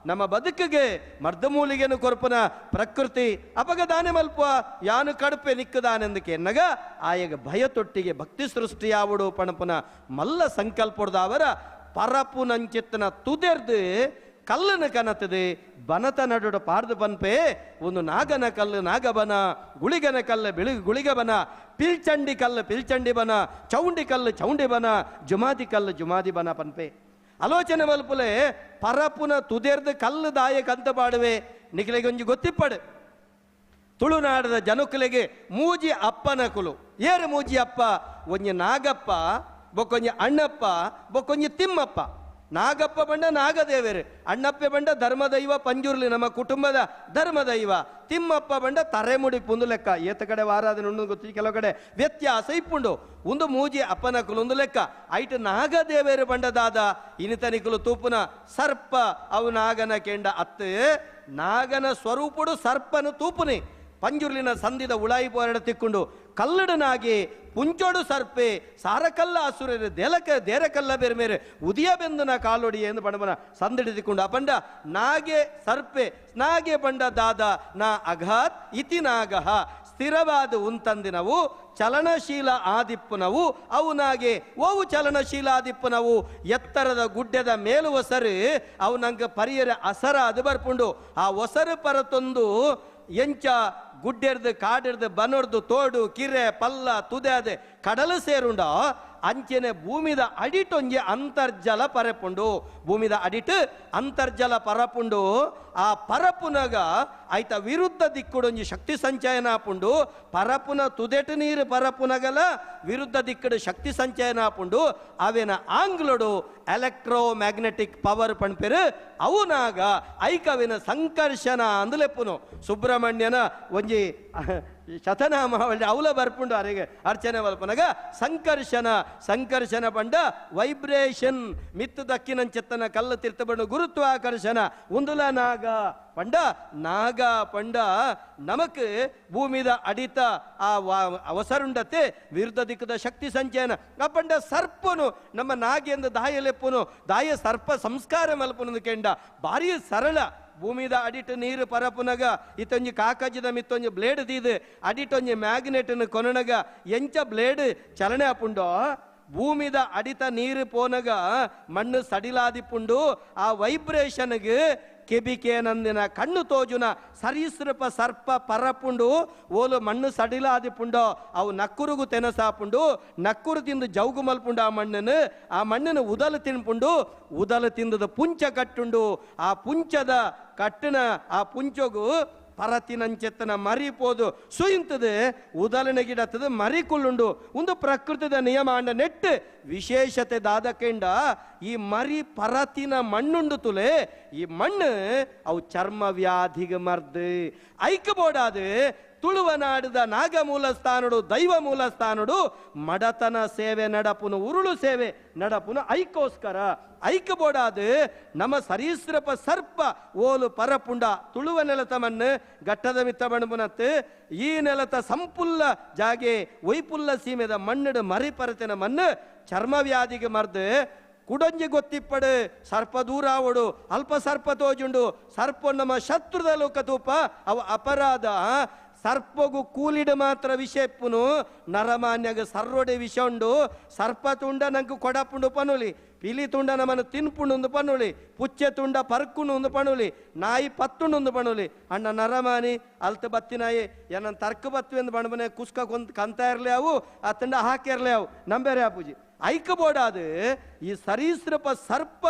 ನಮ್ಮ ಬದುಕಿಗೆ ಮರ್ದಮೂಲಿಗೆನು ಕೊರ್ಪನ ಪ್ರಕೃತಿ ಅಪಗದಾನೆ ಮಲ್ಪ ಯಾನು ಕಡುಪೆ ನಿಕ್ಕದಾನೆಂದಕ್ಕೆ ಎನ್ನಗ ಆಯಗ ಭಯ ತೊಟ್ಟಿಗೆ ಭಕ್ತಿ ಸೃಷ್ಟಿಯಾವಡು ಪಣಪನ ಮಲ್ಲ ಸಂಕಲ್ಪದ ಅವರ ಪರಪುನಂಚಿತ್ತನ ತುದೆರ್ದು ಕಲ್ಲನ ಕನತದೆ ಬನತ ನಡುಡ ಪಾರ್ದು ಪನ್ಪೆ ಒಂದು ನಾಗನ ಕಲ್ಲು ನಾಗಬನ ಗುಳಿಗನ ಕಲ್ಲು ಗುಳಿಗ ಬನ ಪಿಲ್ಚಂಡಿ ಕಲ್ಲು ಪಿಲ್ಚಂಡಿ ಬನ ಚೌಂಡಿ ಕಲ್ಲು ಚೌಂಡಿ ಬನ ಜುಮಾದಿ ಕಲ್ಲು ಜುಮಾದಿ ಬನ ಪನ್ಪೆ ಆಲೋಚನೆ ಮಲ್ಪುಲೆ ಪರಪುನ ತುದೆರ್ದು ಕಲ್ಲು ದಾಯಕಂತ ಬಾಡುವೆ ನಿಖಿಲೆಗೆ ಒಂಜಿ ಗೊತ್ತಿಪ್ಪಡು ತುಳುನಾಡದ ಜನಕುಲೆಗೆ ಮೂಜಿ ಅಪ್ಪನ ಕುಲು ಏರು ಮೂಜಿ ಅಪ್ಪ ಒಂಜಿ ನಾಗಪ್ಪ ಬೊಕ್ಕೊಂಜಿ ಅಣ್ಣಪ್ಪ ಬೊಕ್ಕೊಂಜಿ ತಿಮ್ಮಪ್ಪ ನಾಗಪ್ಪ ಬಂಡ ನಾಗದೇವರೇ ಅಣ್ಣಪ್ಪೆ ಬಂಡ ಧರ್ಮದೈವ ಪಂಜುರ್ಲಿ ನಮ್ಮ ಕುಟುಂಬದ ಧರ್ಮದೈವ ತಿಮ್ಮಪ್ಪ ಬಂಡ ತರೆಮುಡಿ ಪುಂದು ಲೆಕ್ಕ ಏತ ಕಡೆ ವಾರಾದ ಉಂಡು ಗೊತ್ತಿ ಕೆಲವು ಕಡೆ ವ್ಯತ್ಯಾಸ ಇಪ್ಪುಂಡು ಒಂದು ಮೂಜಿ ಅಪ್ಪನ ಕುಲೊಂದು ಲೆಕ್ಕ ಐಟ್ ನಾಗದೇವರು ಬಂಡದಾದ ಇನಿತನಿಕುಲು ತೂಪುನ ಸರ್ಪ ಅವು ನಾಗನ ಕೆಂಡ ಅತ್ತು ನಾಗನ ಸ್ವರೂಪುಡು ಸರ್ಪನು ತೂಪುನಿ ಪಂಜುರ್ಲಿನ ಸಂದಿದ ಉಳಾಯಿ ಪೋರಡ ತಿಕ್ಕೊಂಡು ಕಲ್ಲಡನಾಗಿ ಪುಂಚೋಡು ಸರ್ಪೆ ಸಾರಕಲ್ಲ ಅಸುರರು ದೇರಕಲ್ಲ ಬೇರೆ ಮೇರೆ ಉದಿಯ ಬೆಂದನ ಕಾಲೊಡಿ ಎಂದು ಬಣಬನ ಸಂದಿಡಿದುಕೊಂಡು ಅಪಂಡ ನಾಗೆ ಸರ್ಪೆ ನಾಗೆ ಬಂಡ ದಾದ ನಾ ಅಘಾತ್ ಇತಿ ನಾಗಹ ಸ್ಥಿರವಾದ ಉಂತಂದಿನವು ಚಲನಶೀಲ ಆದಿಪ್ಪುನವು ಅವು ನಾಗೆ ಓವು ಚಲನಶೀಲ ಆದಿಪ್ಪುನವು ಎತ್ತರದ ಗುಡ್ಡದ ಮೇಲು ಒಸರು ಅವು ನಂಗೆ ಪರಿಯರ ಅಸರ ಅದು ಬರ್ಪುಂಡು ಆ ಒಸರು ಪರತೊಂದು ಎಂಚ ಗುಡ್ಡೆರ್ದು ಕಾಡಿರ್ದು ಬನರ್ದು ತೋಡು ಕಿರೆ ಪಲ್ಲ ತುದೆ ಕಡಲು ಸೇರುಂಡ ಅಂಚೆನೆ ಭೂಮಿದ ಅಡಿಟೊಂಜಿ ಅಂತರ್ಜಲ ಪರಪುಂಡು ಭೂಮಿದ ಅಡಿಟ್ ಅಂತರ್ಜಲ ಪರಪುಂಡು ಆ ಪರಪುನಗ ಆಯ್ತ ವಿರುದ್ಧ ದಿಕ್ಕುಡೊಂಜಿ ಶಕ್ತಿ ಸಂಚಯನ ಆಪುಂಡು ಪರಪುನ ತುದೆಟು ನೀರು ಪರಪುನಗಲ ವಿರುದ್ಧ ದಿಕ್ಕಡು ಶಕ್ತಿ ಸಂಚಯನ ಆಪುಂಡು ಅವೇನ ಆಂಗ್ಲುಡು ಎಲೆಕ್ಟ್ರೋ ಮ್ಯಾಗ್ನೆಟಿಕ್ ಪವರ್ ಪಣ್ಪೆರು ಅವನಾಗ ಐಕವಿನ ಸಂಕರ್ಷಣ ಅಂದುಲೆಪ್ಪುನು ಸುಬ್ರಹ್ಮಣ್ಯನ ಒಂಜಿ ಶತನಾಮ ಅವಲ ಬರ್ಪುಂಡು ಅರೆಗೆ ಅರ್ಚನೆ ಮಲ್ಪನಗ ಸಂಕರ್ಷಣ ಬಂಡ ವೈಬ್ರೇಷನ್ ಮಿತ್ತು ದಕ್ಕಿನಂಚೆತ್ತನ ಕಲ್ಲು ತೀರ್ಥಬಂಡು ಗುರುತ್ವಾಕರ್ಷಣ ಉಂದುಲ ನಾಗ ಪಂಡ ನಾಗ ಪಂಡ ನಮಕ್ ಭೂಮಿದ ಅಡಿತ ಆ ಅವಸರುಂಡತೆ ವಿರುದ್ಧ ದಿಕ್ಕದ ಶಕ್ತಿ ಸಂಚಯನ ಆ ಪಂಡ ಸರ್ಪನು ನಮ್ಮ ನಾಗೆಂದು ದಾಯಲೆಪ್ಪುನು ದಾಯ ಸರ್ಪ ಸಂಸ್ಕಾರ ಮಲ್ಪುನು ಕೆಂಡ ಭಾರಿ ಸರಳ ಭೂಮಿದ ಅಡಿಟ್ ನೀರು ಪರಪುನಗ ಇತ್ತೊಂಜಿ ಕಾಕಜದ ಮಿತ್ತೊಂಜಿ ಬ್ಲೇಡ್ ದೀದು ಅಡಿಟೊಂಜಿ ಮ್ಯಾಗ್ನೆಟ್ನ ಕೊನನಗ ಎಂಚ ಬ್ಲೇಡ್ ಚಲನೆ ಆಪುಂಡೋ ಭೂಮಿದ ಅಡಿತ ನೀರು ಪೋನಗ ಮಣ್ಣು ಸಡಿಲಾದಿಪುಂಡು ಆ ವೈಬ್ರೇಷನ್ಗೆ ಕೆಬಿಕೇನಂದಿನ ಕಣ್ಣು ತೋಜುನ ಸರೀಸೃಪ ಸರ್ಪ ಪರಪುಂಡು ಓಲು ಮಣ್ಣು ಸಡಿಲಾದಿಪುಂಡೋ ಅವು ನಕ್ಕುರುಗು ತೆನಸಾಪುಂಡು ನಕ್ಕುರು ತಿಂದು ಜೌಗು ಮಲ್ಪುಂಡು ಆ ಮಣ್ಣನ್ನು ಉದಲು ತಿನ್ಪುಂಡು ಉದಲು ತಿಂದದ ಪುಂಚ ಕಟ್ಟುಂಡು ಆ ಪುಂಚದ ಕಟ್ಟಿನ ಆ ಪುಂಚೊಗು ಪರತಿನಂಚೆತ್ತನ ಮರಿಪೋದು ಸುಯಿಂತದೆ ಉದಲನೆ ಗಿಡತ್ತದ ಮರಿಕುಳ್ಳುಂಡು ಒಂದು ಪ್ರಕೃತಿದ ನಿಯಮ ಅಂಡ ನೆಟ್ಟು ವಿಶೇಷತೆ ದಾದಕೆಂಡ ಈ ಮರಿ ಪರತಿನ ಮಣ್ಣುಂಡು ತುಲೆ ಈ ಮಣ್ಣು ಅವು ಚರ್ಮ ವ್ಯಾಧಿಗೆ ಮರ್ದು ಐಕಬೋಡಾದು ತುಳುವನಾಡಿದ ನಾಗ ಮೂಲ ಸ್ಥಾನಡು ದೈವ ಮೂಲ ಸ್ಥಾನಡು ಮಡತನ ಸೇವೆ ನಡಪುನು ಉರುಳು ಸೇವೆ ನಡಪುನು ಐಕೋಸ್ಕರ ಐಕಬೋಡಾದು ನಮ್ಮ ಸರೀಸೃಪ ಸರ್ಪ ಓಲು ಪರಪುಂಡ ತುಳುವ ನೆಲತ ಮಣ್ಣು ಘಟ್ಟದ ಮಿತ್ತ ಬಣಬುನತ್ತು ಈ ನೆಲತ ಸಂಪುಲ್ಲ ಜಾಗೆ ವೈಪುಲ್ಲ ಸೀಮೆದ ಮಣ್ಣು ಮರಿ ಪರತಿನ ಮಣ್ಣು ಚರ್ಮ ವ್ಯಾಧಿಗೆ ಮರ್ದು ಕುಡಂಜಿ ಗೊತ್ತಿಪ್ಪಡು ಸರ್ಪ ದೂರ ಆವಡು ಅಲ್ಪ ಸರ್ಪ ತೋಜುಂಡು ಸರ್ಪ ನಮ್ಮ ಶತ್ರುದ ಲೋಕ ತೂಪ ಅವ ಅಪರಾಧ ಸರ್ಪಗು ಕೂಲಿಡು ಮಾತ್ರ ವಿಷಯಪ್ಪುನು ನರಮಾನ್ಯಗ ಸರ್ರೊಡೆ ವಿಷ ಉಂಡು ಸರ್ಪ ತುಂಡ ನಂಗೆ ಕೊಡಪುಂಡು ಪನುಲಿ ಪಿಲಿ ತುಂಡ ನಮ್ಮನ್ನು ತಿನ್ಪುಂಡು ಒಂದು ಪನುಲಿ ಪುಚ್ಚೆ ತುಂಡ ಪರ್ಕುಂಡು ಒಂದು ಪನುಲಿ ನಾಯಿ ಪತ್ತುಂಡು ಒಂದು ಪನುಲಿ ಅಣ್ಣ ನರಮಾನಿ ಅಲ್ತ ಬತ್ತಿನಾಯಿ ಏನನ್ನ ತರ್ಕ ಬತ್ತು ಎಂದು ಬಣಬನೆ ಕುಸ್ಕ ಕೊಂತ ಕಂತ ಇರಲಿ ಅವು ಆ ತಂಡ ಹಾಕಿರ್ಲಿ ಅವು ನಂಬೇರೆ ಅಪ್ಪುಜಿ ಐಕಬೋಡಾದು ಈ ಸರೀಸೃಪ ಸರ್ಪ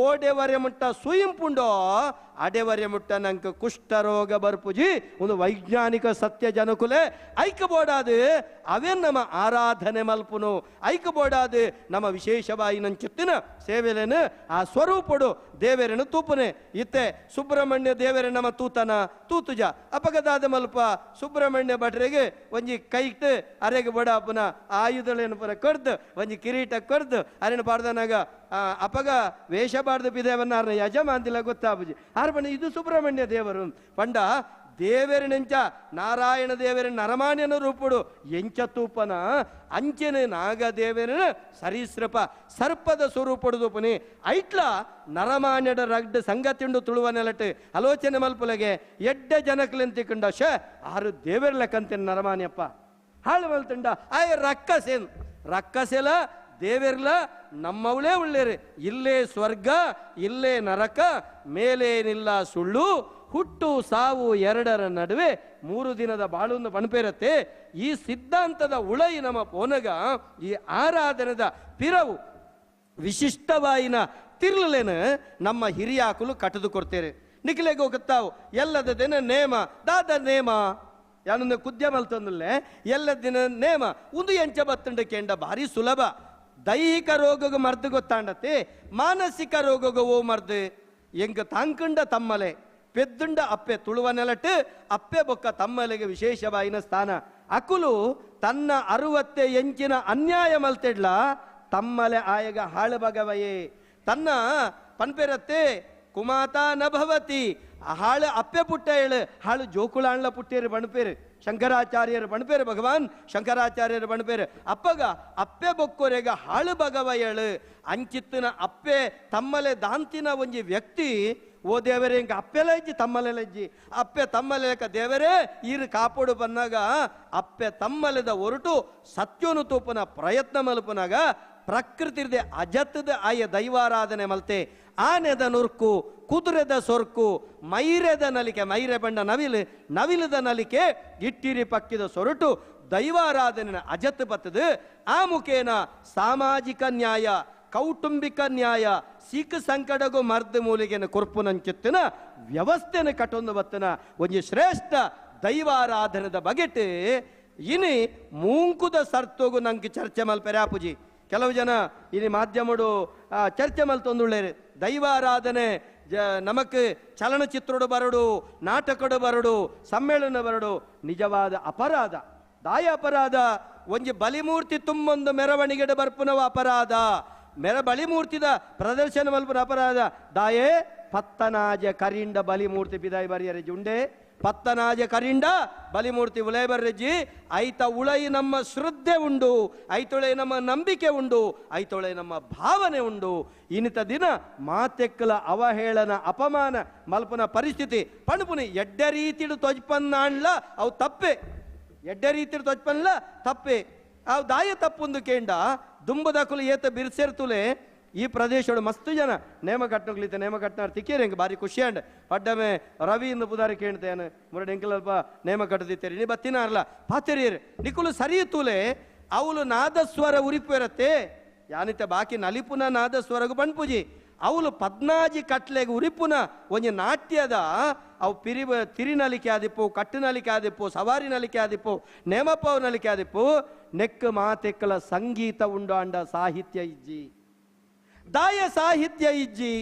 ಓಡೆವರೆ ಮುಟ್ಟ ಸುಯಿಂಪುಂಡೋ ಅಡೆವರೆ ಮುಟ್ಟ ನಂಗೆ ಕುಷ್ಠರೋಗ ಬರ್ಪುಜಿ ಒಂದು ವೈಜ್ಞಾನಿಕ ಸತ್ಯ ಜನಕುಲೆ ಐಕಬೋಡಾದು ಅವೇ ನಮ್ಮ ಆರಾಧನೆ ಮಲ್ಪುನು ಐಕಬೋಡಾದು ನಮ್ಮ ವಿಶೇಷವಾಗಿ ನಂಚಿತ್ತಿನ ಸೇವೆಲೇನು ಆ ಸ್ವರೂಪಡು ದೇವರನ್ನು ತೂಪನೆ ಇತ್ತೆ ಸುಬ್ರಹ್ಮಣ್ಯ ದೇವರೇ ನಮ್ಮ ತೂತನ ತೂತುಜ ಅಪಗದಾದ ಮಲ್ಪ ಸುಬ್ರಹ್ಮಣ್ಯ ಭಟ್ರಿಗೆ ಒಂಜಿ ಕೈಟ್ ಅರೆಗೆ ಬಡ ಪುನ ಆಯುಧಗಳೇನು ಪುನ ಕೊಡ್ದು ಒಂಜಿ ಕಿರೀಟ ಕೊಡ್ದು ಅರೆನ ಪಾಡ್ದನಾಗ ಅಪಗ ವೇಷ ಬಾರ್ದು ಬಿದೇವನ್ನ ಯಜಮಾಂತಿಲ್ಲ ಗೊತ್ತಾಬುಜಿ ಆರ್ಬಣ ಇದು ಸುಬ್ರಹ್ಮಣ್ಯ ದೇವರು ಪಂಡ ದೇವರಿನೆಂಚ ನಾರಾಯಣ ದೇವರ ನರಮಾನ್ಯನ ರೂಪುಡು ಎಂಚ ತೂಪನ ಅಂಚನೆ ನಾಗದೇವರನ ಸರೀಸೃಪ ಸರ್ಪದ ಸ್ವರೂಪಡು ತೂಪನಿ ಐಟ್ಲ ನರಮಾನ್ಯಡ ರಗ್ಡ ಸಂಗತಿಂಡು ತುಳುವನೆಲಟ್ ಆಲೋಚನೆ ಮಲ್ಪುಲಗೆ ಎಡ್ಡ ಜನಕ್ಲೆಂತಿಕೊಂಡ ಶೇ ಆರು ದೇವರ ಲೆಕ್ಕಂತೆ ನರಮಾನ್ಯಪ್ಪ ಹಾಳು ಮಲ್ತಂಡ ಆಯ ರಕ್ಕಸೆಲ ದೇವರ್ಲ ನಮ್ಮವಳೇ ಒಳ್ಳೆಯರು ಇಲ್ಲೇ ಸ್ವರ್ಗ ಇಲ್ಲೇ ನರಕ ಮೇಲೇನಿಲ್ಲ ಸುಳ್ಳು ಹುಟ್ಟು ಸಾವು ಎರಡರ ನಡುವೆ 3 ದಿನದ ಬಾಳನ್ನು ಬಣಪೇರತ್ತೆ ಈ ಸಿದ್ಧಾಂತದ ಉಳೈ ನಮ್ಮ ಪೋನಗ ಈ ಆರಾಧನದ ಪಿರವು ವಿಶಿಷ್ಟವಾಯಿನ ತಿರ್ಲೇನ ನಮ್ಮ ಹಿರಿಯಾಕುಲು ಕಟ್ಟದು ಕೊಡ್ತೇರೆ ನಿಖಿಲೆಗೆ ಹೋಗುತ್ತಾವು ಎಲ್ಲದ ದಿನ ನೇಮ ದಾದ ನೇಮ ಯಾನೊಂದು ಕುದ್ಯ ಮಲ್ತಂದಲ್ಲೇ ಎಲ್ಲ ದಿನ ನೇಮ ಒಂದು ಎಂಚ ಬತ್ತಂಡ ಕೇಂಡ ಭಾರಿ ಸುಲಭ ದೈಹಿಕ ರೋಗಗ ಮರ್ದು ಗೊತ್ತಾಂಡತೆ ಮಾನಸಿಕ ರೋಗಗ ಓ ಮರ್ದು ಎಂಗ ತಾಂಕಂಡ ತಮ್ಮಲೆ ಪೆದ್ದುಂಡ ಅಪ್ಪೆ ತುಳುವನೆಲಟ್ ಅಪ್ಪೆ ಬೊಕ್ಕ ತಮ್ಮಲೆಗೆ ವಿಶೇಷವಾಯಿನ ಸ್ಥಾನ ಅಕುಲು ತನ್ನ 60 ಎಂಚಿನ ಅನ್ಯಾಯ ಮಲ್ತೆಡ್ಲ ತಮ್ಮಲೆ ಆಯಗ ಹಾಳು ಬಗವಯೇ ತನ್ನ ಪನ್ಪೆರತ್ತೆ ಕುಮಾತ ನಭವತಿ ಹಾಳು ಅಪ್ಪೆ ಪುಟ್ಟ ಹೇಳು ಹಾಳು ಜೋಕುಳಾಣ್ಲ ಪುಟ್ಟೇರು ಬಣ್ಪೇರು ಶಂಕರಾಚಾರ್ಯರು ಬಣ್ಪೇರು ಭಗವಾನ್ ಶಂಕರಾಚಾರ್ಯರು ಬಣ್ಪೇರು ಅಪ್ಪಗ ಅಪ್ಪೆ ಬೊಕ್ಕೋರೆಗ ಹಾಳು ಭಗವ ಹೇಳು ಅಂಚಿತ್ತಿನ ಅಪ್ಪೆ ತಮ್ಮಲೆ ದಾಂತಿನ ಒಂಜಿ ವ್ಯಕ್ತಿ ಓ ದೇವರೇ ಹಿಂಗೆ ಅಪ್ಪೆಲ್ಲ ಇಜ್ಜಿ ತಮ್ಮಲೆಲ್ಲ ಇಜ್ಜಿ ಅಪ್ಪೆ ತಮ್ಮಲೆಕ್ಕ ದೇವರೇ ಈರು ಕಾಪಾಡು ಬಂದಾಗ ಅಪ್ಪೆ ತಮ್ಮಲೆದ ಹೊರಟು ಸತ್ಯೋನು ತೂಪನ ಪ್ರಯತ್ನ ಮಲ್ಪನಾಗ ಪ್ರಕೃತಿರ್ದೆ ಅಜತ್ತದ ಆಯ ದೈವಾರಾಧನೆ ಮಲ್ತೆ ಆನೆದ ನುರ್ಕು ಕುದುರೆದ ಸೊರ್ಕು ಮೈರೆದ ನಲಿಕೆ ಮೈರೆ ಬಂಡ ನವಿಲದ ನಲಿಕೆ ಇಟ್ಟಿರಿ ಪಕ್ಕಿದ ಸೊರಟು ದೈವಾರಾಧನೆ ಅಜತ್ ಬತ್ತದು ಆ ಮುಖೇನ ಸಾಮಾಜಿಕ ನ್ಯಾಯ ಕೌಟುಂಬಿಕ ನ್ಯಾಯ ಸಿಖ್ ಸಂಕಟಗೂ ಮರ್ದ ಮೂಲಿಗೆನ ಕೊರ್ಪುನಂಚಿತ್ತಿನ ವ್ಯವಸ್ಥೆನ ಕಟ್ಟೊಂದು ಬತ್ತನ ಒಂಜಿ ಶ್ರೇಷ್ಠ ದೈವಾರಾಧನದ ಬಗೆಟ್ ಇನಿ ಮೂಂಕುದ ಸರ್ತೋಗು ನಂಗೆ ಚರ್ಚೆ ಮಲ್ಪೆರಾಪುಜಿ ಕೆಲವು ಜನ ಇಲ್ಲಿ ಮಾಧ್ಯಮಡು ಚರ್ಚೆ ಮಲ್ತೊಂದುಳ್ಳೇರು ದೈವಾರಾಧನೆ ನಮಕ್ ಚಲನಚಿತ್ರಡು ಬರಡು ನಾಟಕಡು ಬರಡು ಸಮ್ಮೇಳನ ಬರಡು ನಿಜವಾದ ಅಪರಾಧ ದಾಯ ಅಪರಾಧ ಒಂಜಿ ಬಲಿಮೂರ್ತಿ ತುಂಬೊಂದು ಮೆರವಣಿಗೆಡು ಬರ್ಪುನವ ಅಪರಾಧ ಬಲಿಮೂರ್ತಿದ ಪ್ರದರ್ಶನ ಮಲ್ಪುನ ಅಪರಾಧ ದಾಯೇ ಪತ್ತನಾಜ ಕರಿಂಡ ಬಲಿಮೂರ್ತಿ ಪಿದಾಯಿ ಬರಿಯರೆ ಜುಂಡೆ ಪತ್ತನಾಜ ಕರಿಂಡ ಬಲಿಮೂರ್ತಿ ಉಲೈ ಬರ್ರೆಜ್ಜಿ ಐತ ಉಳೈ ನಮ್ಮ ಶ್ರದ್ಧೆ ಉಂಡು ಐತೊಳೆ ನಮ್ಮ ನಂಬಿಕೆ ಉಂಡು ಐತೊಳೆ ನಮ್ಮ ಭಾವನೆ ಉಂಡು ಇನ್ನಿತ ದಿನ ಮಾತೆಕ್ಕಲ ಅವಹೇಳನ ಅಪಮಾನ ಮಲ್ಪನ ಪರಿಸ್ಥಿತಿ ಪಣುಪುನಿ ಎಡ್ಡ ರೀತಿಡು ತೊಜ್ಪನ್ನಾಣ್ಲ ಅವು ತಪ್ಪೆ ಎಡ್ಡ ರೀತಿಡು ತೊಜ್ಪನ್ಲ ತಪ್ಪೆ ಅವು ದಾಯ ತಪ್ಪೊಂದು ಕೇಂಡ ದುಂಬದಕುಲು ಏತ ಬಿರ್ಸೆರ್ತುಲೆ ಈ ಪ್ರದೇಶಗಳು ಮಸ್ತ್ ಜನ ನೇಮ ಕಟ್ಟಲಿತ್ತೆ ನೇಮ ಕಟ್ಟನಾರ್ ತಿಕ್ಕೇರಿ ಹೆಂಗೆ ಭಾರಿ ಖುಷಿ ಅಂಡ್ ಪಡ್ಡಮೆ ರವಿ ಇಂದು ಪುದಾರಿ ಕೇಳ್ತೇನೆ ಮುರಡು ಎಂಕಲ್ಪ ನೇಮ ಕಟ್ಟದಿತ್ತೇರಿ ನೀ ಬತ್ತಿನಾರ್ಲ ಪಾತಿರಿಯರು ನಿಕುಲು ಸರಿಯುತ್ತೂಲೆ ಅವಳು ನಾದಸ್ವರ ಉರಿಪುರತ್ತೆ ಯಾನಿತ ಬಾಕಿ ನಲಿಪುನ ನಾದಸ್ವರಗು ಬಣ್ಪುಜಿ ಅವಳು 14 ಕಟ್ಲೆಗೆ ಉರಿಪುನ ಒಂಜಿ ನಾಟ್ಯದ ಅವು ತಿರಿನಲಿಕೆ ಆದಿಪ್ಪು ಕಟ್ಟುನಲಿಕೆ ಆದಿಪ್ಪು ಸವಾರಿನಲಿಕೆ ಆದಿಪ್ಪು ನೇಮಪ್ಪವು ನಲಿಕೆ ಆದಿಪ್ಪು ನೆಕ್ ಮಾತೆಕ್ಕಲ ಸಂಗೀತ ಉಂಡು ಅಂಡ ಸಾಹಿತ್ಯ ಇಜ್ಜಿ ದಾಯ ಸಾಹಿತ್ಯ ಇಜ್ಜಿ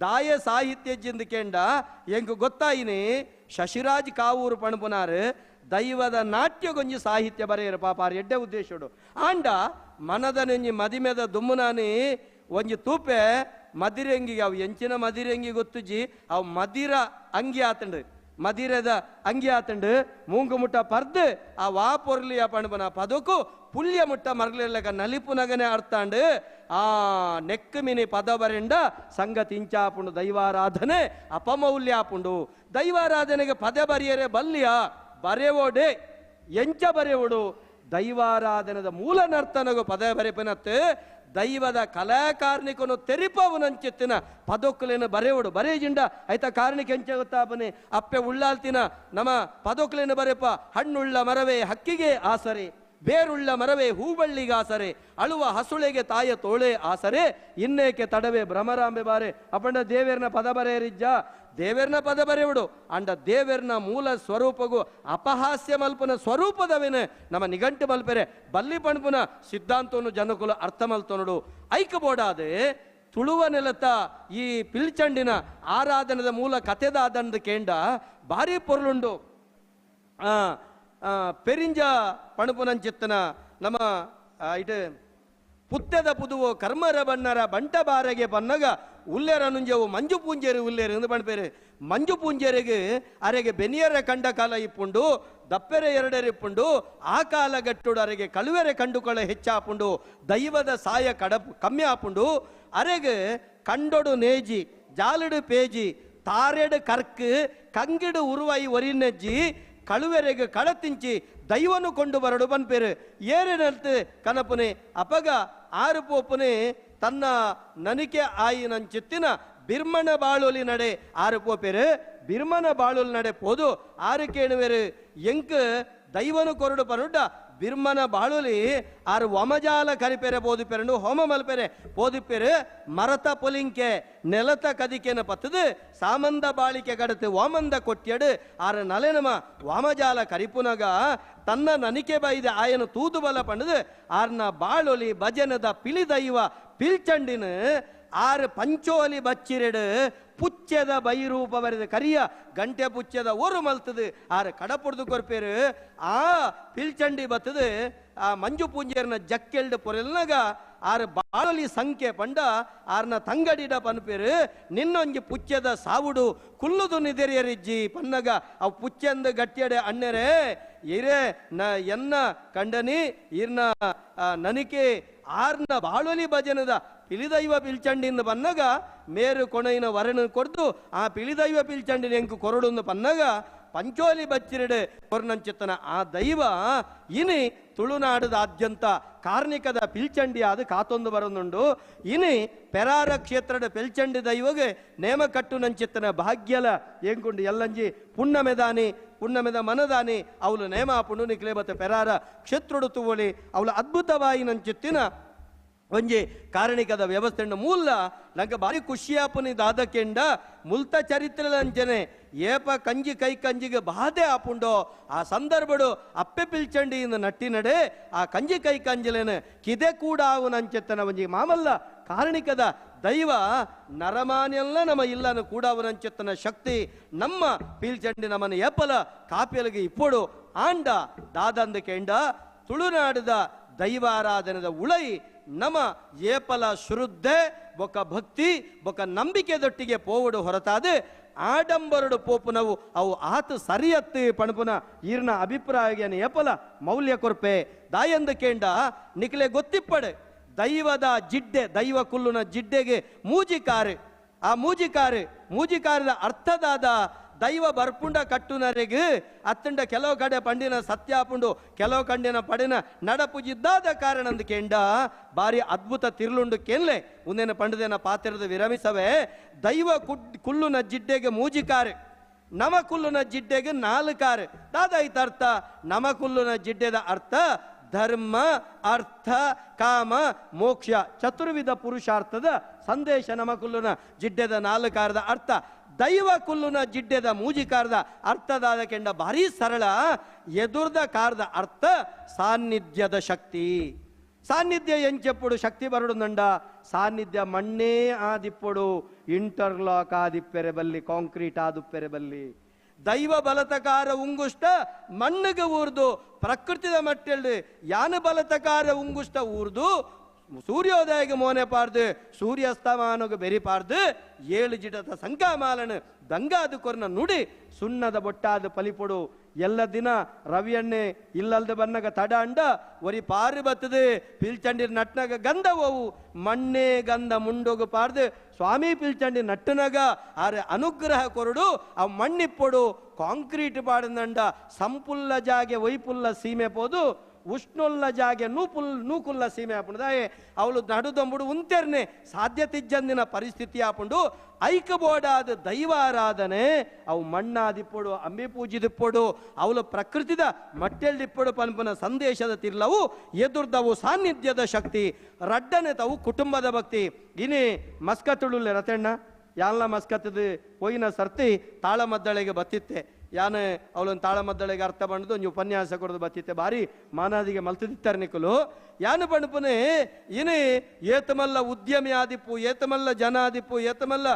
ದಾಯ ಸಾಹಿತ್ಯ ಇಜ್ಜಿಂದು ಕೇಂಡ ಎಂಗು ಗೊತ್ತಾಯಿನಿ ಶಶಿರಾಜ್ ಕಾವೂರು ಪಣಪುನಾರು ದೈವದ ನಾಟ್ಯಗೊಂಜಿ ಸಾಹಿತ್ಯ ಬರೆಯರು ಪಾಪ ಎಡ್ಡೆ ಉದ್ದೇಶಡು ಆಂಡ ಮನದ ನೆಂಜಿ ಮದಿಮೆದ ದುಮ್ಮುನಾನಿ ಒಂಜಿ ತೂಪೆ ಮದಿರಂಗಿಗೆ ಅವು ಎಂಚಿನ ಮದಿರಂಗಿ ಗೊತ್ತುಜಿ ಅವು ಮದಿರ ಅಂಗಿ ಆತಂಡು ಮದಿರದ ಅಂಗಿ ಆತಂಡು ಮೂಂಗು ಮುಟ್ಟ ಪರ್ದು ಆ ವಾ ಪೊರ್ಲಿಯ ಪಣಪನ ಪದಕ್ಕೂ ಪುಲ್ಯ ಮುಟ್ಟ ಮರ್ಲೆಲ್ಲಕ ನಲಿಪುನಗನೆ ಅರ್ಥಾಂಡು ಆ ನೆಕ್ ಮಿನಿ ಪದ ಬರೆಂಡ ಸಂಗತಿ ಇಂಚಾಪುಂಡು ದೈವಾರಾಧನೆ ಅಪಮೌಲ್ಯಾಪುಂಡು ದೈವಾರಾಧನೆಗೆ ಪದ ಬರೆಯರೆ ಬಲ್ಲಿಯ ಬರೆವೋಡೆ ಎಂಚ ಬರೆವೋಡು ದೈವಾರಾಧನದ ಮೂಲ ನರ್ತನಗು ಪದ ಬರೆಪನತ್ ದೈವದ ಕಲಾಕಾರ್ಣಿಕನು ತೆರಿಪವನಂಚಿತ್ತಿನ ಪದೊಕ್ಕಲೇನ ಬರೆವಡು ಬರೇಜಿಂಡ ಆಯ್ತ ಕಾರಣಿಕ ಎಂಚ ಗೊತ್ತಾಪನೆ ಅಪ್ಪೆ ಉಳ್ಳಾಲ್ತಿನ ನಮ್ಮ ಪದೊಕ್ಕಲೇನ ಬರೆಪ ಹಣ್ಣುಳ್ಳ ಮರವೇ ಹಕ್ಕಿಗೆ ಆಸರೆ ಬೇರುಳ್ಳ ಮರವೇ ಹೂಬಳ್ಳಿಗಾಸರೆ ಅಳುವ ಹಸುಳೆಗೆ ತಾಯ ತೋಳೆ ಆಸರೆ ಇನ್ನೇಕೆ ತಡವೆ ಭ್ರಮರಾಂಬೆ ಬಾರೆ ಅಪ್ಪಂಡ ದೇವೇರ್ನ ಪದ ಬರೆಯರಿಜ್ಜ ದೇವೇರ್ನ ಪದ ಬರೆಯುಡು ಅಂಡ ದೇವೇರ್ನ ಮೂಲ ಸ್ವರೂಪಗೂ ಅಪಹಾಸ್ಯ ಮಲ್ಪನ ಸ್ವರೂಪದವೇನೆ ನಮ್ಮ ನಿಘಂಟು ಮಲ್ಪೆರೆ ಬಲ್ಲಿ ಪಣ್ಪುನ ಸಿದ್ಧಾಂತವನ್ನು ಜನಕುಲ ಅರ್ಥ ಮಲ್ತೊನಡು ಐಕಬೋಡಾದೆ ತುಳುವ ನೆಲತ ಈ ಪಿಲ್ಚಂಡಿನ ಆರಾಧನದ ಮೂಲ ಕಥೆದಾದಂದು ಕೇಂಡ ಭಾರಿ ಪೊರ್ಲುಂಡು ಪೆರಿಂಜ ಪಣಪುನಂಚಿತ್ತನ ನಮ್ಮ ಇటు ಪುತ್ತೆದ ಪುದುವು ಕರ್ಮರ ಬಣ್ಣರ ಬಂಟ ಬಾರೆಗೆ ಬನ್ನಗ ಉಲ್ಲೆರ ನುಂಜವು ಮಂಜು ಪೂಂಜೇರಿ ಉಲ್ಲೇರು ಎಂದು ಬಣ್ಪೇರೆ ಮಂಜು ಪೂಂಜೇರಿಗೆ ಅರೆಗೆ ಬೆನಿಯರ ಕಂಡ ಕಾಲ ಇಪ್ಪುಂಡು ದಪ್ಪೆರೆ ಎರಡರಿಪ್ಪುಂಡು ಆ ಕಾಲ ಗಟ್ಟುಡು ಅರೆಗೆ ಕಳುವೆರೆ ಕಂಡುಕೊಳ್ಳ ಹೆಚ್ಚಾಪುಂಡು ದೈವದ ಸಾಯ ಕಮ್ಮಿ ಆಪುಂಡು ಅರೆಗೆ ಕಂಡೊಡು ನೇಜಿ ಜಾಲಡು ಪೇಜಿ ತಾರೆಡು ಕರ್ಕ್ ಕಂಗಿಡು ಉರುವೈ ಒರಿನೆಜ್ಜಿ ಕಳುವೆರೆಗೆ ಕಳತಿಂಚಿ ದೈವನು ಕೊಂಡು ಬರಡು ಬನ್ಪೇರು ಏರಿನಲ್ತು ಕನಪುನೆ ಅಪಗ ಆರು ಪೋಪುನೆ ತನ್ನ ನನಿಕೆ ಆಯಿನಂಚಿತ್ತಿನ ಬಿರ್ಮಣ ಬಾಳುಲಿ ನಡೆ ಆರು ಪೋಪೇರು ಬಿರ್ಮಣ ಬಾಳುಲ್ ನಡೆ ಪೋದು ಆರು ಕೇಳುವೆರು ಎಂಕ್ ದೈವನು ಕೊರಡು ಪನುಡ್ಡ ಬಿರ್ಮನ ಬಾಳುಲಿ ಆರು ವಮಜಾಲ ಕರಿಪೆರೆ ಬೋದಿಪೆರಂಡು ಹೋಮ ಮಲ್ಪೆರೆ ಬೋದಿಪೆರೆ ಮರತ ಪೊಲಿಂಕೆ ನೆಲತ ಕದಿಕೆನ ಪತ್ತದು ಸಾಮಂದ ಬಾಳಿಕೆ ಗಡತು ವಾಮಂದ ಕೊಟ್ಯಡು ಆರು ನಲೆನಮ ವಾಮಜಾಲ ಕರಿಪುನಗ ತನ್ನ ನನಿಕೆ ಬೈದ ಆಯನು ತೂದು ಬಲ ಪಂಡದು ಆರ್ನ ಬಾಳುಲಿ ಭಜನದ ಪಿಳಿ ದೈವ ಪಿಲ್ಚಂಡಿನ ಆರು ಪಂಚೋಲಿ ಬಚ್ಚಿರೆಡು ಪುಚ್ಚದ ಬೈರೂಪ ಬರೆದ ಕರಿಯ ಗಂಟೆ ಪುಚ್ಚದ ಓರು ಮಲ್ತದು ಆರು ಕಡಪುಡ್ದು ಕೊರ್ಪೇರು ಆ ಪಿಲ್ಚಂಡಿ ಬತ್ತದು ಆ ಮಂಜು ಪೂಂಜೇರ್ನ ಜಕ್ಕೆಲ್ಡು ಪೊರೆಲ್ನಾಗ ಆರು ಬಾಳಲಿ ಸಂಖ್ಯೆ ಪಂಡ ಆರ್ನ ತಂಗಡಿಡ ಪನ್ಪೇರು ನಿನ್ನೊಂಜಿ ಪುಚ್ಚದ ಸಾವುಡು ಕುಲ್ಲುದು ನಿದೆರಿಯರಿಜ್ಜಿ ಪನ್ನಗ ಅವು ಪುಚ್ಚಂದು ಗಟ್ಟಿಯಡೆ ಅಣ್ಣೆರೆ ಇರೇ ಎನ್ನ ಕಂಡನಿ ಇರ್ನ ನನಿಕೆ ಆರ್ನ ಬಾಳುಲಿ ಭಜನದ ಪಿಳಿದೈವ ಪಿಲ್ಚಂಡಿಂದ ಪನ್ನಗ ಮೇರು ಕೊಣೈನ ವರಣ ಕೊಡ್ದು ಆ ಪಿಳಿದೈವ ಪಿಲ್ಚಂಡಿನ ಎಂಕು ಕೊರಡುಂದು ಪನ್ನಗ ಪಂಚೋಲಿ ಬಚ್ಚಿರಡೆ ಕೊರ್ನಂಚಿತ್ತನ ಆ ದೈವ ಇನಿ ತುಳುನಾಡದಾದ್ಯಂತ ಕಾರ್ಣಿಕದ ಪಿಲ್ಚಂಡಿ ಆದ ಕಾತೊಂದು ಬರೋದುಂಡು ಇನಿ ಪೆರಾರ ಕ್ಷೇತ್ರದ ಪಿಲ್ಚಂಡಿ ದೈವಗೆ ನೇಮ ಕಟ್ಟು ನಂಚಿತ್ತನ ಭಾಗ್ಯಲ ಎಂಕುಂಡು ಎಲ್ಲಂಜಿ ಪುಣ್ಣಮೆದ ಮನದಾನಿ ಅವಳು ನೇಮ ಪುಂಡು ನಿಕ್ಲೆ ಬತ್ತ ಪೆರಾರ ಕ್ಷೇತ್ರಡು ತುವಳಿ ಅವಳು ಅದ್ಭುತವಾಯಿ ನಂಚಿತ್ತಿನ ಒಂಜಿ ಕಾರಣಿಕದ ವ್ಯವಸ್ಥೆ ಮೂಲ ನಂಗೆ ಭಾರಿ ಖುಷಿಯಾಪುನಿದಾದ ಕೆಂಡ ಮುಲ್ತ ಚರಿತ್ರೆಲಂಚನೆ ಏಪ ಕಂಜಿ ಕೈ ಕಂಜಿಗೆ ಬಾಧೆ ಆಪುಂಡೋ ಆ ಸಂದರ್ಭಡು ಅಪ್ಪೆ ಪಿಲ್ಚಂಡಿಯಿಂದ ನಟ್ಟಿ ನಡೆ ಆ ಕಂಜಿ ಕೈ ಕಂಜಲೇನೆ ಕಿದೆ ಕೂಡ ಅವು ನಂಚೆತ್ತನ ಒಂಜಿ ಮಾಮಲ್ಲ ಕಾರಣಿಕದ ದೈವ ನರಮಾನ್ಯಲ್ಲ ನಮ್ಮ ಇಲ್ಲನು ಕೂಡ ಅವನಂಚೆತ್ತನ ಶಕ್ತಿ ನಮ್ಮ ಪೀಲ್ಚಂಡಿ ನಮ್ಮನ ಏಪಲ ಕಾಪಿಯಲಿಗೆ ಇಪ್ಪೊಡು ಆಂಡ ದಾದಂದ ಕೆಂಡ ತುಳುನಾಡದ ದೈವಾರಾಧನದ ಉಳೈ ನಮ ಏಪಲ ಶ್ರದ್ಧೆ ಬೊಕ ಭಕ್ತಿ ಬೊಕ ನಂಬಿಕೆದೊಟ್ಟಿಗೆ ಪೋವುಡು ಹೊರತಾದು ಆಡಂಬರಡು ಪೋಪುನವು ಅವು ಆತು ಸರಿಯತ್ತು ಪಣಪುನ ಈರ್ನ ಅಭಿಪ್ರಾಯ ಏಪಲ ಮೌಲ್ಯ ಕೊರ್ಪೆ ದಾಯಂದ ಕೇಂಡ ನಿಕ್ಲೆ ಗೊತ್ತಿಪ್ಪಡೆ ದೈವದ ಜಿಡ್ಡೆ ದೈವ ಕುಲ್ಲುನ ಜಿಡ್ಡೆಗೆ ಮೂಜಿಕಾರು ಆ ಮೂಜಿಕಾರದ ಅರ್ಥದಾದ ದೈವ ಬರ್ಪುಂಡ ಕಟ್ಟುನರೆಗೆ ಅತ್ತಂಡ ಕೆಲವು ಕಡೆ ಪಂಡಿನ ಸತ್ಯಾಪುಂಡು ಕೆಲವು ಕಂಡಿನ ಪಡಿನ ನಡಪುಜಿದ್ದಾದ ಕಾರಣಂದು ಕೆಂಡ ಬಾರಿ ಅದ್ಭುತ ತಿರ್ಲುಂಡು ಕೆನ್ಲೆ ಮುಂದೇನ ಪಂಡದೇನ ಪಾತ್ರದ ವಿರಮಿಸವೆ ದೈವ ಕುಲ್ಲುನ ಜಿಡ್ಡೆಗೆ ಮೂಜಿಕಾರು ನಮ ಕುಲ್ಲುನ ಜಿಡ್ಡೆಗೆ ನಾಲ್ಕಾರು ದಾದಾಯ್ತ ಅರ್ಥ ನಮ ಕುಲ್ಲುನ ಜಿಡ್ಡೆದ ಅರ್ಥ ಧರ್ಮ ಅರ್ಥ ಕಾಮ ಮೋಕ್ಷ ಚತುರ್ವಿಧ ಪುರುಷಾರ್ಥದ ಸಂದೇಶ ನಮ ಕುಲ್ಲುನ ಜಿಡ್ಡೆದ ನಾಲ್ಕಾರದ ಅರ್ಥ ದೈವ ಕುಲ್ಲುನ ಜಿಡ್ಡೆದ ಮೂಜಿಕಾರದ ಅರ್ಥದಾದ ಕೆಂಡ ಭಾರಿ ಸರಳ ಎದುರ್ದ ಕಾರದ ಅರ್ಥ ಸಾನ್ನಿಧ್ಯದ ಶಕ್ತಿ ಸಾನ್ನಿಧ್ಯ ಎಂಚೆಪ್ಪುಡು ಶಕ್ತಿ ಬರಡು ನಂಡ ಸಾನ್ನಿಧ್ಯ ಮಣ್ಣೇ ಆದಿಪ್ಪುಡು ಇಂಟರ್ಲಾಕ್ ಆದಿಪ್ಪೆರೆ ಬಲ್ಲಿ ಕಾಂಕ್ರೀಟ್ ಆದುಪ್ಪೆರೆ ಬಲ್ಲಿ ದೈವ ಬಲತಕಾರ ಉಂಗುಷ್ಟ ಮಣ್ಣಿಗೆ ಊರ್ದು ಪ್ರಕೃತಿದ ಮಟ್ಟೆಲ್ಡು ಯಾನ ಬಲತಕಾರ ಉಂಗುಷ್ಟ ಊರ್ದು ಸೂರ್ಯೋದಯಗೆ ಮೋನೆ ಪಾರ್ದು ಸೂರ್ಯಾಸ್ತಮಾನಗೆ ಬೆರಿಪಾರ್ದು 7 ಜಿಟದ ಸಂಕಾಮಾಲನ ದಂಗಾದು ಕೊರ್ನ ನುಡಿ ಸುಣ್ಣದ ಬೊಟ್ಟಾದ ಪಲಿಪೊಡು ಎಲ್ಲ ದಿನ ರವಿಯಣ್ಣೆ ಇಲ್ಲಲ್ದ ಬನ್ನಗ ತಡ ಅಂಡ ಒರಿ ಪಾರು ಬತ್ತದು ಪಿಲ್ಚಂಡಿರ್ ನಟ್ನಗ ಗಂಧ ಹೋವು ಮಣ್ಣೆ ಗಂಧ ಮುಂಡೋಗು ಪಾರ್ದು ಸ್ವಾಮಿ ಪಿಲ್ಚಂಡಿ ನಟ್ಟನಗ ಆರೆ ಅನುಗ್ರಹ ಕೊರಡು ಆ ಮಣ್ಣಿಪ್ಪೊಡು ಕಾಂಕ್ರೀಟ್ ಪಾಡದಂಡ ಸಂಪುಲ್ಲ ಜಾಗೆ ವೈಪುಲ್ಲ ಸೀಮೆ ಪೋದು ಉಷ್ಣೊಲ್ಲ ಜಾಗೆ ನೂಕುಲ್ಲ ಸೀಮೆ ಹಾಪುಂಡು ದಾಯೆ ಅವಳು ನಡುದೊಂಬುಡು ಉಂತೆರ್ನೆ ಸಾಧ್ಯತಿಜ್ಜಂದಿನ ಪರಿಸ್ಥಿತಿ ಹಾಪುಂಡು ಐಕಬೋಡಾದ ದೈವಾರಾಧನೆ ಅವು ಮಣ್ಣಾದಿಪ್ಪೊಡು ಅಂಬಿ ಪೂಜಿದಿಪ್ಪೊಡು ಅವಳು ಪ್ರಕೃತಿದ ಮಟ್ಟೆಲ್ದಿಪ್ಪೊಡು ಪನ್ಪನ ಸಂದೇಶದ ತಿರ್ಲವು ಎದುರ್ದವು ಸಾನ್ನಿಧ್ಯದ ಶಕ್ತಿ ರಡ್ಡನೆ ತಾವು ಕುಟುಂಬದ ಭಕ್ತಿ ಇನಿ ಮಸ್ಕತ್ತುಳು ರತಣ್ಣ ಯಾನ್ಲ ಮಸ್ಕತ್ತದ ಹೋಯಿನ ಸರ್ತಿ ತಾಳಮದ್ದಳೆಗೆ ಬತ್ತಿತ್ತೆ ಯಾನೆ ಅವಳೊಂದು ತಾಳಮದ್ದಳೆಗೆ ಅರ್ಥ ಬಂದು ಒಂದು ಉಪನ್ಯಾಸ ಕೊಡೋದು ಬತ್ತಿತ್ತೆ ಬಾರಿ ಮಾನಾದಿಗೆ ಮಲ್ತದಿತ್ತಾರೆ ನಿಕ್ಕಲು ಯಾನು ಪಣಪನೆ ಇನಿ ಏತಮಲ್ಲ ಉದ್ಯಮಿ ಆದಿಪ್ಪು ಏತಮಲ್ಲ ಜನ ಆದಿಪ್ಪು ಏತಮಲ್ಲ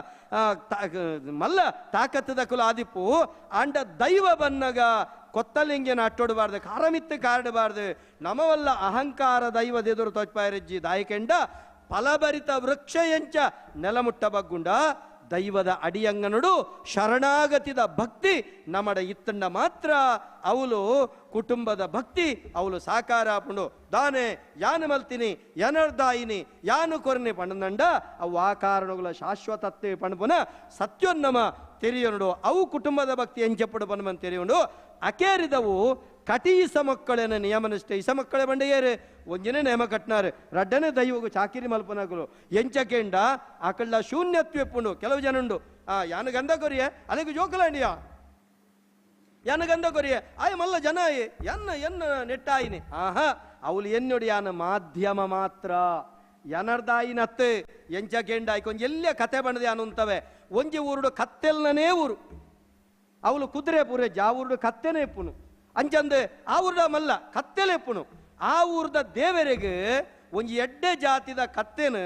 ಮಲ್ಲ ತಾಕತ್ತದ ಕುಲ ಆದಿಪ್ಪು ಅಂಡ ದೈವ ಬನ್ನಗ ಕೊತ್ತಲಿಂಗೇನ ಅಟ್ಟೊಡಬಾರ್ದು ಕಾರಮಿತ್ತು ಕಾರಡಬಾರ್ದು ನಮವಲ್ಲ ಅಹಂಕಾರ ದೈವದೆದುರು ತೊಚ್ಪಾಯರಜ್ಜಿ ದಾಯಕೆಂಡ ಫಲಭರಿತ ವೃಕ್ಷ ಎಂಚ ನೆಲಮುಟ್ಟ ಬಗ್ಗುಂಡ ದೈವದ ಅಡಿಯಂಗನಡು ಶರಣಾಗತಿದ ಭಕ್ತಿ ನಮ್ಮಡ ಇತ್ತಂಡ ಮಾತ್ರ ಅವಳು ಕುಟುಂಬದ ಭಕ್ತಿ ಅವಳು ಸಾಕಾರ ಆಪುಂಡು ದಾನೆ ಯಾನು ಮಲ್ತೀನಿ ಎನರ್ದಾಯಿನಿ ಯಾನು ಕೊರನೆ ಪಂಡಂಡ ಅವು ಆ ಕಾರಣಗಳ ಶಾಶ್ವತತ್ವ ಪಣಪುನ ಸತ್ಯೋನ್ನಮ ತೆರೆಯೋಡು ಅವು ಕುಟುಂಬದ ಭಕ್ತಿ ಎಂಚಪ್ಪಡು ಪಣಮನ್ ತೆರೆಯೋಡು ಅಕೇರಿದವು ಕಟಿ ಇಸ ಮಕ್ಕಳೇನ ನಿಯಮನಿಷ್ಠೆ ಇಸ ಮಕ್ಕಳೇ ಬಂಡೆಯೇರು ಒಂಜನೇ ನೇಮ ಕಟ್ನಾರು ರಡ್ಡನೆ ದೈವಗು ಚಾಕಿರಿ ಮಲ್ಪನಾಗಲು ಎಂಚಕೆಂಡ ಆಕಳ್ಳ ಶೂನ್ಯತ್ವೆಪ್ಪುಂಡು ಕೆಲವು ಜನ ಉಂಡು ಯಾನ ಗಂಧ ಕೊರಿಯೆ ಅದಕ್ಕೆ ಜೋಕಲಾಂಡಿಯ ಯಾನ ಗಂಧ ಕೊರಿಯೆ ಆಯ ಮಲ್ಲ ಜನ ಎನ್ನ ನೆಟ್ಟಾಯಿನಿ ಆಹಾ ಅವಳು ಎನ್ನೊಡಿ ಯಾನ ಮಾಧ್ಯಮ ಮಾತ್ರ ಎನರ್ದಾಯಿನತ್ತೆ ಎಂಚಕೆಂಡ ಆಯ್ಕೊಂದು ಎಲ್ಲೇ ಕತೆ ಬಣ್ಣದೆ ಅನ್ನುಂತವೆ ಒಂಜಿ ಊರುಡು ಕತ್ತೆಲ್ನೇ ಊರು ಅವಳು ಕುದುರೆ ಪೂರೆ ಜಾವೂರುಡು ಕತ್ತೆನೇ ಎಪ್ಪುನು ಅಂಚಂದು ಆ ಊರ್ದ ಮಲ್ಲ ಕತ್ತೆಲೆ ಎಪ್ಪುನು ಆ ಊರ್ದ ದೇವರಿಗೆ ಒಂಜಿ ಎಡ್ಡೆ ಜಾತಿದ ಕತ್ತೆನು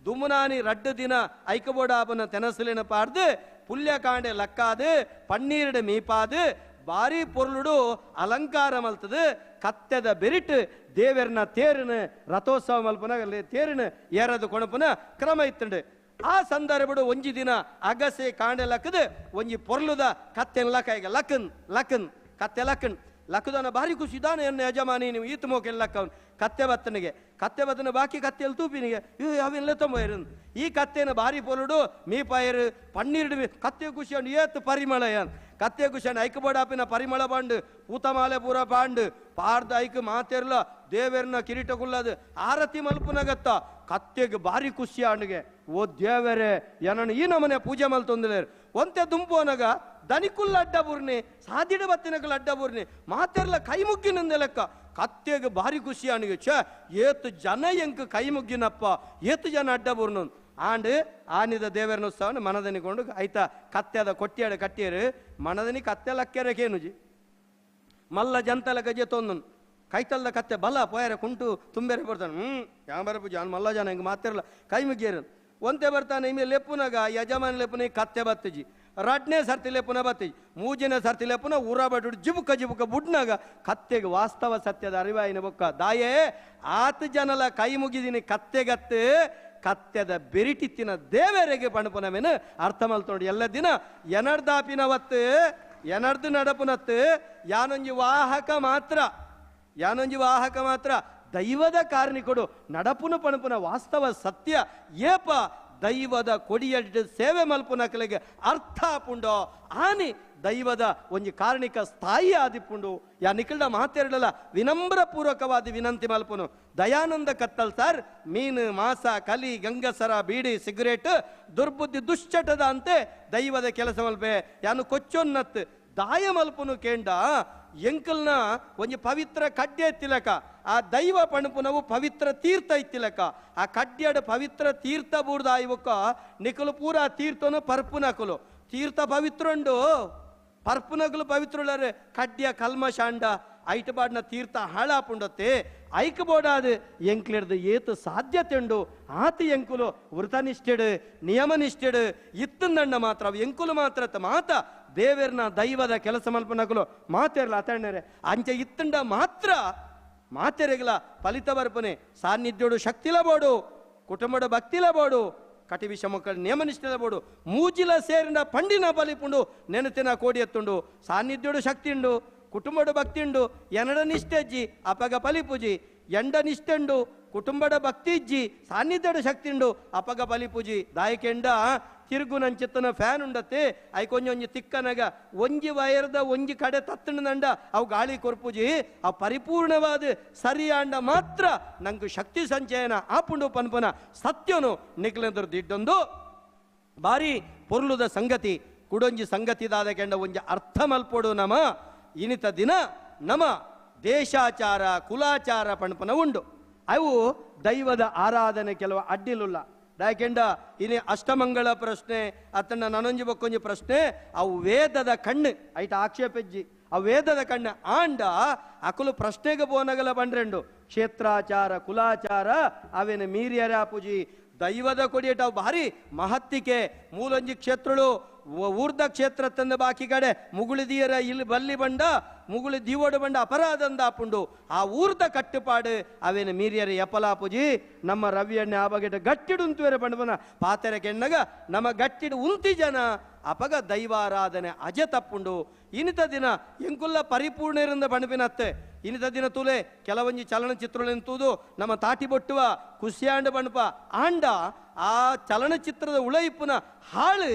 ದುಮುನಾನಿ ರಡ್ಡು ದಿನ ಐಕಬೋಡಾಪನ ತೆನಸಲಿನ ಪಾಡ್ದು ಪುಲ್ಯ ಕಾಂಡೆ ಲಕ್ಕಾದು ಪನ್ನೀರ್ಡೆ ಮೀಪಾದು ಬಾರಿ ಪೊರ್ಲುಡು ಅಲಂಕಾರ ಮಲ್ತದು ಕತ್ತೆದ ಬೆರಿಟ್ ದೇವರನ ತೇರಿನ ರಥೋತ್ಸವ ಮಲ್ಪನ ತೇರಿನ ಏರದು ಕೊಣಪನ ಕ್ರಮ ಇತ್ತಂಡು ಆ ಸಂದರ್ಭಡು ಒಂಜಿ ದಿನ ಅಗಸೆ ಕಾಂಡೆ ಲಕ್ಕದು ಒಂಜಿ ಪೊರ್ಲುದ ಕತ್ತೆನ ಲಕ್ಕ ಲಕ್ಕನ್ ಕತ್ತೆ ಲಕ್ಕದನ ಭಾರಿ ಖುಷಿ ಇದಾನೆ ಎನ್ನ ಯಜಮಾನಿ ನೀವು ಈತ ಮೋಕೆಲ್ಲ ಲಕ್ಕವನು ಕತ್ತೆ ಬತ್ತನ ಬಾಕಿ ಕತ್ತೆಯಲ್ಲಿ ತೂಪಿನಿಗೆ ಅವೆಲ್ಲ ತೊಂಬ ಈ ಕತ್ತೆನ ಭಾರಿ ಪೊರುಡು ಮೀಪಾಯರು ಪನ್ನೀರ್ಡು ಕತ್ತೆ ಖುಷಿ ಅಂಡು ಏತ್ ಪರಿಮಳ ಕತ್ತೆ ಖುಷಿ ಅಂಡು ಐಕಬೋಡಾಪಿನ ಪರಿಮಳ ಬಾಂಡು ಪೂತಮಾಲೆ ಪೂರ ಪಾಂಡು ಪಾರ್ದ ಐಕ್ ಮಾತೆರ್ಲ ದೇವರನ್ನ ಕಿರೀಟ ಕುಲ್ಲದು ಆರತಿ ಮಲ್ಪುನಗತ್ತ ಕತ್ತೆಗೆ ಭಾರಿ ಖುಷಿ ಅಂಡಿಗೆ ಓ ದೇವರೇ ಏನನ್ನು ಈ ನಮನೆ ಪೂಜೆ ಮಲ್ತೊಂದಿಲೇರು ಒಂತೆ ದುಂಪೋನಗ ದನಿಕುಲ್ಲ ಅಡ್ಡ ಬೂರ್ನಿ ಸಾದಿಡ ಬತ್ತಿನಕಲ್ ಅಡ್ಡ ಬೂರ್ನಿ ಮಾತೆರ್ಲ ಕೈ ಮುಗ್ಗಿನಂದೆ ಲೆಕ್ಕ ಕತ್ತೆಗೆ ಭಾರಿ ಖುಷಿ ಅನಿಗೆ ಏತು ಜನ ಎಂಕ್ ಕೈ ಮುಗ್ಗಿನಪ್ಪ ಏತು ಜನ ಅಡ್ಡ ಬೂರ್ನು ಆಂಡ್ ಆನಿದ ದೇವರನೋತ್ಸವನ ಮನದನಿಕೊಂಡು ಆಯ್ತಾ ಕತ್ತೆದ ಕೊಟ್ಟಿಯಾಡ ಕಟ್ಟಿಯರು ಮನದನಿ ಕತ್ತೆ ಲಕ್ಕೆರಕೇನುಜಿ ಮಲ್ಲ ಜಂತಲ ಗಜೆ ತೊಂದು ಕೈತಲ್ದ ಕತ್ತೆ ಬಲ ಪೋಯರೆ ಕುಂಟು ತುಂಬೆರೆ ಬರ್ತಾನೆ ಯಾಂಬರ ಪೂಜೆ ಅವ್ನು ಮಲ್ಲ ಜನ ಹಿಂಗೆ ಮಾತಿರಲ್ಲ ಕೈ ಮುಗ್ಗಿಯರು ಒಂತೆ ಬರ್ತಾನೆ ಇಮೆ ಲೆಪ್ಪುನಾಗ ಯಜಮಾನ ಲೆಪ್ಪುನ ಕತ್ತೆ ಬತ್ತಜಿ ರಡ್ನೇ ಸರ್ತಿ ಲೆಪ್ಪುನ ಬತ್ತಜಿ ಮೂಜಿನ ಸರ್ತಿ ಲೆಪ್ಪುನ ಊರ ಬಟ್ಟು ಜಿಬುಕ ಬುಡ್ನಾಗ ಕತ್ತೆಗೆ ವಾಸ್ತವ ಸತ್ಯದ ಅರಿವಾಯಿನ ಬೊಕ್ಕ ದಾಯೇ ಆತ ಜನಲ ಕೈ ಮುಗಿದಿನಿ ಕತ್ತೆಗತ್ತೆ ಕತ್ತೆದ ಬೆರಿಟಿತ್ತಿನ ದೇವರಿಗೆ ಪಣಪುನವೇನು ಅರ್ಥ ಮಲ್ತೋಡಿ ಎಲ್ಲ ದಿನ ಎನರ್ದಾಪಿನವತ್ತು ಎನರ್ದು ನಡಪುನತ್ತು ಯಾನೊಂಜಿ ವಾಹಕ ಮಾತ್ರ ದೈವದ ಕಾರಣಿಕೊಡು ನಡಪುನ ಪಣಪುನ ವಾಸ್ತವ ಸತ್ಯ ಏಪ ದೈವದ ಕೊಡಿಯಡ್ಡು ಸೇವೆ ಮಲ್ಪುನಕಲೆಗೆ ಅರ್ಥ ಆಪುಂಡೋ ಆನಿ ದೈವದ ಒಂಜಿ ಕಾರಣಿಕ ಸ್ಥಾಯಿ ಆದಿಪ್ಪುಂಡು ಯಾ ನಿಕಲ್ಡ ಮಾತೆರಡಲ್ಲ ವಿನಮ್ರ ಪೂರ್ವಕವಾದಿ ವಿನಂತಿ ಮಲ್ಪುನು ದಯಾನಂದ ಕತ್ತಲ್ ಸರ್ ಮೀನು ಮಾಸ ಕಲಿ ಗಂಗಸರ ಬೀಡಿ ಸಿಗರೇಟ್ ದುರ್ಬುದ್ಧಿ ದುಶ್ಚಟದ ಅಂತೆ ದೈವದ ಕೆಲಸ ಮಲ್ಪೆ ಯಾನು ಕೊಚ್ಚೊನ್ನತ್ ದಾಯ ಮಲ್ಪುನು ಕೇಂಡ ಎಂಕಲ್ನ ಒಂಜಿ ಪವಿತ್ರ ಕಡ್ಡೆ ಎತ್ತಿಲಕ ಆ ದೈವ ಪಣಪುನವು ಪವಿತ್ರ ತೀರ್ಥ ಇತ್ತಿಲಕ ಆ ಕಡ್ಡ್ಯಡ ಪವಿತ್ರ ತೀರ್ಥ ಬೂರ್ದ ಇವಕ್ಕ ನಿಕಲು ಪೂರ ತೀರ್ಥನು ಪರ್ಪುನಕಲು ತೀರ್ಥ ಪವಿತ್ರುಂಡು ಪರ್ಪುನಕಲು ಪವಿತ್ರುಳರೆ ಕಡ್ಡ್ಯ ಕಲ್ಮಶಾಂಡ ಐಟಬಾಡ್ನ ತೀರ್ಥ ಹಾಳಾಪುಂಡತ್ತೆ ಐಕಬೋಡಾದು ಎಂಕ್ಲಿಡ್ದು ಏತು ಸಾಧ್ಯತೆ ಉಂಡು ಆತ ಎಂಕುಲು ವೃತನಿಷ್ಠೆಡು ನಿಯಮನಿಷ್ಠೆಡು ಇತ್ತಂದಂಡ ಮಾತ್ರ ಅವು ಎಂಕುಲು ಮಾತ್ರ ಮಾತ ದೇವರನ ದೈವದ ಕೆಲಸ ಮಲ್ಪನಕಲು ಮಾತೆರ್ಲ ಅತಣ್ಣರೆ ಅಂಚೆ ಇತ್ತಂಡ ಮಾತ್ರ ಮಾತೆರೆಗಲ ಫಲಿತ ಬರ್ಪನೆ ಸಾನ್ನಿಧ್ಯೋಡು ಶಕ್ತಿಲಬೋಡು ಕುಟುಂಬದ ಭಕ್ತಿಲಬೋಡು ಕಟಿ ವಿಷ ಮಕ್ಕಳ ನಿಯಮನಿಷ್ಠಿಲಬೋಡು ಮೂಜಿಲ ಸೇರಿನ ಪಂಡಿನ ಬಲಿಪುಂಡು ನೆನತಿನ ಕೋಡಿ ಎತ್ತುಂಡು ಸಾನ್ನಿಧ್ಯೋಡು ಶಕ್ತಿ ಉಂಡು ಕುಟುಂಬದ ಭಕ್ತಿ ಉಂಡು ಎನಡ ನಿಷ್ಠೆಜ್ಜಿ ಅಪಗ ಫಲಿಪುಜಿ ಎಂಡನಿಷ್ಟುಂಡು ಕುಟುಂಬದ ಭಕ್ತಿ ಇಜ್ಜಿ ಸಾನ್ನಿಧ್ಯದ ಶಕ್ತಿ ಉಂಡು ಅಪಗ ಬಲಿ ಪೂಜಿ ದಾಯಕೆಂಡ ತಿರುಗು ನಂಚಿತ್ತನ ಫ್ಯಾನ್ ಉಂಡತ್ತೆ ಐಕೊಂಜಿ ತಿಕ್ಕನಗ ಒಂಜಿ ವಯರ್ದ ಒಂಜಿ ಕಡೆ ತತ್ತಂಡ ಅವು ಗಾಳಿ ಕೊರ್ಪುಜಿ ಆ ಪರಿಪೂರ್ಣವಾದ ಸರಿಯಾಂಡ ಮಾತ್ರ ನಂಗೆ ಶಕ್ತಿ ಸಂಚಯನ ಆಪುಂಡು ಪನ್ಪನ ಸತ್ಯನು ನಿಕ್ಲೆಂದ್ರ ದಿಡ್ಡೊಂದು ಬಾರಿ ಪೊರ್ಲುದ ಸಂಗತಿ ಕುಡೊಂಜಿ ಸಂಗತಿದಾದ ಕೆಂಡ ಒಂಜಿ ಅರ್ಥ ಮಲ್ಪೊಡು ನಮ ಇನಿತ ದಿನ ನಮ ದೇಶಾಚಾರ ಕುಲಾಚಾರ ಪಣಪನ ಉಂಡು ಅವು ದೈವದ ಆರಾಧನೆ ಕೆಲವು ಅಡ್ಡಿಲುಲ್ಲ ಯಾಕೆಂಡ ಇನಿ ಅಷ್ಟಮಂಗಳ ಪ್ರಶ್ನೆ ಅತನ ನನೊಂಜಿ ಬಕ್ಕೊಂಜಿ ಪ್ರಶ್ನೆ ಅವು ವೇದದ ಕಣ್ಣು ಐಟ ಆಕ್ಷೇಪಜ್ಜಿ ಆ ವೇದದ ಕಣ್ಣು ಆಂಡ ಅಕುಲು ಪ್ರಶ್ನೆಗೆ ಬೋನಗಲ ಬಂಡ್ರೆಂಡು ಕ್ಷೇತ್ರಾಚಾರ ಕುಲಾಚಾರ ಅವೇನು ಮೀರಿಯರ ಪೂಜಿ ದೈವದ ಕೊಡಿಯಟ ಭಾರಿ ಮಹತ್ತಿಕೆ ಮೂಲೊಂಜಿ ಕ್ಷೇತ್ರಗಳು ಊರ್ಧ ಕ್ಷೇತ್ರ ತಂದ ಬಾಕಿ ಕಡೆ ಮುಗುಳಿದಿಯರ ಇಲ್ಲಿ ಬಲ್ಲಿ ಬಂಡ ಮುಗುಳಿ ದೀವೋಡು ಬಂಡ ಅಪರಾಧ ಅಂದಾಪುಂಡು ಆ ಊರ್ಧ ಕಟ್ಟುಪಾಡು ಅವೇನು ಮೀರಿಯರ ಎಪ್ಪಲಾಪುಜಿ ನಮ್ಮ ರವಿಯಣ್ಣೆ ಆ ಬಗೆಟ ಗಟ್ಟಿಡು ಉಂತುವರೆ ಬಂಡವನ ಪಾತೆರೆ ಕೆಣ್ಣಗ ನಮ್ಮ ಗಟ್ಟಿಡು ಉಂತಿ ಜನ ಅಪಗ ದೈವಾರಾಧನೆ ಅಜ ತಪ್ಪುಂಡು ಇನಿತ ದಿನ ಎಂಕುಲ್ಲ ಪರಿಪೂರ್ಣ ಇರಂದ ಬಣಪಿನತ್ತೆ ಇನಿತ ದಿನ ತುಲೆ ಕೆಲವೊಂಜಿ ಚಲನಚಿತ್ರಗಳೆಂತುದು ನಮ್ಮ ತಾಟಿ ಬೊಟ್ಟುವ ಕುಸಿಯಾಂಡ ಬಣಪ ಆಂಡ ಆ ಚಲನಚಿತ್ರದ ಉಳೈಪುನ ಹಾಳು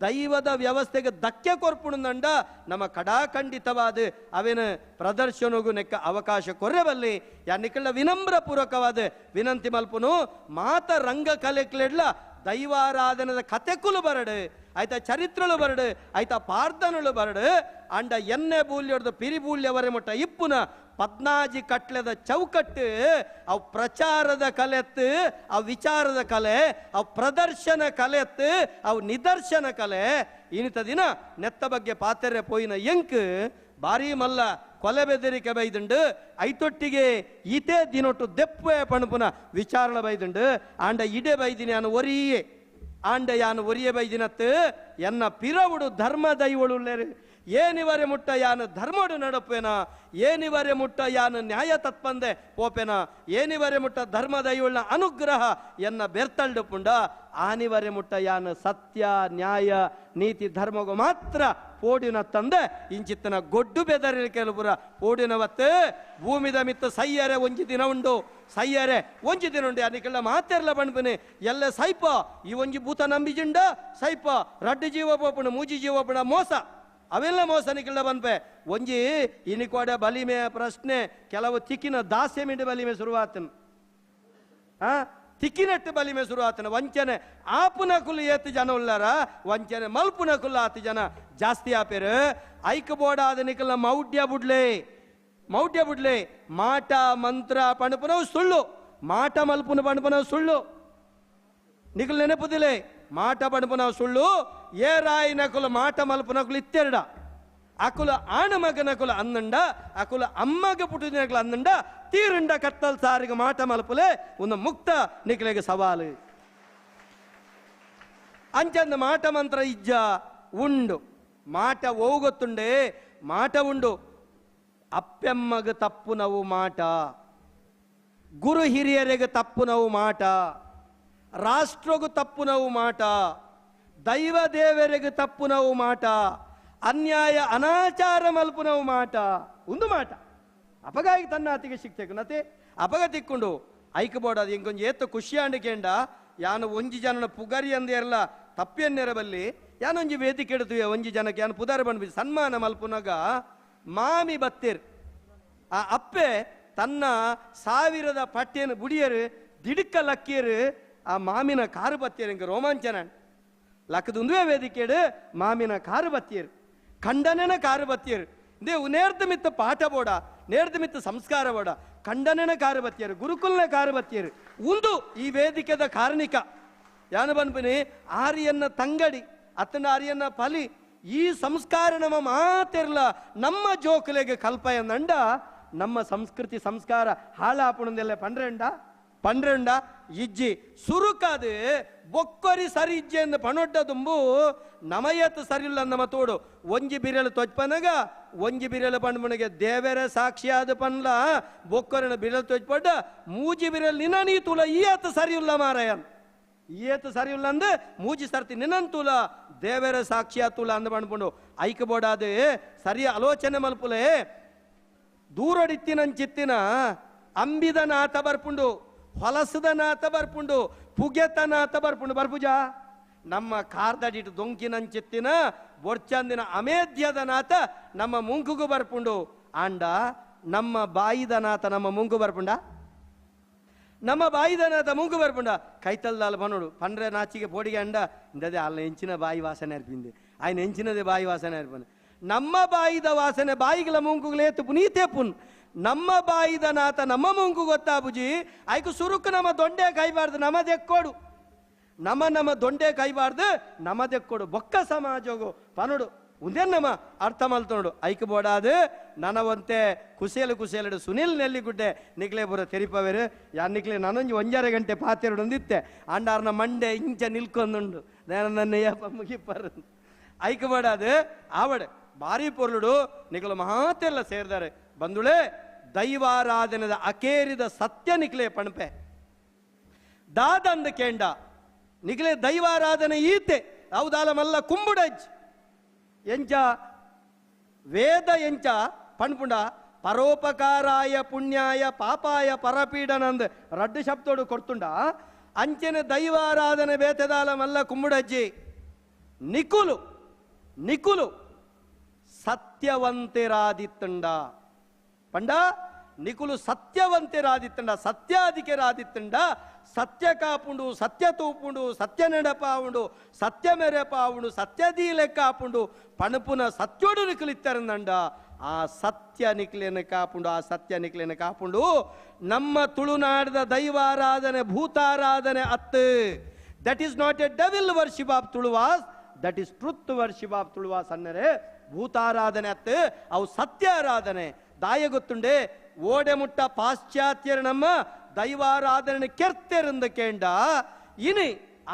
ದೈವದ ವ್ಯವಸ್ಥೆಗೆ ಧಕ್ಕೆ ಕೊರ್ಪುಣಂಡ ನಮ್ಮ ಕಡಾಖಂಡಿತವಾದ ಅವೇನು ಪ್ರದರ್ಶನಗೂ ನೆಕ್ಕ ಅವಕಾಶ ಕೊರ್ರೆಬಲ್ಲಿ ಯಾನಿಕಳ ವಿನಮ್ರ ಪೂರ್ವಕವಾದ ವಿನಂತಿ ಮಲ್ಪುನು ಮಾತ ರಂಗ ಕಲೆಕ್ಲೆಡ್ಲ ದೈವಾರಾಧನದ ಕತೆಕುಲು ಬರಡು ಆಯ್ತಾ ಚರಿತ್ರಲು ಬರಡು ಆಯ್ತಾ ಪಾರ್ಧನಳು ಬರಡು ಅಂಡ ಎನ್ನೆ ಬೂಲ್ಯಡ್ದು ಪಿರಿ ಬೂಲ್ಯವರೆ ಮುಟ್ಟ ಇಪ್ಪುನ 14 ಕಟ್ಲೆದ ಚೌಕಟ್ಟು ಅವು ಪ್ರಚಾರದ ಕಲೆತ್ತು ಅವು ವಿಚಾರದ ಕಲೆ ಅವು ಪ್ರದರ್ಶನ ಕಲೆತ್ತು ಅವು ನಿದರ್ಶನ ಕಲೆ ಇನಿತ ದಿನ ನೆತ್ತ ಬಗ್ಗೆ ಪಾತೆರೆ ಪೋಯಿನ ಎಂಕ್ ಬಾರಿ ಮಲ್ಲ ಕೊಲೆ ಬೆದರಿಕೆ ಬೈದುಂಡು ಐತೊಟ್ಟಿಗೆ ಈತೇ ದಿನೊಟ್ಟು ದೆಪ್ಪೆ ಪಣಪುನ ವಿಚಾರಣ ಬೈದುಂಡು ಆಂಡ ಇಡೆ ಬೈದಿನಿ ಅನು ಒರಿಯೇ ಆಂಡ ಯಾನು ಒರಿಯೇ ಬೈದಿನತ್ತು ಎನ್ನ ಪಿರವುಡು ಧರ್ಮ ದೈವಳುಳ್ಳೇರು ಏನಿವರೆ ಮುಟ್ಟ ಯಾನು ಧರ್ಮಡು ನಡಪೇನ ಏನಿವರೆ ಮುಟ್ಟ ಯಾನು ನ್ಯಾಯ ತತ್ಪಂದೆ ಪೋಪೆನ ಏನಿವರೆ ಮುಟ್ಟ ಧರ್ಮ ದೈವಳ್ನ ಅನುಗ್ರಹ ಎನ್ನ ಬೆರ್ತಲ್ಡು ಪುಂಡ ಆನಿವರೆ ಮುಟ್ಟ ಯಾನು ಸತ್ಯ ನ್ಯಾಯ ನೀತಿ ಧರ್ಮಗೂ ಮಾತ್ರ ಪೋಡಿನ ತಂದೆ ಇಂಚಿತ್ತನ ಗೊಡ್ಡು ಬೆದರಿ ಕೆಲಪುರ ಪೋಡಿನವತ್ತು ಭೂಮಿದ ಮಿತ್ತ ಸಯ್ಯರೆ ಒಂಜಿ ದಿನ ಉಂಡು ಸಯ್ಯರೆ ಒಂಜಿ ದಿನ ಉಂಡು ಅದಕ್ಕೆಲ್ಲ ಮಾತೆರ್ಲ ಬಣ್ಬನೆ ಎಲ್ಲ ಸೈಪ ಈ ಒಂಜಿ ಭೂತ ನಂಬಿಜಿಂಡ ಸೈಪ ರಡ್ಡು ಜೀವ ಪೋಪುಣ ಮೂಜಿ ಜೀವ ಪುಣ ಮೋಸ ಅವೆಲ್ಲ ಮೋಸನಿಕ್ಕಿಲ್ಲ ಬನ್ಪೆ ಒಂಜಿ ಇನಿಕೋಡೆ ಬಲಿಮೆ ಪ್ರಶ್ನೆ ಕೆಲವು ತಿಕ್ಕಿನ ದಾಸ್ಯ ಮಿಂಡಿ ಬಲಿಮೆ ಶುರುವಾತನು ತಿಕ್ಕಿನಟ್ಟು ಬಲಿಮೆ ಶುರುವಾತನ ವಂಚನೆ ಆಪುನ ಕುಲು ಏತು ಜನ ಉಳ್ಳಾರ ವಂಚನೆ ಮಲ್ಪುನ ಕುಲ್ಲ ಆತು ಜನ ಜಾಸ್ತಿ ಆಪೇರು ಐಕ ಬೋಡ ಆದ ನಿಕಲ್ನ ಮೌಢ್ಯ ಬುಡ್ಲೆ ಮಾಟ ಮಂತ್ರ ಪಣಪನವು ಸುಳ್ಳು ಮಾಟ ಮಲ್ಪುನ ಪಣಪನವು ಸುಳ್ಳು ನಿಕಲ್ ನೆನಪುದಿಲೆ ಮಾಟ ಪಣಪನವು ಸುಳ್ಳು ಏ ರಾಯಿನಕುಲ ಮಾಟ ಮಲ್ಪನಕುಲು ಇತ್ತೆರಡ ಅಕುಲ ಆಣ ಮಗನಕುಲ ಅನ್ನಂಡ ಅಕುಲ ಅಮ್ಮಗ ಪುಟ್ಟಿನಕುಲ ಅನ್ನಂಡ ತೀರುಂಡ ಕತ್ತಲ್ ಸಾರಿಗೆ ಮಾಟ ಮಲ್ಪುಲೆ ಒಂದು ಮುಕ್ತ ನಿಕಲೆಗೆ ಸವಾಲು ಅಂಚಂದ ಮಾಟ ಮಂತ್ರ ಇಜ್ಜ ಉಂಡು ಮಾಟ ಓಗೊತ್ತುಂಡೆ ಮಾಟ ಉಂಡು ಅಪ್ಪೆಮ್ಮಗ ತಪ್ಪು ನಾವು ಮಾಟ ಗುರು ಹಿರಿಯರಿಗೆ ತಪ್ಪು ನಾವು ಮಾಟ ರಾಷ್ಟ್ರಗೂ ತಪ್ಪು ನಾವು ಮಾಟ ದೈವ ದೇವರಿಗೆ ತಪ್ಪು ನಾವು ಮಾಟ ಅನ್ಯಾಯ ಅನಾಚಾರ ಮಲ್ಪು ನಾವು ಮಾಟ ಒಂದು ಮಾಟ ಅಪಗಾಗಿ ತನ್ನ ಅತಿಗೆ ಶಿಕ್ಷಕ ನತೆ ಅಪಗ ತಿಕ್ಕೊಂಡು ಐಕಬೋಡದು ಇಂಕೊಂಜಿ ಏತ್ತು ಖುಷಿಯಾಂಡಿಕೆಂಡ ಯಾನು ಒಂಜಿ ಜನನ ಪುಗರಿ ಅಂದೇರಲ್ಲ ತಪ್ಪಿಯನ್ನೆರಬಲ್ಲಿ ಯಾನೊಂಜಿ ವೇದಿಕೆ ಇಡ್ತೀವಿ ಒಂಜಿ ಜನಕ್ಕೆ ಯಾನು ಪುದಾರ ಬಂದ್ಬಿಟ್ಟು ಸನ್ಮಾನ ಮಲ್ಪುನಾಗ ಮಾಮಿ ಬತ್ತೇರು ಆ ಅಪ್ಪೆ ತನ್ನ 1000 ಪಟ್ಟಿಯನ್ನು ಬುಡಿಯರು ದಿಡುಕ್ಕ ಲಕ್ಕಿಯರು ಆ ಮಾಮಿನ ಕಾರು ಬತ್ತಿಯರು ಹಿಂಗೆ ರೋಮಾಂಚನ ಲಕ್ಕದೊಂದುವೇ ವೇದಿಕೆಡು ಮಾಮಿನ ಕಾರು ಬತ್ತಿಯರು ಖಂಡನೆನ ಕಾರು ಬತ್ತಿಯರು ದೇ ನೇರ್ದ ಮಿತ್ತ ಪಾಠ ಬೋಡ ನೇರ್ದ ಮಿತ್ತ ಸಂಸ್ಕಾರ ಬೋಡ ಖಂಡನೆನ ಕಾರು ಬತ್ತಿಯರು ಗುರುಕುಲ್ನ ಕಾರು ಬತ್ತಿಯರು ಒಂದು ಈ ವೇದಿಕೆದ ಕಾರಣಿಕ ಯಾನು ಬನ್ಪನಿ ಆರ್ಯನ್ನ ತಂಗಡಿ ಅತ್ತನ ಆರ್ಯನ್ನ ಫಲಿ ಈ ಸಂಸ್ಕಾರ ನಮ್ಮ ಮಾತಿರ್ಲ ನಮ್ಮ ಜೋಕಲೆಗೆ ಕಲ್ಪಯಂದಂಡ ನಮ್ಮ ಸಂಸ್ಕೃತಿ ಸಂಸ್ಕಾರ ಹಾಳಾಪುಣದೆಲ್ಲ ಪಂಡ್ರೆಂಡ ಇಜ್ಜಿ ಸುರುಕಾದು ಬೊಕ್ಕೊರಿ ಸರಿ ಇಜ್ಜೆ ಎಂದು ಪಣೊಡ್ಡ ತುಂಬು ನಮಯತ್ ಸರಿಲ್ಲ ನಮ್ಮ ತೋಡು ಒಂಜಿ ಬಿರಲು ತೊಜ್ಪನಗ ಒಂಜಿ ಬಿರಲು ಪಂಡ್ಮನಿಗೆ ದೇವರ ಸಾಕ್ಷಿಯಾದ ಪನ್ಲ ಬೊಕ್ಕೊರಿನ ಬಿರಲು ತೊಜ್ಪಡ್ಡ ಮೂಜಿ ಬಿರಲು ನಿನ್ನ ನೀ ತುಲ ಈಯತ್ ಸರಿಯಿಲ್ಲ ಮಾರಾಯನ್ ಈಯತ್ ಸರಿಯಿಲ್ಲ ಅಂದ್ ಮೂಜಿ ಸರ್ತಿ ನಿನ್ನಂತೂಲ ದೇವರ ಸಾಕ್ಷಿಯಾತುಲ ಅಂದ್ ಪಂಡ್ಪುಂಡು ಐಕಬೋಡಾದು ಸರಿಯ ಆಲೋಚನೆ ಮಲ್ಪುಲೆ ದೂರಡಿತ್ತಿನಂಚಿತ್ತಿನ ಅಂಬಿದ ನಾತ ಬರ್ಪುಂಡು, ಹೊಲಸದ ನಾತ ಬರ್ಪುಂಡು, ಪುಗೆತ ನಾತ ಬರ್ಪುಂಡು. ಬರ್ಪುಜ ನಮ್ಮ ಕಾರ್ದಡಿಟ್ಟು ದೊಂಕಿನಂಚಿತ್ತಿನ ಬೊರ್ಚಂದಿನ ಅಮೇಧ್ಯದ ನಾತ ನಮ್ಮ ಮುಂಕುಗು ಬರ್ಪುಂಡು. ಆಂಡ ನಮ್ಮ ಬಾಯಿದ ನಾತ ನಮ್ಮ ಮುಂಕು ಬರ್ಪುಂಡ, ನಮ್ಮ ಬಾಯಿದನಾಥ ಮುಂಕು ಬರ್ಪುಂಡ. ಕೈತಲ್ದಾಲ ಬನೋಡು ಪಂಡ್ರೆ ನಾಚಿಗೆ ಪೋಡಿಗೆ ಅಂಡ ಇಂದದೆ ಅಲ್ಲ ಎಂಚಿನ ಬಾಯಿ ವಾಸನೆ ಅರ್ಪಿಂದೆ, ఆయన ಎಂಚಿನದೇ ಬಾಯಿ ವಾಸನೆ ಅರ್ಪನೆ. ನಮ್ಮ ಬಾಯಿದ ವಾಸನೆ ಬಾಯಿಗಳ ಮುಂಕುಗಳೇತು ಪುನೀತೆ ಪುನ್. ನಮ್ಮ ಬಾಯಿದ ನಾಥ ನಮ್ಮ ಮುಂಕು ಗೊತ್ತಾ ಬುಜಿ, ಆಯ್ಕು ಸುರುಕು ನಮ್ಮ ದೊಂಡೆ ಕೈಬಾರ್ದು ನಮ್ಮದೆಕ್ಕೋಡು, ನಮ್ಮ ದೊಂಡೆ ಕೈಬಾರ್ದು ನಮ್ಮದೆಕ್ಕೋಡು. ಬೊಕ್ಕ ಸಮಾಜೋಗು ಪನೋಡು ಉಂದೆನ್ನಮ್ಮ ಅರ್ಥ ಮಲ್ತೋಡು ಐಕ್ ಬೋಡಾದು ನನವಂತೆ ಕುಸೇಲು ಸುನಿಲ್ ನೆಲ್ಲಿಗುಡ್ಡೆ ನಿಕ್ಲೆ ಬರೋ ತೆರಿಪವೇರು ಯಾರು ನಿಕ್ಲೆ ನಾನೊಂದು 1.5 ಗಂಟೆ ಪಾತೆರಡು ಒಂದಿತ್ತೆ ಅಂಡಾರ್ನ ಮಂಡೆ ಇಂಚ ನಿಲ್ಕೊಂದುಂಡು ನನ್ನ ಯಪ್ಪ ಮುಗಿಪ್ಪರು ಐಕ್ ಬೋಡಾದು ಆವಡೆ ಭಾರಿ ಪೊರ್ಲುಡು ನಿಕ್ಲು ಮಹಾತೆಲ್ಲ ಸೇರಿದಾರೆ ಬಂದುಳೆ. ದೈವಾರಾಧನದ ಅಕೇರಿದ ಸತ್ಯ ನಿಕ್ಲೆ ಪಣಪೆ ದಾದಂದ ಕೇಂಡ ನಿಕ್ಲೆ ದೈವಾರಾಧನೆ ಈತೆ ಹೌದಾಲ ಮಲ್ಲ ಕುಂಬುಡಜ್ ಎಂಚ ವೇದ ಎಂಚ ಪಣ್ಪುಂಡ ಪರೋಪಕಾರಾಯ ಪುಣ್ಯಾಯ ಪಾಪಾಯ ಪರಪೀಡನಂದ್ ರಡ್ಡು ಶಬ್ದೋಡು ಕೊಡ್ತುಂಡ ಅಂಚನೆ ದೈವಾರಾಧನೆ ಬೇತೆದಾಲ ಮಲ್ಲ ಕುಂಬುಡಜ್ಜಿ ನಿಕುಲು ಸತ್ಯವಂತೆರಾದಿತ್ತಂಡ ಪಂಡ ನಿಕುಲು ಸತ್ಯವಂತೆರಾದಿತ್ತಂಡ ಸತ್ಯಾಧಿಕರಾದಿತ್ತಂಡ ಸತ್ಯ ಕಾಪುಂಡು ಸತ್ಯ ತೂಪುಂಡು ಸತ್ಯ ನೆನಪಾವುಂಡು ಸತ್ಯ ಮೆರೆಪಾವುಂಡು ಸತ್ಯದೀಲೆ ಕಾಪುಂಡು ಪಣಪುನ ಸತ್ಯೋಡು ನಿಕಲಿತ್ತರಂದಂಡ ಆ ಸತ್ಯ ನಿಕ್ಲೇನ ಕಾಪುಂಡು ಆ ಸತ್ಯ ನಿಕ್ಲೇನ ಕಾಪುಂಡು ನಮ್ಮ ತುಳುನಾಡದ ದೈವಾರಾಧನೆ ಭೂತಾರಾಧನೆ ಅತ್ತು. That is not a devil worship of Tuluvas, that is truth worship of Tuluvas ಅನ್ನರೆ ಭೂತಾರಾಧನೆ ಅತ್ತು ಅವು ಸತ್ಯಾರಾಧನೆ ದಾಯ ಗೊತ್ತುಂಡೆ ಓಡೆ ಮುಟ್ಟ ಪಾಶ್ಚಾತ್ಯರು ನಮ್ಮ ದೈವಾರಾಧನೆ ಕೆರ್ತೆರಂದ ಕೇಂಡ ಇನಿ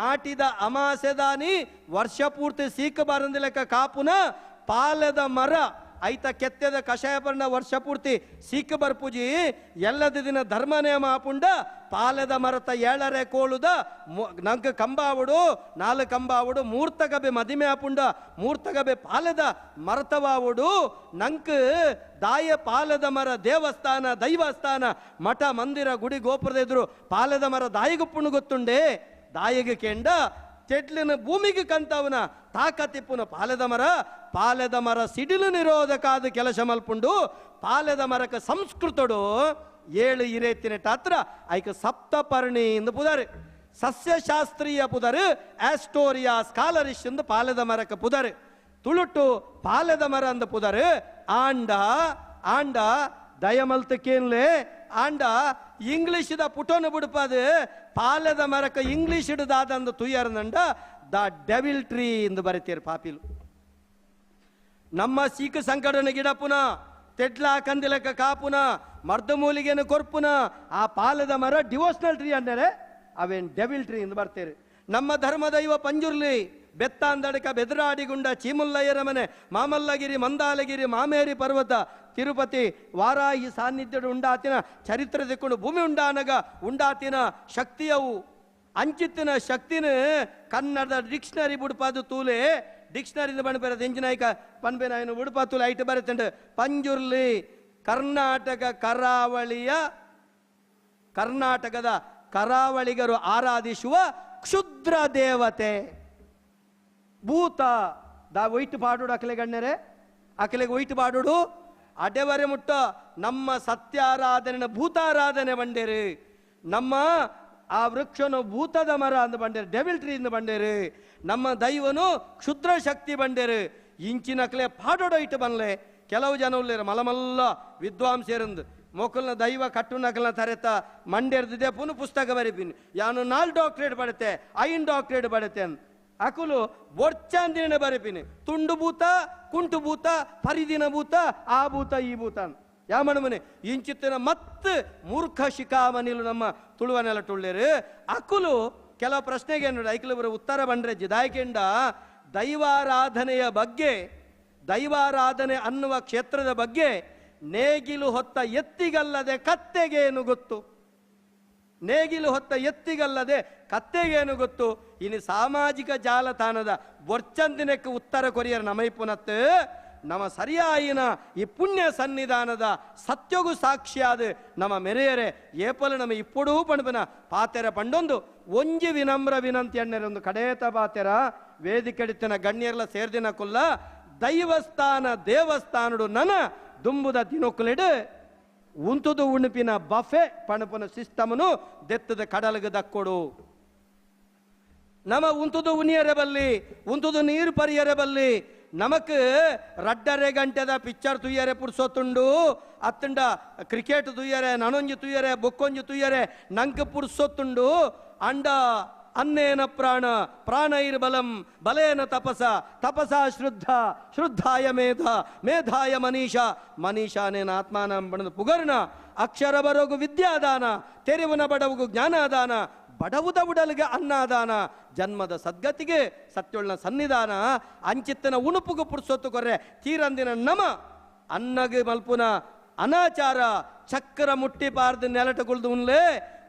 ಆಟಿದ ಅಮಾಸೆದಾನಿ ವರ್ಷ ಪೂರ್ತಿ ಸೀಕ ಬರಂದ ಲೆಕ್ಕ ಕಾಪುನ ಪಾಲದ ಮರ ಐತ ಕೆತ್ತೆದ ಕಷಾಯ ಬರ್ಣ ವರ್ಷ ಪೂರ್ತಿ ಸೀಕ ಬರ್ಪುಜಿ ಎಲ್ಲದ ದಿನ ಧರ್ಮ ನೇಮ ಆಪುಂಡ ಪಾಲದ ಮರತ 7 ಕೋಳುದ ನಂಗೆ ಕಂಬಾವುಡು 4 ಕಂಬಾವುಡು ಮೂರ್ತಗಬೆ ಮದಿಮೆ ಆಪುಂಡ ಮೂರ್ತಗಬೆ ಪಾಲದ ಮರತವಾವುಡು ನಂಕ್ ದಾಯ ಪಾಲದ ಮರ ದೇವಸ್ಥಾನ ದೈವಸ್ಥಾನ ಮಠ ಮಂದಿರ ಗುಡಿ ಗೋಪುರದ ಎದುರು ಪಾಲದ ಮರ ದಾಯಿಗುಪ್ಪುಣು ಗೊತ್ತುಂಡೆ ದಾಯಿಗೆ ಕೆಂಡ ಚೆಟ್ಲಿನ ಭೂಮಿಗೆ ಕಂತವನ ತಾಕತಿಪ್ಪುನ ಪಾಲದ ಮರ ಸಿಡಿಲು ನಿರೋಧಕಾದ ಕೆಲಸ ಮಲ್ಪುಂಡು ಪಾಲದ ಮರಕ ಸಂಸ್ಕೃತಡು 7 ಇರೇತಿನ ಟಾತ್ರ ಐಕ ಸಪ್ತಪರ್ಣಿ ಎಂದು ಪುದಾರೆ ಸಸ್ಯಶಾಸ್ತ್ರೀಯ ಪುದಾರೆ ಆಸ್ಟೋರಿಯಾ ಸ್ಕಾಲರಿಶ್ ಎಂದು ಪಾಲದ ಮರಕ ಪುದಾರೆ ತುಳುಟು ಪಾಲದ ಮರ ಅಂದ ಪುದಾರೆ ಆಂಡ ದಯಮಲ್ತಕೇನ್ಲೆ ಆಂಡ ಇಂಗ್ಲಿಷ್ದ ಪುಟೋನು ಬಿಡುಪದು ಪಾಲದ ಮರಕ ಇಂಗ್ಲಿಷ್ ಇಡದಾದಂದು ತುಯ್ಯರ್ನಂಡ ದ ಡೆವಿಲ್ ಟ್ರೀ ಎಂದು ಬರೀತೀರಿ ಪಾಪಿಲು ನಮ್ಮ ಸೀಕ ಸಂಕಟನ ಗಿಡ ಪುನ ತೆಟ್ಲ ಕಂದಿಲಕ ಕಾಪುನ ಮರ್ದಮೂಲಿಗೆನ ಕೊರ್ಪುನ ಆ ಪಾಲದ ಮರ ಡಿವೋಷನಲ್ ಟ್ರೀ ಅಂದರೆ ಅವೇನ್ ಡೆವಿಲ್ ಟ್ರೀ ಎಂದು ಬರ್ತೀರಿ. ನಮ್ಮ ಧರ್ಮ ದೈವ ಪಂಜುರ್ಲಿ ಬೆತ್ತಾಂದಡಕ ಬೆದರಾಡಿಗುಂಡ ಚೀಮುಲ್ಲಯ್ಯರ ಮನೆ ಮಾಮಲ್ಲಗಿರಿ ಮಂದಾಲಗಿರಿ ಮಾಮೇರಿ ಪರ್ವತ ತಿರುಪತಿ ವಾರಾಹಿ ಸಾನ್ನಿಧ್ಯಡು ಉಂಡಾತಿನ ಚರಿತ್ರೆ ತೆಕ್ಕೊಂಡು ಭೂಮಿ ಉಂಡಾತಿನ ಶಕ್ತಿಯವು ಅಂಚಿತ್ತಿನ ಶಕ್ತಿನ ಕನ್ನಡದ ಡಿಕ್ಷನರಿ ಬುಡ್ಪಾದು ತೂಲೆ ಡಿಕ್ಷನರಿಯಿಂದ ಬಣ್ಪೇರ ಎಂಜಿನಾಯ್ಕ ಪನ್ಪೇನಾಯನು ಉಡುಪ ತೂಲೆ ಐಟ್ ಬರುತ್ತಂಡು ಪಂಜುರ್ಲಿ ಕರ್ನಾಟಕದ ಕರಾವಳಿಗರು ಆರಾಧಿಸುವ ಕ್ಷುದ್ರ ದೇವತೆ ಭೂತ ದಾ ಒಯ್ಟು ಪಾಡೋಡು ಅಕಲೆ ಗಣ್ಯರೆ ಅಕಲೆಗೆ ಒಯ್ಟು ಪಾಡೋಡು ಅಡೆವರೆ ಮುಟ್ಟ ನಮ್ಮ ಸತ್ಯಾರಾಧನೆ ಭೂತಾರಾಧನೆ ಬಂಡೇರಿ ನಮ್ಮ ಆ ವೃಕ್ಷನು ಭೂತದ ಮರ ಅಂದು ಬಂಡೇರಿ ಡೆವಿಲ್ ಟ್ರೀ ಇಂದ ಬಂಡೇರಿ ನಮ್ಮ ದೈವನು ಕ್ಷುದ್ರ ಶಕ್ತಿ ಬಂಡೇರಿ ಇಂಚಿನಕ್ಲೆ ಪಾಡೋಡು ಇಟ್ಟು ಬನ್ಲೆ ಕೆಲವು ಜನ ಉಳ್ಳೇರ ಮಲಮಲ್ಲ ವಿದ್ವಾಂಸರಂದು ಮೊಕಲ್ನ ದೈವ ಕಟ್ಟು ನಕಲ್ನ ತರೆತ ಮಂಡ್ಯರ್ದಿದೆ ಪುನಃ ಪುಸ್ತಕ ಬರೀಪಿನಿ ಯಾನು 4 ಡಾಕ್ಟರೇಟ್ ಬಡತೆ 5 ಡಾಕ್ಟರೇಟ್ ಬಡತೆ ಅಂತ ಅಕುಲು ಬೊರ್ಚಾಂದಿನ ಬರೀಪಿನಿ ತುಂಡು ಭೂತ ಕುಂಟು ಭೂತ ಪರಿದಿನ ಭೂತ ಆ ಭೂತ ಈ ಭೂತ ಯಾಮಣಮನೆ ಇಂಚಿತ್ತಿನ ಮತ್ತೆ ಮೂರ್ಖ ಶಿಖಾಮನಿಲು ನಮ್ಮ ತುಳುವನೆಲ್ಲ ಟುಳ್ಳೇರು ಅಕುಲು ಕೆಲವು ಪ್ರಶ್ನೆಗೆ ನೋಡಿ ಐಕಲು ಬರೋ ಉತ್ತರ ಬಂದ್ರೆ ಜಿದಾಯ್ಕೆಂಡ ದೈವಾರಾಧನೆಯ ಬಗ್ಗೆ ದೈವಾರಾಧನೆ ಅನ್ನುವ ಕ್ಷೇತ್ರದ ಬಗ್ಗೆ ನೇಗಿಲು ಹೊತ್ತ ಎತ್ತಿಗಲ್ಲದೆ ಕತ್ತೆಗೇನು ಗೊತ್ತು ನೇಗಿಲು ಹೊತ್ತ ಎತ್ತಿಗಲ್ಲದೆ ಕತ್ತೆಗೇನು ಗೊತ್ತು. ಇನ್ನು ಸಾಮಾಜಿಕ ಜಾಲತಾಣದ ಬೊರ್ಚಂದಿನಕ್ಕೆ ಉತ್ತರ ಕೊರಿಯರ್ ನಮೈಪುನತ್ ನಮ್ಮ ಸರಿಯಾಯಿನ ಈ ಪುಣ್ಯ ಸನ್ನಿಧಾನದ ಸತ್ಯಗೂ ಸಾಕ್ಷಿಯಾದ ನಮ್ಮ ಮೆರೆಯರೆ ಏಪಲು ನಮ್ಮ ಇಪ್ಪಡೂ ಪಣಪನ ಪಾತೆರ ಪಂಡೊಂದು ಒಂಜಿ ವಿನಮ್ರ ವಿನಂತಿ ಅಣ್ಣರೊಂದು ಕಡೇತ ಪಾತೆರ ವೇದಿಕೆಡಿತನ ಗಣ್ಯರ್ಲ ಸೇರ್ದಿನ ಕೊಲ್ಲ ದೇವಸ್ಥಾನಡು ನನ ದುಂಬುದ ದಿನೊಕ್ಕಲಿಡು ಉಂತುದು ಉಣುಪಿನ ಬಫೆ ಪಣಪನ ಸಿಸ್ಟಮ್ನು ದೆತ್ತದ ಕಡಲ್ಗೆ ದಕ್ಕೊಡು ನಮ ಉಂತುದು ಉನಿಯರೆ ಬಲ್ಲಿ ಉಂತುದು ನೀರು ಪರಿಯರೆ ಬಲ್ಲಿ ನಮಕ್ ರಡ್ಡರೆ ಗಂಟೆದ ಪಿಕ್ಚರ್ ತುಯ್ಯರೆ ಪುರ್ಸೊತ್ತುಂಡು ಅತ್ತಂಡ ಕ್ರಿಕೆಟ್ ತುಯ್ಯರೆ ನನೊಂಜಿ ತುಯ್ಯರೆ ಬೊಕ್ಕೊಂಜಿ ತುಯ್ಯರೆ ನಂಕ ಪುರ್ಸೊತ್ತುಂಡು ಅಂಡ ಅನ್ನೇನ ಪ್ರಾಣ ಪ್ರಾಣೈರ್ ಬಲಂ ಬಲೇನ ತಪಸ ಶ್ರದ್ಧಾಯ ಮೇಧಾಯ ಮನೀಷಾನೇನ ಆತ್ಮಾನಂ ಬಣದ ಪುಗರ್ನ ಅಕ್ಷರ ಬರೋಗು ವಿದ್ಯಾದಾನ ತೆರಿವನ ಬಡವಗು ಜ್ಞಾನಾದಾನ ಬಡವುದ ಉಡಲಿಗೆ ಅನ್ನದಾನ ಜನ್ಮದ ಸದ್ಗತಿಗೆ ಸತ್ಯೊಳ್ಳ ಸನ್ನಿಧಾನ ಅಂಚಿತ್ತನ ಉಣುಪುಗು ಪುರ್ಸೊತ್ತು ಕೊರ್ರೆ ತೀರಂದಿನ ನಮ ಅನ್ನಗೆ ಮಲ್ಪುನ ಅನಾಚಾರ ಚಕ್ರ ಮುಟ್ಟಿ ಪಾರ್ದು ನೆಲಟುಗುಳ್ದು ಉನ್ಲೆ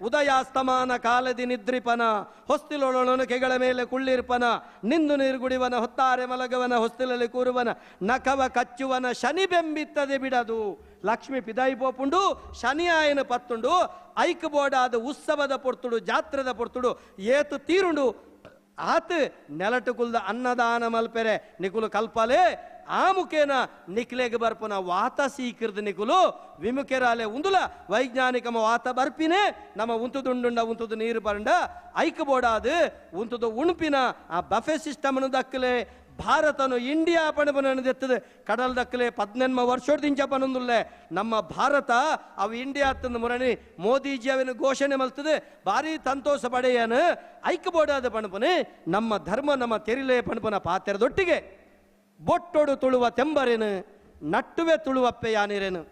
ಉದಯಾಸ್ತಮಾನ ಕಾಲದಿ ನಿದ್ರಿಪನ ಹೊಸ್ತಿಲೊಳೊಳನು ಕೆಗಳ ಮೇಲೆ ಕುಳ್ಳಿರ್ಪನ ನಿಂದು ನೀರುಗುಡಿವನ ಹೊತ್ತಾರೆ ಮಲಗವನ ಹೊಸ್ತಿಲಲ್ಲಿ ಕೂರುವನ ನಖವ ಕಚ್ಚುವನ ಶನಿ ಬೆಂಬಿತ್ತದೆ ಬಿಡದು ಲಕ್ಷ್ಮಿ ಪಿದಾಯಿ ಪೋಪುಂಡು ಶನಿ ಆಯನ ಪತ್ತುಂಡು ಐಕ್ ಬೋಡಾದ ಉತ್ಸವದ ಪೊರ್ತುಡು ಜಾತ್ರದ ಪೊರ್ತುಡು ಏತು ತೀರುಂಡು ಆತ್ ನೆಲಟುಕುಲ್ದ ಅನ್ನದಾನ ಮಲ್ಪೆರೆ ನಿಕುಲು ಕಲ್ಪಲೆ ಆ ಮುಖೇನ ನಿಕ್ಲೆಗೆ ಬರ್ಪುನ ವಾತ ಸೀಕಿರ್ದ ನಿಕುಲು ವಿಮುಖೆರಾಲೆ ಉಂದುಲ ವೈಜ್ಞಾನಿಕಮ ವಾತ ಬರ್ಪಿನೇ ನಮ್ಮ ಉಂತುದುಂಡುಂಡ ಉಂತುದು ನೀರು ಪರಂಡ ಐಕ್ ಬೋಡಾದು ಉಂತುದು ಉಣುಪಿನ ಆ ಬಫೆ ಸಿಸ್ಟಮ್ನು ದಕ್ಕಲೆ ಭಾರತನು ಇಂಡಿಯಾ ಪಣಪನ ದೆತ್ತದ ಕಡಲ್ ದಕ್ಕಲೆ 18 ವರ್ಷದಿಂಚ ಪನೊಂದುಲ್ಲೆ ನಮ್ಮ ಭಾರತ ಅವು ಇಂಡಿಯಾ ತಂದು ಮುರಣಿ ಮೋದಿಜಿ ಅವಿನ ಘೋಷಣೆ ಮಲ್ತದೆ ಭಾರಿ ಸಂತೋಷ ಪಡೆಯನು ಐಕ್ ಬೋಡಾದ ಪಣಪನೆ ನಮ್ಮ ಧರ್ಮ ನಮ್ಮ ತೆರಿಲೆ ಪಣಪನ ಪಾತೆರದೊಟ್ಟಿಗೆ ಬೊಟ್ಟೊಡು ತುಳುವ ತೆಂಬರೇನು ನಟ್ಟುವೆ ತುಳುವಪ್ಪೆ ಯಾನಿರೇನು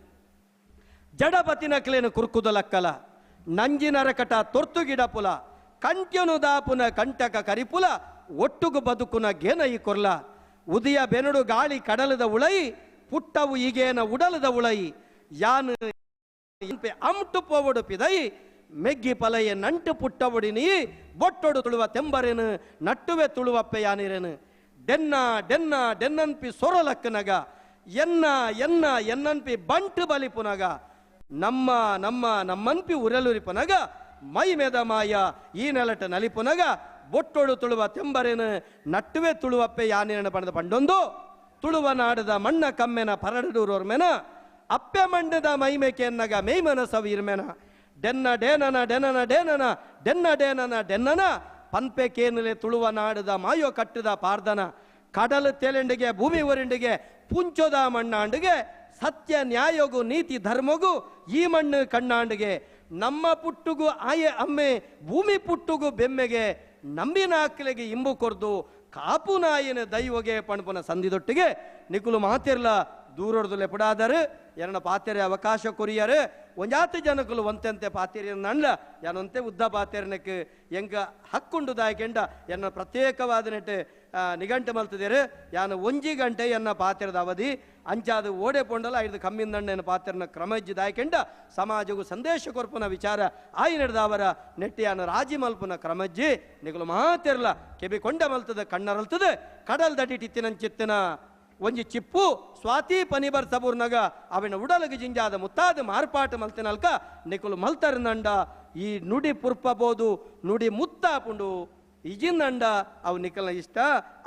ಜಡಪತಿನಕ್ಲೇನು ಕುರ್ಕುದಲಕ್ಕಲ ನಂಜಿನರಕಟ ತೊರ್ತು ಗಿಡಪುಲ ಕಂಟ್ಯನು ದಾಪುನ ಕಂಟಕ ಕರಿಪುಲ ಒಟ್ಟುಗು ಬದುಕುನ ಗೇನ ಈ ಕೊರ್ಲ ಉದಿಯ ಬೆನಡು ಗಾಳಿ ಕಡಲದ ಉಳೈ ಪುಟ್ಟವು ಈಗೇನ ಉಡಲದ ಉಳೈ ಯಾನು ಅಮ್ಟು ಪೋವಡು ಪಿದೈ ಮೆಗ್ಗಿ ಪಲಯ ನಂಟು ಪುಟ್ಟವುಡಿನಿ ಬೊಟ್ಟೊಡು ತುಳುವ ತೆಂಬರೇನು ನಟ್ಟುವೆ ತುಳುವಪ್ಪೆ ಯಾನಿರೇನು ಡೆನ್ನನ್ಪಿ ಸೊರಲಕ್ಕನಗ ಎನ್ನನ್ಪಿ ಬಂಟು ಬಲಿಪುನಗ ನಮ್ಮನ್ಪಿ ಉರಲುರಿಪನಗ ಮೈ ಮೆದ ಮಾಯ ಈ ನೆಲಟ ನಲಿಪುನಗ ಬೊಟ್ಟೊಡು ತುಳುವ ತೆಂಬರೇನು ನಟ್ಟುವೆ ತುಳುವಪ್ಪೆ ಯಾನೇನ ಪಣದ ಪಂಡೊಂದು ತುಳುವ ನಾಡದ ಮಣ್ಣ ಕಮ್ಮೆನ ಪರಡೂರೋರ್ಮೆನ ಅಪ್ಪೆ ಮಂಡದ ಮೈಮೆಕೆನ್ನಗ ಮೇಯ್ಮನಸವು ಇರ್ಮೆನ ಡೆನ್ನನ ಪನ್ಪೆ ಕೇನಲೆ ತುಳುವ ನಾಡದ ಮಾಯೋ ಕಟ್ಟದ ಪಾರ್ದನ ಕಡಲು ತೆಲೆಂಡಿಗೆ ಭೂಮಿ ಒರಿಂಡಿಗೆ ಪುಂಚೋದ ಮಣ್ಣಾಂಡಿಗೆ ಸತ್ಯ ನ್ಯಾಯಗೂ ನೀತಿ ಧರ್ಮಗೂ ಈ ಮಣ್ಣು ಕಣ್ಣಾಂಡಿಗೆ ನಮ್ಮ ಪುಟ್ಟುಗು ಆಯೆ ಅಮ್ಮೆ ಭೂಮಿ ಪುಟ್ಟುಗು ಬೆಮ್ಮೆಗೆ ನಂಬಿನ ಆಕಲೆಗೆ ಇಂಬು ಕೊರ್ದು ಕಾಪು ನಾಯಿನ ದೈವಗೆ ಪಣಪನ ಸಂದಿದೊಟ್ಟಿಗೆ ನಿಕುಲು ಮಾತಿರ್ಲ ದೂರೊಡ್ದು ಪುಡಾದರು ಎರಡ ಪಾತೆರೆ ಅವಕಾಶ ಕೊರಿಯರು ಒಂಜಾತು ಜನಕುಲು ಒಂತೆಂತೆ ಪಾತೆರಿಯ ನಂಡ್ಲ ಯಾನೊಂತೆ ಉದ್ದ ಪಾತೆರನಕ್ಕೆ ಎಂಗ ಹಕ್ಕುಂಡು ದಾಯಕೆಂಡ ಎನ್ನ ಪ್ರತ್ಯೇಕವಾದ ನೆಟ್ಟು ನಿಘಂಟು ಮಲ್ತಿದ್ದೇರು ಯಾನು ಒಂಜಿ ಗಂಟೆ ಎನ್ನ ಪಾತೆರದ ಅವಧಿ ಅಂಚಾದು ಓಡೆ ಪೊಂಡಲ ಐದು ಕಮ್ಮಿಂದಂಡ ಪಾತೆರನ ಕ್ರಮಜ್ಜಿ ದಾಯಕೆಂಡ ಸಮಾಜಗೂ ಸಂದೇಶ ಕೊರ್ಪುನ ವಿಚಾರ ಆಯಿ ನಡೆದವರ ನೆಟ್ಟಿ ಯಾನು ರಾಜಿ ಮಲ್ಪುನ ಕ್ರಮಜ್ಜಿ ನಿಗುಲು ಮಾತೆರ್ಲ ಕೆಬಿ ಕೊಂಡ ಮಲ್ತದ ಕಣ್ಣರಲ್ತದೆ ಕಡಲ್ ದಟಿಟ್ಟಿತ್ತಿನಂಚಿತ್ತಿನ ಒಂಜಿ ಚಿಪ್ಪು ಸ್ವಾತಿ ಪನಿಬರ್ ಸಬೂರ್ನಗ ಅವಿನ ಉಡಲಗೆ ಜಿಂಜಾದ ಮುತ್ತಾದ ಮಾರ್ಪಾಟು ಮಲ್ತಿನಲ್ಕ ನಿಕುಲು ಮಲ್ತರ್ನಂಡ ಈ ನುಡಿ ಪುರ್ಪಬೋದು ನುಡಿ ಮುತ್ತಾಪುಂಡು ಇಜಿಂದಂಡ ಅವು ನಿಕಲ್ನ ಇಷ್ಟ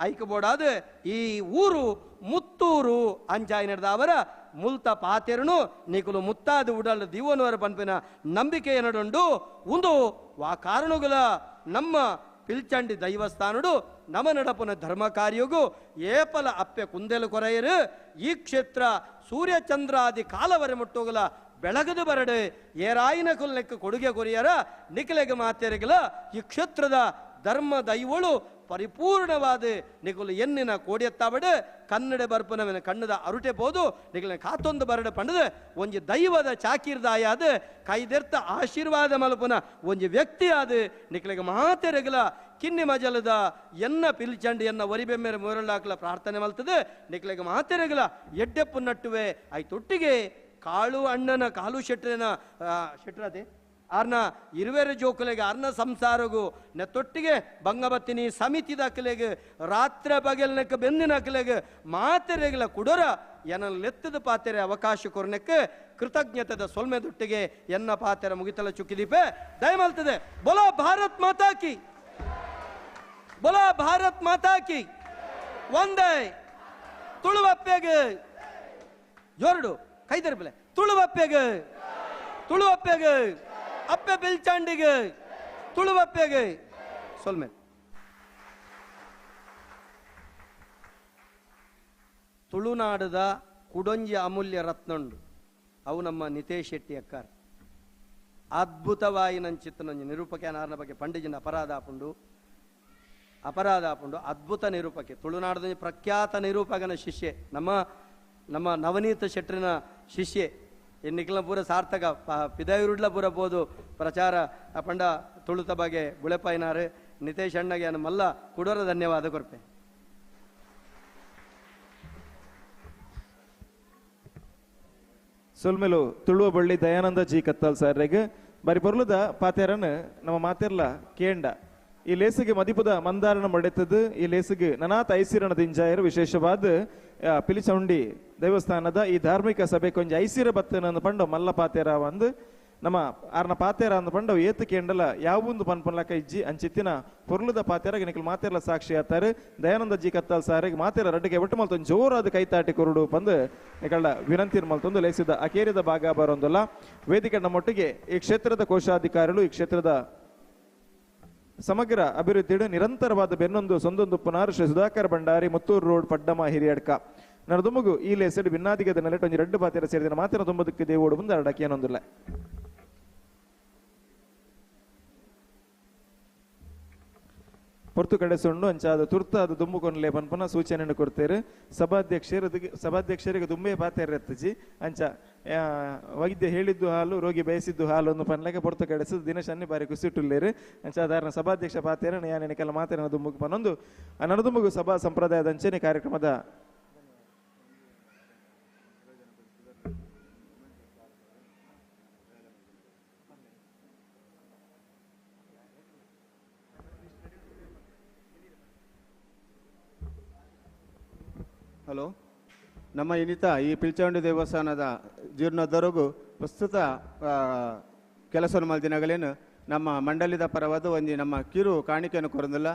ಐಕಬೋಡಾದ ಈ ಊರು ಮುತ್ತೂರು ಅಂಚಾಯಿ ನಡೆದವರ ಮುಲ್ತ ಪಾತೆರನು ನಿಕುಲು ಮುತ್ತಾದ ಉಡಲ್ ದಿವನವರ ಪನ್ಪಿನ ನಂಬಿಕೆ ಏನಡುಂಡು ಒಂದು ವಾ ಕಾರಣಗಳ ನಮ್ಮ ಪಿಲ್ಚಂಡಿ ದೈವಸ್ಥಾನಡು ನಮ ನಡಪನ ಧರ್ಮ ಕಾರ್ಯಗೂ ಏಪಲ ಅಪ್ಪೆ ಕುಂದೆಲು ಕೊರೆಯರು ಈ ಕ್ಷೇತ್ರ ಸೂರ್ಯಚಂದ್ರಾದಿ ಕಾಲವರೆ ಮುಟ್ಟೋಗಲ ಬೆಳಗದು ಬರಡು ಏರಾಯಿನ ಕುಲ್ಲೆಕ್ಕ ಕೊಡುಗೆ ಕೊರಿಯರ ನಿಖಲೆಗೆ ಮಾತೆರೆಗಲ ಈ ಕ್ಷೇತ್ರದ ಧರ್ಮ ದೈವಳು ಪರಿಪೂರ್ಣವಾದ ನಿಗುಲು ಎನ್ನಿನ ಕೋಡಿಯತ್ತಾಬಡು ಕನ್ನಡ ಬರ್ಪನವಿನ ಕಣ್ಣದ ಅರುಟೆ ಬೋದು ನಿಗಲಿನ ಕಾತೊಂದು ಬರಡು ಪಂಡದು ಒಂಜಿ ದೈವದ ಚಾಕಿರ್ದಾಯಾದ ಕೈದೆರ್ತ ಆಶೀರ್ವಾದ ಮಲ್ಪುನ ಒಂಜಿ ವ್ಯಕ್ತಿ ಆದ ನಿಖಲಿಗೆ ಮಾತೆರೆಗಲ ಕಿನ್ನಿ ಮಜಲದ ಎನ್ನ ಪಿಲ್ಚಂಡಿ ಎನ್ನ ಒರಿಬೆಮ್ಮೆರ ಮೂರಳ್ಳಾಕಲ ಪ್ರಾರ್ಥನೆ ಮಲ್ತದೆ ನಿಖಲಿಗೆ ಮಾತೆರೆಗಲ ಎಡ್ಡೆಪ್ಪು ನಟ್ಟುವೆ ಐತೊಟ್ಟಿಗೆ ಕಾಳು ಅಣ್ಣನ ಕಾಲು ಶೆಟ್ರನ ಶೆಟ್ರದೆ ಆರ್ನ ಇರುವೆರ ಜೋಕುಲೆಗೆ ಅರ್ನ ಸಂಸಾರಗೂ ನೆತ್ತೊಟ್ಟಿಗೆ ಬಂಗಬತ್ತಿನಿ ಸಮಿತಿ ದಕ್ಕಲೆಗೆ ರಾತ್ರಿ ಬಗೆಲ್ನಕ್ಕೆ ಬೆಂದಿನ ಅಕ್ಕಲೆಗೆ ಮಾತೆರೆಗಳ ಕುಡರ ಎನ್ನ ಲೆತ್ತದ ಪಾತೆರೆ ಅವಕಾಶ ಕೊರ್ನಕ್ಕೆ ಕೃತಜ್ಞತೆದ ಸೊಲ್ಮೆದೊಟ್ಟಿಗೆ ಎನ್ನ ಪಾತೆರ ಮುಗಿತಲ ಚುಕ್ಕಿದೀಪೆ ದಯಮಲ್ತದೆ ಬೋಲೋ ಭಾರತ್ ಮಾತಾ ಕಿ, ಬೋಲೋ ಭಾರತ್ ಮಾತಾ ಕಿ. ಒಂದೇ ತುಳುವಪ್ಪೆಗೆ ಜೋರ್ಡು ಕೈದರ್ ಬೆಲೆ ತುಳುವಪ್ಪೆಗೆ, ತುಳುವಪ್ಪೆಗೆ ಅಪ್ಪೆ ಬಿಲ್ಚಾಂಡಿಗೆ, ತುಳುವಪ್ಪೆಗೆ ಸೊಲ್ಮೆ. ತುಳುನಾಡದ ಕುಡೊಂಜಿ ಅಮೂಲ್ಯ ರತ್ನಂಡು ಅವು ನಮ್ಮ ನಿತೇಶ್ ಶೆಟ್ಟಿ ಅಕ್ಕಾರ. ಅದ್ಭುತವಾಯಿ ನನ್ನ ಚಿತ್ತನೊಂಜಿ ನಿರೂಪಕನಾರನ ಬಗ್ಗೆ ಪಂಡಿಜಿನ ಅಪರಾಧ ಆಪುಂಡು ಅದ್ಭುತ ನಿರೂಪಕೆ. ತುಳುನಾಡದ ಪ್ರಖ್ಯಾತ ನಿರೂಪಕನ ಶಿಷ್ಯೆ ನಮ್ಮ ನವನೀತ ಶೆಟ್ಟರಿನ ಶಿಷ್ಯೆ. ಎನ್ನಿಕಲ ಪೂರ ಸಾರ್ಥಕ ಪಿದಾಯುರುಡ್ಲ ಪೂರ ಬೋದು ಪ್ರಚಾರ ಪಂಡ ತುಳುತ ಬಗ್ಗೆ ಗುಳೆಪಾಯಿನಾರು ನಿತೇಶ್ ಅಣ್ಣಗೆ ಮಲ್ಲ ಕುಡೋರ ಧನ್ಯವಾದ ಕೊರ್ಪೆ. ಸೊಲ್ಮೆಲು ತುಳುವ ಬಳ್ಳಿ ದಯಾನಂದ ಜಿ ಕತ್ತಲ್ ಸಾರ್ರೆಗೆ ಬಾರಿ ಪೊರ್ಲುದ ಪಾತೆರನ್ ನಮ್ಮ ಮಾತೆರ್ಲ ಕೇಂಡ ಈ ಲೇಸಿಗೆ ಮದಿಪುದ ಮಂದಾರನ ಮಡೆತದು ಈ ಲೇಸಿಗೆ ನನಾಥ ಐಸಿರಣದ ಇಂಜಾಯರು ವಿಶೇಷವಾದ ಪಿಲಿಚೌಂಡಿ ದೇವಸ್ಥಾನದ ಈ ಧಾರ್ಮಿಕ ಸಭೆ ಕೊಂಚ ಐಸಿರ ಬತ್ತನ ಪಂಡ ಮಲ್ಲ ಪಾತೆರ ಒಂದು ನಮ್ಮ ಆರ್ನ ಪಾತೆರ ಅಂದ ಪಂಡ ಏತು ಕೇಂಡಲ ಯಾವೊಂದು ಪನ್ಪನ್ಲಕ ಇಜ್ಜಿ ಅಂಚಿತ್ತಿನ ಪೊರ್ಲುದ ಪಾತೆರಗೆ ನಿಖಲ್ ಮಾತೆರ್ಲ ಸಾಕ್ಷಿ ಆತಾರೆ ದಯಾನಂದ ಜಿ ಕತ್ತಲ್ ಸಾರಿಗೆ ಮಾತೆರ ರಡ್ಡಿಗೆ ಒಟ್ಟು ಮಲ್ತೊಂದು ಜೋರಾದ ಕೈತಾಟಿ ಕೊರಡು ಬಂದು ನಿಕಳ ವಿನಂತಿ ಮಲ್ತೊಂದು ಲೇಸಿದ ಅಕೇರಿದ ಭಾಗ ಬರೋಂದಲ್ಲ. ವೇದಿಕೆ ನಮ್ಮೊಟ್ಟಿಗೆ ಈ ಕ್ಷೇತ್ರದ ಕೋಶಾಧಿಕಾರಿಗಳು ಈ ಕ್ಷೇತ್ರದ ಸಮಗ್ರ ಅಭಿವೃದ್ಧಿയുടെ ನಿರಂತರವಾದ ಬೆನ್ನೊಂದು ಸೊಂದೊಂದು ಪುನಾರ್ ಶ್ರೀ ಸುಧಾಕರ್ ಭಂಡಾರಿ ಮುತ್ತೂರು ರೋಡ್ ಪಡ್ಡಮ ಹಿರಿಯಡ್ಕ ನರದುಮಗು ಈ ಲೇಸಡ್ ಭಿನ್ನಾದಿಗದ ನೆಲೆಟೊಂಜಿ ರೆಡ್ಡು ಪಾತೆರ ಸೇರಿದ ಮಾತಿನ ತುಂಬದಕ್ಕೆ ದೇವೋಡು ಮುಂದೆ ಅಡಕಿಯನೊಂದಿಲ್ಲ. ಪೊರ್ತು ಕಡೆ ಸೊಂಡು ಅಂಚಾದ ತುರ್ತಾದ ದುಂಬುಕೊನ್ಲೆ ಪನ್ಪನ ಸೂಚನೆ ಕೊಡ್ತೇರು. ಸಭಾಧ್ಯಕ್ಷರಿಗೆ ದುಂಬೆ ಪಾತೆರ ಎತ್ತಜಿ ಅಂಚ ವೈದ್ಯ ಹೇಳಿದ್ದು ಹಾಲು ರೋಗಿ ಬಯಸಿದ್ದು ಹಾಲು ಒಂದು ಪನ್ಲೆಗೆ ಪೊರ್ತು ಕಡೆಸದು ದಿನಶನ್ನಿ ಬಾರಿ ಕುಸಿಟ್ಟುಲ್ಲೇರು ಅಂಚ ಧಾರಣ ಸಭಾಧ್ಯಕ್ಷ ಪಾತೆರ ಯಾನೆನಕೆಲ್ಲ ಮಾತಿನ ದುಂಬುಕು ಪನ್ನೊಂದು ನರದುಂಬುಗು ಸಭಾ ಸಂಪ್ರದಾಯದ ಅಂಚನೆ ಕಾರ್ಯಕ್ರಮದ ಹಲೋ ನಮ್ಮ ಇನ್ನಿತ ಈ ಪಿಲ್ಚೌಂಡಿ ದೇವಸ್ಥಾನದ ಜೀರ್ಣೋದ್ಧರಿಗೂ ಪ್ರಸ್ತುತ ಕೆಲಸವನ್ನು ಮಲ್ದಿನಗಳೇನು ನಮ್ಮ ಮಂಡಳಿದ ಪರವಾದ ಒಂಜಿ ನಮ್ಮ ಕಿರು ಕಾಣಿಕೆಯನ್ನು ಕೊರಂದಿಲ್ಲ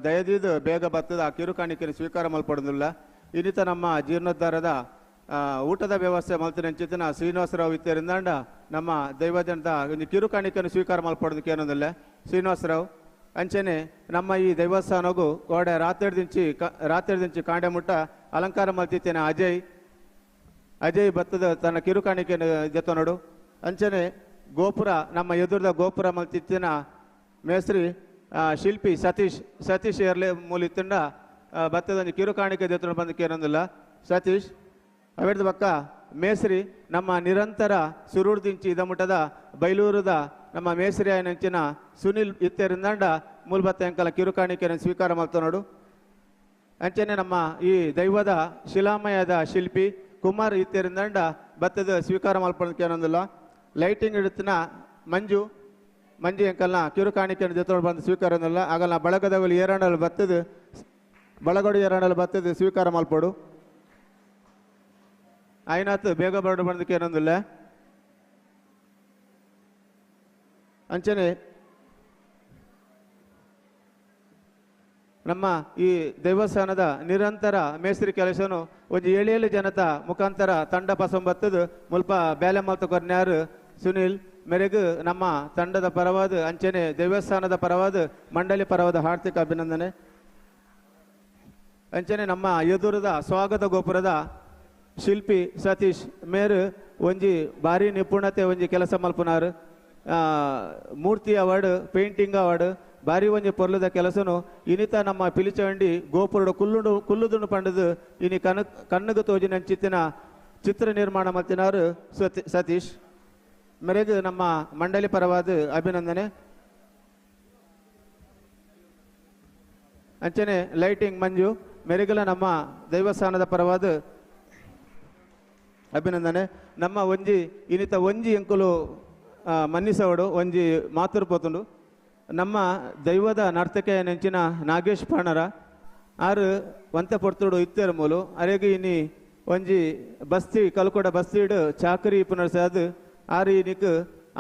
ದಯದಿದ್ದು ಬೇಗ ಬರ್ತದ ಆ ಕಿರು ಕಾಣಿಕೆಯನ್ನು ಸ್ವೀಕಾರ ಮಲ್ಪಡೋದಿಲ್ಲ. ಇನ್ನಿತ ನಮ್ಮ ಜೀರ್ಣೋದ್ಧಾರದ ಊಟದ ವ್ಯವಸ್ಥೆ ಮಲ್ತಿನ ಶ್ರೀನಿವಾಸರಾವ್ ಇತ್ತರಿಂದ ನಮ್ಮ ದೈವಜನದ ಒಂದು ಕಿರು ಕಾಣಿಕೆಯನ್ನು ಸ್ವೀಕಾರ ಮಲ್ಪಡೋದಕ್ಕೆ ಏನೊಂದಿಲ್ಲ. ಶ್ರೀನಿವಾಸರಾವ್ ಅಂಚನೆ ನಮ್ಮ ಈ ದೇವಸ್ಥಾನಗೂ ಗೋಡೆ ರಾತ್ರಿದಿಂಚಿ ಕಾಂಡೆ ಮುಟ್ಟ ಅಲಂಕಾರ ಮಲ್ತಿದ್ದೇನೆ ಅಜಯ್ ಬತ್ತದ ತನ್ನ ಕಿರು ಕಾಣಿಕೆಯನ್ನು ಜೊತೆ ನೋಡು. ಅಂಚನೆ ಗೋಪುರ ನಮ್ಮ ಎದುರದ ಗೋಪುರ ಮಲ್ತಿತ್ತಿನ ಮೇಸ್ತ್ರಿ ಶಿಲ್ಪಿ ಸತೀಶ್ ಏರ್ಲೆ ಮೂಲಿತ್ತಂಡ ಬತ್ತದ ಕಿರು ಕಾಣಿಕೆ ಜೊತೆ ಬಂದಕ್ಕೆ ಏನೊಂದಿಲ್ಲ. ಸತೀಶ್ ಅವೆಡ್ದ ಪಕ್ಕ ಮೇಸ್ರಿ ನಮ್ಮ ನಿರಂತರ ಸುರುಡ್ದಿಂಚಿ ಇದ ಮುಟ್ಟದ ಬೈಲೂರದ ನಮ್ಮ ಮೇಸ್ರಿ ಆಯ್ನಂಚಿನ ಸುನಿಲ್ ಇತ್ತರಿಂದ ಮೂಲಭತ್ತ ಅಂಕಲ ಕಿರು ಕಾಣಿಕೆಯನ್ನು ಸ್ವೀಕಾರ ಮಾಡ್ತಾ ನೋಡು. ಅಂಚನೆ ನಮ್ಮ ಈ ದೈವದ ಶಿಲಾಮಯದ ಶಿಲ್ಪಿ ಕುಮಾರ್ ಇತ್ತರಿಂದ ಬತ್ತದ ಸ್ವೀಕಾರ ಮಲ್ಪಡೋದಕ್ಕೆ ಏನೊಂದಿಲ್ಲ. ಲೈಟಿಂಗ್ ಇಡುತ್ತಿನ ಮಂಜು ಅಂಕಲ್ನ ಕಿರು ಕಾಣಿಕೆಯನ್ನು ಜೊತೆ ಬಂದು ಸ್ವೀಕಾರ ಅಂದಿಲ್ಲ. ಆಗಲ್ಲ ಬಳಗದಲ್ಲಿ ಬಳಗಡು ಎರಡಲ್ಲಿ ಬತ್ತದ ಸ್ವೀಕಾರ ಮಲ್ಪಡು. ಆಯ್ನಾತ್ ಬೇಗ ಬರಡು ಬಂದಕ್ಕೆ ಏನೊಂದಿಲ್ಲ. ಅಂಚನೆ ನಮ್ಮ ಈ ದೇವಸ್ಥಾನದ ನಿರಂತರ ಮೇಸ್ತ್ರಿ ಕೆಲಸನು ಒಂದು 7 ಜನತ ಮುಖಾಂತರ ತಂಡ ಪಸಂಬತ್ತದು ಮುಲ್ಪ ಬೇಲೆ ಮಾತು ಕೊರ್ನ್ಯಾರು ಸುನಿಲ್ ಮೇರೆಗೂ ನಮ್ಮ ತಂಡದ ಪರವಾದ ಅಂಚನೆ ದೇವಸ್ಥಾನದ ಪರವಾದ ಮಂಡಳಿ ಪರವಾದ ಹಾರ್ದಿಕ ಅಭಿನಂದನೆ. ಅಂಚನೆ ನಮ್ಮ ಎದುರದ ಸ್ವಾಗತ ಗೋಪುರದ ಶಿಲ್ಪಿ ಸತೀಶ್ ಮೇರು ಒಂಜಿ ಭಾರಿ ನಿಪುಣತೆ ಒಂಜಿ ಕೆಲಸ ಮಲ್ಪುನಾರು. ಮೂರ್ತಿ ಅವಾರ್ಡ್ ಪೇಂಟಿಂಗ್ ಅವಾರ್ಡ್ ಭಾರಿ ಒಂಜಿ ಪೊರ್ಲದ ಕೆಲಸನು ಇನ್ನಿತ ನಮ್ಮ ಪಿಲಿಚವಂಡಿ ಗೋಪುರದ ಕುಲ್ಲುದುಂಡು ಪಂಡದು ಇನಿ ಕಣ್ಣುಗು ತೋಜಿನ ಚಿತ್ತಿನ ಚಿತ್ರ ನಿರ್ಮಾಣ ಮಲ್ತಿನಾರು ಸತೀಶ್ ಮೇರೆಗೂ ನಮ್ಮ ಮಂಡಳಿ ಪರವಾದ ಅಭಿನಂದನೆ. ಅಂಚನೆ ಲೈಟಿಂಗ್ ಮಂಜು ಮೇರೆಗಲ ನಮ್ಮ ದೇವಸ್ಥಾನದ ಪರವಾದ ಅಭಿನಂದನೆ. ನಮ್ಮ ಒಂಜಿ ಇನ್ನಿತ ಒಂಜಿ ಎಂಕುಲು ಮನ್ನಿಸವಡು ಒಂಜಿ ಮಾತುರು ಪೋತುಂಡು ನಮ್ಮ ದೈವದ ನರ್ತಕೆ ನೆಂಚಿನ ನಾಗೇಶ್ ಪಾಣರ ಆರು ಒಂತೆ ಪೊರ್ತುಡು ಇತ್ತೇರು ಮೂಲು ಅರೆಗೆ ಇನ್ನಿ ಒಂಜಿ ಬಸ್ತಿ ಕಲ್ಕೊಡ ಬಸ್ತಿಡು ಚಾಕರಿ ಪುನರ್ಸಾದು ಆರು ನಿಕ್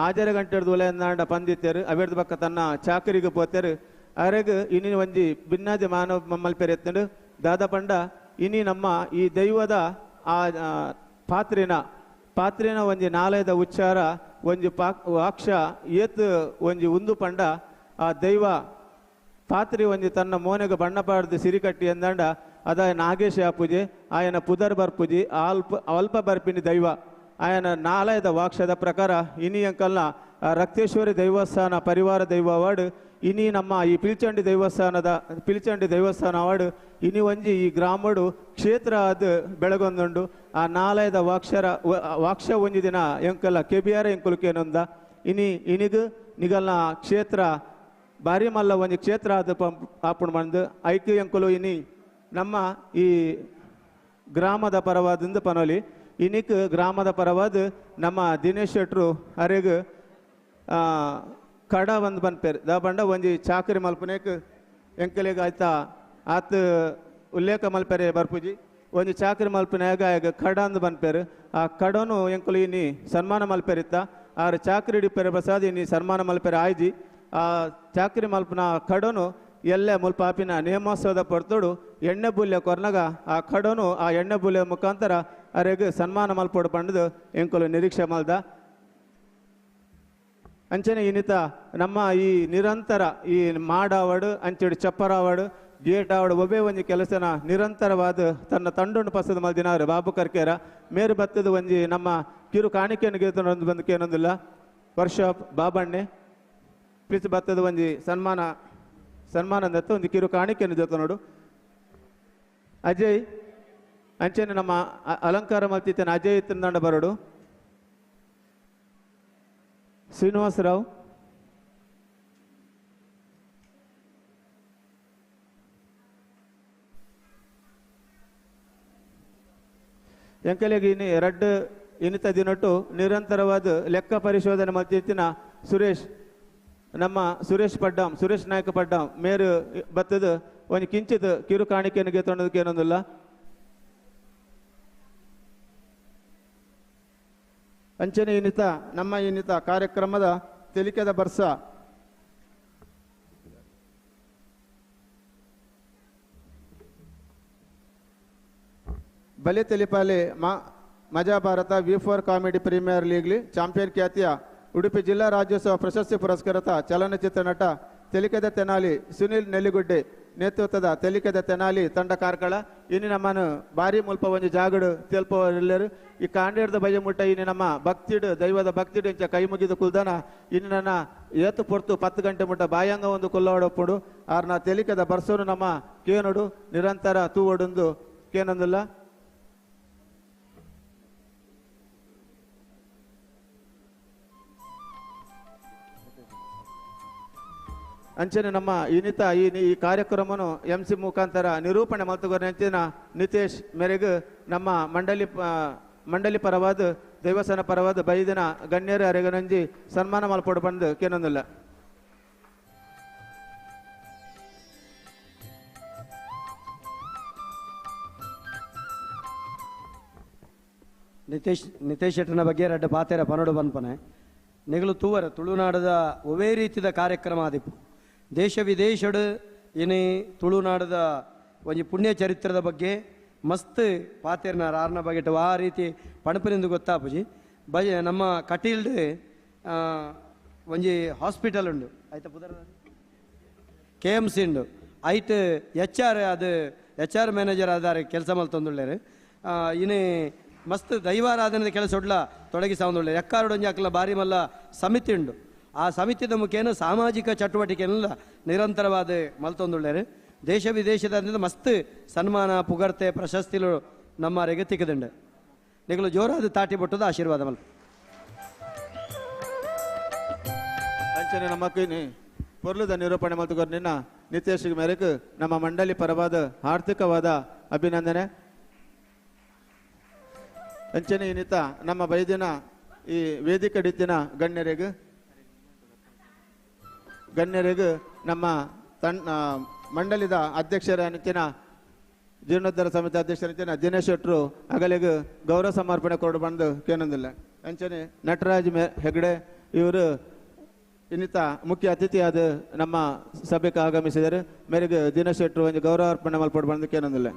ಆಜರ ಗಂಟೆ ಉಲೆಯನ್ನಾಂಡ ಪಂದಿತ್ತೇರು ಅವೆಡ್ದು ಬಕ್ಕ ತನ್ನ ಚಾಕರಿಗೆ ಪೋತೇರು ಅರೆಗೆ ಇನ್ನಿ ಒಂಜಿ ಭಿನ್ನಾದಿ ಮಾನವ ಮಮ್ಮಲ್ ಪೇರು ಎತ್ತಂಡು ದಾದ ಪಂಡ ಇನ್ನಿ ನಮ್ಮ ಈ ದೈವದ ಆ ಪಾತ್ರಿನ ಒಂಜಿ ನಾಲಯದ ಉಚ್ಚಾರ ಒಂಜಿ ವಾಕ್ಷ ಏತ್ ಒಂಜಿ ಉಂದು ಪಂಡ ಆ ದೈವ ಪಾತ್ರಿ ಒಂಜಿ ತನ್ನ ಮೋನೆಗೆ ಬಣ್ಣ ಪಾಡ್ದು ಸಿರಿ ಕಟ್ಟಿ ಎಂದಂಡ ಅದ ನಾಗೇಶ ಪೂಜೆ ಆಯನ ಪುದರ್ ಬರ್ಪುಜಿ ಅಲ್ಪ ಬರ್ಪಿನಿ ದೈವ ಆಯನ ನಾಲಯದ ವಾಕ್ಷದ ಪ್ರಕಾರ ಇನಿ ಅಂಕಲ್ನ ರಕ್ತೇಶ್ವರಿ ದೈವಸ್ಥಾನ ಪರಿವಾರ ದೈವ ಅವಾರ್ಡ್ ಇನಿ ನಮ್ಮ ಈ ಪಿಲ್ಚಂಡಿ ದೇವಸ್ಥಾನ ಅವಾರ್ಡ್ ಇನಿ ಒಂಜಿ ಈ ಗ್ರಾಮಡು ಕ್ಷೇತ್ರ ಅದು ಬೆಳಗೊಂದುಂಡು ಆ ನಾಲಯದ ವಾಕ್ಷ ಒಂಜಿ ದಿನ ಎಂಕಲ್ಲ ಕೆಬಿಆರ್ ಎಂಕುಲುಕೇನೊಂದ ಇನಿಗ್ ನಿಗಲ್ನ ಕ್ಷೇತ್ರ ಬಾರಿ ಮಲ್ಲ ಒಂಜಿ ಕ್ಷೇತ್ರ ಅದು ಆಪುಣ್ ಬಂದು ಐಕ್ಯ ಎಂಕುಲು ಇನಿ ನಮ್ಮ ಈ ಗ್ರಾಮದ ಪರವಾದಿಂದ ಪನೋಲಿ ಇನಿಕ್ ಗ್ರಾಮದ ಪರವಾದ ನಮ್ಮ ದಿನೇಶ್ ಶೆಟ್ರು ಅರೆಗ್ ಕಡ ಒಂದು ಬಂದ್ಪೇರು ದ ಬಂಡ ಒಂಜಿ ಚಾಕರಿ ಮಲ್ಪನೇಕ್ ಎಂಕಲಿಗೆ ಆಯ್ತಾ ಆತ ಉಲ್ಲೇಖ ಮಲ್ಪೇರೆ ಬರ್ಪುಜಿ ಒಂಜಿ ಚಾಕರಿ ಮಲ್ಪನಾಗ ಈಗ ಕಡ ಅಂದ್ ಬಂದ್ಪೇರು ಆ ಕಡನು ಎಂಕುಲು ಇನ್ನಿ ಸನ್ಮಾನ ಮಲ್ಪೇರಿತ್ತ ಆರು ಚಾಕರಿ ಹಿಡಿಪೇರೆ ಪ್ರಸಾದ್ ಇನ್ನಿ ಸನ್ಮಾನ ಮಲ್ಪೇರೆ ಆಯ್ಜಿ ಆ ಚಾಕರಿ ಮಲ್ಪನ ಕಡನು ಎಲ್ಲೆ ಮುಲ್ಪ ಆಪಿನ ನೇಮೋತ್ಸವದ ಪೊರ್ತುಡು ಎಣ್ಣೆ ಬುಲ್ಲೆ ಕೊರ್ನಗ ಆ ಕಡನು ಆ ಎಣ್ಣೆ ಬುಲ್ಲೆ ಮುಖಾಂತರ ಅರೆಗೆ ಸನ್ಮಾನ ಮಲ್ಪೋಡು ಪಂಡದು ಎಂಕುಲು ನಿರೀಕ್ಷೆ ಮಲ್ದ ಅಂಚನೆ ಇನ್ನಿತ ನಮ್ಮ ಈ ನಿರಂತರ ಈ ಮಾಡಾವಡು ಅಂಚೆಡು ಚಪ್ಪರಾವಡು ಗೇಟ್ ಆವಡು ಒಬ್ಬೇ ಒಂಜಿ ಕೆಲಸನ ನಿರಂತರವಾದ ತನ್ನ ತಂಡೊಂಡು ಪಸದ ಮಲ್ದಿನಾರು ಬಾಬು ಕರ್ಕೇರ ಮೇರು ಬತ್ತದ ಒಂಜಿ ನಮ್ಮ ಕಿರು ಕಾಣಿಕೆಯನ್ನು ಗೇತನೊಂದು ಬಂದಕ್ಕೆ ಏನೊಂದಿಲ್ಲ ವರ್ಷಾಪ್ ಬಾಬಣ್ಣೆ ಪ್ಲೀಸ್ ಬತ್ತದ ಒಂಜಿ ಸನ್ಮಾನದತ್ತ ಒಂದು ಕಿರು ಕಾಣಿಕೆಯನ್ನು ಜೊತೆ ನೋಡು ಅಜಯ್ ಅಂಚನೆ ನಮ್ಮ ಅಲಂಕಾರ ಮಲ್ತಿತ್ತೇನೆ ಅಜಯ್ ಇತ್ತಂದಂಡ ಬರೋಡು ಶ್ರೀನಿವಾಸರಾವ್ ಎಂಕಲೆಗೆ ಇನ್ನು ಎರಡು ಇನ್ನಿತ ದಿನಟ್ಟು ನಿರಂತರವಾದ ಲೆಕ್ಕ ಪರಿಶೋಧನೆ ಮಲ್ತಿತ್ತಿನ ಸುರೇಶ್ ನಾಯಕ ಪಡ್ಡಾಂ ಮೇರು ಬತ್ತದ ಒಂದು ಕಿಂಚಿತ್ ಕಿರು ಕಾಣಿಕೆಯನ್ನು ಗೆತ್ತೊಂಡದಕ್ಕೆ ಏನೊಂದಿಲ್ಲ ಅಂಚನೆ ಇನ್ನಿತ ಕಾರ್ಯಕ್ರಮದ ತೆಲಿಕೆದ ಬರ್ಸ ಬಲೆ ತೆಲಿಪಾಲೆ Majaa Bharatha V4 comedy premier ಲೀಗ್ಲಿ ಚಾಂಪಿಯನ್ ಖ್ಯಾತಿಯ ಉಡುಪಿ ಜಿಲ್ಲಾ ರಾಜ್ಯೋತ್ಸವ ಪ್ರಶಸ್ತಿ ಪುರಸ್ಕೃತ ಚಲನಚಿತ್ರ ನಟ ತೆಲಿಕೆದ ತೆನಾಲಿ ಸುನಿಲ್ ನೆಲ್ಲಿಗುಡ್ಡೆ ನೇತೃತ್ವದ ತೆಲಿಕೆದ ತೆನಾಲಿ ತಂಡ ಕಾರ್ಕಳ ಇನ್ನು ನಮ್ಮನ್ನು ಬಾರಿ ಮುಲ್ಪ ಒಂಜಿ ಜಾಗಡು ತೆಲ್ಪವರೆಲ್ಲರು ಈ ಕಾಂಡೇಡ್ದ ಬಯ್ಯ ಮುಟ್ಟ ಇನ್ನು ನಮ್ಮ ಭಕ್ತಿಡು ದೈವದ ಭಕ್ತಿಡು ಇಂಚ ಕೈ ಮುಗಿದು ಕುಲ್ದಾನ ಇನ್ನು ನನ್ನ ಏತು ಪೊರ್ತು 10 ಗಂಟೆ ಮುಟ್ಟ ಬಾಯಾಂಗ ಒಂದು ಕುಲ್ಲೋಡಪ್ಪುಡು ಆರ್ನ ತೆಲಿಕೆದ ಬರ್ಸೋನು ನಮ್ಮ ಕೇನುಡು ನಿರಂತರ ತೂವೊಡೊಂದು ಕೇನೊಂದಿಲ್ಲ ಅಂಚನೆ ನಮ್ಮ ಇನ್ನಿತ ಈ ಕಾರ್ಯಕ್ರಮನು MC ಮುಖಾಂತರ ನಿರೂಪಣೆ ಮಲ್ತುಗೊರೆಂಚಿನ ನಿತೇಶ್ ಮೇರೆಗೆ ನಮ್ಮ ಮಂಡಳಿ ಪರವಾದ ದೇವಸ್ಥಾನ ಪರವಾದ ಬೈದಿನ ಗಣ್ಯರ ಅರೆಗನಂಜಿ ಸನ್ಮಾನ ಮಲ್ಪೊಡು ಬಂದು ಕೇನೊಂದಿಲ್ಲ ನಿತೇಶ್ ಶೆಟ್ಟನ ಬಗ್ಗೆ ಎರಡು ಪಾತೆರ ಪನೋಡು ಬಂದ್ಪನೆ ನೆಗಲು ತೂವರ ತುಳುನಾಡದ ಒವೇ ರೀತಿಯ ಕಾರ್ಯಕ್ರಮ ಆದಿಪ್ಪು ದೇಶ ವಿದೇಶಡು ಏನೇ ತುಳುನಾಡದ ಒಂಜಿ ಪುಣ್ಯ ಚರಿತ್ರದ ಬಗ್ಗೆ ಮಸ್ತ್ ಪಾತೆರ್ನ ರಾರ್ನ ಬಗೆಟ್ ಆ ರೀತಿ ಪಣಪನಿಂದ ಗೊತ್ತಾಪುಜಿ ನಮ್ಮ ಕಟೀಲ್ಡ್ ಒಂಜಿ ಹಾಸ್ಪಿಟಲ್ ಉಂಡು ಆಯ್ತಾ ಪುದರ್ KMC ಉಂಡು ಐಟ್ HR ಮ್ಯಾನೇಜರ್ ಆಧಾರ ಕೆಲಸ ಮಲ್ತೊಂದುಳ್ಳೇರು ಇನ್ನೇ ಮಸ್ತ್ ದೈವಾರಾಧನದ ಕೆಲಸ ಉಡ್ಲ ತೊಡಗಿ ಸಾವಂದುಳ್ಳೆ ಎಕ್ಕಾರೊಂಜಿ ಅಕ್ಲ ಬಾರಿ ಮಲ್ಲ ಸಮಿತಿ ಉಂಡು ಆ ಸಮಿತಿದ ಮುಖೇನ ಸಾಮಾಜಿಕ ಚಟುವಟಿಕೆನೆಲ್ಲ ನಿರಂತರವಾದ ಮಲ್ತೊಂದುಳ್ಳೇರು ದೇಶ ವಿದೇಶದಿಂದ ಮಸ್ತ್ ಸನ್ಮಾನ ಪುಗರ್ತೆ ಪ್ರಶಸ್ತಿಲು ನಮ್ಮ ರೆಗತಿಕದಂಡು ನಿಗಲು ಜೋರಾದ ತಾಟಿ ಬಿಟ್ಟದ ಆಶೀರ್ವಾದ ಮಲ್ಪ ಅಂಚನೆ ನಮ್ಮಕ್ಕಿ ಪೊರ್ಲುದ ನಿರೂಪಣೆ ಮಲ್ತುಗೊರ್ನಿನ ನಿತೇಶ್ ಮೇರೆಗೆ ನಮ್ಮ ಮಂಡಳಿ ಪರವಾದ ಆರ್ಥಿಕವಾದ ಅಭಿನಂದನೆ ಅಂಚನೆ ಇನ್ನಿತ ನಮ್ಮ ಬೈದಿನ ಈ ವೇದಿಕೆ ಅಡಿತಿನ ಗಣ್ಯರಿಗೂ ನಮ್ಮ ಮಂಡಳಿದ ಅಧ್ಯಕ್ಷರ ಜೀರ್ಣೋದ್ಧಾರ ಸಮಿತಿ ಅಧ್ಯಕ್ಷರ ದಿನೇಶ್ ಶೆಟ್ಟರು ಅಗಲಿಗೆ ಗೌರವ ಸಮರ್ಪಣೆ ಕೊಡು ಬಂದು ಕೇಳೋದಿಲ್ಲ. ಅಂಚನೆ ನಟರಾಜ್ ಹೆಗ್ಡೆ ಇವರು ಇನ್ನಿತ ಮುಖ್ಯ ಅತಿಥಿಯಾದ ನಮ್ಮ ಸಭೆಗೆ ಆಗಮಿಸಿದರು. ಮೇರೆಗೆ ದಿನೇಶ್ ಶೆಟ್ಟರು ಒಂದು ಗೌರವ ಅರ್ಪಣೆ ಮಲ್ಪಟ್ಟು ಬಂದು ಕೇಳೋದಿಲ್ಲ.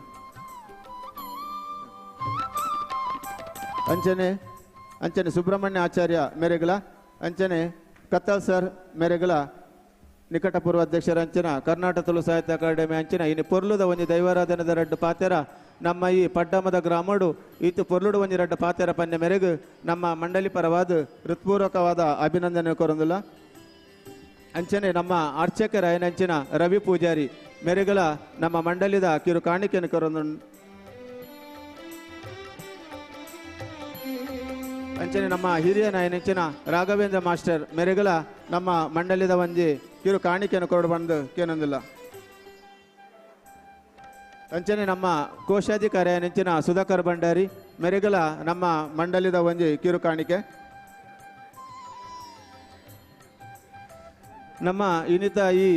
ಅಂಚನೆ ಸುಬ್ರಹ್ಮಣ್ಯ ಆಚಾರ್ಯ ಮೇರೆಗಳ ಅಂಚನೆ ಕತ್ತಲ್ ಸರ್ ಮೇರೆಗಳ ನಿಕಟಪೂರ್ವ ಅಧ್ಯಕ್ಷರ ಅಂಚನ ಕರ್ನಾಟಕ ತುಳು ಸಾಹಿತ್ಯ ಅಕಾಡೆಮಿ ಅಂಚನ ಇನ್ನು ಪೊರ್ಲುದ ಒಂದು ದೈವಾರಾಧನದ ರಡ್ಡು ಪಾತೆರ ನಮ್ಮ ಈ ಪಡ್ಡಮದ ಗ್ರಾಮಡು ಈತು ಪೊರ್ಲುಡು ಒಂದು ರಡ್ಡು ಪಾತೆರ ಪನ್ಯ ಮೇರೆಗೆ ನಮ್ಮ ಮಂಡಳಿ ಪರವಾದ ಹೃತ್ಪೂರ್ವಕವಾದ ಅಭಿನಂದನೆ ಕೊರೊಂದಿಲ್ಲ. ಅಂಚನೆ ನಮ್ಮ ಅರ್ಚಕರ ಏನಂಚಿನ ರವಿ ಪೂಜಾರಿ ಮೇರೆಗಳ ನಮ್ಮ ಮಂಡಳಿದ ಕಿರು ಕಾಣಿಕೆಯನ್ನು ಕೊರೊಂದು. ಅಂಚನೆ ನಮ್ಮ ಹಿರಿಯ ನಾಯನೆಂಚಿನ ರಾಘವೇಂದ್ರ ಮಾಸ್ಟರ್ ಮೇರೆಗಳ ನಮ್ಮ ಮಂಡಳಿದ ಒಂಜಿ ಕಿರು ಕಾಣಿಕೆಯನ್ನು ಕೊರಡು ಬಂದು ಕೇನೊಂದಿಲ್ಲ. ಅಂಚನೆ ನಮ್ಮ ಕೋಶಾಧಿಕಾರಿ ನೆಂಚಿನ ಸುಧಾಕರ್ ಭಂಡಾರಿ ಮೇರೆಗಳ ನಮ್ಮ ಮಂಡಳಿದ ಒಂಜಿ ಕಿರು ಕಾಣಿಕೆ. ನಮ್ಮ ಇನ್ನಿತ ಈ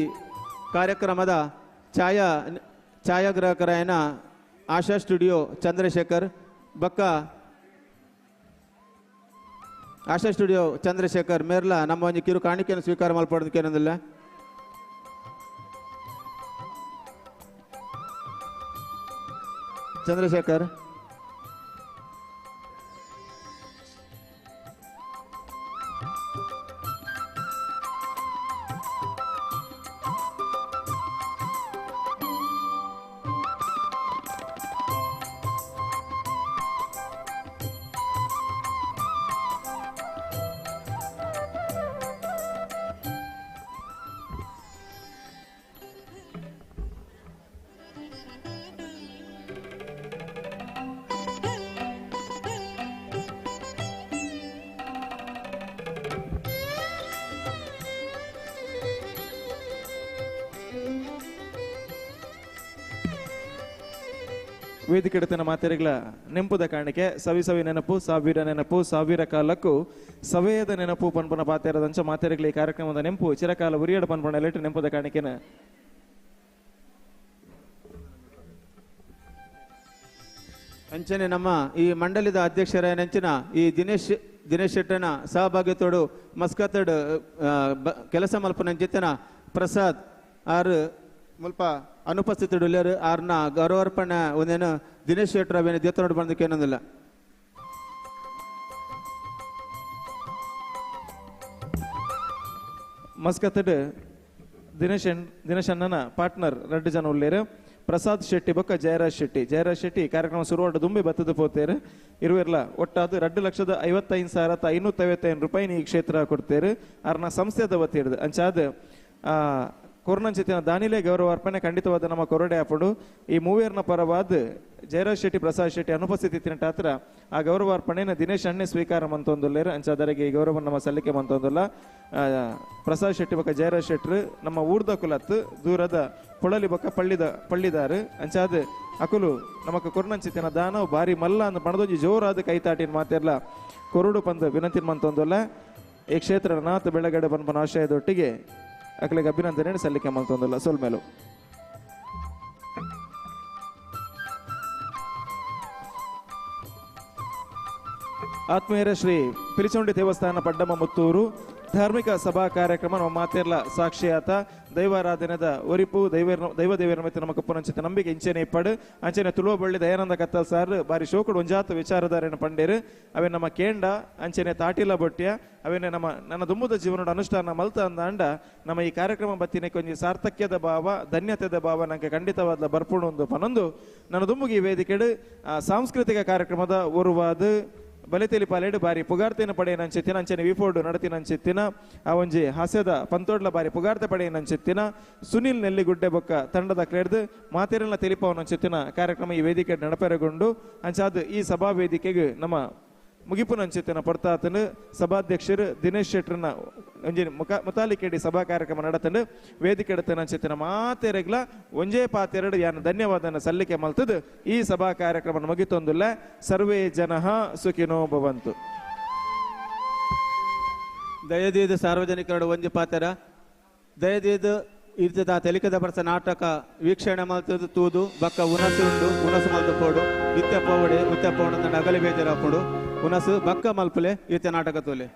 ಕಾರ್ಯಕ್ರಮದ ಛಾಯಾಗ್ರಾಹಕರಾಯನ ಆಶಾ ಸ್ಟುಡಿಯೋ ಚಂದ್ರಶೇಖರ್ ಬಕ್ಕ ಆಶಾ ಸ್ಟುಡಿಯೋ ಚಂದ್ರಶೇಖರ್ ಮೇರ್ಲ ನಮ್ಮ ಒಂದು ಕಿರು ಕಾಣಿಕೆಯನ್ನು ಸ್ವೀಕಾರ ಮಲ್ಪಡೋದಕ್ಕೆ ಏನಂದಿಲ್ಲ. ಚಂದ್ರಶೇಖರ್ ವೇದಿಕೆ ಎಡತನ ಮಾತೆರೆಗಳ ನೆಂಪುದ ಕಾಣಿಕೆ ಸವಿ ನೆನಪು ಸಾವಿರ ಕಾಲಕ್ಕೂ ಸವೆಯದ ನೆನಪು ಪನ್ಪನ ಪಾತೆರದಂಚ ಮಾತೆರೆಗಳ ಈ ಕಾರ್ಯಕ್ರಮದ ನೆಂಪು ಚಿರಕಾಲ ಉರಿಯಡ ಪನ್ಪನ ಲೆಟ್ ನೆಂಪುದ ಕಾಣಿಕೆನ ಅಂಚನೆ ನಮ್ಮ ಈ ಮಂಡಳಿದ ಅಧ್ಯಕ್ಷರ ನೆಂಚಿನ ಈ ದಿನೇಶ್ ಶೆಟ್ಟನ ಸಹಭಾಗಿತ್ವಡು ಮಸ್ಕತ್ತಡ್ ಕೆಲಸ ಮಲ್ಪನ ಜೊತೆನ ಪ್ರಸಾದ್ ಆರ್ ಮುಲ್ಪ ಅನುಪಸ್ಥಿತರು ಆರ್ನ ಗೌರವಾರ್ಪಣೆ ಒಂದೇನು ದಿನೇಶ್ ಶೆಟ್ಟರ್ ಅವೇನು ದೇವತನೋಡು ಬಂದಕ್ಕೆ ಏನೊಂದಿಲ್ಲ. ಮಸ್ಕತ್ತಡ್ ದಿನೇಶ್ ಅಣ್ಣನ ಪಾರ್ಟ್ನರ್ 2 ಜನ ಉಳ್ಳೇರು. ಪ್ರಸಾದ್ ಶೆಟ್ಟಿ ಬೊಕ್ಕ ಜಯರಾಜ್ ಶೆಟ್ಟಿ ಕಾರ್ಯಕ್ರಮ ಶುರುವಾಡ ದುಂಬಿ ಬತ್ತದ ಪೋತೇರು ಇರುವೆರ್ಲ ಒಟ್ಟಾದ 2,55,555 ರೂಪಾಯಿ ಈ ಕ್ಷೇತ್ರ ಕೊಡ್ತೇರು. ಆರ್ನ ಸಂಸ್ಥೆದ ವತಿಡ್ದು ಅಂಚಾದ ಕೊರೋನಂಚಿತ್ತಿನ ದಾನಿಲೆ ಗೌರವ ಅರ್ಪಣೆ ಖಂಡಿತವಾದ ನಮ್ಮ ಕೊರಡೆ ಹಾಪಡು ಈ ಮೂವೇರ್ನ ಪರವಾದ ಜಯರಾಜ್ ಶೆಟ್ಟಿ ಪ್ರಸಾದ್ ಶೆಟ್ಟಿ ಅನುಪಸ್ಥಿತಿ ಹತ್ರ ಆ ಗೌರವ ಅರ್ಪಣೆನ ದಿನೇಶ್ ಅಣ್ಣೆ ಸ್ವೀಕಾರ ಮಂತೊಂದುಲ್ಲೇರು ಅಂಚಾದರಿಗೆ ಈ ಗೌರವ ನಮ್ಮ ಸಲ್ಲಿಕೆ ಮಂತೊಂದುಲ್ಲ. ಪ್ರಸಾದ್ ಶೆಟ್ಟಿ ಬೊಕ್ಕ ಜಯರಾಜ್ ಶೆಟ್ರು ನಮ್ಮ ಊರ್ದ ಕುಲತ್ ದೂರದ ಪೊಳಲಿ ಬೊಕ್ಕ ಪಳ್ಳಿದಾರು ಅಂಚಾದ ಅಕುಲು ನಮಕ್ ಕೊರೋನಂಚಿತ್ತಿನ ದಾನ ಬಾರಿ ಮಲ್ಲ ಅಂದ್ ಪಣದೊಂಜಿ ಜೋರಾದ ಕೈತಾಟಿನ ಮಾತೆರ್ಲ ಕೊರಡು ಪಂದ್ ವಿನಂತಿ ಮಂತೊಂದುಲ್ಲ. ಈ ಕ್ಷೇತ್ರ ನಾತ್ ಬೆಳಗಡೆ ಪನ್ಪನ ಆಶಯದೊಟ್ಟಿಗೆ ಅಕಲಿಗೆ ಅಭಿನಂದನೆ ಸಲ್ಲಿಕೆ ಮಾಡ್ತೊಂದಲ್ಲ ಸೋಲ್ಮೇಲು. ಆತ್ಮೀಯರ ಶ್ರೀ ಪಿಲಿಚೌಂಡಿ ದೇವಸ್ಥಾನ ಪಡ್ಡಮ ಮುತ್ತೂರು ಧಾರ್ಮಿಕ ಸಭಾ ಕಾರ್ಯಕ್ರಮ ನಮ್ಮ ಮಾತೆರ್ಲ ಸಾಕ್ಷಿಯಾತ ದೈವಾರಾಧನೆದ ಒರಿಪು ದೈವದೇವರ ಮಿತ್ರ ನಮ್ಮ ಕಪ್ಪುನಂಚಿತ ನಂಬಿಕೆ ಇಂಚೆನೆ ಇಪ್ಪಡು ಅಂಚೆನೆ ತುಳುವ ಬಳ್ಳಿ ದಯಾನಂದ ಕತ್ತಲ್ ಸಾರ್ ಬಾರಿ ಶೋಕಡು ಒಂಜಾತ ವಿಚಾರಧಾರೆನ ಪಂಡೇರು ಅವೇ ನಮ್ಮ ಕೇಂಡ ಅಂಚೆನೆ ತಾಟಿಲ ಬೊಟ್ಟ್ಯ ಅವೇನೆ ನನ್ನ ದುಂಬುದ ಜೀವನದ ಅನುಷ್ಠಾನ ಮಲ್ತ ಅಂದ ನಮ್ಮ ಈ ಕಾರ್ಯಕ್ರಮ ಬತ್ತಿನ ಕೊಂಚ ಸಾರ್ಥಕ್ಯದ ಭಾವ ಧನ್ಯತೆದ ಭಾವ ನಂಗೆ ಖಂಡಿತವಾದ ಬರ್ಪುಣು ಒಂದು ಪನೊಂದು ನನ್ನ ದುಂಬುಗಿ ವೇದಿಕೆಡು ಸಾಂಸ್ಕೃತಿಕ ಕಾರ್ಯಕ್ರಮದ ಒರುವಾದ ಬಲೆತೆಲಿ ಪಾಲೇಡು ಬಾರಿ ಪುಗಾರ್ತೆನ ಪಡೆಯನಂಚಿತ್ತಿನ ಅಂಚನೆ ವಿಫೋರ್ಡು ನಡತಿನಂಚಿತ್ತಿನ ಆ ಒಂಜಿ ಹಾಸ್ಯದ ಪಂತೋಡ್ಲ ಬಾರಿ ಪುಗಾರ್ತೆ ಪಡೆಯನಂಚಿತ್ತಿನ ಸುನಿಲ್ ನೆಲ್ಲಿಗುಡ್ಡೆ ಬೊಕ್ಕ ತಂಡದ ಕ್ಲೇಡ್ದು ಮಾತೆರಲ್ನ ತೆಲಿಪವನಂಚಿತ್ತಿನ ಕಾರ್ಯಕ್ರಮ ಈ ವೇದಿಕೆ ನಡಪೆರಗೊಂಡು ಅಂಚಾದ ಈ ಸಭಾ ವೇದಿಕೆಗೆ ನಮ್ಮ ಮುಗಿಪುನಂಚಿತ್ತಿನ ಪೊರ್ತಾತನು ಸಭಾಧ್ಯಕ್ಷರು ದಿನೇಶ್ ಶೆಟ್ರನ್ನ ಒಂಜಿ ಮುತಾಲಿಕೆಡಿ ಸಭಾ ಕಾರ್ಯಕ್ರಮ ನಡತಂಡು ವೇದಿಕೆ ಎಡತನಂಚಿತ್ತಿನ ಮಾತೆರೆಗ್ಲ ಒಂಜೇ ಪಾತೆರಡು ಯಾನ ಧನ್ಯವಾದನ ಸಲ್ಲಿಕೆ ಮಲ್ತದು ಈ ಸಭಾ ಕಾರ್ಯಕ್ರಮ ಮುಗಿತೊಂದುಲ್ಲ. ಸರ್ವೇ ಜನಃ ಸುಖಿನೋ ಭವಂತು. ದಯದೀದು ಸಾರ್ವಜನಿಕರು ಒಂಜಿ ಪಾತೆರ ದಯದೀದು ಇರ್ತದ ತೆಲಿಕದ ಬರ್ಸ ನಾಟಕ ವೀಕ್ಷಣೆ ಮಲ್ತದು ತೂದು ಬಕ್ಕ ಉನಸು ಉಂಡು ಉನಸು ಮಲ್ತು ಪೋಡು ಇತ್ತೆ ಪೋವಡೆ ಉತ್ತೆ ಪೋಣ ಅಗಲಿ ಬೇಜಾರಪ್ಪಡು ಉನಸು ಬಕ್ಕ ಮಲ್ಪಲೆ ಇತ್ತೆ ನಾಟಕ ತೋಲೆ.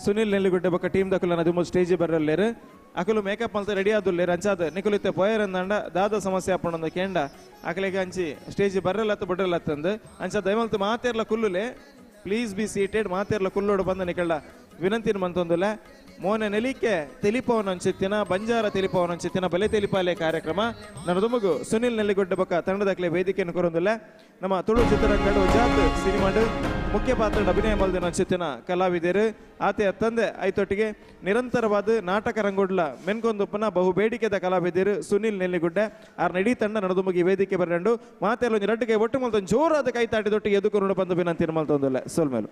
ಸುನಿಲ್ ನೆಲ್ಲಿಗುಡ್ಡೆ ಬೊಕ್ಕ ಟೀಮ್ ದಕುಲ ನದಿ ಸ್ಟೇಜ್ ಬರಲ್ಲೇರು ಅಕಲು ಮೇಕಪ್ ಮಲ್ತ ರೆಡಿ ಆದುಲ್ಲೇರು ಅಂಚಾದ ನಿಕುಲಿತ್ತೆ ಪೋಯರ್ ಅಂದಂಡ ದಾದ ಸಮಸ್ಯೆ ಅಪ್ಪಣಂದ ಕೇಂಡ ಅಕಲಿಗೆ ಅಂಚಿ ಸ್ಟೇಜ್ ಬರಲತ್ತ ಬಿಡ್ರಲತ್ತಂದು ಅಂಚ ದಯಮಲ್ತು ಮಾತೇರ್ಲ ಕುಲ್ಲುಲೆ ಪ್ಲೀಸ್ ಬಿ ಸೀಟೆಡ್ ಮಾತೇರ್ಲ ಕುಲ್ಲೋಡು ಬಂದ ನಿಕಳ್ಳ ವಿನಂತಿನ ಮಂತೊಂದುಲ್ಲ ಮೋನೆ ನೆಲಿಕೆ ತೆಲಿಪವನಂಚಿತ್ತಿನ ಬಂಜಾರ ತೆಲಿಪವನಂಚಿತ್ತಿನ ಬಲೆ ತೆಲಿಪಾಲೆ ಕಾರ್ಯಕ್ರಮ ನನ್ನ ದುಮಗು ಸುನಿಲ್ ನೆಲ್ಲಿಗುಡ್ಡೆ ಬೊಕ್ಕ ತಂಡದಕ್ಲೆ ವೇದಿಕೆಯನ್ನು ಕೊರೊಂದುಲ್ಲ ನಮ್ಮ ತುಳು ಚಿತ್ರರಂಗಡು ಜಾತ್ ಸಿನಿಮಾಡು ಮುಖ್ಯ ಪಾತ್ರದ ಅಭಿನಯ ಮಲ್ದಿನ ಚಿತ್ತಿನ ಕಲಾವಿದರು ಆತೆಯ ತಂದೆ ಐತೊಟ್ಟಿಗೆ ನಿರಂತರವಾದ ನಾಟಕ ರಂಗೋಡ್ಲ ಮೆನ್ಕೊಂದುಪ್ಪನ ಬಹು ಬೇಡಿಕೆದ ಕಲಾವಿದರು ಸುನಿಲ್ ನೆಲ್ಲಿಗುಡ್ಡೆ ಆರ್ ನಡಿ ತಂಡ ನಡದುಮುಗಿ ವೇದಿಕೆ ಬರಂಡು ಮಾತೆಲ್ಲ ಒಂದು ರಡ್ಡಿಗೆ ಒಟ್ಟು ಮಲ್ತ ಜೋರಾದ ಕೈ ತಾಟಿದೊಟ್ಟಿಗೆ ಎದುಕೊಂಡು ಬಂದು ವಿನಂತಿನ ಮಲ್ತೊಂದುಲ್ಲ ಸೋಲ್ಮೇಲು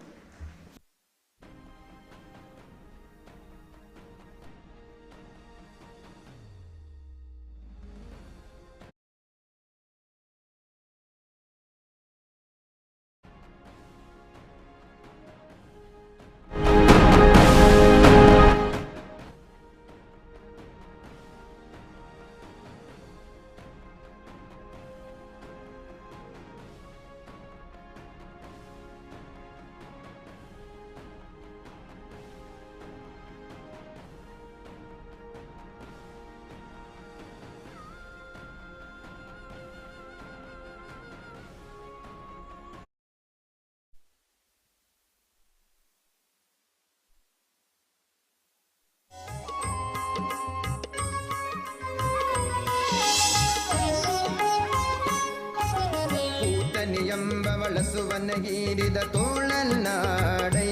ಎಂಬ ಬಳಸುವನ ಹೀರಿದ ತೋಳಲ್ನಾಡೈ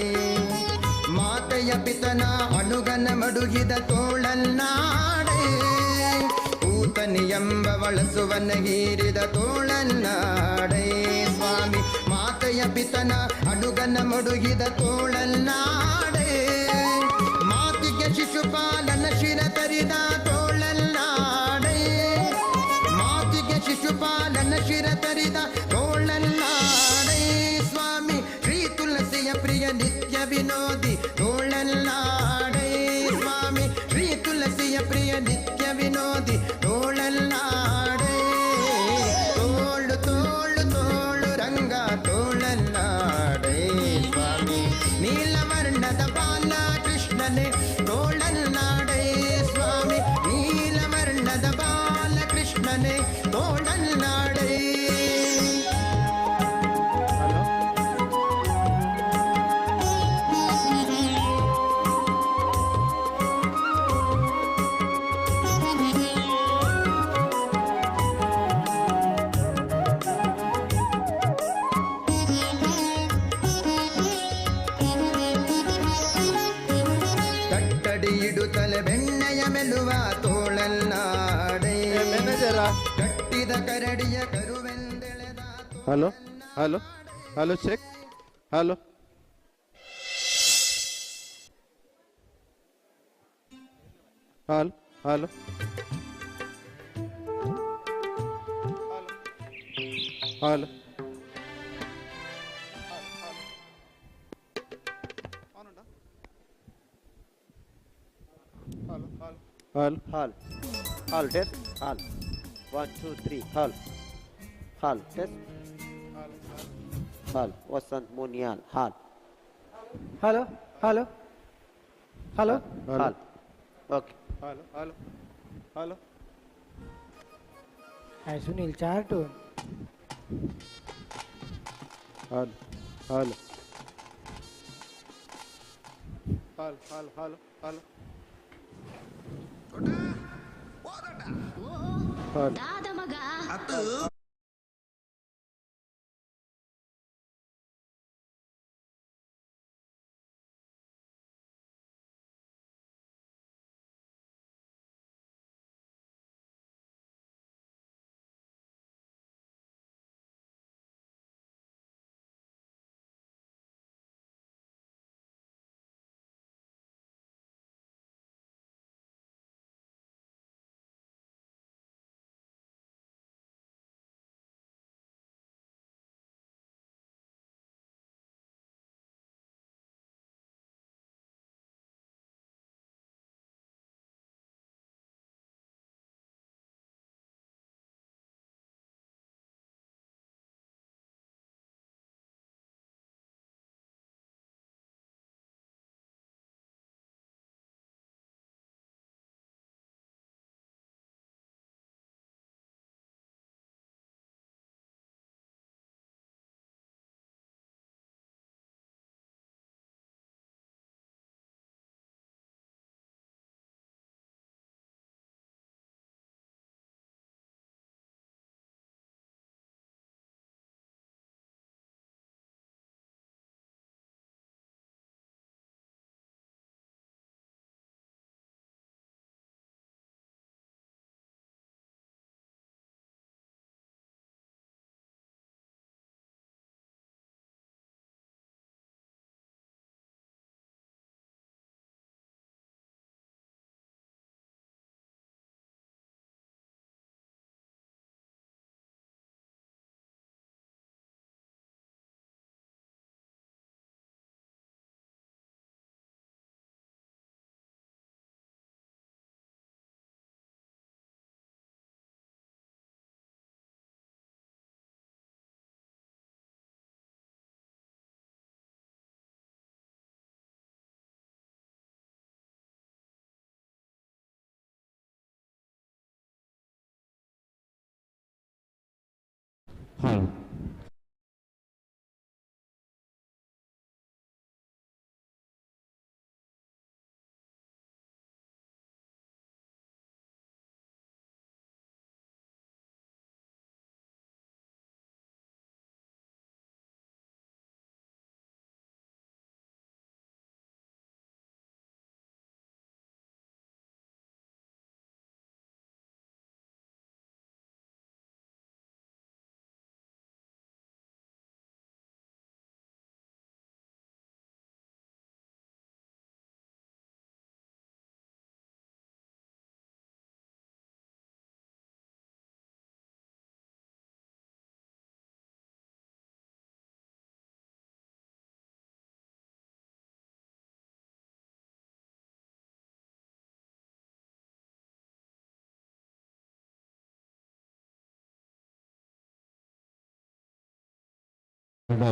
ಮಾತೆಯ ಪಿತನ ಅಣುಗನ ಮಡುಗಿದ ತೋಳಲ್ನಾಡೈ ಊತನಿ ಎಂಬ ಬಳಸುವನ ಹೀರಿದ ತೋಳಲ್ನಾಡೈ ಸ್ವಾಮಿ ಮಾತೆಯ ಪಿತನ ಅಣುಗನ ಮಡುಗಿದ ತೋಳಲ್ನಾಡೈ ಮಾತಿಗೆ ಶಿಶುಪಾಲನ ಶಿರ ತರಿದ ತೋಳಲ್ನಾಡೈ ಮಾತಿಗೆ ಶಿಶುಪಾಲನ ಶಿರ ತರಿದ ತೋಳಲ್ನಾಡೈ ಸ್ವಾಮಿ ಶ್ರೀ ತುಳಸಿಯ ಪ್ರಿಯ ನಿತ್ಯ ವಿನೋದಿ ತೋಳಲ್ನಾಡೈ ಸ್ವಾಮಿ ಶ್ರೀ ತುಳಸಿಯ ಪ್ರಿಯ ನಿತ್ಯ ವಿನೋದಿ ತೋಳಲ್ನಾಡೈ ತೋಳು ತೋಳು ತೋಳು ರಂಗ ತೋಳಲ್ನಾಡೈ ಸ್ವಾಮಿ ನೀಲವರ್ಣದ ಬಾಲ ಕೃಷ್ಣನೇ ತೋಳಲ್ನಾಡೈ ಸ್ವಾಮಿ ನೀಲವರ್ಣದ ಬಾಲ ಕೃಷ್ಣನೇ ತೋಳಲ್ನಾಡೈ. ಕಟ್ಟಡಿ ಇಡುತ್ತಲೆ ಬೆಣ್ಣೆಯ ಮೆಲುವ ತೋಳಲ್ನಾಡೈ ಕಟ್ಟಿದ ಕರಡಿಯ ಕರುವೆಂದೆಳೆದ hello hello hello check hello hello hello hello Hall. Hall. Hall. Test. Hall. 1, 2, 3. Hall. Hall. Test. Hall. Vasant Munial. Hall. Hello. Hello. Hello. Hall. Okay. Hello hello hello Hi Sunil Chartoon. Hello hello hello hello hello hello ದಾದ ಮಗ ಹಾಲ್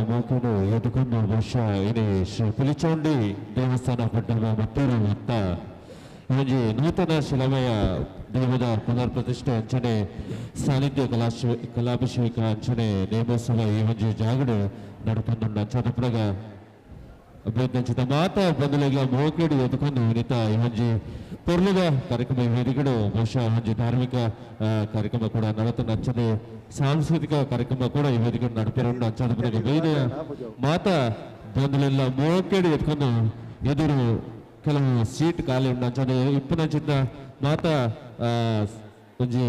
ಮೂಕನು ಎದುಕೊಂಡು ವರ್ಷ ಇಡೀ ಶ್ರೀ ಪುಲಿಚೌಂಡಿ ದೇವಸ್ಥಾನ ಪಟ್ಟಣ ಮತ್ತೂರು ಅಂತ ಇವಜಿ ನೂತನ ಶಿಲಮಯ ದೇವದ ಪುನರ್ ಪ್ರತಿಷ್ಠೆ ಅಂಚನೆ ಸಾನ್ನಿಧ್ಯ ಕಲಾಭಿಷೇಕ ಅಂಚನೆ ನೇಮೋತ್ಸವ ಈ ಒಂಜಿ ಜಾಗಡು ನಡ್ಕೊಂಡು ಅಂಚನಪುರಗ ಅಭ್ಯರ್ಥಿಂಚಿದ ಮಾತ ಬಂಧುಲಿಗ ಮೋಕೆಡು ಎದುಕೊಂಡು ವಿನಿತ ಈ ಒಂಜಿ ಪೊರ್ಲುಗ ಕಾರ್ಯಕ್ರಮ ವೇದಿಕೆಡು ಬಹುಶಃ ಒಂಜಿ ಧಾರ್ಮಿಕ ಕಾರ್ಯಕ್ರಮ ಕೂಡ ನಡತನ ಅಂಚನೆ ಸಾಂಸ್ಕೃತಿಕ ಕಾರ್ಯಕ್ರಮ ಕೂಡ ಈ ವೇದಿಕೆ ನಡಪಿರೋಣ ಅಂಚನಪುರಗ ಬೈದ ಮಾತ ಬಂಧುಲೆಲ್ಲ ಮೋಕೆಡು ಎತ್ಕೊಂಡು ಎದುರು ಕೆಲವು ಸೀಟ್ ಖಾಲಿ ಉಂಡು ಅಂಚನೆ ಇಪ್ಪನಂಚಿದ್ದ ಮಾತ ಒಂಜಿ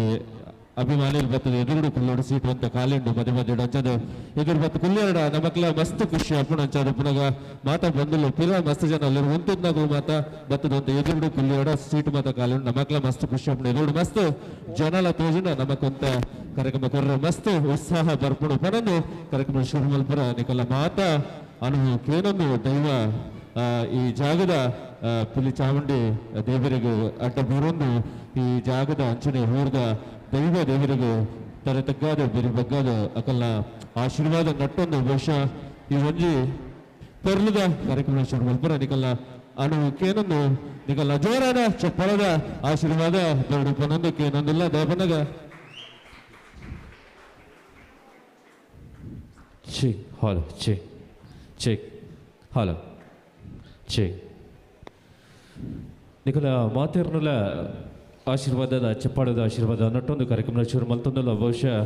ಅಭಿಮಾನಿಗಳು ಬರ್ತದೆ ಎದುರುಡು ಕುಲ್ಲೋಡು ಸೀಟ್ ಅಂತ ಖಾಲಿ ಉಂಡು ಮಧ್ಯ ಮಧ್ಯ ಅಂಚದು ಎದುರು ಬತ್ತು ಕುಲ್ಲೇರಡ ನಮಕ್ಲ ಮಸ್ತ್ ಖುಷಿ ಅಪ್ಪಣ ಅಂಚದು ಪುನಗ ಮಾತ ಬಂದುಲು ಪಿಲ ಮಸ್ತ್ ಜನ ಅಲ್ಲಿ ಒಂತುದ್ನಾಗು ಮಾತ ಬತ್ತದ ಅಂತ ಎದುರುಡು ಕುಲ್ಲೇರಡ ಸೀಟ್ ಮಾತ ಖಾಲಿ ಉಂಡು ನಮಕ್ಲ ಮಸ್ತ್ ಖುಷಿ ಅಪ್ಪಣ ಎದುರುಡು ಮಸ್ತ್ ಜನಲ ತೋಜಿನ ನಮಕೊಂತ ಕಾರ್ಯಕ್ರಮ ಕೊರ್ರ ಮಸ್ತ್ ಉತ್ಸಾಹ ಬರ್ಪುಡು ಪನಂದು ಕಾರ್ಯಕ್ರಮ ಶುರು ಮಲ್ಪರ ನಿಕಲ ಮಾತ ಅನು ಕೇನೊಂದು ದೈವ ಈ ಜಾಗದ ಪುಲಿ ಚಾಮುಂಡಿ ದೇವರಿಗೂ ಅಡ್ಡ ಬರೋದು ಈ ಜಾಗದ ಅಂಚನೆ ಹೋರ್ದ ದೈವ ದೇವರಿಗೂ ತರ ತಗ್ಗಾದ ಬೆರಿ ಬಗ್ಗಾದ ಅಕಲ್ನ ಆಶೀರ್ವಾದ ನಟ್ಟೊಂದು ಬಹುಶಃ ಈ ಒಂಜಿ ಪೊರ್ಲುದ ಕಾರ್ಯಕ್ರಮ ಶುರು ಮಲ್ಪರ ನಿಕಲ್ನ ಅನು ಕೇನೊಂದು ನಿಕಲ್ನ ಜೋರಾದ ಚಪ್ಪಳದ ಆಶೀರ್ವಾದ ದೌಡು ಪನೊಂದು ಕೇನೊಂದಿಲ್ಲ ದಯಪನಗ ಚೆಕ್ ಹಾಲು ಚೆಕ್ ಚೆಕ್ ಹಾಲು ಚೆಕ್ ನಿಕಲ ಮಾತೇರ್ನಲ ಆಶೀರ್ವಾದದ ಚಪ್ಪಾಳದ ಆಶೀರ್ವಾದ ನಟ್ಟೊಂದು ಕಾರ್ಯಕ್ರಮ ಶುರು ಮಲ್ತೊಂದಲ್ಲ ಬಹುಶಃ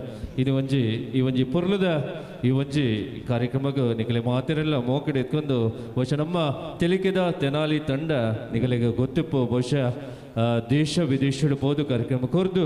ಇದು ಈ ಒಂಜಿ ಪೊರ್ಲದ ಈ ಒಂಜಿ ಕಾರ್ಯಕ್ರಮಕ್ಕೆ ನಿಗಲೆ ಮಾತೆರೆಲ್ಲ ಮೋಕಡೆ ಎತ್ಕೊಂಡು ಬಹುಶಃ ನಮ್ಮ ತೆಲಿಕೆದ ತೆನಾಲಿ ತಂಡ ನಿಗಲೆಗೆ ಗೊತ್ತಿಪ್ಪು ಬಹುಶಃ ದೇಶ ವಿದೇಶಡು ಬೋದು ಕಾರ್ಯಕ್ರಮ ಕೊರ್ದು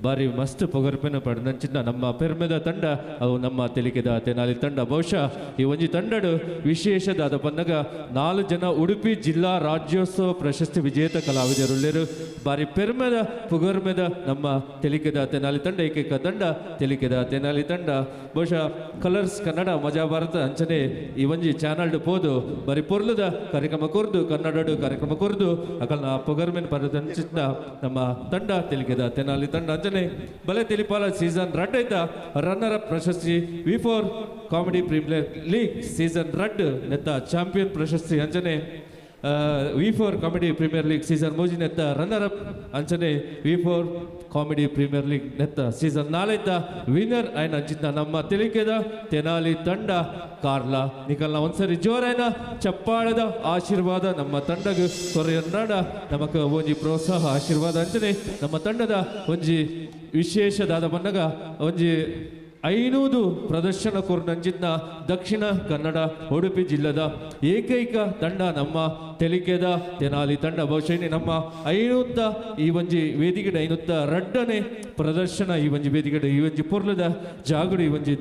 ಬಾರಿ ಮಸ್ತ್ ಪೊಗರ್ಪೆನ ಪಡೆದಂಚಿನ ನಮ್ಮ ಪೆರ್ಮೆದ ತಂಡ ಅವು ನಮ್ಮ ತೆಲಿಕೆದ ತೆನಾಲಿ ತಂಡ ಬಹುಶಃ ಈ ಒಂಜಿ ತಂಡಡು ವಿಶೇಷದಾದ ಬಂದಾಗ 4 ಜನ ಉಡುಪಿ ಜಿಲ್ಲಾ ರಾಜ್ಯೋತ್ಸವ ಪ್ರಶಸ್ತಿ ವಿಜೇತ ಕಲಾವಿದರುಳ್ಳೆರು ಬಾರಿ ಪೆರ್ಮೆದ ಪೊಗರ್ಮೆದ ನಮ್ಮ ತೆಲಿಕೆದ ತೆನಾಲಿ ತಂಡ ಏಕೈಕ ತಂಡ ತೆಲಿಕೆದ ತೆನಾಲಿ ತಂಡ ಬಹುಶಃ ಕಲರ್ಸ್ ಕನ್ನಡ ಮಜಾ ಭಾರತ ಅಂಚನೆ ಈ ಒಂಜಿ ಚಾನಲ್ಡು ಪೋದು ಬಾರಿ ಪೊರ್ಲದ ಕಾರ್ಯಕ್ರಮ ಕೊರ್ದು ಕನ್ನಡಡು ಕಾರ್ಯಕ್ರಮ ಕೊರ್ದು ಅಕಲ್ನ ಪೊಗರ್ಮೆನ್ ಪರದ ನಮ್ಮ ತಂಡ ತೆಲಿಗೆದ ತೆನಾಲಿ ತಂಡ ಅಂಜನೆ ಬಲೆ ತೆಲಿಪಾಲ ಸೀಸನ್ 2 ಐತ ರನ್ನರ್ ಅಪ್ ಪ್ರಶಸ್ತಿ V4 comedy premier league season 2 ನೆತ್ತ ಚಾಂಪಿಯನ್ ಪ್ರಶಸ್ತಿ ಅಂಜನೆ V4 comedy premier league season 3 ನೆತ್ತ ರನ್ನರ್ ಅಪ್ ಅಂಚನೆ V4 ಕಾಮಿಡಿ ಪ್ರೀಮಿಯರ್ ಲೀಗ್ ನೆತ್ತ ಸೀಸನ್ 4 ವಿನ್ನರ್ ಆಯ್ನ ಅಂಚಿನ ನಮ್ಮ ತೆಲಿಕೆದ ತೆನಾಲಿ ತಂಡ ಕಾರ್ಲ ನಿಕಲ್ನ ಒಂದ್ಸರಿ ಜೋರಾಯ್ನ ಚಪ್ಪಾಳದ ಆಶೀರ್ವಾದ ನಮ್ಮ ತಂಡಗ ಕೊರೆಯನ್ನಾಡ ನಮಕ ಒಂಜಿ ಪ್ರೋತ್ಸಾಹ ಆಶೀರ್ವಾದ ಅಂಚನೆ ನಮ್ಮ ತಂಡದ ಒಂಜಿ ವಿಶೇಷದಾದ ಬನ್ನಗ ಒಂಜಿ 500 ಪ್ರದರ್ಶನ ಕೊರ್ನಂಚಿನ ದಕ್ಷಿಣ ಕನ್ನಡ ಉಡುಪಿ ಜಿಲ್ಲೆದ ಏಕೈಕ ತಂಡ ನಮ್ಮ ತೆಲಿಕೆದ ತೆನಾಲಿ ತಂಡ ಬಹುಶಃ ನಮ್ಮ 500 ಈ ಒಂಜಿ ವೇದಿಕೆ 500 ರಡ್ಡನೆ ಪ್ರದರ್ಶನ ಈ ಒಂಜಿ ವೇದಿಕೆ ಈ ಒಂಜಿ ಪೊರ್ಲದ ಜಾಗಡು ಈ ಒಂಜಿ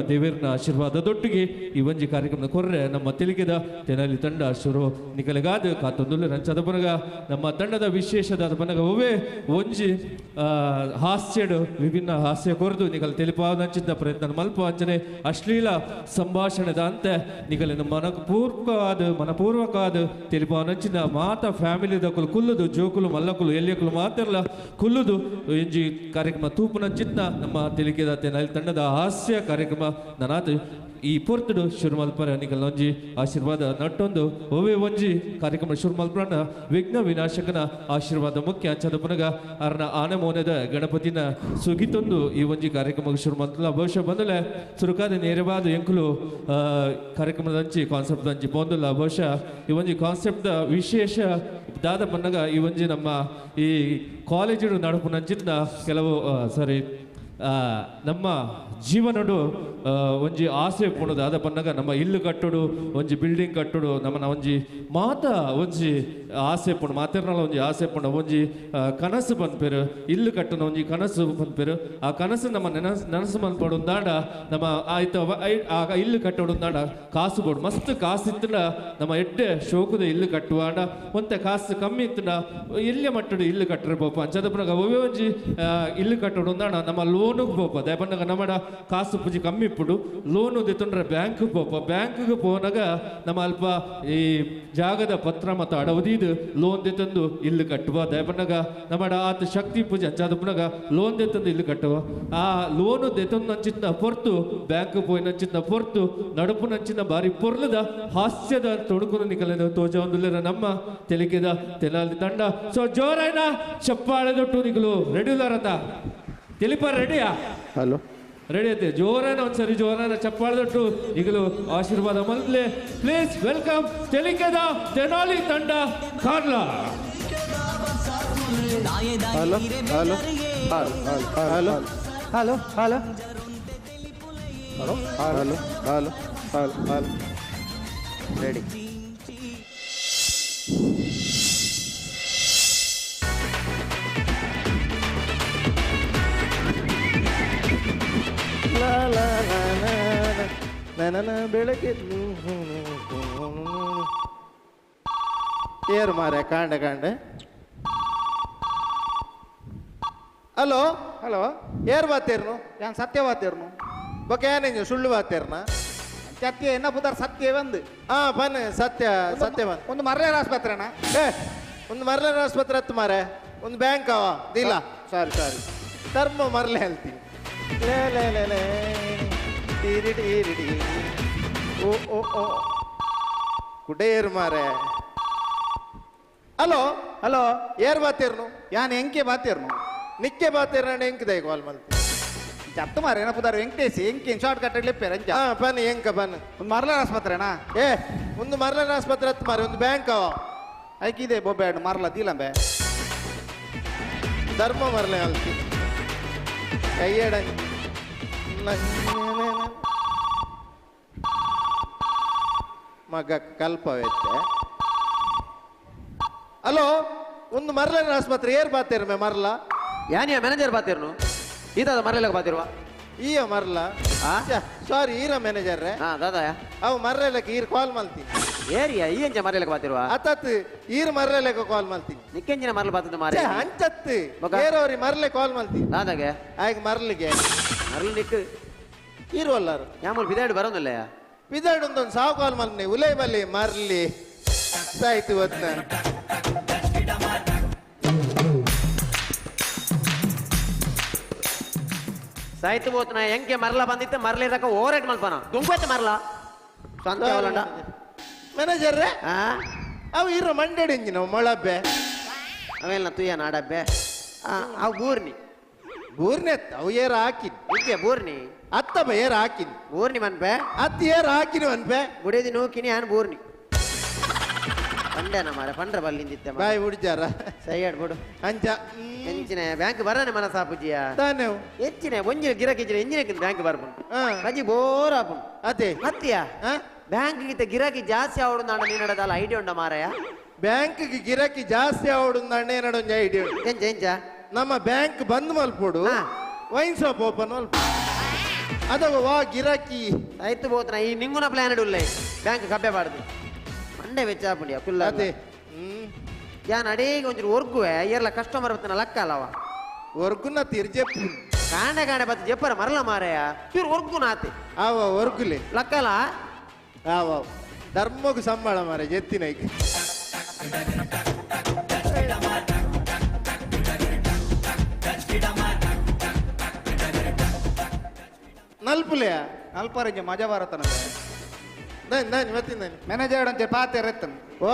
ದೇವರನ ಆಶೀರ್ವಾದದೊಟ್ಟಿಗೆ ಈ ಒಂಜಿ ಕಾರ್ಯಕ್ರಮ ಕೊರ್ರೆ ನಮ್ಮ ತೆಲಿಕೆದ ತೆನಾಲಿ ತಂಡ ಶುರು ನಿಕಲೆಗಾದ ಕಾತೊಂದುಲ್ಲೆ ರಂಚದ ಬನಗ ನಮ್ಮ ತಂಡದ ವಿಶೇಷದಾದ ಬನಗ ಒವೇ ಒಂಜಿ ಹಾಸ್ಯಡು ವಿಭಿನ್ನ ಹಾಸ್ಯ ಕೊರದು ನಿಕಲ್ ತೆಲಿಪಾದಂಚಿದ್ದ ಪ್ರಯತ್ನ ಮಲ್ಪ ಅಂಚನೆ ಅಶ್ಲೀಲ ಸಂಭಾಷಣೆದ ಅಂತೆ ನಿಗಲಿನ ಮನಪೂರ್ವಕವಾದ ತೆಲಿಪಾದಂಚಿನ ಮಾತ ಫ್ಯಾಮಿಲಿದ ಕುಲ್ಲುದು ಜೋಕುಲು ಮಲ್ಲಕುಲು ಎಲ್ಲಿಯಕುಲು ಮಾತೆಲ್ಲ ಕುಲ್ಲುದು ಎಂಜಿ ಕಾರ್ಯಕ್ರಮ ತೂಪುನಂಚಿದ್ನ ನಮ್ಮ ತೆಲಿಕೆದ ತೆನಾಲಿ ತಂಡದ ಹಾಸ್ಯ ಕಾರ್ಯಕ್ರಮ ನನಾತ ಈ ಪೊರ್ತುಡು ಶುರು ಮಲ್ಪರ ನಿಕಲ್ ಒಂಜಿ ಆಶೀರ್ವಾದ ನಟ್ಟೊಂದು ಒವೇ ಒಂಜಿ ಕಾರ್ಯಕ್ರಮ ಶುರು ಮಲ್ಪರನ ವಿಘ್ನ ವಿನಾಶಕನ ಆಶೀರ್ವಾದ ಮುಖ್ಯ ಅಂಚದ ಪುನಗ ಅರ್ನ ಆನೆ ಮೋನೆದ ಗಣಪತಿನ ಸುಗಿತೊಂದು ಈ ಒಂಜಿ ಕಾರ್ಯಕ್ರಮ ಶುರು ಮಲ್ಪಲ ಬಹುಶಃ ಬಂದಲೆ ಸುರುಕಾದ ನೇರವಾದ ಎಂಕುಲು ಕಾರ್ಯಕ್ರಮದಂಚಿ ಕಾನ್ಸೆಪ್ಟ್ ದಂಚಿ ಬಂದಲ್ಲ ಬಹುಶಃ ಈ ಒಂಜಿ ಕಾನ್ಸೆಪ್ಟ್ ವಿಶೇಷ ದಾದ ಪನ್ನಗ ಈ ಒಂಜಿ ನಮ್ಮ ಈ ಕಾಲೇಜು ನಡಪು ನಂಚಿನ ಕೆಲವು ಸಾರಿ ನಮ್ಮ ಜೀವನಡು ಒಂಜಿ ಆಸೆ ಪುಣದು ಅದ ಪನ್ನಗ ನಮ್ಮ ಇಲ್ಲು ಕಟ್ಟುಡು ಒಂಜಿ ಬಿಲ್ಡಿಂಗ್ ಕಟ್ಟುಡು ನಮ್ಮನ ಒಂಜಿ ಮಾತ ಒಂಜಿ ಆಸೆ ಪುಣ ಮಾತೆರ್ನಲ ಒಂಜಿ ಆಸೆ ಪುಣ ಒಂಜಿ ಕನಸು ಪನ್ಪೆರು ಇಲ್ಲು ಕಟ್ಟುನ ಒಂಜಿ ಕನಸು ಪನ್ಪೆರು ಆ ಕನಸು ನಮ್ಮ ನನಸು ಮನ್ಪಡು ದಾಂಡ ನಮ್ಮ ಆಯ್ತು ಆ ಇಲ್ಲು ಕಟ್ಟೋಡು ದಾಂಡ ಕಾಸು ಬೋಡು ಮಸ್ತ್ ಕಾಸು ಇತ್ತಂಡ ನಮ್ಮ ಎಡ್ಡೆ ಶೋಕದ ಇಲ್ಲು ಕಟ್ಟುವಾಂಡ ಒಂತೆ ಕಾಸು ಕಮ್ಮಿ ಇತ್ತಂಡ ಎಲ್ಲೆ ಮಟ್ಟಡು ಇಲ್ಲು ಕಟ್ಟರೆ ಪೋಪ ಅಂಚದ ಪುನಗ ಒವ್ವೆ ಒಂಜಿ ಇಲ್ಲು ಕಟ್ಟೋಡು ದಾಂಡ ನಮ್ಮ ಲೋನುಗೆ ಪೋಪ ದಯಪನ್ನಗ ನಮ್ಮಡ ಕಾಸು ಪುಜಿ ಕಮ್ಮಿ ಇಪ್ಪುಡು ಲೋನು ದಿತ್ತಂಡ್ರೆ ಬ್ಯಾಂಕ್ ಪೋಪ ಬ್ಯಾಂಕ್ಗೆ ಪೋನಾಗ ನಮ್ಮ ಅಲ್ಪ ಈ ಜಾಗದ ಪತ್ರ ಮತ್ತು ಅಡವದಿದು ಲೋನ್ ದಿತ್ತಂದು ಇಲ್ಲು ಕಟ್ಟುವ ದಯಪನ್ನಗ ನಮ್ಮಡ ಆತ ಶಕ್ತಿ ಪೂಜೆ ಅಂಚಾದ ಪುನಗ ಲೋನ್ ದಿತ್ತಂದು ಇಲ್ಲು ಕಟ್ಟುವ ಆ ಲೋನು ದಿತ್ತಂದು ನಂಚಿನ ಪೊರ್ತು ಬ್ಯಾಂಕ್ ಪೋಯ್ ನಂಚಿನ ಪೊರ್ತು ನಡುಪು ನಂಚಿನ ಬಾರಿ ಪೊರ್ಲದ ಹಾಸ್ಯದ ತೊಡುಕುನು ನಿಕಲಿನ ತೋಜ ಒಂದುಲ್ಲೆರ ನಮ್ಮ ತೆಲಿಕೆದ ತೆಲಾಲಿ ತಂಡ ಸೊ ಜೋರೈನ ಚಪ್ಪಾಳೆದೊಟ್ಟು ನಿಕಲು ರೆಡ್ಯುಲರ್ ಅಂತ ತಿಳಿಪ ರೆಡಿಯಾ ಹಲೋ ರೆಡಿ ಐತೆ ಜೋರಾನ ಒಂದ್ಸರಿ ಜೋರಾನ ಚಪ್ಪಾಳದಟ್ಟು ಈಗಲೂ ಆಶೀರ್ವಾದ ಮಲ್ಲೆ ಪ್ಲೀಸ್ ವೆಲ್ಕಮ್ ತೆಲಿಕೆದ ತೆನಾಲಿ ತಂಡ Carla hello hello hello hello hello hello hello hello hello hello ready ಬೆಳಗ್ಗೆ ಏರು ಮಾರ ಕಾಂಡೆ ಕಾಂಡೆ ಹಲೋ ಹಲೋ ಏರ್ ಬಾತೇರ್ನು ಯಾನ್ ಸತ್ಯ ಬಾತೇರ್ನು ಬೊಕ್ಕ ಏನೇನು ಸುಳ್ಳು ಬಾತೇರ್ನ ಸತ್ಯ ಎನ್ನ ಪುದರ್ ಸತ್ಯ ಬಂದು ಬನ್ನಿ ಸತ್ಯ ಸತ್ಯ ಬಂದು ಒಂದು ಮರ್ಲೇರ್ ಆಸ್ಪತ್ರೆನಾ ಒಂದು ಮರ್ಲೇರ್ ಆಸ್ಪತ್ರೆ ಹತ್ತು ಮಾರೆ ಒಂದು ಬ್ಯಾಂಕ್ ಅವ ಇಲ್ಲ ಸಾರಿ ಸಾರಿ ಧರ್ಮ ಮರ್ಲೆ ಹೇಳ್ತೀನಿ ಲೇ ಲೇ ಲೇ ಲೇ ಟೀರಿಡಿ ಈರಿಡಿ ಓ ಓ ಓ ಕುಡೇರು ಮಾರೆ ಹಲೋ ಹಲೋ ಏರ್ ಬಾತೇರ್ನು ಯಾನ್ ಎಂಕೆ ಬಾತೇರ್ನು ನಿಕ್ಕೆ ಬಾತೇರ್ನ ಎಂಕಿದೆ ಕಾಲ್ ಮಲ್ತಿ ಚತ್ತು ಮಾರೆ ಏನ ಪುದಾರ ವೆಂಕಟೇಶ್ ಎಂಕಿ ಶಾರ್ಟ್ ಕಟ್ ಲೆಪ್ಪೇರ ಅಂಜ ಬನ್ನಿ ಎಂಕ ಬನ್ನಿ ಒಂದು ಮರ್ಲರ್ ಆಸ್ಪತ್ರೆನಾ ಒಂದು ಮರ್ಲರ್ ಆಸ್ಪತ್ರೆ ಹತ್ತು ಮಾರೆ ಒಂದು ಬ್ಯಾಂಕ್ ಅವ ಐಕಿದೆ ಬೊಬ್ಬೇಡ್ ಮರ್ಲ ದಿಲಂಬೆ ಧರ್ಮ ಮರ್ಲೆ ಅಲ್ತಿ ಕೈಯಡ ಮಗ ಕಲ್ಪವೆತ್ತೆ ಹಲೋ ಒಂದು ಮರ್ಲನ ಆಸ್ಪತ್ರೆ ಏರ್ ಬಾತೇರ್ ಮರ್ಲ ಯಾನಿಯ ಮ್ಯಾನೇಜರ್ ಬಾತೇರ್ನು ಈತದ ಮರ್ಲೆಗ ಬಾತಿರುವ ಈಯ ಮರ್ಲ ಸಾರಿ ಈರ ಮ್ಯಾನೇಜರ್ ದಾದಾಯ ಅವು ಮರ್ಲೆಲಕ್ಕೆ ಈರ್ ಕಾಲ್ ಮಲ್ತೀನಿ ಏರಿಯಾ ಈ ಎಂಚ ಮರ್ಲೆಗ ಬಾತಿರುವ ಅತತ್ ಈರ್ ಮರ್ಲೆಲಕ್ಕೆ ಕಾಲ್ ಮಲ್ತೀನಿ ನಿಕ್ಕೆಂಚಿನ ಮರ್ಲ ಬಾತದ ಮಾರೆ ಅಂಚತ್ತು ಬೇರೆಯವ್ರಿ ಮರ್ಲೆ ಕಾಲ್ ಮಲ್ತೀನಿ ದಾದಾಗೆ ಆಗ ಮರ್ಲಿಗೆ ಮರ್ಲ ನಿಕ್ ಈರುವಲ್ಲಾರು ಯಾಮೂಲ್ ಬಿದಾಡು ಬರೋದಿಲ್ಲ ಬಿದಾಡು ಒಂದು ಸಾವು ಕಾಲ್ ಮಲ್ನಿ ಉಲೈ ಬಲ್ಲಿ ಮರ್ಲಿ ಆಯ್ತು ಇವತ್ತ ಸಾಯ್ತು ಹೋತ್ನ ಹೆಂಗೆ ಮರ್ಲ ಬಂದಿತ್ತು ಮರ್ಲಿ ತಕ ಓವರೇಟ್ ಮಲ್ಪನ ದುಂಬತ್ತೆ ಮರ್ಲ ಸ್ವಂತ ಅವಲಂಡ ಮ್ಯಾನೇಜರ್ ಅವು ಇರೋ ಮಂಡ್ಯಡಿ ನಾವು ಮೊಳಬ್ಬೆ ಅವೆಲ್ಲ ತುಯ್ಯ ನಾಡಬ್ಬೆ ಅವು ಬೂರ್ನಿ ಬೂರ್ನಿ ಅತ್ತ ಅವು ಏರು ಹಾಕಿನಿ ಇದ್ದೆ ಬೂರ್ನಿ ಅತ್ತಬ್ಬ ಏರು ಹಾಕಿನಿ ಬೂರ್ನಿ ಮನ್ಪೆ ಅತ್ತ ಏರು ಹಾಕಿನಿ ಮನ್ಪೆ ಗುಡಿದಿ ನೂಕಿನಿ ಆನ್ ಬೂರ್ನಿ ಪಂಡೆನ ಮಾರ ಪಂಡ್ರ ಬಲ್ಲಿಂದಿತ್ತೆ ಬಾಯ್ ಹುಡ್ಜಾರ ಸೈಡ್ ಬಿಡು ಅಂಚ ಎಂಚಿನ ಬ್ಯಾಂಕ್ ಬರನೆ ಮನಸ ಪೂಜಿಯ ತಾನೆ ಹೆಚ್ಚಿನ ಒಂಜಿನ ಗಿರಾಕಿ ಎಂಜಿನ ಬ್ಯಾಂಕ್ ಬರ್ಪುಂಡು ಅಜ್ಜಿ ಬೋರ್ ಆಪುಂಡು ಅದೇ ಮತ್ತಿಯ ಬ್ಯಾಂಕ್ ಗಿತ್ತ ಗಿರಾಕಿ ಜಾಸ್ತಿ ಆವಡು ನಾಡ ನೀ ನಡದಲ್ಲ ಐಡಿಯಾ ಉಂಡ ಮಾರಾಯ ಬ್ಯಾಂಕ್ಗೆ ಗಿರಾಕಿ ಜಾಸ್ತಿ ಆವಡು ನಂಡೆ ನಡೊಂಜ ಐಡಿಯಾ ಎಂಚ ಎಂಚ ನಮ್ಮ ಬ್ಯಾಂಕ್ ಬಂದ್ ಮಲ್ಪೋಡು ವೈನ್ ಶಾಪ್ ಓಪನ್ ಮಲ್ಪ ಅದವ ವಾ ಗಿರಾಕಿ ಆಯ್ತು ಬೋತ್ನ ಈ ನಿಂಗುನ ಪ್ಲಾನ್ ಇಡುಲ್ಲ ಬ್ಯಾಂಕ್ ಕಬ್ಬೆ ಬಾಡ್ದು ಮಂಡೆ ವೆಚ್ಚ ಆಪುಂಡಿಯ ಫುಲ್ ಅದೇ ಯಾನ್ ಅಡೇಗೆ ಒಂಚೂರು ಒರ್ಗುವೆ ಏರ್ಲ ಕಸ್ಟಮರ್ ಬತ್ತನ ಲಕ್ಕ ಅಲ್ಲವ ಒರ್ಗುನ ತಿರ್ಜೆಪ್ಪು ಕಾಂಡೆ ಕಾಂಡೆ ಬತ್ತ ಜಪ್ಪರ ಮರಲ ಮಾರಾಯ ಇವ್ರು ಒರ್ಗುನ ಆತೆ ಆವ ಒರ್ಗುಲೆ ಲಕ್ಕಲ್ಲ ಆವ ಧರ್ಮಗೂ ಸಂಬಳ ಮಾರ ಎತ್ತಿನ ಈಗ ನಲ್ಪುಲೆಯ ನಲ್ಪರಂಜ ಮಜಾ ಬರತ್ತನ ನಾನು ಇವತ್ತಿನ ಮ್ಯಾನೇಜರ್ ಒಂಚೂರು ಪಾತೆ ರತ್ತನ ಓ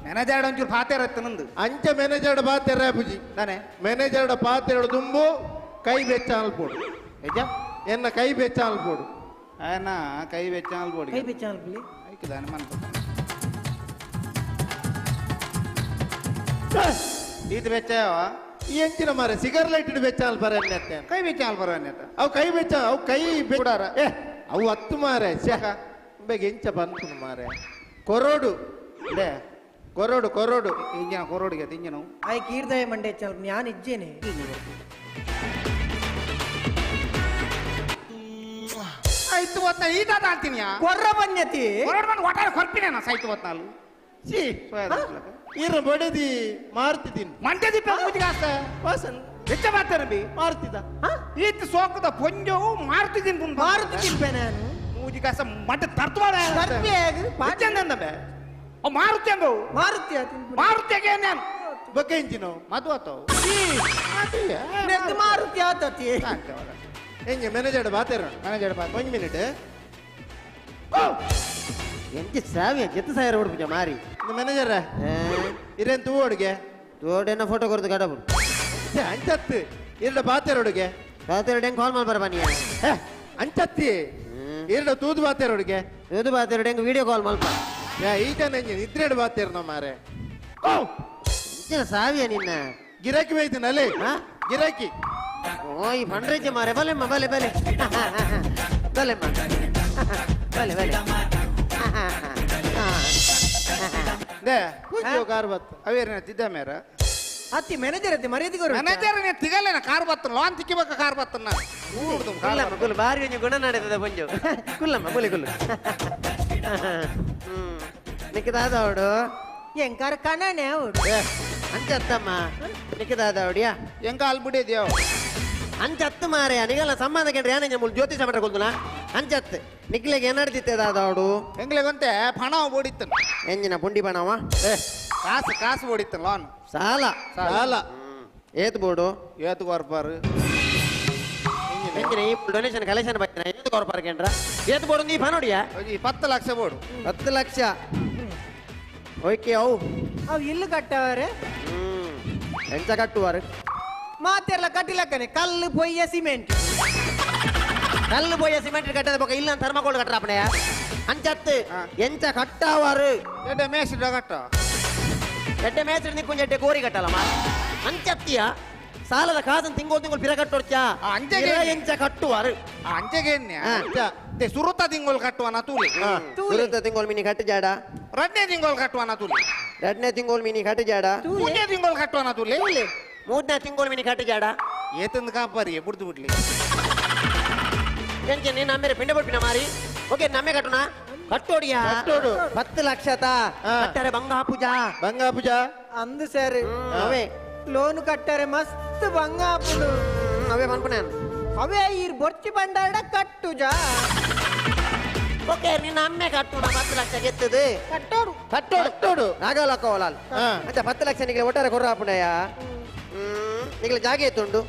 ಮ್ಯಾನೇಜರ್ ಒಂಚೂರು ಪಾತೆ ರತ್ತನಂದು ಅಂಚ ಮ್ಯಾನೇಜರ್ ಪಾತೆರ ಪುಜಿ ತಾನೆ ಮ್ಯಾನೇಜರ್ ಪಾತೆರಡು ದುಂಬು ಕೈ ಬೆಚ್ಚ ಅಲ್ಪೋಡು ನಿಜ ಎನ್ನ ಕೈ ಬೆಚ್ಚ ಅಲ್ಬೋಡು ఆయన కై వెచ్చాలి పోడు ಕೈ ಬೆಚ್ಚಾಲ್ ಬಿಳಿ ಐಕೆ దాని మన ಇದು ಬೆಚ್ಚಾವ ಈ ಎಂಚಿನ ಮಾರೆ ಸಿಗರ್ಲೈಟ್ ಬೆಚ್ಚ ಅಲ್ ಬರ ಎತ್ತೆ ಕೈ ಬೆಚ್ಚಾಲ್ ಬರ ಅನ್ನತ್ತ ಅವು ಕೈ ಬೆಚ್ಚ ಅವು ಕೈ ಬಿಡಾರ ಏ ಅವು ಹತ್ತು ಮಾರೆ ಬೇಗ ಎಂಚ ಬಂತು ಮಾರೆ ಕೊರೋಡು ಲೇ ಕೊರೋಡು ಕೊರೋಡು ಇಂಜಿನ ಕೊರೋಡಿಗೆ ತಿಂಜನು ಆಯ್ ಕೀರ್ದಯ ಮಂಡೆ ಚಲ್ ನಾನು ಇಜ್ಜೇನೆ ಐದು ಹೊತ್ತ ಈತ ತಾಳ್ತೀನಿ ಕೊರ್ರ ಬನ್ಯತಿ ಕೊರೋಡ್ ಬಂದು ಒಟ್ಟಾರೆ ಕೊರ್ಪಿನೇನ ಸೈತು ಹೊತ್ನಾಲು ಸಿ ಇರ ಬಡದಿ ಮಾರ್ತಿದ್ದೀನಿ ಮಂಟೆ ದಿಪ್ಪ ಮೂಜಿಗಾಸ ವಾಸನ್ ಹೆಚ್ಚ ಮಾತಾರ ಬಿ ಮಾರ್ತಿದ್ದ ಈತ ಸೋಕದ ಪೊಂಜವು ಮಾರುತ್ತಿದ್ದೀನಿ ಮಾರುತ್ತಿದ್ದೆ ನಾನು ಮೂಜಿಗಾಸ ಮಂಟ ತರ್ತವಾಡ ಪಾಚಂದಂದ ಮಾರುತಿ ಅಂದು ಮಾರುತ್ಯ ಮಾರುತಿಗೆ ನಾನು ಬಕ್ಕೆ ಎಂಚಿನೋ ಮದು ಆತವು ಮಾರುತ್ಯ ಆತತಿ ಹೆಂಗೆ ಮ್ಯಾನೇಜರ್ ಬಾತೇರ ಮ್ಯಾನೇಜರ್ ಬಾತ ಒಂದು ಮಿನಿಟ್ ಎಂತ ಸಾವಿಯ ಜತ್ತು ಸಾವಿರ ಹೊಡ್ಬಿಟ್ಟ ಮಾರಿ ಮ್ಯಾನೇಜರ್ ಇರೇನ್ ತೂ ಹುಡುಗೆ ತೋಡೆನ ಫೋಟೋ ಕೊಡ್ದು ಗಡಬು ಅಂಚತ್ತು ಇರಡ ಬಾತೇರೊಡುಗೆ ರಾತ್ರಿ ಹೆಂಗೆ ಕಾಲ್ ಮಾಡಿ ಬರಬನ್ನಿ ಅಂಚತ್ತಿ ಇರಡ ತೂದು ಬಾತೇರೊಡುಗೆ ತೂದು ಬಾತೇರಡು ಹೆಂಗೆ ವಿಡಿಯೋ ಕಾಲ್ ಮಲ್ಪ ಈತ ನಂಜಿ ಇದ್ರೇಡು ಬಾತೇರ್ ನೋ ಮಾರೆ ಇಂಚಿನ ಸಾವಿಯ ನಿನ್ನ ಗಿರಾಕಿ ಬೈತಿನಲ್ಲಿ ಗಿರಾಕಿ ಓ ಈ ಪಂಡ್ರೈತೆ ಮಾರೆ ಬಲೆಮ್ಮ ಬಲೆ ಬಲೆ ಬಲೆಮ್ಮ ಬಲೆ ಬಲೆ ದೇ ಕೂಜೋ ಕಾರ್ ಬತ್ತು ಅವೇರ್ನ ತಿದ್ದ ಮೇರ ಅತ್ತಿ ಮ್ಯಾನೇಜರ್ ಅತ್ತಿ ಮರ್ಯಾದೆ ಕೊಡು ಮ್ಯಾನೇಜರ್ ನೀ ತಿಗಲೇನ ಕಾರ್ ಬತ್ತು ಲೋನ್ ತಿಕ್ಕಿಬೇಕ ಕಾರ್ ಬತ್ತನ್ನ ಕುಲ್ಲಮ್ಮ ಕುಲ್ಲು ಬಾರಿ ಒಂಜಿ ಗುಣ ನಡೆದ ಪಂಜು ಕುಲ್ಲಮ್ಮ ಕುಲಿ ಕುಲ್ಲು ನಿಕ್ಕದಾದವಡು ಎಂಕಾರ ಕಣನೆ ಅವಡು ಅಂಚತ್ತಮ್ಮ ನಿಕ್ಕದಾದವಡಿಯಾ ಎಂಕ ಅಲ್ಬಿಡಿದ್ಯಾವ ಅಂಚತ್ತು ಮಾರೆ ನಿಗಲ್ಲ ಸಂಬಂಧ ಕೇಂದ್ರ ಏನ ಮುಲ್ ಜ್ಯೋತಿಷ ಮಟ್ಟ ಕೊಲ್ತುನ ಅಂಚತ್ತು ನಿಕ್ಲೆಗೆ ಏನಾಡ್ತಿತ್ತದಾದವಡು ಎಂಗ್ಲೆಗಂತೆ ಪಣ ಓಡಿತ್ತನು ಎಂಜಿನ ಪುಂಡಿ ಪಣವ ಕಾಸು ಕಾಸು ಓಡಿತ್ತನು ಲೋನ್ ಸಾಲ ಸಾಲ ಏತ್ ಬೋರ್ಡು ಏತು ಕೊರ್ಪಾರು ಎಂಜಿನ ಈ ಡೊನೇಷನ್ ಕಲೆಕ್ಷನ್ ಬರ್ತಾನೆ ಏತ್ ಕೊರ್ಪಾರ ಕೇಂದ್ರ ಏತ್ ಬೋರ್ಡು ನೀ ಪನೋಡಿಯಾ 10 ಲಕ್ಷ ಬೋರ್ಡು 10 ಲಕ್ಷ ಓಕೆ ಅವು ಇಲ್ಲು ಕಟ್ಟವರೆ ಎಂಚ ಕಟ್ಟುವಾರು ಮಾತೆಲ್ಲ ಕಟ್ಟಿಲಕ್ಕನೆ ಕಲ್ಲು ಪೊಯ್ಯ ಸಿಮೆಂಟ್ ಕಲ್ಲು ಪೊಯ್ಯ ಸಿಮೆಂಟ್ ಕಟ್ಟದ ಪಕ್ಕ ಇಲ್ಲ ಥರ್ಮಕೋಲ್ ಕಟ್ಟರಾಪಣೆಯ ಅಂಚತ್ತು ಎಂಚ ಕಟ್ಟಾವಾರು ಎಡ್ಡೆ ಮೇಸಿಡ ಕಟ್ಟ ಎಡ್ಡೆ ಮೇಸಿಡ ನಿಕ್ಕೊಂದು ಎಡ್ಡೆ ಗೋರಿ ಕಟ್ಟಲ್ಲಮ್ಮ ಅಂಚತ್ತಿಯ ಸಾಲದ ಕಾಸನ್ ತಿಂಗಳು ಪಿರ ಕಟ್ಟೋರ್ಚಾ ಅಂಚೆಗೆ ಎಂಚ ಕಟ್ಟುವಾರು ಅಂಚೆಗೆ ಸುರುತ ತಿಂಗಳು ಕಟ್ಟುವನ ತೂಲಿ ಸುರುತ ತಿಂಗಳು ಮಿನಿ ಕಟ್ಟು ಜಾಡ ರಡ್ನೆ ತಿಂಗಳು ಕಟ್ಟುವನ ತೂಲಿ ಎರಡನೇ ತಿಂಗಳು ಮಿನಿ ಕಟ್ಟು ಜಾಡ ಮೂರನೇ ತಿಂಗಳು ಕಟ್ಟುವನ ತೂಲಿ ಮೂರನೇ ತಿಂಗಳು ಮಿನಿ ಕಟ್ಟು ಜಾಡ ಏತಂದು ಕಾಪಾರಿ ಬಿಡ್ದು ಬಿಡ್ಲಿ ಎಂಚೆ ನೀನು ನಮ್ಮೇಲೆ ಪಿಂಡ ಬಿಡ್ಪಿನ ಮಾರಿ ಓಕೆ ನಮ್ಮೆ ಕಟ್ಟುನಾ ಕಟ್ಟೋಡಿಯಾ ಕಟ್ಟೋಡು 10 ಲಕ್ಷತಾ ಕಟ್ಟರೆ ಬಂಗಾ ಪೂಜಾ ಅಂದು ಸರ್ ಅವೇ ಲೋನ್ ಕಟ್ಟರೆ ಮಸ್ತ್ ಬಂಗಾಪುಡು ಅವೇ ಮನ್ಪುನೆ ಅವೇ ಈರ್ ಬೊಚ್ಚಿ ಬಂಡಾಡ ಕಟ್ಟು ಜಾ ಓಕೆ ನೀನು ಅಮ್ಮೆ ಕಟ್ಟುನ 10 ಲಕ್ಷ ಗೆತ್ತದು ಕಟ್ಟೋಡು ಕಟ್ಟೋಡು ನಾಗಲಕ್ಕ ಓಲಾಲ್ ಅಂತ 10 ಲಕ್ಷ ನಿಗಲೆ ಒಟ್ಟಾರೆ ಕೊರ್ರಾಪುಣಯ್ಯ ನಿಗಲೆ ಜಾಗ ಎತ್ತುಂಡು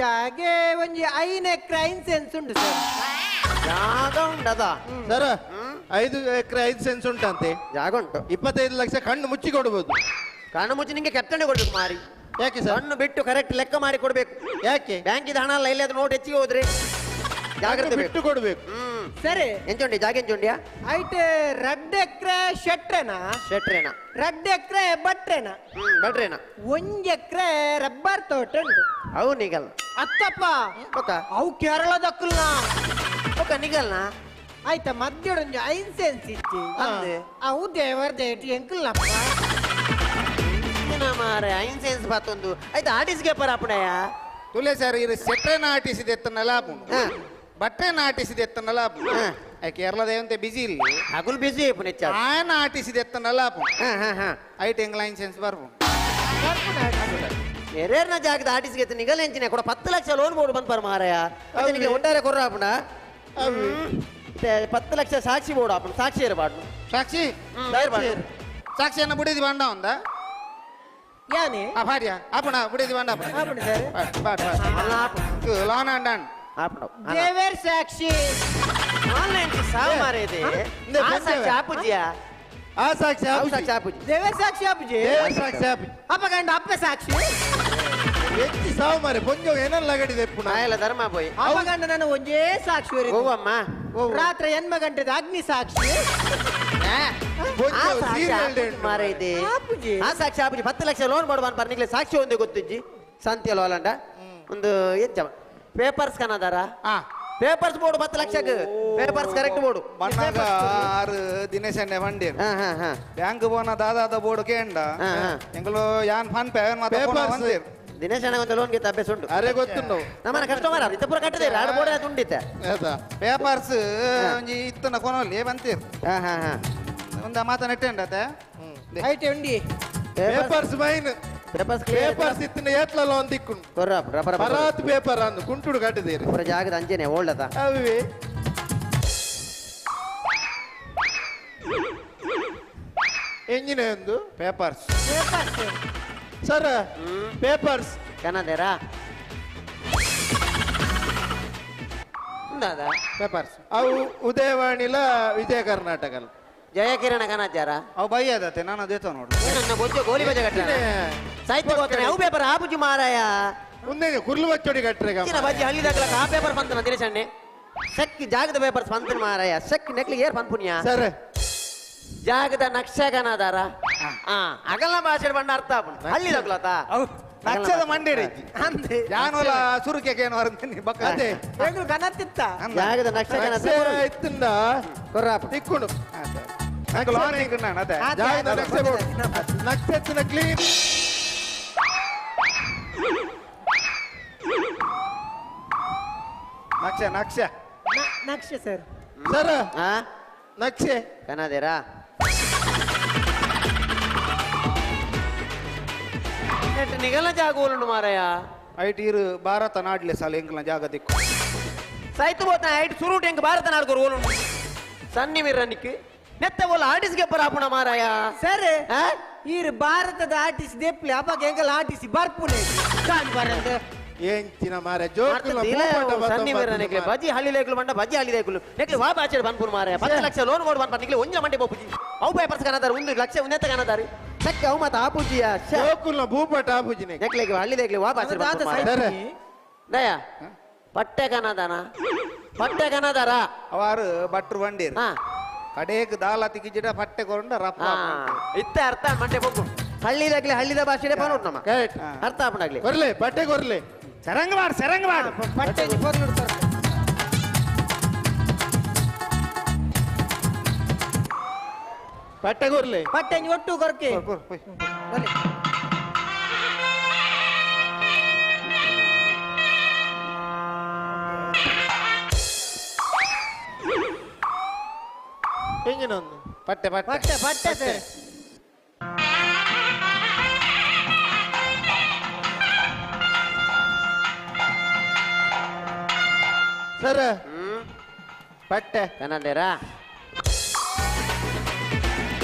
ಜಾಗೆ ಒಂಜಿ 5 ಎಕರೆ 5 ಸೆನ್ಸ್ ಉಂಟು ಸರ್ ಜಾಗ ಉಂಟದ ಸರ್ 5 ಎಕರೆ 5 ಸೆನ್ಸ್ ಉಂಟಂತೆ ಜಾಗ ಉಂಟು 25 ಲಕ್ಷ ಕಣ್ಣು ಮುಚ್ಚಿ ಕೊಡ್ಬೋದು ಕಣ್ಣು ಮುಚ್ಚಿ ನಿಂಗೆ ಕೆತ್ತನೆ ಕೊಡ್ಬೇಕು ಮಾರಿ ಯಾಕೆ ಸರ್ ಕಣ್ಣು ಬಿಟ್ಟು ಕರೆಕ್ಟ್ ಲೆಕ್ಕ ಮಾಡಿ ಕೊಡ್ಬೇಕು ಯಾಕೆ ಬ್ಯಾಂಕಿದ ಹಣ ಅಲ್ಲ ಇಲ್ಲದ ನೋಟ್ ಹೆಚ್ಚಿಗೆ ಹೋದ್ರೆ ಜಾಗ್ರತೆ ಬಿಟ್ಟು ಕೊಡ್ಬೇಕು ಸರಿ ಎಂಚುಂಡಿ ಜಾಗ ಎಂಚುಂಡಿಯಾ ಐಟ್ 2 ಎಕರೆ ಶೆಟ್ರೆನಾ ಶೆಟ್ರೇನ 2 ಎಕರೆ ಬಟ್ರೆನಾ ಬಟ್ರೇನ 1 ಎಕರೆ ರಬ್ಬರ್ ತೋಟ ಉಂಟು ಅವು ನಿಗಲ್ ಅತ್ತಪ್ಪ ಒಕ್ಕ ಅವು ಕೇರಳದಕ್ಕಲ್ನ ಒಕ್ಕ ನಿಗಲ್ನ ಆಯ್ತಾ ಮಧ್ಯೊಡೊಂದು 5 ಸೆನ್ಸ್ ಇತ್ತು ಅವು ದೇವರ ದೇಟಿ ಎಂಕಲ್ನಪ್ಪ ಮಾರೆ 5 ಸೆನ್ಸ್ ಬಾತೊಂದು ಆಯ್ತು ಆರ್ಟಿಸ್ಗೆ ಪರಾಪಣೆಯ ತುಲೆ ಸರ್ ಇರು ಸೆಟ್ರೆನ ಆಟಿಸಿದ ಎತ್ತನಲ್ಲ ಬಟ್ಟೆನ ಆಟಿಸಿದ ಎತ್ತನಲ್ಲ ಕೇರಳದ ಏವಂತೆ ಬಿಸಿ ಇಲ್ಲಿ ಹಗುಲ್ ಬಿಸಿ ಪುನೆಚ್ಚ ಆಯನ ಆಟಿಸಿದ ಎತ್ತನಲ್ಲ ಐಟ್ ಎಂಗ್ ಲೈಸೆನ್ಸ್ ಬರ್ಬು ಎರೇರ್ನ ಜಾಗದ ಆರ್ಟಿಸ್ಗೆ ನಿಗಲ್ ಎಂಚಿನ ಕೂಡ 10 ಲಕ್ಷ ಲೋನ್ ಬೋರ್ಡ್ ಬಂದ್ ಪರ್ ಮಾರಾಯ ನಿಮಗೆ ಒಟ್ಟಾರೆ ಕೊರ್ರಾಪುಣ 10 ಲಕ್ಷ ಸಾಕ್ಷಿ ಬೋರ್ಡ್ ಆಪಣ ಸಾಕ್ಷಿ ಇರಬಾರ್ದು ಸಾಕ್ಷಿ ಸಾಕ್ಷಿಯನ್ನ ಬಿಡಿದಿ ಬಾಂಡ ಒಂದ ಯಾನೆ ಭಾರ್ಯ ಆಪಣ ಬಿಡಿದಿ ಬಾಂಡ ಲೋನ್ ಅಂಡನ್ ದೇವರ್ ಸಾಕ್ಷಿ ಆನ್ಲೈನ್ ಸಾವು ಮಾರೇದೆ ಆ ಸಾಕ್ಷಿ ಆಪುಜಿಯ ಆ ಸಾಕ್ಷಿ ಸಾಕ್ಷಿ ಆಪುಜಿ ದೇವರ್ ಸಾಕ್ಷಿ ಆಪುಜಿ ದೇವರ ಸಾಕ್ಷಿ ಅಪ್ಪ ಗಂಡ ಅಪ್ಪ ಸಾಕ್ಷಿ ಎತ್ತಿ ಸಾವು ಮಾರೆ ಪೊಂಜೋ ಏನಲ್ಲ ಗಡಿದೆ ಎಲ್ಲ ಧರ್ಮ ಪೋಯಿ ಅವಗಂಡ ನಾನು ಒಂದೇ ಸಾಕ್ಷಿ ಹೋಗಮ್ಮ ರಾತ್ರಿ ಎನ್ಮ ಗಂಟೆದ ಅಗ್ನಿ ಸಾಕ್ಷಿ ಮಾರೈತೆ ಆ ಸಾಕ್ಷಿ ಆಪುಜಿ 10 ಲಕ್ಷ ಲೋನ್ ಕೊಡುವ ಬರ್ನಿಗ್ಲೆ ಸಾಕ್ಷಿ ಒಂದೇ ಗೊತ್ತಿಜ್ಜಿ ಸಂತೆ ಲೋಲಂಡ ಒಂದು ಎಚ್ಚ ಪೇಪರ್ಸ್ ಕನ್ನದಾರ ಪೇಪರ್ಸ್ ಬೋರ್ಡ್ 10 ಲಕ್ಷಕ್ಕೆ ಪೇಪರ್ಸ್ ಕರೆಕ್ಟ್ ಬೋರ್ಡ್ ಮಣ್ಣಾಗ 6 ದಿನೇಶ್ ಎಣ್ಣೆ ಬಂಡಿ ಬ್ಯಾಂಕ್ ಬೋನ ದಾದಾದ ಬೋರ್ಡ್ ಕೇಂಡ ಎಂಗಲು ಯಾನ್ ಫನ್ ಪೇ ಮಾತ ದಿನೇಶ್ ಅಣ್ಣ ಒಂದು ಲೋನ್ ಗೆ ಅಭ್ಯಾಸ ಉಂಟು ಅರೆ ಗೊತ್ತುಂಡು ನಮ್ಮನ ಕಸ್ಟಮರ್ ಇತ್ತ ಪೂರ ಕಟ್ಟದೆ ಎರಡು ಬೋರ್ಡ್ ಅದು ಉಂಡಿತ್ತೆ ಪೇಪರ್ಸ್ ಒಂಜಿ ಇತ್ತನ ಕೊನೋಲಿ ಬಂತೀರ್ ಒಂದ ಮಾತ ನೆಟ್ಟೆಂಡತೆ ಐಟೆ ಉಂಡಿ ಪೇಪರ್ಸ್ ಮೈನ್ ಪೇಪರ್ಸ್ ಇತ್ತಿನ ಏತ್ಲಲ್ಲ ಒಂದು ದಿಕ್ಕುಂಡು ಪರಾತ್ ಪೇಪರ್ ಅಂದು ಕುಂಟುಡು ಕಟ್ಟಿದೀರಿ ಪೂರ ಜಾಗದ ಅಂಜನೆ ಓಲ್ಡದ ಅವಿ ಎಂಜಿನ ಒಂದು ಪೇಪರ್ಸ್ ಸರ್ ಪೇಪರ್ಸ್ ಕನ್ನದೇರಾ ಪೇಪರ್ಸ್ ಅವು ಉದಯವಾಣಿಲ ವಿಜಯ ಕರ್ನಾಟಕಲ್ ಜಯಕಿರಣ ಕನಾಚಾರ ಅವು ಬೈ ಅದತ್ತೆ ನಾನು ಅದೇತ ನೋಡು ನನ್ನ ಬೊಜ್ಜ ಗೋಲಿ ಬಜೆ ಕಟ್ಟನೆ ಸಾಹಿತ್ಯ ಹೋಗ್ತಾನೆ ಅವು ಪೇಪರ್ ಆಪುಜಿ ಮಾರಾಯ ಮುಂದೆ ಕುರ್ಲು ಬಚ್ಚೋಡಿ ಕಟ್ರೆ ಬಜ್ಜಿ ಹಳ್ಳಿದಾಗ ಆ ಪೇಪರ್ ಬಂತನ ದಿನೇಶ್ ಅಣ್ಣೆ ಸಕ್ಕಿ ಜಾಗದ ಪೇಪರ್ಸ್ ಬಂತನ ಮಾರಾಯ ಸಕ್ಕಿ ನೆಕ್ಲಿ ಏರ್ ಬಂದ್ಪುಣ್ಯ ಸರ್ ಜಾಗದ ನಕ್ಷಗನಾದಾರ ಅಗಲ ಭಾಷೆ ಬಂಡ ಅರ್ಥ ಆಪುಂಡು ಹಳ್ಳಿದಾಗ್ಲತ ನಕ್ಷದ ಮಂಡೇರಿ ಅಂದೆ ಯಾನೋಲ ಸುರುಕೆಕೇನು ವರಂತೀನಿ ಬಕ್ಕ ಅದೇ ಎಗ್ರು ಕನತ್ತಿತ್ತ ಜಾಗದ ನಕ್ಷಗನ ಇತ್ತಂದ ಕೊರ್ರಾಪ ತಿಕ್ಕುಂಡು ಲೋನ್ ಹಿಂಗ ಅದೇ ಜಾಗದ ನಕ್ಷತ್ರ ಕ್ಲೀನ್ ನಕ್ಷ ನಕ್ಷೆ ಸರ್ ಸರ್ ನಕ್ಷೆ ಕನ್ನದೇರಾ ನಿಗಲ ಜಾಗ ಉಂಡು ಮಾರಾಯ ಐಟೀರ್ ಭಾರತ ನಾಡ್ಲೆ ಸಾಲ ಎಂಕಲ್ನ ಜಾಗ ದಿಕ್ಕು ಸಾಯ್ತು ಬೋತ ಐಟ್ ಸುರುಟ್ ಎಂಕ್ ಭಾರತ ನಾಡ್ಕೋರು ಓಲು ಸನ್ನಿ ಮಿರನಿಕ್ ನೆತ್ತ ಓಲ ಆರ್ಟಿಸ್ಗೆ ಪರಾಪುಣ ಮಾರಾಯ ಸರ್ ಈರ್ ಭಾರತದ ಆರ್ಟಿಸ್ಟ್ ದೆಪ್ಲಿ ಅವಾಗ ಎಂಕಲ್ ಆರ್ಟಿಸ್ಟ್ ಬರ್ಪುನೆ ಕಾಣ್ ಬರಂದ ಎಂಚಿನ ಮಾರೆ ಜೋಕುಲ ಸನ್ನಿ ಮಿರನಿಕ್ಲೆ ಬಜಿ ಹಳ್ಳಿಲೇಕ್ಲು ಬಂಡ ಬಜಿ ಹಳ್ಳಿಲೇಕ್ಲು ನೆಕ್ಲೆ ವಾ ಬಾಚೆ ಬಂಪುರ್ ಮಾರಾಯ 10 ಲಕ್ಷ ಲೋನ್ ಕೊಡ್ ಬಂಪ ನಿಕ್ಲೆ ಒಂಜ ಮಂಡೆ ಬೋಪುಜಿ ಅವು ಪೇಪರ್ಸ್ ಕನದಾರ 1 ಲಕ್ಷ ಉನ್ನತ ಕನದಾರಿ ಸಕ್ಕ ಅವು ಮತ ಆಪುಜಿಯ ಜೋಕುಲ ಭೂಪಟ ಆಪುಜಿನೆ ನೆಕ್ಲೆಗೆ ಹಳ್ಳಿಲೇಕ್ಲೆ ವಾ ಬಾಚೆ ಬಂಪುರ್ ಮಾರಾಯ ದಯ ಪಟ್ಟೆ ಕನದಾರ ಅವಾರು ಭಟ್ರು ಬಂಡೀರ್ ಕಡೆಗೆ ದಾಲ ತಿಕ್ಕಿಜಿಡ ಪಟ್ಟೆ ಕೊಂಡ ರಪ್ಪ ಇತ್ತ ಅರ್ಥ ಮಂಡೆ ಬೋಪು ಹಳ್ಳಿದಾಗ್ಲಿ ಹಳ್ಳಿದ ಭಾಷೆಡೆ ಪನೋಟ್ ನಮ್ಮ ಅರ್ಥ ಆಪಣಾಗ್ಲಿ ಕೊರ್ಲೆ ಪಟ್ಟೆ ಕೊರ್ಲೆ ಸರಂಗ ಮಾಡು ಪಟ್ಟೆ ಪೊರ್ಲು ಪಟ್ಟೆ ಕೊರ್ಲೆ ಪಟ್ಟೆ ಒಟ್ಟು ಕೊರ್ಕೆ ಎಂಜಿನೊಂದು ಪಟ್ಟೆ ಸರ್ ಸರ್ ಪಟ್ಟೆ ಕನ್ನಡೇರಾ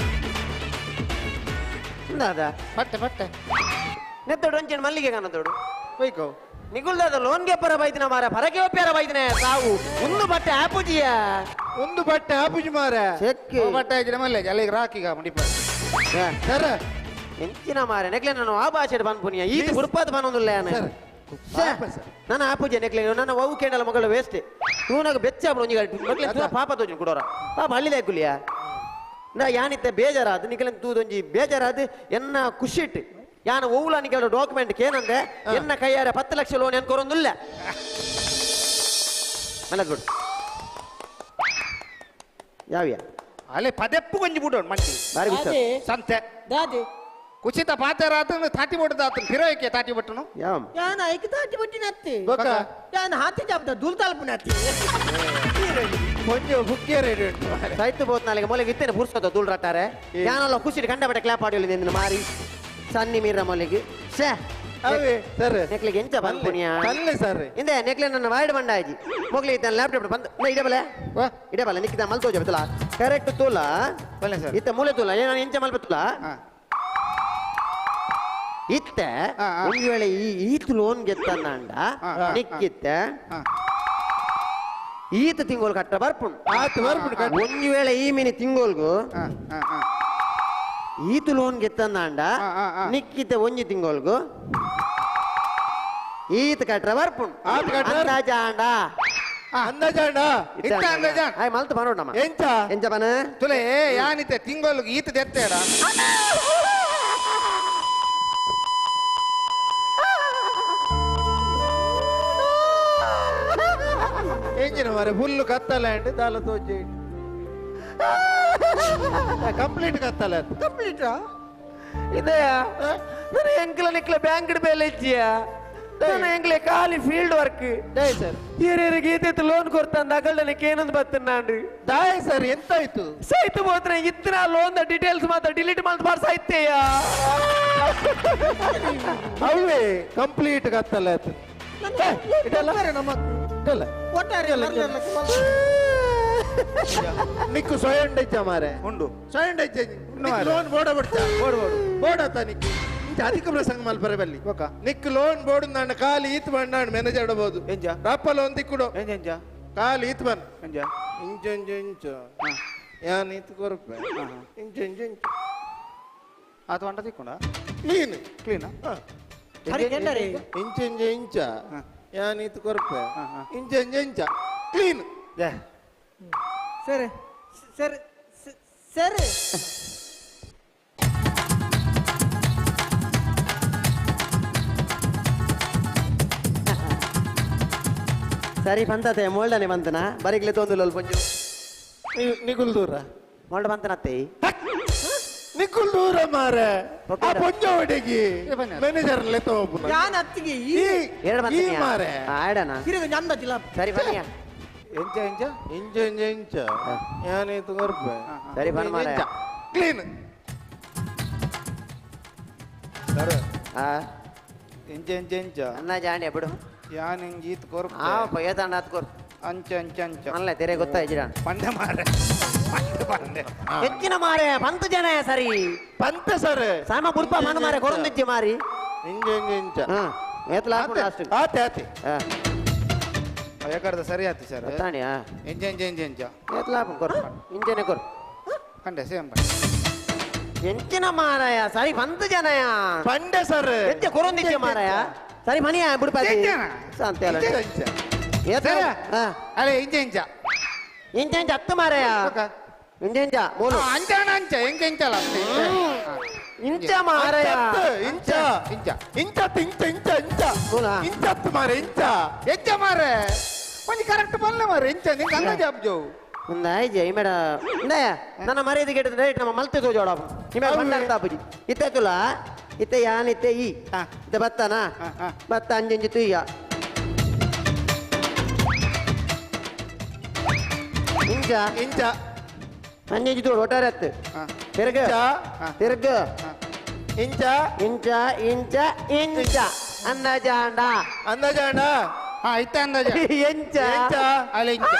ಪಟ್ಟೆ ನೆತ್ತೋಡು ಒಂಚೆನ್ ಮಲ್ಲಿಗೆ ಕನ್ನದೋಡು ಹೋಯ್ಕೋ ನಿಗುಲ್ದಾದ ಲೋನ್ಗೆ ಪರ ಬೈದಿನ ಮಾರ ಪರಕೆ ಒಪ್ಪ್ಯಾರ ಬೈದಿನ ಸಾವು ಒಂದು ಬಟ್ಟೆ ಆಪುಜಿಯ ಒಂದು ಬಟ್ಟೆ ಆಪುಜಿ ಮಾರ ಚೆಕ್ಕೆ ಬಟ್ಟೆ ಹಾಕಿದ ಮೇಲೆ ಅಲ್ಲಿಗೆ ರಾಕಿಗ ಮುಡಿಪ ಸರ್ ಎಂಚಿನ ಮಾರ ನೆಕ್ಲೆ ನಾನು ಆ ಭಾಷೆ ಬಂದ್ಪುನಿಯ ಈತ ಗುರುಪಾತ್ ಬನ್ನೊಂದುಲ್ಲ ನನ್ನ ಆಪುಜಿ ನೆಕ್ಲೆ ನನ್ನ ಅವು ಕೇಂಡಲ ಮಗಳ ವೇಸ್ಟ್ ತೂನಾಗ ಬೆಚ್ಚ ಒಂಜಿ ಮಕ್ಳೆ ತೂನ ಪಾಪ ತೋಜಿ ಕೊಡೋರ ಪಾಪ ಹಳ್ಳಿದ ಹಾಕುಲಿಯ ನಾ ಯಾನಿತ್ತೆ ಬೇಜಾರಾದ ನಿಕ್ಲೆ ತೂದೊಂಜಿ ಬೇಜಾರಾದ ಎನ್ನ ಖುಷಿಟ್ಟು ಯಾನ ಓವುಲಾನಿಗೆ ಡಾಕ್ಯುಮೆಂಟ್ ಏನಂದ್ರೆ ಎನ್ನ ಕೈಯಾರ 10 ಲಕ್ಷ ಲೋನ್ ಏನ್ ಕೊರೊಂದಿಲ್ಲ ಮಲಗುಡ್ ಯಾವ್ಯ ಅಲ್ಲೇ ಪದೆಪ್ಪು ಕೊಂಜಿ ಬಿಡೋಣ ಮಂಟಿ ಬಾರಿ ಗುಚ್ಚ ಸಂತೆ ದಾದಿ ಕುಚಿತ ಪಾತೆರಾತ ತಾಟಿ ಬಿಡದಾತ ಫಿರೋಯಕ್ಕೆ ತಾಟಿ ಬಿಟ್ಟನು ಯಾಮ್ ಯಾನ ಐಕ ತಾಟಿ ಬಿಟ್ಟಿನತ್ತಿ ಬಕ ಯಾನ ಹಾತಿ ಜಾಬದ ದುಲ್ತಾಲ್ಪುನತ್ತಿ ಕೊಂಜ ಬುಕ್ಕೆ ರೇಟ್ ಸಾಯ್ತು ಬೋತ್ ನಾಳೆಗೆ ಮೊಲೆಗೆ ಇತ್ತೇನೆ ಪುರ್ಸೋದ ದುಲ್ ರಟ್ಟಾರೆ ಯಾನಲ್ಲ ಖುಷಿ ಕಂಡಬಟ್ಟೆ ಕ್ಲಾಪ್ ಆಡಿಯಲ್ಲ ನಿನ್ನ ಮಾರಿ ಸನ್ನಿ ಮೀರ ಮೊಲೆಗೆ ಶೇ ಅವೇ ಸರ್ ನೆಕ್ಲೆಗೆ ಎಂಚ ಬಂದ್ಪುನಿಯ ಕಲ್ಲೆ ಸರ್ ಇಂದೆ ನೆಕ್ಲೆ ನನ್ನ ವಾಯ್ಡ್ ಬಂಡಾಜಿ ಮೊಗ್ಲಿ ಇತ್ತ ಲ್ಯಾಪ್ಟಾಪ್ ಬಂದ್ ಇಡಬಲ್ಲ ನಿಕ್ಕಿದ ಮಲ್ ತೋಜ ಬತ್ತಲ ಕರೆಕ್ಟ್ ತೂಲ ಇತ್ತ ಮೂಲೆ ತೂಲ ಏನ ಎಂಚ ಮಲ್ ಬತ್ತಲ ಇತ್ತ ಒಂದು ವೇಳೆ ಈತ್ ಲೋನ್ ಗೆತ್ತಂದ ನಿಕ್ಕಿತ್ತ ಈತ ತಿಂಗೋಲ್ ಕಟ್ಟ ಬರ್ಪುಂಡು ಒಂದು ವೇಳೆ ಈ ಮಿನಿ ತಿಂಗೋಲ್ಗು ಈತು ಲೋನ್ ಗೆತ್ತಂದ ನಿಕ್ಕಿತ ಒಂಜಿ ತಿಂಗೋಲ್ಗು ಈತ ಕಟ್ರ ಬರ್ಪುಂಡು ಆತ್ ಕಟ್ರ ಅಂದಾಜಾಂಡ ಅಂದಾಜಾಂಡ ಇಂತ ಅಂದಾಜಾಂಡ ಆಯ್ ಮಲ್ತು ಬರೋಡಮ್ಮ ಎಂಚ ಎಂಚ ಬನ ತುಲೆ ಯಾನಿತೆ ತಿಂಗಳು ಈತ ತೆತ್ತೇಡ ಎಂಜಿನ ಮಾರೆ ಫುಲ್ ಕತ್ತಲ್ಯಾಂಡ್ ದಾಲ ತೋಜಿ ಕಂಪ್ಲೀಟ್ ಕತ್ತಲ ಕಂಪ್ಲೀಟ್ ಇದೆಯಾ ನನ್ನ ಎಂಕ್ಲ ನಿಕ್ಲ ಬ್ಯಾಂಕ್ ಬೇಲೆ ಇಚ್ಚಿಯಾ ನನ್ನ ಎಂಕ್ಲೆ ಖಾಲಿ ಫೀಲ್ಡ್ ವರ್ಕ್ ದಯ ಸರ್ ಹಿರಿಯರಿಗೆ ಈತ ಲೋನ್ ಕೊಡ್ತಂದ ಅಗಲ್ಡನಿಗೆ ಏನೊಂದು ಬರ್ತೇನೆ ನಾನ್ರಿ ದಯ ಸರ್ ಎಂತಾಯ್ತು ಸೈತು ಹೋದ್ರೆ ಇತ್ತಿನ ಲೋನ್ ಡೀಟೇಲ್ಸ್ ಮಾತ್ರ ಡಿಲೀಟ್ ಮಾಡಿ ಸಾಯ್ತೆಯ ಅವೇ ಕಂಪ್ಲೀಟ್ ಕತ್ತಲ ಆಯ್ತು ನಮ್ಮ ನಿಕ್ಕು ಸ್ವಯಂ ಡೆಚ್ಚ ಮಾರೆ ಉಂಡು ಸ್ವಯಂ ಡೆಚ್ಚ ಲೋನ್ ಬೋಡ ಬಿಡ್ತಾ ಬೋಡತ್ತ ನಿಕ್ಕು ಇಂಚ ಅಧಿಕ ಪ್ರಸಂಗ ಮಲ್ಪರೆ ಬಲ್ಲಿ ನಿಕ್ಕು ಲೋನ್ ಬೋಡು ನಾನು ಕಾಲಿ ಈತ್ ಬಂಡ ಮೆನೇಜ್ ಆಡಬಹುದು ಎಂಜ ರಪ್ಪ ಲೋನ್ ತಿಕ್ಕುಡು ಎಂಜ ಕಾಲಿ ಈತ್ ಬನ್ ಎಂಜ ಇಂಚ ಇಂಚ ಯಾನ್ ಈತ್ ಕೊರಪೆ ಇಂಚ ಇಂಚ ಇಂಚ ಆತ వంట ತಿಕ್ಕೊಂಡ ಕ್ಲೀನ್ ಕ್ಲೀನಾ ಇಂಚ ಇಂಚ ಇಂಚ ಯಾನ್ ಈತ್ ಕೊರಪೆ ಇಂಚ ಇಂಚ ಇಂಚ ಕ್ಲೀನ್ ಸರಿ ಸರಿ ಸರಿ ಸರಿ ಬಂತತೆ ಮೋಲ್ಡನೆ ಬಂತನ ಬರಿಗ್ಲೆ ತೊಂದುಲಲ್ ಪೊಂಜು ನಿಗುಲ್ ದೂರ ಮೋಲ್ಡ ಬಂತನತ್ತೆ ನಿಗುಲ್ ದೂರ ಮಾರೆ ಆ ಪೊಂಜ ಒಡೆಗಿ ಮ್ಯಾನೇಜರ್ ಲೆತ್ತ ಹೋಗ್ಬುನ ಯಾನ್ ಅತ್ತಿಗೆ ಎರಡು ಈ ಬಂತನೆ ಮಾರೆ ಆಡನ ತಿರುಗ ನಂದ ಜಿಲ್ಲ ಸರಿ ಬನ್ನಿಯ ಎಂಚ ಎಂಚ ಇಂಚ ಇಂಚ ಇಂಚ ಯಾನ್ ಈತ್ ಕೊರಪೆ ಸರಿ ಬನ್ ಮಾರೆ ಕ್ಲೀನ್ ಸರ್ ಆ ಎಂಚ ಎಂಚ ಎಂಚ ಅನ್ನ ಜಾಂಡಿ ಬಿಡು ಯಾನ್ ಹಿಂಗ್ ಈತ್ ಕೊರ್ಪ ಆ ಪಯತಾಂಡ ಹತ್ ಕೊರ್ ಅಂಚ ಅಂಚ ಅಂಚ ಅಲ್ಲ ತೆರೆ ಗೊತ್ತಾಯ್ಜಿಡ ಪಂಡೆ ಮಾರೆ ಪಂಡೆ ಪಂಡೆ ಹೆಚ್ಚಿನ ಮಾರೆ ಪಂತ ಜನ ಸರಿ ಪಂತ ಸರ್ ಸಾಮ ಬುರ್ಪ ಮನ ಮಾರೆ ಕೊರಂದಿಚ್ಚಿ ಮಾರಿ ಇಂಚ ಇಂಚ ಇಂಚ ಹಾ ಏತ್ಲ ಹಾಕೊಂಡು ಲಾಸ್ಟ್ ಆತೆ ಆತೆ ಯಾಕರ್ದ ಸರಿ ಆಯ್ತು ಸರ್ ಗೊತ್ತಾಣಿಯ ಎಂಚ ಎಂಚ ಎಂಚ ಎಂಚ ಏತ್ಲ ಹಾಕೊಂಡು ಕೊರ್ ಇಂಜನೆ ಕೊರ್ ಕಂಡೆ ಸೇಮ್ ಎಂಚಿನ ಮಾರಾಯ ಸರಿ ಪಂತ ಜನಯ ಪಂಡೆ ಸರ್ ಹೆಚ್ಚ ಕೊರಂದಿಚ್ಚಿ ಮಾರಾಯ ಸರಿ ಮನಿಯ ಬಿಡ್ಪಾತಿ ಅಂತ ಹೇಳ ಸರ ಅಲೆ ಇಂಚ ಇಂಚ ಇಂಚ ಇಂಚ ಹತ್ತು ಮಾರಾಯ ಇಂಚ ಇಂಚ ಮೂಲು ಅಂಚ ಅಂಚ ಎಂಚ ಎಂಚಲ್ಲ ಇಂಚ ಮಾರಾಯ ಇಂಚ ಇಂಚ ಇಂಚ ಇಂಚ ಇಂಚ ಇಂಚ ಮೂಲ ಇಂಚ ಹತ್ತು ಮಾರೆ ಇಂಚ ಎಂಚ ಮಾರೆ ಒಂಜಿ ಕರೆಕ್ಟ್ ಬಲ್ಲ ಮಾರೆ ಎಂಚ ನಿಂಗೆ ಅಂದಾಜು ಅಬ್ಜೋ ಒಂದಾಯ್ಜೆ ಈ ಮೇಡ ಇಂದಯ ನನ್ನ ಮರ್ಯಾದೆ ಕೇಳಿದ್ರೆ ಡೈರೆಕ್ಟ್ ನಮ್ಮ ಮಲ್ತೆ ತೋಜೋಡ ನಿಮಗೆ ಬಂದಾಗ್ತಾ ಅಪ್ಪುಜಿ ಇತ್ತೆ ತುಲ ಇತ್ತೆ ಯಾನ್ ಇತ್ತೆ ಈ ಇತ್ತೆ ಬತ್ತನ ಬತ್ತ ಅಂಜಂಜಿ ತುಯ್ಯ ಇಂಚ ಇಂಚ ಅಂಜಂಜಿ ತೋಡು ಒಟ್ಟಾರೆ ಹತ್ತು ತಿರ್ಗ ತಿರ್ಗ ಇಂಚ ಇಂಚ ಇಂಚ ಇಂಚ ಅಂದಾಜಾಂಡ ಅಂದಾಜಾಂಡ ಹಾ ಇತ್ತ ಅಂದಾಜ ಎಂಚ ಇಂಚ ಅಲೆ ಇಂಚ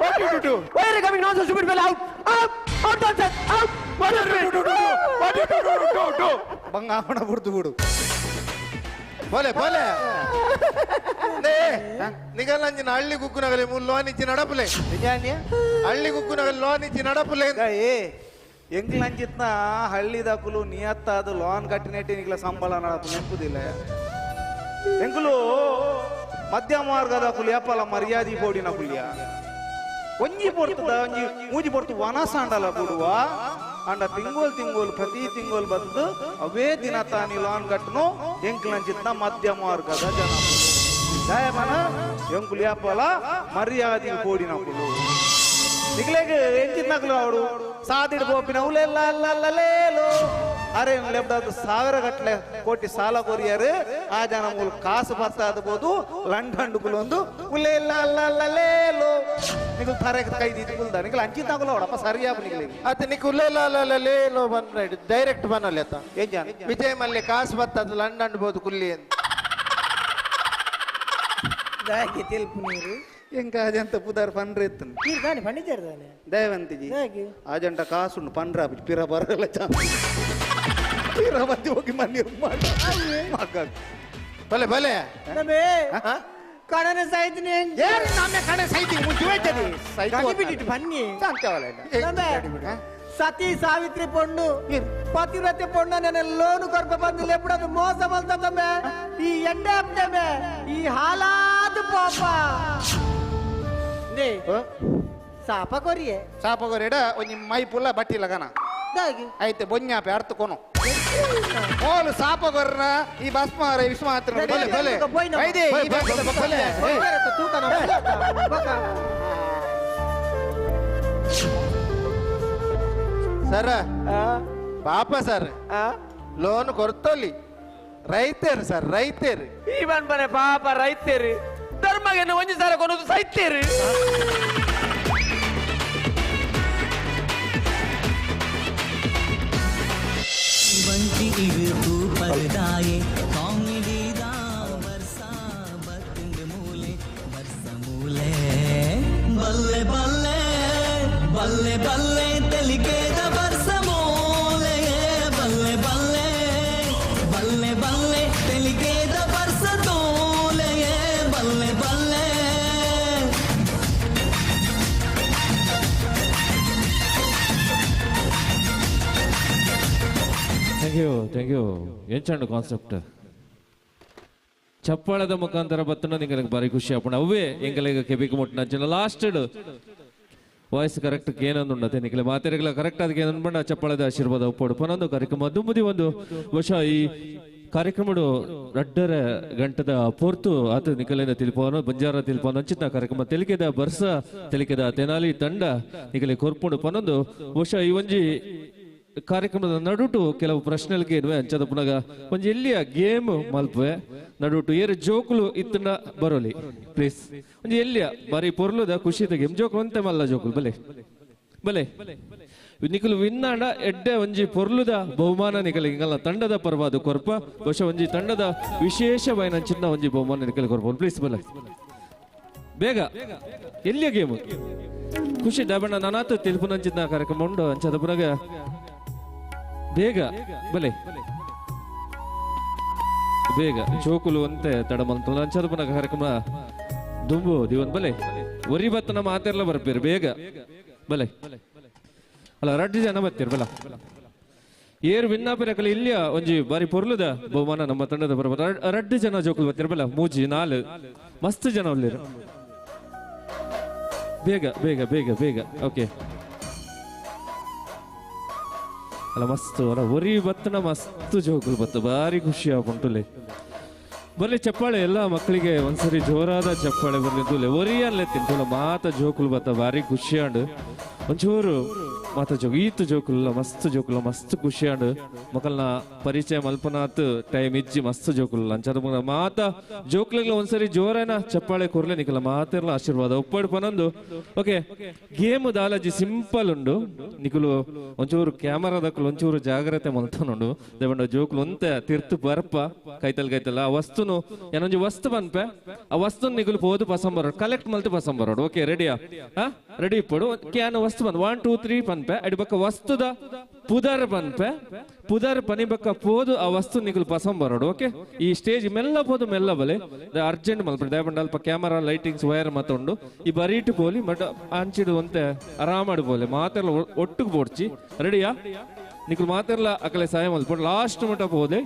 what did you do why are you coming now so stupid fella out outside out what did you do ಬಂಗಾವಣ ಬಿಡ್ತು ಬಿಡು ಬೋಲೆ ಬೋಲೆ ನೇ ನಿಗಲಂಜಿನ ಹಳ್ಳಿ ಗುಕ್ಕುನಗಲಿ ಮೂಲ ಲೋನ್ ಇಚ್ಚಿ ನಡಪಲೆ ನಿಜಾನ್ಯ ಹಳ್ಳಿ ಗುಕ್ಕುನಗಲಿ ಲೋನ್ ಇಚ್ಚಿ ನಡಪಲೆ ಏ ಎಂಗ್ಲಂಚಿತ್ನ ಹಳ್ಳಿದಾಕುಲು ನಿಯತ್ತಾದ ಲೋನ್ ಕಟ್ಟಿನೆಟ್ಟಿ ನಿಗ್ಲ ಸಂಬಳ ನಡಪು ನೆಂಪುದಿಲ್ಲ ಎಂಕುಲು ಮಧ್ಯಮ ಮಾರ್ಗದ ಕುಲಿ ಅಪ್ಪಲ ಮರ್ಯಾದಿ ಬೋಡಿನ ಕುಲಿಯ ಒಂಜಿ ಪೊರ್ತದ ಒಂಜಿ ಮೂಜಿ ಪೊರ್ತು ವನಸಾಂಡಲ ಬಿಡುವ ಅಂಡ ತಿಂಗೋಲ್ ಪ್ರತಿ ತಿಂಗೋಲ್ ಬಂದು ಅವೇ ದಿನ ತಾನಿ ಲೋನ್ ಕಟ್ಟನು ಎಂಕ್ಲಂಚಿತ್ನ ಮಧ್ಯಮ ಮಾರ್ಗದ ಜನ ದಯಮನ ಎಂಕುಲಿ ಅಪ್ಪಲ ಮರ್ಯಾದಿ ಬೋಡಿನ ಕುಲು ನಿಗ್ಲೆಗೆ ಎಂಚಿತ್ನಕಲು ಅವಡು ಸಾದಿಡ್ ಬೋಪಿನ ಉಲೆಲ್ಲೋ ಅರೆ ಲೆಬ್ಡದು 1000 ಗಟ್ಟಲೆ ಕೋಟಿ ಸಾಲ ಕೊರಿಯರು ಆ ಜನ ಮೂಲ ಕಾಸು ಬತ್ತ ಅದಬಹುದು ಲಂಡನ್ ಒಂದು ಉಲೆಲ್ಲೋ ನಿಗಲ್ ಥರಕ್ಕೆ ಕೈ ದಿಕ್ಕುಲ್ದ ನಿಗಲ್ ಅಂಚಿತ್ನಕಲು ಅವಡಪ್ಪ ಸರಿಯಾಪ ನಿಗ್ಲಿಗೆ ಅತ ನಿಕ್ ಉಲ್ಲೆಲ್ಲೋ ಬಂದ್ರೆ ಡೈರೆಕ್ಟ್ ಬನ್ನಲ್ಲ ಆತ ಏನ್ ವಿಜಯ್ ಮಲ್ಲೆ ಕಾಸು ಬತ್ತದ ಲಂಡನ್ ಬೋದು ಕುಲ್ಲಿ ಅಂತ ದಾಗಿ ತೆಲ್ಪು ನೀರು ಎಂಕ ಅಜಂತ ಪುದರ್ ಪನ್ರೆ ಎತ್ತನು ನೀರು ದಾನಿ ಪಂಡಿತಾಡ್ದಾನೆ ದಯವಂತಿಜಿ ದಾಗಿ ಅಜಂಟ ಕಾಸುಂಡು ಪನ್ರ ಪಿರ ಬರಲ್ಲ ಪಿರ ಬತ್ತಿ ಹೋಗಿ ಮನೆ ಮಗ ಭಲೆ ಭಲೆ ನಮೇ ಕಡನ ಸಾಯ್ತೀನಿ ಏನ್ ನಮ್ಮೆ ಕಡೆ ಸೈತಿ ಮುಂಚೆ ಹೋಯ್ತದೆ ಕಡಿ ಬಿಟ್ಟಿಟ್ಟು ಬನ್ನಿ ಶಾಂತವಲ್ಲ ನಮೇ ಸತಿ ಸಾವಿತ್ರಿ ಪೊಣ್ಣು ಪತಿವ್ರತೆ ಪೊಣ್ಣನ ಲೋನು ಕೊರ್ಪ ಬಂದಿಲ್ಲ ಎప్పుడు ಅದು ಮೋಸ ಮಲ್ತದಮ್ಮೆ ಈ ಎಡ್ಡೆ ಅಪ್ಟಮೆ ಈ ಹಾಲಾದ ಪಾಪ ನೇ ಸಾಪ ಕೊರಿಯೆ ಸಾಪ ಕೊರಿಯಡ ಒಂಜಿ ಮೈ ಪುಲ್ಲ ಬಟ್ಟಿಲ್ಲ ಕನ ಐತೆ ಬೊನ್ಯಾಪೆ ಅರ್ಥ ಕೊನು ಓಲು ಸಾಪ ಕೊರ್ರ ಈ ಭಸ್ಮ ವಿಶ್ವ ಮಾತ್ರ ಬಲೆ ಬಲೆ ಐದೆ ಈ ಭಸ್ಮ ಬಲೆ ಸರ್ ಪಾಪ ಸರ್ ಲೋನ್ ಕೊರ್ತೋಲಿ ರೈತರು ಸರ್ ರೈತರು ಇವನ್ ಬರೆ ಪಾಪ ರೈತರು ಧರ್ಮಗೆನ್ನು ಒಂಜಿ ಸಾರ ಕೊನೋದು ಸೈತರು बंटी इरतू परदाये कॉमेडी दा वर्षा बतंग मूले वर्ष मूले बल्ले बल्ले बल्ले बल्ले तलिके दा वर्ष मूले बल्ले बल्ले बल्ले बल्ले तलिके दा वर्ष तोले बल्ले बल्ले ಥ್ಯಾಂಕ್ ಯು ಎಂಚಂಡು ಕಾನ್ಸೆಪ್ಟ್ ಚಪ್ಪಾಳದ ಮುಖಾಂತರ ಬತ್ತನ ನಿಂಗೆ ಬಾರಿ ಖುಷಿ ಆಪಣ ಅವೇ ಎಂಗಲೆಗ ಕೆಬಿಗೆ ಮುಟ್ಟಿನ ಜನ ಲಾಸ್ಟ್ ವಾಯ್ಸ್ ಕರೆಕ್ಟ್ ಏನಂದುಂಡತೆ ನಿಂಗೆ ಮಾತೆರೆಗಳ ಕರೆಕ್ಟ್ ಅದಕ್ಕೆ ಏನಂದ್ಬಂಡ ಚಪ್ಪಾಳದ ಆಶೀರ್ವಾದ ಉಪ್ಪಡು ಪನೊಂದು ಕಾರ್ಯಕ್ರಮ ದುಮ್ಮದಿ ಒಂದು ವರ್ಷ ಈ ಕಾರ್ಯಕ್ರಮಡು ರಡ್ಡರ ಗಂಟದ ಪೋರ್ತು ಆತ ನಿಕಲಿನ ತಿಳ್ಪೋನು ಬಂಜಾರ ತಿಳ್ಪೋನು ಅಂಚಿನ ಕಾರ್ಯಕ್ರಮ ತೆಲಿಕೆದ ಬರ್ಸ ತೆಲಿಕೆದ ತೆನಾಲಿ ತಂಡ ನಿಕಲೆ ಕೊರ್ಪುಂಡು ಪನೊಂದು ವರ್ಷ ಈ ಒಂಜಿ ಕಾರ್ಯಕ್ರಮದ ನಡುಟು ಕೆಲವು ಪ್ರಶ್ನೆಗಳಿಗೆ ಇರುವೆ ಅಂಚದ ಪುನಗ ಒಂಜಿ ಎಲ್ಲಿಯ ಗೇಮ್ ಮಲ್ಪೆ ನಡುಟು ಏರು ಜೋಕುಲು ಇತ್ತನ ಬರೋಲಿ ಪ್ಲೀಸ್ ಒಂಜಿ ಎಲ್ಲಿಯ ಬಾರಿ ಪೊರ್ಲುದ ಖುಷಿ ಗೇಮ್ ಜೋಕು ಅಂತೆ ಮಲ್ಲ ಜೋಕುಲು ಬಲೆ ಬಲೆ ನಿಕಲು ವಿನ್ನಾಡ ಎಡ್ಡೆ ಒಂಜಿ ಪೊರ್ಲುದ ಬಹುಮಾನ ನಿಕಲಿ ಇಂಗಲ್ಲ ತಂಡದ ಪರವಾದ ಕೊರ್ಪ ಬಹುಶಃ ಒಂಜಿ ತಂಡದ ವಿಶೇಷವಾದ ಚಿನ್ನ ಒಂಜಿ ಬಹುಮಾನ ನಿಕಲಿ ಕೊರ್ಪ ಪ್ಲೀಸ್ ಬಲೆ ಬೇಗ ಎಲ್ಲಿಯ ಗೇಮ್ ಖುಷಿ ದಬಣ್ಣ ನಾನಾತು ತಿಳ್ಪುನಂಚಿನ ಕಾರ್ಯಕ್ರಮ ಉಂಡು ಅಂಚದ ಪುನಗ ಬೇಗ ಬಲೆ ಬೇಗ ಜೋಕುಲು ಅಂತೆ ತಡಮಂತ ಅಂಚದ ಪುನಗ ಕಾರ್ಯಕ್ರಮ ದುಂಬು ದಿವನ್ ಬಲೆ ಒರಿ ಬತ್ತನ ಮಾತೆರ್ಲ ಬರ್ಪೇರು ಬೇಗ ಬಲೆ ಅಲ್ಲ ರಡ್ಡು ಜನ ಬತ್ತೀರ್ ಬಲ ಏರು ವಿನ್ನಾಪಿರಕಲ ಇಲ್ಲಿಯ ಒಂಜಿ ಬಾರಿ ಪೊರ್ಲುದ ಬಹುಮಾನ ನಮ್ಮ ತಂಡದ ಬರಬ ರಡ್ಡು ಜನ ಜೋಕುಲು ಬತ್ತೀರ್ ಬಲ ಮೂಜಿ ನಾಲ್ ಮಸ್ತ್ ಜನ ಒಳ್ಳೆರು ಬೇಗ ಬೇಗ ಬೇಗ ಬೇಗ ಓಕೆ ಅಲ್ಲ ಮಸ್ತ್ ಅಲ್ಲ ಒರಿ ಬತ್ತನ ಮಸ್ತ್ ಜೋಕುಲು ಬತ್ತ ಭಾರಿ ಖುಷಿ ಆಗುಂಟುಲೆ ಬರ್ಲಿ ಚಪ್ಪಾಳೆ ಎಲ್ಲ ಮಕ್ಕಳಿಗೆ ಒಂದ್ಸರಿ ಜೋರಾದ ಚಪ್ಪಾಳೆ ಬರ್ಲಿ ತುಲೆ ಒರಿ ಅಲ್ಲೇ ತಿಂತುಲ ಮಾತ ಜೋಕುಲು ಬತ್ತ ಭಾರಿ ಖುಷಿ ಆಂಡು ಒಂಚೂರು ಮಾತ ಜೋಕು ಈತ ಜೋಕುಲ್ಲ ಮಸ್ತ್ ಖುಷಿ ಆಂಡು ಮಕ್ಕಳನ್ನ ಪರಿಚಯ ಮಲ್ಪನಾತ್ ಟೈಮ್ ಇಜ್ಜಿ ಮಸ್ತ್ ಜೋಕುಲ್ಲ ಅಂಚಾದ ಮಾತ ಜೋಕ್ಲೆಗ್ಲ ಒಂದ್ಸರಿ ಜೋರೇನ ಚಪ್ಪಾಳೆ ಕೊರ್ಲೆ ನಿಕಲ ಮಾತೆರ್ಲ ಆಶೀರ್ವಾದ ಉಪ್ಪಡು ಪನೊಂದು ಓಕೆ ಗೇಮ್ ದಾಲಜಿ ಸಿಂಪಲ್ ಉಂಡು ನಿಕುಲು ಒಂಚೂರು ಕ್ಯಾಮರಾದಕ್ಕಲು ಒಂಚೂರು ಜಾಗ್ರತೆ ಮಲ್ತನುಂಡು ದೇವಂಡ ಜೋಕ್ಲು ಒಂತೆ ತಿರ್ತು ಬರ್ಪ ಕೈತಲ್ ಆ ವಸ್ತುನು ಏನೊಂಜಿ ವಸ್ತು ಪನ್ಪೆ ಆ ವಸ್ತು ನಿಕುಲು ಪೋದು ಪಸಂಬರೋಡು ಕಲೆಕ್ಟ್ ಮಲ್ತು ಪಸಂಬರೋಡು ಓಕೆ ರೆಡಿಯಾ ರೆಡಿ ಇಪ್ಪಡು ಕ್ಯಾನ್ ವಸ್ತು ಪನ್ 1 2 3 ಪನ್ಪೆ ಅಡಿ ಬಕ್ಕ ವಸ್ತುದ ಪುದರ್ ಪನ್ಪೆ ಪುದರ್ ಪನಿ ಬಕ್ಕ ಪೋದು ಆ ವಸ್ತು ನಿಕುಲು ಪಸಂಬರೋಡು ಓಕೆ ಈ ಸ್ಟೇಜ್ ಮೆಲ್ಲ ಪೋದು ಮೆಲ್ಲ ಬಲೆ ಅರ್ಜೆಂಟ್ ಮಲ್ಪಡೆ ದಯಪಂಡ ಅಲ್ಪ ಕ್ಯಾಮರಾ ಲೈಟಿಂಗ್ಸ್ ವೈರ್ ಮತ್ತೊಂಡು ಈ ಬರೀಟು ಪೋಲಿ ಬಟ್ ಅಂಚಿಡು ಒಂತೆ ಆರಾಮಾಡು ಪೋಲೆ ಮಾತೆಲ್ಲ ಒಟ್ಟಿಗೆ ಬೋಡ್ಚಿ ರೆಡಿಯಾ ನಿಕಲು ಮಾತೆರ್ಲ ಅಕಲೆ ಸಹಾಯ ಮಲ್ಪಡು ಲಾಸ್ಟ್ ಮಟ್ಟ ಹೋದೆ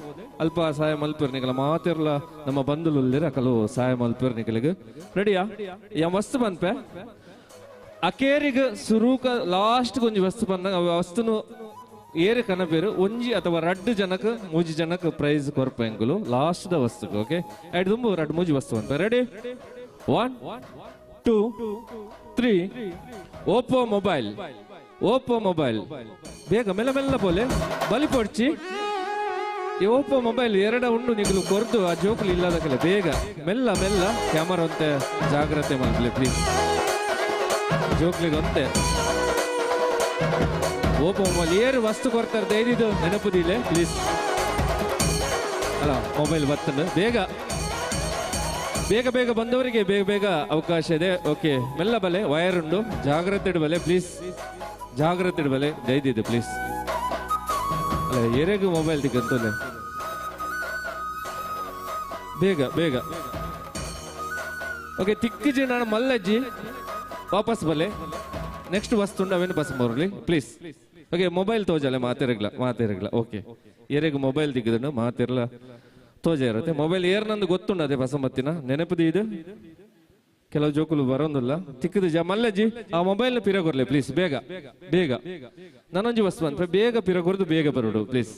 ಅಲ್ಪ ಸಹಾಯ ಮಲ್ಪರ್ ನಿಕಲ ಮಾತೆರ್ಲ ನಮ್ಮ ಬಂಧುಲಿರ ಅಕಲು ಸಹಾಯ ಮಲ್ಪರ್ ನಿಕಲಿಗೆ ರೆಡಿಯಾ ಯಾ ಮಸ್ತ್ ಪನ್ಪೆ ಅಕೇರಿಗ ಸುರೂಕ ಲಾಸ್ಟ್ ಒಂಜಿ ವಸ್ತು ಪನ್ನ ವಸ್ತುನು ಏರು ಕನಪೇರು ಒಂಜಿ ಅಥವಾ ರಡ್ಡು ಜನಕ ಮೂಜಿ ಜನಕ ಪ್ರೈಸ್ ಕೊರ್ಪ ಎಂಗುಲು ಲಾಸ್ಟ್ ದ ವಸ್ತು ಓಕೆ ಐಡ್ ತುಂಬು ರಡ್ಡು ಮೂಜಿ ವಸ್ತು ಅಂತ ರೆಡಿ 1 2 3 ಓಪೋ ಮೊಬೈಲ್ ಬೇಗ ಮೆಲ್ಲ ಮೆಲ್ಲ ಪೋಲೆ ಬಲಿ ಪೊಡ್ಚಿ ಈ ಓಪೋ ಮೊಬೈಲ್ ಎರಡ ಉಂಡು ನಿಗಲು ಕೊರ್ದು ಆ ಜೋಕುಲು ಇಲ್ಲದ ಕಲೆ ಬೇಗ ಮೆಲ್ಲ ಮೆಲ್ಲ ಕ್ಯಾಮರಾ ಅಂತೆ ಜಾಗ್ರತೆ ಮಾಡ್ಲಿ ಪ್ಲೀಸ್ ಜೋಕ್ಲಿಗೆ ಅಂತೆ ಓಪೋ ಮೊಬೈಲ್ ಏರು ವಸ್ತು ಕೊಡ್ತಾರೆ ದೈದಿದು ನೆನಪುದಿಲ್ಲ ಪ್ಲೀಸ್ ಅಲ್ಲ ಮೊಬೈಲ್ ಬರ್ತದೆ ಬೇಗ ಬೇಗ ಬೇಗ ಬಂದವರಿಗೆ ಬೇಗ ಬೇಗ ಅವಕಾಶ ಇದೆ ಓಕೆ ಮೆಲ್ಲ ಬಲೆ ವೈರ್ ಉಂಡು ಜಾಗ್ರತೆ ಇಡಬಲೆ ಪ್ಲೀಸ್ ಜಾಗ್ರತೆ ಇಡಬಲೆ ದೈದಿದೆ ಪ್ಲೀಸ್ ಅಲ್ಲ ಎರೆಗೂ ಮೊಬೈಲ್ ತಿಕ್ಕಂತಲೆ ಬೇಗ ಬೇಗ ಓಕೆ ತಿಕ್ಕಿಜಿ ನಾನು ಮಲ್ಲಜ್ಜಿ ವಾಪಸ್ ಬಲೆ ನೆಕ್ಸ್ಟ್ ವಸ್ತು ಉಂಡು ಅವೇನು ಬಸ್ ಬರಲಿ ಪ್ಲೀಸ್ ಓಕೆ ಮೊಬೈಲ್ ತೋಜಲ್ಲ ಮಾತಿರಗ್ಲ ಓಕೆ ಎರೆಗೆ ಮೊಬೈಲ್ ದಿಗಿದನು ಮಾತಿರ್ಲ ತೋಜ ಇರುತ್ತೆ ಮೊಬೈಲ್ ಏರ್ನಂದು ಗೊತ್ತುಂಡು ಅದೇ ಬಸಮತ್ತಿನ ನೆನಪುದು ಇದು ಕೆಲವು ಜೋಕುಲು ಬರೋದಿಲ್ಲ ತಿಕ್ಕದು ಮಲ್ಲಜ್ಜಿ ಆ ಮೊಬೈಲ್ ಪಿರಗೊರ್ಲೆ ಪ್ಲೀಸ್ ಬೇಗ ಬೇಗ ನಾನೊಂಜಿ ವಸ್ತು ಅಂತ ಬೇಗ ಪಿರಗೊರ್ದು ಬೇಗ ಬರೋಡು ಪ್ಲೀಸ್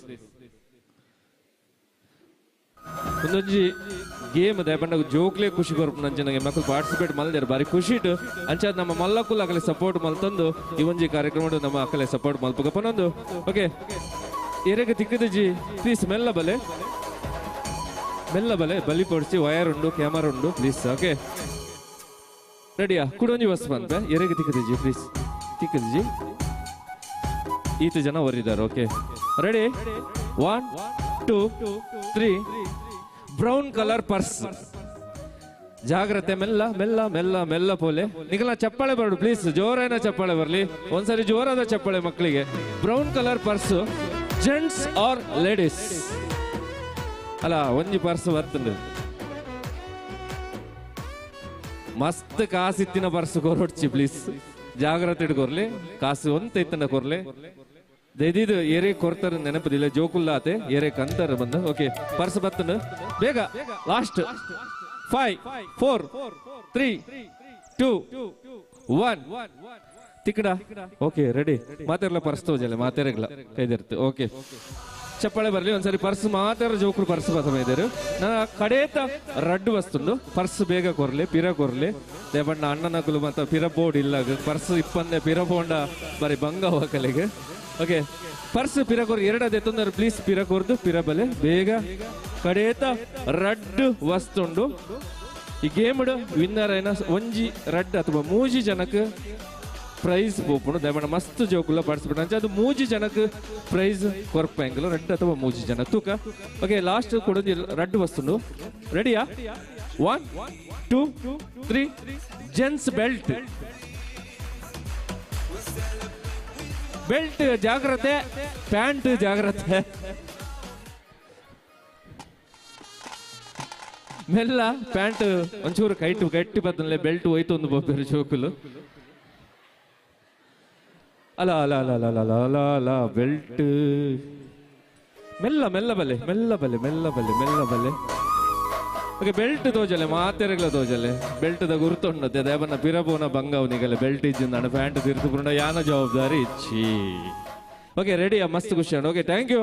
ಒಂದೊಂಜಿ ಗೇಮ್ ದಯಪಂಡ ಜೋಕ್ಲೆ ಖುಷಿ ಬರ್ಪು ನಂಚಿನಾಗೆ ಮಕ್ಕಳು ಪಾರ್ಟಿಸಿಪೇಟ್ ಮಲ್ದಾರೆ ಬಾರಿ ಖುಷಿ ಇಟ್ಟು ಅಂಚಾದ ನಮ್ಮ ಮಲ್ಲಕ್ಕುಲ್ ಅಕಲೆ ಸಪೋರ್ಟ್ ಮಲ್ತಂದು ಈ ಒಂಜಿ ಕಾರ್ಯಕ್ರಮ ನಮ್ಮ ಅಕಲೆ ಸಪೋರ್ಟ್ ಮಲ್ಪಗಪ್ಪನೊಂದು ಓಕೆ ಎರೆಗೆ ತಿಕ್ಕದಜ್ಜಿ ಪ್ಲೀಸ್ ಮೆಲ್ಲ ಬಲೆ ಬಲಿ ಪಡಿಸಿ ವಯರ್ ಉಂಡು ಕ್ಯಾಮರಾ ಉಂಡು ಪ್ಲೀಸ್ ಓಕೆ ರೆಡಿಯಾ ಕುಡೊಂಜಿ ವಸ್ತು ಅಂತ ಎರೆಗೆ ತಿಕ್ಕದಜ್ಜಿ ಪ್ಲೀಸ್ ತಿಕ್ಕದಜ್ಜಿ ಈತ ಜನ ಒರಿದಾರೆ okay ready 1 2 3 brown colour purse ಜಾಗ್ರತೆ ಮೆಲ್ಲ ಮೆಲ್ಲ ಮೆಲ್ಲ ಮೆಲ್ಲ ಪೋಲೆ ನಿಗಲ ಚಪ್ಪಾಳೆ ಬರಡು ಪ್ಲೀಸ್ ಜೋರಾನ ಚಪ್ಪಾಳೆ ಬರಲಿ ಒಂದ್ಸರಿ ಜೋರಾದ ಚಪ್ಪಾಳೆ ಮಕ್ಕಳಿಗೆ brown colour purse gents or ladies ಅಲ್ಲ ಒಂಜಿ ಪರ್ಸ್ ಬರ್ತಂಡು ಮಸ್ತ್ ಕಾಸಿತ್ತಿನ ಪರ್ಸ್ ಕೊರೊಡ್ಚಿ ಪ್ಲೀಸ್ ಜಾಗ್ರತೆ ಇಟ್ಕೊರ್ಲಿ ಕಾಸು ಒಂತ ಇತ್ತಂಡ ಕೊರ್ಲೆ ದೈದಿದು ಏರೆ ಕೊರ್ತಾರ ನೆನಪದಿಲ್ಲ ಜೋಕುಲ್ಲ ಆತೆ ಏರೆ ಕಂತಾರ ಬಂದ ಓಕೆ ಪರ್ಸ್ ಬತ್ತಂಡು ಬೇಗ ಲಾಸ್ಟ್ 5 4 3 2 1 ತಿಕ್ಕಡ ಓಕೆ ರೆಡಿ ಮಾತಾಡ್ಲ ಪರ್ಸ್ ತೋಜಲ್ಲ ಮಾತಾಡಗ್ಲ ಕೈದಿರ್ತು ಓಕೆ ಚಪ್ಪಾಳೆ ಬರ್ಲಿ ಒಂದ್ಸರಿ ಪರ್ಸ್ ಮಾತಾಡ ಜೋಕರು ಪರ್ಸ್ ಬಸಮ ಇದ್ದಾರೆ ನನ್ನ ಕಡೇತ ರಡ್ಡು ವಸ್ತುಂಡು ಪರ್ಸ್ ಬೇಗ ಕೊರ್ಲಿ ಪಿರ ಕೊರ್ಲಿ ದೇವಣ್ಣ ಅಣ್ಣನಕುಲು ಮತ್ತು ಪಿರ ಬೋರ್ಡ್ ಇಲ್ಲ ಪರ್ಸ್ ಇಪ್ಪಂದೆ ಪಿರ ಬೋಂಡ ಬರೀ ಬಂಗ ಹೋಗಲಿಗೆ ಓಕೆ ಪರ್ಸ್ ಪಿರ ಕೊರ್ ಎರಡದೆ ತೊಂದರೆ ಪ್ಲೀಸ್ ಪಿರ ಕೊರ್ದು ಪಿರ ಬಲೆ ಬೇಗ ಕಡೇತ ರಡ್ಡು ವಸ್ತುಂಡು ಈ ಗೇಮ್ ವಿನ್ನರ್ ಏನ ಒಂಜಿ ರಡ್ ಅಥವಾ ಮೂಜಿ ಜನಕ್ಕೆ ಪ್ರೈಸ್ ಪೋಪುಂಡು ದಯಮಾಡಿ ಮಸ್ತ್ ಜೋಕುಲ್ಲ ಪಾರ್ಟಿಸಿಪೇಟ್ ಅಂಚೆ ಅದು ಮೂಜಿ ಜನಕ್ಕೆ ಪ್ರೈಸ್ ಕೊರ್ಪಂಗಿಲ್ಲ ರಡ್ ಅಥವಾ ಮೂಜಿ ಜನ ತೂಕ ಓಕೆ ಲಾಸ್ಟ್ ಕೊಡೋದು ರಡ್ ವಸ್ತುಂಡು ರೆಡಿಯಾ 1 2 3 ಜೆಂಟ್ಸ್ ಬೆಲ್ಟ್ ಜಾಗ್ರತೆ ಪ್ಯಾಂಟ್ ಜಾಗ್ರತೆ ಮೆಲ್ಲ ಪ್ಯಾಂಟ್ ಒಂಚೂರು ಗಟ್ಟಿ ಬತ್ತಲೆ ಬೆಲ್ಟ್ ಹೋಯ್ತು ಒಂದು ಬೊಬ್ಬರು ಜೋಕುಲು ಅಲ್ಲ ಅಲ್ಲ ಅಲ್ಲ ಅಲ್ಲ ಅಲ್ಲ ಅಲ್ಲ ಅಲ್ಲ ಬೆಲ್ಟ್ ಮೆಲ್ಲ ಮೆಲ್ಲ ಬಲೆ ಮೆಲ್ಲ ಬಲೆ ಮೆಲ್ಲ ಬಲೆ ಮೆಲ್ಲ ಬಲೆ ಓಕೆ ಬೆಲ್ಟ್ ತೋಜಲೆ ಮಾತೆರಗ್ಲ ತೋಜಲೆ ಬೆಲ್ಟ್ ದ ಗುರುತುಂಡದೆ ದೇವನ ಪಿರಬೋನ ಬಂಗವನಿಗಲೆ ಬೆಲ್ಟ್ ಇಜ್ಜಿಂದ ಪ್ಯಾಂಟ್ ತಿರುತುಕೊಂಡ ಯಾನ ಜವಾಬ್ದಾರಿ ಇಚ್ಚಿ ಓಕೆ ರೆಡಿ ಮಸ್ತ್ ಖುಷಿ ಓಕೆ ಥ್ಯಾಂಕ್ ಯು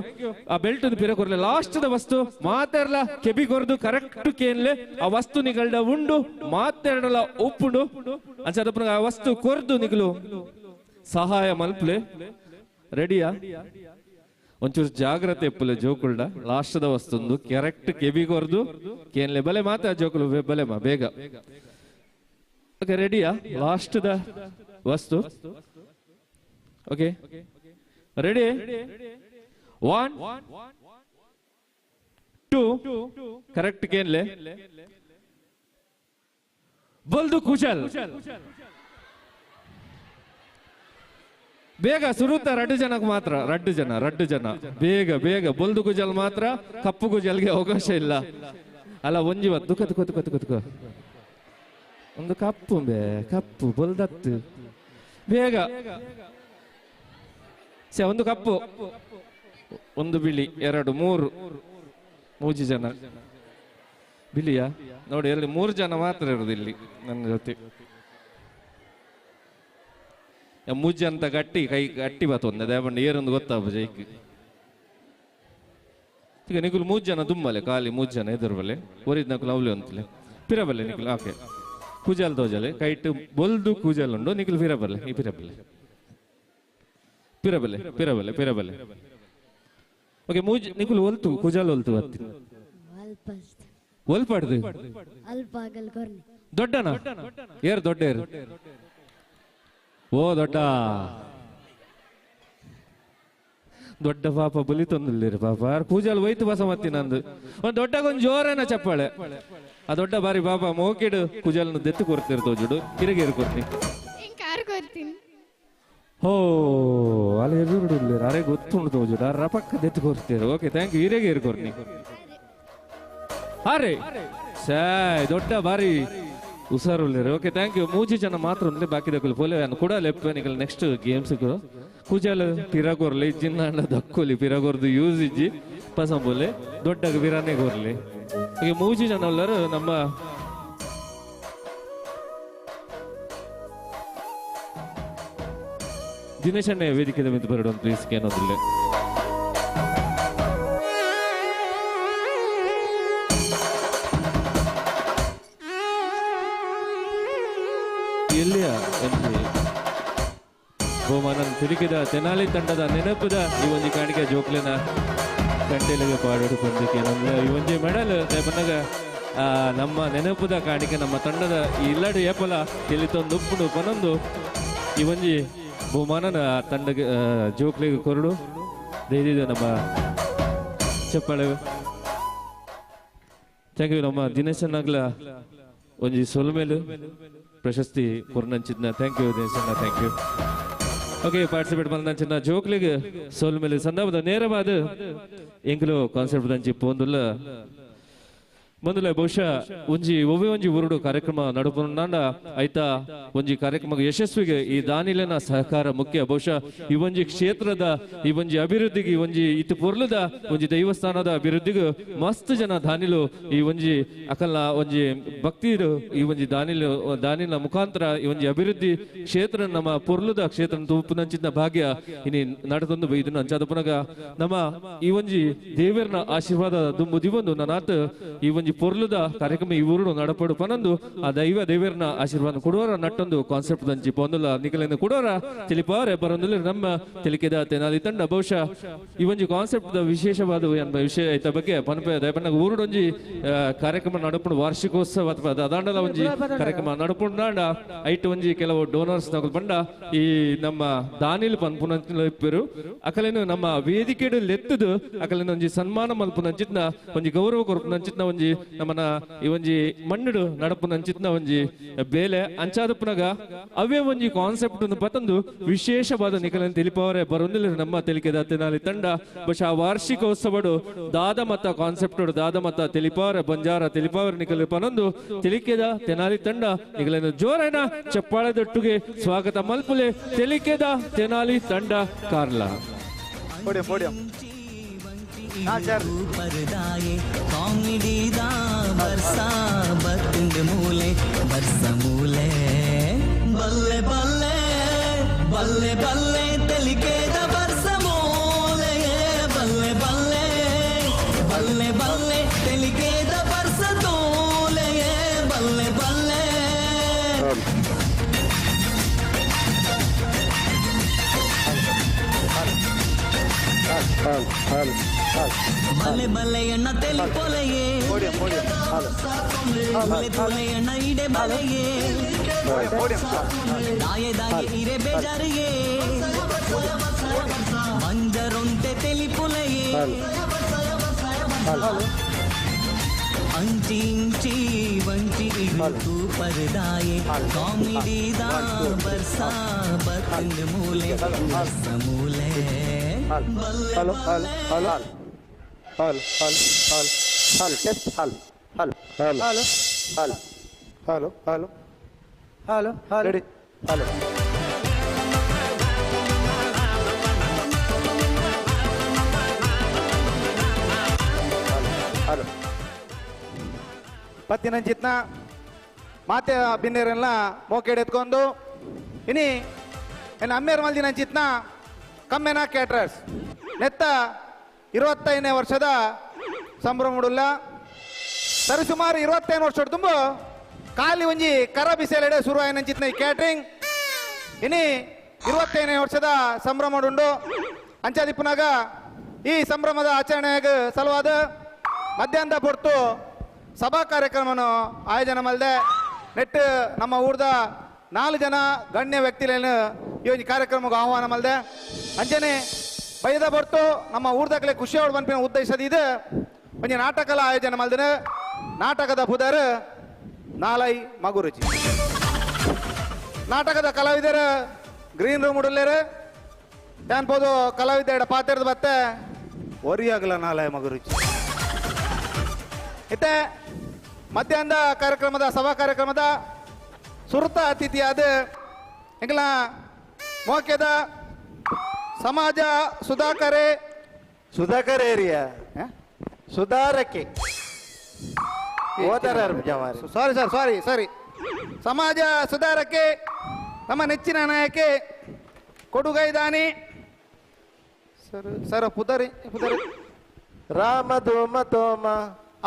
ಆ ಬೆಲ್ಟ್ ಪಿರ ಕೊರ್ಲೆ ಲಾಸ್ಟ್ ದ ವಸ್ತು ಮಾತೆರ್ಲ ಕೆಬಿ ಕೊರ್ದು ಕರೆಕ್ಟ್ ಕೇನ್ಲೆ ಆ ವಸ್ತು ನಿಗಲ್ಡ ಉಂಡು ಮಾತೆರಡಲ ಉಪ್ಪುಂಡು ಅಂಚದಪ್ಪನ ಆ ವಸ್ತು ಕೊರ್ದು ನಿಗಲು ಸಹಾಯ ಮಲ್ಪ್ಲೆ ರೆಡಿಯಾ ಒಂಚೂರು ಜಾಗ್ರತೆ ಎಪ್ಪಲೆ ಜೋಕುಲ್ಡ ಲಾಸ್ಟ್ ದ ವಸ್ತುಂದು ಕರೆಕ್ಟ್ ಕೆಬಿ ಕೊರ್ದು ಕೇನ್ಲೆ ಬಲೆ ಮಾತಾ ಜೋಕುಲು ಬಲೆ ಮಾ ಬೇಗ ಓಕೆ ರೆಡಿಯಾ ಲಾಸ್ಟ್ ದ ವಸ್ತು ಓಕೆ ರೆಡಿ 1 2 ಕರೆಕ್ಟ್ ಕೇನ್ಲೆ ಬಲ್ದು ಕುಶಲ್ ಬೇಗ ಸುರುತ್ತ ರಡ್ಡು ಜನಕ್ಕೆ ಮಾತ್ರ ರಡ್ಡು ಜನ ಬೇಗ ಬೇಗ ಬೊಲ್ದು ಕುಜಲ್ ಮಾತ್ರ ಕಪ್ಪು ಕುಜಲ್ಗೆ ಅವಕಾಶ ಇಲ್ಲ ಅಲ್ಲ ಒಂಜಿ ಹೊತ್ತು ಕತ್ಕೊ ಒಂದು ಕಪ್ಪು ಬೊಲ್ದತ್ತು ಬೇಗ ಒಂದು ಕಪ್ಪು ಒಂದು ಬಿಳಿ 2 3 ಮೂಜಿ ಜನ ಬಿಳಿಯಾ ನೋಡಿ ಅಲ್ಲಿ 3 ಜನ ಮಾತ್ರ ಇರೋದು ಇಲ್ಲಿ ನನ್ನ ಜೊತೆ ಮುಜ್ಜ ಅಂತ ಗಟ್ಟಿ ಕೈ ಗಟ್ಟಿ ಬತ್ತೊಂದೆ ದೇವಣ್ಣ ಏರೊಂದು ಗೊತ್ತಾಗ ಜೈಕ್ ಈಗ ನಿಗುಲು 3 ಜನ ದುಮ್ಮಲೆ ಖಾಲಿ 3 ಜನ ಎದುರ್ಬಲೆ ಒರಿದ್ ನಕುಲು ಅವಲಿ ಅಂತಲೆ ಪಿರಬಲ್ಲೆ ನಿಗುಲು ಓಕೆ ಕೂಜಲ್ ತೋಜಲೆ ಕೈಟ್ ಬೊಲ್ದು ಕೂಜಲ್ ಉಂಡು ನಿಗುಲು ಪಿರಬಲ್ಲೆ ಈ ಪಿರಬಲ್ಲೆ ಓಕೆ ಮೂಜ್ ನಿಗುಲು ಒಲ್ತು ಕೂಜಲ್ ಒಲ್ತು ಬತ್ತಿ ಒಲ್ಪಡ್ದು ದೊಡ್ಡನ ಏರ್ ದೊಡ್ಡ ಏರು ಓ ದೊಡ್ಡ ಪಾಪ ಬಲಿತೊಂದಿಲ್ಲೇರಿ ಪಾಪ ಪೂಜಾಲ್ ಹೋಯ್ತು ಬಸ ಮತ್ತಿ ನಂದು ಒಂದ್ ದೊಡ್ಡಗೊಂದು ಜೋರನ ಚಪ್ಪಾಳೆ ಆ ದೊಡ್ಡ ಬಾರಿ ಪಾಪ ಮೋಕಿಡು ಪೂಜಾಲ್ನ ದೆತ್ತು ಕೊರ್ತಿರ್ತವ ಜುಡು ಕಿರಗೇರು ಕೊರ್ತೀನಿ ಹೋ ಅಲ್ಲಿ ಎದುರುಡಿಲ್ಲೇರು ಅರೆ ಗೊತ್ತುಂಡು ತೋಜುಡು ಅರ ಪಕ್ಕ ದೆತ್ತು ಕೊರ್ತೀರು ಓಕೆ ಥ್ಯಾಂಕ್ ಯು ಹಿರೇಗೇರು ಕೊರ್ನಿ ಅರೆ ಸಾಯ್ ದೊಡ್ಡ ಬಾರಿ ಹುಷಾರುಳ್ಳೇರು ಓಕೆ ಥ್ಯಾಂಕ್ ಯು ಮೂಜಿ ಜನ ಮಾತ್ರ ಒಂದ್ಲೆ ಬಾಕಿ ದಕ್ಕಲು ಪೋಲೆ ಕೂಡ ಲೆಪ್ಪ ನಿಗಲ್ ನೆಕ್ಸ್ಟ್ ಗೇಮ್ಸ್ ಕುಜಾಲ ಪಿರಗೋರ್ಲೆ ಇಜ್ಜಿನ ದಕ್ಕೋಲಿ ಪಿರಗೋರ್ದು ಯೂಸ್ ಇಜ್ಜಿ ಪಸಂಬೋಲೆ ದೊಡ್ಡಗ ಪಿರಾನೆ ಗೋರ್ಲಿ ಈಗ ಮೂಜಿ ಜನ ಎಲ್ಲರೂ ನಮ್ಮ ದಿನೇಶ್ ಅಣ್ಣ ವೇದಿಕೆ ಮಿಂದು ಬರಡು ಪ್ಲೀಸ್ ಏನೋದಿಲ್ಲ ಎಲ್ಲಿಯ ಬಹುಮಾನ ತಿರುಗಿದ ತೆನಾಲಿ ತಂಡದ ನೆನಪದ ಈ ಒಂದು ಕಾಣಿಕೆ ಜೋಕ್ಲೆನ ಕಂಟೆಲಿಗೆ ಪಾಡೋಡು ಬಂದಕ್ಕೆ ನಮ್ಗೆ ಈ ಒಂದು ಮೆಡಲ್ ಬಂದಾಗ ನಮ್ಮ ನೆನಪದ ಕಾಣಿಕೆ ನಮ್ಮ ತಂಡದ ಈ ಇಲ್ಲಡು ಏಪಲ ಎಲ್ಲಿತ್ತೊಂದು ಉಪ್ಪುಡು ಪನೊಂದು ಈ ಒಂಜಿ ಬಹುಮಾನನ ತಂಡಗೆ ಜೋಕ್ಲಿಗೆ ಕೊರಡು ದೈದಿದ ನಮ್ಮ ಚಪ್ಪಾಳೆ ಥ್ಯಾಂಕ್ ಯು ನಮ್ಮ ದಿನೇಶನ್ನಾಗ್ಲ ಒಂಜಿ ಸೊಲ್ಮೇಲು ಪ್ರಶಸ್ತಿ ಕೊರ್ನಂಚಿದ್ನ ಥ್ಯಾಂಕ್ ಯು ದಿನೇಶನ್ನ ಥ್ಯಾಂಕ್ ಯು ಓಕೆ ಪಾರ್ಟಿಸಿಪೇಟ್ ಮಲ್ನಂಚಿನ ಜೋಕ್ಲಿಗೆ ಸೋಲ್ಮೇಲೆ ಸಂದರ್ಭದ ನೇರವಾದ ಎಂಕಲು ಕಾನ್ಸೆಪ್ಟ್ ದಂಚಿ ಪೋಂದುಲ್ಲ ಮೊದಲ ಬಹುಶಃ ಒಂಜಿ ಒವ್ವೆ ಒಂಜಿ ಊರುಡು ಕಾರ್ಯಕ್ರಮ ನಡುಪುಂಡ ಐತ ಒಂಜಿ ಕಾರ್ಯಕ್ರಮ ಯಶಸ್ವಿಗೆ ಈ ದಾನಿಲನ ಸಹಕಾರ ಮುಖ್ಯ ಬಹುಶಃ ಈ ಒಂಜಿ ಕ್ಷೇತ್ರದ ಈ ಒಂಜಿ ಅಭಿವೃದ್ಧಿಗೆ ಈ ಒಂಜಿ ಇತ್ತು ಪೊರ್ಲದ ಒಂಜಿ ದೈವಸ್ಥಾನದ ಅಭಿವೃದ್ಧಿಗೆ ಮಸ್ತ್ ಜನ ದಾನಿಲು ಈ ಒಂಜಿ ಅಕಲ್ನ ಒಂಜಿ ಭಕ್ತಿರು ಈ ಒಂಜಿ ದಾನಿಲ ಮುಖಾಂತರ ಈ ಒಂಜಿ ಅಭಿವೃದ್ಧಿ ಕ್ಷೇತ್ರ ನಮ್ಮ ಪೊರ್ಲದ ಕ್ಷೇತ್ರ ತೂಪುನಂಚಿನ ಭಾಗ್ಯ ಇನಿ ನಡದೊಂದು ಇದನ್ನು ಅಂಚಾದ ಪುನಗ ನಮ್ಮ ಈ ಒಂಜಿ ದೇವರನ ಆಶೀರ್ವಾದ ದುಂಬು ದಿವೊಂದು ನನಾತ್ ಈ ಒಂಜಿ ಪೊರ್ಲುದ ಕಾರ್ಯಕ್ರಮ ಈ ಊರು ನಡಪಡು ಪನಂದು ಆ ದೇವರನ ಆಶೀರ್ವಾದ ಕೊಡುವರ ನಟ್ಟೊಂದು ಕಾನ್ಸೆಪ್ಟ್ ದಂಚಿ ಪೊಂದುಲ ನಿಖಲಿನ ಕೊಡುವರ ತಿಳಿಪಾರೆ ಬರೊಂದುಲ್ಲ ನಮ್ಮ ತಿಳಿಕೆದ ತೆನಾಲಿ ತಂಡ ಬಹುಶಃ ಈ ಒಂಜಿ ಕಾನ್ಸೆಪ್ಟ್ ದ ವಿಶೇಷವಾದ ವಿಷಯ ಐತ ಬಗ್ಗೆ ಪನಪೆ ದಯಪನ್ನ ಊರುಡೊಂಜಿ ಕಾರ್ಯಕ್ರಮ ನಡಪುಂಡು ವಾರ್ಷಿಕೋತ್ಸವ ಅಥವಾ ಅದಾಂಡಲ ಒಂಜಿ ಕಾರ್ಯಕ್ರಮ ನಡಪುಂಡ ಐಟ್ ಒಂಜಿ ಕೆಲವು ಡೋನರ್ಸ್ ನಗಲ್ ಬಂಡ ಈ ನಮ್ಮ ದಾನಿಲ್ ಪನ್ಪುನಂಚಿರು ಅಕಲೇನು ನಮ್ಮ ವೇದಿಕೆಡು ಲೆತ್ತದು ಅಕಲೇನು ಒಂಜಿ ಸನ್ಮಾನ ಮಲ್ಪುನಂಚಿತ್ನ ಒಂಜಿ ಗೌರವ ಕೊರ್ಪುನಂಚಿತ್ನ ಒಂಜಿ ನಮ್ಮನ ಈ ಒಂಜಿ ಮಣ್ಣುಡು ನಡಪು ನಂಚಿತ್ನ ಒಂಜಿ ಬೇಲೆ ಅಂಚಾದಪ್ಪನಾಗ ಅವೇ ಒಂಜಿ ಕಾನ್ಸೆಪ್ಟ್ ಪತ್ತಂದು ವಿಶೇಷವಾದ ನಿಖಲನ್ನು ತಿಳಿಪವರೇ ಬರೊಂದಿಲ್ಲ ನಮ್ಮ ತಿಳಿಕೆದ ತೆನಾಲಿ ತಂಡ ಬಹುಶಃ ವಾರ್ಷಿಕೋತ್ಸವಡು ದಾದ ಮತ ಕಾನ್ಸೆಪ್ಟ್ ದಾದ ಮತ ತಿಳಿಪವರ ಬಂಜಾರ ತಿಳಿಪವರ ನಿಖಲ ಪನೊಂದು ತಿಳಿಕೆದ ತೆನಾಲಿ ತಂಡ ನಿಖಲನ್ನು ಜೋರನ ಚಪ್ಪಾಳದೊಟ್ಟಿಗೆ ಸ್ವಾಗತ ಮಲ್ಪುಲೆ ತಿಳಿಕೆದ ತೆನಾಲಿ ತಂಡ ಕಾರ್ಲಾ परदाए कॉमेडी दा बरसा बतंग मूले बरसा मूले बल्ले बल्ले बल्ले बल्ले तलिके दा बरसा मूले बल्ले बल्ले बल्ले बल्ले तलिके दा बरसा तोले बल्ले बल्ले ಬಲ್ಲೆ ಬಲ್ಲೆ ಎಣ್ಣ ತೆಲಿ ಪೊಲೆಯೇ ಬಲ್ಲೆ ತೊಲೆ ಎಣ್ಣ ಇಡೆ ಬಲೆಯೇ ದಾಯೆ ದಾಯೆ ಇರೆ ಬೇಜಾರಿಯೇ ಮಂಜರೊಂಟೆ ತೆಲಿ ಪೊಲೆಯೇ ಅಂಚಿ ಇಂಚಿ ವಂಚಿ ಇಟ್ಟು ಪರದಾಯೆ ಕಾಮಿಡಿ ದಾ ಬರ್ಸಾ ಬತಂಗ ಮೂಲೆ ಬರ್ಸ ಮೂಲೆ hello hello hello hello hello hello hello test hello hello hello hello hello hello hello hello ready hello hello ಪತ್ತಿನಂಚಿತ್ನ ಮಾತೆ ಬಿನ್ನೇರೆಲ್ಲ ಮೋಕೆಡ್ ಎತ್ಕೊಂಡು ಇನಿ ಏನು ಅಮ್ಮೇರ್ ಮಲ್ದಿನಂಚಿತ್ನ ಕಮ್ಮೆನ ಕ್ಯಾಟ್ರರ್ಸ್ ನೆತ್ತ 25ನೇ ವರ್ಷದ ಸಂಭ್ರಮಡುಲ್ಲ ಸರಿಸುಮಾರು 25 ವರ್ಷ ತುಂಬ ಖಾಲಿ ಒಂಜಿ ಕರ ಬಿಸಿಲೆಡೆ ಶುರು ಆಯ್ನಂಚಿತ್ನ ಈ ಕ್ಯಾಟ್ರಿಂಗ್ ಇನಿ 25ನೇ ವರ್ಷದ ಸಂಭ್ರಮಡುಂಡು ಅಂಚಾದಿಪ್ಪನಾಗ ಈ ಸಂಭ್ರಮದ ಆಚರಣೆಗೆ ಸಲುವಾದ ಮಧ್ಯಾಹ್ನದ ಹೊರತು ಸಭಾ ಕಾರ್ಯಕ್ರಮವನ್ನು ಆಯೋಜನೆ ಮಾಡಿದೆ ನೆಟ್ಟು ನಮ್ಮ ಊರ್ದ 4 ಜನ ಗಣ್ಯ ವ್ಯಕ್ತಿಗಳನ್ನು ಈ ಒಂದು ಕಾರ್ಯಕ್ರಮಕ್ಕೆ ಆಹ್ವಾನ ಮಾಡಿದೆ ಅಂಚನೆ ಬೈದ ಹೊರತು ನಮ್ಮ ಊರ್ದಾಗಲೇ ಖುಷಿ ಅವಳು ಬಂಪಿನ ಉದ್ದೇಶದ ಇದು ಒಂದು ನಾಟಕಲ ಆಯೋಜನೆ ಮಾಡಿದೆ ನಾಟಕದ ಬುಧರು ನಾಲೈ ಮಗುರುಚಿ ನಾಟಕದ ಕಲಾವಿದರು ಗ್ರೀನ್ ರೂಮ್ ಉಡಲೇರು ಏನ್ಬೋದು ಕಲಾವಿದ ಪಾತ್ರದ ಬತ್ತೆ ಒರಿಯಾಗಲ ನಾಲೈ ಮಗುರುಚಿ ಇತ್ತೆ ಮಧ್ಯಾಹ್ನದ ಕಾರ್ಯಕ್ರಮದ ಸಭಾ ಕಾರ್ಯಕ್ರಮದ ಸುರತ ಅತಿಥಿಯಾದ ಎಂಗ್ಲ ಮೋಕೆದ ಸಮಾಜ ಸುಧಾಕರೆ ಸುಧಾಕರ್ ಏರಿಯಾ ಸುಧಾರಕ್ಕೆ ಸಾರಿ ಸರ್ ಸಾರಿ ಸಮಾಜ ಸುಧಾರಕ್ಕೆ ನಮ್ಮ ನೆಚ್ಚಿನ ನಾಯಕಿ ಕೊಡುಗೈದಾನಿ ಸರ್ ಪುದರಿ ರಾಮ ದೋಮ ತೋಮ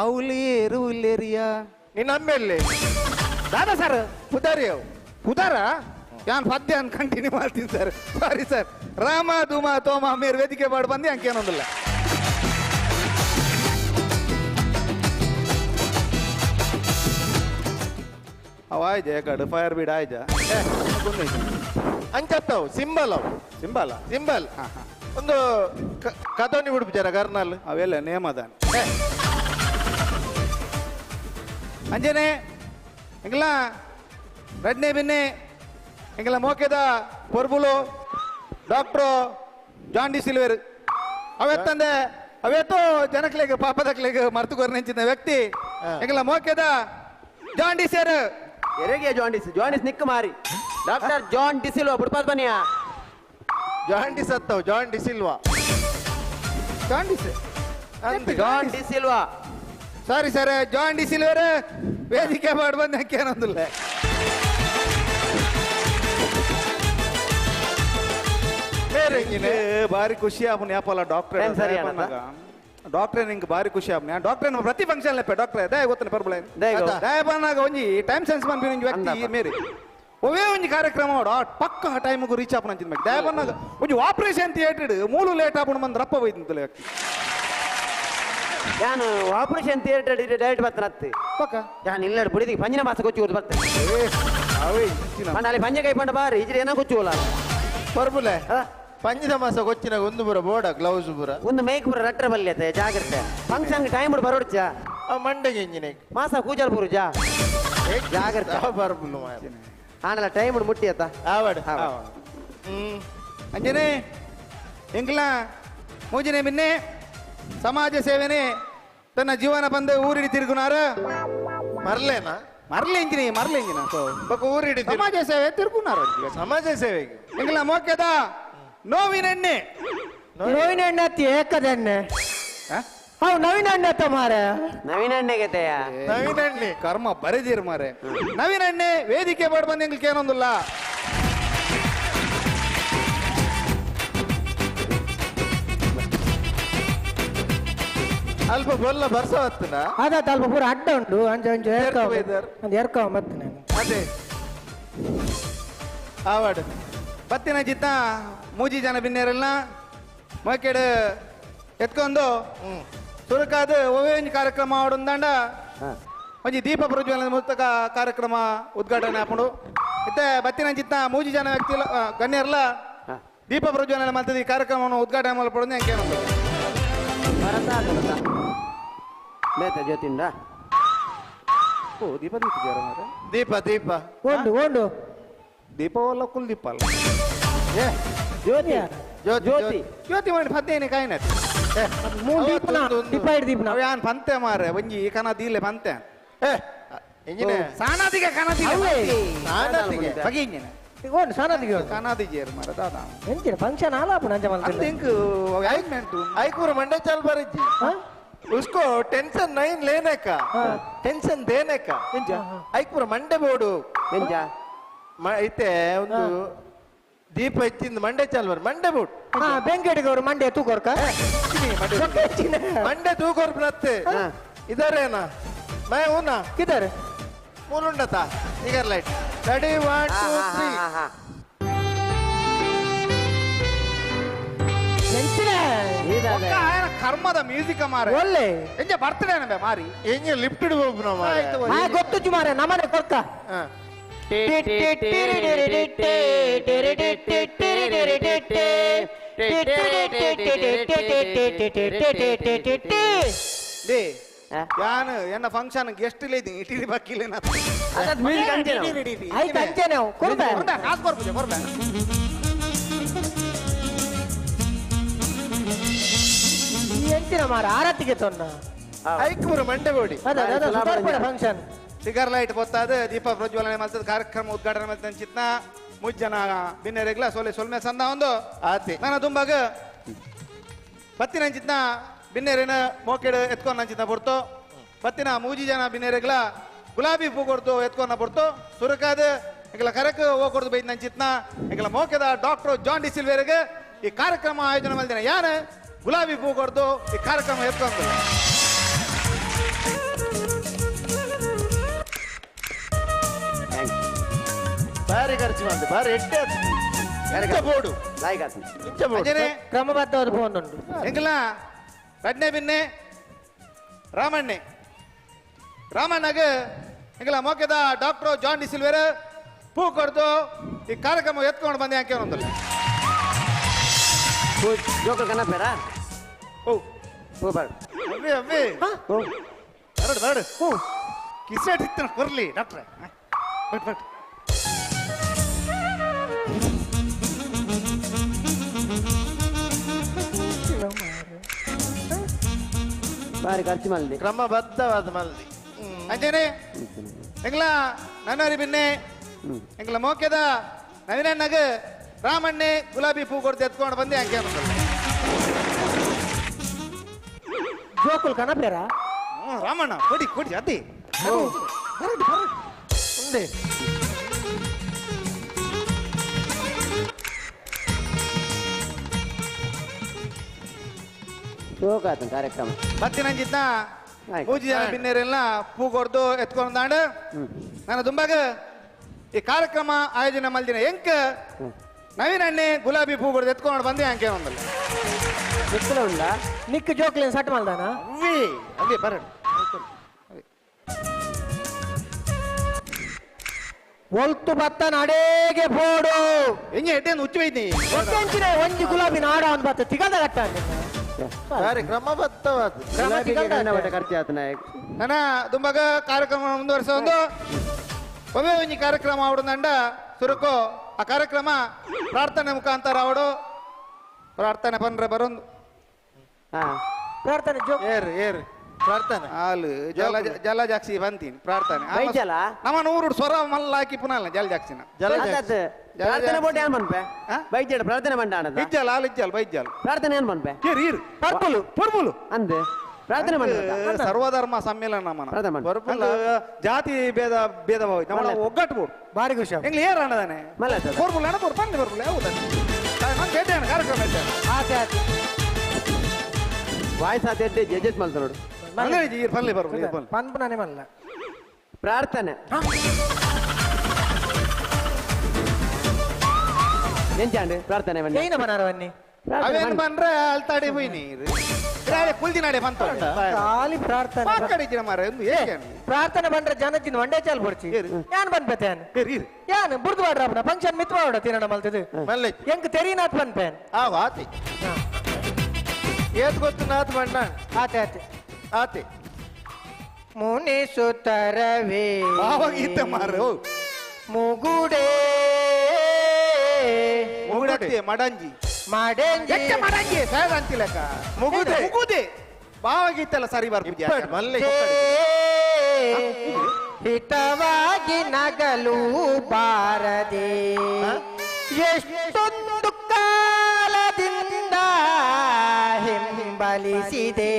ಔಲಿಯೇರು ಉಲ್ಲೇರಿಯಾ ನಿನ್ನ ಅಮ್ಮೆಲ್ಲಿ ದಾದಾ ಸರ್ ಪುದಾರಿ ಅವು ಪುದಾರ ಯಾನ್ ಪದ್ಯ ಕಂಟಿನ್ಯೂ ಮಾಡ್ತೀನಿ ಸರ್ ಸಾರಿ ಸರ್ ರಾಮ ಧೂಮ ತೋಮ ಮೇರ್ ವೇದಿಕೆ ಮಾಡಿ ಬಂದು ಅಂಕೇನೊಂದಿಲ್ಲ ಅವ ಆಯ್ಜೆ ಕಡು ಫೈರ್ ಬೀಡ್ ಆಯ್ಜ ಅಂಚತ್ತವು ಸಿಂಬಲ್ ಅವು ಸಿಂಬಲ್ ಒಂದು ಕದೋನಿ ಬಿಡ್ಬಿಚಾರ ಕರ್ನಲ್ ಅವೆಲ್ಲ ನೇಮದ ಅಂಜನೆ ಎಂಗಲ ರಡ್ನೆ ಬಿನ್ನೆ ಎಂಗಲ ಮೋಕೆದ ಪೊರ್ಬುಲು ಡಾಕ್ಟ್ರು ಜಾನ್ ಡಿ ಸಿಲ್ವೇರ್ ಅವೆತ್ತಂದೆ ಅವೇತೋ ಜನಕ್ಲೆಗೆ ಪಾಪದಕ್ಲೆಗೆ ಮರ್ತುಕೊರ್ ನೆಂಚಿದ ವ್ಯಕ್ತಿ ಎಂಗಲ ಮೋಕೆದ ಜಾನ್ ಡಿ ಸೇರ್ ಎರೆಗೆ ಜಾಂಡಿಸ್ ನಿಕ್ಕ ಮಾರಿ ಡಾಕ್ಟರ್ ಜಾನ್ ಡಿಸಿಲ್ವಾ ಬುಡ್ಪಾತ್ ಬನ್ನಿಯಾ ಜಾಂಡಿಸ್ ಅತ್ತವು John D'Silva John D'Silva sorry sir John D ಸಿಲ್ವೇರ್ ವೇದಿಕೆ ಮಾಡಿ ಬಂದು ಅಂಕೇನೊಂದಿಲ್ಲ ಬಾರಿ ಖುಷಿ ಆಪನ್ ಯಾಪಲ್ಲ ಡಾಕ್ಟ್ರೆ ಡಾಕ್ಟ್ರೆ ನಿಂಗೆ ಬಾರಿ ಖುಷಿ ಆಪ್ನ ಡಾಕ್ಟ್ರೆ ಪ್ರತಿ ಫಂಕ್ಷನ್ ಲೆಪ್ಪ ಡಾಕ್ಟ್ರೆ ದಯ ಗೊತ್ತನೆ ಪರ್ಬಳ ದಯ ಬಂದಾಗ ಒಂಜಿ ಟೈಮ್ ಸೆನ್ಸ್ ಬಂದು ನಿಂಗೆ ವ್ಯಕ್ತಿ ಮೇರಿ ಒವೇ ಒಂಜಿ ಕಾರ್ಯಕ್ರಮ ಪಕ್ಕ ಟೈಮ್ಗೂ ರೀಚ್ ಆಪನ ಅಂಚಿನ ಬೇಕು ದಯ ಬಂದಾಗ ಒಂಜಿ ಆಪರೇಷನ್ ಥಿಯೇಟರ್ ಮೂಲು ಲೇಟ್ ಆಪಣ ಬಂದು ರಪ್ಪ ಹೋಯ್ತಂತಲ್ಲ ವ್ಯಕ್ತಿ ನಾನು ಆಪರೇಷನ್ ಥಿಯೇಟರ್ ಡೈರೆಕ್ಟ್ ಬರ್ತಾನತ್ತೆ ಪಕ್ಕ ನಾನು ಇಲ್ಲ ಬಿಡಿದಿ ಪಂಜಿನ ಮಾಸ ಕೊಚ್ಚಿ ಹೋದ್ ಬರ್ತೇನೆ ಅಲ್ಲಿ ಪಂಜ ಕೈ ಪಂಡ ಬಾರಿ ಇಜ್ರಿ ಏನೋ ಕೊಚ್ಚುವಲ್ಲ ಪರ್ಬುಲೆ ಪಂಜಿದ ಮಾಸ ಕೊಚ್ಚಿನ ಒಂದು ಬುರ ಬೋಡ ಗ್ಲೌಸ್ ಬುರ ಒಂದು ಮೇಕ್ ಬುರ ರಟ್ರ ಬಲ್ಯತೆ ಜಾಗ್ರತೆ ಫಂಕ್ಷನ್ ಟೈಮ್ ಬರೋಡ್ಚ ಮಂಡೆಗೆ ಇಂಜಿನೆ ಮಾಸ ಕೂಜಲ್ ಬುರು ಜಾಗ್ರತೆ ಪರ್ಬುಲು ಆನಲ್ಲ ಟೈಮ್ ಮುಟ್ಟಿ ಅತ್ತ ಆವಡ್ ಅಂಜನೆ ಎಂಗ್ಲ ಮೂಜನೆ ಬಿನ್ನೆ ಸಮಾಜ ಸೇವೆನೆ ತನ್ನ ಜೀವನ ಬಂದು ಊರಿಡಿ ತಿರುಗುನಾರ ಮರ್ಲೇನಾ ಮರ್ಲೆ ಇಂಜಿನ ಊರಿಡಿ ಸಮಾಜ ಸೇವೆ ತಿರುಗುನಾರ ಸಮಾಜ ಸೇವೆಗೆ ಎಂಗ್ಲ ಮೋಕ್ಯದ ನೋವಿನೆಣ್ಣೆ ಅತ್ತಿ ಏಕದೆಣ್ಣೆ ಅವ್ ನವೀನ ಎಣ್ಣೆ ಅತ್ತ ಮಾರ ನವೀನ ಎಣ್ಣೆಗೆತೆಯ ನವೀನಣ್ಣೆ ಕರ್ಮ ಬರೆದಿರ್ ಮಾರೆ ನವೀನ ಎಣ್ಣೆ ವೇದಿಕೆ ಮಾಡಿ ಬಂದು ಎಂಗ್ಲಿಕ್ಕೆ ಏನೊಂದಿಲ್ಲ ಅಲ್ಪ ಬೊಲ್ಲ ಬರ್ಸ ಹೊತ್ತನ ಅದಾತ ಅಲ್ಪ ಪೂರ ಅಡ್ಡ ಉಂಟು ಅಂಚ ಎರ್ಕ ಮತ್ತೆ ನಾನು ಅದೇ ಆವಾಡು ಬತ್ತಿನ ಚಿತ್ತ ಮೂಜಿ ಜನ ಬಿನ್ನೇರಲ್ಲ ಮೋಕೆಡ್ ಎತ್ಕೊಂಡು ಸುರಕಾದ ಒಂಜಿ ಕಾರ್ಯಕ್ರಮ ಆಡೊಂದಾಂಡ ಒಂಜಿ ದೀಪ ಪ್ರಜ್ವಲನ ಮೂಲಕ ಕಾರ್ಯಕ್ರಮ ಉದ್ಘಾಟನೆ ಹಾಕೊಂಡು ಇತ್ತೆ ಬತ್ತಿನ ಚಿತ್ತ ಮೂಜಿ ಜನ ವ್ಯಕ್ತಿ ಗಣ್ಯರಲ್ಲ ದೀಪ ಪ್ರಜ್ವಲನ ಮಲ್ತದ ಈ ಕಾರ್ಯಕ್ರಮವನ್ನು ಉದ್ಘಾಟನೆ ಮಾಡಪಡೋದು ಹೆಂಗೇನೊಂದು ಮೇತ ಜ್ಯೋತಿಂದ ಓ ದೀಪ ದೀಪ ಮಾರೆ ದೀಪ ದೀಪ ಓಂಡು ದೀಪ ಒಲ್ಲ ಕುಲ್ ದೀಪ ಅಲ್ಲ ಜ್ಯೋತಿ ಜ್ಯೋತಿ ಜ್ಯೋತಿ ಮಾಡಿ ಪದ್ದೇನೆ ಕಾಯಿನ ದೀಪ ದೀಪನ ಯಾನ್ ಪಂತೆ ಮಾರೆ ಒಂಜಿ ಕನ ದೀಲೆ ಪಂತೆ ಎಂಜಿನೆ ಸಾನಾದಿಗೆ ಕನ ಸಾನಾದಿಗೆ ಬಗೆ ಇಂಜಿನ ಓಂಡು ಸಾನದಿಗೆ ಕನಾದಿಜೇರು ಮಾರೆ ದಾದಾ ಎಂಚಿನ ಫಂಕ್ಷನ್ ಆಲಾಪನ ಅಂಚ ಅದು ಹೆಂಗ್ ಆಯ್ಮೆಂಟು आईकुर मंडे चल बरजी उसको टेंशन नहीं लेने का टेंशन देने का आईकुर मंडे बोर्डु इते ಒಂದು ದೀಪ ಇತ್ತಿಂದ ಮಂಡೆ ಚಲ್ವರ್ ಮಂಡೆ ಬೋಟ್ ಬೆಂಕಟಿಗೆ ಅವರು ಮಂಡೆ ತೂಕೋರ್ಕ ಮಂಡೆ ತೂಕೋರ್ ನತ್ತೆ ಇದರೇನಾ ಮೈ ಊನಾ ಕಿದರ್ ಮೂಲುಂಡತಾ ನಿಗರ್ ಲೈಟ್ ರೆಡಿ 1 2 3 ಕರ್ಮದ ಮ್ಯೂಸಿಕ್ ಮಾರೆ ಒಳ್ಳೆ ಎಂಜ ಬರ್ತಡೇ ಮಾರಿ ಎಂಜ ಲಿಫ್ಟ್ ಇಡಬಹುದು ಮಾರೆ ಗೊತ್ತು ಮಾರೆ ನಮ್ಮನೆ ಕೊರ್ಕ ಯಾನು ಎನ್ನ ಫಂಕ್ಷನ್ ಗೆಸ್ಟ್ ಇಲ್ಲ ಇದ್ದೀನಿ ಇಟ್ಟಿರಿ ಬಾಕಿಲ್ಲ ಕಾಸು ಬರ್ಬೋದು ಬರ್ಬೇ ಎಂಚಿನ ಮಾರ ಆರತಿಗೆ ತೊನ್ನ ಐಕೂರು ಮಂಡೆ ಬೋಡಿ ಫಂಕ್ಷನ್ ಸಿಗರ್ ಲೈಟ್ ಗೊತ್ತಾದ ದೀಪ ಪ್ರಜ್ವಲನೆ ಮಾಡ್ತದ ಕಾರ್ಯಕ್ರಮ ಉದ್ಘಾಟನೆ ಮಾಡ್ತಾನೆ ಚಿತ್ನ ಮುಜ್ಜನ ಬಿನ್ನೆರೆಗ್ಲ ಸೊಲೆ ಸೊಲ್ಮೆ ಸಂದ ಒಂದು ಆತಿ ನನ್ನ ದುಂಬಾಗ ಬತ್ತಿನ ಅಂಚಿತ್ನ ಬಿನ್ನೆರಿನ ಮೋಕೆಡು ಎತ್ಕೊಂಡು ಅಂಚಿತ್ನ ಬರ್ತು ಬತ್ತಿನ ಮೂಜಿ ಜನ ಬಿನ್ನೆರೆಗ್ಲ ಗುಲಾಬಿ ಪೂ ಕೊಡ್ತು ಎತ್ಕೊಂಡ ಬರ್ತು ಸುರಕಾದ ಎಂಕಲ ಕರಕ್ ಹೋಗ್ಕೊಡ್ದು ಬೈದ್ ನಂಚಿತ್ನ ಎಂಕಲ ಮೋಕೆದ ಡಾಕ್ಟರ್ ಜಾನ್ ಡಿ ಸಿಲ್ವೇರ್ಗೆ ಈ ಕಾರ್ಯಕ್ರಮ ಆಯೋಜನೆ ಮಾಡಿದ್ದೇನೆ ಯಾರು ಗುಲಾಬಿ ಪೂ ಕೊಡ್ದು ಈ ಕಾರ್ಯಕ್ರಮ ಎತ್ಕೊಂಡು ಬಾರಿ ಖರ್ಚು ಮಾಡಿದೆ ಬಾರಿ ಎಡ್ಡೆ ಬೋರ್ಡು ಕ್ರಮಬದ್ಧವಾದ ಫೋನ್ ಉಂಟು ಎಂಕಲ ಬಡ್ನೆ ಬಿನ್ನೆ ರಾಮಣ್ಣಗೆ ಎಂಕಲ ಮೋಕೆದ ಡಾಕ್ಟರ್ ಜಾನ್ ಡಿ ಸಿಲ್ವೇರ್ ಪೂ ಕೊಡ್ದು ಈ ಕಾರ್ಯಕ್ರಮ ಎತ್ಕೊಂಡು ಬಂದೆ ಯಾಕೆ ಒಂದಲ್ಲ ಜೋಕಲ್ ಕನ್ನಪೇರ ಓ ಪೂ ಬಾಡು ಅವ್ವಿ ಅವ್ವಿ ಬರಡು ಬರಡು ಕಿಸೆಟ್ ಇತ್ತು ಕೊರ್ಲಿ ಡಾಕ್ಟ್ರೆ ಬಟ್ ಬಟ್ ಬಾರಿ ಖರ್ಚು ಮಲ್ದಿ ಕ್ರಮಬದ್ಧವಾದ ಮಲ್ದಿ ಅಂಜೇನೆ ಎಂಗ್ಲ ನನ್ನರಿ ಬಿನ್ನೆ ಎಂಗ್ಲ ಮೋಕೆದ ನವೀನಣ್ಣಗ ರಾಮಣ್ಣೆ ಗುಲಾಬಿ ಪೂ ಕೊಡ್ದು ಎತ್ಕೊಂಡು ಬಂದೆ ಯಾಕೆ ಅನ್ನೋದಲ್ಲ ಜೋಕುಲ್ ಕನಪೇರ ರಾಮಣ್ಣ ಕೊಡಿ ಕೊಡಿ ಅದೇ ಮುಂದೆ ಶೋಕಾತ ಕಾರ್ಯಕ್ರಮ ಬತ್ತಿನಂಜಿದ್ನ ಮೂಜಿ ಜನ ಬಿನ್ನೇರೆಲ್ಲ ಪೂ ಕೊಡ್ದು ಎತ್ಕೊಂಡಾಂಡ ನಾನು ದುಂಬಾಗ ಈ ಕಾರ್ಯಕ್ರಮ ಆಯೋಜನೆ ಮಲ್ದಿನ ಎಂಕ ನವೀನಣ್ಣೆ ಗುಲಾಬಿ ಪೂ ಕೊಡ್ದು ಎತ್ಕೊಂಡು ಬಂದೆ ಯಾಕೆ ಒಂದಲ್ಲ ಉಂಡ ನಿಕ್ ಜೋಕ್ಲೇನ್ ಸಟ್ ಮಲ್ದಾನ ಅವ್ವಿ ಅವ್ವಿ ಬರಡು ಒಲ್ತು ಬತ್ತ ನಡೇಗೆ ಪೋಡು ಹೆಂಗೆ ಎಡ್ಡೆಂದು ಹುಚ್ಚು ಐತಿ ಒಂದಂಚಿನ ಒಂಜಿ ಗುಲಾಬಿ ನಾಡ ಒಂದು ಬತ್ತ ತಿಗದ ಕಟ್ಟ ಬಾರಿ ಕ್ರಮಬದ್ಧವಾದ ಖರ್ಚು ಆತನ ನನ್ನ ದುಂಬಾಗ ಕಾರ್ಯಕ್ರಮ ಮುಂದುವರಿಸ ಒಂದು ಒಮ್ಮೆ ಒಂಜಿ ಕಾರ್ಯಕ್ರಮ ಆವಡಂಡ ಸುರುಕು ಆ ಕಾರ್ಯಕ್ರಮ ಪ್ರಾರ್ಥನೆ ಮುಖಾಂತರ ಆವಡು ಪ್ರಾರ್ಥನೆ ಪಂಡ್ರೆ ಬರೋದು ಪ್ರಾರ್ಥನೆ ಜೋಕ್ ಏರು ಪ್ರಾರ್ಥನೆ ಹಾಲು ಜಲ ಜಾಕ್ಸಿ ಬಂತೀನಿ ಪ್ರಾರ್ಥನೆ ಬೈಜಲ ನಮ್ಮ ನೂರು ಸ್ವರ ಮಲ್ಲ ಹಾಕಿ ಪುನಃ ಜಲ ಜಾಕ್ಸಿನ ಪ್ರಾರ್ಥನೆ ಬೋಟ್ ಏನ್ ಬನ್ಪೆ ಬೈಜಲ್ ಪ್ರಾರ್ಥನೆ ಮಂಡ ಇಜ್ಜಲ್ ಹಾಲು ಇಜ್ಜಲ್ ಬೈಜಲ್ ಪ್ರಾರ್ಥನೆ ಏನ್ ಬನ್ಪೆ ಈರು ಪರ್ಬುಲು ಅಂದೆ ಪ್ರಾರ್ಥನೆ ಮಂಡ ಸರ್ವಧರ್ಮ ಸಮ್ಮೇಳನ ನಮ್ಮನ ಜಾತಿ ಭೇದ ಭೇದ ಭಾವ ನಮ್ಮ ಒಗ್ಗಟ್ಟು ಬಾರಿ ಖುಷಿ ಎಂಗ್ಲಿ ಏರ್ ಅನ್ನದಾನೆ ಪರ್ಬುಲ್ ಅಣ್ಣ ಪರ್ಬುಲ್ ಪರ್ಬುಲ್ ಯಾವುದನ್ನು ನಾನು ಕೇಳ್ತೇನೆ ಕಾರ್ಯಕ್ರಮ ಇದ್ದೇನೆ ಆತೆ ಆತೆ ವಾಯ್ಸ್ ಆತೆ ಜಡ್ಜಸ್ ಮಲ್ತ ನೋಡು ಪಲ್ಲೆ ಬರ್ಬುಲ್ ಪನ್ಪನೇ ಮಲ್ಲ ಪ್ರಾರ್ಥನೆ ಎಂಚಾಂಡು ಪ್ರಾರ್ಥನೆ ಬನ್ನಿ ಏನ ಬನಾರವನ್ನಿ ಅವೇನು ಬಂದ್ರೆ ಅಲ್ತಾಡಿ ಹೋಯ್ ನೀರು ಕುಲ್ದಿ ನಾಡೆ ಬಂತ ಖಾಲಿ ಪ್ರಾರ್ಥನೆ ಮಾತಾಡಿದ್ದೀರ ಮಾರ ಒಂದು ಏಕೆ ಪ್ರಾರ್ಥನೆ ಬಂದ್ರೆ ಜನಜಿನ ಒಂದೇ ಚಾಲ್ ಬರ್ಚಿ ಯಾನ್ ಬಂದ್ಪೇನ್ ಯಾನ್ ಬುರ್ದು ಮಾಡ್ರಪ್ಪನ ಫಂಕ್ಷನ್ ಮಿತ್ ಮಾಡ ತಿನ್ನಣ ಮಲ್ತದು ಮಲ್ಲೆ ಎಂಕ್ ತೆರಿನಾಥ್ ಬಂದ್ಪೇನ್ ಆ ಆತಿ ಏತ್ ಗೊತ್ತು ನಾತ್ ಬಣ್ಣ ಆತೆ ಆತೆ ಆತಿ ಮುನಿಸುತ್ತರವೇ ಭಾವಗೀತೆ ಮಾರು ಮುಗುಡೆ ಮುಗುಡತ್ತೆ ಮಡಂಜಿ ಮಾಡೇಂಜಿ ಮಡಂಜಿ ಸರ್ ಅಂತಿಲ್ಲಕ ಮುಗುದೆ ಮುಗುದೆ ಭಾವಗೀತೆ ಎಲ್ಲ ಸರಿ ಬರ್ಬೋದು ಮಲ್ಲೆ ಹಿತವಾಗಿ ನಗಲು ಬಾರದೆ ಎಷ್ಟೊಂದು ಕಾಲದಿಂದ ಹಿಂಬಲಿಸಿದೆ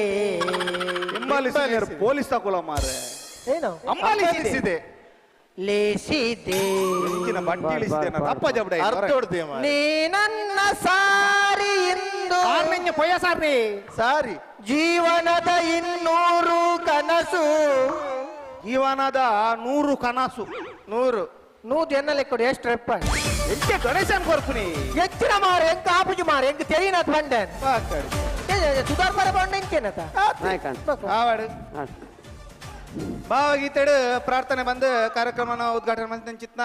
ಪೊಲೀಸ್ ತಗೊಳ ಮಾರೆ ಏನು ಅಂಬಲಿಸಿದೆ ಲೇಸಿದೆ ಬಟ್ಟಿ ಇಳಿಸಿದೆ ಅಪ್ಪ ಜಬಡ ನೀ ನನ್ನ ಸಾರಿ ಇಂದು ಪೊಯ್ಯ ಸಾರಿ ಸಾರಿ ಜೀವನದ 200 ಕನಸು ಜೀವನದ 100 ಕನಸು 100 ಎನ್ನಲೆ ಕೊಡಿ ಎಷ್ಟು ರೆಪ್ಪ ಎಂಕೆ ಡೊನೇಷನ್ ಕೊರ್ಪುನಿ ಎಚ್ಚಿನ ಮಾರ ಎಂಕ ಆಪುಜು ಮಾರ ಎಂಕ ತೆರಿನಾಥ್ ಬಂಡನ್ ಸುಧಾರ್ ಬರ ಬಂಡ ಎಂಕೇನತ ಆವಾಡು ಭಾವಗೀತೆಡು ಪ್ರಾರ್ಥನೆ ಬಂದು ಕಾರ್ಯಕ್ರಮನ ಉದ್ಘಾಟನೆ ಮಾಡ್ತೀನಿ ಚಿತ್ನ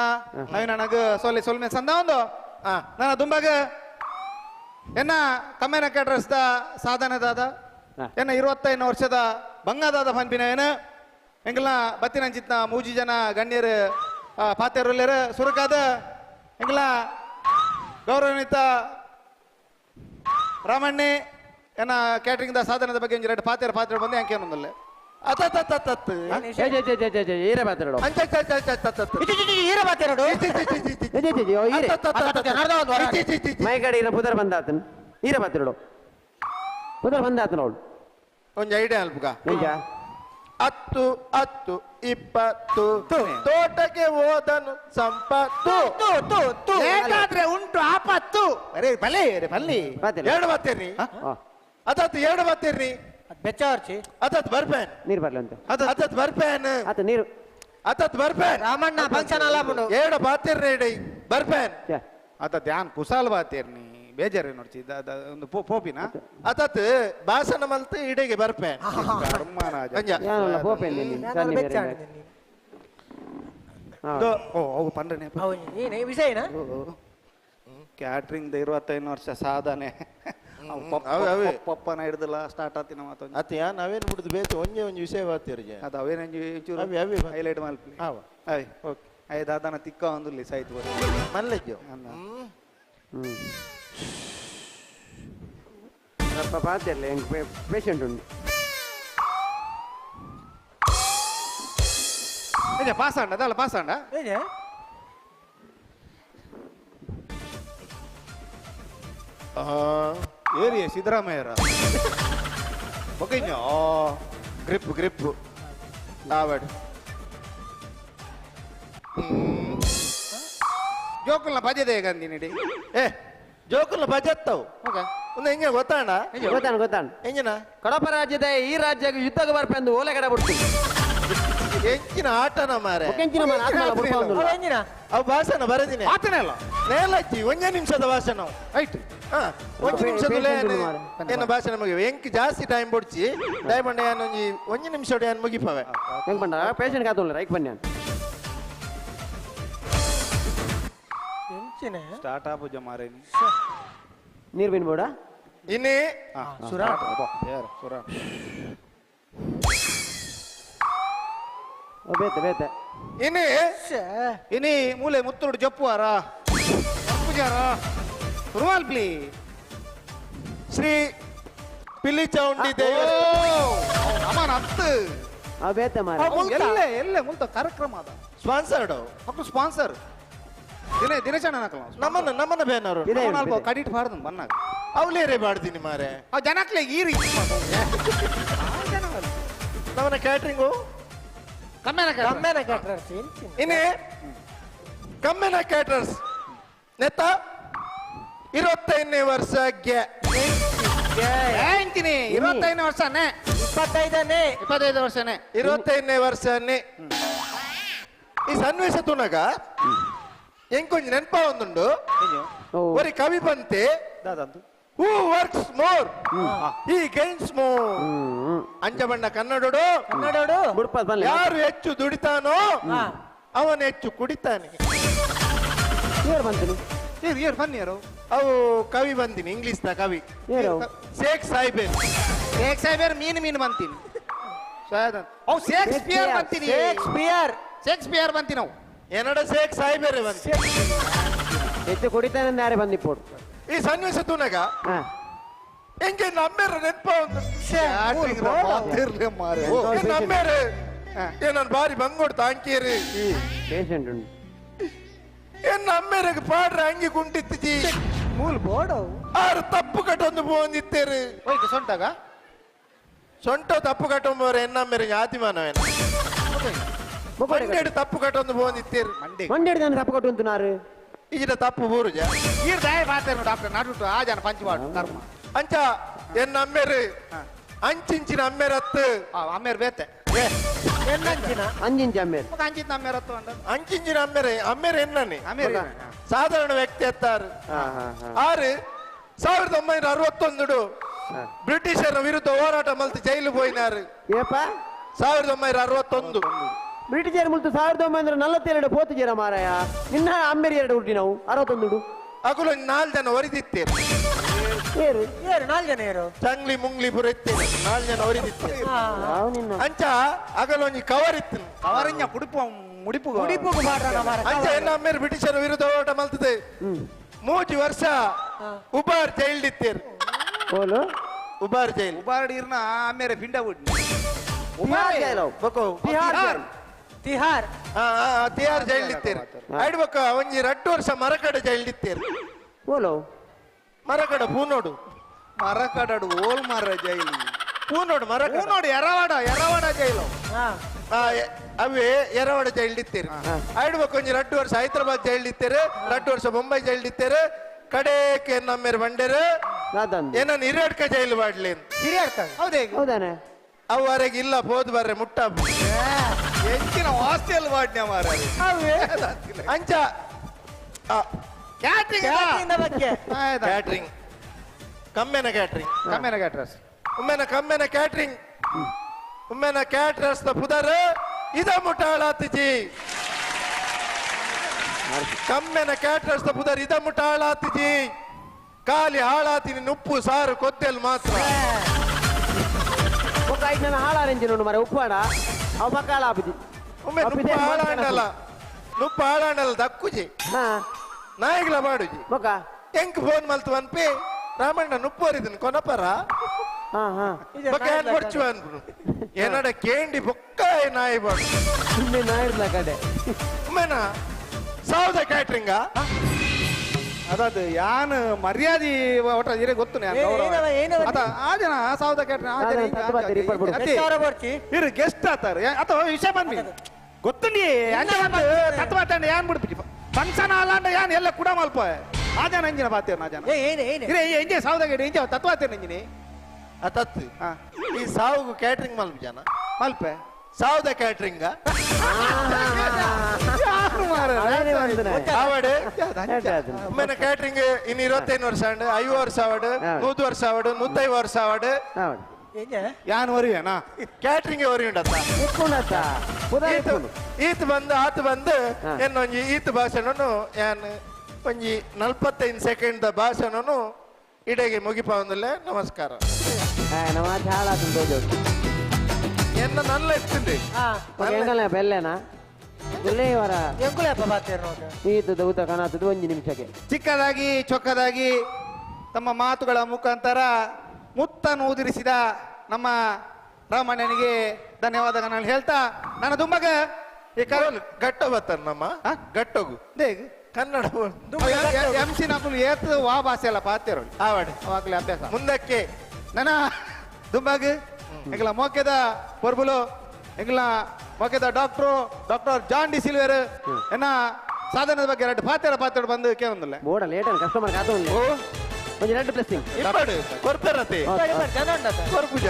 ನವೀನ ನನಗ ಸೊಲ್ಮೆ ಸಂದ ಒಂದು ನನ್ನ ದುಂಬಾಗ ಎನ್ನ ಕಮ್ಮೆನ ಕೆಟ್ರಸ್ದ ಸಾಧನೆದಾದ ಎನ್ನ 25 ವರ್ಷದ ಬಂಗಾದಾದ ಪನ್ಪಿನ ಎಂಗಲ್ನ ಬತ್ತಿನ ಚಿತ್ನ ಮೂಜಿ ಜನ ಗಣ್ಯರು ಪಾತೆರುಲ್ಯರ ಸುರಕಾದ ಎಂಗಲ ಗೌರವಾನ್ವಿತ ರಾಮಣ್ಣೆ ಎನ್ನ ಕ್ಯಾಟ್ರಿಂಗ್ ದ ಸಾಧನದ ಬಗ್ಗೆ ಒಂದು 2 ಪಾತ್ರೆ ಬಂದು ಅಂಕೆ ಅನ್ನೊಂದಲ್ಲ ಅತತತತತ್ ಈರ ಮಾತಾಡೋ ಈರ ಮಾತಾಡೋ ಮೈ ಕಡೆ ಇರ ಪುದರ್ ಬಂದಾತನ್ ಈರ ಮಾತಾಡೋ ಪುದರ್ ಬಂದಾತನ ಅವಳು ಒಂದ್ ಐಡಿಯಾ ಅಲ್ಪಗ ಈಗ 10 10 20 ತೋಟಕ್ಕೆ ಹೋದನು ಸಂಪತ್ತು ಬೇಕಾದ್ರೆ ಉಂಟು ಆಪತ್ತು ಅರೆ ಬಲೆ ಅರೆ ಬಲ್ಲಿ ಎರಡು ಬತ್ತೇರ್ನಿ ಅದತ್ ಎರಡು ಬತ್ತೇರ್ನಿ ಬೆಚ್ಚಾರ್ಚಿ ಅದತ್ ಬರ್ಪೇನ್ ನೀರು ಬರ್ಲಿ ಅಂತ ಅದತ್ ಬರ್ಪೇನ್ ಆತ ನೀರು ಅದತ್ ಬರ್ಪೇನ್ ರಾಮಣ್ಣ ಫಂಕ್ಷನ್ ಅಲ್ಲ ಬಿಡು ಎರಡು ಬಾತೇರ್ನಿ ಬರ್ಪೇನ್ ಅದ ಧ್ಯಾನ್ ಕುಸಾಲ್ ಬಾತೇರ್ನಿ ಬೇಜಾರು ನೋಡ್ಚಿ ಒಂದು ಪೋಪಿನ ಅದತ್ ಭಾಷಣ ಮಲ್ತು ಇಡೆಗೆ ಬರ್ಪೇನ್ ಪಂಡ್ರೆ ವಿಷಯನ ಕ್ಯಾಟ್ರಿಂಗ್ 25 ವರ್ಷ ಸಾಧನೆ ಪಪ್ಪನ ಹಿಡ್ದಲ್ಲ ಸ್ಟಾರ್ಟ್ ಆತಿನ ಮಾತು ಅತ್ಯ ನಾವೇನು ಬಿಡುದು ಬೇಕು ಒಂಜೆ ಒಂದು ವಿಷಯ ಬಾತೀರಿ ಅದು ಅವೇನಂಜಿ ಹೈಲೈಟ್ ಮಲ್ಪಿ ಅಯ್ ಓಕೆ ಅಯ್ಯ ದಾದನ ತಿಕ್ಕ ಒಂದು ಸೈತ್ ಮಲ್ಲಜ್ಜು ಸ್ವಲ್ಪ ಪಾತಿರ್ಲ ಹೆಂಗೆ ಪೇಷಂಟ್ ಉಂಟು ಪಾಸ್ ಆಂಡ ಅದಲ್ಲ ಪಾಸ್ ಆಂಡ ಏರಿಯ ಸಿದ್ದರಾಮಯ್ಯರ ಬೊಕೈನ್ಯೋ ಗ್ರಿಪ್ ಗ್ರಿಪ್ ಆವಡ್ ಜೋಕುಲ್ನ ಬಜೆದೆ ಗಂದಿ ನಿಡಿ ಜೋಕುಲ್ನ ಬಜೆತ್ತವು ಒಂದು ಹೆಂಗೆ ಗೊತ್ತಾಣ ಗೊತ್ತಾಣ ಹೆಂಗಿನ ಕಡಪ ರಾಜ್ಯದ ಈ ರಾಜ್ಯಕ್ಕೆ ಯುದ್ಧಕ್ಕೆ ಬರ್ಪೆಂದು ಓಲೆ ಕಡೆ ಬಿಡ್ತೀನಿ ಎಂಚಿನ ಆಟನ ಮಾರೆ ಅವು ಭಾಷಣ ಬರದಿನಿ ಆತನಲ್ಲ ನೇಲಚ್ಚಿ ಒಂದೇ ನಿಮಿಷದ ಭಾಷಣ ಆಯ್ತು ಒಂದು ನಿಮಿಷದ ಏನು ಭಾಷಣ ಮುಗಿವೆ ಎಂಕ್ ಜಾಸ್ತಿ ಟೈಮ್ ಬೊಡ್ಚಿ ಡೈಮಂಡ್ ಏನು ಒಂದು ನಿಮಿಷ ಏನು ಮುಗಿಪವೆ ಹೆಂಗ್ ಬಂಡ ಪೇಷಂಟ್ ಕಾತೋಲ್ಲ ರೈಕ್ ಬನ್ನಿ ಸ್ಟಾರ್ಟ್ ಆಪುಜ ಮಾರೆ ನೀರು ಬಿನ್ಬೋಡ ಇನ್ನೇ ಸುರಾಟ್ ಸುರಾಟ್ ಬೇತೆ ಬೇತೆ ಇನಿ ಮೂಲೆ ಮುತ್ತುಡು ಜಪ್ಪುವಾರ ಪೂಜಾರ ರುಮಾಲ್ ಪ್ಲೀ ಶ್ರೀ ಪಿಲಿ ಚೌಂಡಿ ದೇವ ಅಮ್ಮನ ಹತ್ತು ಬೇತೆ ಮಾರ ಎಲ್ಲೇ ಮುಲ್ತ ಕಾರ್ಯಕ್ರಮ ಅದ ಸ್ಪಾನ್ಸರ್ಡ್ ಅಕ್ಕು ಸ್ಪಾನ್ಸರ್ ದಿನಚನ ನಮ್ಮನ್ನ ಬೇನವರು ಕಡಿಟ್ ಬಾರ್ದು ಬನ್ನಾಗ ಅವಲೇರೆ ಬಾಡ್ತೀನಿ ಮಾರೆ ಅವ್ ಜನಕ್ಲೆ ಈರಿ ನಮ್ಮನ್ನ ಕ್ಯಾಟ್ರಿಂಗು ಕಮ್ಮೆನ ಕ್ಯಾಟ್ರರ್ಸ್ ಇನ್ನೇ ಕಮ್ಮೆನ ಕ್ಯಾಟ್ರರ್ಸ್ ನೆತ್ತ 25ನೇ ವರ್ಷಕ್ಕೆ 25ನೇ ವರ್ಷನೇ 25 ವರ್ಷನೇ 25ನೇ ವರ್ಷನೇ ಈ ಸನ್ನಿವೇಶ ತುನಗ ಎಂಕೊಂಜಿ ನೆನಪ ಒಂದುಂಡು ಒರಿ ಕವಿ ಬಂತೆ ಹೂ ವರ್ಕ್ಸ್ ಮೋರ್ ಈ ಗೈನ್ಸ್ ಮೋರ್ ಅಂಜ ಬಣ್ಣ ಕನ್ನಡೋಡು ಯಾರು ಹೆಚ್ಚು ದುಡಿತಾನೋ ಅವನು ಹೆಚ್ಚು ಕುಡಿತಾನೆ ಅವು ಕವಿ ಬಂದಿನಿ ಇಂಗ್ಲಿಷ್ ದ ಕವಿ ಶೇಖ್ ಸಾಹೇಬರ್ ಮೀನು ಬಂತೀನಿ ಶೇಕ್ಸ್ಪಿಯರ್ ಬಂತೀನಿ ಶೇಕ್ಸ್ಪಿಯರ್ ಬಂತೀನಿ ನಾವು ಏನಡ ಶೇಖ್ ಸಾಹೇಬರ್ ಬಂತಿ ಹೆಚ್ಚು ಕುಡಿತಾನೆ ಯಾರೇ ಬಂದಿಪ್ಪೋಡು ಈ ಸನ್ನಿವೇಶ ತುನಗ ಹೆಂಗೆ ನಮ್ಮೇರ ನೆನಪ ನಮ್ಮೇರೆ ನಾನು ಬಾರಿ ಬಂಗೋಡ್ ತಾಂಕೇರಿ ಪೇಷಂಟ್ ಉಂಟು ಏನ್ ನಮ್ಮೇರೆಗೆ ಪಾಡ್ರೆ ಹಂಗಿ ಕುಂಟಿತ್ತಿ ಮೂಲ್ ಬೋರ್ಡು ಆರು ತಪ್ಪು ಕಟ್ಟೊಂದು ಬಂದಿತ್ತೇರು ಸೊಂಟ ತಪ್ಪು ಕಟ್ಟೊಂಬೋರೆ ಎನ್ನಮ್ಮೇರೆ ಆದಿಮಾನವೇನ ಮಂಡೇಡು ತಪ್ಪು ಕಟ್ಟೊಂದು ಬಂದಿತ್ತೇರು ಮಂಡೇಡು ನಾನು ತಪ್ಪು ಕಟ್ಟು ಅಂತಾರು ಈಡ ತಪ್ಪು ಬೂರುಜ ಈರ್ ದಯ ಬಾತೇನು ಡಾಕ್ಟರ್ ನಾಟುಟ್ಟು ಆ ಜನ ಪಂಚವಾಡು ಕರ್ಮ ಅಂಚ ಎನ್ನ ಅಮ್ಮೇರು ಅಂಚಿಂಚಿನ ಅಮ್ಮೇರತ್ತು ಅಮ್ಮೇರ್ ಬೇತೆ ಅಂಜಿಂಚ ಅಮ್ಮೇರು ಅಂಚಿನ ಅಮ್ಮೇರತ್ತು ಅಂದ ಅಂಚಿಂಚಿನ ಅಮ್ಮೇರು ಎನ್ನನೆ ಅಮ್ಮೇರ್ ಸಾಧಾರಣ ವ್ಯಕ್ತಿ ಎತ್ತಾರು 1961 ಬ್ರಿಟಿಷರ ವಿರುದ್ಧ ಹೋರಾಟ ಮಲ್ತು ಜೈಲು ಹೋಯಿನಾರು 1961 ಬ್ರಿಟಿಷರ್ ಮುಲ್ತು 1942 ಪೋತುಜೇರ ಮಾರಾಯ ನಿನ್ನ ಅಮ್ಮೇರಿ 2 ಹುಟ್ಟಿ ನಾವು 61 ಅಗುಲು 4 ಜನ ಹೊರಿದಿತ್ತೇರು ಏರು 4 ಜನ ಏರು ಚಂಗ್ಲಿ ಮುಂಗ್ಲಿ ಪುರ ಇತ್ತೇರು 4 ಜನ ಹೊರಿದಿತ್ತೇರು ಅಂಚ ಅಗಲೊಂಜಿ ಕವರ್ ಇತ್ತು ಕವರಿnya ಮುಡಿಪು ಅಂಚ ಎನ್ನ ಅಮ್ಮೇರು ಬ್ರಿಟಿಷರ ವಿರುದ್ಧ ಹೋರಾಟ ಮಲ್ತದೆ 3 ವರ್ಷ ಉಬಾರ್ ಜೈಲ್ ಇತ್ತೇರು ಓಲು ಉಬಾರ್ ಜೈಲ್ ಉಬಾರ್ ಇರ್ನ ಅಮ್ಮೇರೆ ಪಿಂಡ ಬಿಡ್ನಿ ತಿಹಾರ್ ತಿಹಾರ್ ಜೈಲ್ ಇತ್ತೇರು ಐಡ್ ಬೊಕ್ಕ ಒಂಜಿ 2 ವರ್ಷ ಮರಕಡ ಜೈಲ್ ಇತ್ತೇರು ಓಲೋ ಮರಕಡ ಪೂನೋಡು ಮರಕಡಡು ಓಲ್ ಮರ ಜೈಲು ಪೂನೋಡು ಮರಕಡ ಪೂನೋಡು ಎರವಾಡ ಜೈಲು ಅವೇ ಎರವಾಡ ಜೈಲ್ ಇತ್ತೇರು ಐಡ್ ಬೊಕ್ಕ ಒಂಜಿ 2 ವರ್ಷ ಹೈದರಾಬಾದ್ ಜೈಲ್ ಇತ್ತೇರು 2 ವರ್ಷ ಮುಂಬೈ ಜೈಲ್ ಇತ್ತೇರು ಕಡೆಗೆ ನಮ್ಮೇರು ಬಂಡೇರು ಏನನ್ನ ಹಿರಿಯಡ್ಕ ಜೈಲು ಮಾಡ್ಲಿ ಹೌದಾನೆ ಅವರೆಗೆ ಇಲ್ಲ ಹೋದ್ ಬರ್ರೆ ಮುಟ್ಟ ಹೆಚ್ಚಿನ ಹಾಸ್ಟೆಲ್ ವಾಡ್ನೆ ಮಾರ ಅಂಚ ಕ್ಯಾಟ್ರಿಂಗ್ ಕಮ್ಮೆನ ಕ್ಯಾಟ್ರಿಂಗ್ ಉಮ್ಮೆನ ಕ್ಯಾಟ್ರಿಂಗ್ ಉಮ್ಮೆನ ಕ್ಯಾಟ್ರಸ್ ಪುದರ್ ಇದ ಮುಟ್ಟಾಳಾತಿಜಿ ಕಮ್ಮೆನ ಕ್ಯಾಟ್ರಸ್ ಪುದರ್ ಇದ ಮುಟ್ಟಾಳಾತಿಜಿ ಖಾಲಿ ಹಾಳಾತಿನಿ ನುಪ್ಪು ಸಾರು ಕೊದ್ದೆಲ್ ಮಾತ್ರ ಹಾಳಾರೆಂಜಿ ನೋಡು ಮರ ಉಪ್ಪಾಡ ಅವ ಮಕ್ಕಳ ಆಪಿದಿ ಒಮ್ಮೆ ನುಪ್ಪು ಹಾಳಾಂಡಲ್ಲ ನುಪ್ಪು ಹಾಳಾಂಡಲ್ಲ ದಕ್ಕುಜಿ ನಾಯಿಗಳ ಮಾಡುಜಿ ಬೊಕ್ಕ ಎಂಕ್ ಫೋನ್ ಮಲ್ತು ಅನ್ಪಿ ರಾಮಣ್ಣ ನುಪ್ಪೋರಿದನ್ ಕೊನಪರ ಬೊಕ್ಕ ಏನ್ ಕೊಡ್ಚು ಅನ್ಬಿಡು ಏನಡ ಕೇಂಡಿ ಬೊಕ್ಕ ನಾಯಿ ಬಾಡು ನಾಯಿರ್ಲ ಕಡೆ ಒಮ್ಮೆನ ಸೌದ ಕ್ಯಾಟ್ರಿಂಗ ಅದದು ಯಾನ್ ಮರ್ಯಾದಿ ಒಟ್ಟ ಇರೇ ಗೊತ್ತು ಆಜನ ಸೌದ ಇರು ಗೆಸ್ಟ್ ಆತಾರ ಅಥವಾ ವಿಷಯ ಬಂದ್ವಿ ಗೊತ್ತು ನೀ ತತ್ವಾತಂಡ ಯಾನ್ ಬಿಡ್ತಿ ಫಂಕ್ಷನ್ ಅಲ್ಲ ಯಾನ್ ಎಲ್ಲ ಕೂಡ ಮಲ್ಪ ಆಜನ ಅಂಜಿನ ಬಾತೇವ್ ನಾಜನ MJ Soudha gate MJ ತತ್ವಾತೇನ Anjini ಅತತ್ ಈ ಸಾವುಗು ಕ್ಯಾಟ್ರಿಂಗ್ ಮಲ್ಪ ಜನ ಮಲ್ಪೆ ಸಾವುದ ಕ್ಯಾಟ್ರಿಂಗ ಆವಡ್ ಒಮ್ಮೆನ ಕ್ಯಾಟ್ರಿಂಗ್ ಇನ್ನು 25 ವರ್ಷ ಆಂಡ್ 50 ವರ್ಷ ಆವಡ್ 100 ವರ್ಷ ಆವಡ್ 150 ವರ್ಷ ಆವಡ್ ಯಾನ್ ಒರಿಯನಾ ಕ್ಯಾಟ್ರಿಂಗ್ ಒರಿಯುಂಡತ್ತ ಈತ್ ಬಂದು ಆತ್ ಬಂದು ಏನೊಂಜಿ ಈತ್ ಭಾಷಣನು ಯಾನ್ ಒಂಜಿ 45 ಸೆಕೆಂಡ್ ಭಾಷಣನು ಇಡೆಗೆ ಮುಗಿಪಾವಂದಲ್ಲೇ ನಮಸ್ಕಾರ ಎನ್ನ ನನ್ನ ಎತ್ತಿಂದೆ ಬೆಲ್ಲೆನಾ ಒಳ್ಳೆಯವರ ಈತದ ಊತ ಕಾಣತದ 1 ನಿಮಿಷಕ್ಕೆ ಚಿಕ್ಕದಾಗಿ ಚೊಕ್ಕದಾಗಿ ತಮ್ಮ ಮಾತುಗಳ ಮುಖಾಂತರ ಮುತ್ತನ್ನು ಉದುರಿಸಿದ ನಮ್ಮ ರಾಮಣ್ಣನಿಗೆ ಧನ್ಯವಾದಗಳನ್ನು ಹೇಳ್ತಾ ನನ್ನ ದುಂಬಗ ಈ ಗಟ್ಟೋ ಬರ್ತಾರ ನಮ್ಮ ಗಟ್ಟೋಗು ಕನ್ನಡ MC ನಕುಲು ಏತ್ ವಾ ಭಾಷೆ ಎಲ್ಲ ಪಾತ್ಯರು ಆವಡೆ ಅವಾಗಲೇ ಅಭ್ಯಾಸ ಮುಂದಕ್ಕೆ ನನ್ನ ದುಂಬಗ ಎಂಗ್ಲ ಮೋಕೆದ ಪೊರ್ಬುಲು ಎಂಗ್ಲ ಮೋಕೆದ ಡಾಕ್ಟರ್ ಜಾನ್ ಡಿ ಸಿಲ್ವೇರ್ ಎನ್ನ ಸಾಧನದ ಬಗ್ಗೆ 2 ಪಾತ್ಯರು ಬಂದು ಕೇಳೊಂದಿಲ್ಲ ಬೋಡ ಲೇಟ್ ಅನ್ ಕಸ್ಟಮರ್ ಕಾತ ಒಂದು 2 ಪ್ಲಸ್ಸಿಂಗ್ ಇಪ್ಪಡು ಕೊರ್ಪೆರತೆ ಕೊರ್ಪುಜ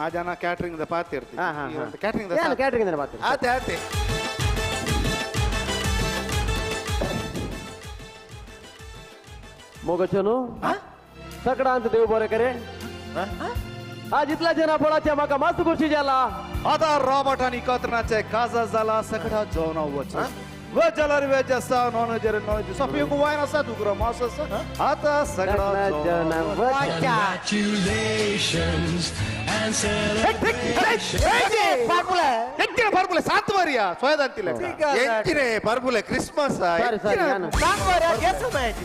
ಆ ಜನ ಕ್ಯಾಟರಿಂಗ್ ದ ಪಾತ್ಯ ಇರ್ತೀವಿ ಕ್ಯಾಟರಿಂಗ್ ಪಾತ್ಯ ಆತೆ मोगचनो सगळ्यांत देव बरें करे आज इतल्या जना पळाच्या म्हाका मस्त खुशी जाला आता रॉबर्ट आणि कतरनाचे काजा जाला सगळा जेवण वच व जलर वे जसा नॉन जर नॉन सफी को वायन असा दुगरा मास असा आता सगळा जना वचा ಪರ್ಬುಲೆ ಸಾತ್ವರಿಯ ಸೋಯದಂತಿಲ್ಲ ಎಂಚಿನೆ ಪರ್ಬುಲೆ ಕ್ರಿಸ್ಮಸ್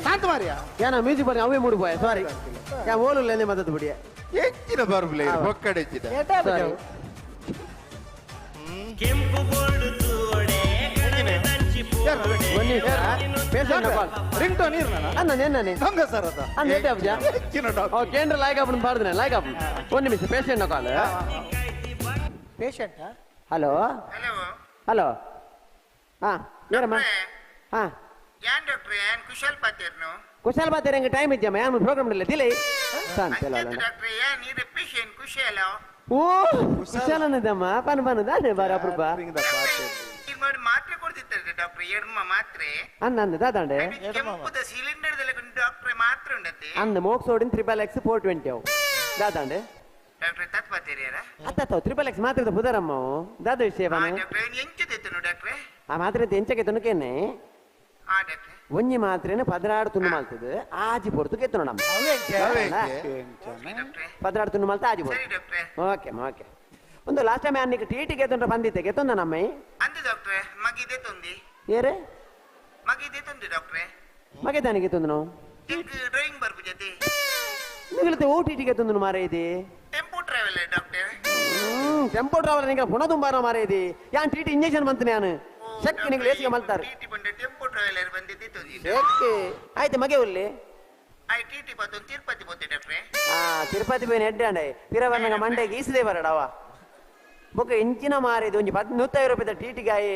ಸಾತ್ವರಿಯ ಯಾನ ಮ್ಯೂಸಿಕ್ ಬನ್ನಿ ಅವೇ ಮೂಡಿ ಪೋಯ ಸಾರಿ ಯಾ ಓಲು ಲೇನೆ ಮದದ ಬಿಡಿಯ ಎಂಚಿನ ಪರ್ಬುಲೆ ಒಕ್ಕಡೆ ಹೆಚ್ಚಿದ ಕೆಂಪು ಬೋರ್ಡ್ ತೋಡೆ ರಿಂಗ್ ಟೋನ್ ಅನ್ನ ಹಂಗ ಸರ್ ಅದ ಕೇಂದ್ರ ಲೈಕ್ ಅಪ್ ಪಾಡ್ದೇನೆ ಲೈಕ್ ಅಪ್ 1 ನಿಮಿಷ ಪೇಷಂಟ್ ಕಾಲ್ ಪೇಷಂಟ್ ಹಲೋ ಹಲೋ ಹಾ ಯಾರಮ್ಮ ಹಾ ಯಾನ್ ಡಾಕ್ಟ್ರೆ ಯಾನ್ ಕುಶಲ್ ಬಾತೇರಂಗೆ ಟೈಮ್ ಇದ್ಯಮ್ಮ ಯಾನ್ ಪ್ರೋಗ್ರಾಮ್ ಇಲ್ಲ ದಿಲೈ ಡಾಕ್ಟ್ರೆ ಯಾನ್ ನೀರ ಪೇಷಂಟ್ ಕುಶಲ ಓ ಕುಶಲನದಮ್ಮ ಪನ್ ದಾನೆ ಬಾರ ಅಪ್ರೂಪ ಮಾತ್ರೆ ಕೊಡ್ತಿದ್ದಾರೆ ಡಾಕ್ಟ್ರೆ ಎಡ್ಮ ಮಾತ್ರೆ ಅನ್ನ ದಾದಂಡೆ ಕೆಂಪುದ ಸಿಲಿಂಡರ್ ದಲ್ಲ ಡಾಕ್ಟ್ರೆ ಮಾತ್ರೆ ಉಂಡತೆ ಅಂದ ಮೋಕ್ಸೋಡಿನ್ XXX 420 ಅವು ದಾದಂಡೆ ಡಾಕ್ಟ್ರೆ ತತ್ಪತಿರಿಯರ ಅತ್ತತ್ತೋ XXX ಮಾತ್ರೆ ಬುದರಮ್ಮ ದಾದ ವಿಷಯ ಬಾನ ಡಾಕ್ಟ್ರೆ ಎಂಚದೆತ್ತನು ಡಾಕ್ಟ್ರೆ ಆ ಮಾತ್ರೆ ಎಂಚಕ್ಕೆ ತನಕೇನೆ ಆ ಡಾಕ್ಟ್ರೆ ಒಂಜಿ ಮಾತ್ರೆನ 16 ತುನ್ನು ಮಾಲ್ತದೆ ಆಜಿ ಪೊರ್ತು ಕೆತ್ತನು ನಮ್ಮ 16 ತುನ್ನು ಮಾಲ್ತ ಆಜಿ ಪೊರ್ತು ಓಕೆ ಓಕೆ ಒಂದು ಲಾಸ್ಟ್ ಟೈಮ್ ಅನ್ನಿಗೆ ಟಿಟಿ ಗೆತ್ತೊಂಡ್ರೆ ಬಂದಿತ್ತೆ ಗೆತ್ತೊಂದ ನಮ್ಮೈ ಅಂದೆ ಡಾಕ್ಟ್ರೆ ಮಗಿದೆ ತೊಂದಿ ಏರೆ ಮಗಿದೆ ತೊಂದಿ ಡಾಕ್ಟ್ರೆ ಮಗೆ ತಾನೆ ಗೆತ್ತೊಂದು ನಾವು ಡ್ರಾಯಿಂಗ್ ಬರ್ಬು ಜತೆ ನಿಗಲತೆ ಓಟಿಟಿ ಗೆತ್ತೊಂದು ಮಾರ ಇದೆ ಟೆಂಪೋ ಟ್ರಾವೆಲ್ ಡಾಕ್ಟ್ರೆ ಟೆಂಪೋ ಟ್ರಾವೆಲ್ ನಿಂಗೆ ಪುನಃ ತುಂಬಾರ ಮಾರೇದಿ ಯಾನ್ ಟಿ ಇಂಜೆಕ್ಷನ್ ಬಂತು ನಾನು ಶಕ್ ನಿಂಗೆ ಲೇಸಿಗೆ ಮಲ್ತಾರೆ ಟಿ ಬಂಡೆ ಟೆಂಪೋ ಟ್ರಾವೆಲರ್ ಬಂದಿದ್ದು ಆಯ್ತು ಮಗೆ ಉಲ್ಲಿ ಐ ಟಿ ಬತ್ತು ತಿರುಪತಿ ಬೋತೆ ಡಾಕ್ಟ್ರೆ ತಿರುಪತಿ పోయిన ಎಡ್ಡಾಂಡೆ ತಿರವನ್ನಗ ಮಂಡೆಗೆ ಈಸದೆ ಬರಡವ ಬೊಕ್ಕ ಇಂಚಿನ ಮಾರಿದು ಒಂಜಿ 150 ರೂಪಾಯಿ ಟಿಟಿಗೆ ಆಯಿ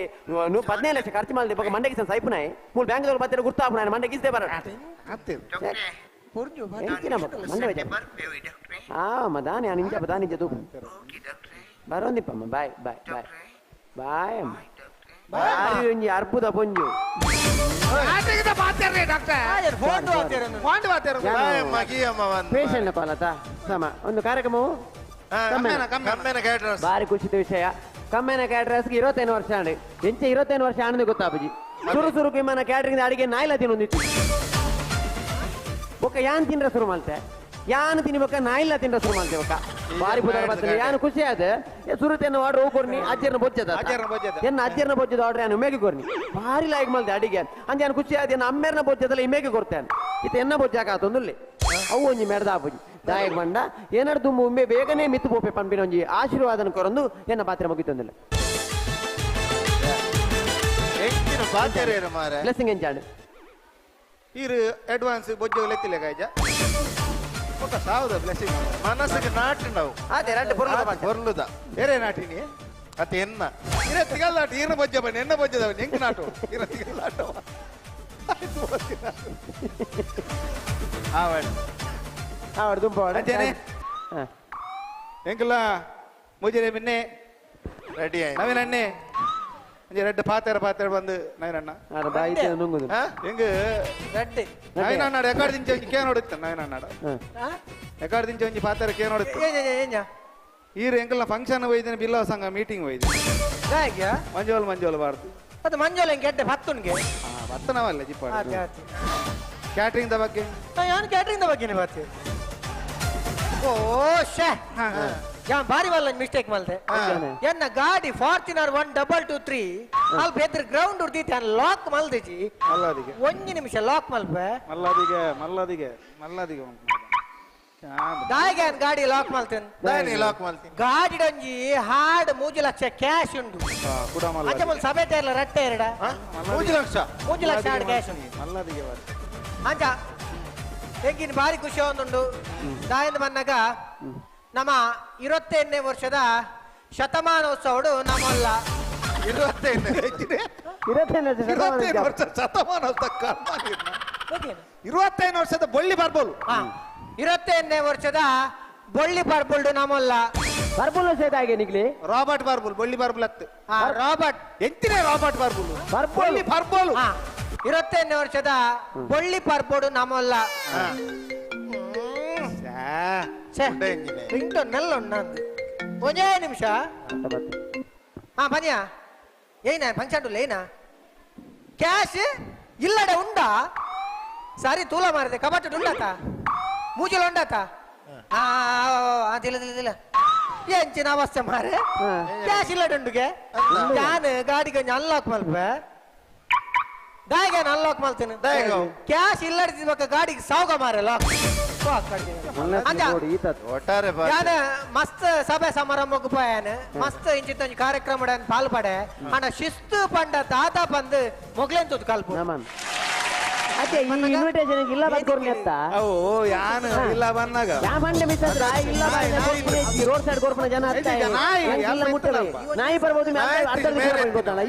15 ಲಕ್ಷ ಖರ್ಚು ಮಾಡಿದೆ ಬೊಕ್ಕ ಮಂಡೆಗೆ ಸಹ ಸೈಪುನಾಯಿ ಮೂಲ ಬ್ಯಾಂಗ್ಳೂರ್ ಬತ್ತಿರ ಗುರ್ತಾಪುನಾಯಿ ಮಂಡೆಗೆ ಈಸದೆ ಬರಡ ಇಂಚಿನ ಮಂಡೆ ವೆಜ ಮದಾನಿ ಆ ನಿಂಜ ಬದಾನಿ ಜದು ಬರೋಂದಿಪ್ಪಮ್ಮ ಬಾಯ್ ಬಾಯ್ ಬಾಯ್ ಬಾಯ್ ಅಮ್ಮ ಬಾರಿ ಒಂಜಿ ಅರ್ಬುದ ಪೊಂಜು ಪೇಷಂಟ್ ಪಾಲತ ಸಮ ಒಂದು ಕಾರ್ಯಕ್ರಮವು ಬಾರಿ ಖುಷಿದ ವಿಷಯ ಕಮ್ಮೆನ ಕ್ಯಾಟ್ರಸ್ಗೆ 25 ವರ್ಷ ಆಂಡೆ ಎಂಚ 25 ವರ್ಷ ಆನಂದ ಗೊತ್ತಾಪಜಿ ಸುರು ವಿಮಾನ ಕ್ಯಾಟ್ರಿಂಗ್ ಅಡಿಗೆ ನಾಯಿಲ ತಿನ್ನೊಂದಿತ್ತು ಬೊಕ್ಕ ಯಾನ್ ತಿನ್ರ ಶುರು ಮಾಡ್ತೆ ಯಾನ್ ತಿನ್ಬೇಕ ನಾಯಿಲ್ಲ ತಿನ್ರ ಶುರು ಮಾಡ್ತೆ ಬೊಕ್ಕ ಬಾರಿ ಬುಧಾರ ಬರ್ತದೆ ಯಾನು ಖುಷಿ ಆದ ಸುರುತೆಯನ್ನು ಆರ್ಡರ್ ಹೋಗ್ಕೊರ್ನಿ ಅಜ್ಜರ್ನ ಬೊಜ್ಜದ ಎನ್ನ ಅಜ್ಜರ್ನ ಬೊಜ್ಜದ ಆರ್ಡರ್ ಯಾನು ಮೇಗೆ ಕೊರ್ನಿ ಭಾರಿ ಲಾಯ್ಕ್ ಮಲ್ತೆ ಅಡಿಗೆ ಅಂದ್ ಯಾನು ಖುಷಿ ಆದ ಅಮ್ಮೇರ್ನ ಬೊಜ್ಜದಲ್ಲ ಈ ಮೇಗೆ ಕೊಡ್ತೇನೆ ಇತ್ತ ಎನ್ನ ಬೊಜ್ಜಾಕ ಆತೊಂದುಲ್ಲಿ ಅವು ಒಂಜಿ ಮೆಡ್ದ ಆಪುಜಿ ದಾಯಕ್ ಬಂಡ ಏನಾರು ತುಂಬ ಒಮ್ಮೆ ಬೇಗನೆ ಮಿತ್ತು ಪೋಪೆ ಪಂಪಿನ ಒಂಜಿ ಆಶೀರ್ವಾದನ ಕೊರೊಂದು ಎನ್ನ ಪಾತ್ರ ಮುಗಿತೊಂದಿಲ್ಲ ಬ್ಲೆಸ್ಸಿಂಗ್ ಎಂಚಾಡು ಇರು ಅಡ್ವಾನ್ಸ್ ಬೊಜ್ಜು ಲೆತ್ತಿಲ್ಲ ಕಾಯ್ಜ ఒక సావుదా బ్లెస్సింగ్ మనసుకి నాటిండవు అదే రెండు పొర్లుదా వేరే నాటిని అత ఎన్న ఇర తిగల్లాట ఈర బొజ్జ పని ఎన్న బొజ్జదవ ఎంక నాటు ఇర తిగల్లాట ఆవాడు దుంపవాడు అంతేనే ఎంకల ముజరే మిన్నే రెడీ అయ్యి నవీనన్నే ரெண்டு பாத்திர வந்து நயனண்ண எங்க ரெண்டு நயனண்ணாடு எக்காடு ದಿಂಚ ಒಂಜಿ ಕೇನ್ ಹೊಡುತ್ತ ನಯನಣ್ಣಾಡ ಎಕಾಡು ದಿಂಚ ಒಂಜಿ ಪಾತ್ರ ಕೇನ್ ಹೊಡುತ್ತ ಈರು ಎಂಕಲ್ನ ಫಂಕ್ಷನ್ ಹೋಯ್ದಿನ ಬಿಲ್ಲವ ಸಂಘ ಮೀಟಿಂಗ್ ಹೋಯ್ದು ಮಂಜೋಲ್ ಬಾರ್ದು ಅದು ಮಂಜೋಲ್ ಹೆಂಗೆ ಗೆಡ್ಡೆ ಭತ್ತುನ್ಗೆ ಭತ್ತನವಲ್ಲ ಜಿಪ್ಪಾಡ ಕ್ಯಾಟ್ರಿಂಗ್ ದ ಬಗ್ಗೆ ನಾನು ಕ್ಯಾಟ್ರಿಂಗ್ ದ ಬಗ್ಗೆನೇ ಬರ್ತೀನಿ ಓ ಶೇ ಯಾನ್ ಬಾರಿ ವಲ್ಲ ಮಿಸ್ಟೇಕ್ ಮಲ್ತೆ ಎನ್ನ ಗಾಡಿ ಫಾರ್ಚುನರ್ 1223 ಅಲ್ಲಿ ಬೆದ್ರ ಗ್ರೌಂಡ್ ಉರ್ದಿತ್ತೆ ಅನ್ ಲಾಕ್ ಮಲ್ದಿಜಿ ಮಲ್ಲದಿಗೆ ಒಂಜಿ ನಿಮಿಷ ಲಾಕ್ ಮಲ್ಪೆ ಮಲ್ಲದಿಗೆ ದಾಯಿಗೆ ಅನ್ ಗಾಡಿ ಲಾಕ್ ಮಲ್ತೇನೆ ಲಾಕ್ ಮಲ್ತೀನಿ ಗಾಡಿ ಒಂಜಿ ಹಾಡ್ 3 ಲಕ್ಷ ಕ್ಯಾಶ್ ಉಂಟು ಅಂಚ ಮುಲ್ ಸಭೆ ತೇರ್ಲ ರಟ್ಟೆ ಎರಡ 3 ಲಕ್ಷ ಹಾಡ್ ಕ್ಯಾಶ್ ಉಂಟು ಮಲ್ಲದಿಗೆ ಅಂಚ ಹೆಂಗಿನ ಬಾರಿ ಖುಷಿ ಒಂದುಂಡು ದಾಯಿಂದ ಬಂದಾಗ ನಮ್ಮ 25ನೇ ವರ್ಷದ ಶತಮಾನೋತ್ಸವಡು ನಮ್ಮಲ್ಲ 25 ವರ್ಷದ ಬೊಳ್ಳಿ ಬರ್ಬೋಲು 25ನೇ ವರ್ಷದ ಬೊಳ್ಳಿ ಬರ್ಬೋಲ್ಡು ನಮ್ಮಲ್ಲ ಬರ್ಬೋಲು ಸೇದಾಗೆ ನಿಗ್ಲಿ ರಾಬರ್ಟ್ ಬರ್ಬೋಲ್ ಬೊಳ್ಳಿ ಬರ್ಬೋಲ್ ಅತ್ತು ರಾಬರ್ಟ್ ಎಂತಿನೇ ರಾಬರ್ಟ್ ಬರ್ಬೋಲು ಬೊಳ್ಳಿ ಬರ್ಬೋಲು 25ನೇ ವರ್ಷದ ಬೊಳ್ಳಿ ಬರ್ಬೋಡು ನಮ್ಮಲ್ಲ ರಿಂಗ್ಟೋನ್ ನೆಲ್ಲ ಉಂಡು ಒಂದೇ ನಿಮಿಷ ಬನ್ನಿಯಾ ಏನ ಫಂಕ್ಷನ್ ಏನ ಕ್ಯಾಶ್ ಇಲ್ಲಡೆ ಉಂಡಾ ಸರಿ ತೂಲ ಮಾರಿದೆ ಕಬಾಟ ಉಂಡಾತ ಮೂಜಲ್ ಉಂಡಾತ ತಿಲ್ಲ ಎಂಚಿನ ಅವಸ್ಥೆ ಮಾರೆ ಕ್ಯಾಶ್ ಇಲ್ಲಡೆ ಉಂಡುಗೆ ನಾನು ಗಾಡಿಗೆ ಅನ್ಲಾಕ್ ಮಲ್ಪೆ ದಾಯಿಗೆ ಅನ್ಲಾಕ್ ಮಾಡ್ತೇನೆ ಕ್ಯಾಶ್ ಇಲ್ಲಡಿಸಿದ ಗಾಡಿಗೆ ಸಾವುಗ ಮಾರೆ ಲಾಕ್ ಮಸ್ತ್ ಸಭೆ ಸಮಾರಂಭಕ್ಕೆ ಪೋಯಾನ ಮಸ್ತ್ ಇಂಚಿತ್ತ ಕಾರ್ಯಕ್ರಮ ಪಾಲ್ಪಡೆ ಅಣ್ಣ ಶಿಸ್ತು ಪಂಡ ತಾತ ಬಂದು ಮೊಗ್ಲೆಂತದ್ದು ಕಲ್ಪು ಅದೇ ಈ ಇನ್ವಿಟೇಷನ್ ಇಲ್ಲ ಬಂದ್ಕೊರ್ಲಿ ಅಂತ ಓ ಯಾನು ಇಲ್ಲ ಬಂದಾಗ ಯಾ ಮಂಡೆ ಮಿತ್ರ ಇಲ್ಲ ರೋಡ್ ಸೈಡ್ ಕೊರ್ಪನ ಜನ ನಾಯಿ ಬರ್ಬೋದು ಗೊತ್ತಲ್ಲ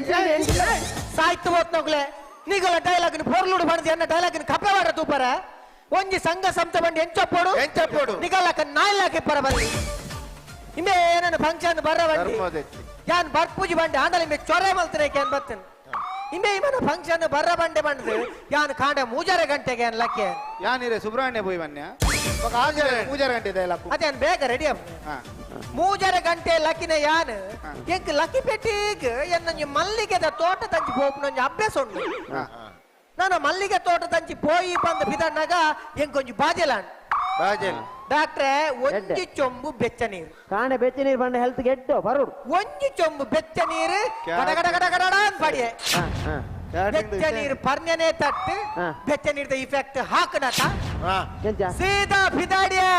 ಸಾಯ್ತು ಹೋತ್ ನೋಗ್ಲೆ ನೀಗಲ ಡೈಲಾಗ್ ಪೊರ್ಲುಡು ಬಣ್ದು ಎನ್ನ ಡೈಲಾಗ್ ಕಪ್ಪೆ ಮಾಡ ತೂಪರ ಒಂಜಿ ಸಂಘ ಸಂತ ಬಂದು ಎಂಚಪ್ಪೋಡು ನಿಗಲಕ ನಾಯಿಲಾಕೆ ಪರ ಬಲ್ಲಿ ಇಮೆ ಏನನ್ನ ಫಂಕ್ಷನ್ ಬರ ಬಂಡಿ ಯಾನ್ ಬರ್ಪೂಜಿ ಬಂಡೆ ಆಂಡಲ ಇಮೆ ಚೊರೆ ಮಲ್ತನೆ ಕ್ಯಾನ್ ಬರ್ತೇನೆ ಇಮೆ ಇವನ ಫಂಕ್ಷನ್ ಬರ ಬಂಡೆ ಬಂದು ಯಾನ್ ಕಾಂಡ 3 ಗಂಟೆಗೆ ಅನ್ ಲಕ್ಕೆ ಯಾನಿರೆ ಸುಬ್ರಹ್ಮಣ್ಯ ಹೋಯ್ ಬನ್ಯ 3 ಗಂಟೆ ಡೈಲಾಗ್ ಅದೇ ಅನ್ ಬೇಗ ರೆಡಿ ಅಪ್ 3 ಗಂಟೆ ಲಕ್ಕಿನ ಯಾನ್ ಎಂಕ್ ಲಕ್ಕಿ ಪೆಟ್ಟಿಗ್ ಎನ್ನ ಮಲ್ಲಿಗೆದ ತೋಟ ತಂಚಿ ಹೋಗ್ನ ಅಭ್ಯಾಸ ಉಂಟು ನಾನು ಮಲ್ಲಿಗೆ ತೋಟ ತಂಚಿ ಪೋಯಿ ಬಂದು ಬಿದಣ್ಣಾಗ ಎಂಕೊಂಜಿ ಬಾಜೆಲಾನ್ ಡಾಕ್ಟ್ರೆ ಒಂಜಿ ಚೊಂಬು ಬೆಚ್ಚ ನೀರು ಕಾಣೆ ಬೆಚ್ಚ ನೀರು ಬಂಡ ಹೆಲ್ತ್ ಗೆಟ್ಟು ಬರೋಡು ಒಂಜಿ ಚೊಂಬು ಬೆಚ್ಚ ನೀರು ಗಡ ಪಡಿಯೆ ಬೆಚ್ಚ ನೀರು ಪರ್ಣನೆ ತಟ್ಟು ಬೆಚ್ಚ ನೀರ್ದ ಇಫೆಕ್ಟ್ ಹಾಕನಟ ಸೀದಾ ಬಿದಾಡಿಯೆ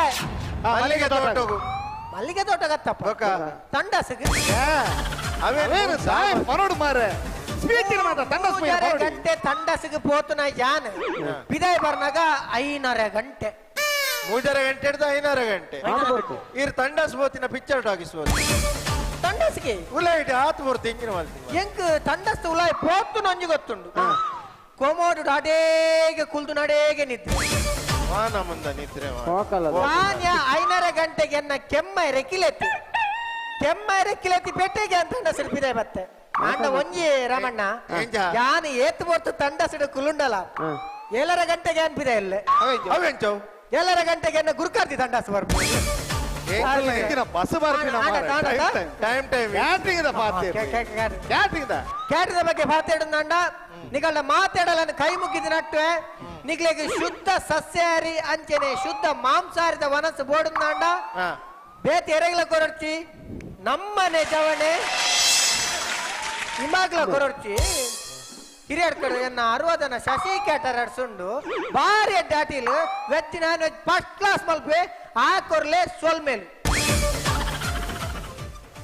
ಮಲ್ಲಿಗೆ ತೋಟ ಮಲ್ಲಿಗೆ ತೋಟ ಗತ್ತಪ್ಪ ತಂಡಸ್ಗೆ ಅವೇನು ಸಾಯ್ ಪರೋಡು ಮಾರೆ ಸ್ಪೀಚಿನ ಮಾತ್ರ ತಂಡಸ್ ಪೋಯ ಪರೋಡು ಗಂಟೆ ತಂಡಸ್ಗೆ ಪೋತುನ ಜಾನ್ ಬಿದಾಯ ಬರ್ನಾಗ 5:30 ಗಂಟೆ 3:30 ಗಂಟೆ ಹಿಡಿದು 5:30 ಗಂಟೆ ಇರ್ ತಂಡಸ್ ಪೋತಿನ ಪಿಕ್ಚರ್ ಟಾಕಿಸ್ಬೋದು ತಂಡಸ್ಗೆ ಉಲಾಯಿಟ್ ಆತು ಬರ್ತಿ ಇಂಗಿನ ಮಾಡ್ತೀನಿ ಎಂಕ್ ತಂಡಸ್ ಉಲಾಯ್ ಪೋತು ನಂಜಿ ಗೊತ್ತುಂಡು ಕೋಮೋಡು ಅಡೇಗೆ ಕುಲ್ದು ನಡೆಗೆ ನಿದ್ರೆ ವಾನ ಮುಂದ ನಿದ್ರೆ ವಾನ್ಯ 5:30 ಗಂಟೆಗೆ ಎನ್ನ ಕೆಮ್ಮೈ ರೆಕ್ಕಿಲೆತ್ತಿ ಪೆಟ್ಟೆಗೆ ಅಂತ ತಂಡಸಿಡು ಬಿದಾಯ ಬತ್ತೆ ಆಂಡ ಒಂಜಿ ರಮಣ್ಣ ಯಾನ್ ಏತ್ ಬರ್ತು ತಂಡಸಿಡು ಕುಲುಂಡಲ 7:00 ಗಂಟೆಗೆ ಅನ್ಪಿದೆ ಇಲ್ಲೇ ಅವೆಂಚೋ 7:00 ಗಂಟೆಗೆ ಎನ್ನ ಗುರುಕಾರ್ತಿ ತಂಡಸ್ ಬರ್ಬೋದು ಬಸ್ ಬರ್ತೀನಿ ಟೈಮ್ ಕ್ಯಾಟ್ರಿಂಗ್ ಕ್ಯಾಟ್ರಿಂಗ್ ಬಗ್ಗೆ ಮಾತಾಡುದಂಡ ನಿಗಳ ಮಾತಾಡಲನ್ನು ಕೈ ಮುಗಿದ ನಟ್ಟೆ ನಿಗಳಿಗೆ ಶುದ್ಧ ಸಸ್ಯಾಹಾರಿ ಅಂಚನೆ ಶುದ್ಧ ಮಾಂಸಾಹಾರಿದ ವನಸ್ಸು ಬೋಡುಂದಾಂಡ ಬೇತೆ ಎರೆಗ್ಲ ಕೊರಡ್ಚಿ ನಮ್ಮನೆ ಜವಣೆ ಹಿಮಾಗ್ಲ ಕೊರಡ್ಚಿ ಹಿರಿಯಡ್ ಕಡೆ ಎನ್ನ 60 ಶಶಿ ಕ್ಯಾಟರ್ ಅಡ್ಸುಂಡು ಭಾರಿ ದಾಟಿಲು veg non veg first class ಮಲ್ಪೆ ಆ ಕೊರ್ಲೆ ಸೋಲ್ಮೇಲು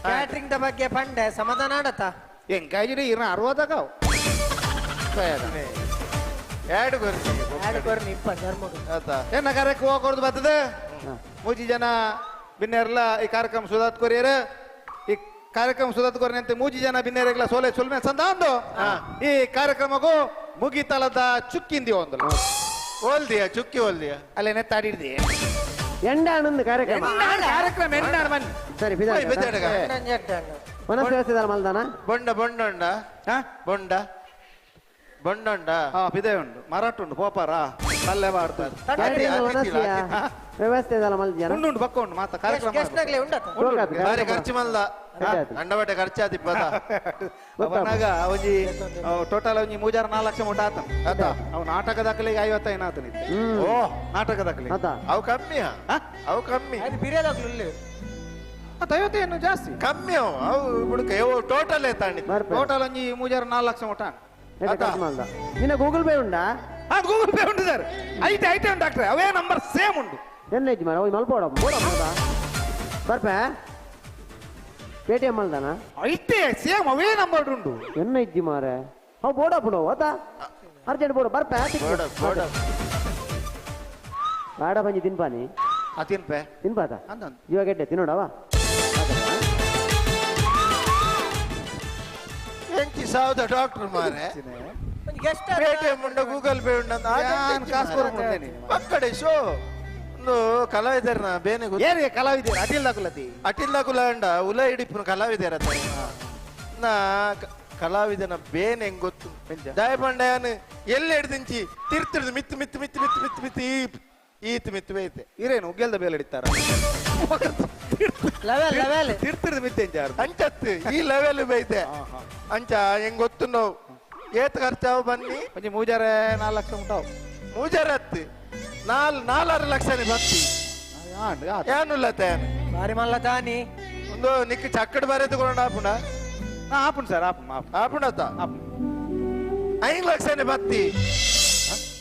ಕ್ಯಾಟ್ರಿಂಗ್ ದ ಬಗ್ಗೆ ಪಂಡೆ ಸಮಾಧಾನ ಆಡತ್ತ ಎಂಕಾಜಿರಿ ಇರ 60 ಎರಡು ಕೊರ್ನಿ ಇಪ್ಪ ಧರ್ಮ ಏನ ಕಾರ್ಯಕ್ಕೆ ಹೋಗೋದು ಬರ್ತದೆ ಮೂಜಿ ಜನ ಬಿನ್ನೆರ್ಲ ಈ ಕಾರ್ಯಕ್ರಮ ಸುಧಾತ್ ಕೊರಿಯರ್ ಈ ಕಾರ್ಯಕ್ರಮ ಸುಧಾತ್ ಕೊರಿ ಅಂತ ಮೂಜಿ ಜನ ಬಿನ್ನೆರೆಗ್ಲ ಸೋಲೆ ಸುಲ್ಮೆ ಸಂದಾಂದು ಈ ಕಾರ್ಯಕ್ರಮಕ್ಕೂ ಮುಗಿತಲದ ಚುಕ್ಕಿಂದಿ ಒಂದಲ್ಲ ಓಲ್ದಿಯಾ ಚುಕ್ಕಿ ಓಲ್ದಿಯಾ ಅಲ್ಲೇ ನೆತ್ತಾಡಿದ್ದಿ ಎಂಡಾನಂದ ಕಾರ್ಯಕ್ರಮ ಎಂಡಾಣ ಬನ್ನಿ ಸರಿ ಮನಸ್ಸು ವ್ಯವಸ್ಥೆ ಮಲ್ದಾನ ಬೊಂಡ ಬೊಂಡ ಬೊಂಡ ಬೊಂಡ ಬಿದೆ ಉಂಡು ಮರಾಠ ಉಂಡು ಪೋಪಾರ ಅಲ್ಲೇ ಮಾಡ್ತಾರೆ ವ್ಯವಸ್ಥೆ ಮಲ್ದಿಯ ಉಂಡು ಬಕ್ಕ ಉಂಡು ಮಾತ ಕಾರ್ಯಕ್ರಮ ಬಾರಿ ಖರ್ಚು ಮಲ್ದ ಅಂಡಬಟ್ಟೆ ಖರ್ಚಾದಿಪ್ಪದ ಅವನಾಗ ಒಂಜಿ ಟೋಟಲ್ ಒಂಜಿ 3-4 ಲಕ್ಷ ಮುಟ್ಟ ಆತ ಅವ್ ನಾಟಕ ದಾಖಲೆಗೆ 50 ಏನಾತ ಓ ನಾಟಕ ದಾಖಲೆ ಅವು ಕಮ್ಮಿ ಅವು ಕಮ್ಮಿ ಏನು ಜಾಸ್ತಿ ಕಮ್ಮಿ ಅವು ಹುಡುಕ ಟೋಟಲ್ ತಾಂಡಿ ಟೋಟಲ್ ಒಂಜಿ 3-4 ಲಕ್ಷ ಮುಟ್ಟ ನಿನ್ನ ಗೂಗಲ್ ಪೇ ಉಂಟಾ ಗೂಗಲ್ ಪೇ ಉಂಟು ಸರ್ ಐತೆ ಉಂಟು ಡಾಕ್ಟ್ರೆ ಅವೇ ನಂಬರ್ ಸೇಮ್ ಉಂಟು ಎನ್ನ ಇಜ್ಜಿ ಮಾರ ಮಲ್ಪೋಡ ಬರ್ಪೆ ಪೇಟಿಎಂ ಮಲ್ದಾನ ಐತೆ ಸೇಮ್ ಅವೇ ನಂಬರ್ ಉಂಟು ಎನ್ನ ಇಜ್ಜಿ ಮಾರೆ ಅವು ಬೋಡ ಬಿಡು ಅದ ಅರ್ಜೆಂಟ್ ಬೋಡ ಬರ್ಪೆ ಬಾಡ ಬಂಜಿ ತಿನ್ಪಾನಿ ತಿನ್ಪೆ ತಿನ್ಪಾತ ಇವಾಗ ಎಡ್ಡೆ ತಿನ್ನೋಡವ ಎಂಟಿ ಸಾವಿರ ಡಾಕ್ಟರ್ ಮಾರೆ ಪೇಟಿಎಂ ಉಂಡ ಗೂಗಲ್ ಪೇ ಉಂಡ ಅಕ್ಕಡೆ ಶೋ ಒಂದು ಕಲಾವಿದರ್ನ ಬೇನೆ ಕಲಾವಿದರ ಅಟಿಲ್ ದಾಕುಲ ಅಂಡ ಉಲ ಹಿಡಿಪು ಕಲಾವಿದರ ನಾ ಕಲಾವಿದನ ಬೇನೆ ಹೆಂಗ್ ಗೊತ್ತು ದಯಪಂಡಯನ್ ಎಲ್ಲಿ ಹಿಡ್ದಿಂಚಿ ತಿರ್ತಿಡ್ದು ಮಿತ್ತು ಮಿತ್ತು ಮಿತ್ತು ಮಿತ್ತು ಮಿತ್ತು ಮಿತ್ತು ಈತ್ ಮಿತ್ತು ಬೇಯ್ತೆ ಇರೇನು ಉಗ್ಗೆಲ್ದ ಬೇಲೆ ಹಿಡಿತಾರ ತಿರ್ತಿಡ್ದು ಮಿತ್ತೆ ಅಂಚತ್ತು ಈ ಲೆವೆಲ್ ಬೈತೆ ಅಂಚ ಹೆಂಗ್ ಗೊತ್ತು ನಾವು ಏತ್ ಖರ್ಚಾವು ಬನ್ನಿ ಒಂಜಿ 3-4 ಲಕ್ಷ ಉಂಟಾವು 3 4 ಲಕ್ಷನೇ ಬತ್ತಿ ಏನುಲ್ಲ ತೇನು ಬಾರಿ ಮಲ್ಲ ತಾನಿ ಒಂದು ನಿಕ್ ಚಕ್ಕಡ್ ಬರೆದು ಕೊಂಡು ಆಪುಂಡ ಆಪುಂಡು ಸರ್ ಆಪುಂಡತ್ತ 5 ಲಕ್ಷನೇ ಬತ್ತಿ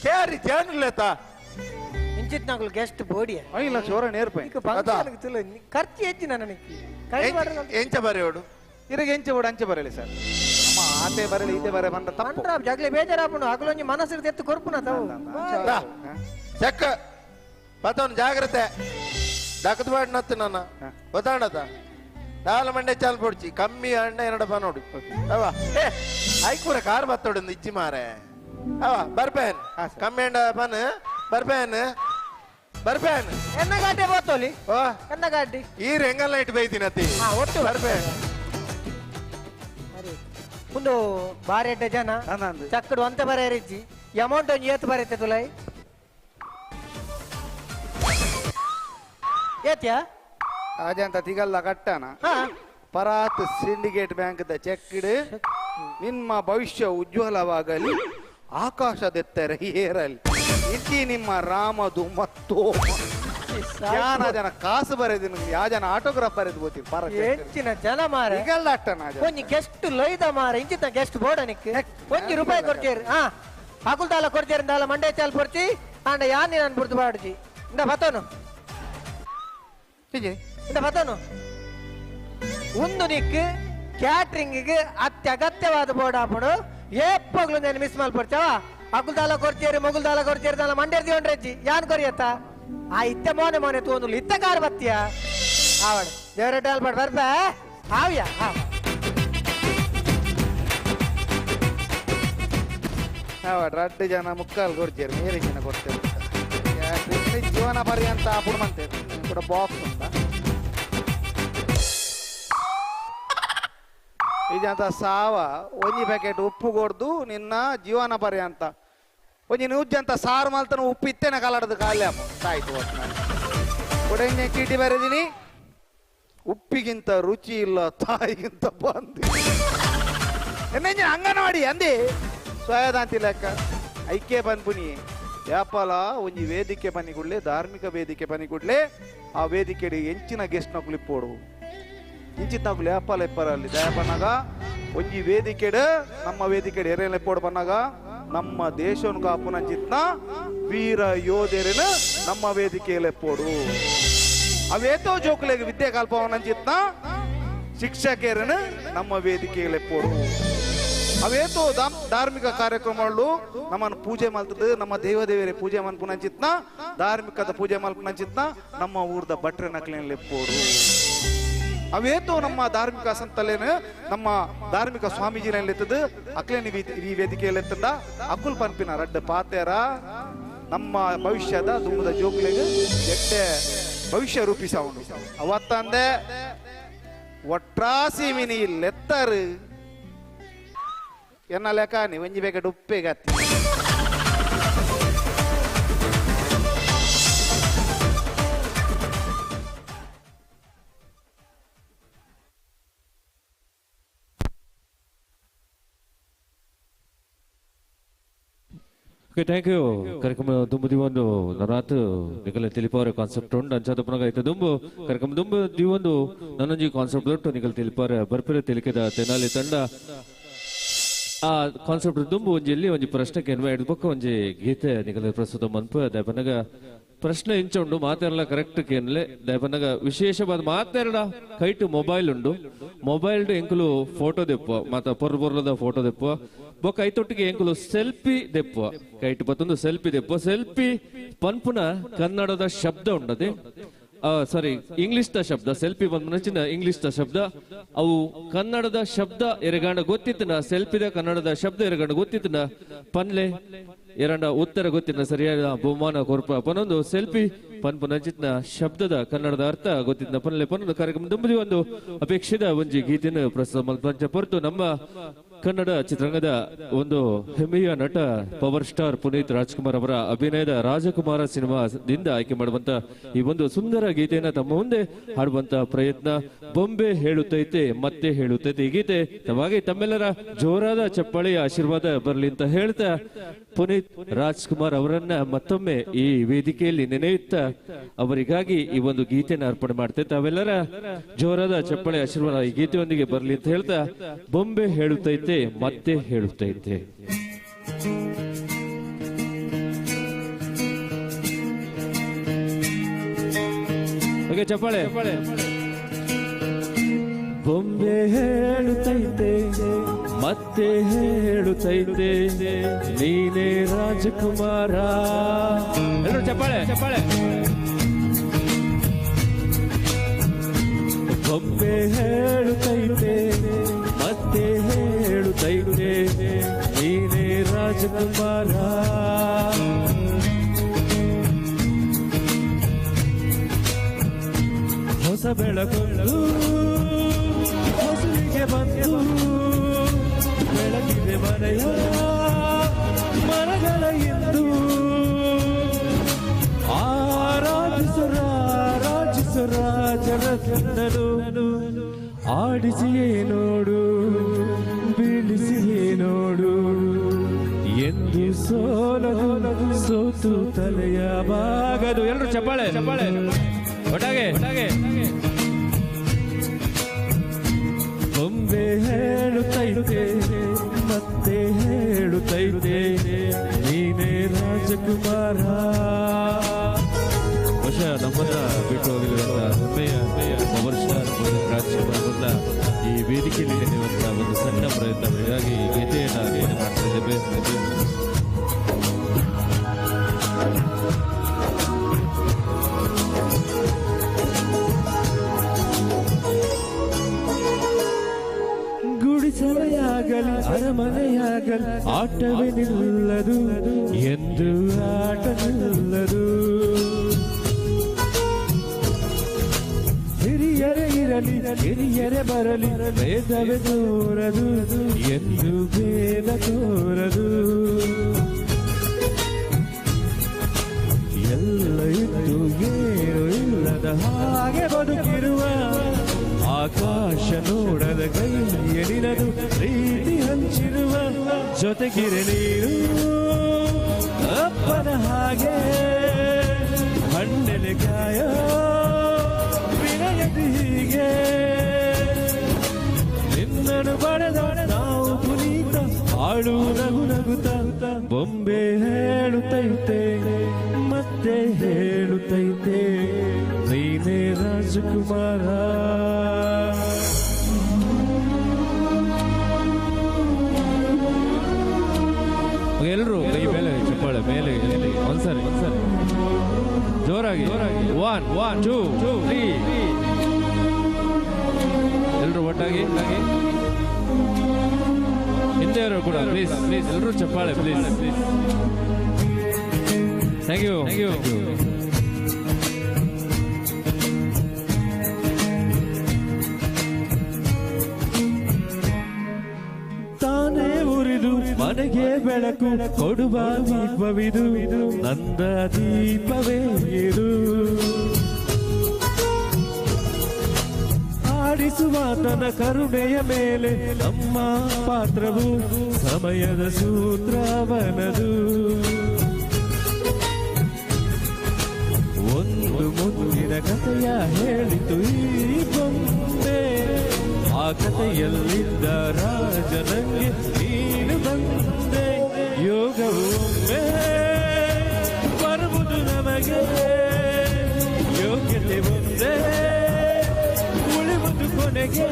ಕೇರಿ ಏನುಲ್ಲತ ಇಂಚಿತ್ ನಾಗಲು ಗೆಸ್ಟ್ ಬೋಡಿ 5 ಲಕ್ಷ ಹೊರ ನೇರ್ಪಾಯಿ ಖರ್ಚು ಹೆಚ್ಚಿನ ನನಗೆ ಎಂಚ ಬರೆಯೋಡು ಇರಗೆ ಎಂಚ ಬೋಡು ಅಂಚೆ ಬರಲಿ ಸರ್ ಆತೆ ಬರಲಿ ಇದೇ ಬರ ಬಂದ ತಪ್ಪು ಜಗ್ಲೆ ಬೇಜಾರಾಪುಂಡು ಹಗಲೊಂಜಿ ಮನಸ್ಸಿರ್ದು ಎತ್ತು ಕೊರ್ಪುನ ತಾವು ಚೆಕ್ ಪತವನ್ ಜಾಗ್ರತೆ ಡಕದ್ ಬಾಡ್ನತ್ತು ನನ್ನ ಗೊತ್ತಾಡತ ದಾಲ ಮಂಡೆ ಚಾಲ್ ಪೊಡ್ಚಿ ಕಮ್ಮಿ ಅಣ್ಣ ಎರಡ ಬಾ ನೋಡಿ ಅವ ಐಕೂರ ಕಾರ್ ಬತ್ತೋಡು ಇಜ್ಜಿ ಮಾರೆ ಅವ ಬರ್ಪೇನ್ ಕಮ್ಮಿ ಅಂಡ ಬನ್ ಬರ್ಪೇನ್ ಎನ್ನ ಗಾಡಿ ಬೋತೋಲಿ ಓ ಎನ್ನ ಗಾಡಿ ಈ ರೆಂಗಲ್ ನೈಟ್ ಬೈತಿನತಿ ಒಟ್ಟು ಬರ್ಪೇನ್ ಒಂದು ಬಾರಿ ಎಡ್ಡೆ ಜನ ಚಕ್ಕಡು ಅಂತ ಬರೆಯಿಜ್ಜಿ ಅಮೌಂಟ್ ಒಂದು ಏತ್ ಬರೈತೆ ತುಲೈ ಏತ್ಯಾ ಅಜಂತ ತಿಗಲ್ಲ ಕಟ್ಟನ ಪರಾತ್ ಸಿಂಡಿಕೇಟ್ ಬ್ಯಾಂಕ್ ದ ಚೆಕ್ ನಿಮ್ಮ ಭವಿಷ್ಯ ಉಜ್ವಲವಾಗಲಿ ಆಕಾಶದೆತ್ತರ ಏರಲಿ ಇತಿ ನಿಮ್ಮ ರಾಮದು ಮತ್ತು ಯಾನ ಜನ ಕಾಸು ಬರೆದು ಯಾ ಜನ ಆಟೋಗ್ರಾಫ್ ಬರೆದು ಬೋತಿ ಹೆಚ್ಚಿನ ಜನ ಮಾರ ಒಂಜಿ ಗೆಸ್ಟ್ ಲೊಯ್ದ ಮಾರ ಇಂಚಿತ ಗೆಸ್ಟ್ ಬೋಡನಿಕ್ಕೆ ₹1 ಕೊಡ್ತೀರಿ ಅಕುಲ್ದಾಲ ಕೊಡ್ತೀರಿ ದಾಲ ಮಂಡೆ ಚಾಲ್ ಪೊಡ್ಚಿ ಆಂಡ ಯಾನಿ ನಾನು ಬುಡ್ದು ಬಾಡ್ಜಿ ಇಂದ ಬತ್ತೋನು ಎಂತ ಬತ್ತನು ಒಂದು ನಿಕ್ ಕ್ಯಾಟ್ರಿಂಗ್ ಅತ್ಯಗತ್ಯವಾದ ಬೋರ್ಡ್ ಹಾಕೊಂಡು ಏಪಗ್ಲು ನಾನು ಮಿಸ್ ಮಾಡ್ಬಿಡ್ತಾವ ಅಗುಲ್ದಾಲ ಕೊಡ್ತೀರಿ ಮೊಗುಲ್ದಾಲ ಕೊಡ್ತೀರಿ ನಾನು ಮಂಡ್ಯರ್ದಿ ಹೊಂಡ್ರಜ್ಜಿ ಯಾನ್ ಕೊರಿಯತ್ತ ಆ ಇತ್ತ ಮೋನೆ ತೋಂದು ಇತ್ತ ಕಾರ್ ಬತ್ತೀಯ ಆವಡ ದೇವರ ಟಾಲ್ಬಾಡ್ ಬರ್ಬ ಹಾವ್ಯಾ ಆವಡ 2 ಜನ ಮುಕ್ಕಾಲು ಕೊಡ್ತೀರಿ ಮೇರೆ ಜನ ಕೊಡ್ತೇವೆ ಜೀವನ ಪರ್ಯಂತ ಅప్పుడు ಮಂತೇವೆ ಕೂಡ ಬಾಕ್ಸ್ ಉಂಟ ಇದಂತ ಸಾವ ಒಂಜಿ ಪ್ಯಾಕೆಟ್ ಉಪ್ಪು ಕೊಡ್ದು ನಿನ್ನ ಜೀವನ ಪರ್ಯಂತ ಒಂಜಿ ನ್ಯೂಜ್ಜಂತ ಸಾರು ಮಲ್ತನ ಉಪ್ಪು ಇತ್ತೇನೆ ಕಲಡದು ಖಾಲಿ ಅಪ್ಪ ಸಾಯ್ತು ಕೊಡೆಂಜೆ ಚೀಟಿ ಬರೆದಿನಿ ಉಪ್ಪಿಗಿಂತ ರುಚಿ ಇಲ್ಲ ತಾಯಿಗಿಂತ ಬಂದು ಎನ್ನೆಂಜ ಅಂಗನವಾಡಿ ಅಂದಿ ಸ್ವಯದಾಂತಿ ಲೆಕ್ಕ ಐಕ್ಯ ಪನ್ಪುನಿ ಯಾಪಲ ಒಂಜಿ ವೇದಿಕೆ ಪನಿಗುಡ್ಲೆ ಧಾರ್ಮಿಕ ವೇದಿಕೆ ಪನಿಗುಡ್ಲೆ ಆ ವೇದಿಕೆಡಿ ಎಂಚಿನ ಗೆಸ್ಟ್ ನ ಕುಲಿಪ್ಪೋಡು ಇಂಚಿತ್ ನಗುಲು ಯಾಪಲ ಎಪ್ಪರಲ್ಲಿ ದಯ ಪನ್ನಾಗ ಒಂಜಿ ವೇದಿಕೆಡ್ ನಮ್ಮ ವೇದಿಕೆಡ್ ಎರೆ ಲೆಪ್ಪೋಡು ಪನ್ನಾಗ ನಮ್ಮ ದೇಶವನ್ನು ಕಾಪುನಂಚಿತ್ನ ವೀರ ಯೋಧೆರನ ನಮ್ಮ ವೇದಿಕೆಯಲ್ಲಿ ಎಪ್ಪೋಡು ಅವೇತೋ ಜೋಕುಲೆಗೆ ವಿದ್ಯೆ ಕಲ್ಪವನಂಚಿತ್ನ ಶಿಕ್ಷಕರನ್ನು ನಮ್ಮ ವೇದಿಕೆಯಲ್ಲಿ ಎಪ್ಪೋಡು ಅವೇತೋ ಧಾರ್ಮಿಕ ಕಾರ್ಯಕ್ರಮಗಳು ನಮ್ಮನ್ನು ಪೂಜೆ ಮಲ್ತದ ನಮ್ಮ ದೇವದೇವರೇ ಪೂಜೆ ಮಲ್ಪುನಂಚಿತ್ನ ಧಾರ್ಮಿಕದ ಪೂಜೆ ಮಲ್ಪುನಂಚಿತ್ನ ನಮ್ಮ ಊರ್ದ ಭಟ್ರ ನಕ್ಲಿನಲ್ಲಿ ಎಪ್ಪೋಡು ಅವೇತೋ ನಮ್ಮ ಧಾರ್ಮಿಕ ಸಂತಲೇನ ನಮ್ಮ ಧಾರ್ಮಿಕ ಸ್ವಾಮೀಜಿನಲ್ಲಿ ಎತ್ತದ ಅಕ್ಲೇನಿ ಈ ವೇದಿಕೆಯಲ್ಲಿ ಎತ್ತದ ಅಕುಲ್ ಪನ್ಪಿನ ರಡ್ಡ ಪಾತೆರ ನಮ್ಮ ಭವಿಷ್ಯದ ದುಮ್ಮದ ಜೋಕ್ಲೆಗೆ ಎಟ್ಟೆ ಭವಿಷ್ಯ ರೂಪಿಸವನು ಅವತ್ತಂದೆ ಒಟ್ರಾಸಿ ಮಿನಿ ಲೆತ್ತರು ಎನ್ನ ಲೆಕ್ಕ ನೀ ಒಂಜಿ ಬೇಗ ಉಪ್ಪೆಗತ್ತಿ ಓಕೆ ಥ್ಯಾಂಕ್ ಯು ಕಾರ್ಯಕ್ರಮ ದುಂಬು ದಿವೊಂದು ನರಾತ್ ನಿಕಲ ತಿಳಿಪಾರೆ ಕಾನ್ಸೆಪ್ಟ್ ಉಂಡು ಅಂಚಾದ ಪುನಗ ಐತೆ ದುಂಬು ಕಾರ್ಯಕ್ರಮ ದುಂಬು ದಿವೊಂದು ನನ್ನೊಂಜಿ ಕಾನ್ಸೆಪ್ಟ್ ದೊಟ್ಟು ನಿಕಲ್ ತಿಳಿಪಾರೆ ಬರ್ಪಿರ ತಿಳಿಕೆದ ತೆನಾಲಿ ತಂಡ ಆ ಕಾನ್ಸೆಪ್ಟ್ ದುಂಬು ಒಂಜಿ ಒಂಜಿ ಪ್ರಶ್ನೆಗೆ ಎನ್ವೈಡ್ ಬೊಕ್ಕ ಒಂಜಿ ಗೀತೆ ನಿಕಲ ಪ್ರಸ್ತುತ ಮನ್ಪ ದಯಪನಗ ಪ್ರಶ್ನೆ ಇಂಚುಂಡು ಮಾತೆರಲ ಕರೆಕ್ಟ್ ಕೇನ್ಲೆ ದಯಪನಗ ವಿಶೇಷವಾದ ಮಾತೆರಡ ಕೈಟ್ ಮೊಬೈಲ್ ಉಂಡು ಮೊಬೈಲ್ ಎಂಕುಲು ಫೋಟೋ ದೆಪ್ಪು ಮಾತ ಪೊರ್ರದ ಫೋಟೋ ದೆಪ್ಪು ಬೊಕ್ಕ ಐತೊಟ್ಟಿಗೆ ಎಂಕುಲು ಸೆಲ್ಫಿ ದೆಪ್ಪು ಕೈಟ್ ಬತ್ತೊಂದು ಸೆಲ್ಫಿ ದೆಪ್ಪು ಸೆಲ್ಫಿ ಪನ್ಪುನ ಕನ್ನಡದ ಶಬ್ದ ಉಂಡದೆ ಸಾರಿ ಇಂಗ್ಲಿಷ್ ದ ಶಬ್ದ ಸೆಲ್ಫಿ ಬಂದ ಇಂಗ್ಲಿಷ್ ದ ಶಬ್ದ ಅವು ಕನ್ನಡದ ಶಬ್ದ ಎರಗಾಂಡ ಗೊತ್ತಿತ್ತನ ಸೆಲ್ಫಿದ ಕನ್ನಡದ ಶಬ್ದ ಎರಗಾಂಡ ಗೊತ್ತಿತ್ತನ ಪನ್ಲೆ ಎರಡ ಉತ್ತರ ಗೊತ್ತಿನ ಸರಿಯಾದ ಬಹುಮಾನ ಕೊರ್ಪ ಪನೊಂದು ಸೆಲ್ಫಿ ಪನ್ಪುನಂಚಿತ್ನ ಶಬ್ದದ ಕನ್ನಡದ ಅರ್ಥ ಗೊತ್ತಿನ ಪನ್ಲೆ ಪನೊಂದು ಕಾರ್ಯಕ್ರಮ ದುಂಬದಿ ಒಂದು ಅಪೇಕ್ಷಿತ ಒಂಜಿ ಗೀತಿನ ಪ್ರಸ್ತುತ ಮಲ್ಪಂಚ ಹೊರತು ನಮ್ಮ ಕನ್ನಡ ಚಿತ್ರರಂಗದ ಒಂದು ಹೆಮ್ಮೆಯ ನಟ ಪವರ್ ಸ್ಟಾರ್ ಪುನೀತ್ ರಾಜ್ಕುಮಾರ್ ಅವರ ಅಭಿನಯದ ರಾಜಕುಮಾರ ಸಿನಿಮಾದಿಂದ ಆಯ್ಕೆ ಮಾಡುವಂತ ಈ ಒಂದು ಸುಂದರ ಗೀತೆಯನ್ನ ತಮ್ಮ ಮುಂದೆ ಹಾಡುವಂತ ಪ್ರಯತ್ನ ಬೊಂಬೆ ಹೇಳುತ್ತೈತೆ ಮತ್ತೆ ಹೇಳುತ್ತೈತೆ ಈ ಗೀತೆ ತಮಗೆ ತಮ್ಮೆಲ್ಲರ ಜೋರಾದ ಚಪ್ಪಾಳೆಯ ಆಶೀರ್ವಾದ ಬರಲಿ ಅಂತ ಹೇಳ್ತಾ ಪುನೀತ್ ರಾಜ್ಕುಮಾರ್ ಅವರನ್ನ ಮತ್ತೊಮ್ಮೆ ಈ ವೇದಿಕೆಯಲ್ಲಿ ನೆನೆಯುತ್ತಾ ಅವರಿಗಾಗಿ ಈ ಒಂದು ಗೀತೆಯನ್ನು ಅರ್ಪಣೆ ಮಾಡ್ತೇವೆ ತಾವೆಲ್ಲರ ಜೋರಾದ ಚಪ್ಪಾಳೆ ಆಶೀರ್ವಾದ ಈ ಗೀತೆಯೊಂದಿಗೆ ಬರಲಿ ಅಂತ ಹೇಳ್ತಾ ಬೊಂಬೆ ಹೇಳುತ್ತೈತೆ ಮತ್ತೆ ಹೇಳುತ್ತೈತೆ ಓಕೆ ಚಪ್ಪಾಳೆ ಬೊಂಬೆ ಹೇಳುತ್ತೈತೆ ಮತ್ತೆ ಹೇಳುತ್ತೈತೆ ನೀನೇ ರಾಜಕುಮಾರ ಎಲ್ಲರೂ ಚಪ್ಪಾಳೆ ಚಪ್ಪಾಳೆ ಬೊಂಬೆ ಹೇಳುತ್ತೈತೆ ಮತ್ತೆ ಹೇಳುತ್ತೈತೆ ನೀನೇ ರಾಜಕುಮಾರ ಹೊಸ ಬೆಳಕು ಹೊಸಲಿಗೆ ಬಂದು ಬೆಳಗಿದೆ ಮನೆಯ ಮರಗಳ ಎಂದು ಆರಾಧಿಸು ರಾಜರತ್ನನು ಆಡಿಸಿಯೇ ನೋಡು ಬೀಳಿಸಿಯೇ ನೋಡು ಎಂದು ಸೋಲದು ಸೋತು ತಲೆಯ ಬಾಗದು ಎಲ್ಲರೂ ಚಪ್ಪಾಳೆ ಚಪ್ಪಾಳೆ ಒಟ್ಟಾಗೆ ಬೊಂಬೆ ಹೇಳುತ್ತೈತೆ ಮತ್ತೆ ಹೇಳುತ್ತೈತೆ ನೀನೇ ರಾಜಕುಮಾರ ಬಹುಶಃ ನಮ್ಮನ್ನ ಬಿಟ್ಟು ಹೋಗಲಿಲ್ಲ ಹೆಮ್ಮೆಯ ಸಭೆಯಾಗಲಿ ಅರಮನೆಯಾಗಲಿ ಆಟವೇ ನಿಲ್ಲದು ಎಂದು ಆಟ ನಿಲ್ಲದು. ಹಿರಿಯರೇ ಇರಲಿ ಹಿರಿಯರೇ ಬರಲಿ ಭೇದವೇ ತೋರದು ಎಂದು ಭೇದ ತೋರದು. ಎಲ್ಲ ಇದ್ದು ಏನು ಇಲ್ಲದ ಹಾಗೆ ಬದುಕಿರುವ ಆಕಾಶ ನೋಡದ ಕೈಯ ನಿನದು ಪ್ರೀತಿ ಹಂಚಿರುವ ಜೊತೆಗಿರೆ ನೀರು ಅಪ್ಪನ ಹಾಗೆ ಹಣ್ಣೆಲೆ ಕಾಯ ವಿನಯದಿ ಹೀಗೆ ನಿನ್ನನು ಬರೆದ ನಾವು ಪುನೀತ ಹಾಡು ನಗು ನಗುತ್ತ ಬೊಂಬೆ ಹೇಳುತ್ತೈತೆ ಮತ್ತೆ ಹೇಳುತ್ತೈತೆ ನೀನೇ ರಾಜಕುಮಾರ. ಎಲ್ಲರೂ ಕೈ ಮೇಲೆ ಚಪ್ಪಾಳೆ ಮೇಲೆ ಒಂದ್ಸರಿ ಜೋರಾಗಿ 1 2 3 ಎಲ್ಲರೂ ಒಟ್ಟಾಗಿ ಹಿಂದೆ ಇರೋ ಕೂಡ ಪ್ಲೀಸ್ ಎಲ್ಲರೂ ಚಪ್ಪಾಳೆ ಪ್ಲೀಸ್. Thank you. ತಾನೇ ಉರಿದು ಮನೆಗೆ ಬೆಳಕು ಕೊಡುವ ದೀಪವಿದು ನಂದ ದೀಪವೇ ಇದು. ಆಡಿಸುವ ತನ್ನ ಕರುಣೆಯ ಮೇಲೆ ನಮ್ಮ ಪಾತ್ರವು ಸಮಯದ ಸೂತ್ರವನದು. ಒಂದು ಮುಂದಿನ ಕಥೆಯ ಹೇಳಿತು ಈ ಬೊಂಬೆ, ಆ ಕಥೆಯಲ್ಲಿದ್ದ ರಾಜನಿಗೆ ನೀನು ಬಂದೆ. ಯೋಗವು ಒಮ್ಮೆ ಬರುವುದು ನಮಗೆ, ಯೋಗ್ಯತೆ ಒಂದೇ ಉಳಿವುದು ಕೊನೆಗೆ.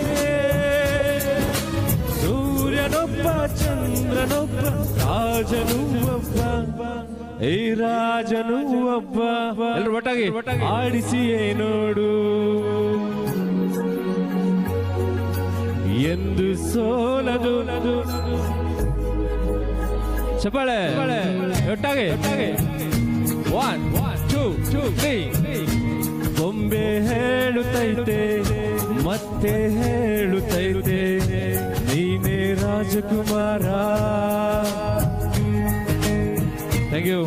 ಸೂರ್ಯನೊಬ್ಬ ಚಂದ್ರನೊಬ್ಬ ರಾಜನು ಒಬ್ಬ, ಈ ರಾಜನು ಒಬ್ಬ. ಎಲ್ಲರೂ ಒಟ್ಟಾಗಿ ಆಡಿಸಿಯೇ ನೋಡು ಎಂದು ಸೋಲದು. ಚಪ್ಪಾಳೆ ಒಟ್ಟಾಗಿ 1 2 3 ಬೊಂಬೆ ಹೇಳುತ್ತೈತೆ ಮತ್ತೆ ಹೇಳುತ್ತೈತೆ ನೀನೇ Rajakumara. Thank you.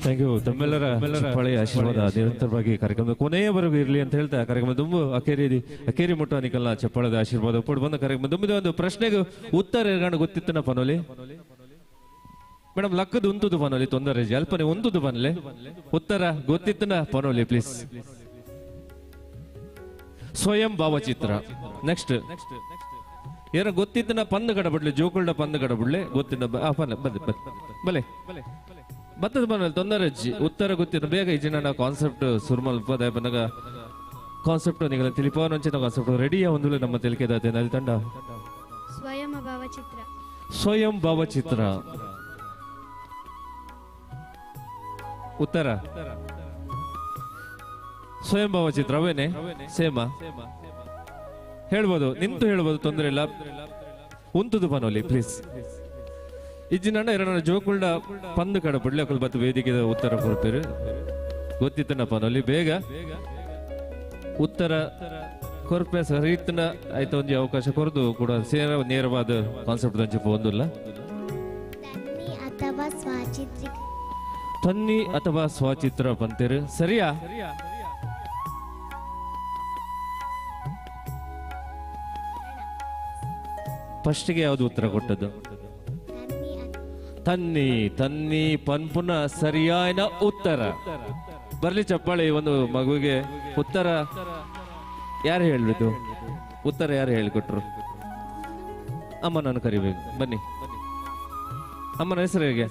Thank you. ತಮ್ಮೆಲ್ಲರ ಚಪ್ಪಾಳೆಯ ಆಶೀರ್ವಾದ ನಿರಂತರವಾಗಿ ಕಾರ್ಯಕ್ರಮದ ಕೊನೆಯವರೆಗೂ ಇರಲಿ ಅಂತ ಹೇಳ್ತಾ ಕಾರ್ಯಕ್ರಮ ತುಂಬ ಅಕೇರಿ ಮುಟ್ಟಾನಿಕಲ್ಲ ಚಪ್ಪಾಳದ ಆಶೀರ್ವಾದ ಕೊಟ್ಟು ಬಂದ ಕಾರ್ಯಕ್ರಮ ತುಂಬಿದ ಒಂದು ಪ್ರಶ್ನೆಗೆ ಉತ್ತರ ಎರಡು ಗೊತ್ತಿತ್ತನ ಪನೋಲಿ ಮೇಡಮ್ ಲಕ್ಕದು ಉಂತುದು ಪನೋಲಿ ತೊಂದರೆ ಅಲ್ಪನೆ ಒಂದುದು ಬನ್ಲೆ ಉತ್ತರ ಗೊತ್ತಿತ್ತನ ಪನೋಲಿ ಪ್ಲೀಸ್. ಸ್ವಯಂ ಭಾವಚಿತ್ರ. ನೆಕ್ಸ್ಟ್ ಏನ ಗೊತ್ತಿದ್ದನ ಪಂದ್ ಕಡಬಿಡ್ಲಿ ಜೋಕುಳ್ಳ ಪಂದ್ ಕಡಬಿಡ್ಲೆ ಗೊತ್ತಿದ್ದ ಬಲೆ ಬತ್ತದ ಬನ್ನಲ್ಲಿ ತೊಂದರೆ ಅಜ್ಜಿ ಉತ್ತರ ಗೊತ್ತಿನ ಬೇಗ ಇಜ್ಜಿನ ನಾವು ಕಾನ್ಸೆಪ್ಟ್ ಸುರ್ಮಲ್ಪ ದಯಪನಗ ಕಾನ್ಸೆಪ್ಟ್ ನಿಗಲ ತಿಳಿಪವನಂಚಿನ ಕಾನ್ಸೆಪ್ಟ್ ರೆಡಿಯ ಒಂದು ನಮ್ಮ ತಿಳಿಕೆದಾತೆ ನಲ್ಲಿ ತಂಡ ಸ್ವಯಂ ಭಾವಚಿತ್ರ. ಸ್ವಯಂ ಭಾವಚಿತ್ರ ಉತ್ತರ ಸ್ವಯಂ ಭಾವಚಿತ್ರ ಅವೇನೆ ಸೇಮ ಹೇಳ್ಬೋದು ನಿಂತು ಹೇಳ್ಬೋದು ತೊಂದರೆ ಇಲ್ಲ. ಉಂತುದು ಪನೋಲಿ ಪ್ಲೀಸ್ ಇಜ್ಜಿನ ಎರಡ ಜೋಕುಳ್ಳ ಪಂದು ಕಡ ಬಿಡ್ಲಿ ಅಕಲ್ ಬತ್ತು ವೇದಿಕೆ ಉತ್ತರ ಕೊಡ್ತೀರಿ ಗೊತ್ತಿತ್ತನ ಪನೋಲಿ ಬೇಗ ಉತ್ತರ ಕೊರ್ಪೆ ಸರಿತನ ಆಯ್ತು ಒಂಜಿ ಅವಕಾಶ ಕೊರದು ಕೂಡ ಸೇರ ನೇರವಾದ ಕಾನ್ಸೆಪ್ಟ್ ದಂಚಿ ಒಂದಿಲ್ಲ. ತನ್ನಿ ಅಥವಾ ಸ್ವಚಿತ್ರ ಪಂತೀರಿ ಸರಿಯಾ? ಫಸ್ಟ್ಗೆ ಯಾವ್ದು ಉತ್ತರ ಕೊಟ್ಟದ್ದು? ತನ್ನಿ ತನ್ನಿ ಪನ್ಪುನ ಸರಿಯಾದ ಉತ್ತರ. ಬರ್ಲಿ ಚಪ್ಪಾಳಿ ಒಂದು ಮಗುವಿಗೆ. ಉತ್ತರ ಯಾರು ಹೇಳಿದ್ದು? ಉತ್ತರ ಯಾರು ಹೇಳಿಕೊಟ್ರು? ಅಮ್ಮ ನಾನು ಕರಿಬೇಕು ಬನ್ನಿ. ಅಮ್ಮನ ಹೆಸರು ಹೇಗೆ?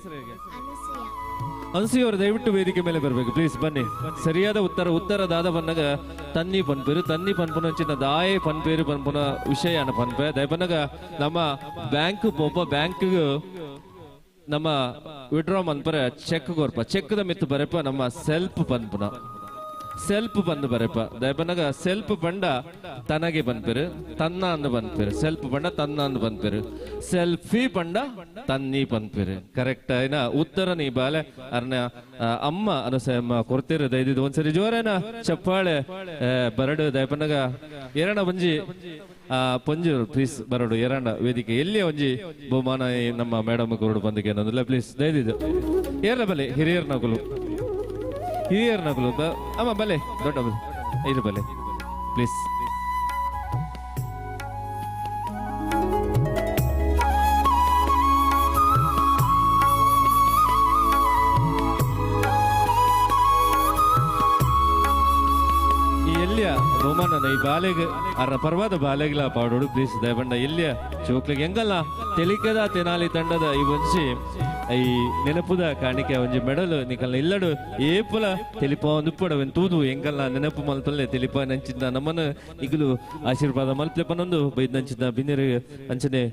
ಅನ್ಸೂಯವರು ದಯವಿಟ್ಟು ವೇದಿಕೆ ಮೇಲೆ ಬರಬೇಕು ಪ್ಲೀಸ್ ಬನ್ನಿ. ಸರಿಯಾದ ಉತ್ತರ ದಾದ ಬನ್ನಗ ತನ್ನಿ ಪನ್ಪೇರು ತನ್ನಿ ಪನ್ಪುನಂಚಿನ ದಾಯೆ ಪನ್ಪೇರು ಪನ್ಪುನ ವಿಷಯ ಪನ್ಪೆ ದಯ ಬನ್ನಗ ನಮ್ಮ ಬ್ಯಾಂಕ್ ಒಬ್ಬ ಬ್ಯಾಂಕ್ ನಮ್ಮ ವಿಡ್ರಾ ಮನ್ಪರೆ ಚೆಕ್ ಕೊರ್ಪ ಚೆಕ್ ದ ಮಿತ್ತು ಬರಪ ನಮ್ಮ ಸೆಲ್ಫ್ ಪನ್ಪುನ ಸೆಲ್ಫ್ ಬಂದು ಬರಪ್ಪ ದಯಪನಗ ಸೆಲ್ಫ್ ಬಂಡ ತನಗೆ ಬಂದ್ಪೇರು ತನ್ನ ಅಂದು ಬಂದ್ಪೇರು ಸೆಲ್ಫ್ ಬಂಡ ತನ್ನ ಅಂದು ಬಂದ್ಪೇರು ಸೆಲ್ಫಿ ಬಂಡ ತನ್ನಿ ಬಂದ್ಪೇರು ಕರೆಕ್ಟ್ ಐನ ಉತ್ತರ ನೀ ಬಾಲೆ ಅರ್ನ ಅಮ್ಮ ಅನುಸಯಮ್ಮ ಕೊಡ್ತಿರು ದಯದಿದ್ದು ಒಂದ್ಸರಿ ಜೋರೇನ ಚಪ್ಪಾಳೆ ಬರಡು ದಯಪನಗ ಎರಡ ಬಂಜಿ ಪಂಜೂರು ಪ್ಲೀಸ್ ಬರಡು ಎರಡ ವೇದಿಕೆ ಎಲ್ಲಿ ಒಂಜಿ ಬಹುಮಾನ ನಮ್ಮ ಮೇಡಮ್ ಕೊರಡು ಬಂದಿಗೆ ಅನ್ನೋದಿಲ್ಲ ಪ್ಲೀಸ್ ದಯದಿದ್ದು ಏರ ಬಲೆ ಹಿರಿಯರ್ ನಗುಲು ಅಮ್ಮ ಬಲೆ ದೊಡ್ಡ ಇದು ಬಲೆ ಪ್ಲೀಸ್ ಎಲ್ಲಿಯ ಬಹುಮಾನ ಈ ಬಾಲೆಗೆ ಅರ ಪರ್ವಾದ ಬಾಲೆಗಳ ಪಾಡೋಡು ಪ್ಲೀಸ್ ದಯಬಂಡ ಎಲ್ಲಿಯ ಚೋಕ್ಲಿಗೆ ಹೆಂಗಲ್ಲ ತೆಲಿಕದ ತೆನಾಲಿ ತಂಡದ ಈ ಒಂಜಿ ಈ ನೆನಪುದ ಕಾಣಿಕೆ ಒಂಜಿ ಮೆಡಲ್ ನಿಕಲ್ನ ಇಲ್ಲಡು ಏಪಲ ತೆಲಿಪ ಉಪ್ಪಡವೆನ್ ತೂದು ಎಂಕಲ್ನ ನೆನಪು ಮಲ್ಪಲ್ಲೆ ತೆಲಿಪ ನಂಚಿದ್ದ ನಮ್ಮನ್ನು ಈಗಲೂ ಆಶೀರ್ವಾದ ಮಲ್ಪಲೆ ಪನೊಂದು ಬೈದ್ ನಂಚಿದ್ದ ಬಿನ್ನಿರು ಅಂಚನೆ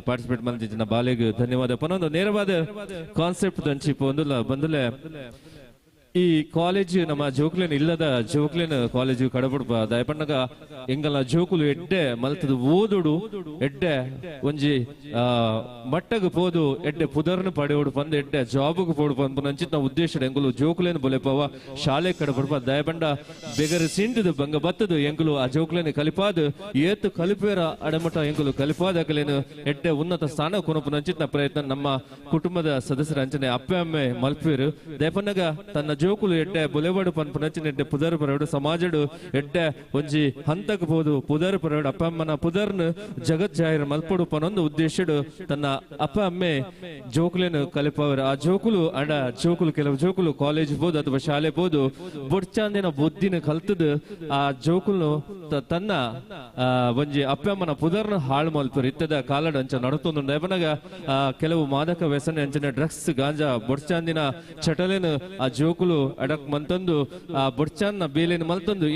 ಪಾರ್ಟಿಸಿಪೇಟ್ ಮಲ್ತಿದ್ದ ಬಾಲೆಗೆ ಧನ್ಯವಾದ ಪನೊಂದು ನೇರವಾದ ಕಾನ್ಸೆಪ್ಟ್ ದಂಚಿ ಪೊಂದುಲ ಬಂದುಲೆ ಈ ಕಾಲೇಜ್ ನಮ್ಮ ಜೋಕ್ಲೇನ್ ಇಲ್ಲದ ಜೋಕ್ಲೇನ್ ಕಾಲೇಜು ಕಡಪುಡ್ಪ ದಯಪಣ್ಣಗ ಎಂಗಲ ಜೋಕುಲು ಎಡ್ಡೆ ಮಲ್ತದು ಓದುಡು ಎಡ್ಡೆ ಒಂಜಿ ಮಟ್ಟಗ ಪೋದು ಎಡ್ಡೆ ಪುದರ್ನ ಪಡೆಯೋಡು ಬಂದು ಎಡ್ಡೆ ಜಾಬ್ಗೆ ಪೋಡು ಬಂದು ನಂಚಿತ್ ನಾವು ಉದ್ದೇಶ ಎಂಗುಲು ಜೋಕ್ಲೇನ್ ಬೊಲೆಪವ ಶಾಲೆ ಕಡಪುಡ್ಪ ದಯಪಂಡ ಬೆಗರ ಸಿಂಟದು ಬಂಗ ಬತ್ತದು ಎಂಗುಲು ಆ ಜೋಕ್ಲೇನ್ ಕಲಿಪಾದು ಏತು ಕಲಿಪೇರ ಅಡಮಟ ಎಂಗುಲು ಕಲಿಪಾದ ಕಲೇನು ಎಡ್ಡೆ ಉನ್ನತ ಸ್ಥಾನ ಕೊನಪು ನಂಚಿತ್ನ ಪ್ರಯತ್ನ ನಮ್ಮ ಕುಟುಂಬದ ಸದಸ್ಯರ ಅಂಚನೆ ಅಪ್ಪೆ ಅಮ್ಮೆ ಮಲ್ಪೇರು ದಯಪಣ್ಣಗ ತನ್ನ ಜೋಕುಲು ಎಡ್ಡೆ ಬೊಲೆವಾಡು ಪನ್ಪು ನಂಚಿನ ಎಡ್ಡೆ ಪುದರ್ ಪರವಡು ಸಮಾಜಡು ಎಡ್ಡೆ ಒಂಜಿ ಹಂತಕ್ ಬೋದು ಪುದರ್ ಪರವಡು ಅಪ್ಪ ಅಮ್ಮನ ಪುದರ್ನು ಜಗತ್ ಜಾಹಿರ್ ಮಲ್ಪಡು ಪನೊಂದು ಉದ್ದೇಶಡು ತನ್ನ ಅಪ್ಪ ಅಮ್ಮೆ ಜೋಕುಲೇನು ಕಲಿಪವರು ಆ ಜೋಕುಲು ಅಡ ಜೋಕುಲು ಕೆಲವು ಜೋಕುಲು ಕಾಲೇಜ್ ಬೋದು ಅಥವಾ ಶಾಲೆ ಬೋದು ಬೊಡ್ಚಾಂದಿನ ಬುದ್ಧಿನ ಕಲ್ತದು ಆ ಜೋಕುಲು ತನ್ನ ಒಂಜಿ ಅಪ್ಪ ಅಮ್ಮನ ಪುದರ್ನು ಹಾಳು ಮಲ್ಪರು ಇತ್ತದ ಕಾಲಡ್ ಅಂಚ ನಡತೊಂದು ದಯಪನಗ ಕೆಲವು ಮಾದಕ ವ್ಯಸನ ಅಂಚನೆ ಡ್ರಗ್ಸ್ ಗಾಂಜಾ ಬೊಡ್ಚಾಂದಿನ ಚಟಲೇನು ಆ ಜೋಕುಲು ಅಡಕ್ ಮಂತಂದು ಆ ಬೊಡ್ಚಾನ್ನ ಬೇಲೇನು ಮಲ್ತಂದು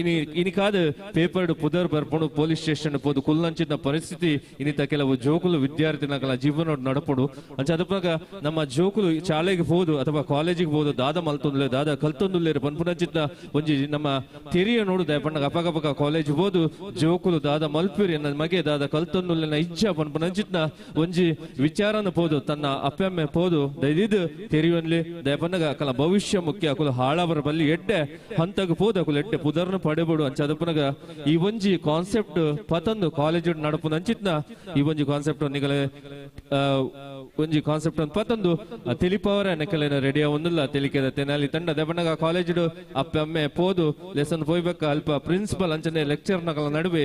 ಇನಿ ಕಾದ ಪೇಪರ್ಡ್ ಪುದರ್ ಬರ್ಪುಡು ಪೊಲೀಸ್ ಸ್ಟೇಷನ್ ಪೋದು ಕುಲ್ಲಂಚಿನ ಪರಿಸ್ಥಿತಿ ಇನ್ನಿತ ಕೆಲವು ಜೋಕುಲು ವಿದ್ಯಾರ್ಥಿಗಳ ಜೀವನ ನಡಪಡು ಅಂಚ ಅದಪ್ಪಾಗ ನಮ್ಮ ಜೋಕುಲು ಶಾಲೆಗೆ ಹೋದು ಅಥವಾ ಕಾಲೇಜಿಗೆ ಹೋದು ದಾದ ಮಲ್ತೊಂದುಲೆ ದಾದ ಕಲ್ತೊಂದುಲ್ಲೇರು ಪನ್ಪುನಂಚಿನ ಒಂಜಿ ನಮ್ಮ ತೆರಿಯ ನೋಡು ದಯಪಣ್ಣಗ ಅಪಗಪಕ ಕಾಲೇಜ್ ಹೋದು ಜೋಕುಲು ದಾದ ಮಲ್ಪಿರಿ ನನ್ನ ಮಗೆ ದಾದ ಕಲ್ತೊಂದುಲ್ಲೆನ ಇಚ್ಛ ಪನ್ಪುನಂಚಿನ ಒಂಜಿ ವಿಚಾರನ ಪೋದು ತನ್ನ ಅಪ್ಪೆಮ್ಮೆ ಪೋದು ದಯದಿದ್ದು ತೆರಿಯೊನ್ಲಿ ದಯಪಣ್ಣಗ ಕಲ ಭವಿಷ್ಯ ಮುಖ್ಯ ಅಕುಲು ಹಾಳವರ ಬಲ್ಲಿ ಎಡ್ಡೆ ಹಂತಗ ಪೋದ ಅಕುಲು ಎಡ್ಡೆ ಪುದರ್ನ ಪಡೆಬಡು ಅಂಚದಪ್ಪನಗ ಈ ಒಂಜಿ ಕಾನ್ಸೆಪ್ಟ್ ಪತಂದು ಕಾಲೇಜ್ ನಡಪು ನಂಚಿತ್ನ ಈ ಒಂಜಿ ಕಾನ್ಸೆಪ್ಟ್ ನಿಗಲೆ ಒಂಜಿ ಕಾನ್ಸೆಪ್ಟ್ ಪತಂದು ತಿಳಿಪವರ ನೆಕಲೇನ ರೆಡಿಯ ಒಂದಿಲ್ಲ ತಿಳಿಕೆದ ತೆನಾಲಿ ತಂಡ ದೆಬಣ್ಣಗ ಕಾಲೇಜ್ ಅಪ್ಪ ಅಮ್ಮೆ ಪೋದು ಲೆಸನ್ ಪೋಯ್ಬೇಕ ಅಲ್ಪ ಪ್ರಿನ್ಸಿಪಲ್ ಅಂಚನೆ ಲೆಕ್ಚರ್ ನಗಳ ನಡುವೆ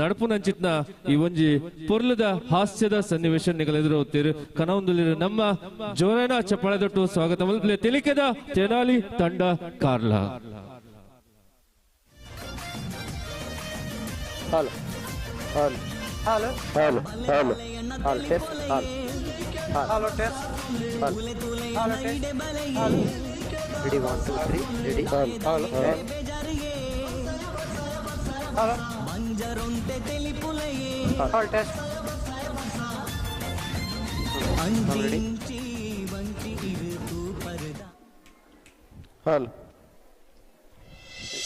ನಡಪು ನಂಚಿತ್ನ ಈ ಒಂಜಿ ಪೊರ್ಲದ ಹಾಸ್ಯದ ಸನ್ನಿವೇಶ ನಿಗಲೆದುರು ಹೋಗ್ತೀರು ಕನವೊಂದುಲಿರು ನಮ್ಮ ಜೋರೇನ ಚಪ್ಪಳದೊಟ್ಟು ಸ್ವಾಗತ ಮಲ್ಪಲೆ ತಿಳಿಕೆದ ತೆನಾಲಿ ತಂಡ ಕಾರ್ಲ hello hello hello hello hello hello test hello hello test hello test hello ready 1 2 3 ready hello hello hello ಮಂಜರೊಂತೆ ತೆಲಿಪುಲಯೇ ಹಲೋ ಟೆಸ್ಟ್ ಅಂಜಿಂಚಿ ಬಂಚಿ ಇರುತು ಪರದಾ ಹಲೋ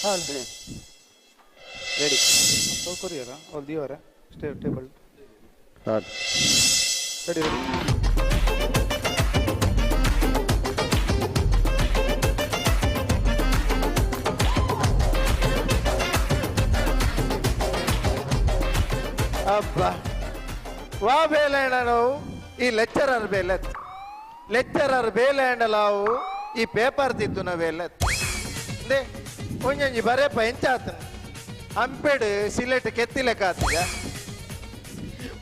ಹಲೋ ರೆಡಿ ಕೊರಿಯರ ಆಲ್ ದಿವರ stay table hello ready ready ಅಬ್ಬಾ ವಾ ಬೇಲೇಣವು ಈ ಲೆಕ್ಚರರ್ ಬೇಲೆತ್ ಲೆಕ್ಚರರ್ ಬೇಲೇಂಡಲಾವು ಈ ಪೇಪರ್ ತಿದ್ದುನ ಬೇಲೆತ್ ದೇ ಒಂಜಿ ಬರೇಪ ಎಂಚಾತನು ಅಂಪೆಡು ಸಿಲೆಟ್ ಕೆತ್ತಿಲೆಕ್ಕಾತಿಗ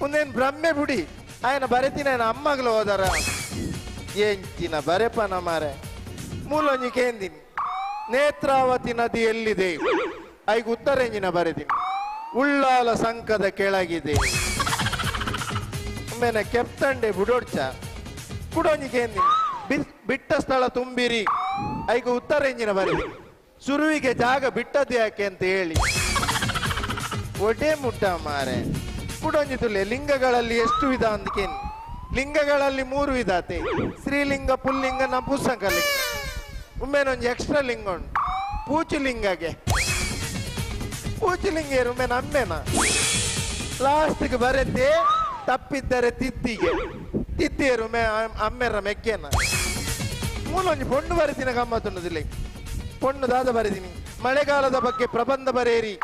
ಒಂದೇನು ಬ್ರಹ್ಮೆ ಬುಡಿ ఆయన ಬರೆತಿನ ಅಮ್ಮಗಳು ಹೋದರ ಎಂಚಿನ ಬರೆಪನ ಮಾರೆ ಮೂಲೊಂಜಿಕೇಂದಿನಿ ನೇತ್ರಾವತಿ ನದಿ ಎಲ್ಲಿದೆ ಐಗ ಉತ್ತರೆಂಜಿನ ಬರೆದಿನಿ ಉಳ್ಳಾಲ ಸಂಕದ ಕೆಳಗಿದೆ ಒಮ್ಮೆನ ಕೆಪ್ತಂಡೆ ಬುಡೋಡ್ಚ ಕುಡೊಂಜಿಕೇಂದಿನಿ ಬಿಟ್ಟ ಸ್ಥಳ ತುಂಬಿರಿ ಐಗ ಉತ್ತರೆಂಜಿನ ಬರೆದಿನಿ ಸುರುವಿಗೆ ಜಾಗ ಬಿಟ್ಟದ್ದು ಯಾಕೆ ಅಂತ ಹೇಳಿ ಒಡೆ ಮುಟ್ಟ ಮಾರೆ ಕುಡೊಂಜಿತುಲೆ ಲಿಂಗಗಳಲ್ಲಿ ಎಷ್ಟು ವಿಧ ಅಂದ್ಕೇನು ಲಿಂಗಗಳಲ್ಲಿ 3 ವಿಧ ಆತೆ ಸ್ತ್ರೀಲಿಂಗ ಪುಲ್ಲಿಂಗ ನಪುಂಸಕಲಿಂಗ ಒಮ್ಮೆನೊಂದು ಎಕ್ಸ್ಟ್ರಾ ಲಿಂಗ ಉಂಟು ಪೂಚು ಲಿಂಗಗೆ ಪೂಜಲಿಂಗೇರು ಮೇನ ಅಮ್ಮೆನ ಲಾಸ್ಟ್ಗೆ ಬರತ್ತೆ ತಪ್ಪಿದ್ದರೆ ತಿತ್ತಿಗೆ ತಿತ್ತೇರು ಮೇ ಅಮ್ಮೆರ ಮೆಕ್ಕೆನ ಮೂಲೊಂದು ಪೊಣ್ಣು ಬರೆದಿನ ಗಮ್ಮತ್ತುನ್ನದಿಲ್ಲ ಪೊಣ್ಣು ದಾದ ಬರೆದಿನಿ ಮಳೆಗಾಲದ ಬಗ್ಗೆ ಪ್ರಬಂಧ ಬರೇರಿ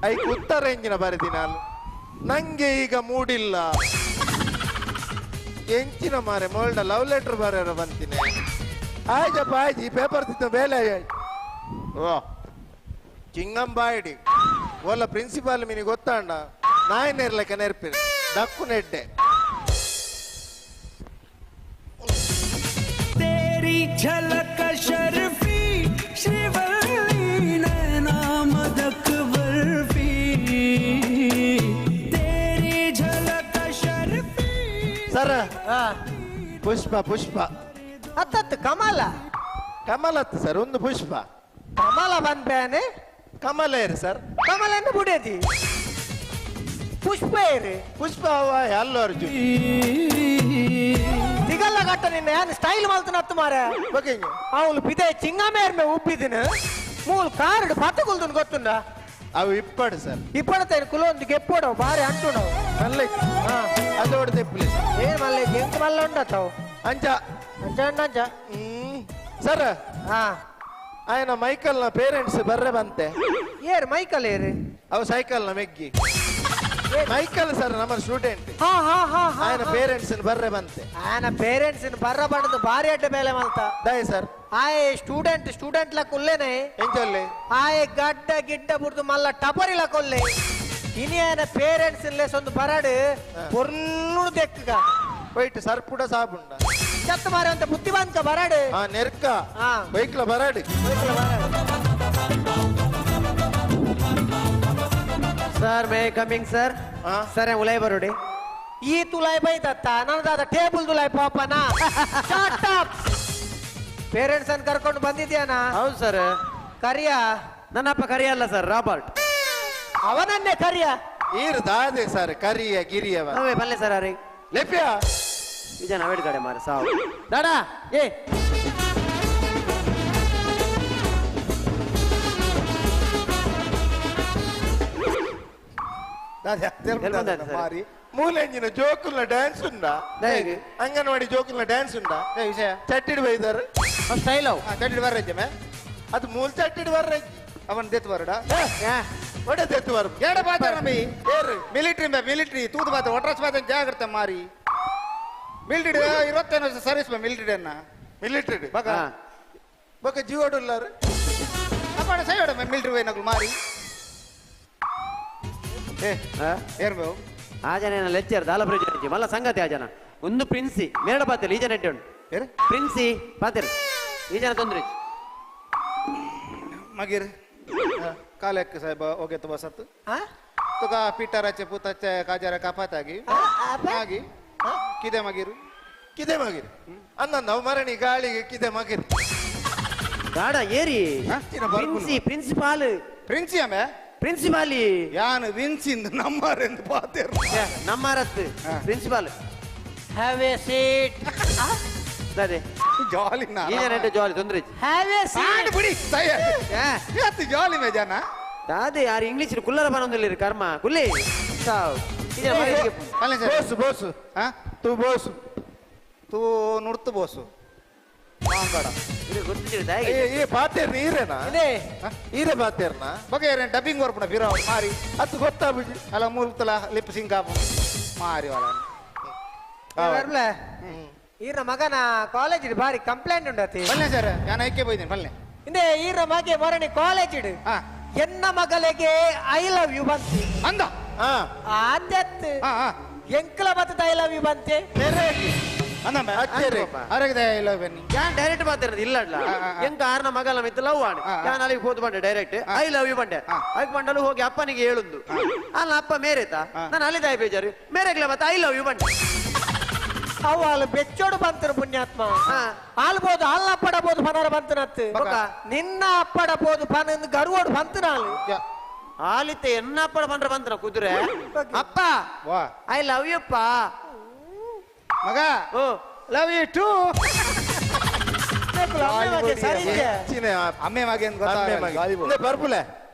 ಐಕ್ ಉತ್ತರ ಎಂಜಿನ ಬರೆದಿ ನಾನು ನಂಗೆ ಈಗ ಮೂಡಿಲ್ಲ ಎಂಚಿನ ಮಾರೆ ಮೊಳ್ಳ ಲವ್ ಲೆಟರ್ ಬರೆಯರ ಬಂತೀನಿ ಆಯ್ತಪ್ಪ ಆಯ್ತು ಈ ಪೇಪರ್ ತಿತ್ತ ಬೇಲೆ ಓ ಚಿಂಗಂಬಾಯಿಡಿ ಒಲ್ಲ ಪ್ರಿನ್ಸಿಪಾಲ್ ಮೀನಿ ಗೊತ್ತಾಂಡ ನಾಯನೇರ್ಲಕ್ಕ ನೆರ್ಪಿರಿ ದಕ್ಕು ನೆಡ್ಡೆ तेरी झलक शर्फी श्रीवल्ली नैना मदक बर्फी तेरी झलक शर्फी ಸರ ಪುಷ್ಪ ಪುಷ್ಪ ಹತ್ತತ್ತು ಕಮಲ ಕಮಲತ್ತು ಸರ್ ಒಂದು ಪುಷ್ಪ ಕಮಲ ಬಂದ್ಬೇನೆ ಕಮಲ ಏರಿ ಸರ್ ಕಮಲನ್ನು ಬುಡೇದಿ ಪುಷ್ಪ ಏರಿ ಪುಷ್ಪ ಅಲ್ಲು ಅರ್ಜುನ್ ದಿಗಲ್ಲ ಗಟ್ಟ ನಿನ್ನ ಏನು ಸ್ಟೈಲ್ ಮಲ್ತನತ್ತು ಮಾರೆ ಬಗ್ಗೆ ಅವಳು ಪಿದೆ ಚಿಂಗಮೇರ್ಮೆ ಉಬ್ಬಿದಿನ ಮೂಲ್ ಕಾರ್ಡ್ ಪತ್ತಗುಲ್ದನ್ ಗೊತ್ತುಂಡ ಅವು ಇಪ್ಪಡು ಸರ್ ಇಪ್ಪಡತೇನೆ ಕುಲೊಂದು ಗೆಪ್ಪೋಡವು ಬಾರಿ ಅಂಟುಣವು ಮಲ್ಲ ಅದೋಡ್ ತೆಪ್ಪಲಿ ಏನ್ ಮಲ್ಲ ಎಂಕ ಮಲ್ಲ ಉಂಡತ್ತವು ಅಂಚ ಅಂಚ ಅಂಚ ಸರ್ ಹಾ ಆಯ್ನ ಮೈಕಲ್ನ ಪೇರೆಂಟ್ಸ್ ಬರ್ರೆ ಬಂತೆ ಏರ್ ಮೈಕಲ್ ಏರಿ ಅವು ಸೈಕಲ್ನ ಮೆಗ್ಗಿ ಮೈಕಲ್ ಸರ್ ನಮ್ಮ ಸ್ಟೂಡೆಂಟ್ ಹಾ ಹಾ ಹಾ ఆయన పేరెంట్స్ ಬರ್ರೆ ಬಂತೆ ఆయన పేరెంట్స్ ಬರ್ರ ಬಂದು ಭಾರಿ ಅಡ್ಡ ಬೇಲೆ ಮಲ್ತ ದಯ ಸರ್ ಆಯ್ ಸ್ಟೂಡೆಂಟ್ ಲ ಕೊಲ್ಲೇನೆ ಎಂಜೊಲ್ಲೆ ಆಯ್ ಗಡ್ಡ ಗಿಡ್ಡ ಬುಡ್ದು ಮಲ್ಲ ಟಪರಿ ಲ ಕೊಲ್ಲೆ ಇನಿ ఆయన పేరెంట్స్ ಲೆಸ್ ಒಂದು ಬರಡು ಪೊರ್ಲು ದೆಕ್ಕಗ పోయిట్ సర్పుడ సాబుండ చెత్త మారే అంత బుద్ధివంత బరాడు ఆ నెర్క బైక్ లో బరాడు sir may coming sir sir ಉಲಾಯ್ ಬರೋಡಿ ಈ ತುಲಾಯ್ ಬೈದತ್ತ ನನ್ನದಾದ ಟೇಬಲ್ ತುಲಾಯ್ ಪಾಪನ ಶಾಟ್ ಅಪ್ ಪೇರೆಂಟ್ಸ್ ಅನ್ನು ಕರ್ಕೊಂಡು ಬಂದಿದ್ಯಾನ ಹೌದು ಸರ್ ಕರಿಯ ನನ್ನಪ್ಪ ಕರಿಯ ಅಲ್ಲ ಸರ್ ರಾಬರ್ಟ್ ಅವನನ್ನೇ ಕರಿಯ ಈರ್ ದಾದೆ ಸರ್ ಕರಿಯ ಗಿರಿಯವ ಅವೇ ಬಲ್ಲೆ ಸರ್ ಅವ್ರಿಗೆ ಲೆಪ್ಯ ನಿಜ ನಾವೇಡ್ ಕಡೆ ಮಾರ ಸಾವು ದಾಡಾ ಏ మారి మూలెంజిన జోకుల డాన్స్ ఉందా అంగన్వాడి జోకుల డాన్స్ ఉందా ಚಟ್ಟಿಡ್ ಬೈದಾರ ಸ್ಟೈಲ್ ಚಟ್ಟಿಡ್ ಬರ್ರಜ್ಜಮೆ ಅದು ಮೂಲ ಚಟ್ಟಿಡ್ ಬರ್ರಜ್ಜಿ ಅವನ್ ದೆತ್ತು ಬರಡ ಒಡೆ ದೆತ್ತು ಬರ ಏಡ ಬಾತಾರ ಬೈ ಮಿಲಿಟರಿ ತೂದು ಬಾತ ಒಟ್ರಾಸ್ ಬಾತ ಜಾಗ್ರತೆ ಮಾರಿ ಮಿಲಿಟರಿ 25 ವರ್ಷ ಸರ್ವಿಸ್ ಮಿಲಿಟರಿ ಅನ್ನ ಮಿಲಿಟರಿ ಬಕ ಬಕ ಜೀವಡುಲ್ಲಾರ ಅಪ್ಪಣ ಸೈಡ್ ಮಿಲಿಟರಿ ವೈನಗಳು ಮಾರಿ ಏನ್ ಬೇವು ಆ ಜನ ಲೆಕ್ಚರ್ ದಾಲ ಬ್ರಿಡ್ಜ್ ಮಲ್ಲ ಸಂಗತಿ ಆ ಜನ ಒಂದು ಪ್ರಿನ್ಸಿ ಮೇರಡ ಪಾತಿರ್ ಈ ಜನ ಇಟ್ಟು ಪ್ರಿನ್ಸಿ ಪಾತಿರ್ ಈ ಜನ ತೊಂದ್ರೆ मागीर कालेक साहेब ओगे तो बसत तुका पिटाराचे पुताचे काजारा कापातागी मागी किदे मागीर ಕಿದೆ ಮಗಿರಿ ಅನ್ನ ನಾವು ಮರಣಿ ಗಾಳಿಗೆ ಕಿದೆ ಮಗಿರಿ ಗಾಡ ಏರಿ ಪ್ರಿನ್ಸಿಪಾಲ್ ಪ್ರಿನ್ಸಿ ಆಮೆ ಪ್ರಿನ್ಸಿಪಾಲಿ ಯಾನ್ ವಿನ್ಸಿಂದ್ ನಮ್ಮರೆಂದು ಪಾತೇರ್ ನಮ್ಮರತ್ ಪ್ರಿನ್ಸಿಪಾಲ್ ಹ್ಯಾವ್ ಎ ಸೀಟ್ ಅದೇ ಜಾಲಿ ನಾ ಈ ಜನ ಜಾಲಿ ತೊಂದ್ರೆ ಹ್ಯಾವ್ ಎ ಸೀಟ್ ಬಿಡಿ ಸಯ ಯಾತ್ ಜಾಲಿ ಮೇ ಜನ ದಾದೆ ಯಾರು ಇಂಗ್ಲಿಷ್ ಕುಲ್ಲರ ಬರೋದಿಲ್ಲ ಕರ್ಮ ಕುಲ್ಲಿ ಸಾವ್ ಈ ಜನ ಮನೆಗೆ ಬೋಸು ಬೋಸು ತೂ ಬೋಸು ತೂ ನುಡ್ತು ಬೋಸು ಮಾಂಗಡ ಇದು ಗೊತ್ತಿಲ್ಲ ಈ ಪಾತೇರ್ ನೀರೇನಾ ಈರೆ ಪಾತೇರ್ನ ಬಗೆ ಡಬ್ಬಿಂಗ್ ವರ್ಪುಣ ಬಿರೋ ಮಾರಿ ಅದು ಗೊತ್ತಾ ಬಿಡಿ ಅಲ್ಲ ಮೂರ್ತಲ ಲಿಪ್ ಸಿಂಗಾಪು ಮಾರಿ ವಾಲ ಬರ್ಲೆ ಈರ ಮಗನ ಕಾಲೇಜ್ ಬಾರಿ ಕಂಪ್ಲೇಂಟ್ ಉಂಡತಿ ಬಲ್ಲೆ ಸರ್ ನಾನು ಐಕೆ ಬೈದೇನೆ ಬಲ್ಲೆ ಇಂದೆ ಈರ ಮಗೆ ಬರಣಿ ಕಾಲೇಜ್ ಇಡು ಎನ್ನ ಮಗಳಿಗೆ ಐ ಲವ್ ಯು ಬಂತಿ ಅಂದ ಆದ್ಯತ್ ಎಂಕಲ ಬತ್ತದ ಐ ಲವ್ ಯು ಬಂತೆ ಅಂದ ಅರಗದೆ ಐ ಲವ್ ಬನ್ನಿ ಯಾನ್ ಡೈರೆಕ್ಟ್ ಮಾತಾಡೋದು ಇಲ್ಲ ಎಂಕ ಆರ್ನ ಮಗಲ ಮಿತ್ತು ಲವ್ ಆಡು ಯಾನ್ ಅಲ್ಲಿಗೆ ಹೋದ್ ಬಂಡೆ ಡೈರೆಕ್ಟ್ ಐ ಲವ್ ಯು ಬಂಡೆ ಅದಕ್ಕೆ ಬಂಡಲು ಹೋಗಿ ಅಪ್ಪನಿಗೆ ಹೇಳುದು ಅಲ್ಲ ಅಪ್ಪ ಮೇರೆತಾ ನಾನು ಅಲ್ಲಿದಾಯ ಬೇಜಾರು ಮೇರೆಗ್ಲ ಮತ್ತೆ ಐ ಲವ್ ಯು ಬಂಡೆ ಅವು ಅಲ್ಲಿ ಬೆಚ್ಚೋಡು ಬಂತರು ಪುಣ್ಯಾತ್ಮ ಆಲ್ಬೋದು ಅಲ್ಲ ಅಪ್ಪಡಬಹುದು ಪನರ ಬಂತನತ್ತು ನಿನ್ನ ಅಪ್ಪಡಬಹುದು ಪನ ಗರುವೋಡು ಬಂತ ನಾಳು ಆಲಿತ್ತೆ ಎನ್ನ ಅಪ್ಪಡ ಬಂದ್ರ ಬಂತ್ರ ಕುದುರೆ ಅಪ್ಪ ಐ ಲವ್ ಯು ಅಪ್ಪ ಮಗ ಓ ಲವ್ ಯು ಟು ಅಮ್ಮೆ ಮಗೆ ಗೊತ್ತಾಗ ಬರ್ಬುಲೆ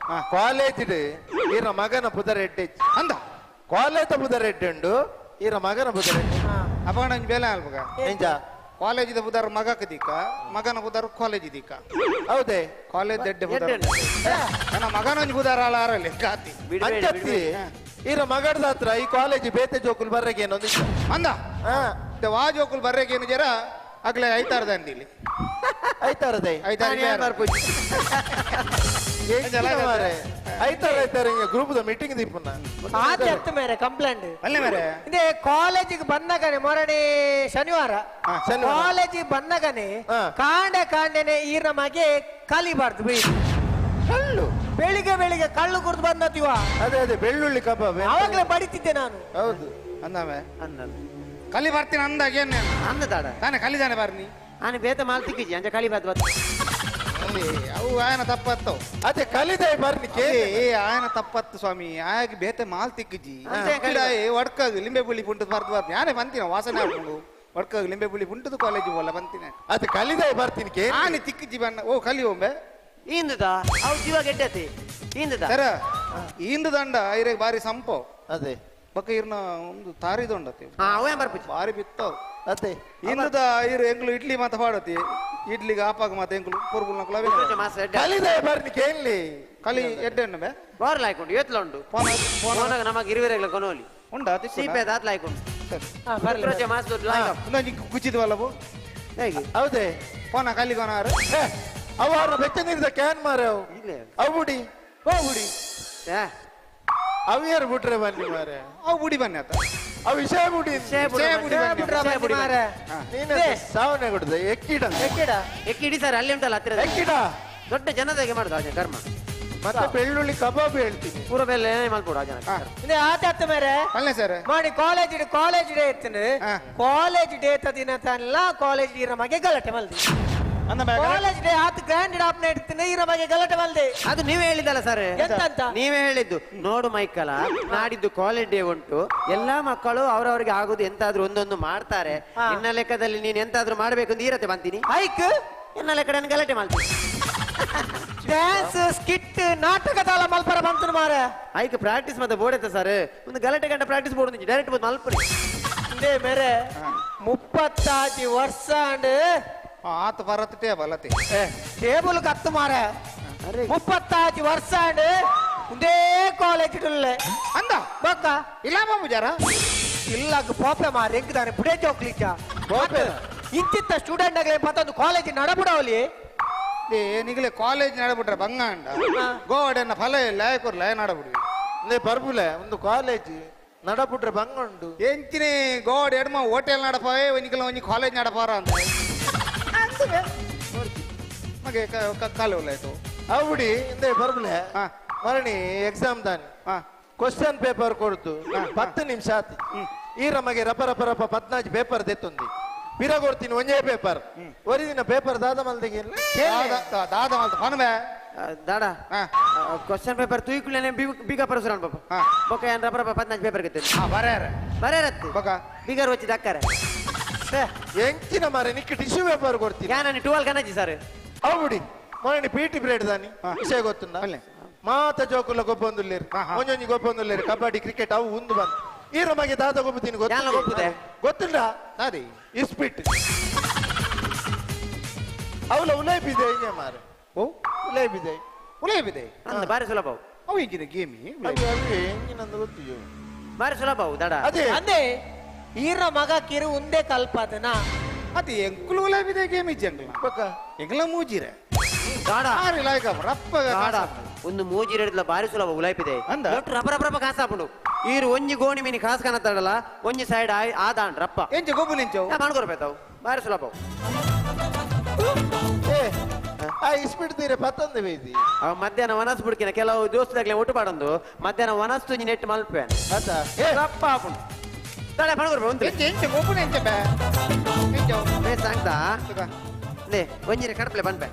ಕಾಲೇಜ್ ಈರ ಮಗನ ಪುದರೆಡ್ಡೆ ಅಂದ ಕಾಲೇಜ್ ಪುದರೆಡ್ಡು ಈರ ಮಗನ ಪುದರೆಡ್ಡೆ ಅಪಗಣ ಬೇಲೆ ಅಲ್ಬಗ ಎಂಜ ಕಾಲೇಜಿದ ಬುದಾರ ಮಗಕ ದಿಕ್ಕ ಮಗನ ಬುದಾರ ಕಾಲೇಜ್ ದಿಕ್ಕ ಹೌದೇ ಕಾಲೇಜ್ ದಡ್ಡೆ ಬುದಾರ ನನ್ನ ಮಗನ ಬುದಾರ ಆಳಾರಲ್ಲಿ ಕಾತಿ ಅಂಜತ್ತಿ ಈರ ಮಗಡದ ಹತ್ರ ಈ ಕಾಲೇಜ್ ಬೇತೆ ಜೋಕುಲ್ ಬರ್ರಗೆ ಏನೊಂದು ಅಂದ ವಾ ಜೋಕುಲ್ ಬರ್ರಗೇನು ಜರ ಆಗ್ಲೇ ಐತಾರದ ಅಂದಿಲ್ಲಿ ಐತಾರದೆ ಐತಾರ ಗ್ರೂಪ್ ಮೀಟಿಂಗ್ ದೀಪನ್ನ ಆಚೆ ಮೇರೆ ಕಂಪ್ಲೇಂಟ್ ಅಲ್ಲೇ ಮೇರೆ ಇದೇ ಕಾಲೇಜಿಗೆ ಬಂದಾಗನೆ ಮೊರನೆ ಶನಿವಾರ ಕಾಲೇಜಿಗೆ ಬಂದಾಗನೆ ಕಾಂಡೆನೆ ಈರ ಮಗೆ ಕಲಿಬಾರ್ದು ಬೀ ಕಳ್ಳು ಬೆಳಿಗ್ಗೆ ಕಳ್ಳು ಕುಡ್ದು ಬಂದತ್ತೀವ ಅದೇ ಬೆಳ್ಳುಳ್ಳಿ ಕಬಾಬ್ ಅವಾಗಲೇ ಬಡಿತಿದ್ದೆ ನಾನು ಹೌದು ಅಂದವೆ ಕಲಿ ಬರ್ತೀನಿ ಅಂದಾಗ ಏನ್ ಅಂದಾಡ ತಾನೆ ಕಲಿದಾನೆ ಬರ್ನಿ ಆನೆ ಬೇತ ಮಾಲ್ ತಿಕ್ಕಿಜಿ ಅಂಜ ಕಲಿ ಬಾತ್ ಬಾತ್ ಅವು ಆಯನ ತಪ್ಪತ್ತು ಅದೇ ಕಲಿದೆ ಬರ್ಲಿಕ್ಕೆ ಆಯನ ತಪ್ಪತ್ತು ಸ್ವಾಮಿ ಆಗಿ ಬೇತೆ ಮಾಲ್ ತಿಕ್ಕಿಜಿ ಒಡ್ಕಾಗ ಲಿಂಬೆ ಬುಳಿ ಪುಂಟದ ಬರ್ದು ಬರ್ತೀನಿ ನಾನೇ ಬಂತೀನಿ ವಾಸನೆ ಹಾಕೊಂಡು ಒಡ್ಕಾಗ ಲಿಂಬೆ ಬುಳಿ ಪುಂಟದ ಕಾಲೇಜ್ ಹೋಗಲ್ಲ ಬಂತೀನಿ ಅದೇ ಕಲಿದೆ ಬರ್ತೀನಿ ಆನೆ ತಿಕ್ಕಿಜಿ ಬಣ್ಣ ಓ ಕಲಿ ಒಮ್ಮೆ ಇಂದದ ಅವು ಜೀವ ಗೆಡ್ಡತಿ ಇಂದದ ಸರ ಇಂದು ದಂಡ ಐರೆ ಬಾರಿ ಸಂಪೋ ಅದೇ ಬಕ್ಕ ಇರ್ನ ಒಂದು ತಾರಿದೊಂಡತಿ ಅವೇ ಬರ್ಬಿಟ್ಟು ಬಾರಿ ಬಿತ್ತವ್ ಅದೇ ಇಂದದ ಇರು ಎಂಗ್ಲು ಇಡ್ಲಿ ಮಾತ ಪಾಡತಿ ಇಡ್ಲಿಗೆ ಆಪಾಗ ಮಾತ ಎಂಗ್ಲು ಪೂರ್ಗುಲ್ ನಕ್ಲವೆ ಕಲಿದೆ ಬರ್ಲಿಕ್ಕೆ ಎಲ್ಲಿ ಕಲಿ ಎಡ್ಡೆಣ್ಣೆ ಬೋರ್ಲ ಹಾಕೊಂಡು ಎತ್ಲ ಉಂಟು ಫೋನಾಗ ನಮಗೆ ಇರುವೆರೆಗ್ಲ ಕೊನೋಲಿ ಉಂಡ ಸೀಪೆ ದಾತ್ಲ ಹಾಕೊಂಡು ಕುಚಿದ್ವಲ್ಲವು ಹೇಗೆ ಹೌದೇ ಫೋನ ಕಲಿಗೋನಾರು ಅವ್ರ ಬೆಚ್ಚ ನೀರಿದ ಕ್ಯಾನ್ ಮಾರೆ ಅವು ಬುಡಿ ಓ ಬುಡಿ ಅವಿಯರ್ ಬಿಟ್ರೆ ಬನ್ನಿ ಮಾರೆ ಅವು ಬುಡಿ ಬನ್ನಿ ಆತ ಅವು ವಿಷಯ ಬುಡಿ ಸಾವನೆ ಕೊಡುದು ಎಕ್ಕಿಡಿ ಸರ್ ಅಲ್ಲಿ ಉಂಟಲ್ಲ ಹತ್ತಿರ ಎಕ್ಕಿಡ ದೊಡ್ಡ ಜನದಾಗೆ ಮಾಡುದು ಆ ಜನ ಕರ್ಮ ಮತ್ತೆ ಬೆಳ್ಳುಳ್ಳಿ ಕಬಾಬ್ ಹೇಳ್ತೀನಿ ಪೂರ ಬೆಲ್ಲ ಮಲ್ಪೋಡು ಆ ಜನ ಆತ ಮೇರೆ ಅಲ್ಲೇ ಸರ್ ಮಾಡಿ ಕಾಲೇಜ್ ಡೇ ಇರ್ತೇನೆ ಕಾಲೇಜ್ ಡೇ ದಿನ ತನಲ್ಲ ಕಾಲೇಜ್ ಇರ ಮಗೆ ಗಲಾಟೆ ಮಲ್ದಿ ಕಾಲೇಜ್ ಡೇ ಆತ ಗ್ರ್ಯಾಂಡ್ ಆಪ್ನ ಇಡ್ತೀನಿ ಇರ ಮಗೆ ಗಲಾಟೆ ಮಲ್ದೆ ಅದು ನೀವೇ ಹೇಳಿದಲ್ಲ ಸರ್ ಎಂತ ನೀವೇ ಹೇಳಿದ್ದು ನೋಡು ಮೈಕಲ ನಾಡಿದ್ದು ಕಾಲೇಜ್ ಡೇ ಉಂಟು ಎಲ್ಲಾ ಮಕ್ಕಳು ಅವರವರಿಗೆ ಆಗುದು ಎಂತಾದ್ರೂ ಒಂದೊಂದು ಮಾಡ್ತಾರೆ ನಿನ್ನ ಲೆಕ್ಕದಲ್ಲಿ ನೀನ್ ಎಂತಾದ್ರೂ ಮಾಡ್ಬೇಕು ಅಂತ ಇರತ್ತೆ ಬಂತೀನಿ ಹೈಕ್ ಎನ್ನ ಲೆಕ್ಕ ಗಲಾಟೆ ಮಾಡ್ತೀನಿ ಡ್ಯಾನ್ಸ್ ಸ್ಕಿಟ್ ನಾಟಕದ ಮಲ್ಪರ ಬಂತು ಮಾರೆ ಐಕ್ ಪ್ರಾಕ್ಟೀಸ್ ಮತ್ತೆ ಬೋಡೈತೆ ಸರ್ ಒಂದು ಗಲಾಟೆ ಗಂಟೆ ಪ್ರಾಕ್ಟೀಸ್ ಬೋರ್ಡ್ ಡೈರೆಕ್ಟ್ ಬಂದು ಮಲ್ಪರಿ ಇದೇ ಮೇರೆ 35 ವರ್ಷ ಅಂಡ್ ಆತ ಬರತ್ ಟೇಬಲ್ ಅತಿ ಟೇಬಲ್ ಕತ್ತು ಮಾರೆ 35 ವರ್ಷ ಅಂಡ್ ಒಂದೇ ಕಾಲೇಜ್ ಇಡಲೆ ಅಂದ ಬೊಕ್ಕ ಇಲ್ಲ ಬಾಬುಜಾರ ಇಲ್ಲ ಪೋಪೆ ಮಾರೆ ಎಂಕದಾನೆ ಬುಡೆ ಚೋಕ್ಲಿಕ್ಕ ಪೋಪೆ ಇಂತಿತ್ತ ಸ್ಟೂಡೆಂಟ್ ಆಗಲೇ ಮತ್ತೊಂದು ಕಾಲೇಜ್ ನಡಬುಡವಲಿ ನಿಗಲೇ ಕಾಲೇಜ್ ನಡಬಿಟ್ರೆ ಬಂಗ ಅಂಡ ಗೋವಾಡನ್ನ ಫಲ ಇಲ್ಲ ಯಾಕೋರ್ಲ ನಡಬಿಡಿ ನೇ ಬರ್ಬುಲೆ ಒಂದು ಕಾಲೇಜ್ ನಡಬಿಟ್ರೆ ಬಂಗ ಉಂಟು ಎಂಚಿನಿ ಗೋವಾಡ ಎಡ್ಮ ಹೋಟೆಲ್ ನಡಪಾವೆ ಒಂಜಿಕಲ ಒಂಜಿ ಕಾಲೇಜ್ ನಡಪಾರ ಅಂತ ಮಗೆ ಕಾಲು ಆಯ್ತು అవుడి ఇందే బర్బులే మరణి ఎగ్జామ్ దాని క్వశ్చన్ పేపర్ కొడుతు 10 నిమిషాతి ఈ రಮಗೆ రప రప రప 14 పేపర్ దెత్తుంది ಬಿರಗೊಡ್ತೀನಿ ಒಂದೇ ಪೇಪರ್ ಒರಿದಿನ ಪೇಪರ್ ದಾದ ಮಲ್ದಿಗೆ ದಾದ ಮಲ್ದ ಫನ್ಬೆ ದಾಡ ಕ್ವಶ್ಚನ್ ಪೇಪರ್ ತುಯಿಕುಲೇನೆ ಬೀಗ ಪರಸುರಾನ್ ಪಾಪ ಬೊಕ ಏನ್ ರಪ ರಪ 15 ಪೇಪರ್ ಗೆತ್ತೆ ಬರೇರತ್ತೆ ಬೊಕ ಬೀಗರ್ ವಚ್ಚಿ ದಕ್ಕರೆ ಎಂಚಿನ ಮಾರೆ ನಿಕ್ಕೆ ಟಿಶ್ಯೂ ಪೇಪರ್ ಕೊಡ್ತೀನಿ ಯಾನನಿ 12 ಕನಜಿ ಸರ್ అవుడి మొన్న పీటీ బ్రేడ్ దాని విషయ ಗೊತ್ತುಂಡ ಮಾತ ಜೋಕುಲ ಗೊಬ್ಬೊಂದುಲ್ಲೇರು ಒಂಜೊಂಜಿ ಗೊಬ್ಬೊಂದುಲ್ಲೇರು ಕಬಡ್ಡಿ ಕ್ರಿಕೆಟ್ ಅವು ಉಂದು ಬಂದು ಈ ರಮಗೆ ದಾದ ಗೊಬ್ಬುತ್ತೀನಿ ಗೊತ್ತಿಲ್ಲ ಅದೇ ಇಸ್ಪಿಟ್ ಅವಳ ಉಲೇಬಿದೆ ಹಿಂಗೆ ಮಾರೆ ಓ ಉಲೇಬಿದೆ ಬಾರಿ ಸುಲಭ ಅವು ಹಿಂಗಿನ ಗೇಮಿ ಹೆಂಗಿನಂದು ಗೊತ್ತಿಯೋ ಬಾರಿ ಸುಲಭ ದಡ ಅದೇ ಈರ ಮಗ ಕಿರು ಉಂದೇ ಕಲ್ಪದನ ಅದು ಎಂಕುಲು ಉಲೇಬಿದೆ ಗೇಮ್ ಇಜ್ಜಂಗ್ಲ ಎಂಗ್ಲ ಮೂಜಿರೆ ಒಂದು ಮೂಜಿ ಹಿಡಿದ್ಲ ಬಾರಿ ಸುಲಭ ಉಲಾಯ್ಪಿದೆ ರಪ್ಪ ರಪ್ಪ ರಪ್ಪ ಕಾಸಾಪುಂಡು ಈರು ಒಂಜಿ ಗೋಣಿ ಮೀನಿ ಕಾಸು ಕಾಣತ್ತಾಡಲ್ಲ ಒಂಜಿ ಸೈಡ್ ಆದಾಂಡ್ ರಪ್ಪ ಎಂಚ ಗೊಬ್ಬು ನಿಂಚವು ಮಾಡ್ಕೊರ್ಬೇತಾವು ಬಾರಿ ಸುಲಭ ಆ ಇಸ್ಪಿಟ್ ತೀರೆ ಪತ್ತೊಂದು ಬೇಯ್ದಿ ಅವ ಮಧ್ಯಾಹ್ನ ವನಸ್ ಬಿಡ್ಕಿನ ಕೆಲವು ದೋಸ್ತದಾಗ್ಲೆ ಒಟ್ಟು ಪಾಡೊಂದು ಮಧ್ಯಾಹ್ನ ವನಸ್ ತುಜಿ ನೆಟ್ಟು ಮಲ್ಪೆ ರಪ್ಪ ಹಾಪುಂಡು ತಡೆ ಮಾಡ್ಕೊರ್ಬೇಕು ಎಂಚ ಗೊಬ್ಬು ನೆಂಚ ಸಾಂಗ್ತಾ ನೇ ಒಂಜಿನ ಕಡಪಲೆ ಬಂದ್ಬೆ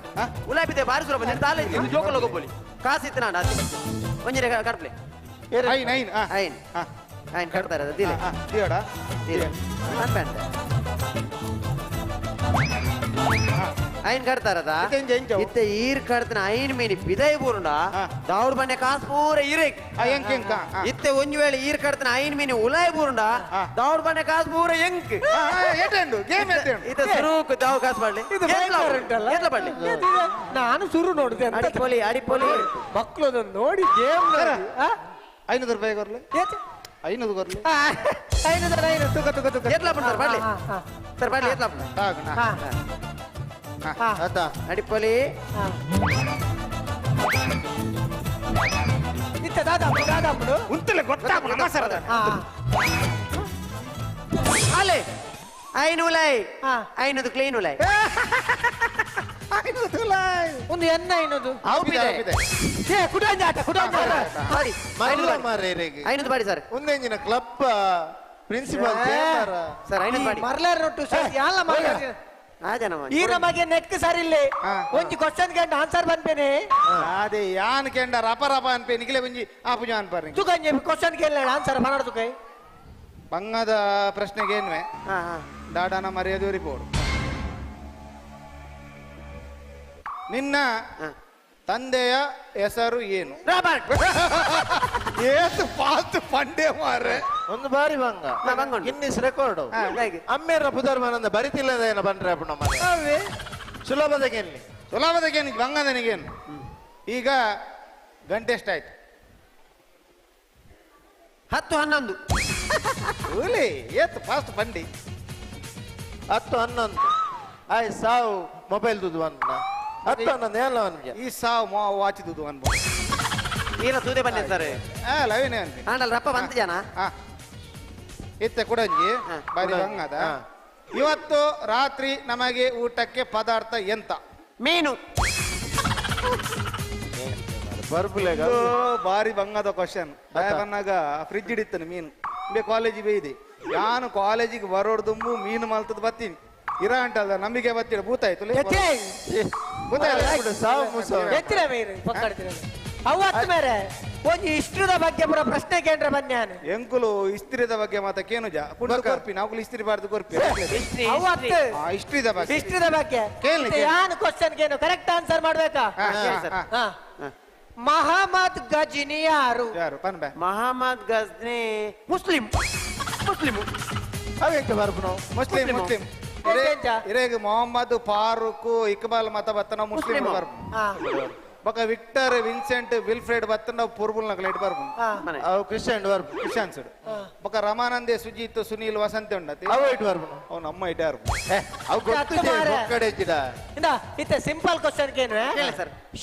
ಉಲಾಪಿದೆ ಬಾರಿ ಸುಲಭ ನೆಟ್ಟು ತಾಲೆ ಜೋಕಲ್ ಹೋಗೋಬೋಲಿ ಕಾಸಿತ್ತು ನಾನು ಅತಿ ಒಂಜಿನ ಕಡಪಲೆ ಐನ್ ಕಟ್ತಾರೆ ಅದು ದಿಲೆ ದಿಯೋಡ ಬಂದ್ಬೆ ಅಂತ ಐನ್ ಕಟ್ತಾರದ ಇತ್ತೆ ಈರ್ ಕಡ್ತನ ಐನ್ ಮೀನಿ ಬಿದೈ ಬೂರುಂಡ ದೌಡ್ ಬಂಡೆ ಕಾಸ್ ಪೂರ ಈರೇಕ್ ಇತ್ತೆ ಒಂಜಿ ವೇಳೆ ಈರ್ ಕಡ್ತನ ಐನ್ ಮೀನಿ ಉಲಾಯ್ ಬೂರುಂಡ ದೌಡ್ ಬಂಡೆ ಕಾಸ್ ಪೂರ ಎಂಕ್ ಇತ್ತೆ ಸುರುಕ್ ದೌಡ್ ಕಾಸ್ ಮಾಡ್ಲಿ ಎಟ್ಲ ಮಾಡ್ಲಿ ನಾನು ಶುರು ನೋಡಿದೆ ಅಡಿಪೊಲಿ ಅಡಿಪೊಲಿ ಮಕ್ಕಳು ನೋಡಿ ಗೇಮ್ 500 ರೂಪಾಯಿ ಕೊರ್ಲಿ 500 ಕೊರ್ಲಿ 500 ತುಕ ತುಕ ತುಕ ಎಟ್ಲ ಮಾಡ್ತಾರೆ ಮಾಡ್ಲಿ ಸರ್ ಮಾಡ್ಲಿ ಎಟ್ಲ ಅಡಿಪೊಲಿ ಇತ್ತ ದಾದಾಪುಡು ಉಂತಲೆ ಗೊತ್ತಾಗ್ಬಿಡ ಸರ್ ಅಲೆ ಐನು ಉಲಾಯ್ ಐನದು ಕ್ಲೀನ್ ಉಲಾಯ್ ಒಂದು ಎನ್ನ ಐನದು ಐನದು ಬಾಡಿ ಸರ್ ಒಂದೆಂಜಿನ ಕ್ಲಬ್ ಪ್ರಿನ್ಸಿಪಲ್ ಸರ್ ಐನದು ಬಾಡಿ ಮರ್ಲಾರ್ ನೋಟು ಯಾಲ ಈ ನಮಗೆ ನೆಕ್ ಸರ್ ಇಲ್ಲಿ ಒಂಜಿ ಕ್ವಶನ್ ಗೆ ಆನ್ಸರ್ ಬಂಪೇನೆ ಅದೇ ಯಾನ್ ಕೆಂಡ ರಪ ರಪ ಅನ್ಪೆ ನಿಖಿಲೆ ಒಂಜಿ ಆಪುಜ ಅನ್ಪಾರಿ ತುಕಂಜೆ ಕ್ವಶನ್ ಗೆ ಆನ್ಸರ್ ಬನಾಡ ತುಕೈ ಬಂಗದ ಪ್ರಶ್ನೆಗೆ ಏನ್ವೆ ದಾಡಾನ ಮರ್ಯಾದೆ ರಿಪೋರ್ಟ್ ನಿನ್ನ ತಂದೆಯ ಹೆಸರು ಏನು ಏತು ಪಾತು ಪಂಡೆ ಮಾರೆ ಒಂದು ಬಾರಿ ಬಂಗ ಗಿನ್ನಿಸ್ ರೆಕಾರ್ಡ್ ಅಮ್ಮೇರ ಪುದರ್ಮನಂದ ಬರಿತಿಲ್ಲದ ಏನ ಬಂದ್ರೆ ಅಪ್ಪ ಮನೆ ಸುಲಭದಗೇನಿ ಸುಲಭದಗೇನಿ ಬಂಗದನಿಗೇನು ಈಗ ಗಂಟೆ ಎಷ್ಟಾಯ್ತು 10-11 ಓಲಿ ಏತು ಫಾಸ್ಟ್ ಬಂಡಿ 10-11 ಆಯ್ ಸಾವು ಮೊಬೈಲ್ ದುದು ಅಂತ 10-11 ಎಲ್ಲ ಅವನಿಗೆ ಈ ಸಾವು ವಾಚ್ ದುದು ಅನ್ಬೋದು ಈರ ತೂದೆ ಬನ್ನಿ ಸರ್ ಲವಿನೇ ಅಂತ ಆಂಡಲ್ ರಪ್ಪ ಬಂತ ಜನ ಇತ್ತೆ ಕುಡಂಜಿ ಬಾರಿ ಬಂಗದ ಇವತ್ತು ರಾತ್ರಿ ನಮಗೆ ಊಟಕ್ಕೆ ಪದಾರ್ಥ ಎಂತ ಮೀನು ಬರ್ಬುಲೆಗ ಬಾರಿ ಬಂಗದ ಕ್ವಶನ್ ಬನ್ನಾಗ ಫ್ರಿಜ್ ಹಿಡಿತಾನೆ ಮೀನು ಬೇ ಕಾಲೇಜಿಗೆ ಬೈದೆ ನಾನು ಕಾಲೇಜಿಗೆ ಬರೋಡ್ದುಂಬು ಮೀನು ಮಲ್ತದ ಬತ್ತೀನಿ ಇರ ಅಂಟಲ್ಲ ನಮಗೆ ಬತ್ತಿರ ಭೂತಾಯ್ತು ಅವತ್ತು ಮೇರೆ ಒಂಜಿ ಇಷ್ಟ್ರದ ಬಗ್ಗೆ ಪುರ ಪ್ರಶ್ನೆ ಕೇಂದ್ರ ಬನ್ಯಾನು ಎಂಕುಲು ಇಸ್ತ್ರಿದ ಬಗ್ಗೆ ಮಾತ ಕೇನುಜ ಪುಂಡು ಕೊರ್ಪಿ ನಾವು ಇಸ್ತ್ರಿ ಬಾರ್ದು ಕೊರ್ಪಿ ಅವತ್ತು ಇಸ್ತ್ರಿದ ಬಗ್ಗೆ ಇಷ್ಟ್ರದ ಬಗ್ಗೆ ಯಾನು ಕ್ವಶನ್ ಗೇನು ಕರೆಕ್ಟ್ ಆನ್ಸರ್ ಮಾಡ್ಬೇಕಾ ಮಹಮ್ಮದ್ ಗಜ್ನಿ ಯಾರು ಮಹಮ್ಮದ್ ಗಜ್ನಿ ಮುಸ್ಲಿಂ ಅವೇಕೆ ಬರ್ಬು ಮುಸ್ಲಿಂ ಮುಸ್ಲಿಂ ಇರೇಗ ಮೊಹಮ್ಮದ್ ಫಾರೂಕ್ ಇಕ್ಬಾಲ್ ಮತ ಬತ್ತನ ಮುಸ್ಲಿಂ ಬರ್ಬು ಬಕ ವಿಕ್ಟರ್ ವಿನ್ಸೆಂಟ್ ವಿಲ್ಫ್ರೆಡ್ ಬತ್ತನ ಪೂರ್ಬುಲ್ ನಗಲ ಇಟ್ ಬರ್ಬು ಅವು ಕ್ರಿಶ್ಚಿಯನ್ ಬರ್ಬು ಕ್ರಿಶ್ಚಿಯನ್ಸ್ ಬಕ ರಮಾನಂದೆ ಸುಜಿತ್ ಸುನೀಲ್ ವಸಂತ ಉಂಡತಿ ಅವು ಇಟ್ ಬರ್ಬು ಅವನ ಅಮ್ಮ ಇಟ್ ಯಾರು ಅವು ಗೊತ್ತಿದೆ ಒಕ್ಕಡೆ ಜಿಡ ಇಂದ ಇತ್ತೆ ಸಿಂಪಲ್ ಕ್ವಶನ್ ಕೇನು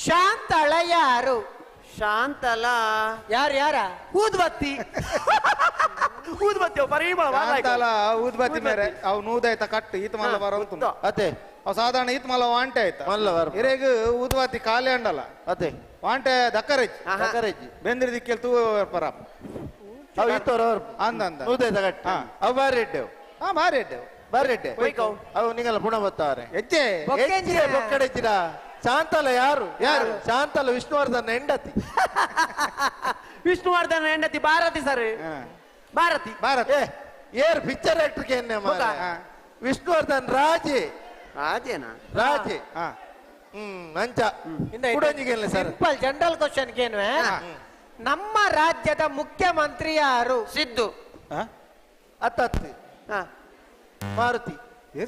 ಶಾಂತಳ ಯಾರು ಶಾಂತಲ ಯಾರು ಯಾರ ಊದ್ಬತ್ತಿ ಊದ್ಬತ್ತಿ ಪರಿಮಳ ಶಾಂತಲ ಊದ್ಬತ್ತಿ ಮೇರೆ ಅವು ನೂದಾಯ್ತ ಕಟ್ಟು ಈತ ಮಲ್ಲ ಬರೋದು ಅತೆ ಅವು ಸಾಧಾರಣ ಈತ ಮಲ್ಲ ವಾಂಟೆ ಆಯ್ತಾ ಮಲ್ಲ ಬರ ಇರೇಗ ಊದ್ಬತ್ತಿ ಖಾಲಿ ಅಂಡಲ್ಲ ಅತೆ ವಾಂಟೆ ದಕ್ಕರೆಜ್ ಬೆಂದ್ರಿ ದಿಕ್ಕೆಲ್ ತೂ ಪರ ಅವು ಇತ್ತೋರ ಅಂದ ಅಂದ ನೂದಾಯ್ತ ಕಟ್ಟು ಅವು ಬಾರಿ ಇಟ್ಟೆವು ಬಾರಿ ಇಟ್ಟೆವು ಬಾರಿ ಇಟ್ಟೆ ಅವು ನಿಂಗಲ್ಲ ಪುಣ ಬತ್ತಾರೆ ಎಚ್ಚೆ ಒಕ್ಕಡೆ ಜಿಡ ಶಾಂತಲ ಯಾರು ಯಾರು ಶಾಂತಲ ವಿಷ್ಣುವರ್ಧನ್ ಹೆಂಡತಿ ವಿಷ್ಣುವರ್ಧನ್ ಹೆಂಡತಿ ಭಾರತಿ ಸರ್ ಭಾರತಿ ಭಾರತ್ ಏರ್ ಪಿಕ್ಚರ್ ಆಕ್ಟರ್ ಕೇನೆ ವಿಷ್ಣುವರ್ಧನ್ ರಾಜೆ ರಾಜೇನಾ ರಾಜೆ ಅಂಚ ಕುಡಂಜಿಗೆಲ್ಲ ಸರ್ ಸಿಂಪಲ್ ಜನರಲ್ ಕ್ವಶನ್ ಕೇನು ನಮ್ಮ ರಾಜ್ಯದ ಮುಖ್ಯಮಂತ್ರಿ ಯಾರು ಸಿದ್ದು ಅತ್ತತ್ತಿ ಮಾರುತಿ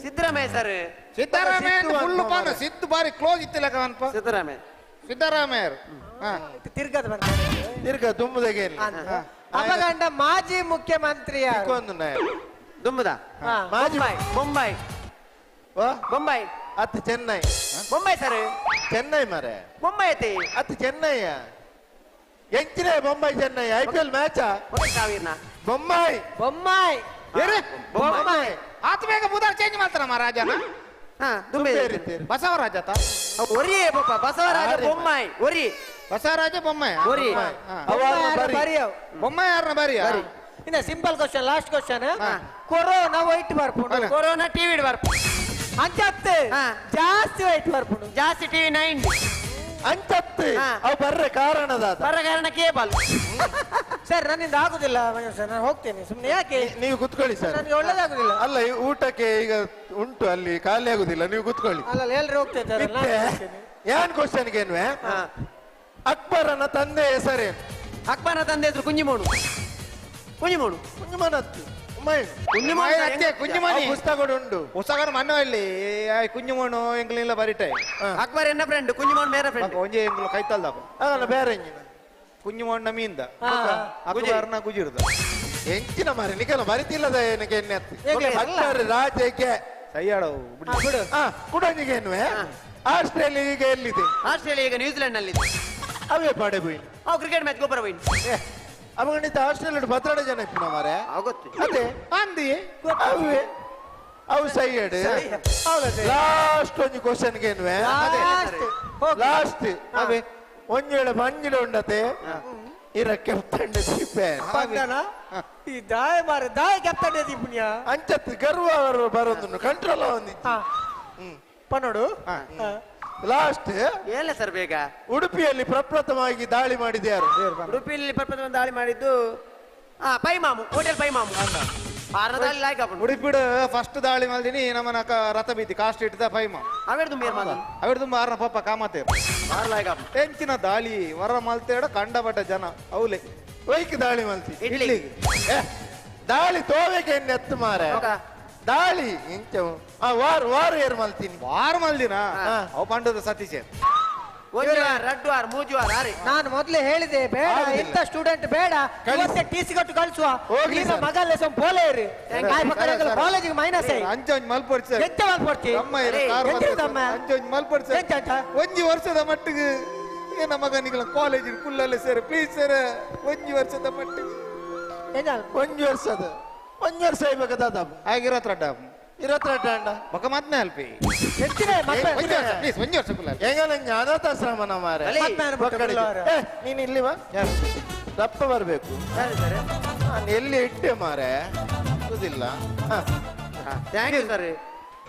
ಸಿದ್ದರಾಮಯ್ಯ ಸರ್ ಸಿದ್ದರಾಮಯ್ಯ ಫುಲ್ ಪಾನ ಸಿದ್ದು ಬಾರಿ ಕ್ಲೋಸ್ ಇತ್ತಿಲ್ಲ ಕವನ್ಪ ಸಿದ್ದರಾಮಯ್ಯ ತಿರ್ಗದ ತಿರ್ಗ ದುಮ್ಮದಗೆ ಅಪಗಂಡ ಮಾಜಿ ಮುಖ್ಯಮಂತ್ರಿ ಯಾರು ದುಮ್ಮದ ಮುಂಬೈ ಮುಂಬೈ ಅತ್ ಚೆನ್ನೈ ಮುಂಬೈ ಸರ್ ಚೆನ್ನೈ ಮರೆ ಮುಂಬೈ ಐತಿ ಅತ್ ಚೆನ್ನೈ ಎಂಚಿನ ಬೊಂಬೈ ಚೆನ್ನೈ IPL ಮ್ಯಾಚ್ ಬೊಂಬೈ ಬೊಂಬೈ ಬೊಂಬೈ ಆತ ಬೇಗ ಬುಧಾರ್ ಚೇಂಜ್ ಮಾಡ್ತಾರ ಮಹಾರಾಜನ ಬಸವರಾಜ ಒರಿ ಬಸವರಾಜ ಬೊಮ್ಮಾಯಿ ಒರಿ ಬಸವರಾಜ ಬೊಮ್ಮಾಯಿ ಒರಿ ಬೊಮ್ಮಾಯಿ ಯಾರನ್ನ ಬರಿ ಇನ್ನ simple question last question corona white ಬರ್ಪುಂಡು ಕೊರೋನಾ ಟಿವಿ ಬರ್ಪು ಅಂಚತ್ತು ಜಾಸ್ತಿ ವೈಟ್ ಬರ್ಪುಂಡು ಜಾಸ್ತಿ ಟಿವಿ 9 ಅಂಚತ್ತು ಅವು ಬರ್ರೆ ಕಾರಣದ ಕೇಬಲ್ ಸರ್ ನನ್ನಿಂದ ಆಗುದಿಲ್ಲ ಸರ್, ನಾನು ಹೋಗ್ತೇನೆ ಸುಮ್ಮನೆ. ಯಾಕೆ ನೀವು ಕುತ್ಕೊಳ್ಳಿ ಸರ್. ನನಗೆ ಒಳ್ಳೇದಾಗುದಿಲ್ಲ. ಅಲ್ಲ ಈ ಊಟಕ್ಕೆ ಈಗ ಉಂಟು ಅಲ್ಲಿ, ಖಾಲಿ ಆಗುದಿಲ್ಲ, ನೀವು ಕುತ್ಕೊಳ್ಳಿ. ಅಲ್ಲ ಎಲ್ರು ಹೋಗ್ತೇನೆ. ಏನ್ ಕ್ವಶನ್ಗೆ ಏನ್ವೆ? ಅಕ್ಬರನ ತಂದೆ ಹೆಸರೇನು? ಅಕ್ಬರನ ತಂದೆ ಹೆಸರು ಕುಂಜಿಮೋಡು. ಕುಂಜಿಮೋಡು ಪುಸ್ತಕ ಉಂಟು. ಪುಸ್ತಕ ಮಣ್ಣು ಇಲ್ಲಿ ಕುಂಜುಮೋಣು ಎಂಗ್ಲಿಲ್ಲ ಬರಿಟೆ. ಅಕ್ಬರ್ ಎನ್ನ ಫ್ರೆಂಡ್, ಕುಂಜಿಮೋಣು ಮೇರೆ ಫ್ರೆಂಡ್. ಒಂಜೆ ಎಂಗ್ಲು ಕೈತಲ್ದ ಬೇರೆ ಕುಂಜುಮೋಣ್ಣ ಮೀಂದ ಅಕ್ಬರ್ನ ಗುಜಿರ್ದ ಎಂಚಿನ ಮಾರಿ ನಿಖಲ ಬರಿತಿಲ್ಲದ ಏನಕ್ಕೆ ಎಣ್ಣೆ ಅಕ್ಬರ್ ರಾಜಕ್ಕೆ ಸೈಯಾಡವು ಕುಡನಿಗೆ ಏನ್ವೆ? ಆಸ್ಟ್ರೇಲಿಯಾ ಈಗ ಎಲ್ಲಿದೆ? ಆಸ್ಟ್ರೇಲಿಯಾ ಈಗ ನ್ಯೂಜಿಲೆಂಡ್ ನಲ್ಲಿ ಅವೇ ಪಾಡೆ ಹೋಯ್ ಅವು ಕ್ರಿಕೆಟ್ ಮ್ಯಾಚ್ ಗೊಬ್ಬರ ಹೋಯ್ ಅವಗಣಿತ ಆಸ್ಟ್ರೇಲಿಯಾ 12 ಜನ ಇಪ್ಪ ಮಾರೆ ಅದೇ ಅಂದಿ ಅವೇ ಅವು ಸೈಯಡ್ ಲಾಸ್ಟ್ ಒಂದು ಕ್ವಶನ್ಗೆ ಏನ್ವೆ? ಲಾಸ್ಟ್ ಅವೇ ಒಂಜೇಳು ಮಂಜಿಲು ಉಂಡತೆ ಇರ ಕೆಪ್ತಂಡ ದೀಪೆ ಈ ದಾಯ ಮಾರ ದಾಯ ಕೆಪ್ತಂಡ ದೀಪುಣ್ಯ ಅಂಚತ್ ಗರ್ವ ಬರೋದು ಕಂಟ್ರೋಲ್ ಒಂದಿತ್ತು ಪನ್ನೋಡು. ಲಾಸ್ಟ್ ಏನ ಸರ್ ಬೇಗ ಉಡುಪಿಯಲ್ಲಿ ಪ್ರಪ್ರಥಮವಾಗಿ ದಾಳಿ ಮಾಡಿದ ಯಾರು? ಉಡುಪಿಯಲ್ಲಿ ಪ್ರಪ್ರಥಮ ದಾಳಿ ಮಾಡಿದ್ದು ಪೈಮಾಮು, ಹೋಟೆಲ್ ಪೈಮಾಮು. ಉಡುಪಿಡು ಫಸ್ಟ್ ದಾಳಿ ಮಲ್ದಿನಿ ನಮ್ಮನ ರಥ ಬೀತಿ ಕಾಸ್ಟ್ ಇಟ್ಟಿದ ಪೈಮ ಅವಿಡ್ದು ಮಾರನ ಪಪ್ಪ ಕಾಮತೆ ಎಂಚಿನ ದಾಳಿ ವರ ಮಲ್ತೇಡ ಕಂಡಪಟ್ಟ ಜನ ಅವಲೆ ವೈಕ್ ದಾಳಿ ಮಲ್ತಿ ಇಡ್ಲಿಗೆ ದಾಳಿ ತೋವೆಗೆ ಎತ್ತು ಮಾರ ದಾಳಿ ಇಂಚ ವಾರ ಏರ್ ಮಲ್ತೀನಿ ವಾರ ಮಲ್ದಿನ ಅವು ಪಂಡದ ಸತೀಶ್ ನಾನು ಮೊದ್ಲೇ ಹೇಳಿದೆ ಬೇಡ, ಇಂಥ ಸ್ಟೂಡೆಂಟ್ ಬೇಡ, ಟಿಸಿ ಕೊಟ್ಟು ಕಳಿಸುವ ಮಗಲ್ಲೇ ಸ್ವಲ್ಪ ಪೋಲೆ ಇರಿ ಕಾಲೇಜಿಗೆ ಮೈನಸ್ ಅಂಚೊಂಜ್ ಮಲ್ಪಡ್ಸ ಒಂಜಿ ವರ್ಷದ ಮಟ್ಟಿಗೆ ಏನ ಮಗನಿಗಳ ಕಾಲೇಜ್ ಕುಲ್ಲಲ್ಲಿ ಸೇರಿ ಪ್ಲೀಸ್ ಸರ್ ಒಂಜಿ ವರ್ಷದ ಮಟ್ಟಿಗೆ ಒಂಜಿ ವರ್ಷ ಇರ್ಬೇಕದ ಆಗಿರತ್ರ ಇರತ್ರ ಮಗ ಮದ್ನೆ ಅಲ್ಪಿ ಒಂಜಿ ವರ್ಷ ಕುಲ್ಲ ಹೆಂಗಲ್ಲ ಅನಾಥಾಶ್ರಮನ ಮಾರೆ ನೀನ್ ಇಲ್ಲಿ ಬಾ ದಪ್ಪ ಬರ್ಬೇಕು ನಾನು ಎಲ್ಲಿ ಇಟ್ಟೆ ಮಾರೆ ಗೊತ್ತಿಲ್ಲ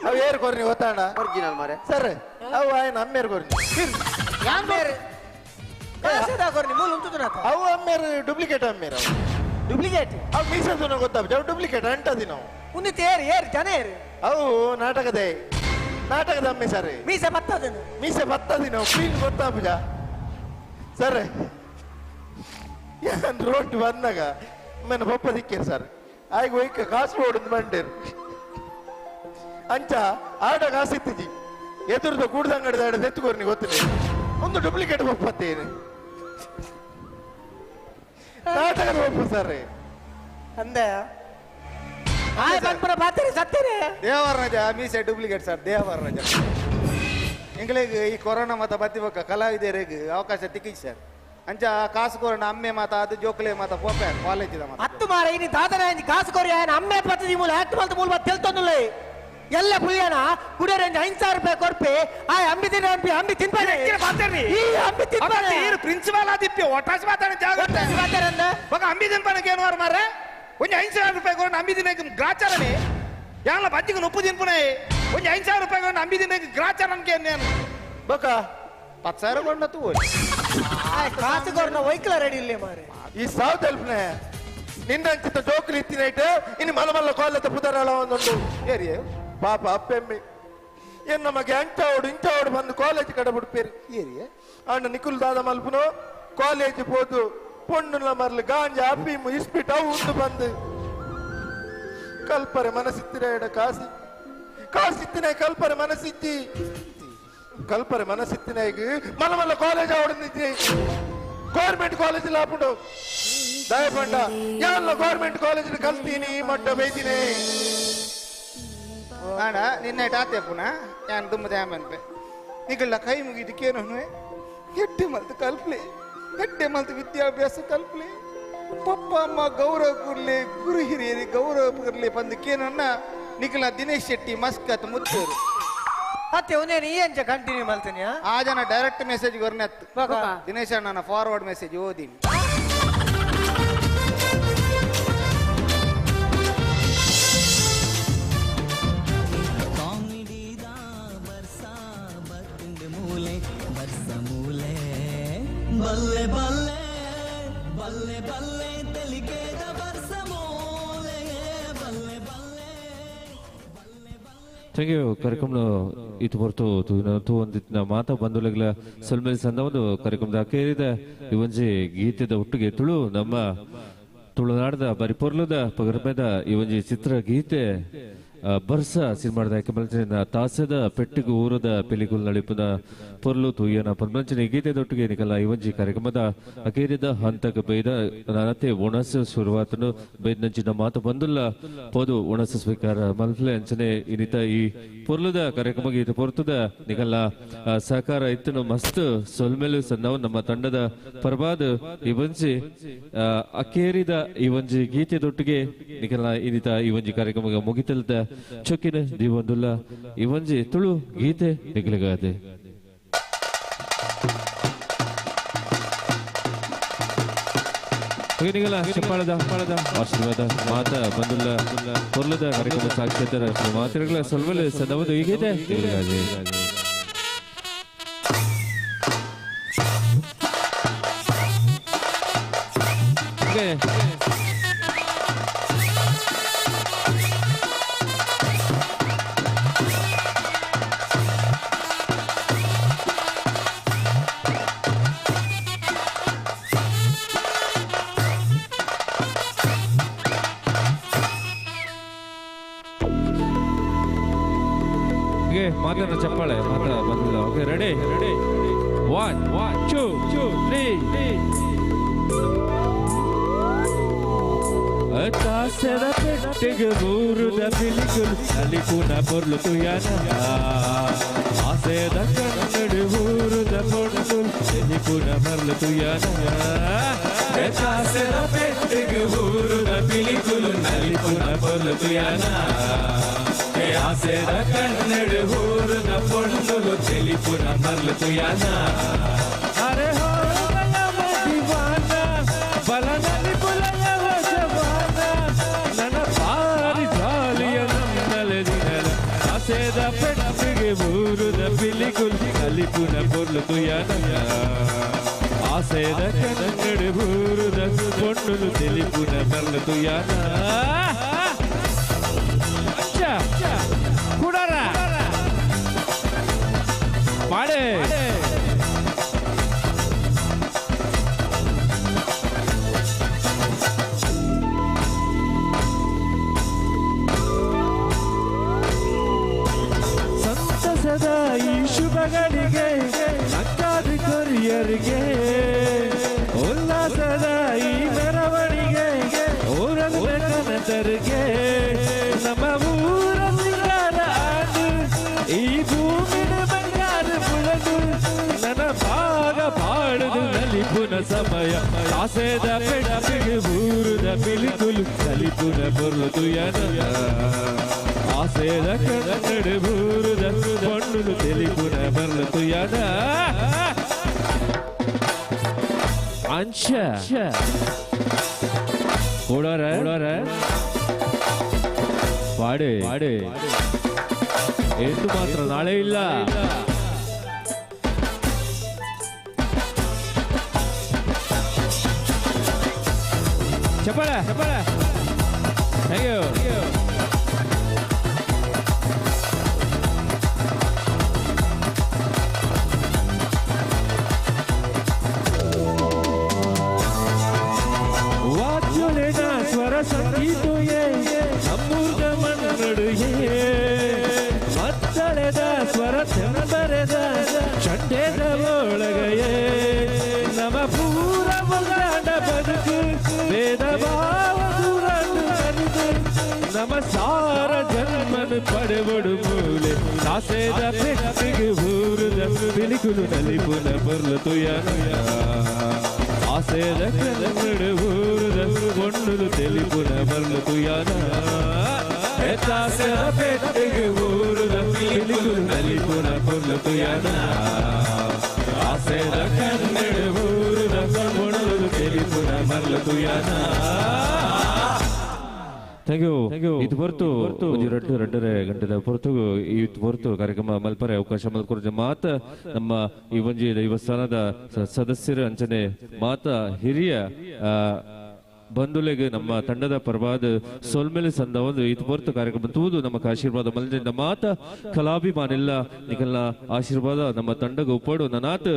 ಅವು ಏರ್ ಕೊರ್ನಿ ಗೊತ್ತಾಂಡ ಒರಿಜಿನಲ್ ಮಾರೆ ಸರ್ ಅವು ಆಯ್ನ ಅಮ್ಮೇರ್ ಕೊರ್ನಿ ಅವು ಅಮ್ಮೇರ್ ಡೂಪ್ಲಿಕೇಟ್ ಅಮ್ಮೇರ್ ಅವು ಡೂಪ್ಲಿಕೇಟ್ ಅವು ಮೀಸದ ಗೊತ್ತಾಗ ಡೂಪ್ಲಿಕೇಟ್ ಅಂಟದಿ ನಾವು ಉನ್ನಿತ್ ಏರ್ ಜನ ಏರು ಅವು ನಾಟಕದ ಅಮ್ಮೆ ಸರ್ ಮೀಸೆ ಬತ್ತದಿ ನಾವು ಕ್ಲೀನ್ ಗೊತ್ತಾಪುಜ ಸರ್ ರೋಡ್ ಬಂದಾಗ ಮನೆ ಪಪ್ಪ ದಿಕ್ಕೇರು ಸರ್ ಆಗ ಒಯ್ಕ ಕಾಸು ಓಡಿದ್ ಬಂಡೇರು ಅಂಚ ಆಡ ಕಾಸಿತ್ತಿಜಿ ಎದುರ್ದು ಕೂಡ್ದಂಗಡಿದ ಆಡ ಎತ್ತುಕೋರ್ನಿ ಗೊತ್ತಿಲ್ಲ ಒಂದು ಡೂಪ್ಲಿಕೇಟ್ ಪಪ್ಪತ್ತೇನೆ ನಾಟಕದ ಪಪ್ಪ ಸರ್ ಅಂದೆ ದೇವರಾಜ ಮೀಸೆ ಡೂಪ್ಲಿಕೇಟ್ ಸರ್ ದೇವರಾಜ ಎಂಗಳಿಗೆ ಈ ಕೊರೋನಾ ಮತ ಬತ್ತಿಬಕ್ಕ ಕಲಾವಿದರಿಗೆ ಅವಕಾಶ ತಿಕ್ಕಿಸಿ ಸರ್ ಅಂಚ ಕಾಸು ಕೋರಣ ಅಮ್ಮೆ ಮಾತ ಅದು ಜೋಕಲೆ ಮಾತ ಪೋಪೆ ಕಾಲೇಜ್ ಹತ್ತು ಮಾರ ಇನಿ ದಾದನ ಅಮ್ಮೆ ಪತ್ತದಿ ಮೂಲ ಹತ್ತು ಮಂತ್ ಮೂಲ ತೆಲ್ತೊಂದುಲೆ ಎಲ್ಲ ಪುಲ್ಯನ ಕುಡಿಯರಂಜ 5,000 ರೂಪಾಯಿ ಕೊರ್ಪೆ ಆ ಅಂಬಿ ತಿನ್ನ ಅಂಬಿ ತಿನ್ಪಾನೆ ಈ ಅಂಬಿ ತಿನ್ಪಾನೆ ಪ್ರಿನ್ಸಿಪಾಲ್ ಆದಿಪ್ಯ ಒಟ್ಟಾಸಿ ಮಾತಾಡ ಜಾಗ್ರತೆ ಮಾತಾಡಂದ ಮಗ ಅಂಬಿ ತಿನ್ಪಾನಕ್ಕೆ ಏನು ಮಾರ್ರೆ ಒಂಜಿ 5,000 ರೂಪಾಯಿ ಕೊಟ್ಟು ಅಂಬಿ ದಿನಕ್ಕೆ ಗ್ರಾಚಾರನೆ ಯಾಂಗ್ಲ ಬಜ್ಜಿಗೆ ನೊಪ್ಪು ತಿನ್ಪುನೆ ಒಂಜಿ 5,000 ರೂಪಾಯಿ ಕೊಟ್ಟು ಅಂಬಿ ದಿನಕ್ಕೆ ಗ್ರಾಚಾರನ್ಕೆ ನಾನು ಬಕ 10,000 ಕೊಂಡ ತೂ ಕಾಸು ಕೊರ್ನ ವೈಕಲ ರೆಡಿ ಇಲ್ಲೇ ಮಾರೆ ಈ ಸಾವು ತಲುಪನೆ ನಿನ್ನಂಚಿತ ಜೋಕುಲಿ ಇತ್ತಿನೈಟ್ ಇನ್ನು ಮಲಮಲ್ಲ ಕೋಲತ್ತ ಪುದರಳ ಒಂದೊಂದು ಏರಿ ಪಾಪ ಅಪ್ಪೆಮ್ಮಿ ಏನ್ ನಮಗೆ ಇಂಚೋಡು ಬಂದು ಕಾಲೇಜ್ ಕಡೆ ಬಿಡ್ಪೇರಿ ಏರಿ ಅಣ್ಣ ನಿಖುಲ್ ದಾದ ಮಲ್ಪುನು ಕಾಲೇಜ್ ಹೋದು ಪೊಣ್ಣುಲ ಮರ್ಲು ಗಾಂಜ ಅಪ್ಪೀಮು ಇಸ್ಪಿಟ್ ಅವು ಉಂಡು ಬಂದು ಕಲ್ಪರೆ ಮನಸ್ಸಿತ್ತಿರ ಕಾಸಿತ್ತಿನ ಕಲ್ಪರೆ ಮನಸ್ಸಿತ್ತಿನ ಈಗ ಮಲಮಲ್ಲ ಕಾಲೇಜ್ ಆವಡಿದ್ದಿ ಗೌರ್ಮೆಂಟ್ ಕಾಲೇಜ್ ಆಪುಂಡು ದಯಪಂಡ ಎಲ್ಲ ಗೌರ್ಮೆಂಟ್ ಕಾಲೇಜ್ ಕಲ್ತೀನಿ ಮಟ್ಟ ಬೈತೀನಿ ಆಡ ನಿನ್ನೆ ಟಾತೆ ಪುನ ಯಾನ್ ತುಂಬ ದ್ಯಾಮನ್ಪೆ ನಿಗಳ್ಳ ಕೈ ಮುಗಿದಕ್ಕೇನು ಎಡ್ಡೆ ಮಲ್ತು ಕಲ್ಪ್ಲೆ ಎಡ್ಡೆ ಮಲ್ತು ವಿದ್ಯಾಭ್ಯಾಸ ಕಲ್ಪ್ಲೆ ಪಪ್ಪ ಅಮ್ಮ ಗೌರವ ಕೂರ್ಲೆ ಗುರು ಹಿರಿಯರಿ ಗೌರವ ಕೂರ್ಲೆ ಪಂದಕ್ಕೇನನ್ನ ನಿಖಿಲ ದಿನೇಶ್ ಶೆಟ್ಟಿ ಮಸ್ಕತ್ ಮುತ್ತೂರು ಮತ್ತೆ ಅವನೇನು ಈ ಅಂಚ ಕಂಟಿನ್ಯೂ ಮಾಡ್ತೀನಿ ಆ ಜನ ಡೈರೆಕ್ಟ್ ಮೆಸೇಜ್ ಗೊರ್ನೆತ್ತು ದಿನೇಶ್ ಅಣ್ಣ ಫಾರ್ವರ್ಡ್ ಮೆಸೇಜ್ ಓದಿನಿ ಬಲ್ಲೆ ಬಲ್ಲೆ బల్లె బల్లె తెలికేద వర్షమోలే బల్లె బల్లె ಥ್ಯಾಂಕ್ ಯು ಕಾರ್ಯಕ್ರಮ ಇದು ಹೊರತು ತೂ ಒಂದಿನ ಮಾತಾ ಬಂಧುಗಳ ಸಲ್ಮೇಲ್ ಸಂದ ಒಂದು ಕಾರ್ಯಕ್ರಮದ ಅಕೇರಿದ ಈ ಒಂಜಿ ಗೀತೆದ ಒಟ್ಟಿಗೆ ತುಳು ನಮ್ಮ ತುಳುನಾಡದ ಪರಿಪೂರ್ಣದ ಪಗರ್ಮೆದ ಈ ಒಂಜಿ ಚಿತ್ರ ಗೀತೆ ಬರ್ಸ ಸಿನಿಮಾದ ಯಾಕೆ ತಾಸದ ಪೆಟ್ಟಿಗೆ ಊರದ ಪೆಲಿಗುಲ್ ನಳಿಪುನ ಪೊರ್ಲು ತೂಯನ ಪರ್ಮಂಚನೆ ಗೀತೆದೊಟ್ಟಿಗೆ ನಿಕಲ್ಲ ಈ ಒಂಜಿ ಕಾರ್ಯಕ್ರಮದ ಅಕೇರಿದ ಹಂತಕ ಬೈದ ನಾನತೆ ಒಣಸ ಶುರುವಾತನು ಬೈದ್ನಂಚಿನ ಮಾತು ಬಂದುಲ್ಲ ಪೋದು ಒಣಸ ಸ್ವೀಕಾರ ಮಲ್ಫಲೆ ಅಂಚನೆ ಇನ್ನಿತ ಈ ಪೊರ್ಲುದ ಕಾರ್ಯಕ್ರಮ ಗೀತೆ ಪೊರ್ತದ ನಿಕಲ್ಲ ಸಹಕಾರ ಇತ್ತನು ಮಸ್ತ್ ಸೊಲ್ಮೆಲು ಸನ್ನವು ನಮ್ಮ ತಂಡದ ಪರವಾದ ಈ ಒಂಜಿ ಅಕೇರಿದ ಈ ಒಂಜಿ ಗೀತೆದೊಟ್ಟಿಗೆ ನಿಕಲ್ಲ ಇನ್ನಿತ ಈ ಒಂಜಿ ಕಾರ್ಯಕ್ರಮ ಮುಗಿತಲ್ದ ಚೊಕ್ಕಿನ ದೀವಂದುಲ್ಲ ಈ ಒಂಜಿ ತುಳು ಗೀತೆ ನಿಗಲಗಾದೆ ಚಪ್ಪಾಳದ ಆಶೀರ್ವಾದ ಮಾತ ಬಂದುಲ್ಲ ಪೊರ್ಲದ ಕಾರ್ಯಕ್ರಮ ಸಾಕ್ಷಾತ್ತರ ಮಾತುಗಳ ಸೊಲ್ವಲು ಸದವದು ಹೀಗಿದೆ ನಿಗಲಗಾದೆ ಮಾತಾಡ ಚಪ್ಪಾಳೆ ಮಾತಾಡ ಬಂದಿಲ್ಲ ಓಕೆ ರೆಡಿ ರೆಡಿ 1 2 3 ತಾಸದ ಪೆಟ್ಟಿಗೆ ಊರುದ ಬಿಲಿಗುಲು ಅಲಿಪುನ ಪೊರ್ಲು ತುಯನ ಆಸೆದ ಕನ್ನಡಿ ಊರುದ ಪೊರ್ಲು ಅಲಿಪುನ ಪೊರ್ಲು ತುಯನ ತಾಸದ ಪೆಟ್ಟಿಗೆ ಊರುದ ಬಿಲಿಗುಲು ಅಲಿಪುನ ಪೊರ್ಲು ತುಯನ ಆಸೆದ ಕನ್ನಡಿ ಊರುದ ಪೊರ್ಲು ಅಲಿಪುನ ಪೊರ್ಲು ತುಯನ ಅರೆ ಹೋ ದಿವಾನ ಬಲನಲ್ಲಿ ಪುಲಯ ಆಸೆದ ಪೆಟ್ಟಿಗೆ ಊರುದ ಬಿಲಿಗುಲ್ ಅಲಿಪುನ ಪೊರ್ಲು ತುಯನ ಆಸೆದ ಕನ್ನಡಿ ಊರುದ ಪೊಣ್ಣುಲು ತಿಳಿಪುನ ಪೊರ್ಲು ತುಯನ ಕುಡರ ಮಾಡೆ ಸಂತಸದ ಈ ಶುಭಗಳಿಗೆ ನಕ್ಕಾದ ಕೊರಿಯರಿಗೆ ಉಲ್ಲಾಸದ ಈ ಮೆರವಣಿಗೆ ಊರದ ಕನತರಿಗೆ ನಮ್ಮ ಊರ ಸಿಂಗಾರ ಆಡು ಈ ಭೂಮಿನ ಬಂಗಾರ ಬುಳದು ನನ್ನ ಭಾಗ ಪಾಡುದು ನಲಿಪುನ ಸಮಯ ಆಸೆದ ಪೆಟ್ಟಿಗೆ ಊರುದ ಬಿಲಿಗುಲು ನಲಿಪುನ ಪೊರ್ಲು ತುಯನ ಆಸೆದ ಕನ್ನಡಿ ಊರುದ ಪೊಣ್ಣುಲು ತಿಳಿಪುನ ಪೊರ್ಲು ತುಯನ ಅಂಶ ಓಡಾರ ಪಾಡೆ ಎಂದು ಮಾತ್ರ ನಾಳೆ ಇಲ್ಲ ಚಪ್ಪಾಳೆ ಥ್ಯಾಂಕ್ ಯು ಸ್ವರ ಸಂಗೀತುಯೇ ಅಮೂರ್ತ ಮನ್ನಡುಯೇ ಮತ್ತಳೆದ ಸ್ವರ ತೆಂಬರೆದ ಚಂಡೇದ ಒಳಗೆಯೇ ನಮ ಪೂರ ಮುಂದಾಡ ಬದುಕು ವೇದ ಭಾವ ದೂರನ್ನು ಕಲಿದು ನಮ ಸಾರ ಜನ್ಮನು ಪಡೆಬಡು ಮೂಲೆ ಆಸೆದ ಪೆಟ್ಟಿಗೆ ಊರುದ ಬಿಲಿಗುಲು ನಲಿಪುನ ಪೊರ್ಲು ತುಯನ ಆಸೆದ ಕನ್ನಡಿ ಊರುದ ಪೊಣ್ಣುಲು ತಿಳಿಪುನ ಪೊರ್ಲು ತುಯನ ಆಸೆದ ಪೆಟ್ಟಿಗೆ ಊರುದ ಬಿಲಿಗುಲು ನಲಿಪುನ ಪೊರ್ಲು ತುಯನ ಆಸೆದ ಕನ್ನಡಿ ಊರುದ ಪೊಣ್ಣುಲು ತಿಳಿಪುನ ಪೊರ್ಲು ತುಯನ ಥ್ಯಾಂಕ್ ಯು ಇದು ಹೊರತು ಒಂದು ಎರಡೂವರೆ ಗಂಟೆದ ಹೊರತು ಇದು ಹೊರತು ಕಾರ್ಯಕ್ರಮ ಮಲ್ಪರೆ ಅವಕಾಶ ಮಲ್ಕೊರ ಮಾತ ನಮ್ಮ ಈ ಒಂಜಿ ದೈವಸ್ಥಾನದ ಸದಸ್ಯರು ಅಂಚನೆ ಮಾತ ಹಿರಿಯ ಬಂಧುಲೆಗೆ ನಮ್ಮ ತಂಡದ ಪರವಾದ ಸೋಲ್ಮೆಲೆ ಸಂದ ಒಂದು ಇದು ಹೊರತು ಕಾರ್ಯಕ್ರಮ ತೂದು ನಮಗೆ ಆಶೀರ್ವಾದ ಮಲ್ದಿಂದ ಮಾತ ಕಲಾಭಿಮಾನೆಲ್ಲ ನಿಕಲ್ನ ಆಶೀರ್ವಾದ ನಮ್ಮ ತಂಡಗ ಉಪ್ಪಡು ನನಾತ್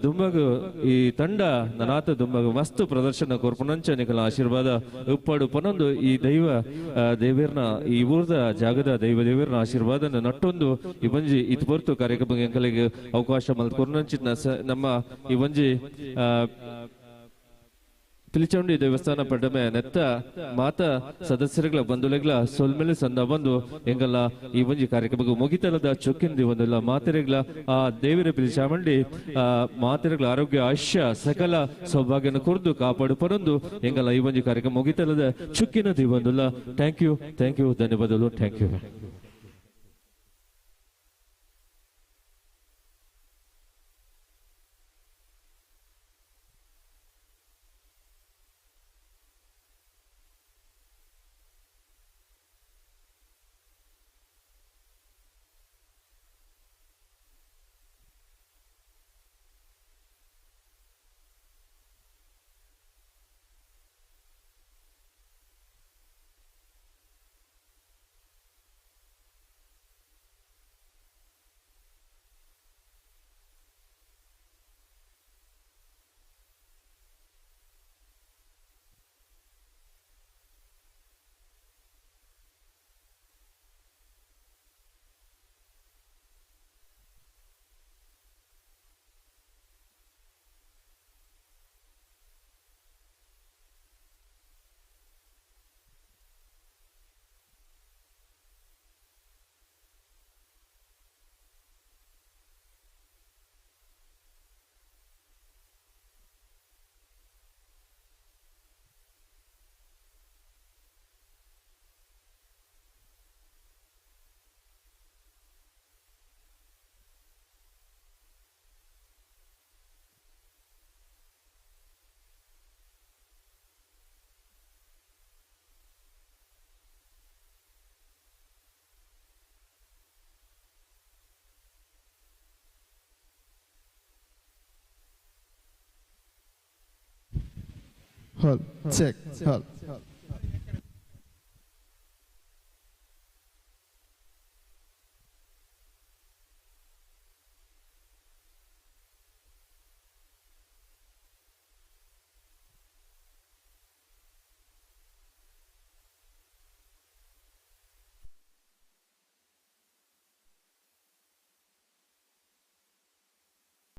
ದುಮ್ಮಗ ಈ ತಂಡ ನನಾತ್ ದುಮ್ಮಗ ಮಸ್ತ್ ಪ್ರದರ್ಶನ ಕೊರ್ಪುನಂಚ ನಿಕಲ್ನ ಆಶೀರ್ವಾದ ಉಪ್ಪಡು ಪನೊಂದು ಈ ದೇವೇರ್ನ ಈ ಊರದ ಜಾಗದ ದೇವರನ ಆಶೀರ್ವಾದ ನಟ್ಟೊಂದು ಈ ಬಂಜಿ ಇದು ಹೊರತು ಕಾರ್ಯಕ್ರಮ ಎಂಕಲಿಗೆ ಅವಕಾಶ ಮಲ್ಕೊರ್ನಂಚಿನ ನಮ್ಮ ಈ ಬಂಜಿ ಪಿಲಿಚೌಂಡಿ ದೇವಸ್ಥಾನ ಪಡ್ಡಮೆ ನೆತ್ತ ಮಾತ ಸದಸ್ಯರುಗಳ ಬಂಧುಲೆಗಳ ಸೊಲ್ಮೆಲೆ ಸಂದ ಬಂದು ಎಂಗಲ್ಲ ಈ ಒಂಜಿ ಕಾರ್ಯಕ್ರಮ ಮುಗಿತಲದ ಚೊಕ್ಕಿಂದಿ ಒಂದಲ್ಲ ಮಾತೆರೆಗಳ ಆ ದೇವರ ಪಿಲಿಚಾಮಂಡಿ ಮಾತೆರೆಗಳ ಆರೋಗ್ಯ ಆಯುಷ್ಯ ಸಕಲ ಸೌಭಾಗ್ಯನ ಕುರಿದು ಕಾಪಾಡು ಪರೊಂದು ಎಂಗಲ್ಲ ಈ ಒಂಜಿ ಕಾರ್ಯಕ್ರಮ ಮುಗಿತಲದ ಚುಕ್ಕಿನ ದಿ ಒಂದಲ್ಲ ಥ್ಯಾಂಕ್ ಯು ಧನ್ಯವಾದಗಳು thank you Hall, check, hall.